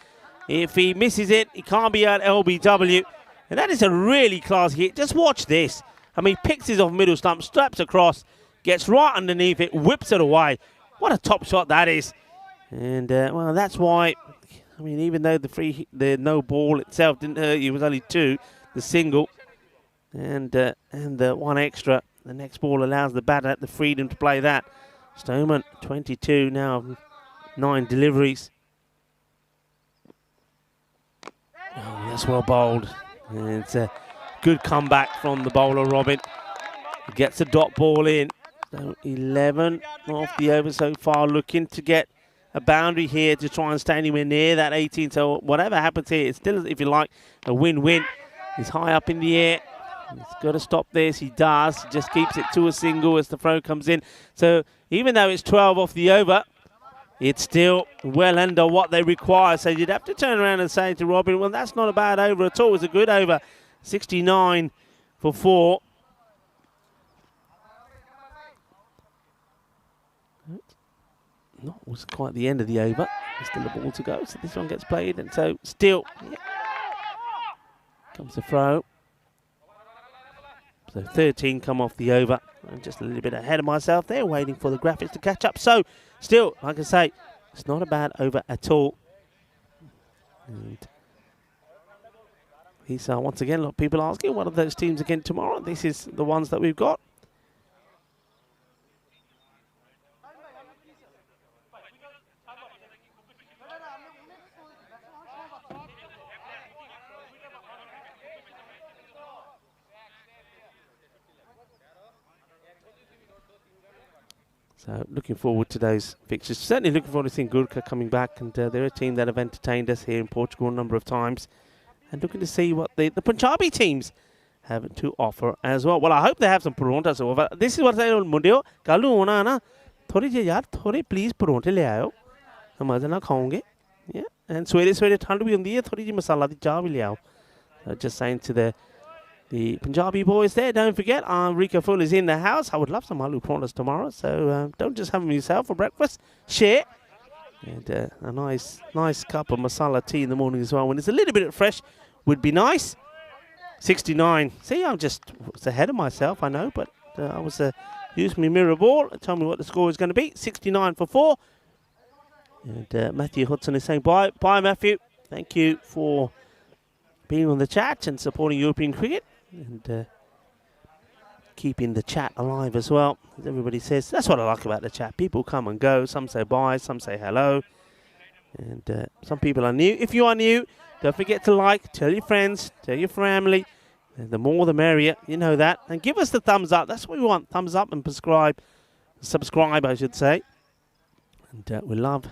S1: if he misses it, he can't be at LBW. And that is a really classy hit. Just watch this. I mean, picks this off middle stump, straps across, gets right underneath it, whips it away. What a top shot that is. And, well, that's why, I mean, even though the no ball itself didn't hurt you, it was only 2, the single. And the 1 extra. The next ball allows the batter the freedom to play that. Stoneman, 22 now, 9 deliveries. Oh, that's well bowled. And it's a good comeback from the bowler, Robin. He gets a dot ball in. So 11 off the over so far, looking to get a boundary here to try and stay anywhere near that 18. So whatever happens here, it's still, if you like, a win-win. He's high up in the air. He's got to stop this. He does. He just keeps it to a single as the throw comes in. So even though it's 12 off the over, it's still well under what they require. So you'd have to turn around and say to Robin, well, that's not a bad over at all. It's a good over. 69 for 4. Not was quite the end of the over. There's still a ball to go. So this one gets played. And so still comes the throw. So 13 come off the over. I'm just a little bit ahead of myself there, waiting for the graphics to catch up. So still, like I say, it's not a bad over at all. And these are, once again, a lot of people asking, what are those teams again tomorrow? This is the ones that we've got. So looking forward to those fixtures. Certainly looking forward to seeing Gurkha coming back. And they're a team that have entertained us here in Portugal a number of times. And looking to see what the Punjabi teams have to offer as well. Well, I hope they have some parontas over. This is what I say on Monday. Kalu ona na. Thodi je yaar, thodi please paronte le aayo. Hum maza na khaunge. Yeah. And swere thand bhi hundi hai. Thodi ji masala di cha bhi le aao. Just saying to the Punjabi boys there, don't forget, Rika Full is in the house. I would love some aloo prawntas tomorrow, so don't just have them yourself for breakfast. Share. And a nice cup of masala tea in the morning as well. When it's a little bit fresh, would be nice. 69. See, I'm just ahead of myself, I know, but I was using my mirror ball and told me what the score is going to be. 69 for 4. And Matthew Hudson is saying bye. Bye, Matthew. Thank you for being on the chat and supporting European cricket. And keeping the chat alive as well. As everybody says, that's what I like about the chat. People come and go. Some say bye, some say hello. And some people are new. If you are new, don't forget to like, tell your friends, tell your family. And the more the merrier, you know that. And give us the thumbs up. That's what we want. Thumbs up and subscribe, I should say. And we love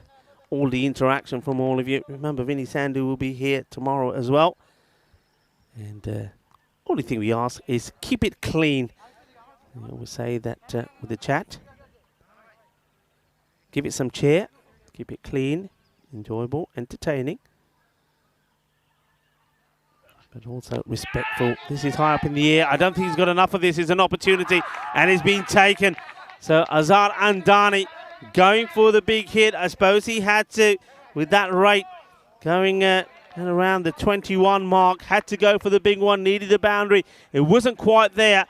S1: all the interaction from all of you. Remember, Vinny Sandhu will be here tomorrow as well. And only thing we ask is keep it clean. We always say that with the chat. Give it some cheer. Keep it clean, enjoyable, entertaining. But also respectful. This is high up in the air. I don't think he's got enough of this. It's an opportunity. And it's been taken. So Azhar Andani going for the big hit. I suppose he had to, with that rate, going around the 21 mark. Had to go for the big one. Needed a boundary. It wasn't quite there.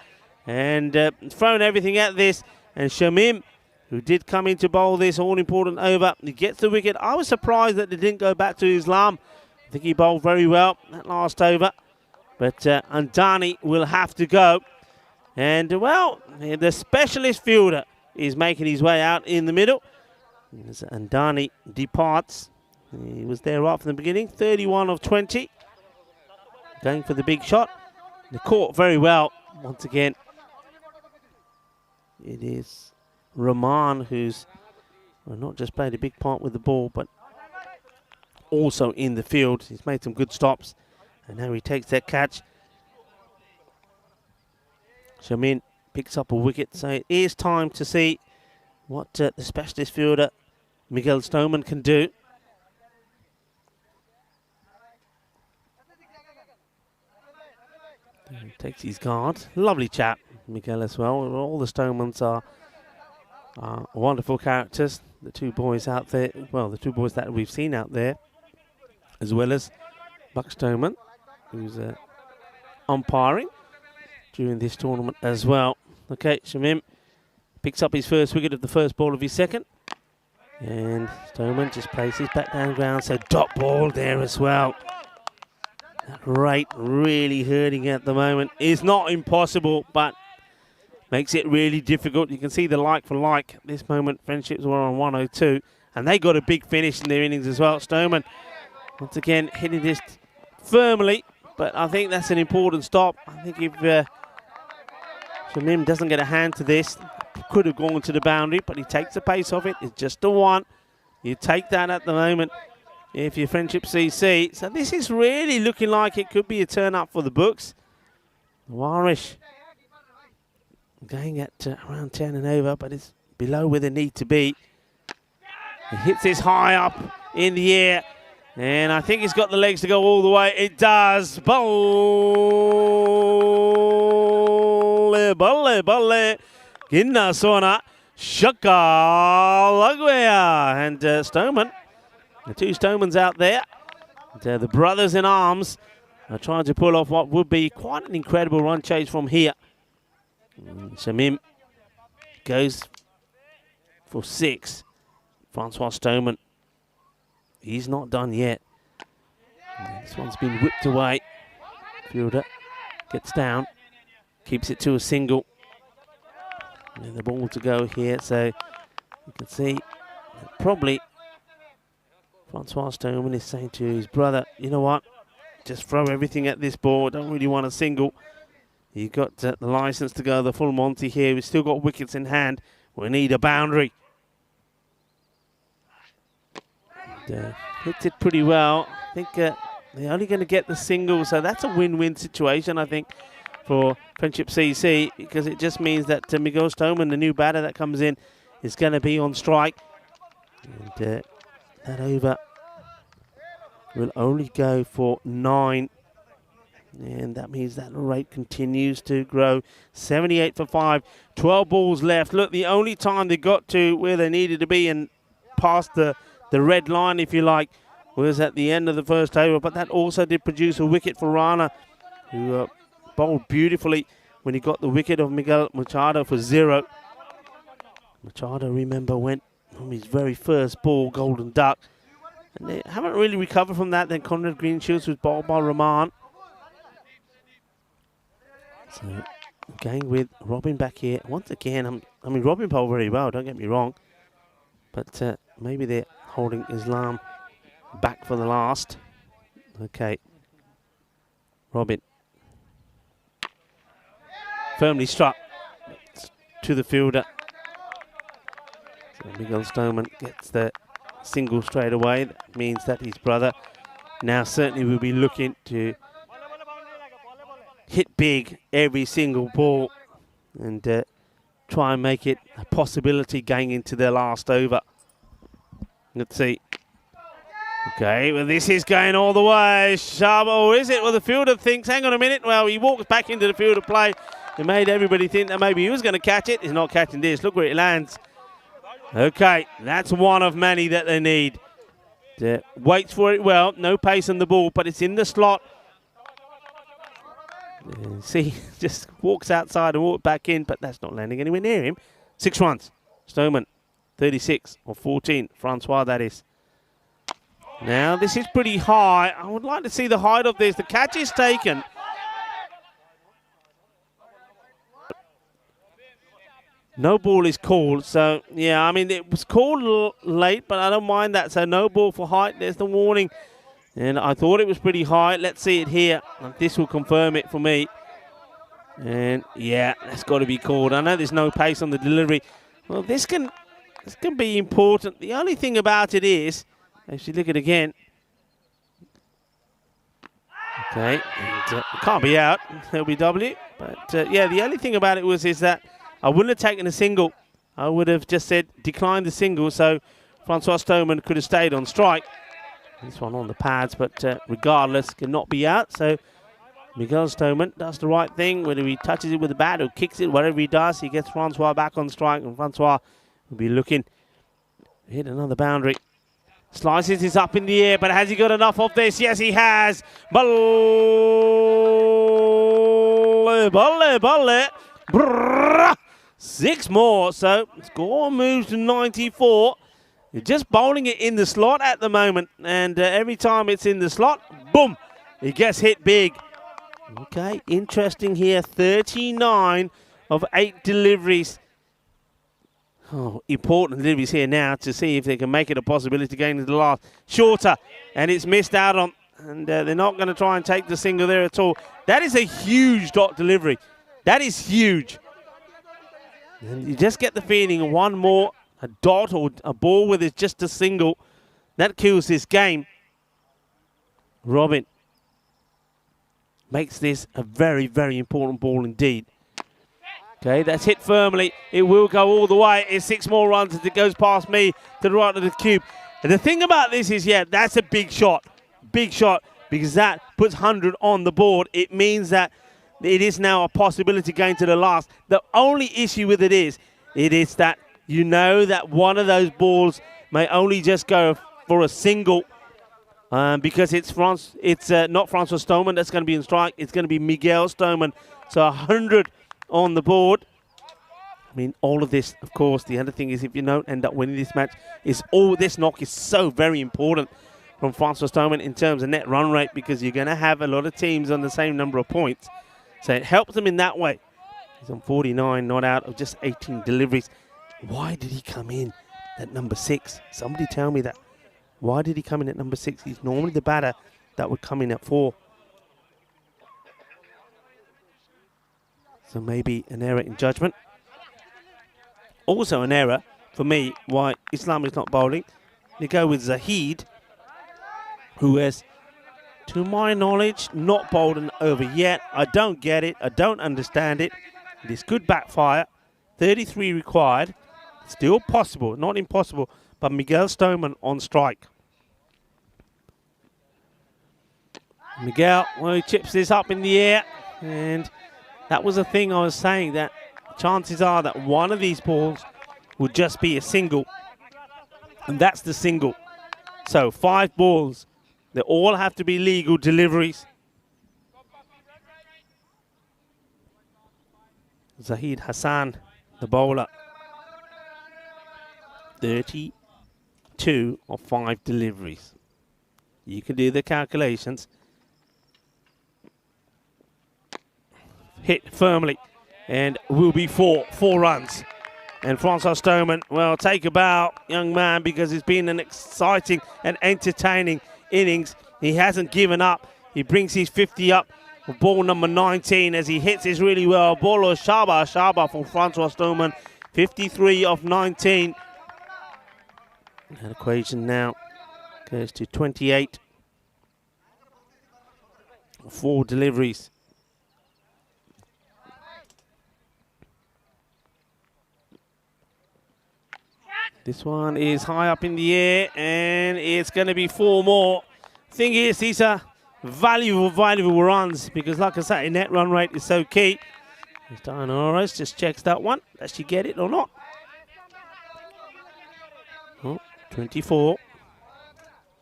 S1: And thrown everything at this. And Shamim, who did come in to bowl this all-important over, he gets the wicket. I was surprised that they didn't go back to Islam. I think he bowled very well that last over. But Andani will have to go. And, well, the specialist fielder is making his way out in the middle. As Andani departs. He was there right from the beginning. 31 of 20. Going for the big shot. They caught very well once again. It is Rahman who's not just played a big part with the ball, but also in the field. He's made some good stops. And now he takes that catch. Shamin picks up a wicket. So it is time to see what the specialist fielder Miguel Stoneman can do. He takes his guard. Lovely chap, Miguel, as well. All the Stonemans are wonderful characters. The two boys out there, well, the two boys that we've seen out there, as well as Buck Stoneman, who's umpiring during this tournament as well. Okay, Shamim picks up his first wicket of the first ball of his second. And Stoneman just plays his back down ground, so dot ball there as well. That rate really hurting at the moment. It's not impossible, but makes it really difficult. You can see the like for like. At this moment, Friendships were on 102, and they got a big finish in their innings as well. Stoneman, once again, hitting this firmly, but I think that's an important stop. I think if Shamim doesn't get a hand to this, could have gone to the boundary, but he takes the pace off it. It's just a one. You take that at the moment if you're Friendship CC. So this is really looking like it could be a turn up for the books. Warish going at around 10 and over, but it's below where they need to be. He hits this high up in the air, and I think he's got the legs to go all the way. It does. Balle, balle, balle. Ginna Sona, Shaka Lagwea. And Stoneman, the two Stomans out there, and, the brothers in arms, are trying to pull off what would be quite an incredible run chase from here. Shamim goes for 6. Francois Stoneman, he's not done yet. And this one's been whipped away. Fielder gets down, keeps it to a single. And the ball to go here, so you can see that probably Francois Stoneman is saying to his brother, you know what, just throw everything at this ball. Don't really want a single. You've got the license to go the full Monty here. We've still got wickets in hand. We need a boundary. And, hits it pretty well. I think they're only going to get the single, so that's a win-win situation, I think, for Friendship CC, because it just means that Miguel Stoneman, the new batter that comes in, is going to be on strike. And that over will only go for 9. And that means that rate continues to grow. 78 for 5, 12 balls left. Look, the only time they got to where they needed to be and past the red line, if you like, was at the end of the first over. But that also did produce a wicket for Rana, who bowled beautifully when he got the wicket of Miguel Machado for 0. Machado, remember, went from his very first ball, Golden Duck. And they haven't really recovered from that. Then Conrad Greenshields was bowled by Rahman. So, going with Robin back here. Once again, I mean, Robin bowled very well, don't get me wrong. But maybe they're holding Islam back for the last. Okay. Robin. Firmly struck to the fielder. So Miguel Stoneman gets the single straight away. That means that his brother now certainly will be looking to hit big every single ball and try and make it a possibility going into their last over. Let's see. Okay, well, this is going all the way. Sharp, or is it? Well, the fielder thinks, hang on a minute. Well, he walks back into the field of play. It made everybody think that maybe he was going to catch it. He's not catching this. Look where it lands. Okay, that's one of many that they need. Waits for it well. No pace on the ball, but it's in the slot. See, just walks outside and walks back in, but that's not landing anywhere near him. 6 runs. Stoneman, 36 or 14. Francois, that is. Now, this is pretty high. I would like to see the height of this. The catch is taken. No ball is called. So, yeah, I mean, it was called late, but I don't mind that. So, no ball for height. There's the warning. And I thought it was pretty high. Let's see it here. This will confirm it for me. And, yeah, that's got to be called. I know there's no pace on the delivery. Well, this can be important. The only thing about it is, if you look at it again, okay, and, it can't be out, LBW. But, yeah, the only thing about it is that I wouldn't have taken a single. I would have just said decline the single, so Francois Stoneman could have stayed on strike. This one on the pads, but regardless, cannot be out. So Miguel Stoneman does the right thing. Whether he touches it with the bat or kicks it, whatever he does, he gets Francois back on strike, and Francois will be looking to hit another boundary. Slices is up in the air, but has he got enough of this? Yes, he has. Balle, balle, balle. Brrr. 6 more, so score moves to 94. You're just bowling it in the slot at the moment, and every time it's in the slot, boom, it gets hit big. Okay, interesting here. 39 of 8 deliveries. Oh, important deliveries here now to see if they can make it a possibility going into the last. Shorter, and it's missed out on, and they're not going to try and take the single there at all. That is a huge dot delivery. That is huge. And you just get the feeling one more, a dot or a ball with it's just a single, that kills this game. Robin makes this a very, very important ball indeed. Okay, that's hit firmly. It will go all the way. It's 6 more runs as it goes past me to the right of the cube. And the thing about this is, yeah, that's a big shot. Big shot, because that puts 100 on the board. It means that it is now a possibility going to the last. The only issue with it is that you know that one of those balls may only just go for a single because it's not Francois Stoneman that's going to be in strike. It's going to be Miguel Stoneman. So 100 on the board. I mean, all of this, of course, the other thing is if you don't end up winning this match, this knock is so very important from Francois Stoneman in terms of net run rate, because you're going to have a lot of teams on the same number of points. So it helps them in that way. He's on 49, not out of just 18 deliveries. Why did he come in at number 6? Somebody tell me that. Why did he come in at number 6? He's normally the batter that would come in at 4. So maybe an error in judgment. Also an error for me why Islam is not bowling. They go with Zahid, who has, to my knowledge, not bowled an over yet. I don't get it. I don't understand it. This could backfire. 33 required. Still possible, not impossible. But Miguel Stoneman on strike. Miguel, well, he chips this up in the air. And that was a thing I was saying, that chances are that one of these balls will just be a single. And that's the single. So 5 balls. They all have to be legal deliveries. Zahid Hassan, the bowler. 32 of 5 deliveries. You can do the calculations. Hit firmly and will be 4 runs. And Francois Stoneman, well, take a bow, young man, because it's been an exciting and entertaining innings. He hasn't given up. He brings his 50 up for ball number 19 as he hits this really well. Ball of Shaba from Francois Stoneman. 53 of 19. That equation now goes to 28. 4 deliveries. This one is high up in the air, and it's going to be 4 more. Thing is, these are valuable runs because, like I say, net run rate is so key. Diana Norris just checks that one. Does she get it or not? Oh, 24.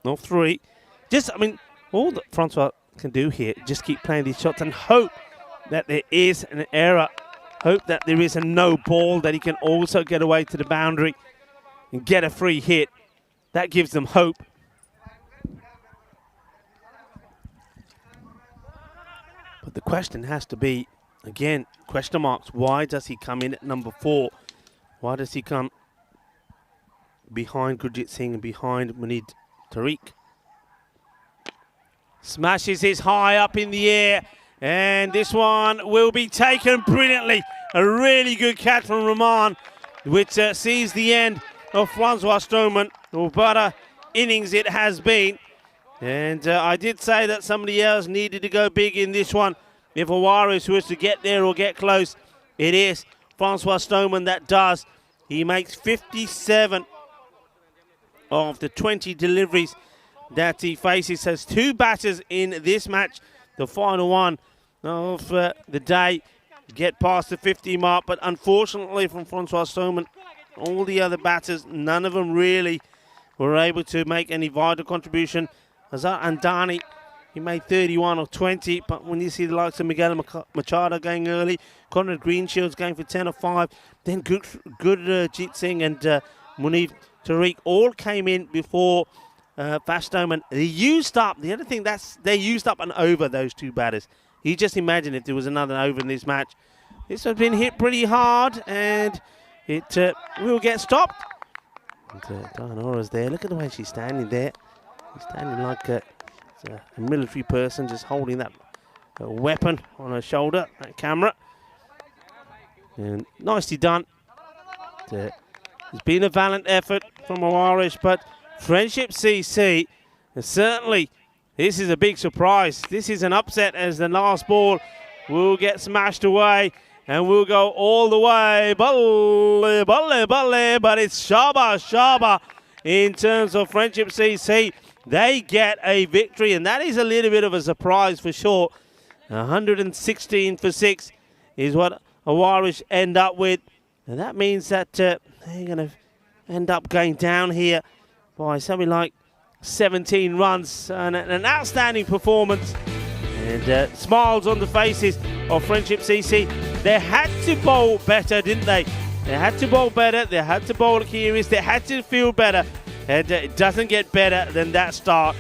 S1: No, 3. Just, I mean, all that Francois can do here, just keep playing these shots and hope that there is an error. Hope that there is a no ball, that he can also get away to the boundary and get a free hit. That gives them hope. But the question has to be, again, question marks. Why does he come in at number 4? Why does he come behind Gurjit Singh and behind Munir Tariq? Smashes his high up in the air, and this one will be taken brilliantly. A really good catch from Rahman, which sees the end of Francois Stoneman. What a innings it has been. And I did say that somebody else needed to go big in this one. If Awaris was to get there or get close, it is Francois Stoneman that does. He makes 57 of the 20 deliveries that he faces. Has 2 batters in this match, the final one of the day, get past the 50 mark. But unfortunately from Francois Stoneman, all the other batters, none of them really were able to make any vital contribution. Azhar Andani, he made 31 of 20, but when you see the likes of Miguel Machado going early, Conrad Greenshields going for 10 of 5, then Gurjit Singh and Munir Tariq all came in before Vash Stoneman. They used up, the other thing, they used up an over, those 2 batters. You just imagine if there was another over in this match. This has been hit pretty hard, and it will get stopped. Dianora's there. Look at the way she's standing there. She's standing like a military person, just holding that weapon on her shoulder, that camera. And nicely done. It's been a valiant effort from Awarish, but Friendship CC, certainly this is a big surprise. This is an upset as the last ball will get smashed away. And we'll go all the way, but it's Shaba in terms of Friendship CC. They get a victory, and that is a little bit of a surprise for sure. 116 for 6 is what Awarish end up with. And that means that they're going to end up going down here by something like 17 runs. And an outstanding performance. And smiles on the faces of Friendship CC. They had to bowl better, didn't they? They had to bowl better. They had to bowl Akiris. They had to feel better. And it doesn't get better than that start,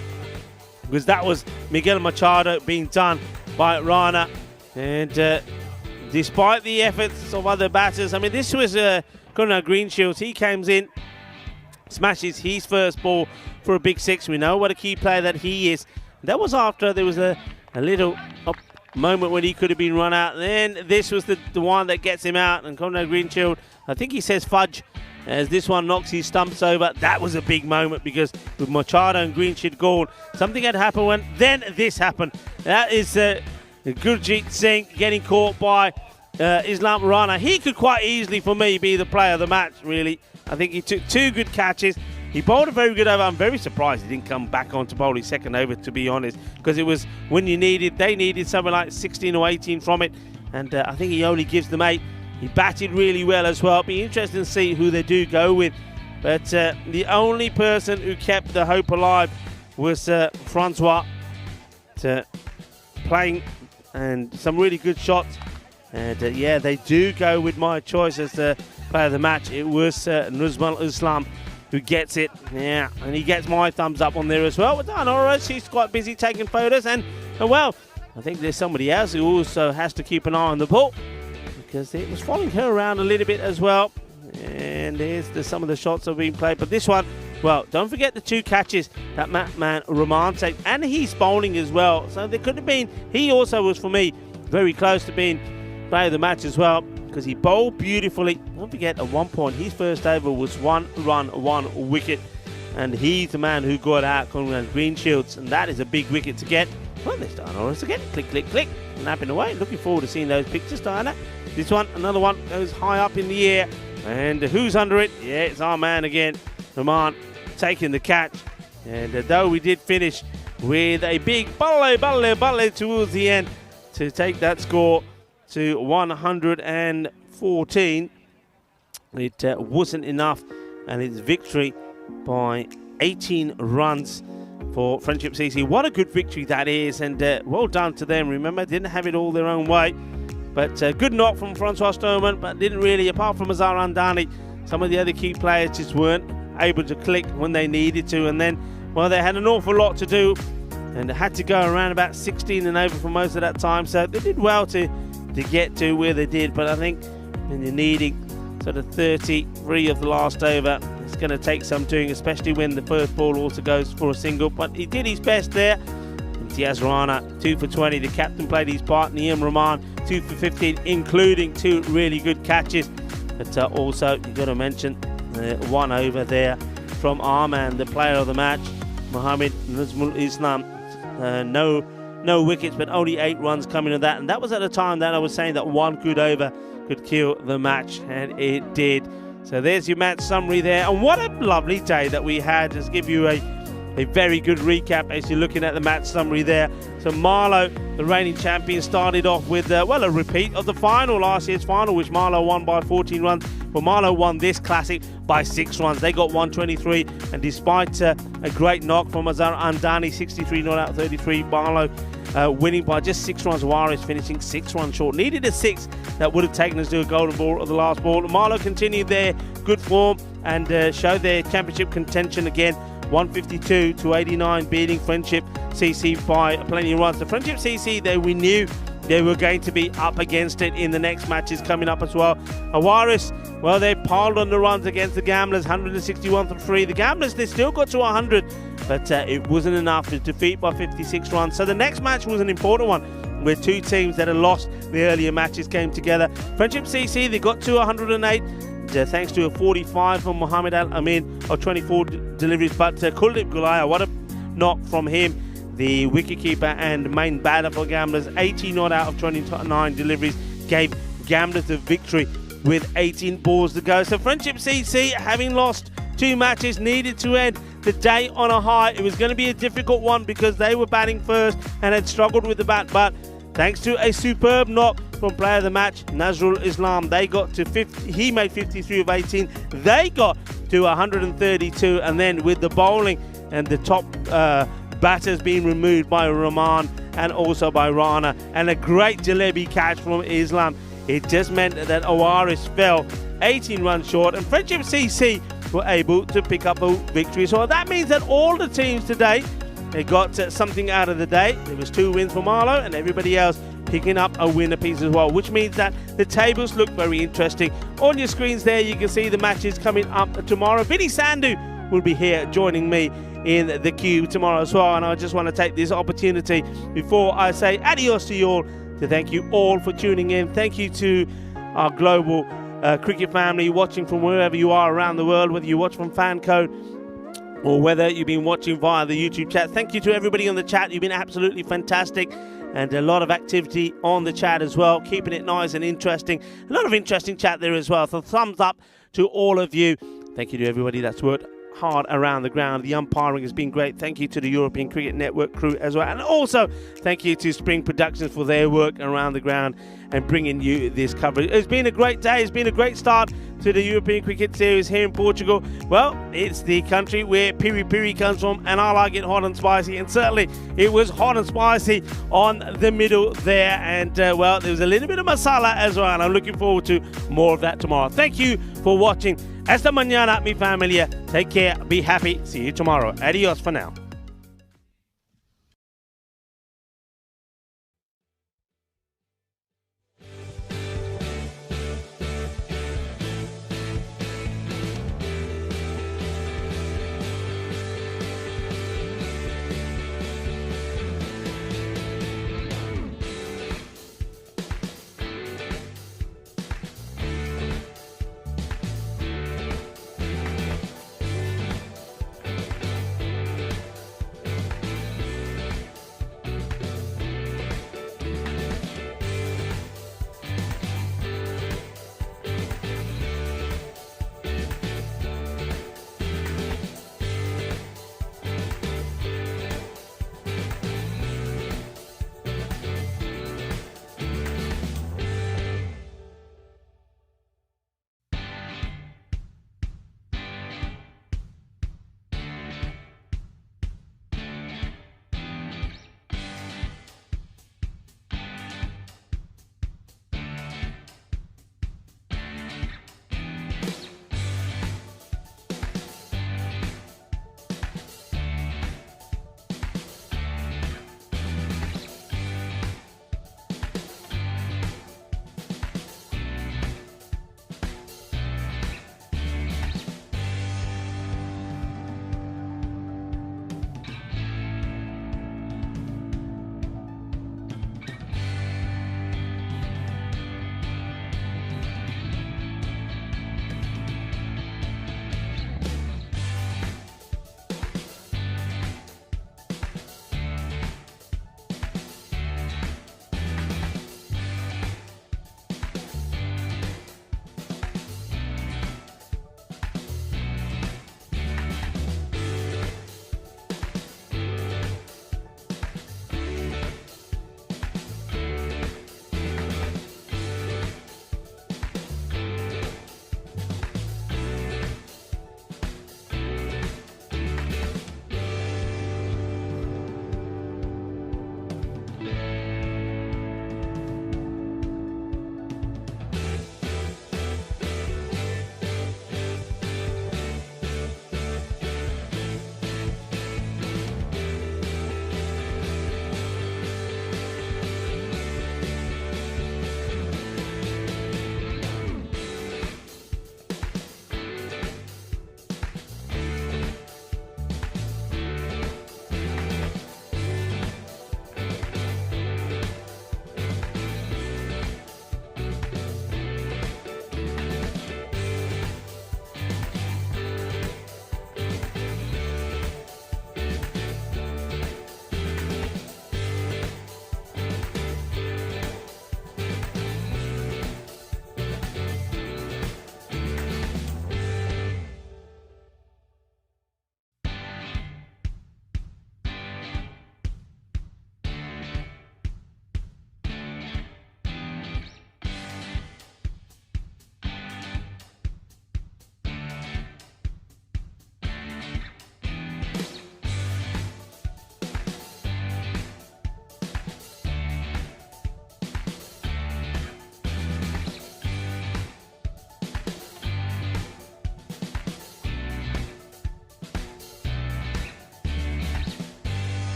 S1: because that was Miguel Machado being done by Rana. And despite the efforts of other batters, I mean, this was Conrad Greenshields. He comes in, smashes his first ball for a big 6. We know what a key player that he is. That was after there was a little moment when he could have been run out. And then this was the one that gets him out. And Conrad Greenshield, I think he says fudge, as this one knocks his stumps over. That was a big moment, because with Machado and Greenshield gone, something had happened when then this happened. That is Gurjit Singh getting caught by Islam Rana. He could quite easily, for me, be the player of the match, really. I think he took 2 good catches. He bowled a very good over. I'm very surprised he didn't come back on to bowl his second over, to be honest, because it was when they needed something like 16 or 18 from it, and I think he only gives them 8. He batted really well as well. It'll be interesting to see who they do go with, but the only person who kept the hope alive was Francois, playing and some really good shots. And yeah, they do go with my choice as the player of the match. It was Nuzmal Islam who gets it. Yeah, and he gets my thumbs up on there as well. But Diana, she's quite busy taking photos. And well, I think there's somebody else who also has to keep an eye on the ball, because it was following her around a little bit as well. And there's some of the shots that have been played. But this one, well, don't forget the 2 catches that man Rahman takes. And he's bowling as well. So there could have been, he also was, for me, very close to being player of the match as well, because he bowled beautifully. Don't forget, at one point, his first over was 1 run, 1 wicket. And he's the man who got out Conrad Greenshields. And that is a big wicket to get. Well, there's Diana again. Click, click, click. Napping away. Looking forward to seeing those pictures, Diana. This one, another one, goes high up in the air. And who's under it? Yeah, it's our man again. Rahman taking the catch. And though we did finish with a big balle towards the end to take that score to 114, it wasn't enough. And it's victory by 18 runs for Friendship CC. What a good victory that is. And well done to them. Remember, didn't have it all their own way. But good knock from Francois Sturman, but didn't really, apart from Azhar Andani, some of the other key players just weren't able to click when they needed to. And then, well, they had an awful lot to do and had to go around about 16 and over for most of that time. So they did well to get to where they did. But I think when you're needing sort of 33 of the last over, it's going to take some doing, especially when the first ball also goes for a single. But he did his best there. Imtiaz Rana, 2 for 20. The captain played his part. Niyam Rahman, 2 for 15, including 2 really good catches. But also, you've got to mention 1 over there from our man, the player of the match, Mohammed Nazmul Islam. No wickets, but only 8 runs coming of that. And that was at a time that I was saying that 1 good over could kill the match, and it did. So there's your match summary there. And what a lovely day that we had. Just give you a very good recap as you're looking at the match summary there. So Marlow, the reigning champion, started off with, well, a repeat of the final, last year's final, which Marlow won by 14 runs. But Marlow won this classic by 6 runs. They got 123, and despite a great knock from Azhar Andani, 63 not out 33, Marlow winning by just 6 runs. Waris finishing 6 runs short. Needed a 6 that would have taken us to a golden ball at the last ball. Marlow continued their good form and showed their championship contention again. 152 to 89, beating Friendship CC by plenty of runs. The Friendship CC, we knew they were going to be up against it in the next matches coming up as well. Awaris, well, they piled on the runs against the Gamblers, 161 for 3. The Gamblers, they still got to 100, but it wasn't enough to defeat by 56 runs. So the next match was an important one, where 2 teams that had lost the earlier matches came together. Friendship CC, they got to 108. Thanks to a 45 from Mohammed Al Amin, or 24 deliveries. But Kuldeep Gulaya, what a knock from him, the wicketkeeper and main batter for Gamblers. 18 not out of 29 deliveries gave Gamblers the victory with 18 balls to go. So Friendship CC, having lost 2 matches, needed to end the day on a high. It was going to be a difficult one because they were batting first and had struggled with the bat. But thanks to a superb knock from player of the match, Nazrul Islam, they got to 50. He made 53 of 18. They got to 132, and then with the bowling and the top batters being removed by Rahman and also by Rana, and a great Jalebi catch from Islam, it just meant that Awaris fell 18 runs short, and Friendship CC were able to pick up a victory. So that means that all the teams today, they got something out of the day. There was 2 wins for Marlow, and everybody else picking up a win apiece as well, which means that the tables look very interesting. On your screens there, you can see the matches coming up tomorrow. Vinny Sandhu will be here joining me in the queue tomorrow as well, and I just want to take this opportunity before I say adios to you all to thank you all for tuning in. Thank you to our global cricket family watching from wherever you are around the world, whether you watch from FanCode or whether you've been watching via the YouTube chat. Thank you to everybody on the chat. You've been absolutely fantastic, and a lot of activity on the chat as well, keeping it nice and interesting. A lot of interesting chat there as well. So thumbs up to all of you. Thank you to everybody that's worked hard around the ground. The umpiring has been great. Thank you to the European Cricket Network crew as well. And also thank you to Spring Productions for their work around the ground and bringing you this coverage. It's been a great day. It's been a great start to the European Cricket Series here in Portugal. Well, it's the country where piri piri comes from, and I like it hot and spicy, and certainly it was hot and spicy on the middle there, and well, there was a little bit of masala as well, and I'm looking forward to more of that tomorrow. Thank you for watching. Esta mañana, mi familia. Take care, be happy. See you tomorrow. Adios for now.